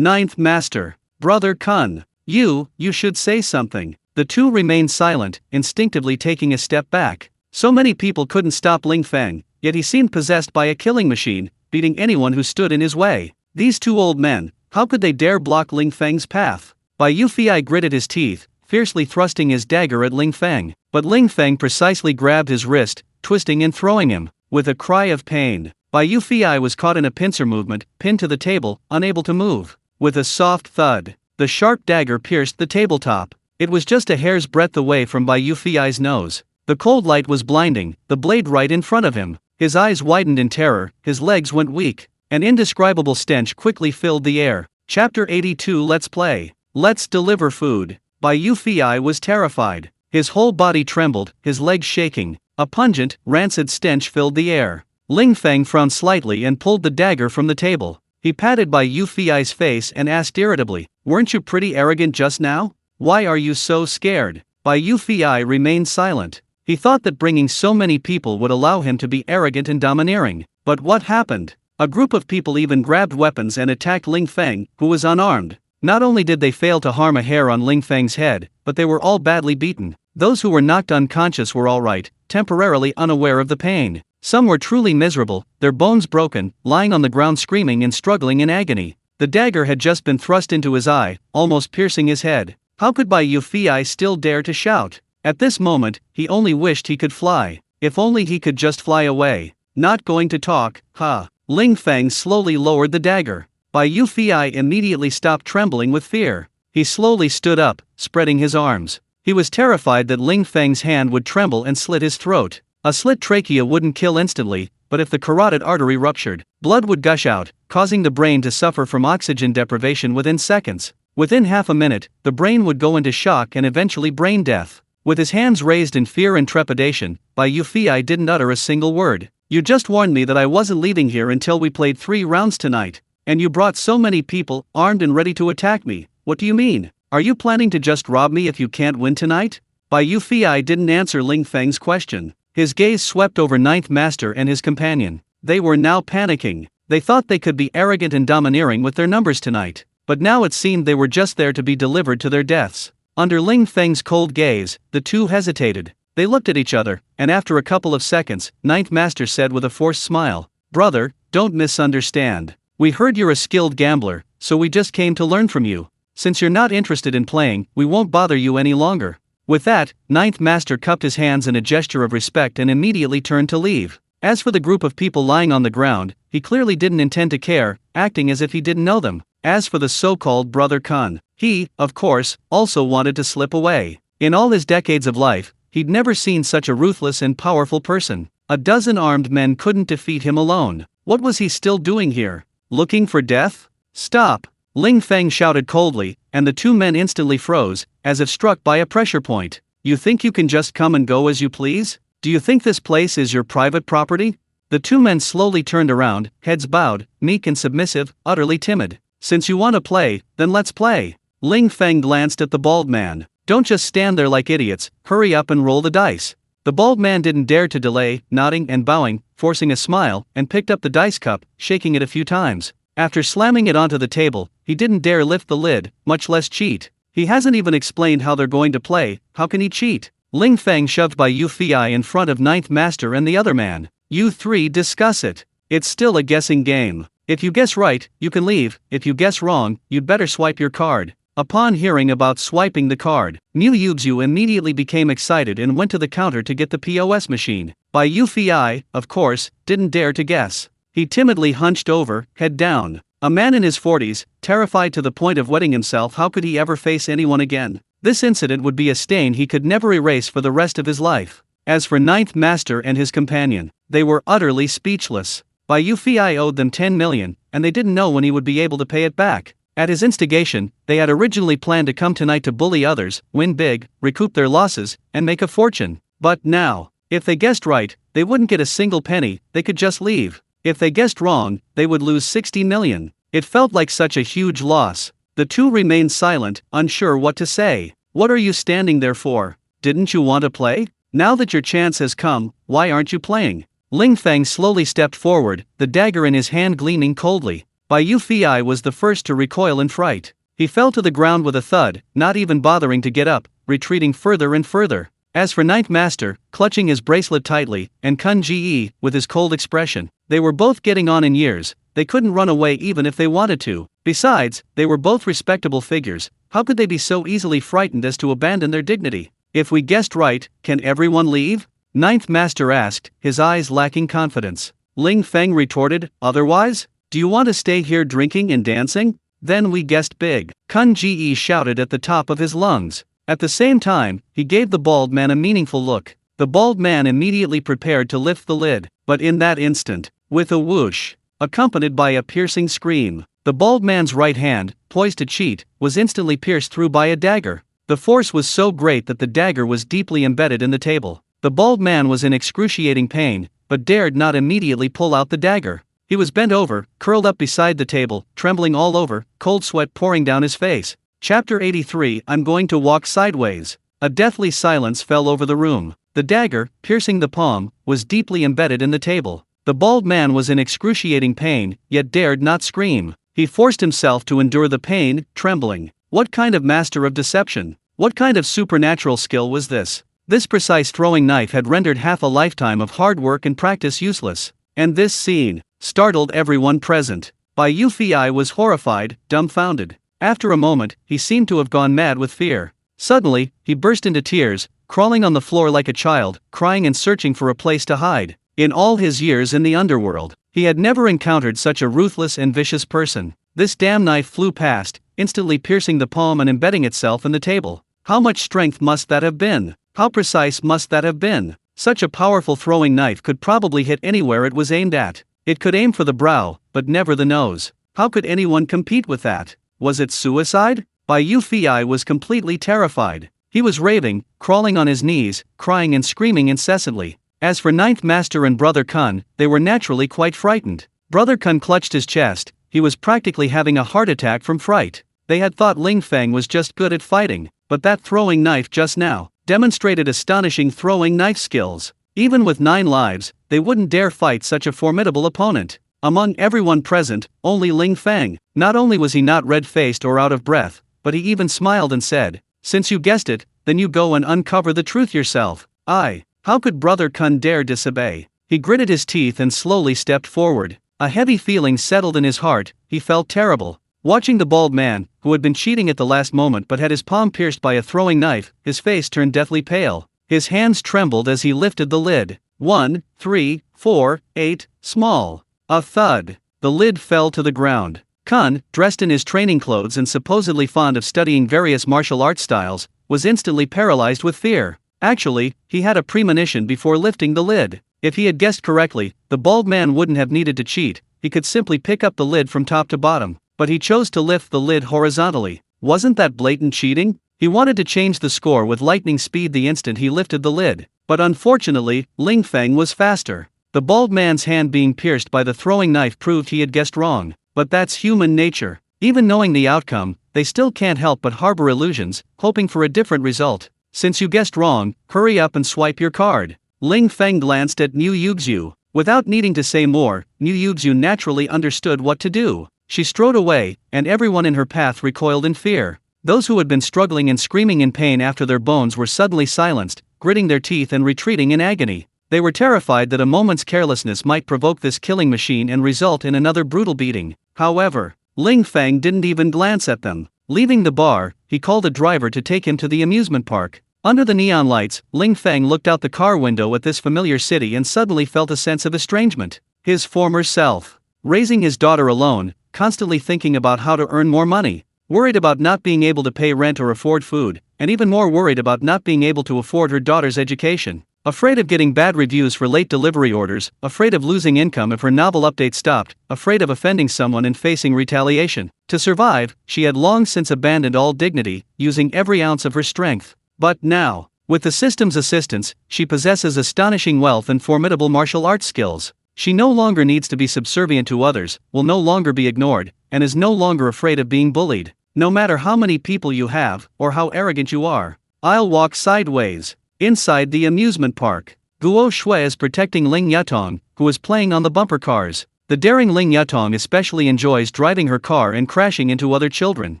Master. Brother Kun. You should say something. The two remained silent, instinctively taking a step back. So many people couldn't stop Ling Feng, yet he seemed possessed by a killing machine, beating anyone who stood in his way. These two old men, how could they dare block Ling Feng's path? Bai Yufei gritted his teeth, fiercely thrusting his dagger at Ling Feng. But Ling Feng precisely grabbed his wrist, twisting and throwing him. With a cry of pain, Bai Yufei was caught in a pincer movement, pinned to the table, unable to move. With a soft thud, the sharp dagger pierced the tabletop. It was just a hair's breadth away from Bai Yufei's nose. The cold light was blinding, the blade right in front of him. His eyes widened in terror, his legs went weak. An indescribable stench quickly filled the air. Chapter 82 Let's Play. Let's deliver food. Bai Yufei was terrified. His whole body trembled, his legs shaking. A pungent, rancid stench filled the air. Ling Feng frowned slightly and pulled the dagger from the table. He patted Bai Yufei's face and asked irritably, "Weren't you pretty arrogant just now? Why are you so scared?" Bai Yufei remained silent. He thought that bringing so many people would allow him to be arrogant and domineering. But what happened? A group of people even grabbed weapons and attacked Ling Feng, who was unarmed. Not only did they fail to harm a hair on Ling Feng's head, but they were all badly beaten. Those who were knocked unconscious were all right, temporarily unaware of the pain. Some were truly miserable, their bones broken, lying on the ground screaming and struggling in agony. The dagger had just been thrust into his eye, almost piercing his head. How could Bai Yufei still dare to shout? At this moment, he only wished he could fly. If only he could just fly away. Not going to talk, huh? Ling Feng slowly lowered the dagger. Bai Yufei immediately stopped trembling with fear. He slowly stood up, spreading his arms. He was terrified that Ling Feng's hand would tremble and slit his throat. A slit trachea wouldn't kill instantly, but if the carotid artery ruptured, blood would gush out, causing the brain to suffer from oxygen deprivation within seconds. Within half a minute, the brain would go into shock and eventually brain death. With his hands raised in fear and trepidation, Bai Yufei didn't utter a single word. "You just warned me that I wasn't leaving here until we played 3 rounds tonight. And you brought so many people, armed and ready to attack me. What do you mean? Are you planning to just rob me if you can't win tonight?" Bai Yufei didn't answer Ling Feng's question. His gaze swept over Ninth Master and his companion. They were now panicking. They thought they could be arrogant and domineering with their numbers tonight. But now it seemed they were just there to be delivered to their deaths. Under Ling Feng's cold gaze, the two hesitated. They looked at each other, and after a couple of seconds, Ninth Master said with a forced smile, "Brother, don't misunderstand. We heard you're a skilled gambler, so we just came to learn from you. Since you're not interested in playing, we won't bother you any longer." With that, Ninth Master cupped his hands in a gesture of respect and immediately turned to leave. As for the group of people lying on the ground, he clearly didn't intend to care, acting as if he didn't know them. As for the so-called Brother Kun, he, of course, also wanted to slip away. In all his decades of life, he'd never seen such a ruthless and powerful person. A dozen armed men couldn't defeat him alone. What was he still doing here? Looking for death? Stop! Ling Feng shouted coldly, and the two men instantly froze, as if struck by a pressure point. "You think you can just come and go as you please? Do you think this place is your private property?" The two men slowly turned around, heads bowed, meek and submissive, utterly timid. "Since you want to play, then let's play." Ling Feng glanced at the bald man. "Don't just stand there like idiots, hurry up and roll the dice." The bald man didn't dare to delay, nodding and bowing, forcing a smile, and picked up the dice cup, shaking it a few times. After slamming it onto the table, he didn't dare lift the lid, much less cheat. He hasn't even explained how they're going to play, how can he cheat? Ling Feng shoved Bai Yufei in front of Ninth Master and the other man. "You three discuss it. It's still a guessing game. If you guess right, you can leave. If you guess wrong, you'd better swipe your card." Upon hearing about swiping the card, Mu Yuzhu immediately became excited and went to the counter to get the POS machine. Bai Yufei, of course, didn't dare to guess. He timidly hunched over, head down. A man in his 40s, terrified to the point of wetting himself, how could he ever face anyone again? This incident would be a stain he could never erase for the rest of his life. As for Ninth Master and his companion, they were utterly speechless. Bai Yufei owed them 10 million, and they didn't know when he would be able to pay it back. At his instigation, they had originally planned to come tonight to bully others, win big, recoup their losses, and make a fortune. But now, if they guessed right, they wouldn't get a single penny, they could just leave. If they guessed wrong, they would lose 60 million. It felt like such a huge loss. The two remained silent, unsure what to say. "What are you standing there for? Didn't you want to play? Now that your chance has come, why aren't you playing?" Ling Feng slowly stepped forward, the dagger in his hand gleaming coldly. Bai Yufei was the first to recoil in fright. He fell to the ground with a thud, not even bothering to get up, retreating further and further. As for Ninth Master, clutching his bracelet tightly, and Kun Ji, with his cold expression, they were both getting on in years. They couldn't run away even if they wanted to. Besides, they were both respectable figures. How could they be so easily frightened as to abandon their dignity? "If we guessed right, can everyone leave?" Ninth Master asked, his eyes lacking confidence. Ling Feng retorted, otherwise? Do you want to stay here drinking and dancing? Then we guessed big. Kun Ge shouted at the top of his lungs. At the same time, he gave the bald man a meaningful look. The bald man immediately prepared to lift the lid, but in that instant, with a whoosh, accompanied by a piercing scream, the bald man's right hand, poised to cheat, was instantly pierced through by a dagger. The force was so great that the dagger was deeply embedded in the table. The bald man was in excruciating pain, but dared not immediately pull out the dagger. He was bent over, curled up beside the table, trembling all over, cold sweat pouring down his face. Chapter 83. I'm going to walk sideways. A deathly silence fell over the room. The dagger, piercing the palm, was deeply embedded in the table. The bald man was in excruciating pain, yet dared not scream. He forced himself to endure the pain, trembling. What kind of master of deception? What kind of supernatural skill was this? This precise throwing knife had rendered half a lifetime of hard work and practice useless. And this scene startled everyone present. Bai Yufei was horrified, dumbfounded. After a moment, he seemed to have gone mad with fear. Suddenly, he burst into tears, crawling on the floor like a child, crying and searching for a place to hide. In all his years in the underworld, he had never encountered such a ruthless and vicious person. This damn knife flew past, instantly piercing the palm and embedding itself in the table. How much strength must that have been? How precise must that have been? Such a powerful throwing knife could probably hit anywhere it was aimed at. It could aim for the brow, but never the nose. How could anyone compete with that? Was it suicide? Bai Yufei was completely terrified. He was raving, crawling on his knees, crying and screaming incessantly. As for Ninth Master and Brother Kun, they were naturally quite frightened. Brother Kun clutched his chest. He was practically having a heart attack from fright. They had thought Ling Feng was just good at fighting, but that throwing knife just now demonstrated astonishing throwing knife skills. Even with 9 lives, they wouldn't dare fight such a formidable opponent. Among everyone present, only Ling Feng. Not only was he not red-faced or out of breath, but he even smiled and said, "Since you guessed it, then you go and uncover the truth yourself." How could Brother Kun dare disobey? He gritted his teeth and slowly stepped forward. A heavy feeling settled in his heart. He felt terrible. Watching the bald man, who had been cheating at the last moment but had his palm pierced by a throwing knife, his face turned deathly pale. His hands trembled as he lifted the lid. 1, 3, 4, 8, small. A thud. The lid fell to the ground. Kun, dressed in his training clothes and supposedly fond of studying various martial arts styles, was instantly paralyzed with fear. Actually, he had a premonition before lifting the lid. If he had guessed correctly, the bald man wouldn't have needed to cheat. He could simply pick up the lid from top to bottom. But he chose to lift the lid horizontally. Wasn't that blatant cheating? He wanted to change the score with lightning speed the instant he lifted the lid. But unfortunately, Ling Feng was faster. The bald man's hand being pierced by the throwing knife proved he had guessed wrong. But that's human nature. Even knowing the outcome, they still can't help but harbor illusions, hoping for a different result. Since you guessed wrong, hurry up and swipe your card. Ling Feng glanced at Niu Yuxu. Without needing to say more, Niu Yuxu naturally understood what to do. She strode away, and everyone in her path recoiled in fear. Those who had been struggling and screaming in pain after their bones were suddenly silenced, gritting their teeth and retreating in agony. They were terrified that a moment's carelessness might provoke this killing machine and result in another brutal beating. However, Ling Feng didn't even glance at them. Leaving the bar, he called a driver to take him to the amusement park. Under the neon lights, Ling Feng looked out the car window at this familiar city and suddenly felt a sense of estrangement. His former self. Raising his daughter alone, constantly thinking about how to earn more money. Worried about not being able to pay rent or afford food, and even more worried about not being able to afford her daughter's education. Afraid of getting bad reviews for late delivery orders, afraid of losing income if her novel update stopped, afraid of offending someone and facing retaliation. To survive, she had long since abandoned all dignity, using every ounce of her strength. But now, with the system's assistance, she possesses astonishing wealth and formidable martial arts skills. She no longer needs to be subservient to others, will no longer be ignored, and is no longer afraid of being bullied. No matter how many people you have, or how arrogant you are. I'll walk sideways. Inside the amusement park, Guo Shui is protecting Ling Yutong, who is playing on the bumper cars. The daring Ling Yutong especially enjoys driving her car and crashing into other children.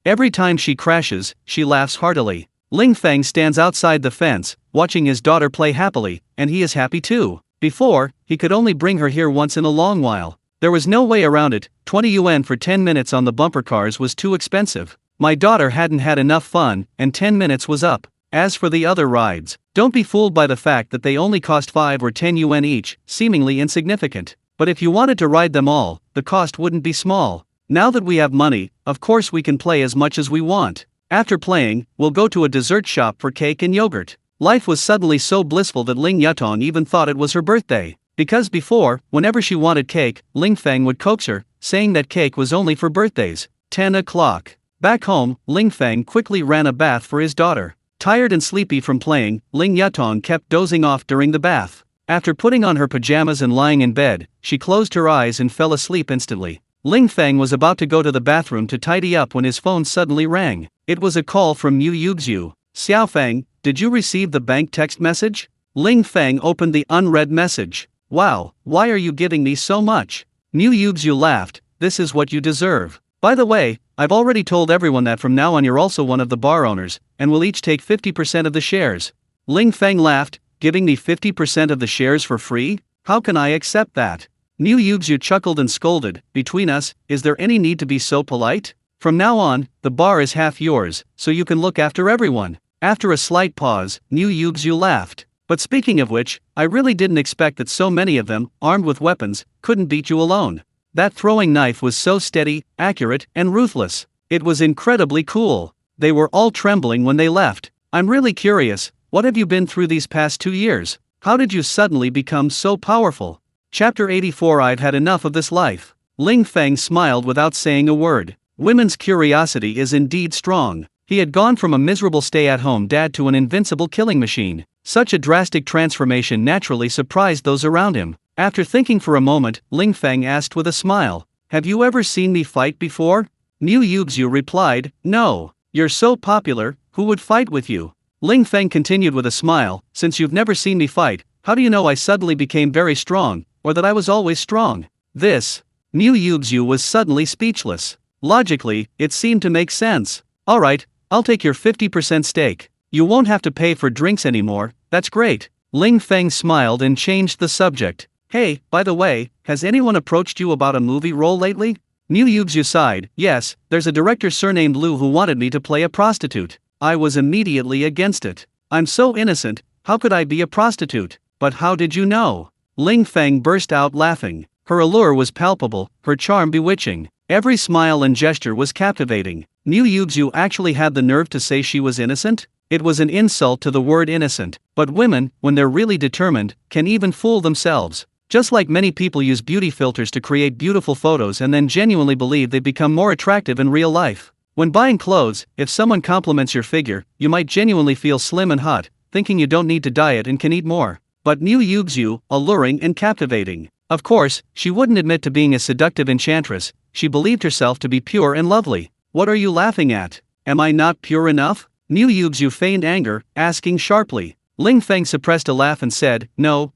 Every time she crashes, she laughs heartily. Ling Feng stands outside the fence, watching his daughter play happily, and he is happy too. Before, he could only bring her here once in a long while. There was no way around it. 20 yuan for 10 minutes on the bumper cars was too expensive. My daughter hadn't had enough fun, and 10 minutes was up. As for the other rides, don't be fooled by the fact that they only cost 5 or 10 yuan each, seemingly insignificant. But if you wanted to ride them all, the cost wouldn't be small. Now that we have money, of course we can play as much as we want. After playing, we'll go to a dessert shop for cake and yogurt. Life was suddenly so blissful that Ling Yutong even thought it was her birthday. Because before, whenever she wanted cake, Ling Feng would coax her, saying that cake was only for birthdays. 10 o'clock. Back home, Ling Feng quickly ran a bath for his daughter. Tired and sleepy from playing, Ling Yutong kept dozing off during the bath. After putting on her pajamas and lying in bed, she closed her eyes and fell asleep instantly. Ling Feng was about to go to the bathroom to tidy up when his phone suddenly rang. It was a call from Mu Yuxiu. Xiao Feng, did you receive the bank text message? Ling Feng opened the unread message. Wow, why are you giving me so much? Mu Yuxiu laughed, this is what you deserve. By the way, I've already told everyone that from now on you're also one of the bar owners, and will each take 50% of the shares. Ling Feng laughed, giving me 50% of the shares for free? How can I accept that? Mu Yuxiu chuckled and scolded, between us, is there any need to be so polite? From now on, the bar is half yours, so you can look after everyone. After a slight pause, Mu Yuxiu laughed. But speaking of which, I really didn't expect that so many of them, armed with weapons, couldn't beat you alone. That throwing knife was so steady, accurate, and ruthless. It was incredibly cool. They were all trembling when they left. I'm really curious, what have you been through these past 2 years? How did you suddenly become so powerful? Chapter 84. I've had enough of this life. Ling Feng smiled without saying a word. Women's curiosity is indeed strong. He had gone from a miserable stay-at-home dad to an invincible killing machine. Such a drastic transformation naturally surprised those around him. After thinking for a moment, Ling Feng asked with a smile, have you ever seen me fight before? Mu Yuxiu replied, no. You're so popular, who would fight with you? Ling Feng continued with a smile, since you've never seen me fight, how do you know I suddenly became very strong, or that I was always strong? This. Mu Yuxiu was suddenly speechless. Logically, it seemed to make sense. Alright, I'll take your 50% stake. You won't have to pay for drinks anymore, that's great. Ling Feng smiled and changed the subject. Hey, by the way, has anyone approached you about a movie role lately? Mu Yuxiu sighed, yes, there's a director surnamed Lu who wanted me to play a prostitute. I was immediately against it. I'm so innocent, how could I be a prostitute? But how did you know? Ling Feng burst out laughing. Her allure was palpable, her charm bewitching. Every smile and gesture was captivating. Mu Yuxiu actually had the nerve to say she was innocent? It was an insult to the word innocent, but women, when they're really determined, can even fool themselves. Just like many people use beauty filters to create beautiful photos and then genuinely believe they become more attractive in real life. When buying clothes, if someone compliments your figure, you might genuinely feel slim and hot, thinking you don't need to diet and can eat more. But Mu Yuxiu, alluring and captivating. Of course, she wouldn't admit to being a seductive enchantress, she believed herself to be pure and lovely. What are you laughing at? Am I not pure enough? Mu Yuxiu feigned anger, asking sharply. Ling Feng suppressed a laugh and said, no,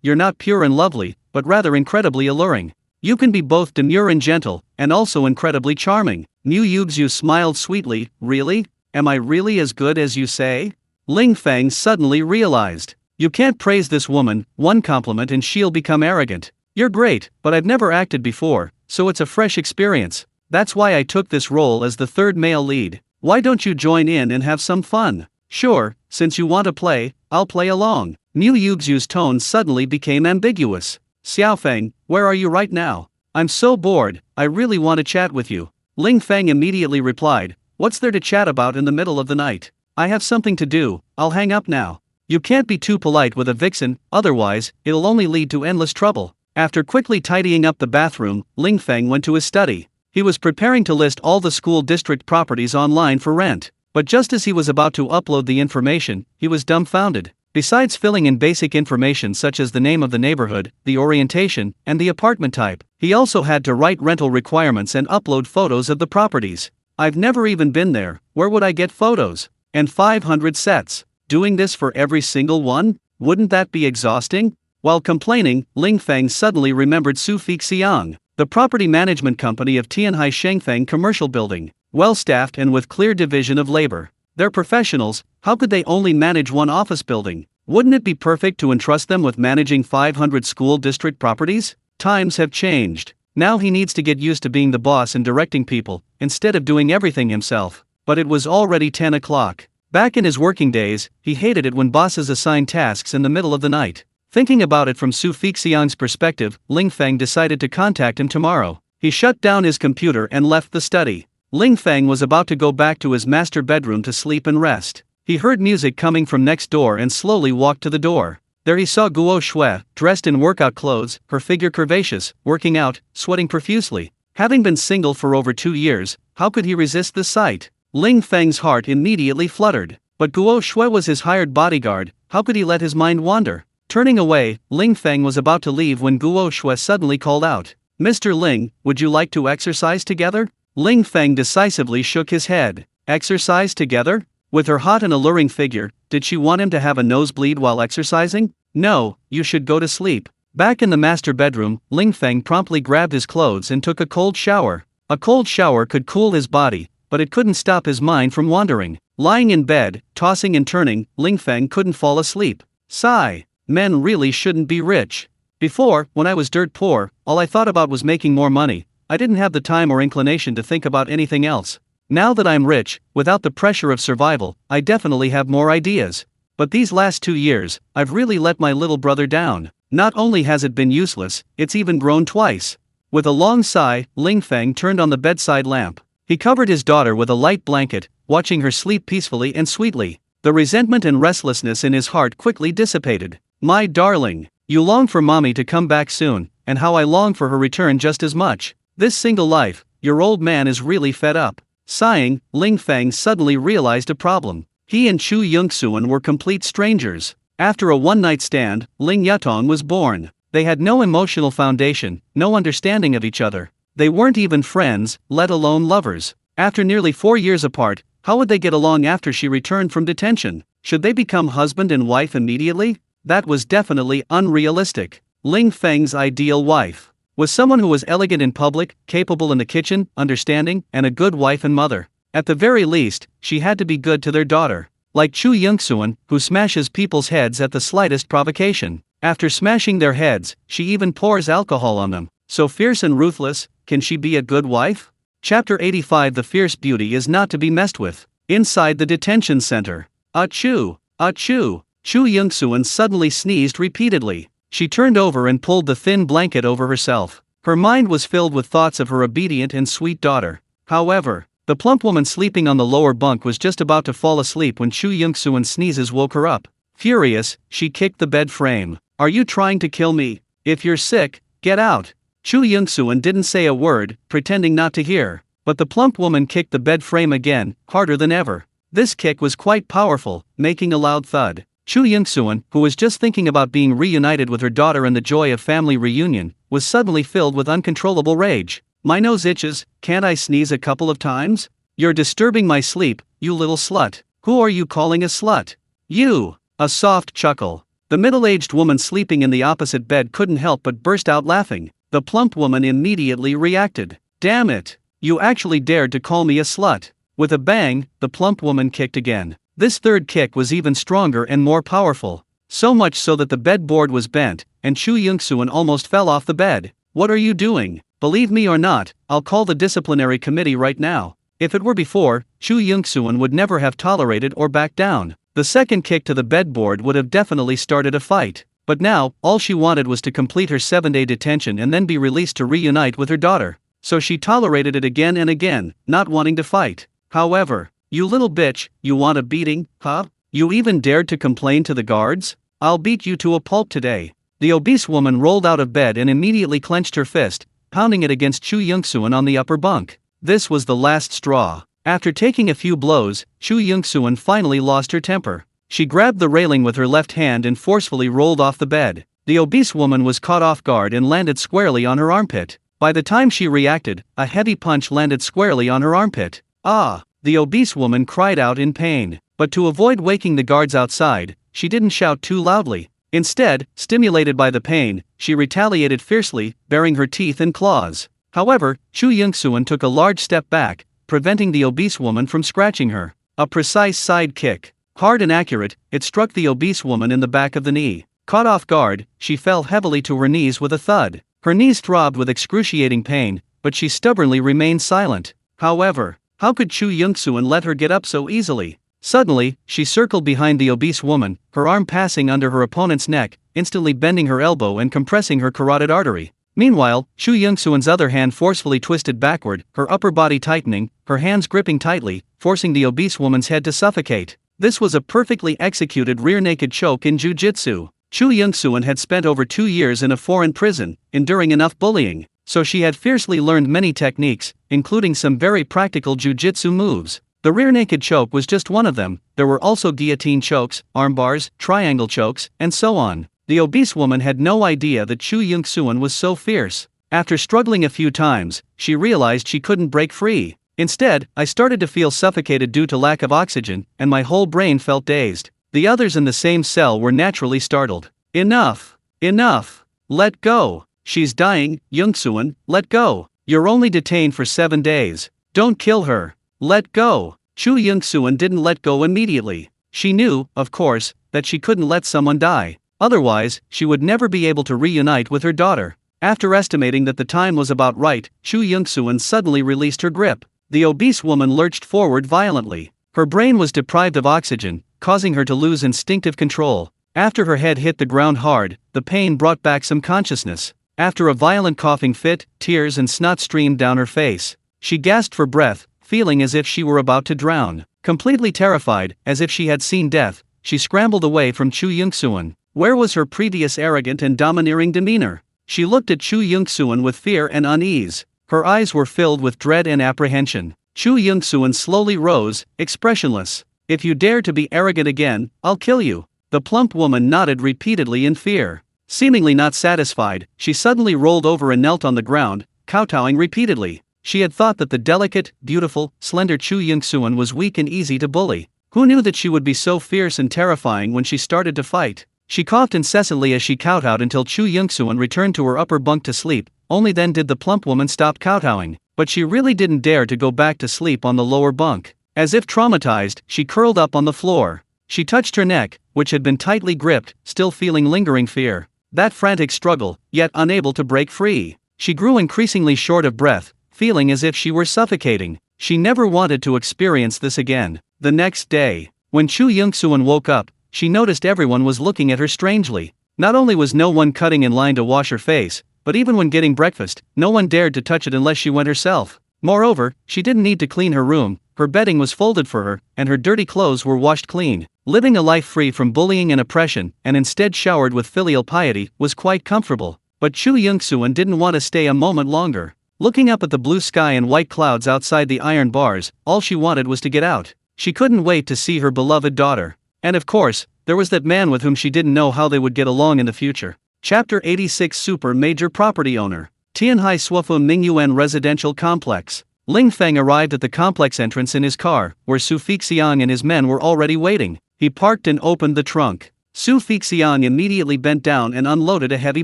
you're not pure and lovely, but rather incredibly alluring. You can be both demure and gentle, and also incredibly charming. Mu Yuxiu smiled sweetly, really? Am I really as good as you say? Ling Feng suddenly realized. You can't praise this woman, one compliment and she'll become arrogant. You're great, but I've never acted before, so it's a fresh experience. That's why I took this role as the third male lead. Why don't you join in and have some fun? Sure, since you want to play, I'll play along. Mu Yuxiu's tone suddenly became ambiguous. Xiao Feng, where are you right now? I'm so bored, I really want to chat with you. Ling Feng immediately replied, what's there to chat about in the middle of the night? I have something to do, I'll hang up now. You can't be too polite with a vixen, otherwise, it'll only lead to endless trouble. After quickly tidying up the bathroom, Ling Feng went to his study. He was preparing to list all the school district properties online for rent. But just as he was about to upload the information, he was dumbfounded. Besides filling in basic information such as the name of the neighborhood, the orientation, and the apartment type, he also had to write rental requirements and upload photos of the properties. I've never even been there, where would I get photos? And 500 sets. Doing this for every single one? Wouldn't that be exhausting? While complaining, Ling Feng suddenly remembered Su Fixiang, the property management company of Tianhai Shengfeng Commercial Building. Well-staffed and with clear division of labor. They're professionals, how could they only manage one office building? Wouldn't it be perfect to entrust them with managing 500 school district properties? Times have changed. Now he needs to get used to being the boss and directing people, instead of doing everything himself. But it was already 10 o'clock. Back in his working days, he hated it when bosses assigned tasks in the middle of the night. Thinking about it from Su Fixiang's perspective, Ling Feng decided to contact him tomorrow. He shut down his computer and left the study. Ling Feng was about to go back to his master bedroom to sleep and rest. He heard music coming from next door and slowly walked to the door. There he saw Guo Shui, dressed in workout clothes, her figure curvaceous, working out, sweating profusely. Having been single for over 2 years, how could he resist the sight? Ling Feng's heart immediately fluttered. But Guo Shui was his hired bodyguard, how could he let his mind wander? Turning away, Ling Feng was about to leave when Guo Shui suddenly called out, "Mr. Ling, would you like to exercise together?" Ling Feng decisively shook his head. Exercise together? With her hot and alluring figure, did she want him to have a nosebleed while exercising? No, you should go to sleep. Back in the master bedroom, Ling Feng promptly grabbed his clothes and took a cold shower. A cold shower could cool his body, but it couldn't stop his mind from wandering. Lying in bed, tossing and turning, Ling Feng couldn't fall asleep. Sigh. Men really shouldn't be rich. Before, when I was dirt poor, all I thought about was making more money. I didn't have the time or inclination to think about anything else. Now that I'm rich, without the pressure of survival, I definitely have more ideas. But these last 2 years, I've really let my little brother down. Not only has it been useless, it's even grown twice. With a long sigh, Ling Feng turned on the bedside lamp. He covered his daughter with a light blanket, watching her sleep peacefully and sweetly. The resentment and restlessness in his heart quickly dissipated. My darling, you long for mommy to come back soon, and how I long for her return just as much. This single life, your old man is really fed up. Sighing, Ling Feng suddenly realized a problem. He and Chu Yongxuan were complete strangers. After a one-night stand, Ling Yutong was born. They had no emotional foundation, no understanding of each other. They weren't even friends, let alone lovers. After nearly 4 years apart, how would they get along after she returned from detention? Should they become husband and wife immediately? That was definitely unrealistic. Ling Feng's ideal wife was someone who was elegant in public, capable in the kitchen, understanding, and a good wife and mother. At the very least, she had to be good to their daughter. Like Chu Yongxuan, who smashes people's heads at the slightest provocation. After smashing their heads, she even pours alcohol on them. So fierce and ruthless, can she be a good wife? Chapter 85. The fierce beauty is not to be messed with. Inside the detention center. Achoo! Achoo! Chu Yongxuan suddenly sneezed repeatedly. She turned over and pulled the thin blanket over herself. Her mind was filled with thoughts of her obedient and sweet daughter. However, the plump woman sleeping on the lower bunk was just about to fall asleep when Chu Yongxuan's sneezes woke her up. Furious, she kicked the bed frame. Are you trying to kill me? If you're sick, get out. Chu Yongxuan didn't say a word, pretending not to hear. But the plump woman kicked the bed frame again, harder than ever. This kick was quite powerful, making a loud thud. Chu Yongxuan, who was just thinking about being reunited with her daughter and the joy of family reunion, was suddenly filled with uncontrollable rage. My nose itches, can't I sneeze a couple of times? You're disturbing my sleep, you little slut. Who are you calling a slut? You! A soft chuckle. The middle-aged woman sleeping in the opposite bed couldn't help but burst out laughing. The plump woman immediately reacted. Damn it! You actually dared to call me a slut. With a bang, the plump woman kicked again. This third kick was even stronger and more powerful. So much so that the bedboard was bent, and Chu Yongxuan almost fell off the bed. What are you doing? Believe me or not, I'll call the disciplinary committee right now. If it were before, Chu Yongxuan would never have tolerated or backed down. The second kick to the bedboard would have definitely started a fight. But now, all she wanted was to complete her 7-day detention and then be released to reunite with her daughter. So she tolerated it again and again, not wanting to fight. However, you little bitch, you want a beating, huh? You even dared to complain to the guards? I'll beat you to a pulp today. The obese woman rolled out of bed and immediately clenched her fist, pounding it against Chu Yongxuan on the upper bunk. This was the last straw. After taking a few blows, Chu Yongxuan finally lost her temper. She grabbed the railing with her left hand and forcefully rolled off the bed. The obese woman was caught off guard and landed squarely on her armpit. By the time she reacted, a heavy punch landed squarely on her armpit. Ah! The obese woman cried out in pain. But to avoid waking the guards outside, she didn't shout too loudly. Instead, stimulated by the pain, she retaliated fiercely, baring her teeth and claws. However, Chu Yongxuan took a large step back, preventing the obese woman from scratching her. A precise side kick. Hard and accurate, it struck the obese woman in the back of the knee. Caught off guard, she fell heavily to her knees with a thud. Her knees throbbed with excruciating pain, but she stubbornly remained silent. However, how could Chu Yongxuan let her get up so easily? Suddenly, she circled behind the obese woman, her arm passing under her opponent's neck, instantly bending her elbow and compressing her carotid artery. Meanwhile, Chu Youngsuan's other hand forcefully twisted backward, her upper body tightening, her hands gripping tightly, forcing the obese woman's head to suffocate. This was a perfectly executed rear naked choke in jiu-jitsu. Chu Youngsuan had spent over 2 years in a foreign prison, enduring enough bullying, so she had fiercely learned many techniques, including some very practical jiu-jitsu moves. The rear naked choke was just one of them. There were also guillotine chokes, armbars, triangle chokes, and so on. The obese woman had no idea that Chu Youngsuan was so fierce. After struggling a few times, she realized she couldn't break free. Instead, I started to feel suffocated due to lack of oxygen, and my whole brain felt dazed. The others in the same cell were naturally startled. Enough! Enough! Let go! She's dying, Youngsuan, let go! You're only detained for 7 days. Don't kill her! Let go! Chu Youngsuan didn't let go immediately. She knew, of course, that she couldn't let someone die. Otherwise, she would never be able to reunite with her daughter. After estimating that the time was about right, Chu Youngsuan suddenly released her grip. The obese woman lurched forward violently. Her brain was deprived of oxygen, causing her to lose instinctive control. After her head hit the ground hard, the pain brought back some consciousness. After a violent coughing fit, tears and snot streamed down her face. She gasped for breath, feeling as if she were about to drown. Completely terrified, as if she had seen death, she scrambled away from Chu Youngsuan. Where was her previous arrogant and domineering demeanor? She looked at Chu Youngsuan with fear and unease. Her eyes were filled with dread and apprehension. Chu Youngsuan slowly rose, expressionless. If you dare to be arrogant again, I'll kill you. The plump woman nodded repeatedly in fear. Seemingly not satisfied, she suddenly rolled over and knelt on the ground, kowtowing repeatedly. She had thought that the delicate, beautiful, slender Chu Youngsuan was weak and easy to bully. Who knew that she would be so fierce and terrifying when she started to fight? She coughed incessantly as she kowtowed until Chu Youngsuan returned to her upper bunk to sleep. Only then did the plump woman stop kowtowing, but she really didn't dare to go back to sleep on the lower bunk. As if traumatized, she curled up on the floor. She touched her neck, which had been tightly gripped, still feeling lingering fear. That frantic struggle, yet unable to break free. She grew increasingly short of breath, feeling as if she were suffocating. She never wanted to experience this again. The next day, when Chu Youngsuan woke up, she noticed everyone was looking at her strangely. Not only was no one cutting in line to wash her face, but even when getting breakfast, no one dared to touch it unless she went herself. Moreover, she didn't need to clean her room, her bedding was folded for her, and her dirty clothes were washed clean. Living a life free from bullying and oppression, and instead showered with filial piety, was quite comfortable. But Chu Youngsuan didn't want to stay a moment longer. Looking up at the blue sky and white clouds outside the iron bars, all she wanted was to get out. She couldn't wait to see her beloved daughter. And of course, there was that man with whom she didn't know how they would get along in the future. Chapter 86 Super Major Property Owner. Tianhai Suofun Mingyuan Residential Complex. Ling Feng arrived at the complex entrance in his car, where Su Fixiang and his men were already waiting. He parked and opened the trunk. Su Fixiang immediately bent down and unloaded a heavy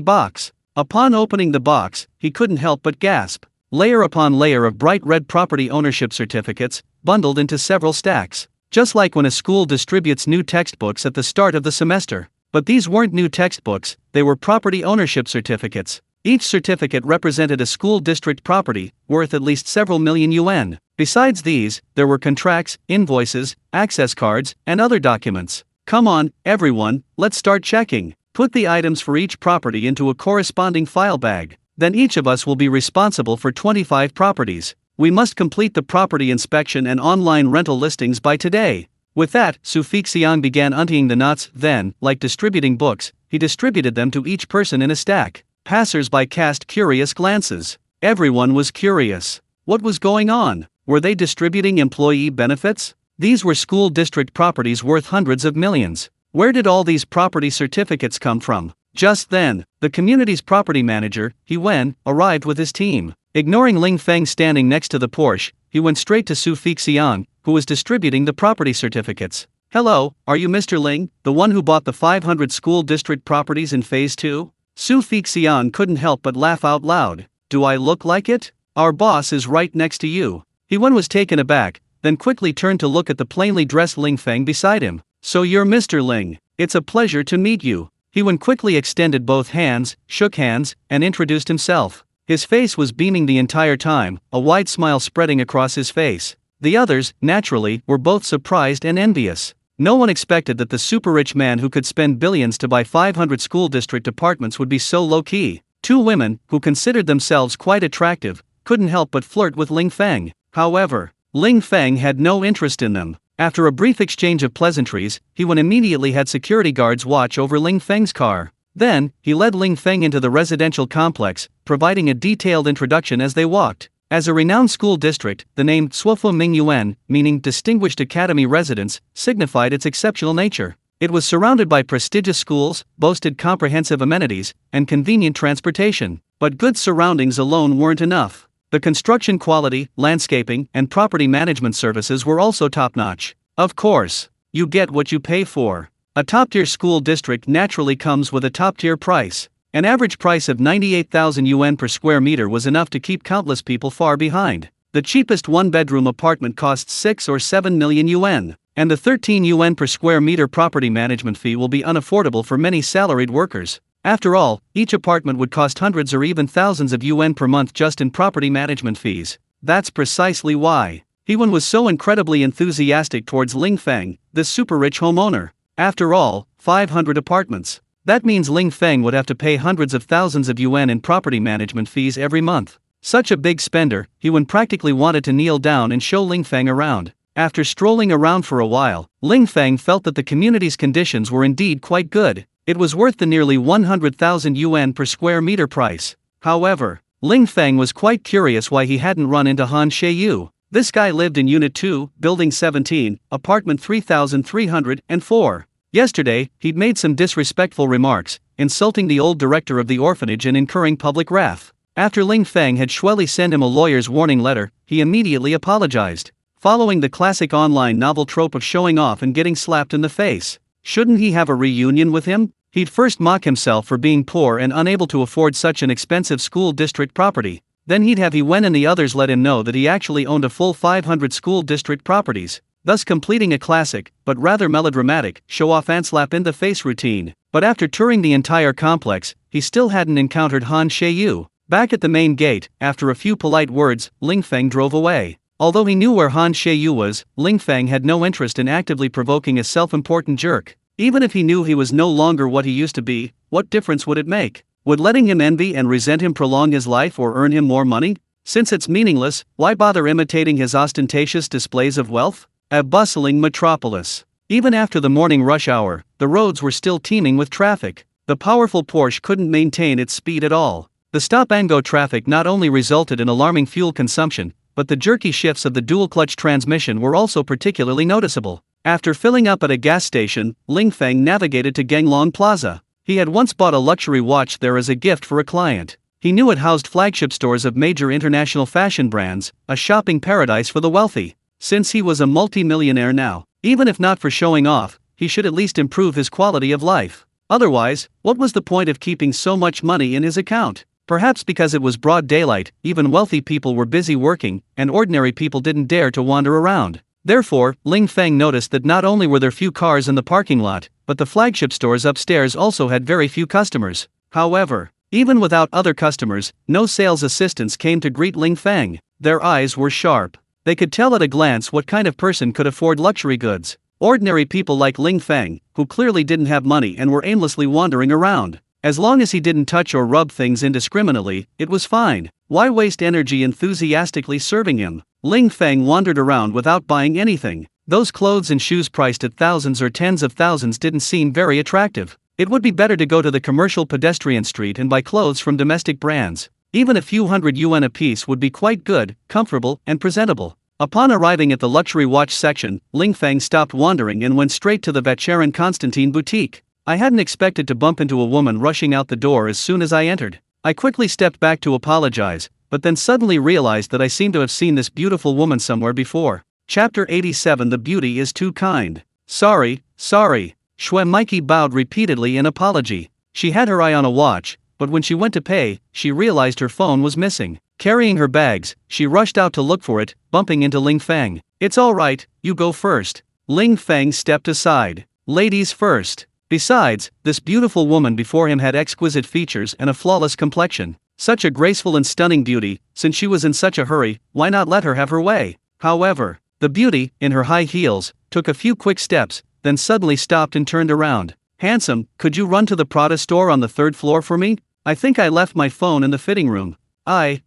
box. Upon opening the box, he couldn't help but gasp. Layer upon layer of bright red property ownership certificates, bundled into several stacks. Just like when a school distributes new textbooks at the start of the semester. But these weren't new textbooks, they were property ownership certificates. Each certificate represented a school district property, worth at least several million yuan. Besides these, there were contracts, invoices, access cards, and other documents. Come on, everyone, let's start checking. Put the items for each property into a corresponding file bag. Then each of us will be responsible for 25 properties. We must complete the property inspection and online rental listings by today. With that, Su Fixiang began untying the knots, then, like distributing books, he distributed them to each person in a stack. Passers-by cast curious glances. Everyone was curious. What was going on? Were they distributing employee benefits? These were school district properties worth hundreds of millions. Where did all these property certificates come from? Just then, the community's property manager, Yuan, arrived with his team. Ignoring Ling Feng standing next to the Porsche, he went straight to Su Fixiang, who was distributing the property certificates. Hello, are you Mr. Ling, the one who bought the 500 school district properties in Phase 2? Su Fixiang couldn't help but laugh out loud. Do I look like it? Our boss is right next to you. Yuan was taken aback, then quickly turned to look at the plainly dressed Ling Feng beside him. So you're Mr. Ling. It's a pleasure to meet you. Yuan quickly extended both hands, shook hands, and introduced himself. His face was beaming the entire time, a wide smile spreading across his face. The others, naturally, were both surprised and envious. No one expected that the super-rich man who could spend billions to buy 500 school district apartments would be so low-key. Two women, who considered themselves quite attractive, couldn't help but flirt with Ling Feng. However, Ling Feng had no interest in them. After a brief exchange of pleasantries, he immediately had security guards watch over Ling Feng's car. Then, he led Ling Feng into the residential complex, providing a detailed introduction as they walked. As a renowned school district, the name Tsinghua Ming Yuan, meaning Distinguished Academy Residence, signified its exceptional nature. It was surrounded by prestigious schools, boasted comprehensive amenities, and convenient transportation. But good surroundings alone weren't enough. The construction quality, landscaping, and property management services were also top-notch. Of course, you get what you pay for. A top-tier school district naturally comes with a top-tier price. An average price of 98,000 yuan per square meter was enough to keep countless people far behind. The cheapest one-bedroom apartment costs 6 or 7 million yuan, and the 13 yuan per square meter property management fee will be unaffordable for many salaried workers. After all, each apartment would cost hundreds or even thousands of yuan per month just in property management fees. That's precisely why Hewan was so incredibly enthusiastic towards Ling Feng, this super-rich homeowner. After all, 500 apartments. That means Ling Feng would have to pay hundreds of thousands of yuan in property management fees every month. Such a big spender, Hewan practically wanted to kneel down and show Ling Feng around. After strolling around for a while, Ling Feng felt that the community's conditions were indeed quite good. It was worth the nearly 100,000 yuan per square meter price. However, Ling Feng was quite curious why he hadn't run into Han Sheiyu. This guy lived in Unit 2, Building 17, Apartment 3304. Yesterday, he'd made some disrespectful remarks, insulting the old director of the orphanage and incurring public wrath. After Ling Feng had Shueli sent him a lawyer's warning letter, he immediately apologized. Following the classic online novel trope of showing off and getting slapped in the face, shouldn't he have a reunion with him? He'd first mock himself for being poor and unable to afford such an expensive school district property. Then he'd have Hewen and the others let him know that he actually owned a full 500 school district properties, thus completing a classic, but rather melodramatic, show-off and slap-in-the-face routine. But after touring the entire complex, he still hadn't encountered Han Sheiyu. Back at the main gate, after a few polite words, Ling Feng drove away. Although he knew where Han Sheiyu was, Ling Feng had no interest in actively provoking a self-important jerk. Even if he knew he was no longer what he used to be, what difference would it make? Would letting him envy and resent him prolong his life or earn him more money? Since it's meaningless, why bother imitating his ostentatious displays of wealth? A bustling metropolis. Even after the morning rush hour, the roads were still teeming with traffic. The powerful Porsche couldn't maintain its speed at all. The stop-and-go traffic not only resulted in alarming fuel consumption, but the jerky shifts of the dual-clutch transmission were also particularly noticeable. After filling up at a gas station, Ling Feng navigated to Ganglong Plaza. He had once bought a luxury watch there as a gift for a client. He knew it housed flagship stores of major international fashion brands, a shopping paradise for the wealthy. Since he was a multi-millionaire now, even if not for showing off, he should at least improve his quality of life. Otherwise, what was the point of keeping so much money in his account? Perhaps because it was broad daylight, even wealthy people were busy working, and ordinary people didn't dare to wander around. Therefore, Ling Feng noticed that not only were there few cars in the parking lot, but the flagship stores upstairs also had very few customers. However, even without other customers, no sales assistants came to greet Ling Feng. Their eyes were sharp. They could tell at a glance what kind of person could afford luxury goods. Ordinary people like Ling Feng, who clearly didn't have money and were aimlessly wandering around. As long as he didn't touch or rub things indiscriminately, it was fine. Why waste energy enthusiastically serving him? Ling Feng wandered around without buying anything. Those clothes and shoes priced at thousands or tens of thousands didn't seem very attractive. It would be better to go to the commercial pedestrian street and buy clothes from domestic brands. Even a few hundred yuan apiece would be quite good, comfortable, and presentable. Upon arriving at the luxury watch section, Ling Feng stopped wandering and went straight to the Vacherin Constantine boutique. I hadn't expected to bump into a woman rushing out the door as soon as I entered. I quickly stepped back to apologize, but then suddenly realized that I seemed to have seen this beautiful woman somewhere before. Chapter 87. The beauty is too kind. Sorry. Xue Mikey bowed repeatedly in apology. She had her eye on a watch, but when she went to pay, she realized her phone was missing. Carrying her bags, she rushed out to look for it, bumping into Ling Feng. It's all right, you go first. Ling Feng stepped aside. Ladies first. Besides, this beautiful woman before him had exquisite features and a flawless complexion. Such a graceful and stunning beauty, since she was in such a hurry, why not let her have her way? However, The beauty, in her high heels, took a few quick steps, then suddenly stopped and turned around. "Handsome, could you run to the Prada store on the third floor for me? I think I left my phone in the fitting room."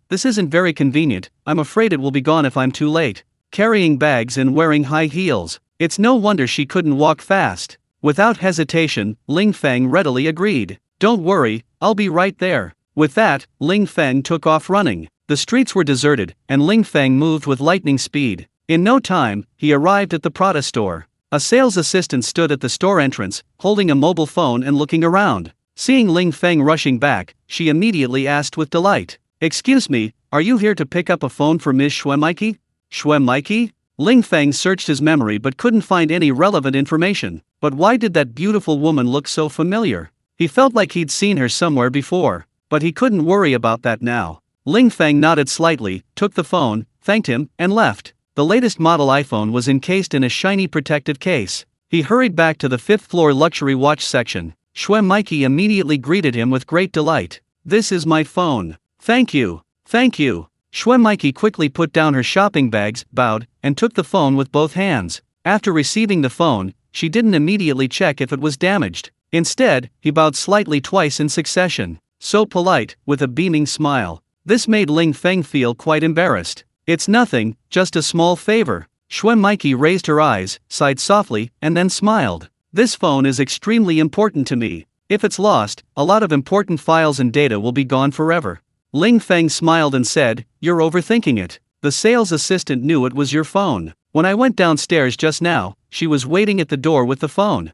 This isn't very convenient, I'm afraid it will be gone if I'm too late." Carrying bags and wearing high heels, it's no wonder she couldn't walk fast. Without hesitation, Ling Feng readily agreed. "Don't worry, I'll be right there." With that, Ling Feng took off running. The streets were deserted, and Ling Feng moved with lightning speed. In no time, he arrived at the Prada store. A sales assistant stood at the store entrance, holding a mobile phone and looking around. Seeing Ling Feng rushing back, she immediately asked with delight, "Excuse me, are you here to pick up a phone for Ms. Schwemike?" Schwemike? Ling Feng searched his memory but couldn't find any relevant information. But why did that beautiful woman look so familiar? He felt like he'd seen her somewhere before, but he couldn't worry about that now. Ling Feng nodded slightly, took the phone, thanked him, and left. The latest model iPhone was encased in a shiny protective case. He hurried back to the fifth-floor luxury watch section. Schwemike immediately greeted him with great delight. "This is my phone. Thank you. Thank you." Schwemike quickly put down her shopping bags, bowed, and took the phone with both hands. After receiving the phone, she didn't immediately check if it was damaged. Instead, he bowed slightly twice in succession. So polite, with a beaming smile. This made Ling Feng feel quite embarrassed. "It's nothing, just a small favor." Schwemike raised her eyes, sighed softly, and then smiled. "This phone is extremely important to me. If it's lost, a lot of important files and data will be gone forever." Ling Feng smiled and said, "You're overthinking it. The sales assistant knew it was your phone. When I went downstairs just now, she was waiting at the door with the phone.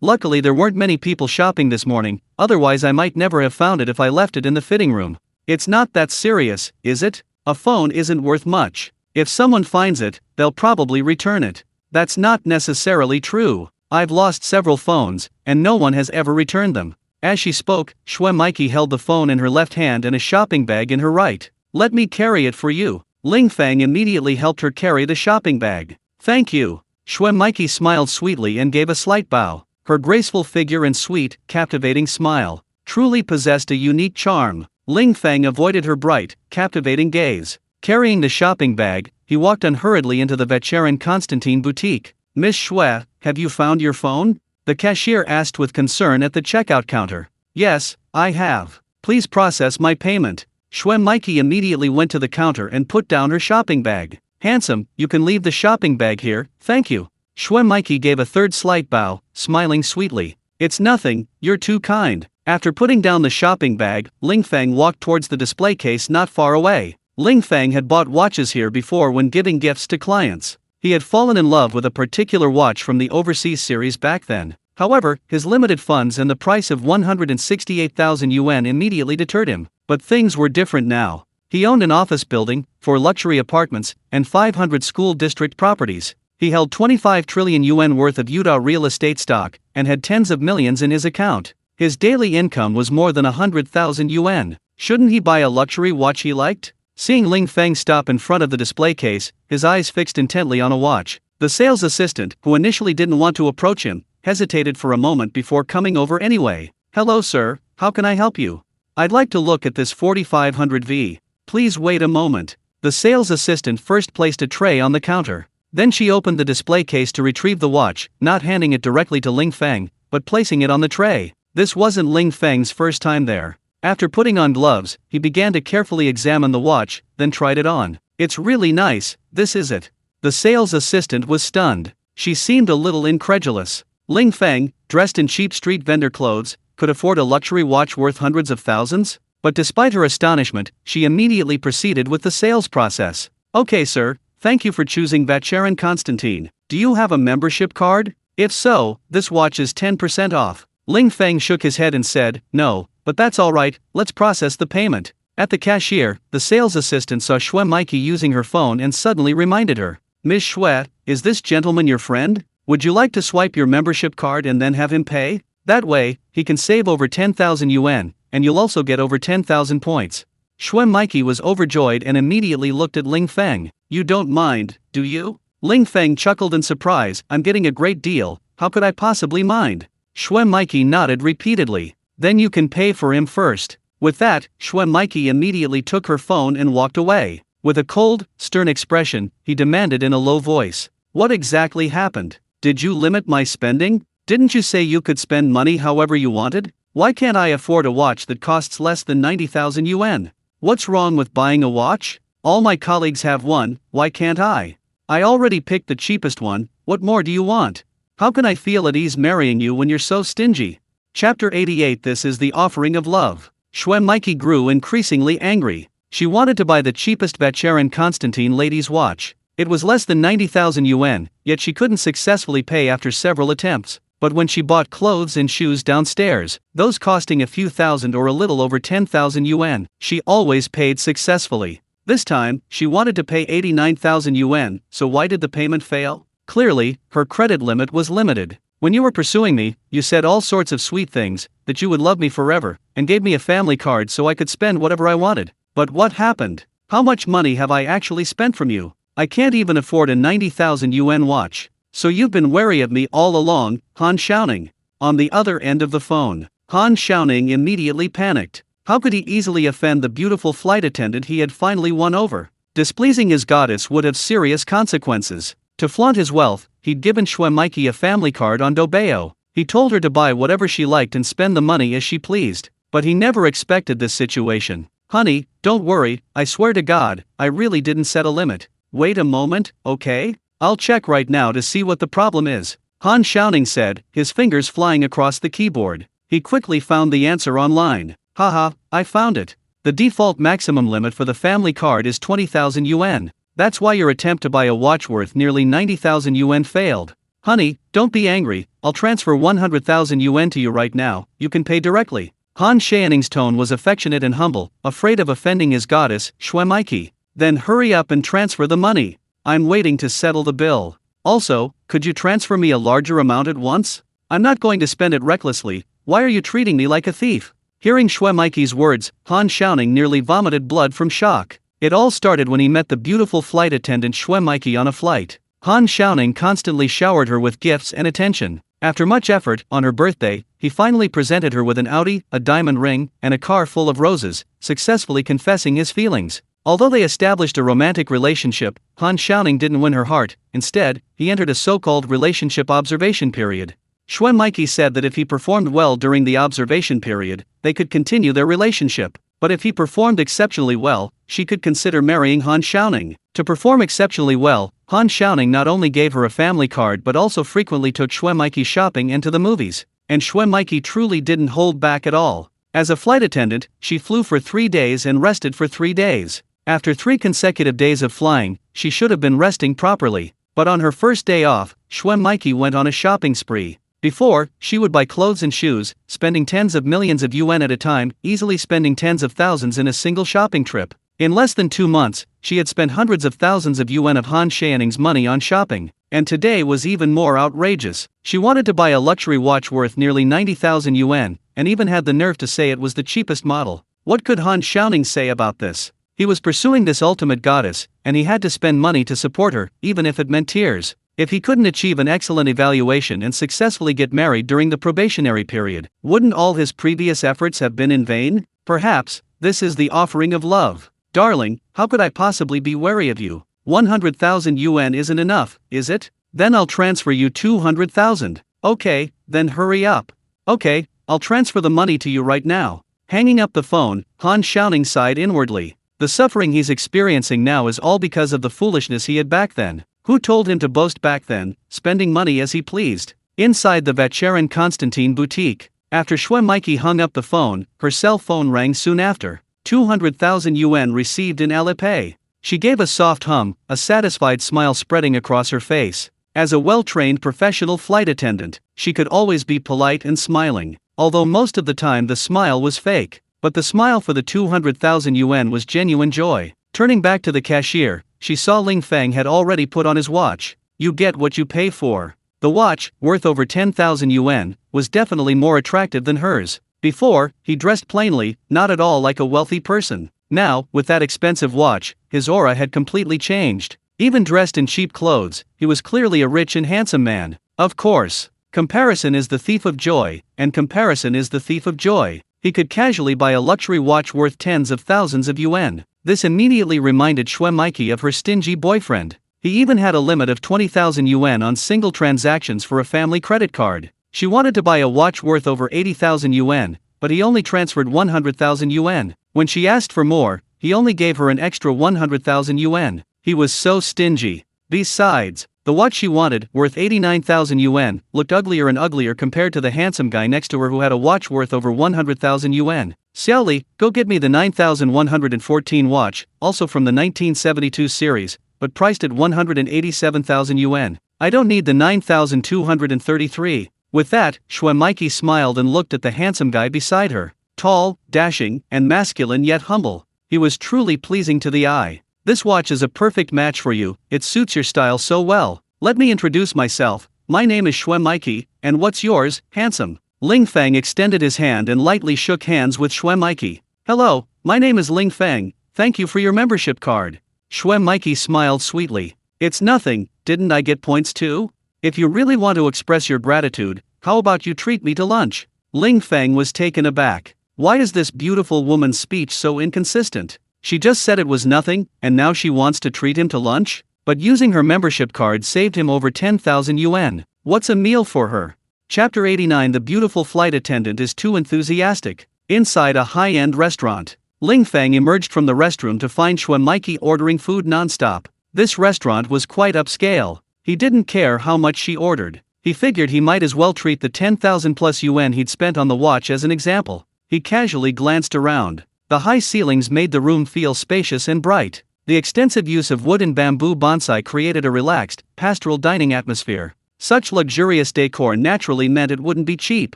Luckily there weren't many people shopping this morning, otherwise I might never have found it if I left it in the fitting room." "It's not that serious, is it? A phone isn't worth much. If someone finds it, they'll probably return it." "That's not necessarily true. I've lost several phones, and no one has ever returned them." As she spoke, Schwemike held the phone in her left hand and a shopping bag in her right. "Let me carry it for you." Ling Feng immediately helped her carry the shopping bag. "Thank you." Schwemike smiled sweetly and gave a slight bow. Her graceful figure and sweet, captivating smile truly possessed a unique charm. Ling Feng avoided her bright, captivating gaze. Carrying the shopping bag, he walked unhurriedly into the Vacheron Constantin boutique. "Miss Xue, have you found your phone?" the cashier asked with concern at the checkout counter. "Yes, I have. Please process my payment." Schwemike immediately went to the counter and put down her shopping bag. "Handsome, you can leave the shopping bag here, thank you." Schwemike gave a third slight bow, smiling sweetly. "It's nothing, you're too kind." After putting down the shopping bag, Ling Feng walked towards the display case not far away. Ling Feng had bought watches here before when giving gifts to clients. He had fallen in love with a particular watch from the overseas series back then. However, his limited funds and the price of 168,000 yuan immediately deterred him. But things were different now. He owned an office building, 4 luxury apartments, and 500 school district properties. He held 25 trillion yuan worth of Utah real estate stock, and had tens of millions in his account. His daily income was more than 100,000 yuan. Shouldn't he buy a luxury watch he liked? Seeing Ling Feng stop in front of the display case, his eyes fixed intently on a watch, the sales assistant, who initially didn't want to approach him, hesitated for a moment before coming over anyway. "Hello sir, how can I help you? I'd like to look at this 4500V. Please wait a moment." The sales assistant first placed a tray on the counter. Then she opened the display case to retrieve the watch, not handing it directly to Ling Feng, but placing it on the tray. This wasn't Ling Feng's first time there. After putting on gloves, he began to carefully examine the watch, then tried it on. "It's really nice, this is it." The sales assistant was stunned. She seemed a little incredulous. Ling Feng, dressed in cheap street vendor clothes, could afford a luxury watch worth hundreds of thousands? But despite her astonishment, she immediately proceeded with the sales process. "Okay sir, thank you for choosing Vacheron Constantin. Do you have a membership card? If so, this watch is 10% off." Ling Feng shook his head and said, "No, but that's alright, let's process the payment." At the cashier, the sales assistant saw Schwemike using her phone and suddenly reminded her. "Miss Xue, is this gentleman your friend? Would you like to swipe your membership card and then have him pay? That way, he can save over 10,000 yuan, and you'll also get over 10,000 points." Schwemike was overjoyed and immediately looked at Ling Feng. "You don't mind, do you?" Ling Feng chuckled in surprise. "I'm getting a great deal, how could I possibly mind?" Schwemike nodded repeatedly. "Then you can pay for him first." With that, Schwemike immediately took her phone and walked away. With a cold, stern expression, he demanded in a low voice. What exactly happened? Did you limit my spending? Didn't you say you could spend money however you wanted? Why can't I afford a watch that costs less than 90,000 yuan? What's wrong with buying a watch? All my colleagues have one, why can't I? I already picked the cheapest one, what more do you want? How can I feel at ease marrying you when you're so stingy? Chapter 88. This is the offering of love. Xue Maiki grew increasingly angry. She wanted to buy the cheapest Vacheron Constantine ladies' watch. It was less than 90,000 yuan, yet she couldn't successfully pay after several attempts. But when she bought clothes and shoes downstairs, those costing a few thousand or a little over 10,000 yuan, she always paid successfully. This time, she wanted to pay 89,000 yuan, so why did the payment fail? Clearly, her credit limit was limited. When you were pursuing me, you said all sorts of sweet things, that you would love me forever, and gave me a family card so I could spend whatever I wanted. But what happened? How much money have I actually spent from you? I can't even afford a 90,000 yuan watch. So you've been wary of me all along, Han Xiaoning. On the other end of the phone, Han Xiaoning immediately panicked. How could he easily offend the beautiful flight attendant he had finally won over? Displeasing his goddess would have serious consequences. To flaunt his wealth, he'd given Xue Maiki a family card on Doubao. He told her to buy whatever she liked and spend the money as she pleased. But he never expected this situation. Honey, don't worry, I swear to God, I really didn't set a limit. Wait a moment, okay? I'll check right now to see what the problem is, Han Xiaoning said, his fingers flying across the keyboard. He quickly found the answer online. Haha, I found it. The default maximum limit for the family card is 20,000 yuan. That's why your attempt to buy a watch worth nearly 90,000 yuan failed. Honey, don't be angry, I'll transfer 100,000 yuan to you right now, you can pay directly. Han Xiaoning's tone was affectionate and humble, afraid of offending his goddess, Xue Maiki. Then hurry up and transfer the money. I'm waiting to settle the bill. Also, could you transfer me a larger amount at once? I'm not going to spend it recklessly, why are you treating me like a thief? Hearing Xue Maiki's words, Han Xiaoning nearly vomited blood from shock. It all started when he met the beautiful flight attendant Xue Maiki on a flight. Han Xiaoning constantly showered her with gifts and attention. After much effort, on her birthday, he finally presented her with an Audi, a diamond ring, and a car full of roses, successfully confessing his feelings. Although they established a romantic relationship, Han Xiaoning didn't win her heart. Instead, he entered a so-called relationship observation period. Xue Maiki said that if he performed well during the observation period, they could continue their relationship. But if he performed exceptionally well, she could consider marrying Han Xiaoning. To perform exceptionally well, Han Xiaoning not only gave her a family card but also frequently took Xue Maiki shopping and to the movies. And Xue Maiki truly didn't hold back at all. As a flight attendant, she flew for 3 days and rested for 3 days. After 3 consecutive days of flying, she should have been resting properly. But on her first day off, Xue Maiki went on a shopping spree. Before, she would buy clothes and shoes, spending tens of millions of yuan at a time, easily spending tens of thousands in a single shopping trip. In less than 2 months, she had spent hundreds of thousands of yuan of Han Xiaoning's money on shopping. And today was even more outrageous. She wanted to buy a luxury watch worth nearly 90,000 yuan, and even had the nerve to say it was the cheapest model. What could Han Xiaoning say about this? He was pursuing this ultimate goddess, and he had to spend money to support her, even if it meant tears. If he couldn't achieve an excellent evaluation and successfully get married during the probationary period, wouldn't all his previous efforts have been in vain? Perhaps, this is the offering of love. Darling, how could I possibly be wary of you? 100,000 yuan isn't enough, is it? Then I'll transfer you 200,000. Okay, then hurry up. Okay, I'll transfer the money to you right now. Hanging up the phone, Han Xiaoning sighed inwardly. The suffering he's experiencing now is all because of the foolishness he had back then. Who told him to boast back then, spending money as he pleased? Inside the Vacheron Constantine boutique, after Xue Maiki hung up the phone, her cell phone rang soon after. 200,000 yuan received in Alipay. She gave a soft hum, a satisfied smile spreading across her face. As a well-trained professional flight attendant, she could always be polite and smiling, although most of the time the smile was fake. But the smile for the 200,000 yuan was genuine joy. Turning back to the cashier, she saw Ling Feng had already put on his watch. You get what you pay for. The watch, worth over 10,000 yuan, was definitely more attractive than hers. Before, he dressed plainly, not at all like a wealthy person. Now, with that expensive watch, his aura had completely changed. Even dressed in cheap clothes, he was clearly a rich and handsome man. Of course, comparison is the thief of joy, and comparison is the thief of joy. He could casually buy a luxury watch worth tens of thousands of yuan. This immediately reminded Xue Maiki of her stingy boyfriend. He even had a limit of 20,000 yuan on single transactions for a family credit card. She wanted to buy a watch worth over 80,000 yuan, but he only transferred 100,000 yuan. When she asked for more, he only gave her an extra 100,000 yuan. He was so stingy. Besides, the watch she wanted, worth 89,000 yuan, looked uglier and uglier compared to the handsome guy next to her who had a watch worth over 100,000 yuan. Xiaoli, go get me the 9114 watch, also from the 1972 series, but priced at 187,000 yuan. I don't need the 9233. With that, Xue Maiki smiled and looked at the handsome guy beside her. Tall, dashing, and masculine yet humble. He was truly pleasing to the eye. This watch is a perfect match for you, it suits your style so well. Let me introduce myself, my name is Xue Maiki, and what's yours, handsome? Ling Feng extended his hand and lightly shook hands with Xue Maiki. Hello, my name is Ling Feng, thank you for your membership card. Xue Maiki smiled sweetly. It's nothing, didn't I get points too? If you really want to express your gratitude, how about you treat me to lunch? Ling Feng was taken aback. Why is this beautiful woman's speech so inconsistent? She just said it was nothing, and now she wants to treat him to lunch? But using her membership card saved him over 10,000 yuan. What's a meal for her? Chapter 89. The beautiful flight attendant is too enthusiastic. Inside a high-end restaurant, Ling Feng emerged from the restroom to find Xue Maiki ordering food non-stop. This restaurant was quite upscale. He didn't care how much she ordered. He figured he might as well treat the 10,000 plus yuan he'd spent on the watch as an example. He casually glanced around. The high ceilings made the room feel spacious and bright. The extensive use of wood and bamboo bonsai created a relaxed, pastoral dining atmosphere. Such luxurious decor naturally meant it wouldn't be cheap.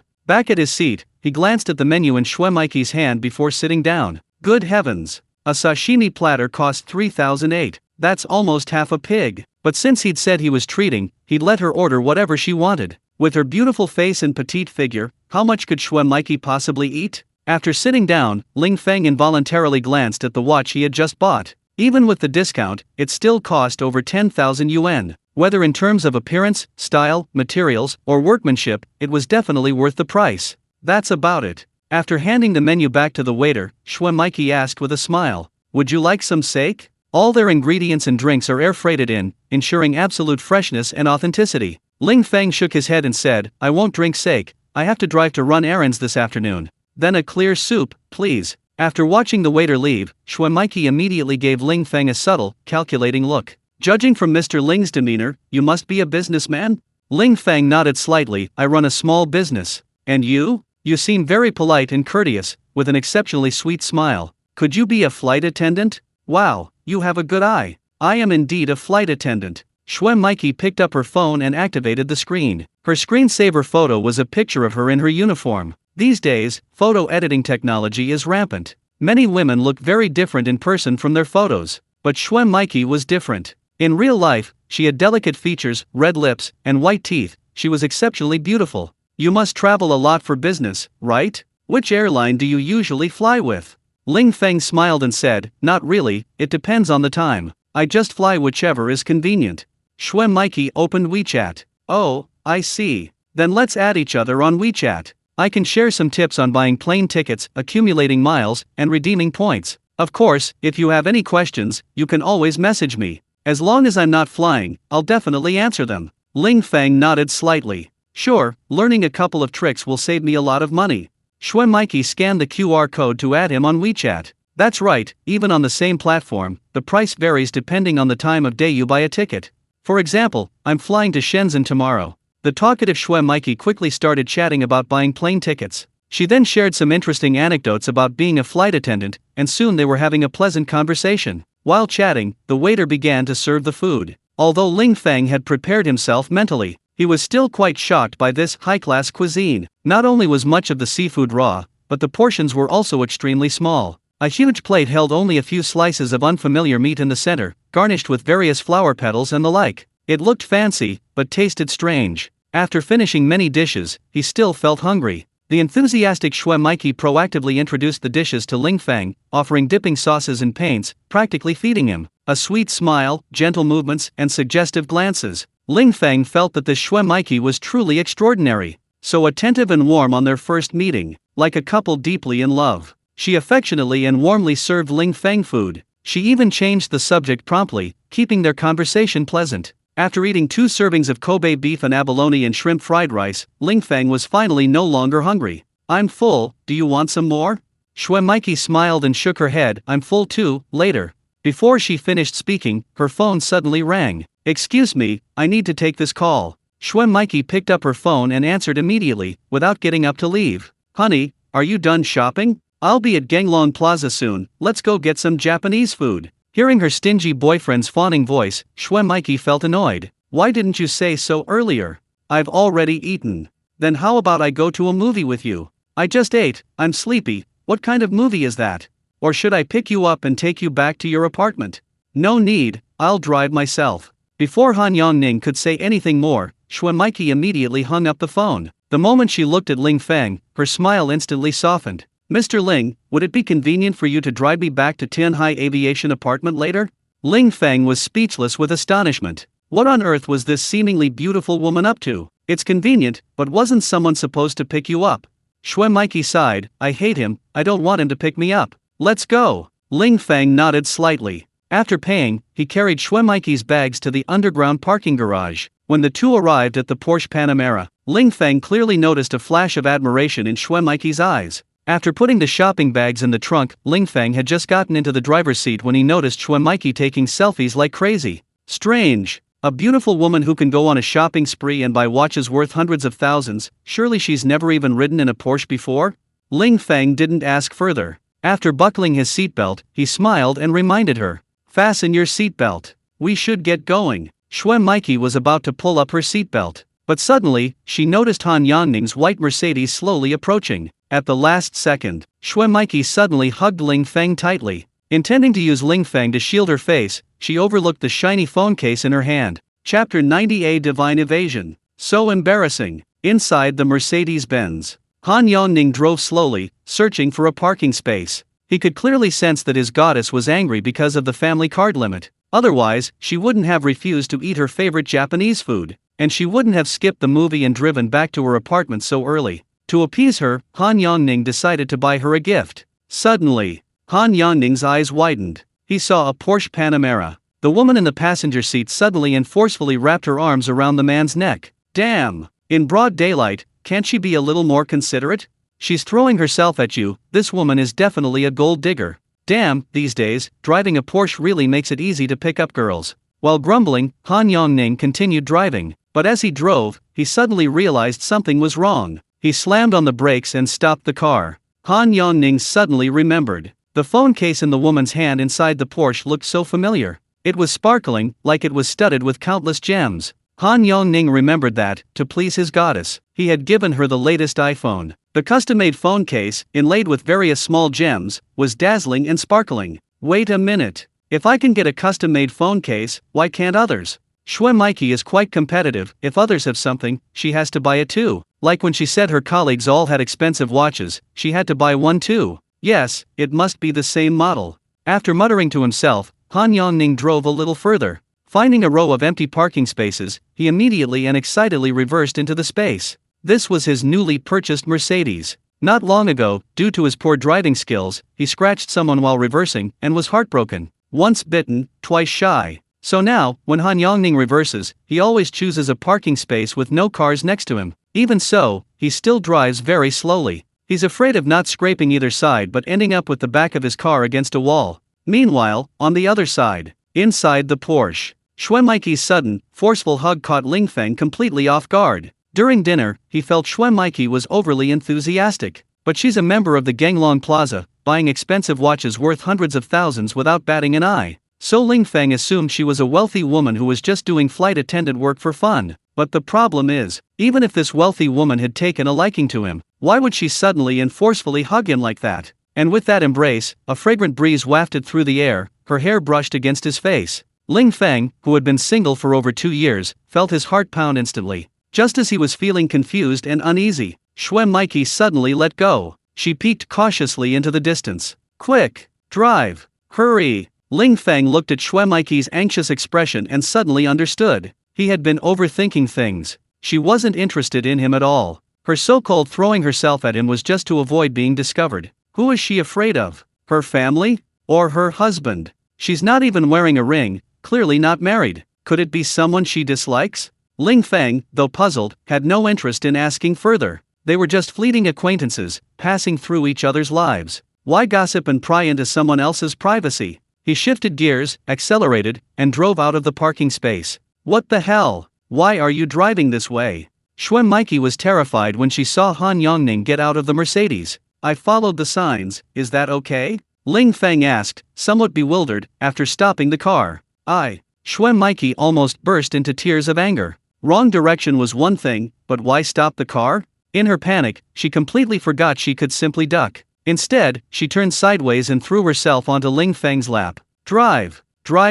Back at his seat, he glanced at the menu in Xue Maiki's hand before sitting down. Good heavens! A sashimi platter cost 3,008. That's almost half a pig. But since he'd said he was treating, he'd let her order whatever she wanted. With her beautiful face and petite figure, how much could Xue Maiki possibly eat? After sitting down, Ling Feng involuntarily glanced at the watch he had just bought. Even with the discount, it still cost over 10,000 yuan. Whether in terms of appearance, style, materials, or workmanship, it was definitely worth the price. That's about it. After handing the menu back to the waiter, Xue Maiki asked with a smile, "Would you like some sake?" All their ingredients and drinks are air-freighted in, ensuring absolute freshness and authenticity. Ling Feng shook his head and said, "I won't drink sake, I have to drive to run errands this afternoon." Then a clear soup, please. After watching the waiter leave, Xue Maiki immediately gave Ling Feng a subtle, calculating look. Judging from Mr. Ling's demeanor, you must be a businessman? Ling Feng nodded slightly. I run a small business. And you? You seem very polite and courteous, with an exceptionally sweet smile. Could you be a flight attendant? Wow, you have a good eye. I am indeed a flight attendant. Xue Maiki picked up her phone and activated the screen. Her screensaver photo was a picture of her in her uniform. These days, photo editing technology is rampant. Many women look very different in person from their photos. But Xue Maiki was different. In real life, she had delicate features, red lips, and white teeth. She was exceptionally beautiful. You must travel a lot for business, right? Which airline do you usually fly with? Ling Feng smiled and said, not really, it depends on the time. I just fly whichever is convenient. Xue Maiki opened WeChat. Oh, I see. Then let's add each other on WeChat. I can share some tips on buying plane tickets, accumulating miles, and redeeming points. Of course, if you have any questions, you can always message me. As long as I'm not flying, I'll definitely answer them. Ling Feng nodded slightly. Sure, learning a couple of tricks will save me a lot of money. Xue Maiki scanned the QR code to add him on WeChat. That's right, even on the same platform, the price varies depending on the time of day you buy a ticket. For example, I'm flying to Shenzhen tomorrow. The talkative Xue Maiki quickly started chatting about buying plane tickets. She then shared some interesting anecdotes about being a flight attendant, and soon they were having a pleasant conversation. While chatting, the waiter began to serve the food. Although Ling Feng had prepared himself mentally, he was still quite shocked by this high-class cuisine. Not only was much of the seafood raw, but the portions were also extremely small. A huge plate held only a few slices of unfamiliar meat in the center, garnished with various flower petals and the like. It looked fancy, but tasted strange. After finishing many dishes, he still felt hungry. The enthusiastic Xue Maiki proactively introduced the dishes to Ling Feng, offering dipping sauces and paints, practically feeding him. A sweet smile, gentle movements, and suggestive glances. Ling Feng felt that this Xue Maiki was truly extraordinary. So attentive and warm on their first meeting, like a couple deeply in love. She affectionately and warmly served Ling Feng food. She even changed the subject promptly, keeping their conversation pleasant. After eating 2 servings of Kobe beef and abalone and shrimp fried rice, Ling Feng was finally no longer hungry. "I'm full, do you want some more?" Shue Miki smiled and shook her head. "I'm full too, later." Before she finished speaking, her phone suddenly rang. "Excuse me, I need to take this call." Shue Miki picked up her phone and answered immediately, without getting up to leave. "Honey, are you done shopping? I'll be at Ganglong Plaza soon, let's go get some Japanese food." Hearing her stingy boyfriend's fawning voice, Shue Miki felt annoyed. "Why didn't you say so earlier? I've already eaten." "Then how about I go to a movie with you?" "I just ate, I'm sleepy." "What kind of movie is that? Or should I pick you up and take you back to your apartment?" "No need, I'll drive myself." Before Han Yongning could say anything more, Shue Miki immediately hung up the phone. The moment she looked at Ling Feng, her smile instantly softened. "Mr. Ling, would it be convenient for you to drive me back to Tianhai Aviation apartment later?" Ling Feng was speechless with astonishment. What on earth was this seemingly beautiful woman up to? "It's convenient, but wasn't someone supposed to pick you up?" Shue Miki sighed. "I hate him, I don't want him to pick me up." "Let's go." Ling Feng nodded slightly. After paying, he carried Shue Miki's bags to the underground parking garage. When the two arrived at the Porsche Panamera, Ling Feng clearly noticed a flash of admiration in Shue Miki's eyes. After putting the shopping bags in the trunk, Ling Feng had just gotten into the driver's seat when he noticed Shue Miki taking selfies like crazy. Strange. A beautiful woman who can go on a shopping spree and buy watches worth hundreds of thousands, surely she's never even ridden in a Porsche before? Ling Feng didn't ask further. After buckling his seatbelt, he smiled and reminded her. "Fasten your seatbelt. We should get going." Shue Miki was about to pull up her seatbelt. But suddenly, she noticed Han Yangning's white Mercedes slowly approaching. At the last second, Shue Miki suddenly hugged Ling Feng tightly. Intending to use Ling Feng to shield her face, she overlooked the shiny phone case in her hand. Chapter 90: A Divine Evasion. So embarrassing. Inside the Mercedes-Benz, Han Yongning drove slowly, searching for a parking space. He could clearly sense that his goddess was angry because of the family card limit. Otherwise, she wouldn't have refused to eat her favorite Japanese food, and she wouldn't have skipped the movie and driven back to her apartment so early. To appease her, Han Yongning decided to buy her a gift. Suddenly, Han Yangning's eyes widened. He saw a Porsche Panamera. The woman in the passenger seat suddenly and forcefully wrapped her arms around the man's neck. "Damn! In broad daylight, can't she be a little more considerate? She's throwing herself at you, this woman is definitely a gold digger. Damn, these days, driving a Porsche really makes it easy to pick up girls." While grumbling, Han Yongning continued driving. But as he drove, he suddenly realized something was wrong. He slammed on the brakes and stopped the car. Han Yongning suddenly remembered. The phone case in the woman's hand inside the Porsche looked so familiar. It was sparkling, like it was studded with countless gems. Han Yongning remembered that, to please his goddess, he had given her the latest iPhone. The custom-made phone case, inlaid with various small gems, was dazzling and sparkling. "Wait a minute. If I can get a custom-made phone case, why can't others?" Shue Miki is quite competitive. If others have something, she has to buy it too. Like when she said her colleagues all had expensive watches, she had to buy one too. Yes, it must be the same model. After muttering to himself, Han Yongning drove a little further. Finding a row of empty parking spaces, he immediately and excitedly reversed into the space. This was his newly purchased Mercedes. Not long ago, due to his poor driving skills, he scratched someone while reversing and was heartbroken. Once bitten, twice shy. So now, when Han Yongning reverses, he always chooses a parking space with no cars next to him. Even so, he still drives very slowly. He's afraid of not scraping either side but ending up with the back of his car against a wall. Meanwhile, on the other side, inside the Porsche, Shue Miki's sudden, forceful hug caught Ling Feng completely off guard. During dinner, he felt Shue Miki was overly enthusiastic. But she's a member of the Ganglong Plaza, buying expensive watches worth hundreds of thousands without batting an eye. So Ling Feng assumed she was a wealthy woman who was just doing flight attendant work for fun. But the problem is, even if this wealthy woman had taken a liking to him, why would she suddenly and forcefully hug him like that? And with that embrace, a fragrant breeze wafted through the air, her hair brushed against his face. Ling Feng, who had been single for over 2 years, felt his heart pound instantly. Just as he was feeling confused and uneasy, Shue Miki suddenly let go. She peeked cautiously into the distance. "Quick! Drive! Hurry!" Ling Feng looked at Shue Miki's anxious expression and suddenly understood. He had been overthinking things. She wasn't interested in him at all. Her so-called throwing herself at him was just to avoid being discovered. Who is she afraid of? Her family? Or her husband? She's not even wearing a ring, clearly not married. Could it be someone she dislikes? Ling Feng, though puzzled, had no interest in asking further. They were just fleeting acquaintances, passing through each other's lives. Why gossip and pry into someone else's privacy? He shifted gears, accelerated, and drove out of the parking space. What the hell? Why are you driving this way? Xuan Maiki was terrified when she saw Han Yongning get out of the Mercedes. I followed the signs, is that okay? Ling Feng asked, somewhat bewildered, after stopping the car. Xuan Maiki almost burst into tears of anger. Wrong direction was one thing, but why stop the car? In her panic, she completely forgot she could simply duck. Instead, she turned sideways and threw herself onto Ling Feng's lap. Drive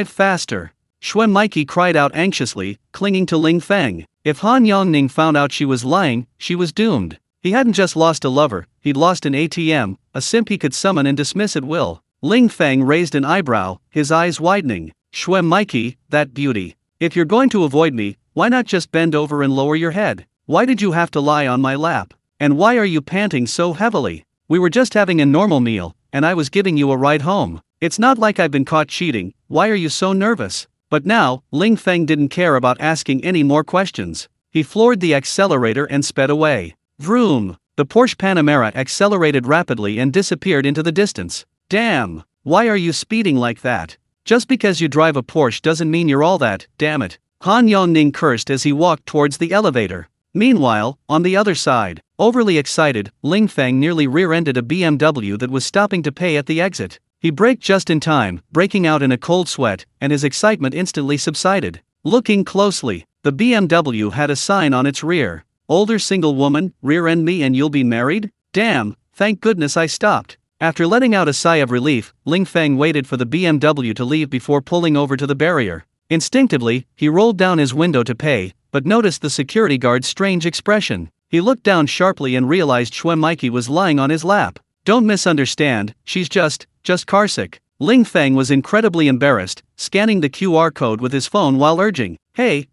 faster. Xuan Maiki cried out anxiously, clinging to Ling Feng. If Han Yongning found out she was lying, she was doomed. He hadn't just lost a lover, he'd lost an ATM, a simp he could summon and dismiss at will. Ling Feng raised an eyebrow, his eyes widening. Xuan Maiki, that beauty. If you're going to avoid me, why not just bend over and lower your head? Why did you have to lie on my lap? And why are you panting so heavily? We were just having a normal meal, and I was giving you a ride home. It's not like I've been caught cheating, why are you so nervous? But now, Ling Feng didn't care about asking any more questions. He floored the accelerator and sped away. Vroom! The Porsche Panamera accelerated rapidly and disappeared into the distance. Damn! Why are you speeding like that? Just because you drive a Porsche doesn't mean you're all that, damn it. Han Yongning cursed as he walked towards the elevator. Meanwhile, on the other side, overly excited, Ling Feng nearly rear-ended a BMW that was stopping to pay at the exit. He braked just in time, breaking out in a cold sweat, and his excitement instantly subsided. Looking closely, the BMW had a sign on its rear. Older single woman, rear-end me and you'll be married? Damn, thank goodness I stopped. After letting out a sigh of relief, Ling Feng waited for the BMW to leave before pulling over to the barrier. Instinctively, he rolled down his window to pay, but noticed the security guard's strange expression. He looked down sharply and realized Xuan Maiki was lying on his lap. Don't misunderstand, she's just carsick. Ling Feng was incredibly embarrassed, scanning the QR code with his phone while urging, Hey,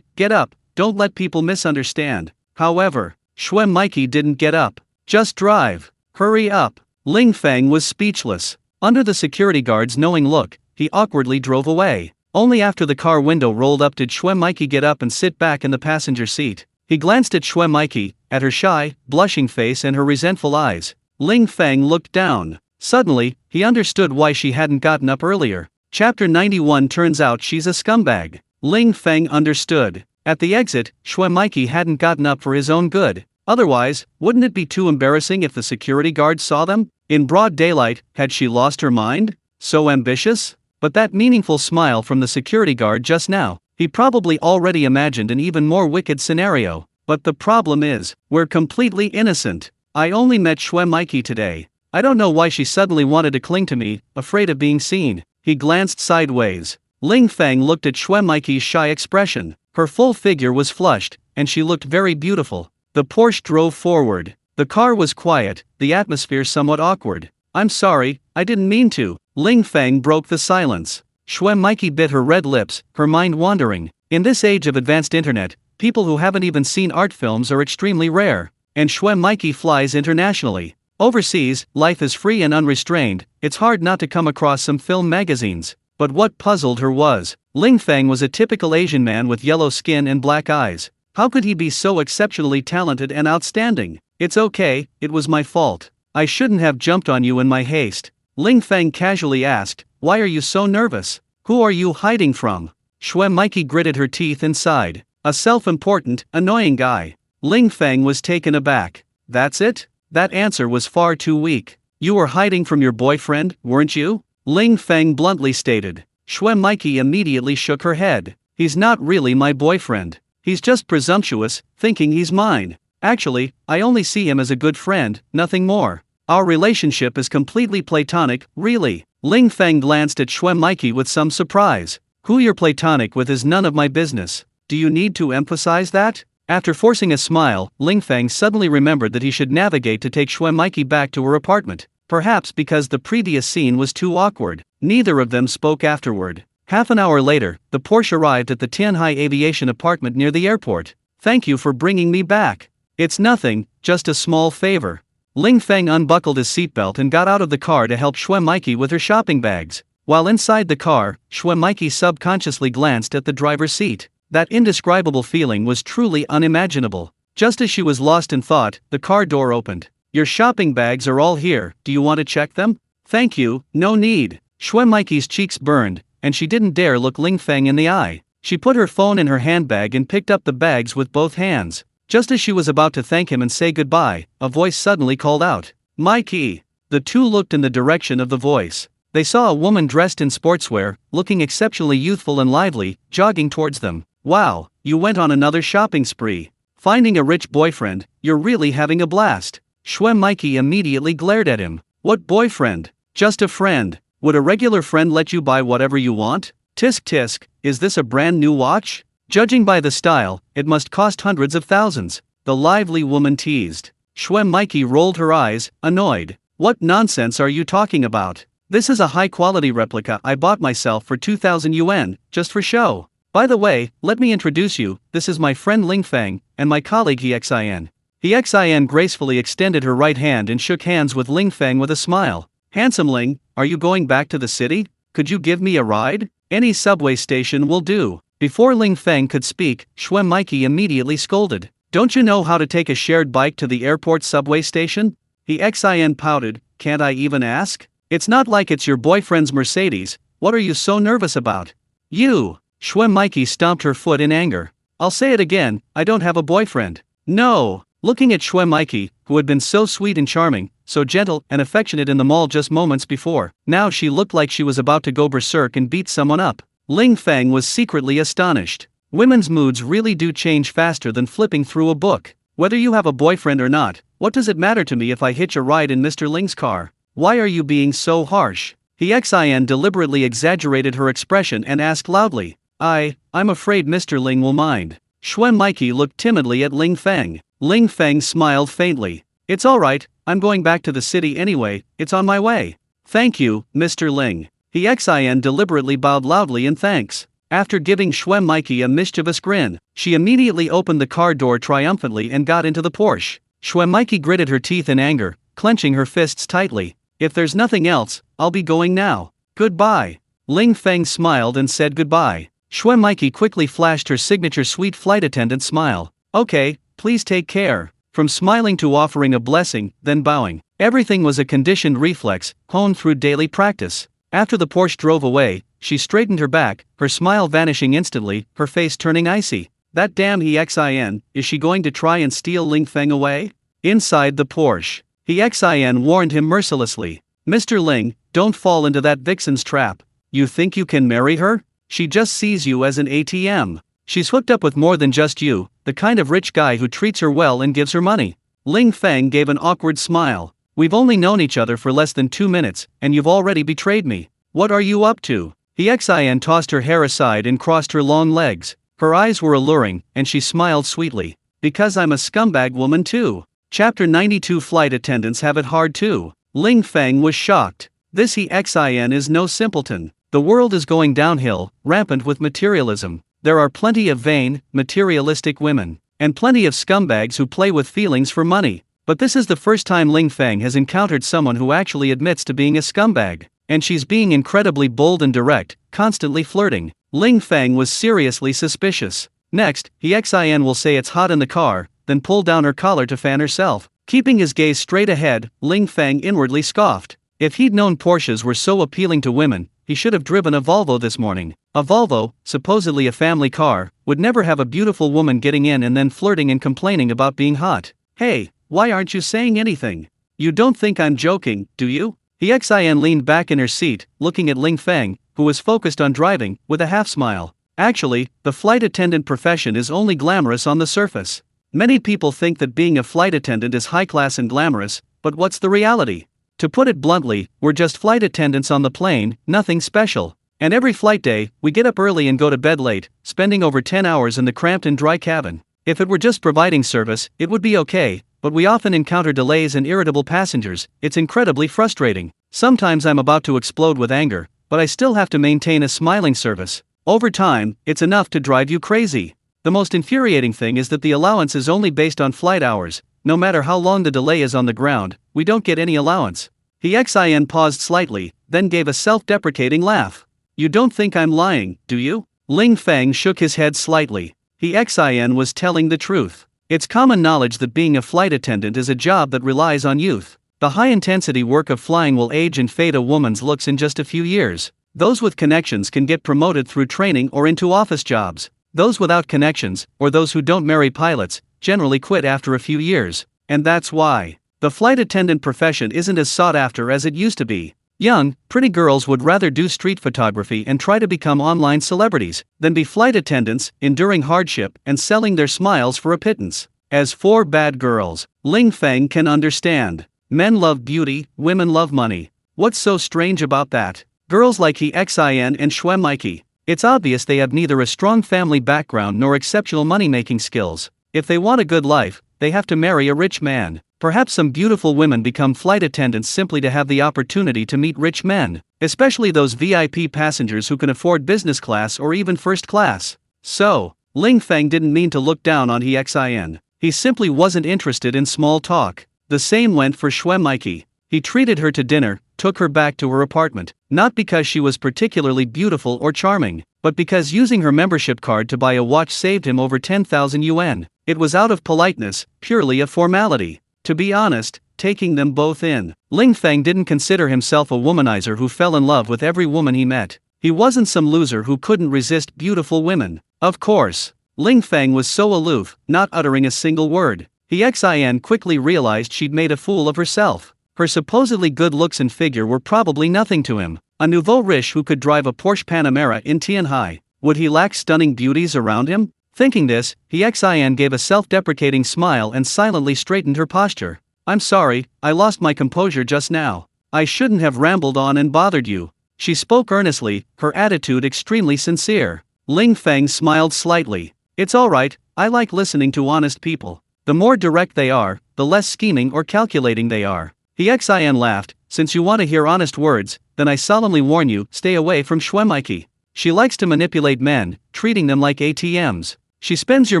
get up, don't let people misunderstand. However, Xuan Maiki didn't get up. Just drive. Hurry up. Ling Feng was speechless. Under the security guard's knowing look, he awkwardly drove away. Only after the car window rolled up did Xuan Maiki get up and sit back in the passenger seat. He glanced at Xuan Maiki, at her shy, blushing face and her resentful eyes. Ling Feng looked down. Suddenly, he understood why she hadn't gotten up earlier. Chapter 91 turns out she's a scumbag. Ling Feng understood. At the exit, Xuan Maiki hadn't gotten up for his own good. Otherwise, wouldn't it be too embarrassing if the security guard saw them? In broad daylight, had she lost her mind? So ambitious? But that meaningful smile from the security guard just now, he probably already imagined an even more wicked scenario. But the problem is, we're completely innocent. I only met Xuan Maiki today. I don't know why she suddenly wanted to cling to me, afraid of being seen. He glanced sideways. Ling Feng looked at Xuan Maiki's shy expression. Her full figure was flushed, and she looked very beautiful. The Porsche drove forward. The car was quiet, the atmosphere somewhat awkward. I'm sorry, I didn't mean to. Ling Feng broke the silence. Xuan Maiki bit her red lips, her mind wandering. In this age of advanced internet, people who haven't even seen art films are extremely rare. And Xuan Maiki flies internationally. Overseas, life is free and unrestrained, it's hard not to come across some film magazines. But what puzzled her was, Ling Feng was a typical Asian man with yellow skin and black eyes. How could he be so exceptionally talented and outstanding? It's okay, it was my fault. I shouldn't have jumped on you in my haste. Ling Feng casually asked, why are you so nervous? Who are you hiding from? Xuan Maiki gritted her teeth and sighed. A self-important, annoying guy. Ling Feng was taken aback. That's it? That answer was far too weak. You were hiding from your boyfriend, weren't you? Ling Feng bluntly stated. Xuan Maiki immediately shook her head. He's not really my boyfriend. He's just presumptuous, thinking he's mine. Actually, I only see him as a good friend, nothing more. Our relationship is completely platonic, really. Ling Feng glanced at Xuan Maiki with some surprise. Who you're platonic with is none of my business. Do you need to emphasize that? After forcing a smile, Ling Feng suddenly remembered that he should navigate to take Xuan Maiki back to her apartment. Perhaps because the previous scene was too awkward. Neither of them spoke afterward. Half an hour later, the Porsche arrived at the Tianhai Aviation apartment near the airport. Thank you for bringing me back. It's nothing, just a small favor. Ling Feng unbuckled his seatbelt and got out of the car to help Xuan Maiki with her shopping bags. While inside the car, Shwemiki subconsciously glanced at the driver's seat. That indescribable feeling was truly unimaginable. Just as she was lost in thought, the car door opened. Your shopping bags are all here, do you want to check them? Thank you, no need. Shwemiki's cheeks burned, and she didn't dare look Ling Feng in the eye. She put her phone in her handbag and picked up the bags with both hands. Just as she was about to thank him and say goodbye, a voice suddenly called out, Mikey! The two looked in the direction of the voice. They saw a woman dressed in sportswear, looking exceptionally youthful and lively, jogging towards them. Wow, you went on another shopping spree. Finding a rich boyfriend, you're really having a blast. Shwemiki immediately glared at him. What boyfriend? Just a friend. Would a regular friend let you buy whatever you want? Tisk tisk, is this a brand new watch? Judging by the style, it must cost hundreds of thousands. The lively woman teased. Shwemiki rolled her eyes, annoyed. What nonsense are you talking about? This is a high-quality replica I bought myself for 2,000 yuan, just for show. By the way, let me introduce you, this is my friend Ling Feng, and my colleague Xin. Xin gracefully extended her right hand and shook hands with Ling Feng with a smile. Handsome Ling, are you going back to the city? Could you give me a ride? Any subway station will do. Before Ling Feng could speak, Shwemiki immediately scolded. Don't you know how to take a shared bike to the airport subway station? Xin pouted, can't I even ask? It's not like it's your boyfriend's Mercedes, what are you so nervous about? You! Shwemiki stomped her foot in anger. I'll say it again, I don't have a boyfriend. No! Looking at Shwemiki, who had been so sweet and charming, so gentle and affectionate in the mall just moments before, now she looked like she was about to go berserk and beat someone up. Ling Feng was secretly astonished. Women's moods really do change faster than flipping through a book. Whether you have a boyfriend or not, what does it matter to me if I hitch a ride in Mr. Ling's car? Why are you being so harsh? Xin deliberately exaggerated her expression and asked loudly. I'm afraid Mr. Ling will mind. Shwemiki looked timidly at Ling Feng. Ling Feng smiled faintly. It's alright, I'm going back to the city anyway, it's on my way. Thank you, Mr. Ling. Xin deliberately bowed loudly in thanks. After giving Shwemiki a mischievous grin, she immediately opened the car door triumphantly and got into the Porsche. Shwemiki gritted her teeth in anger, clenching her fists tightly. If there's nothing else, I'll be going now. Goodbye. Ling Feng smiled and said goodbye. Shwemiki quickly flashed her signature sweet flight attendant smile. Okay, please take care. From smiling to offering a blessing, then bowing. Everything was a conditioned reflex, honed through daily practice. After the Porsche drove away, she straightened her back, her smile vanishing instantly, her face turning icy. That damn Xin, is she going to try and steal Ling Feng away? Inside the Porsche, Xin warned him mercilessly. Mr. Ling, don't fall into that vixen's trap. You think you can marry her? She just sees you as an ATM. She's hooked up with more than just you, the kind of rich guy who treats her well and gives her money. Ling Feng gave an awkward smile. We've only known each other for less than 2 minutes, and you've already betrayed me. What are you up to? Xin tossed her hair aside and crossed her long legs. Her eyes were alluring, and she smiled sweetly. Because I'm a scumbag woman too. Chapter 92. Flight attendants have it hard too. Ling Feng was shocked. This Xin is no simpleton. The world is going downhill, rampant with materialism. There are plenty of vain, materialistic women, and plenty of scumbags who play with feelings for money. But this is the first time Ling Feng has encountered someone who actually admits to being a scumbag. And she's being incredibly bold and direct, constantly flirting. Ling Feng was seriously suspicious. Next, Xin will say it's hot in the car, then pull down her collar to fan herself. Keeping his gaze straight ahead, Ling Feng inwardly scoffed. If he'd known Porsches were so appealing to women, he should have driven a Volvo this morning. A Volvo, supposedly a family car, would never have a beautiful woman getting in and then flirting and complaining about being hot. Hey, why aren't you saying anything? You don't think I'm joking, do you? Xin leaned back in her seat, looking at Ling Feng, who was focused on driving, with a half smile. Actually, the flight attendant profession is only glamorous on the surface. Many people think that being a flight attendant is high class and glamorous, but what's the reality? To put it bluntly, we're just flight attendants on the plane, nothing special. And every flight day, we get up early and go to bed late, spending over 10 hours in the cramped and dry cabin. If it were just providing service, it would be okay, but we often encounter delays and irritable passengers. It's incredibly frustrating. Sometimes I'm about to explode with anger, but I still have to maintain a smiling service. Over time, it's enough to drive you crazy. The most infuriating thing is that the allowance is only based on flight hours. No matter how long the delay is on the ground, we don't get any allowance. Xin paused slightly, then gave a self-deprecating laugh. You don't think I'm lying, do you? Ling Feng shook his head slightly. Xin was telling the truth. It's common knowledge that being a flight attendant is a job that relies on youth. The high-intensity work of flying will age and fade a woman's looks in just a few years. Those with connections can get promoted through training or into office jobs. Those without connections, or those who don't marry pilots, generally quit after a few years. And that's why the flight attendant profession isn't as sought after as it used to be. Young, pretty girls would rather do street photography and try to become online celebrities than be flight attendants, enduring hardship and selling their smiles for a pittance. As for bad girls, Ling Feng can understand. Men love beauty, women love money. What's so strange about that? Girls like Xin and Shwemike. It's obvious they have neither a strong family background nor exceptional money-making skills. If they want a good life, they have to marry a rich man. Perhaps some beautiful women become flight attendants simply to have the opportunity to meet rich men, especially those VIP passengers who can afford business class or even first class. So, Ling Feng didn't mean to look down on Xin. He simply wasn't interested in small talk. The same went for Shwemike. He treated her to dinner, took her back to her apartment, not because she was particularly beautiful or charming, but because using her membership card to buy a watch saved him over 10,000 yuan. It was out of politeness, purely a formality. To be honest, taking them both in, Ling Feng didn't consider himself a womanizer who fell in love with every woman he met. He wasn't some loser who couldn't resist beautiful women. Of course, Ling Feng was so aloof, not uttering a single word. Xin quickly realized she'd made a fool of herself. Her supposedly good looks and figure were probably nothing to him. A nouveau riche who could drive a Porsche Panamera in Tianhai. Would he lack stunning beauties around him? Thinking this, Xin gave a self-deprecating smile and silently straightened her posture. I'm sorry, I lost my composure just now. I shouldn't have rambled on and bothered you. She spoke earnestly, her attitude extremely sincere. Ling Feng smiled slightly. It's alright, I like listening to honest people. The more direct they are, the less scheming or calculating they are. Xin laughed. Since you want to hear honest words, then I solemnly warn you, stay away from Shwemike. She likes to manipulate men, treating them like ATMs. She spends your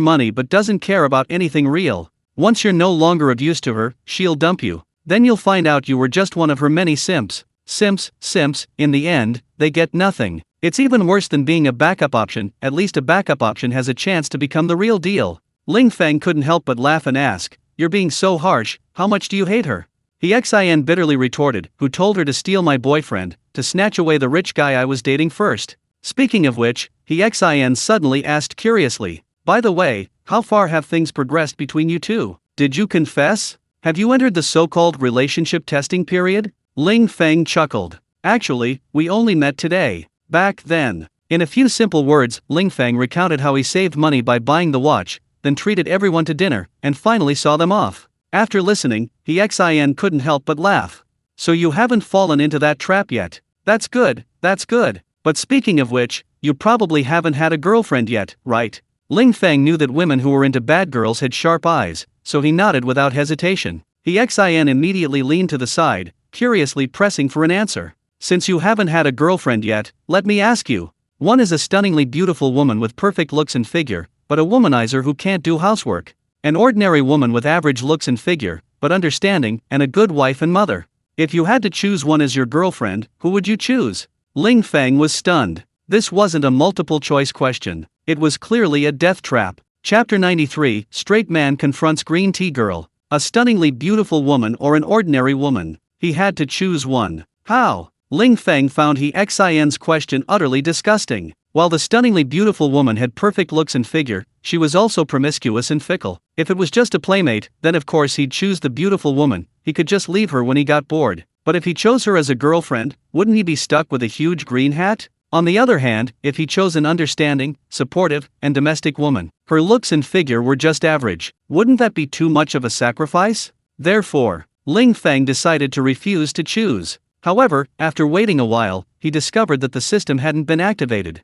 money but doesn't care about anything real. Once you're no longer of use to her, she'll dump you. Then you'll find out you were just one of her many simps. Simps, in the end, they get nothing. It's even worse than being a backup option. At least a backup option has a chance to become the real deal. Ling Feng couldn't help but laugh and ask, you're being so harsh, how much do you hate her? Xin bitterly retorted, who told her to steal my boyfriend, to snatch away the rich guy I was dating first. Speaking of which, Xin suddenly asked curiously, by the way, how far have things progressed between you two? Did you confess? Have you entered the so-called relationship testing period? Ling Feng chuckled. Actually, we only met today. Back then. In a few simple words, Ling Feng recounted how he saved money by buying the watch, then treated everyone to dinner, and finally saw them off. After listening, Xin couldn't help but laugh. So you haven't fallen into that trap yet. That's good. But speaking of which, you probably haven't had a girlfriend yet, right? Ling Feng knew that women who were into bad girls had sharp eyes, so he nodded without hesitation. Xin immediately leaned to the side, curiously pressing for an answer. Since you haven't had a girlfriend yet, let me ask you. One is a stunningly beautiful woman with perfect looks and figure, but a womanizer who can't do housework. An ordinary woman with average looks and figure, but understanding, and a good wife and mother. If you had to choose one as your girlfriend, who would you choose? Ling Feng was stunned. This wasn't a multiple-choice question. It was clearly a death trap. Chapter 93, Straight Man Confronts Green Tea Girl. A stunningly beautiful woman or an ordinary woman. He had to choose one. How? Ling Feng found Xin's question utterly disgusting. While the stunningly beautiful woman had perfect looks and figure, she was also promiscuous and fickle. If it was just a playmate, then of course he'd choose the beautiful woman. He could just leave her when he got bored. But if he chose her as a girlfriend, wouldn't he be stuck with a huge green hat? On the other hand, if he chose an understanding, supportive, and domestic woman, her looks and figure were just average. Wouldn't that be too much of a sacrifice? Therefore, Ling Feng decided to refuse to choose. However, after waiting a while, he discovered that the system hadn't been activated.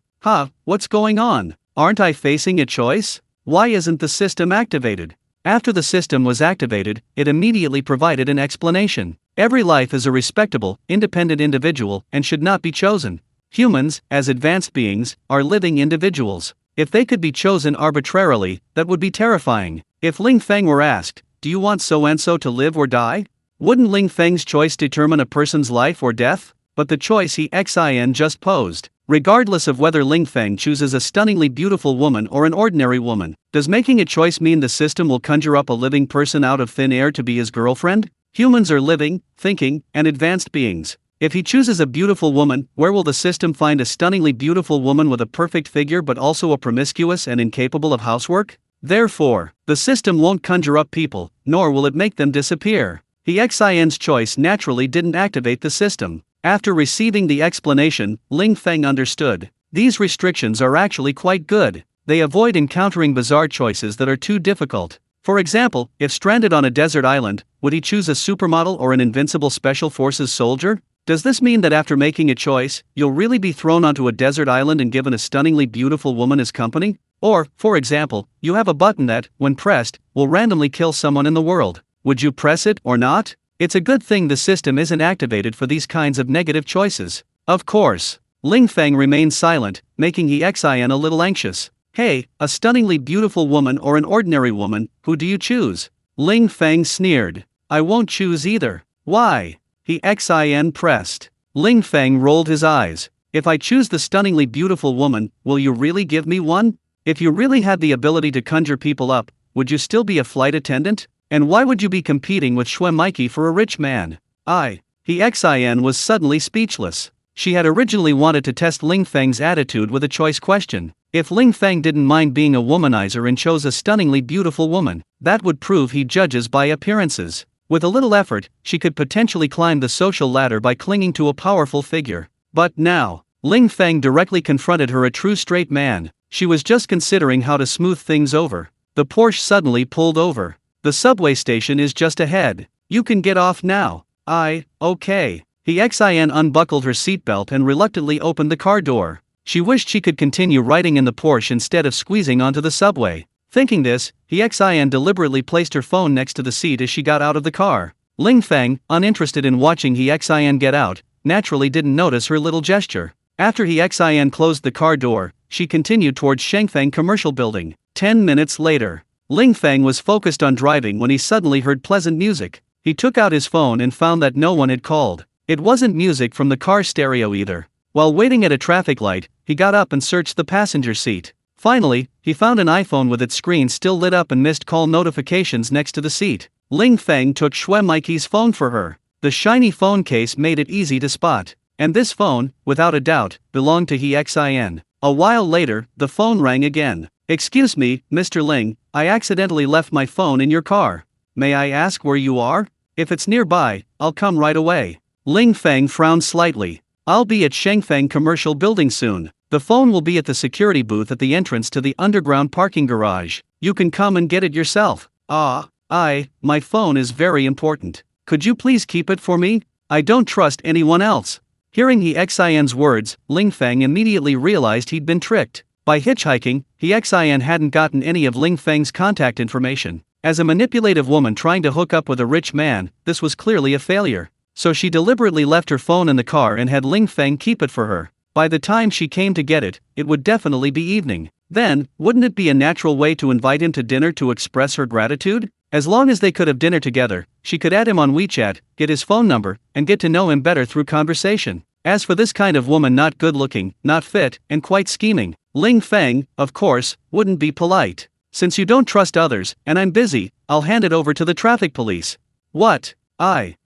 What's going on? Aren't I facing a choice? Why isn't the system activated? After the system was activated, it immediately provided an explanation. Every life is a respectable, independent individual and should not be chosen. Humans, as advanced beings, are living individuals. If they could be chosen arbitrarily, that would be terrifying. If Ling Feng were asked, do you want so-and-so to live or die? Wouldn't Ling Feng's choice determine a person's life or death? but the choice he Xin just posed. Regardless of whether Ling Feng chooses a stunningly beautiful woman or an ordinary woman, does making a choice mean the system will conjure up a living person out of thin air to be his girlfriend? Humans are living, thinking, and advanced beings. If he chooses a beautiful woman, where will the system find a stunningly beautiful woman with a perfect figure but also a promiscuous and incapable of housework? Therefore, the system won't conjure up people, nor will it make them disappear. He Xin's choice naturally didn't activate the system. After receiving the explanation, Ling Feng understood. These restrictions are actually quite good. They avoid encountering bizarre choices that are too difficult. For example, if stranded on a desert island, would he choose a supermodel or an invincible special forces soldier? Does this mean that after making a choice, you'll really be thrown onto a desert island and given a stunningly beautiful woman as company? Or, for example, you have a button that, when pressed, will randomly kill someone in the world. Would you press it or not? It's a good thing the system isn't activated for these kinds of negative choices. Of course. Ling Feng remained silent, making He Xin a little anxious. Hey, a stunningly beautiful woman or an ordinary woman, who do you choose? Ling Feng sneered. I won't choose either. Why? He Xin pressed. Ling Feng rolled his eyes. If I choose the stunningly beautiful woman, will you really give me one? If you really had the ability to conjure people up, would you still be a flight attendant? And why would you be competing with Xue Mikey for a rich man? He Xin was suddenly speechless. She had originally wanted to test Ling Feng's attitude with a choice question. If Ling Feng didn't mind being a womanizer and chose a stunningly beautiful woman, that would prove he judges by appearances. With a little effort, she could potentially climb the social ladder by clinging to a powerful figure. But now, Ling Feng directly confronted her, a true straight man. She was just considering how to smooth things over. The Porsche suddenly pulled over. The subway station is just ahead. You can get off now. Okay. He Xin unbuckled her seatbelt and reluctantly opened the car door. She wished she could continue riding in the Porsche instead of squeezing onto the subway. Thinking this, He Xin deliberately placed her phone next to the seat as she got out of the car. Ling Feng, uninterested in watching He Xin get out, naturally didn't notice her little gesture. After He Xin closed the car door, she continued towards Shengfeng Commercial Building. 10 minutes later, Ling Feng was focused on driving when he suddenly heard pleasant music. He took out his phone and found that no one had called. It wasn't music from the car stereo either. While waiting at a traffic light, he got up and searched the passenger seat. Finally, he found an iPhone with its screen still lit up and missed call notifications next to the seat. Ling Feng took Xue Mikey's phone for her. The shiny phone case made it easy to spot. And this phone, without a doubt, belonged to He Xin. A while later, the phone rang again. Excuse me, Mr. Ling, I accidentally left my phone in your car. May I ask where you are? If it's nearby, I'll come right away. Ling Feng frowned slightly. I'll be at Shengfeng Commercial Building soon. The phone will be at the security booth at the entrance to the underground parking garage. You can come and get it yourself. My phone is very important. Could you please keep it for me? I don't trust anyone else. Hearing He Xin's words, Ling Feng immediately realized he'd been tricked. By hitchhiking, He Xin hadn't gotten any of Ling Feng's contact information. As a manipulative woman trying to hook up with a rich man, this was clearly a failure. So she deliberately left her phone in the car and had Ling Feng keep it for her. By the time she came to get it, it would definitely be evening. Then, wouldn't it be a natural way to invite him to dinner to express her gratitude? As long as they could have dinner together, she could add him on WeChat, get his phone number, and get to know him better through conversation. As for this kind of woman, not good looking, not fit, and quite scheming, Ling Feng, of course, wouldn't be polite. Since you don't trust others, and I'm busy, I'll hand it over to the traffic police. What?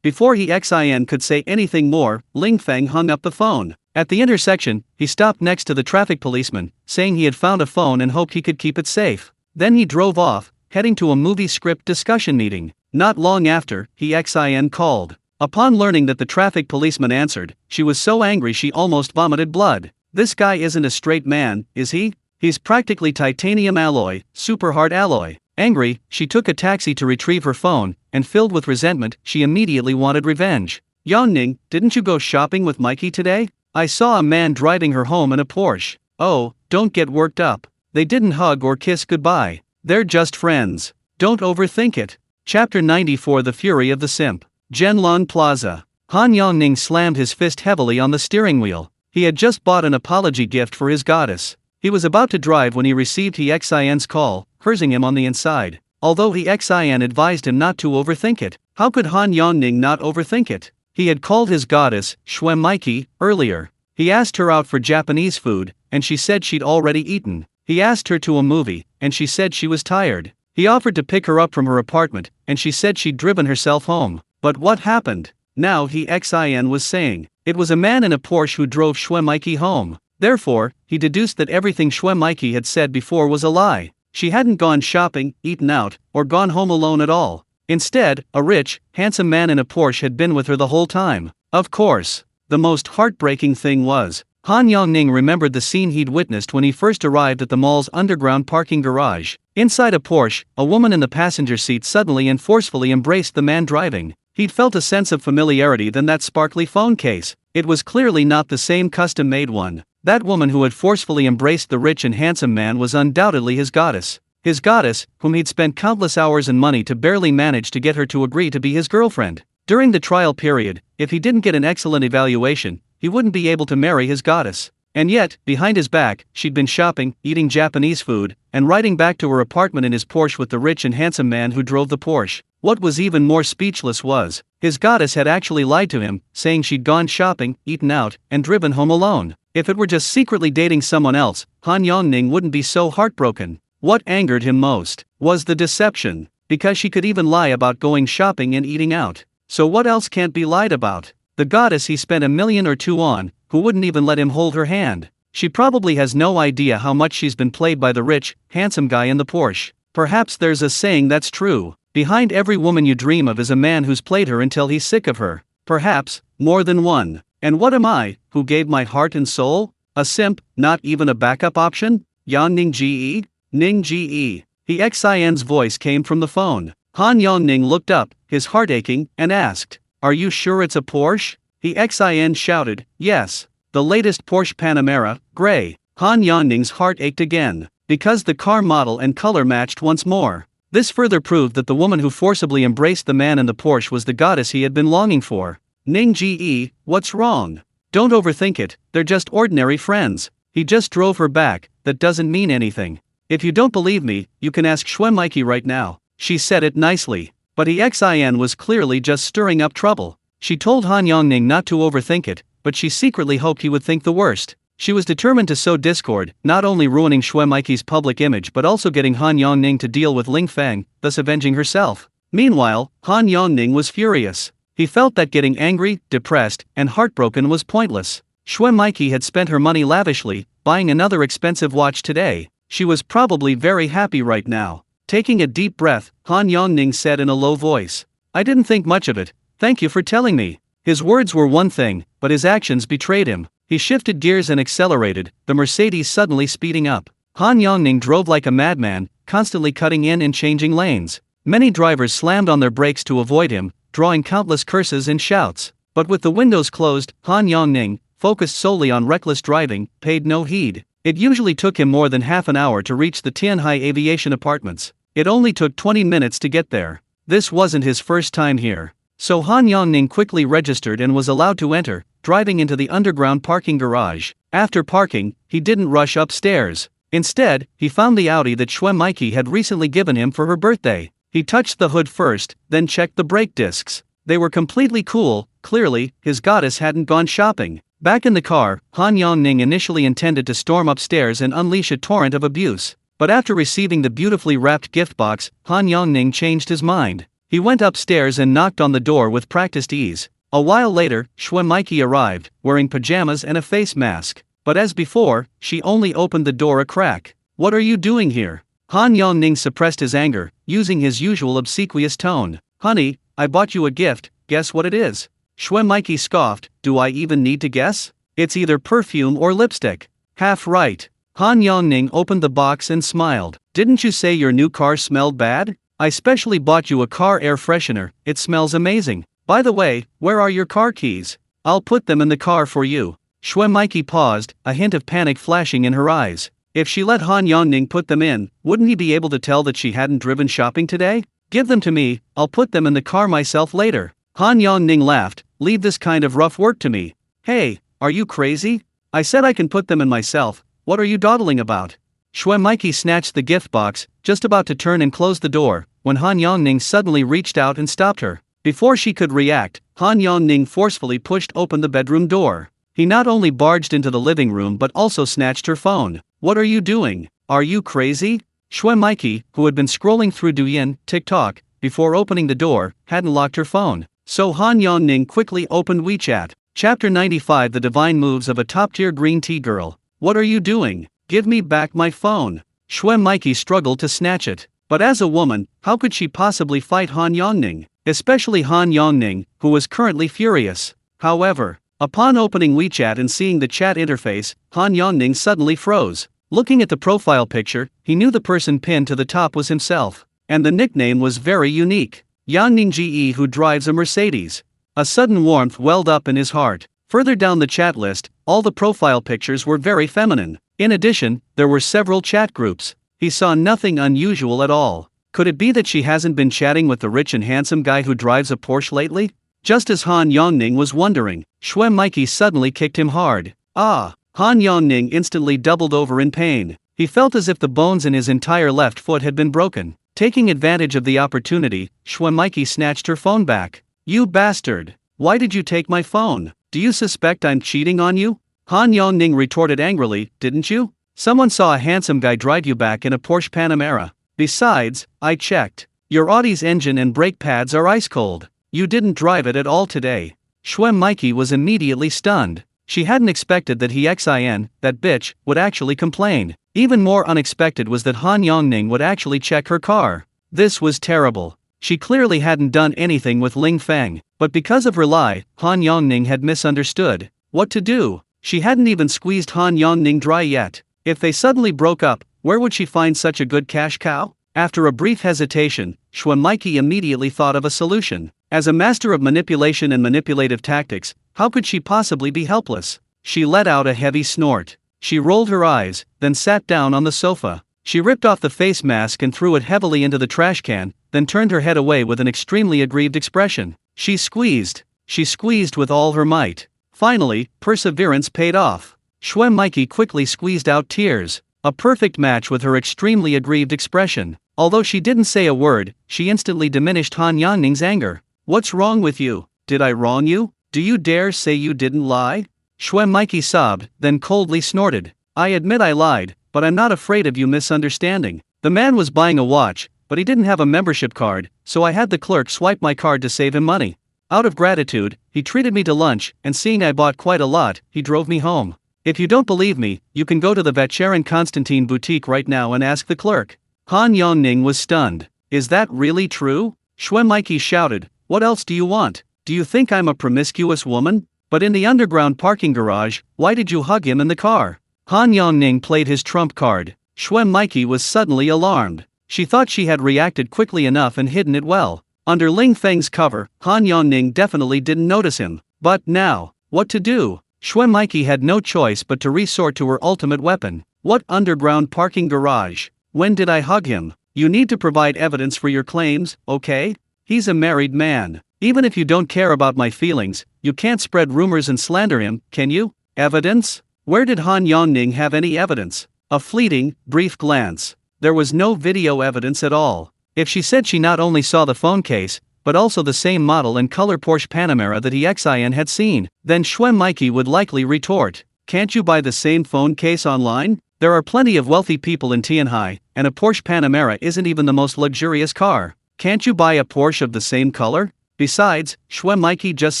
Before He Xin could say anything more, Ling Feng hung up the phone. At the intersection, he stopped next to the traffic policeman, saying he had found a phone and hoped he could keep it safe. Then he drove off, heading to a movie script discussion meeting. Not long after, He Xin called. Upon learning that the traffic policeman answered, she was so angry she almost vomited blood. This guy isn't a straight man, is he? He's practically titanium alloy, super hard alloy. Angry, she took a taxi to retrieve her phone, and filled with resentment, she immediately wanted revenge. Yongning, didn't you go shopping with Mikey today? I saw a man driving her home in a Porsche. Oh, don't get worked up. They didn't hug or kiss goodbye. They're just friends. Don't overthink it. Chapter 94, The Fury of the Simp. Zhenlong Plaza. Han Yongning slammed his fist heavily on the steering wheel. He had just bought an apology gift for his goddess. He was about to drive when he received He Xin's call, cursing him on the inside. Although He Xin advised him not to overthink it, how could Han Yongning not overthink it? He had called his goddess, Shwe Mikey, earlier. He asked her out for Japanese food, and she said she'd already eaten. He asked her to a movie, and she said she was tired. He offered to pick her up from her apartment, and she said she'd driven herself home. But what happened? Now he Xin was saying. It was a man in a Porsche who drove Shwe Mikey home. Therefore, he deduced that everything Shwe Mikey had said before was a lie. She hadn't gone shopping, eaten out, or gone home alone at all. Instead, a rich, handsome man in a Porsche had been with her the whole time. Of course. The most heartbreaking thing was, Han Yongning remembered the scene he'd witnessed when he first arrived at the mall's underground parking garage. Inside a Porsche, a woman in the passenger seat suddenly and forcefully embraced the man driving. He'd felt a sense of familiarity than that sparkly phone case. It was clearly not the same custom-made one. That woman who had forcefully embraced the rich and handsome man was undoubtedly his goddess. His goddess, whom he'd spent countless hours and money to barely manage to get her to agree to be his girlfriend. During the trial period, if he didn't get an excellent evaluation, he wouldn't be able to marry his goddess. And yet, behind his back, she'd been shopping, eating Japanese food, and riding back to her apartment in his Porsche with the rich and handsome man who drove the Porsche. What was even more speechless was, his goddess had actually lied to him, saying she'd gone shopping, eaten out, and driven home alone. If it were just secretly dating someone else, Han Yongning wouldn't be so heartbroken. What angered him most was the deception, because she could even lie about going shopping and eating out. So what else can't be lied about? The goddess he spent $1 million or $2 million on, who wouldn't even let him hold her hand. She probably has no idea how much she's been played by the rich, handsome guy in the Porsche. Perhaps there's a saying that's true. Behind every woman you dream of is a man who's played her until he's sick of her. Perhaps, more than one. And what am I, who gave my heart and soul? A simp, not even a backup option? Yan Ning Ge? Ning Ge. He Xin's voice came from the phone. Han Yongning looked up, his heart aching, and asked, "Are you sure it's a Porsche?" He Xin shouted, "Yes. The latest Porsche Panamera, gray." Han Yongning's heart ached again, because the car model and color matched once more. This further proved that the woman who forcibly embraced the man in the Porsche was the goddess he had been longing for. Ning Ge, what's wrong? Don't overthink it, they're just ordinary friends. He just drove her back, that doesn't mean anything. If you don't believe me, you can ask Shwe Mikey right now. She said it nicely, but he Xin was clearly just stirring up trouble. She told Han Yongning not to overthink it, but she secretly hoped he would think the worst. She was determined to sow discord, not only ruining Shwe Mikey's public image but also getting Han Yongning to deal with Ling Feng, thus avenging herself. Meanwhile, Han Yongning was furious. He felt that getting angry, depressed, and heartbroken was pointless. Shwe Mikey had spent her money lavishly, buying another expensive watch today. She was probably very happy right now. Taking a deep breath, Han Yongning said in a low voice, "I didn't think much of it, thank you for telling me." His words were one thing, but his actions betrayed him. He shifted gears and accelerated, the Mercedes suddenly speeding up. Han Yongning drove like a madman, constantly cutting in and changing lanes. Many drivers slammed on their brakes to avoid him, drawing countless curses and shouts. But with the windows closed, Han Yongning, focused solely on reckless driving, paid no heed. It usually took him more than half an hour to reach the Tianhai Aviation Apartments. It only took 20 minutes to get there. This wasn't his first time here. So Han Yongning quickly registered and was allowed to enter, driving into the underground parking garage. After parking, he didn't rush upstairs. Instead, he found the Audi that Shwe Mikey had recently given him for her birthday. He touched the hood first, then checked the brake discs. They were completely cool. Clearly, his goddess hadn't gone shopping. Back in the car, Han Yongning initially intended to storm upstairs and unleash a torrent of abuse. But after receiving the beautifully wrapped gift box, Han Yongning changed his mind. He went upstairs and knocked on the door with practiced ease. A while later, Shwe Mikey arrived, wearing pajamas and a face mask. But as before, she only opened the door a crack. "What are you doing here?" Han Yongning suppressed his anger, using his usual obsequious tone. "Honey, I bought you a gift, guess what it is?" Shwe Mikey scoffed, "Do I even need to guess? It's either perfume or lipstick." "Half right." Han Yongning opened the box and smiled. "Didn't you say your new car smelled bad? I specially bought you a car air freshener, it smells amazing. By the way, where are your car keys? I'll put them in the car for you." Shwe Mikey paused, a hint of panic flashing in her eyes. If she let Han Yongning put them in, wouldn't he be able to tell that she hadn't driven shopping today? "Give them to me, I'll put them in the car myself later." Han Yongning laughed, "Leave this kind of rough work to me." "Hey, are you crazy? I said I can put them in myself, what are you dawdling about?" Shwe Mikey snatched the gift box, just about to turn and close the door, when Han Yongning suddenly reached out and stopped her. Before she could react, Han Yongning forcefully pushed open the bedroom door. He not only barged into the living room but also snatched her phone. "What are you doing? Are you crazy?" Shue Maiki, who had been scrolling through Douyin, TikTok, before opening the door, hadn't locked her phone. So Han Yongning quickly opened WeChat. Chapter 95: The Divine Moves of a Top-Tier Green Tea Girl. "What are you doing? Give me back my phone." Shue Maiki struggled to snatch it. But as a woman, how could she possibly fight Han Yongning? Especially Han Yongning, who was currently furious. However, upon opening WeChat and seeing the chat interface, Han Yongning suddenly froze. Looking at the profile picture, he knew the person pinned to the top was himself. And the nickname was very unique. Yangning Ge, who drives a Mercedes. A sudden warmth welled up in his heart. Further down the chat list, all the profile pictures were very feminine. In addition, there were several chat groups. He saw nothing unusual at all. Could it be that she hasn't been chatting with the rich and handsome guy who drives a Porsche lately? Just as Han Yongning was wondering, Shue Maiki suddenly kicked him hard. Ah! Han Yongning instantly doubled over in pain. He felt as if the bones in his entire left foot had been broken. Taking advantage of the opportunity, Shue Maiki snatched her phone back. "You bastard! Why did you take my phone? Do you suspect I'm cheating on you?" Han Yongning retorted angrily. "Didn't you? Someone saw a handsome guy drive you back in a Porsche Panamera. Besides, I checked. Your Audi's engine and brake pads are ice cold. You didn't drive it at all today." Shue Maiki was immediately stunned. She hadn't expected that that bitch, would actually complain. Even more unexpected was that Han Yongning would actually check her car. This was terrible. She clearly hadn't done anything with Ling Feng, but because of her lie, Han Yongning had misunderstood what to do. She hadn't even squeezed Han Yongning dry yet. If they suddenly broke up, where would she find such a good cash cow? After a brief hesitation, Shue Maiki immediately thought of a solution. As a master of manipulation and manipulative tactics, how could she possibly be helpless? She let out a heavy snort. She rolled her eyes, then sat down on the sofa. She ripped off the face mask and threw it heavily into the trash can, then turned her head away with an extremely aggrieved expression. She squeezed with all her might. Finally, perseverance paid off. Shue Maiki quickly squeezed out tears, a perfect match with her extremely aggrieved expression. Although she didn't say a word, she instantly diminished Han Yangning's anger. "What's wrong with you? Did I wrong you? Do you dare say you didn't lie?" Shue Maiki sobbed, then coldly snorted. "I admit I lied, but I'm not afraid of you misunderstanding. The man was buying a watch, but he didn't have a membership card, so I had the clerk swipe my card to save him money. Out of gratitude, he treated me to lunch, and seeing I bought quite a lot, he drove me home. If you don't believe me, you can go to the Vacherin Constantine boutique right now and ask the clerk." Han Yongning was stunned. "Is that really true?" Shue Maiki shouted. "What else do you want? Do you think I'm a promiscuous woman? But in the underground parking garage, why did you hug him in the car?" Han Yongning played his trump card. Shue Maiki was suddenly alarmed. She thought she had reacted quickly enough and hidden it well. Under Ling Feng's cover, Han Yongning definitely didn't notice him. But now, what to do? Shue Maiki had no choice but to resort to her ultimate weapon. "What underground parking garage? When did I hug him? You need to provide evidence for your claims, okay? He's a married man. Even if you don't care about my feelings, you can't spread rumors and slander him, can you? Evidence? Where did Han Yongning have any evidence?" A fleeting, brief glance. There was no video evidence at all. If she said she not only saw the phone case, but also the same model and color Porsche Panamera that Xin had seen, then Shue Maiki would likely retort, "Can't you buy the same phone case online? There are plenty of wealthy people in Tianhai, and a Porsche Panamera isn't even the most luxurious car. Can't you buy a Porsche of the same color? Besides, Shue Maiki just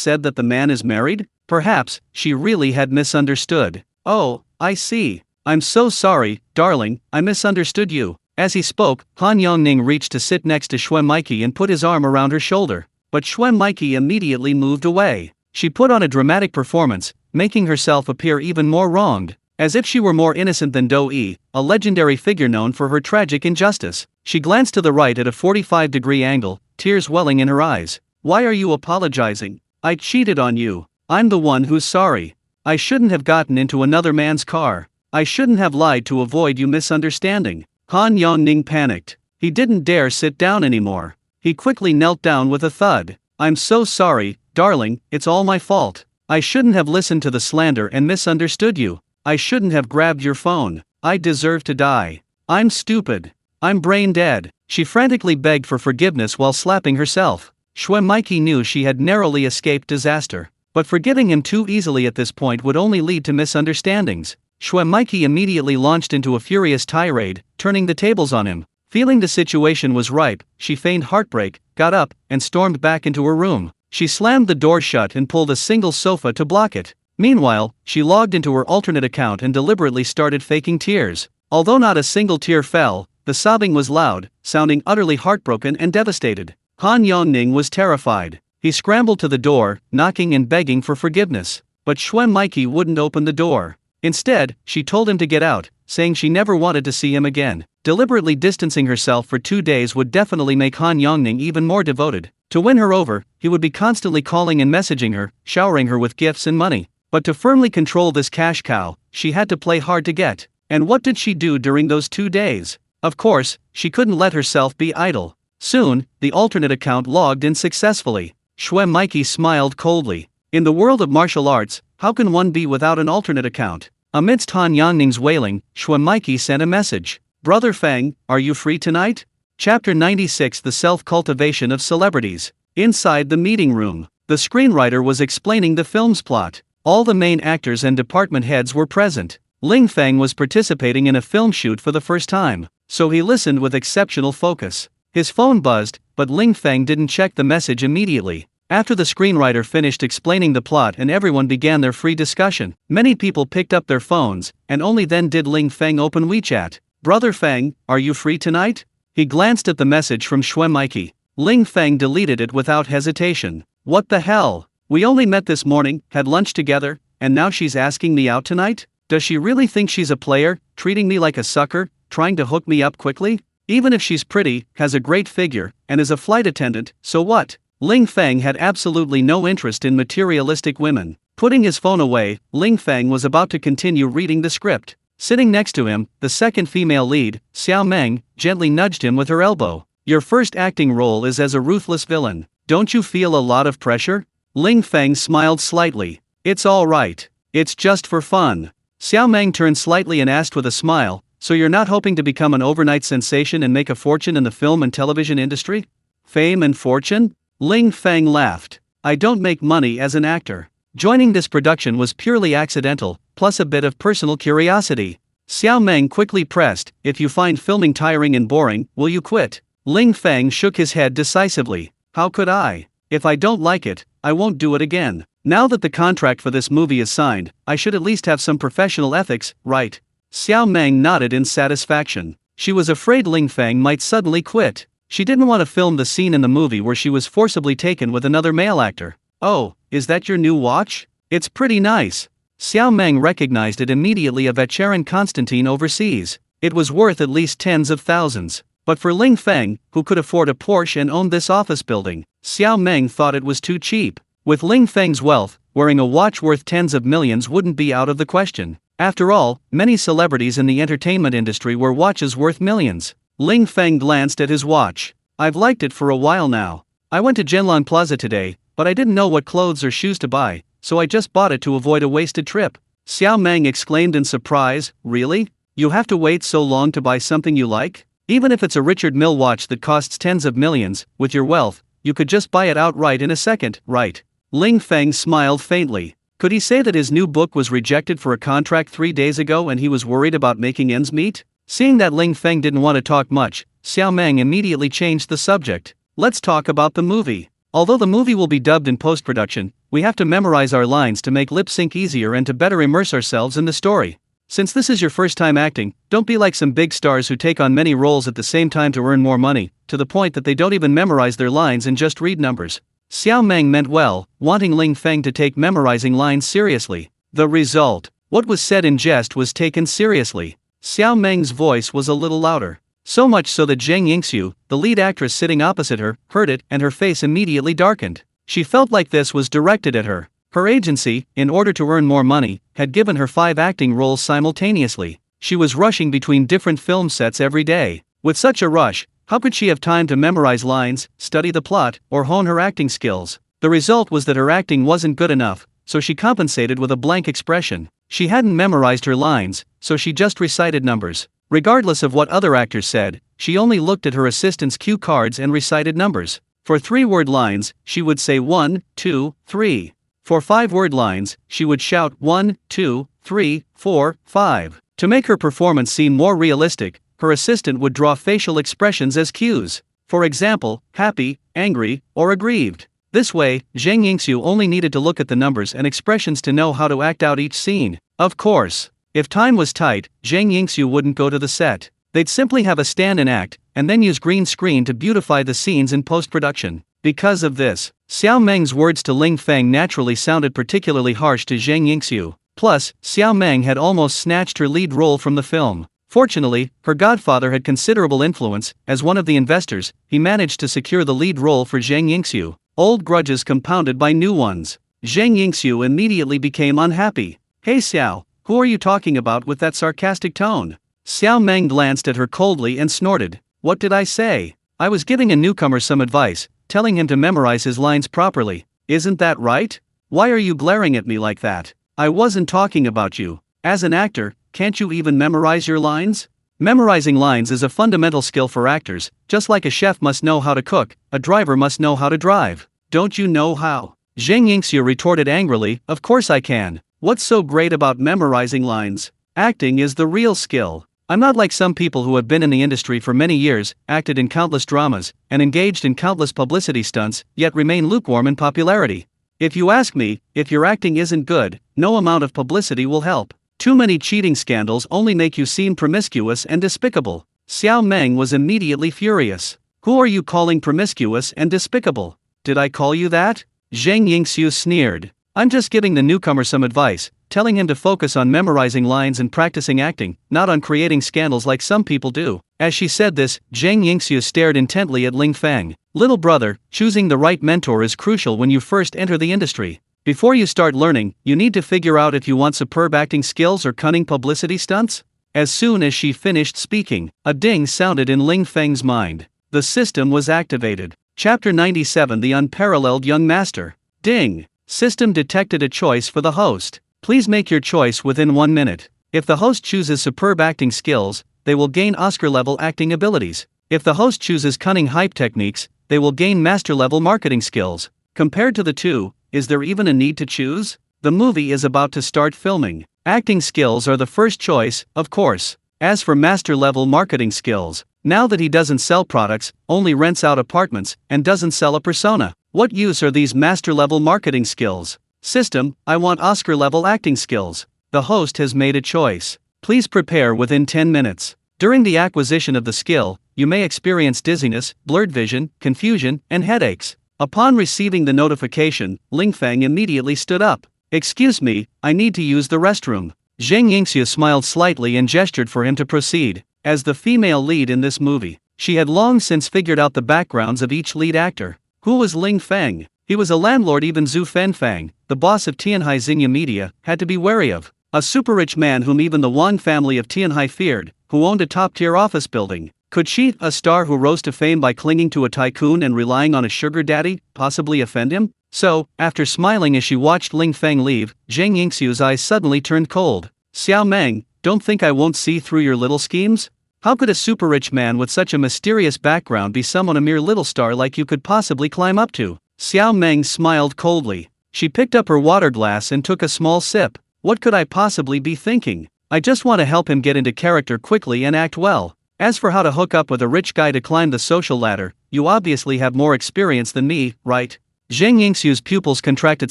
said that the man is married?" Perhaps she really had misunderstood. "Oh, I see. I'm so sorry, darling, I misunderstood you." As he spoke, Han Yongning reached to sit next to Shue Maiki and put his arm around her shoulder. But Shue Maiki immediately moved away. She put on a dramatic performance, making herself appear even more wronged. As if she were more innocent than Do Yi, a legendary figure known for her tragic injustice. She glanced to the right at a 45-degree angle, tears welling in her eyes. "Why are you apologizing? I cheated on you. I'm the one who's sorry. I shouldn't have gotten into another man's car. I shouldn't have lied to avoid you misunderstanding." Han Yongning panicked. He didn't dare sit down anymore. He quickly knelt down with a thud. "I'm so sorry, darling, it's all my fault. I shouldn't have listened to the slander and misunderstood you. I shouldn't have grabbed your phone. I deserve to die. I'm stupid. I'm brain dead." She frantically begged for forgiveness while slapping herself. Mikey knew she had narrowly escaped disaster. But forgiving him too easily at this point would only lead to misunderstandings. Mikey immediately launched into a furious tirade, turning the tables on him. Feeling the situation was ripe, she feigned heartbreak, got up, and stormed back into her room. She slammed the door shut and pulled a single sofa to block it. Meanwhile, she logged into her alternate account and deliberately started faking tears. Although not a single tear fell, the sobbing was loud, sounding utterly heartbroken and devastated. Han Yongning was terrified. He scrambled to the door, knocking and begging for forgiveness. But Mikey wouldn't open the door. Instead, she told him to get out, saying she never wanted to see him again. Deliberately distancing herself for 2 days would definitely make Han Yongning even more devoted. To win her over, he would be constantly calling and messaging her, showering her with gifts and money. But to firmly control this cash cow, she had to play hard to get. And what did she do during those 2 days? Of course, she couldn't let herself be idle. Soon, the alternate account logged in successfully. Mikey smiled coldly. In the world of martial arts, how can one be without an alternate account? Amidst Han Yangning's wailing, Mikey sent a message. Brother Feng, are you free tonight? Chapter 96 The Self-Cultivation of Celebrities. Inside the meeting room, the screenwriter was explaining the film's plot. All the main actors and department heads were present. Ling Feng was participating in a film shoot for the first time, so he listened with exceptional focus. His phone buzzed, but Ling Feng didn't check the message immediately. After the screenwriter finished explaining the plot and everyone began their free discussion, many people picked up their phones, and only then did Ling Feng open WeChat. Brother Feng, are you free tonight? He glanced at the message from Mikey. Ling Feng deleted it without hesitation. What the hell? We only met this morning, had lunch together, and now she's asking me out tonight? Does she really think she's a player, treating me like a sucker, trying to hook me up quickly? Even if she's pretty, has a great figure, and is a flight attendant, so what? Ling Feng had absolutely no interest in materialistic women. Putting his phone away, Ling Feng was about to continue reading the script. Sitting next to him, the second female lead, Xiao Meng, gently nudged him with her elbow. Your first acting role is as a ruthless villain. Don't you feel a lot of pressure? Ling Feng smiled slightly. It's all right. It's just for fun. Xiao Meng turned slightly and asked with a smile, so you're not hoping to become an overnight sensation and make a fortune in the film and television industry? Fame and fortune? Ling Feng laughed. I don't make money as an actor. Joining this production was purely accidental, plus a bit of personal curiosity. Xiao Meng quickly pressed, if you find filming tiring and boring, will you quit? Ling Feng shook his head decisively. How could I? If I don't like it, I won't do it again. Now that the contract for this movie is signed, I should at least have some professional ethics, right? Xiao Meng nodded in satisfaction. She was afraid Ling Feng might suddenly quit. She didn't want to film the scene in the movie where she was forcibly taken with another male actor. Oh, is that your new watch? It's pretty nice. Xiao Meng recognized it immediately, a Vacheron Constantine overseas. It was worth at least tens of thousands. But for Ling Feng, who could afford a Porsche and owned this office building, Xiao Meng thought it was too cheap. With Ling Feng's wealth, wearing a watch worth tens of millions wouldn't be out of the question. After all, many celebrities in the entertainment industry wear watches worth millions. Ling Feng glanced at his watch. I've liked it for a while now. I went to Zhenlan Plaza today, but I didn't know what clothes or shoes to buy, so I just bought it to avoid a wasted trip. Xiao Meng exclaimed in surprise, really? You have to wait so long to buy something you like? Even if it's a Richard Mille watch that costs tens of millions, with your wealth, you could just buy it outright in a second, right? Ling Feng smiled faintly. Could he say that his new book was rejected for a contract 3 days ago and he was worried about making ends meet? Seeing that Ling Feng didn't want to talk much, Xiao Meng immediately changed the subject. Let's talk about the movie. Although the movie will be dubbed in post-production, we have to memorize our lines to make lip sync easier and to better immerse ourselves in the story. Since this is your first time acting, don't be like some big stars who take on many roles at the same time to earn more money, to the point that they don't even memorize their lines and just read numbers. Xiao Meng meant well, wanting Ling Feng to take memorizing lines seriously. The result, what was said in jest was taken seriously. Xiao Meng's voice was a little louder. So much so that Zheng Yingxiu, the lead actress sitting opposite her, heard it and her face immediately darkened. She felt like this was directed at her. Her agency, in order to earn more money, had given her 5 acting roles simultaneously. She was rushing between different film sets every day. With such a rush, how could she have time to memorize lines, study the plot, or hone her acting skills? The result was that her acting wasn't good enough, so she compensated with a blank expression. She hadn't memorized her lines, so she just recited numbers. Regardless of what other actors said, she only looked at her assistant's cue cards and recited numbers. For 3-word lines, she would say 1, 2, 3. For 5-word lines, she would shout 1, 2, 3, 4, 5. To make her performance seem more realistic, her assistant would draw facial expressions as cues. For example, happy, angry, or aggrieved. This way, Zhang Yingxiu only needed to look at the numbers and expressions to know how to act out each scene. Of course, if time was tight, Zhang Yingxiu wouldn't go to the set. They'd simply have a stand-in act, and then use green screen to beautify the scenes in post-production. Because of this, Xiao Meng's words to Ling Feng naturally sounded particularly harsh to Zhang Yingxiu. Plus, Xiao Meng had almost snatched her lead role from the film. Fortunately, her godfather had considerable influence. As one of the investors, he managed to secure the lead role for Zhang Yingxiu. Old grudges compounded by new ones. Zhang Yingxiu immediately became unhappy. "Hey Xiao, who are you talking about with that sarcastic tone?" Xiao Meng glanced at her coldly and snorted. "What did I say? I was giving a newcomer some advice, telling him to memorize his lines properly. Isn't that right? Why are you glaring at me like that? I wasn't talking about you. As an actor, can't you even memorize your lines?" Memorizing lines is a fundamental skill for actors, just like a chef must know how to cook, a driver must know how to drive. "Don't you know how?" Zhang Yingxiu retorted angrily. "Of course I can. What's so great about memorizing lines? Acting is the real skill. I'm not like some people who have been in the industry for many years, acted in countless dramas, and engaged in countless publicity stunts, yet remain lukewarm in popularity. If you ask me, if your acting isn't good, no amount of publicity will help. Too many cheating scandals only make you seem promiscuous and despicable." Xiao Meng was immediately furious. "Who are you calling promiscuous and despicable? Did I call you that?" Zhang Yingxiu sneered. "I'm just giving the newcomer some advice, telling him to focus on memorizing lines and practicing acting, not on creating scandals like some people do." As she said this, Zhang Yingxiu stared intently at Ling Feng. "Little brother, choosing the right mentor is crucial when you first enter the industry. Before you start learning, you need to figure out if you want superb acting skills or cunning publicity stunts." As soon as she finished speaking, a ding sounded in Ling Feng's mind. The system was activated. Chapter 97: The Unparalleled Young Master. Ding. System detected a choice for the host. Please make your choice within 1 minute. If the host chooses superb acting skills, they will gain Oscar-level acting abilities. If the host chooses cunning hype techniques, they will gain master-level marketing skills. Compared to the two, is there even a need to choose? The movie is about to start filming. Acting skills are the first choice, of course. As for master-level marketing skills, now that he doesn't sell products, only rents out apartments, and doesn't sell a persona, what use are these master-level marketing skills? System, I want Oscar-level acting skills. The host has made a choice. Please prepare within 10 minutes. During the acquisition of the skill, you may experience dizziness, blurred vision, confusion, and headaches. Upon receiving the notification, Ling Feng immediately stood up. "Excuse me, I need to use the restroom." Zhang Yingxiu smiled slightly and gestured for him to proceed. As the female lead in this movie, she had long since figured out the backgrounds of each lead actor. Who was Ling Feng? He was a landlord even Zhu Fenfang, the boss of Tianhai Xingye Media, had to be wary of. A super-rich man whom even the Wang family of Tianhai feared, who owned a top-tier office building. Could she, a star who rose to fame by clinging to a tycoon and relying on a sugar daddy, possibly offend him? So, after smiling as she watched Ling Feng leave, Zhang Yingxiu's eyes suddenly turned cold. "Xiao Meng, don't think I won't see through your little schemes? How could a super-rich man with such a mysterious background be someone a mere little star like you could possibly climb up to?" Xiao Meng smiled coldly. She picked up her water glass and took a small sip. "What could I possibly be thinking? I just want to help him get into character quickly and act well. As for how to hook up with a rich guy to climb the social ladder, you obviously have more experience than me, right?" Zhang Yingxiu's pupils contracted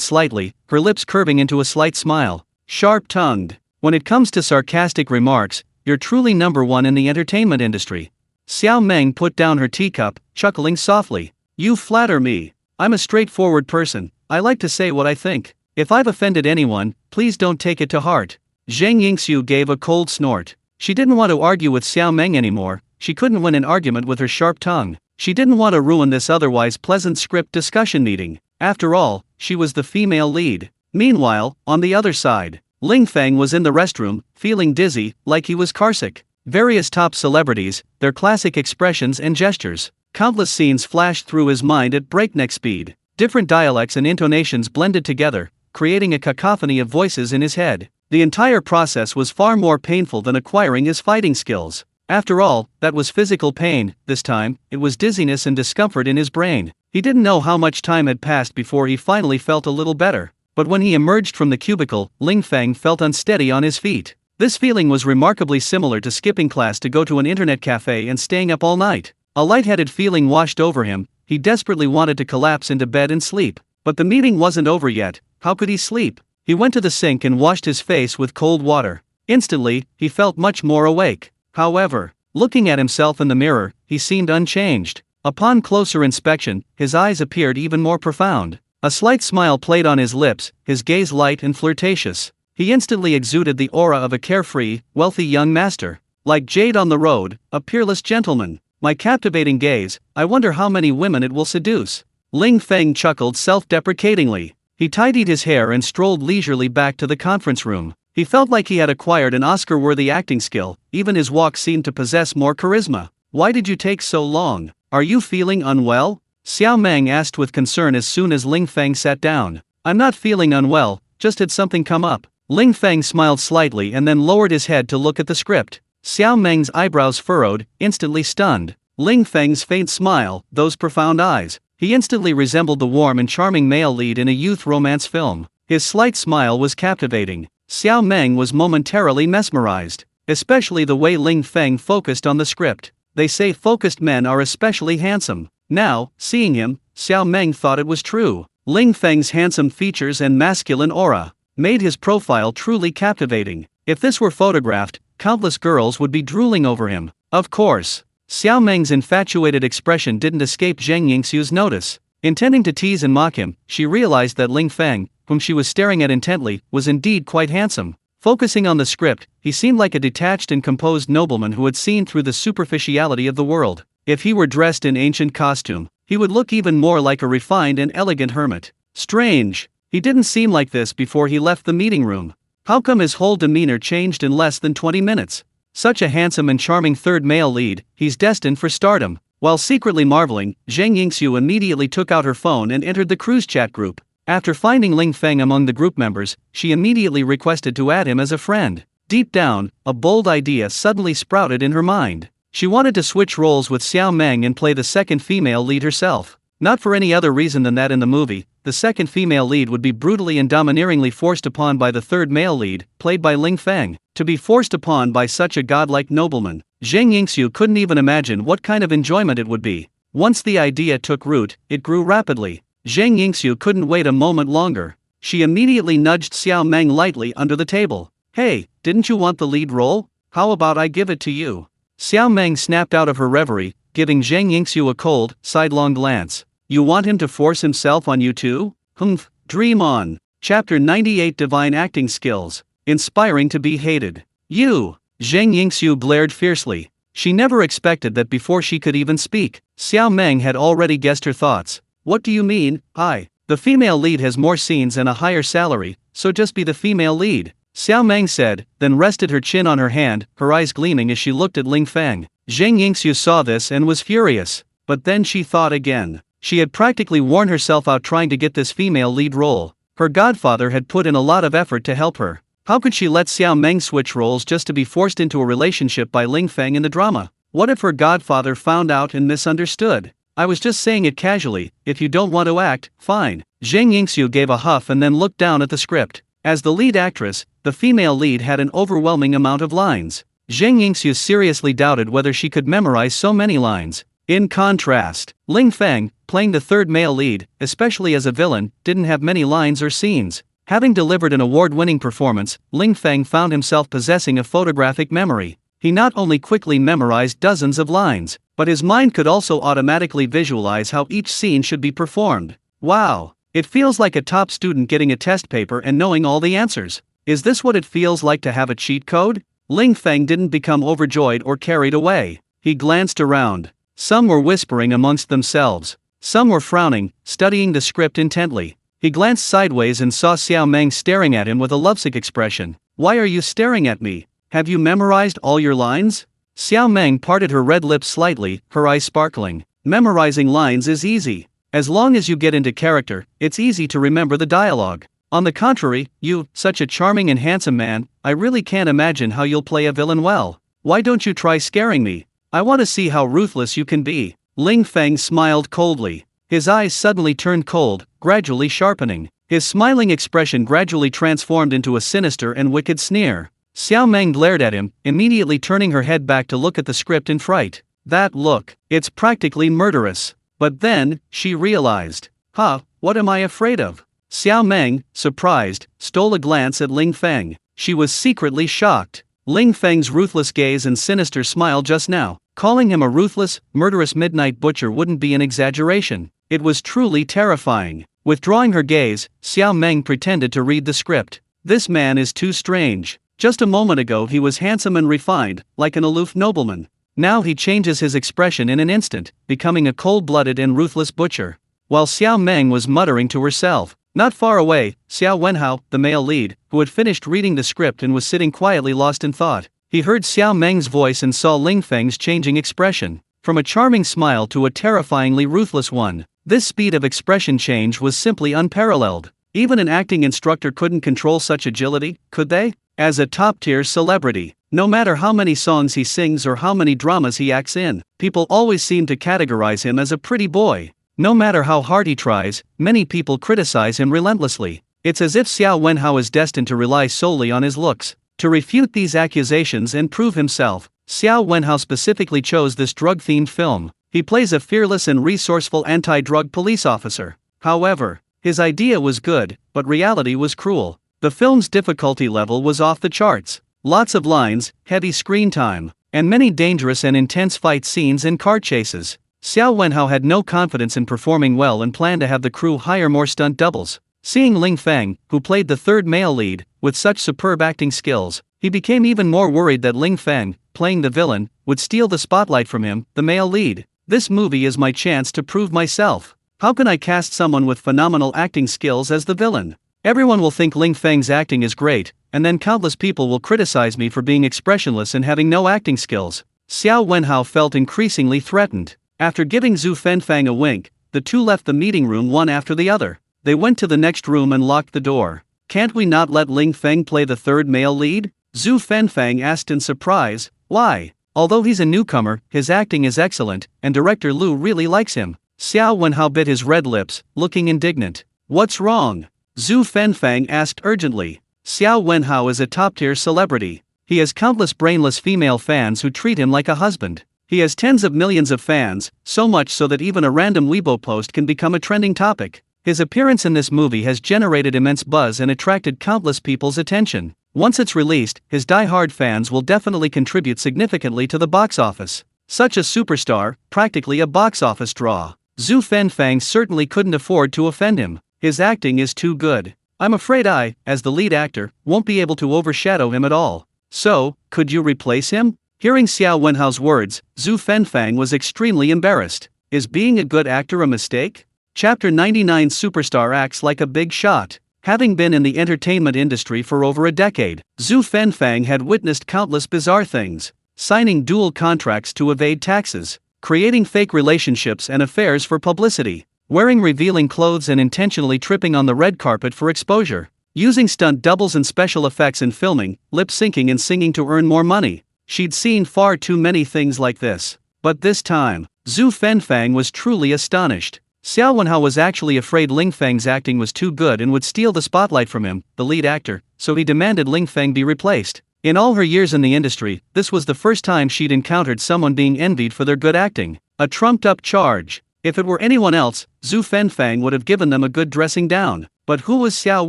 slightly, her lips curving into a slight smile. Sharp-tongued. "When it comes to sarcastic remarks, you're truly number one in the entertainment industry." Xiao Meng put down her teacup, chuckling softly. "You flatter me. I'm a straightforward person, I like to say what I think. If I've offended anyone, please don't take it to heart." Zhang Yingxiu gave a cold snort. She didn't want to argue with Xiao Meng anymore. She couldn't win an argument with her sharp tongue. She didn't want to ruin this otherwise pleasant script discussion meeting. After all, she was the female lead. Meanwhile, on the other side, Ling Feng was in the restroom, feeling dizzy, like he was carsick. Various top celebrities, their classic expressions and gestures. Countless scenes flashed through his mind at breakneck speed. Different dialects and intonations blended together, creating a cacophony of voices in his head. The entire process was far more painful than acquiring his fighting skills. After all, that was physical pain. This time, it was dizziness and discomfort in his brain. He didn't know how much time had passed before he finally felt a little better. But when he emerged from the cubicle, Ling Feng felt unsteady on his feet. This feeling was remarkably similar to skipping class to go to an internet cafe and staying up all night. A lightheaded feeling washed over him. He desperately wanted to collapse into bed and sleep. But the meeting wasn't over yet. How could he sleep? He went to the sink and washed his face with cold water. Instantly, he felt much more awake. However, looking at himself in the mirror, he seemed unchanged. Upon closer inspection, his eyes appeared even more profound. A slight smile played on his lips, his gaze light and flirtatious. He instantly exuded the aura of a carefree, wealthy young master. Like jade on the road, a peerless gentleman. My captivating gaze, I wonder how many women it will seduce. Ling Feng chuckled self-deprecatingly. He tidied his hair and strolled leisurely back to the conference room. He felt like he had acquired an Oscar-worthy acting skill. Even his walk seemed to possess more charisma. Why did you take so long? Are you feeling unwell? Xiao Meng asked with concern as soon as Ling Feng sat down. I'm not feeling unwell, just had something come up. Ling Feng smiled slightly and then lowered his head to look at the script. Xiao Meng's eyebrows furrowed, instantly stunned. Ling Feng's faint smile, those profound eyes. He instantly resembled the warm and charming male lead in a youth romance film. His slight smile was captivating. Xiao Meng was momentarily mesmerized, especially the way Ling Feng focused on the script. They say focused men are especially handsome. Now, seeing him, Xiao Meng thought it was true. Ling Feng's handsome features and masculine aura made his profile truly captivating. If this were photographed, countless girls would be drooling over him. Of course. Xiao Meng's infatuated expression didn't escape Zheng Yingxiu's notice. Intending to tease and mock him, she realized that Ling Feng, whom she was staring at intently, was indeed quite handsome. Focusing on the script, he seemed like a detached and composed nobleman who had seen through the superficiality of the world. If he were dressed in ancient costume, he would look even more like a refined and elegant hermit. Strange. He didn't seem like this before he left the meeting room. How come his whole demeanor changed in less than 20 minutes? Such a handsome and charming third male lead, he's destined for stardom. While secretly marveling, Zheng Yingxiu immediately took out her phone and entered the cruise chat group. After finding Ling Feng among the group members, she immediately requested to add him as a friend. Deep down, a bold idea suddenly sprouted in her mind. She wanted to switch roles with Xiao Meng and play the second female lead herself. Not for any other reason than that in the movie, the second female lead would be brutally and domineeringly forced upon by the third male lead, played by Ling Feng. To be forced upon by such a godlike nobleman, Zheng Yingxiu couldn't even imagine what kind of enjoyment it would be. Once the idea took root, it grew rapidly. Zheng Yingxiu couldn't wait a moment longer. She immediately nudged Xiao Meng lightly under the table. Hey, didn't you want the lead role? How about I give it to you? Xiao Meng snapped out of her reverie, giving Zheng Yingxiu a cold, sidelong glance. You want him to force himself on you too? Humph, dream on. Chapter 98 Divine Acting Skills. Inspiring to be hated. You! Zheng Yingxiu blared fiercely. She never expected that before she could even speak, Xiao Meng had already guessed her thoughts. What do you mean? The female lead has more scenes and a higher salary, so just be the female lead. Xiao Meng said, then rested her chin on her hand, her eyes gleaming as she looked at Ling Feng. Zheng Yingxiu saw this and was furious. But then she thought again. She had practically worn herself out trying to get this female lead role. Her godfather had put in a lot of effort to help her. How could she let Xiao Meng switch roles just to be forced into a relationship by Ling Feng in the drama? What if her godfather found out and misunderstood? I was just saying it casually. If you don't want to act, fine. Zheng Yingxiu gave a huff and then looked down at the script. As the lead actress, the female lead had an overwhelming amount of lines. Zheng Yingxiu seriously doubted whether she could memorize so many lines. In contrast, Ling Feng, playing the third male lead, especially as a villain, didn't have many lines or scenes. Having delivered an award-winning performance, Ling Feng found himself possessing a photographic memory. He not only quickly memorized dozens of lines, but his mind could also automatically visualize how each scene should be performed. Wow! It feels like a top student getting a test paper and knowing all the answers. Is this what it feels like to have a cheat code? Ling Feng didn't become overjoyed or carried away. He glanced around. Some were whispering amongst themselves. Some were frowning, studying the script intently. He glanced sideways and saw Xiao Meng staring at him with a lovesick expression. Why are you staring at me? Have you memorized all your lines? Xiao Meng parted her red lips slightly, her eyes sparkling. Memorizing lines is easy. As long as you get into character, it's easy to remember the dialogue. On the contrary, you, such a charming and handsome man, I really can't imagine how you'll play a villain well. Why don't you try scaring me? I want to see how ruthless you can be. Ling Feng smiled coldly. His eyes suddenly turned cold, gradually sharpening. His smiling expression gradually transformed into a sinister and wicked sneer. Xiao Meng glared at him, immediately turning her head back to look at the script in fright. That look, it's practically murderous. But then, she realized. What am I afraid of? Xiao Meng, surprised, stole a glance at Ling Feng. She was secretly shocked. Ling Feng's ruthless gaze and sinister smile just now, calling him a ruthless, murderous midnight butcher wouldn't be an exaggeration. It was truly terrifying. Withdrawing her gaze, Xiao Meng pretended to read the script. This man is too strange. Just a moment ago he was handsome and refined, like an aloof nobleman. Now he changes his expression in an instant, becoming a cold-blooded and ruthless butcher. While Xiao Meng was muttering to herself, not far away, Xiao Wenhao, the male lead, who had finished reading the script and was sitting quietly lost in thought. He heard Xiao Meng's voice and saw Ling Feng's changing expression. From a charming smile to a terrifyingly ruthless one. This speed of expression change was simply unparalleled. Even an acting instructor couldn't control such agility, could they? As a top-tier celebrity, no matter how many songs he sings or how many dramas he acts in, people always seem to categorize him as a pretty boy. No matter how hard he tries, many people criticize him relentlessly. It's as if Xiao Wenhao is destined to rely solely on his looks. To refute these accusations and prove himself, Xiao Wenhao specifically chose this drug-themed film. He plays a fearless and resourceful anti-drug police officer. However, his idea was good, but reality was cruel. The film's difficulty level was off the charts. Lots of lines, heavy screen time, and many dangerous and intense fight scenes and car chases. Xiao Wenhao had no confidence in performing well and planned to have the crew hire more stunt doubles. Seeing Ling Feng, who played the third male lead, with such superb acting skills, he became even more worried that Ling Feng, playing the villain, would steal the spotlight from him, the male lead. This movie is my chance to prove myself. How can I cast someone with phenomenal acting skills as the villain? Everyone will think Ling Feng's acting is great, and then countless people will criticize me for being expressionless and having no acting skills. Xiao Wenhao felt increasingly threatened. After giving Zhu Fenfang a wink, the two left the meeting room one after the other. They went to the next room and locked the door. Can't we not let Ling Feng play the third male lead? Zhu Fenfang asked in surprise. Why? Although he's a newcomer, his acting is excellent, and director Lu really likes him. Xiao Wenhao bit his red lips, looking indignant. What's wrong? Zhu Fenfang asked urgently. Xiao Wenhao is a top-tier celebrity. He has countless brainless female fans who treat him like a husband. He has tens of millions of fans, so much so that even a random Weibo post can become a trending topic. His appearance in this movie has generated immense buzz and attracted countless people's attention. Once it's released, his die-hard fans will definitely contribute significantly to the box office. Such a superstar, practically a box office draw. Zhu Fenfang certainly couldn't afford to offend him. His acting is too good. I'm afraid I, as the lead actor, won't be able to overshadow him at all. So, could you replace him? Hearing Xiao Wenhao's words, Zhu Fenfang was extremely embarrassed. Is being a good actor a mistake? Chapter 99 Superstar acts like a big shot. Having been in the entertainment industry for over a decade, Zhu Fenfang had witnessed countless bizarre things. Signing dual contracts to evade taxes, creating fake relationships and affairs for publicity, wearing revealing clothes and intentionally tripping on the red carpet for exposure, using stunt doubles and special effects in filming, lip-syncing and singing to earn more money. She'd seen far too many things like this. But this time, Zhu Fenfang was truly astonished. Xiao Wenhao was actually afraid Ling Feng's acting was too good and would steal the spotlight from him, the lead actor, so he demanded Ling Feng be replaced. In all her years in the industry, this was the first time she'd encountered someone being envied for their good acting. A trumped-up charge. If it were anyone else, Zhu Fenfang would have given them a good dressing down. But who was Xiao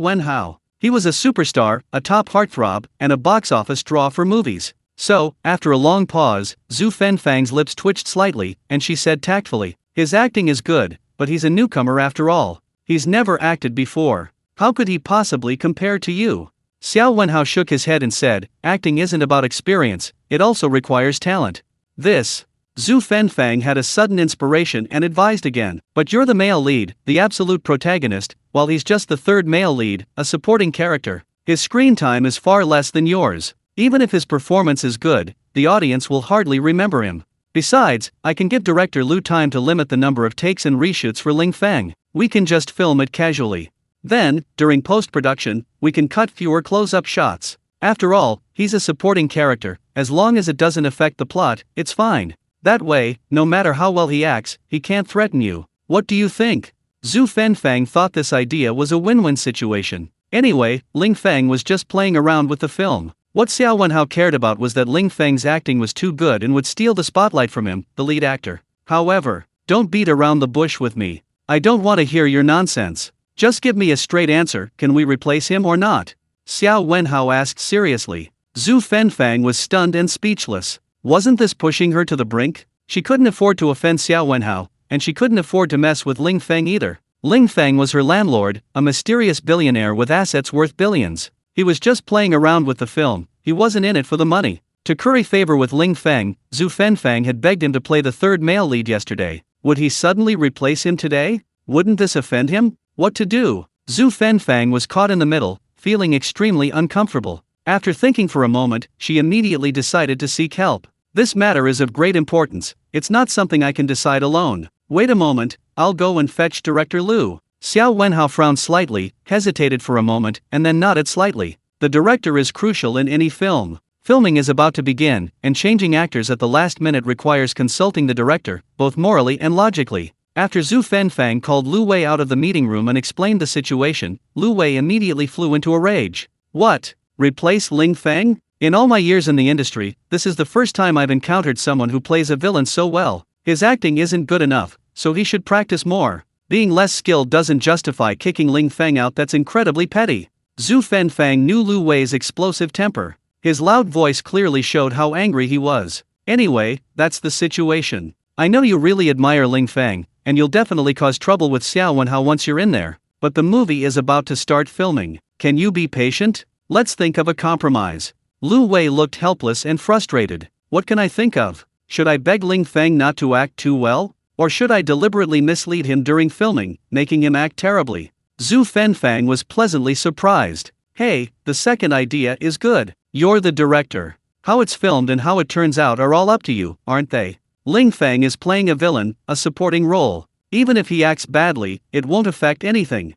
Wenhao? He was a superstar, a top heartthrob, and a box office draw for movies. So, after a long pause, Zhu Fenfang's lips twitched slightly, and she said tactfully, "His acting is good, but he's a newcomer after all. He's never acted before. How could he possibly compare to you?" Xiao Wenhao shook his head and said, "Acting isn't about experience, it also requires talent." Zhu Fenfang had a sudden inspiration and advised again, "But you're the male lead, the absolute protagonist, while he's just the third male lead, a supporting character. His screen time is far less than yours. Even if his performance is good, the audience will hardly remember him. Besides, I can give director Lu time to limit the number of takes and reshoots for Ling Feng. We can just film it casually. Then, during post-production, we can cut fewer close-up shots. After all, he's a supporting character, as long as it doesn't affect the plot, it's fine. That way, no matter how well he acts, he can't threaten you. What do you think? Zhu Fenfang thought this idea was a win-win situation. Anyway, Ling Feng was just playing around with the film. What Xiao Wenhao cared about was that Ling Feng's acting was too good and would steal the spotlight from him, the lead actor. However, don't beat around the bush with me. I don't want to hear your nonsense. Just give me a straight answer, can we replace him or not? Xiao Wenhao asked seriously. Zhu Fenfang was stunned and speechless. Wasn't this pushing her to the brink? She couldn't afford to offend Xiao Wenhao, and she couldn't afford to mess with Ling Feng either. Ling Feng was her landlord, a mysterious billionaire with assets worth billions. He was just playing around with the film, he wasn't in it for the money. To curry favor with Ling Feng, Zhu Fenfang had begged him to play the third male lead yesterday. Would he suddenly replace him today? Wouldn't this offend him? What to do? Zhu Fenfang was caught in the middle, feeling extremely uncomfortable. After thinking for a moment, she immediately decided to seek help. This matter is of great importance, it's not something I can decide alone. Wait a moment, I'll go and fetch Director Liu. Xiao Wenhao frowned slightly, hesitated for a moment, and then nodded slightly. The director is crucial in any film. Filming is about to begin, and changing actors at the last minute requires consulting the director, both morally and logically. After Zhu Fenfang called Lu Wei out of the meeting room and explained the situation, Lu Wei immediately flew into a rage. What? Replace Ling Feng? In all my years in the industry, this is the first time I've encountered someone who plays a villain so well. His acting isn't good enough, so he should practice more. Being less skilled doesn't justify kicking Ling Feng out, that's incredibly petty. Zhu Fenfang knew Lu Wei's explosive temper. His loud voice clearly showed how angry he was. Anyway, that's the situation. I know you really admire Ling Feng, and you'll definitely cause trouble with Xiao Wenhao once you're in there, but the movie is about to start filming. Can you be patient? Let's think of a compromise. Lu Wei looked helpless and frustrated. What can I think of? Should I beg Ling Feng not to act too well? Or should I deliberately mislead him during filming, making him act terribly? Zhu Fenfang was pleasantly surprised. Hey, the second idea is good. You're the director. How it's filmed and how it turns out are all up to you, aren't they? Ling Feng is playing a villain, a supporting role. Even if he acts badly, it won't affect anything.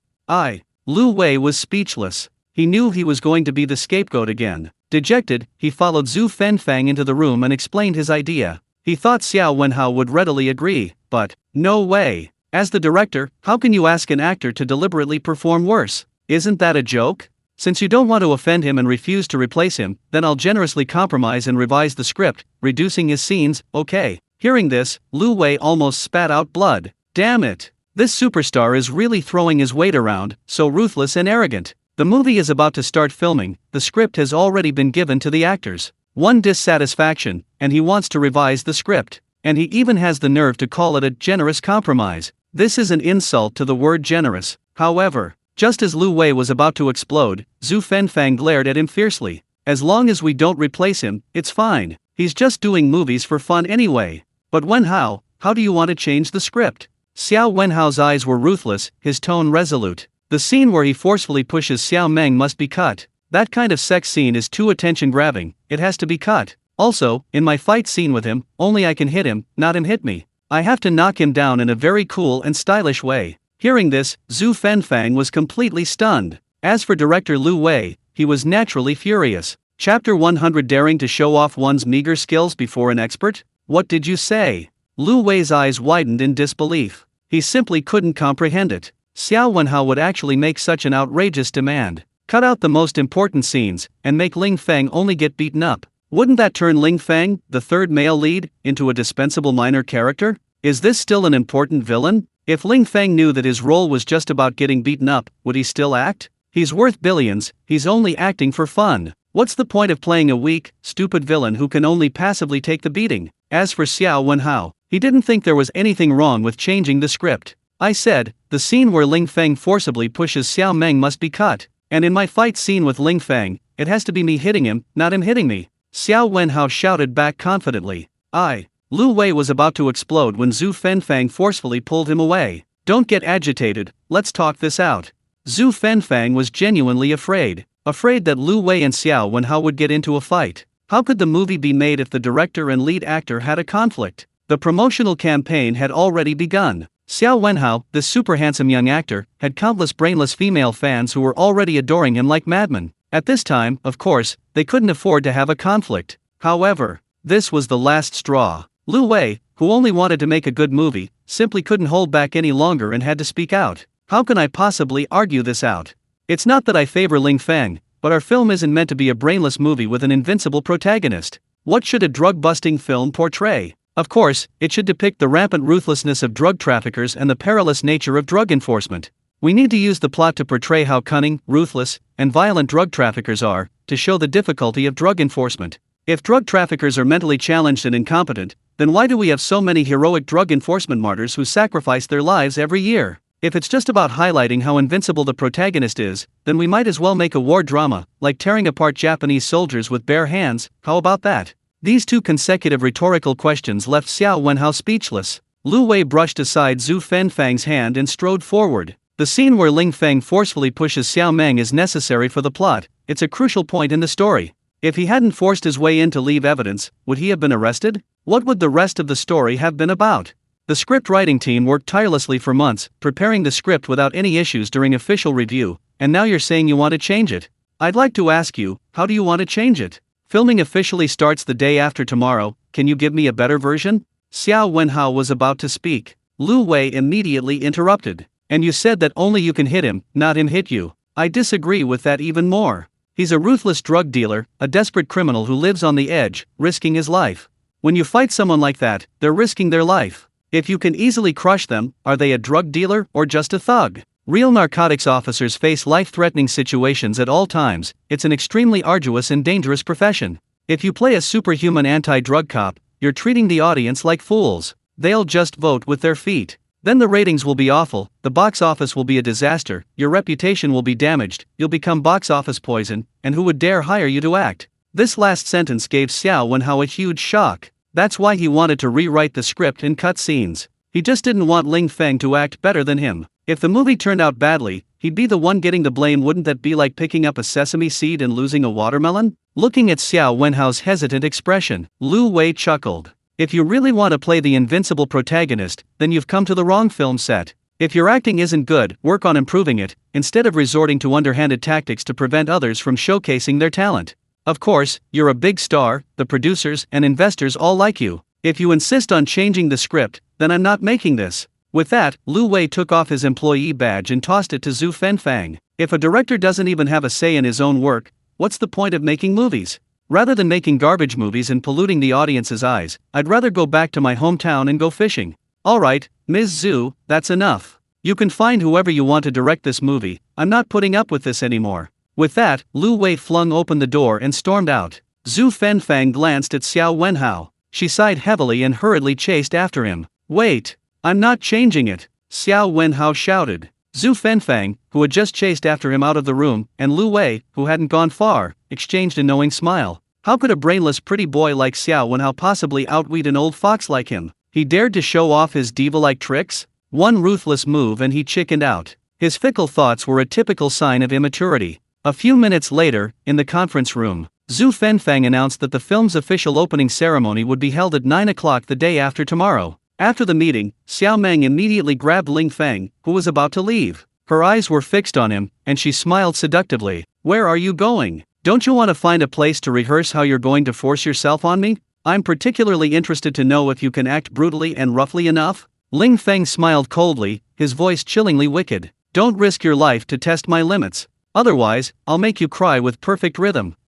Lu Wei was speechless. He knew he was going to be the scapegoat again. Dejected, he followed Zhu Fenfang into the room and explained his idea. He thought Xiao Wenhao would readily agree, but no way. As the director, how can you ask an actor to deliberately perform worse? Isn't that a joke? Since you don't want to offend him and refuse to replace him, then I'll generously compromise and revise the script, reducing his scenes, okay? Hearing this, Lu Wei almost spat out blood. Damn it! This superstar is really throwing his weight around, so ruthless and arrogant. The movie is about to start filming, the script has already been given to the actors. One dissatisfaction, and he wants to revise the script. And he even has the nerve to call it a generous compromise. This is an insult to the word generous. However, just as Lu Wei was about to explode, Zhu Fenfang glared at him fiercely. As long as we don't replace him, it's fine. He's just doing movies for fun anyway. But Wenhao, how do you want to change the script? Xiao Wenhao's eyes were ruthless, his tone resolute. The scene where he forcefully pushes Xiao Meng must be cut. That kind of sex scene is too attention-grabbing, it has to be cut. Also, in my fight scene with him, only I can hit him, not him hit me. I have to knock him down in a very cool and stylish way. Hearing this, Zhu Fenfang was completely stunned. As for director Lu Wei, he was naturally furious. Chapter 100, daring to show off one's meager skills before an expert? What did you say? Lu Wei's eyes widened in disbelief. He simply couldn't comprehend it. Xiao Wenhao would actually make such an outrageous demand. Cut out the most important scenes, and make Ling Feng only get beaten up. Wouldn't that turn Ling Feng, the third male lead, into a dispensable minor character? Is this still an important villain? If Ling Feng knew that his role was just about getting beaten up, would he still act? He's worth billions, he's only acting for fun. What's the point of playing a weak, stupid villain who can only passively take the beating? As for Xiao Wenhao, he didn't think there was anything wrong with changing the script. I said, the scene where Ling Feng forcibly pushes Xiao Meng must be cut. And in my fight scene with Ling Feng, it has to be me hitting him, not him hitting me. Xiao Wenhao shouted back confidently. Lu Wei was about to explode when Zhu Fenfang forcefully pulled him away. Don't get agitated, let's talk this out. Zhu Fenfang was genuinely afraid that Lu Wei and Xiao Wenhao would get into a fight. How could the movie be made if the director and lead actor had a conflict? The promotional campaign had already begun. Xiao Wenhao, this super handsome young actor, had countless brainless female fans who were already adoring him like madmen. At this time, of course, they couldn't afford to have a conflict. However, this was the last straw. Lu Wei, who only wanted to make a good movie, simply couldn't hold back any longer and had to speak out. How can I possibly argue this out? It's not that I favor Ling Feng, but our film isn't meant to be a brainless movie with an invincible protagonist. What should a drug-busting film portray? Of course, it should depict the rampant ruthlessness of drug traffickers and the perilous nature of drug enforcement. We need to use the plot to portray how cunning, ruthless, and violent drug traffickers are, to show the difficulty of drug enforcement. If drug traffickers are mentally challenged and incompetent, then why do we have so many heroic drug enforcement martyrs who sacrifice their lives every year? If it's just about highlighting how invincible the protagonist is, then we might as well make a war drama, like tearing apart Japanese soldiers with bare hands. How about that? These two consecutive rhetorical questions left Xiao Wenhao speechless. Lu Wei brushed aside Zhu Fenfang's hand and strode forward. The scene where Ling Feng forcefully pushes Xiao Meng is necessary for the plot. It's a crucial point in the story. If he hadn't forced his way in to leave evidence, would he have been arrested? What would the rest of the story have been about? The script writing team worked tirelessly for months, preparing the script without any issues during official review, and now you're saying you want to change it. I'd like to ask you, how do you want to change it? Filming officially starts the day after tomorrow. Can you give me a better version? Xiao Wenhao was about to speak. Lu Wei immediately interrupted. And you said that only you can hit him, not him hit you. I disagree with that even more. He's a ruthless drug dealer, a desperate criminal who lives on the edge, risking his life. When you fight someone like that, they're risking their life. If you can easily crush them, are they a drug dealer or just a thug? Real narcotics officers face life-threatening situations at all times. It's an extremely arduous and dangerous profession. If you play a superhuman anti-drug cop, you're treating the audience like fools. They'll just vote with their feet. Then the ratings will be awful, the box office will be a disaster, your reputation will be damaged, you'll become box office poison, and who would dare hire you to act? This last sentence gave Xiao Wenhao a huge shock. That's why he wanted to rewrite the script and cut scenes. He just didn't want Ling Feng to act better than him. If the movie turned out badly, he'd be the one getting the blame. Wouldn't that be like picking up a sesame seed and losing a watermelon? Looking at Xiao Wenhao's hesitant expression, Lu Wei chuckled. If you really want to play the invincible protagonist, then you've come to the wrong film set. If your acting isn't good, work on improving it, instead of resorting to underhanded tactics to prevent others from showcasing their talent. Of course, you're a big star, the producers and investors all like you. If you insist on changing the script, then I'm not making this. With that, Lu Wei took off his employee badge and tossed it to Zhu Fenfang. If a director doesn't even have a say in his own work, what's the point of making movies? Rather than making garbage movies and polluting the audience's eyes, I'd rather go back to my hometown and go fishing. Alright, Ms. Zhu, that's enough. You can find whoever you want to direct this movie. I'm not putting up with this anymore. With that, Lu Wei flung open the door and stormed out. Zhu Fenfang glanced at Xiao Wenhao. She sighed heavily and hurriedly chased after him. Wait, I'm not changing it, Xiao Wenhao shouted. Zhu Fenfang, who had just chased after him out of the room, and Lu Wei, who hadn't gone far, exchanged a knowing smile. How could a brainless pretty boy like Xiao Wenhao possibly outwit an old fox like him? He dared to show off his diva-like tricks? One ruthless move and he chickened out. His fickle thoughts were a typical sign of immaturity. A few minutes later, in the conference room, Zhu Fenfang announced that the film's official opening ceremony would be held at 9 o'clock the day after tomorrow. After the meeting, Xiao Meng immediately grabbed Ling Feng, who was about to leave. Her eyes were fixed on him, and she smiled seductively. Where are you going? Don't you want to find a place to rehearse how you're going to force yourself on me? I'm particularly interested to know if you can act brutally and roughly enough. Ling Feng smiled coldly, his voice chillingly wicked. Don't risk your life to test my limits. Otherwise, I'll make you cry with perfect rhythm.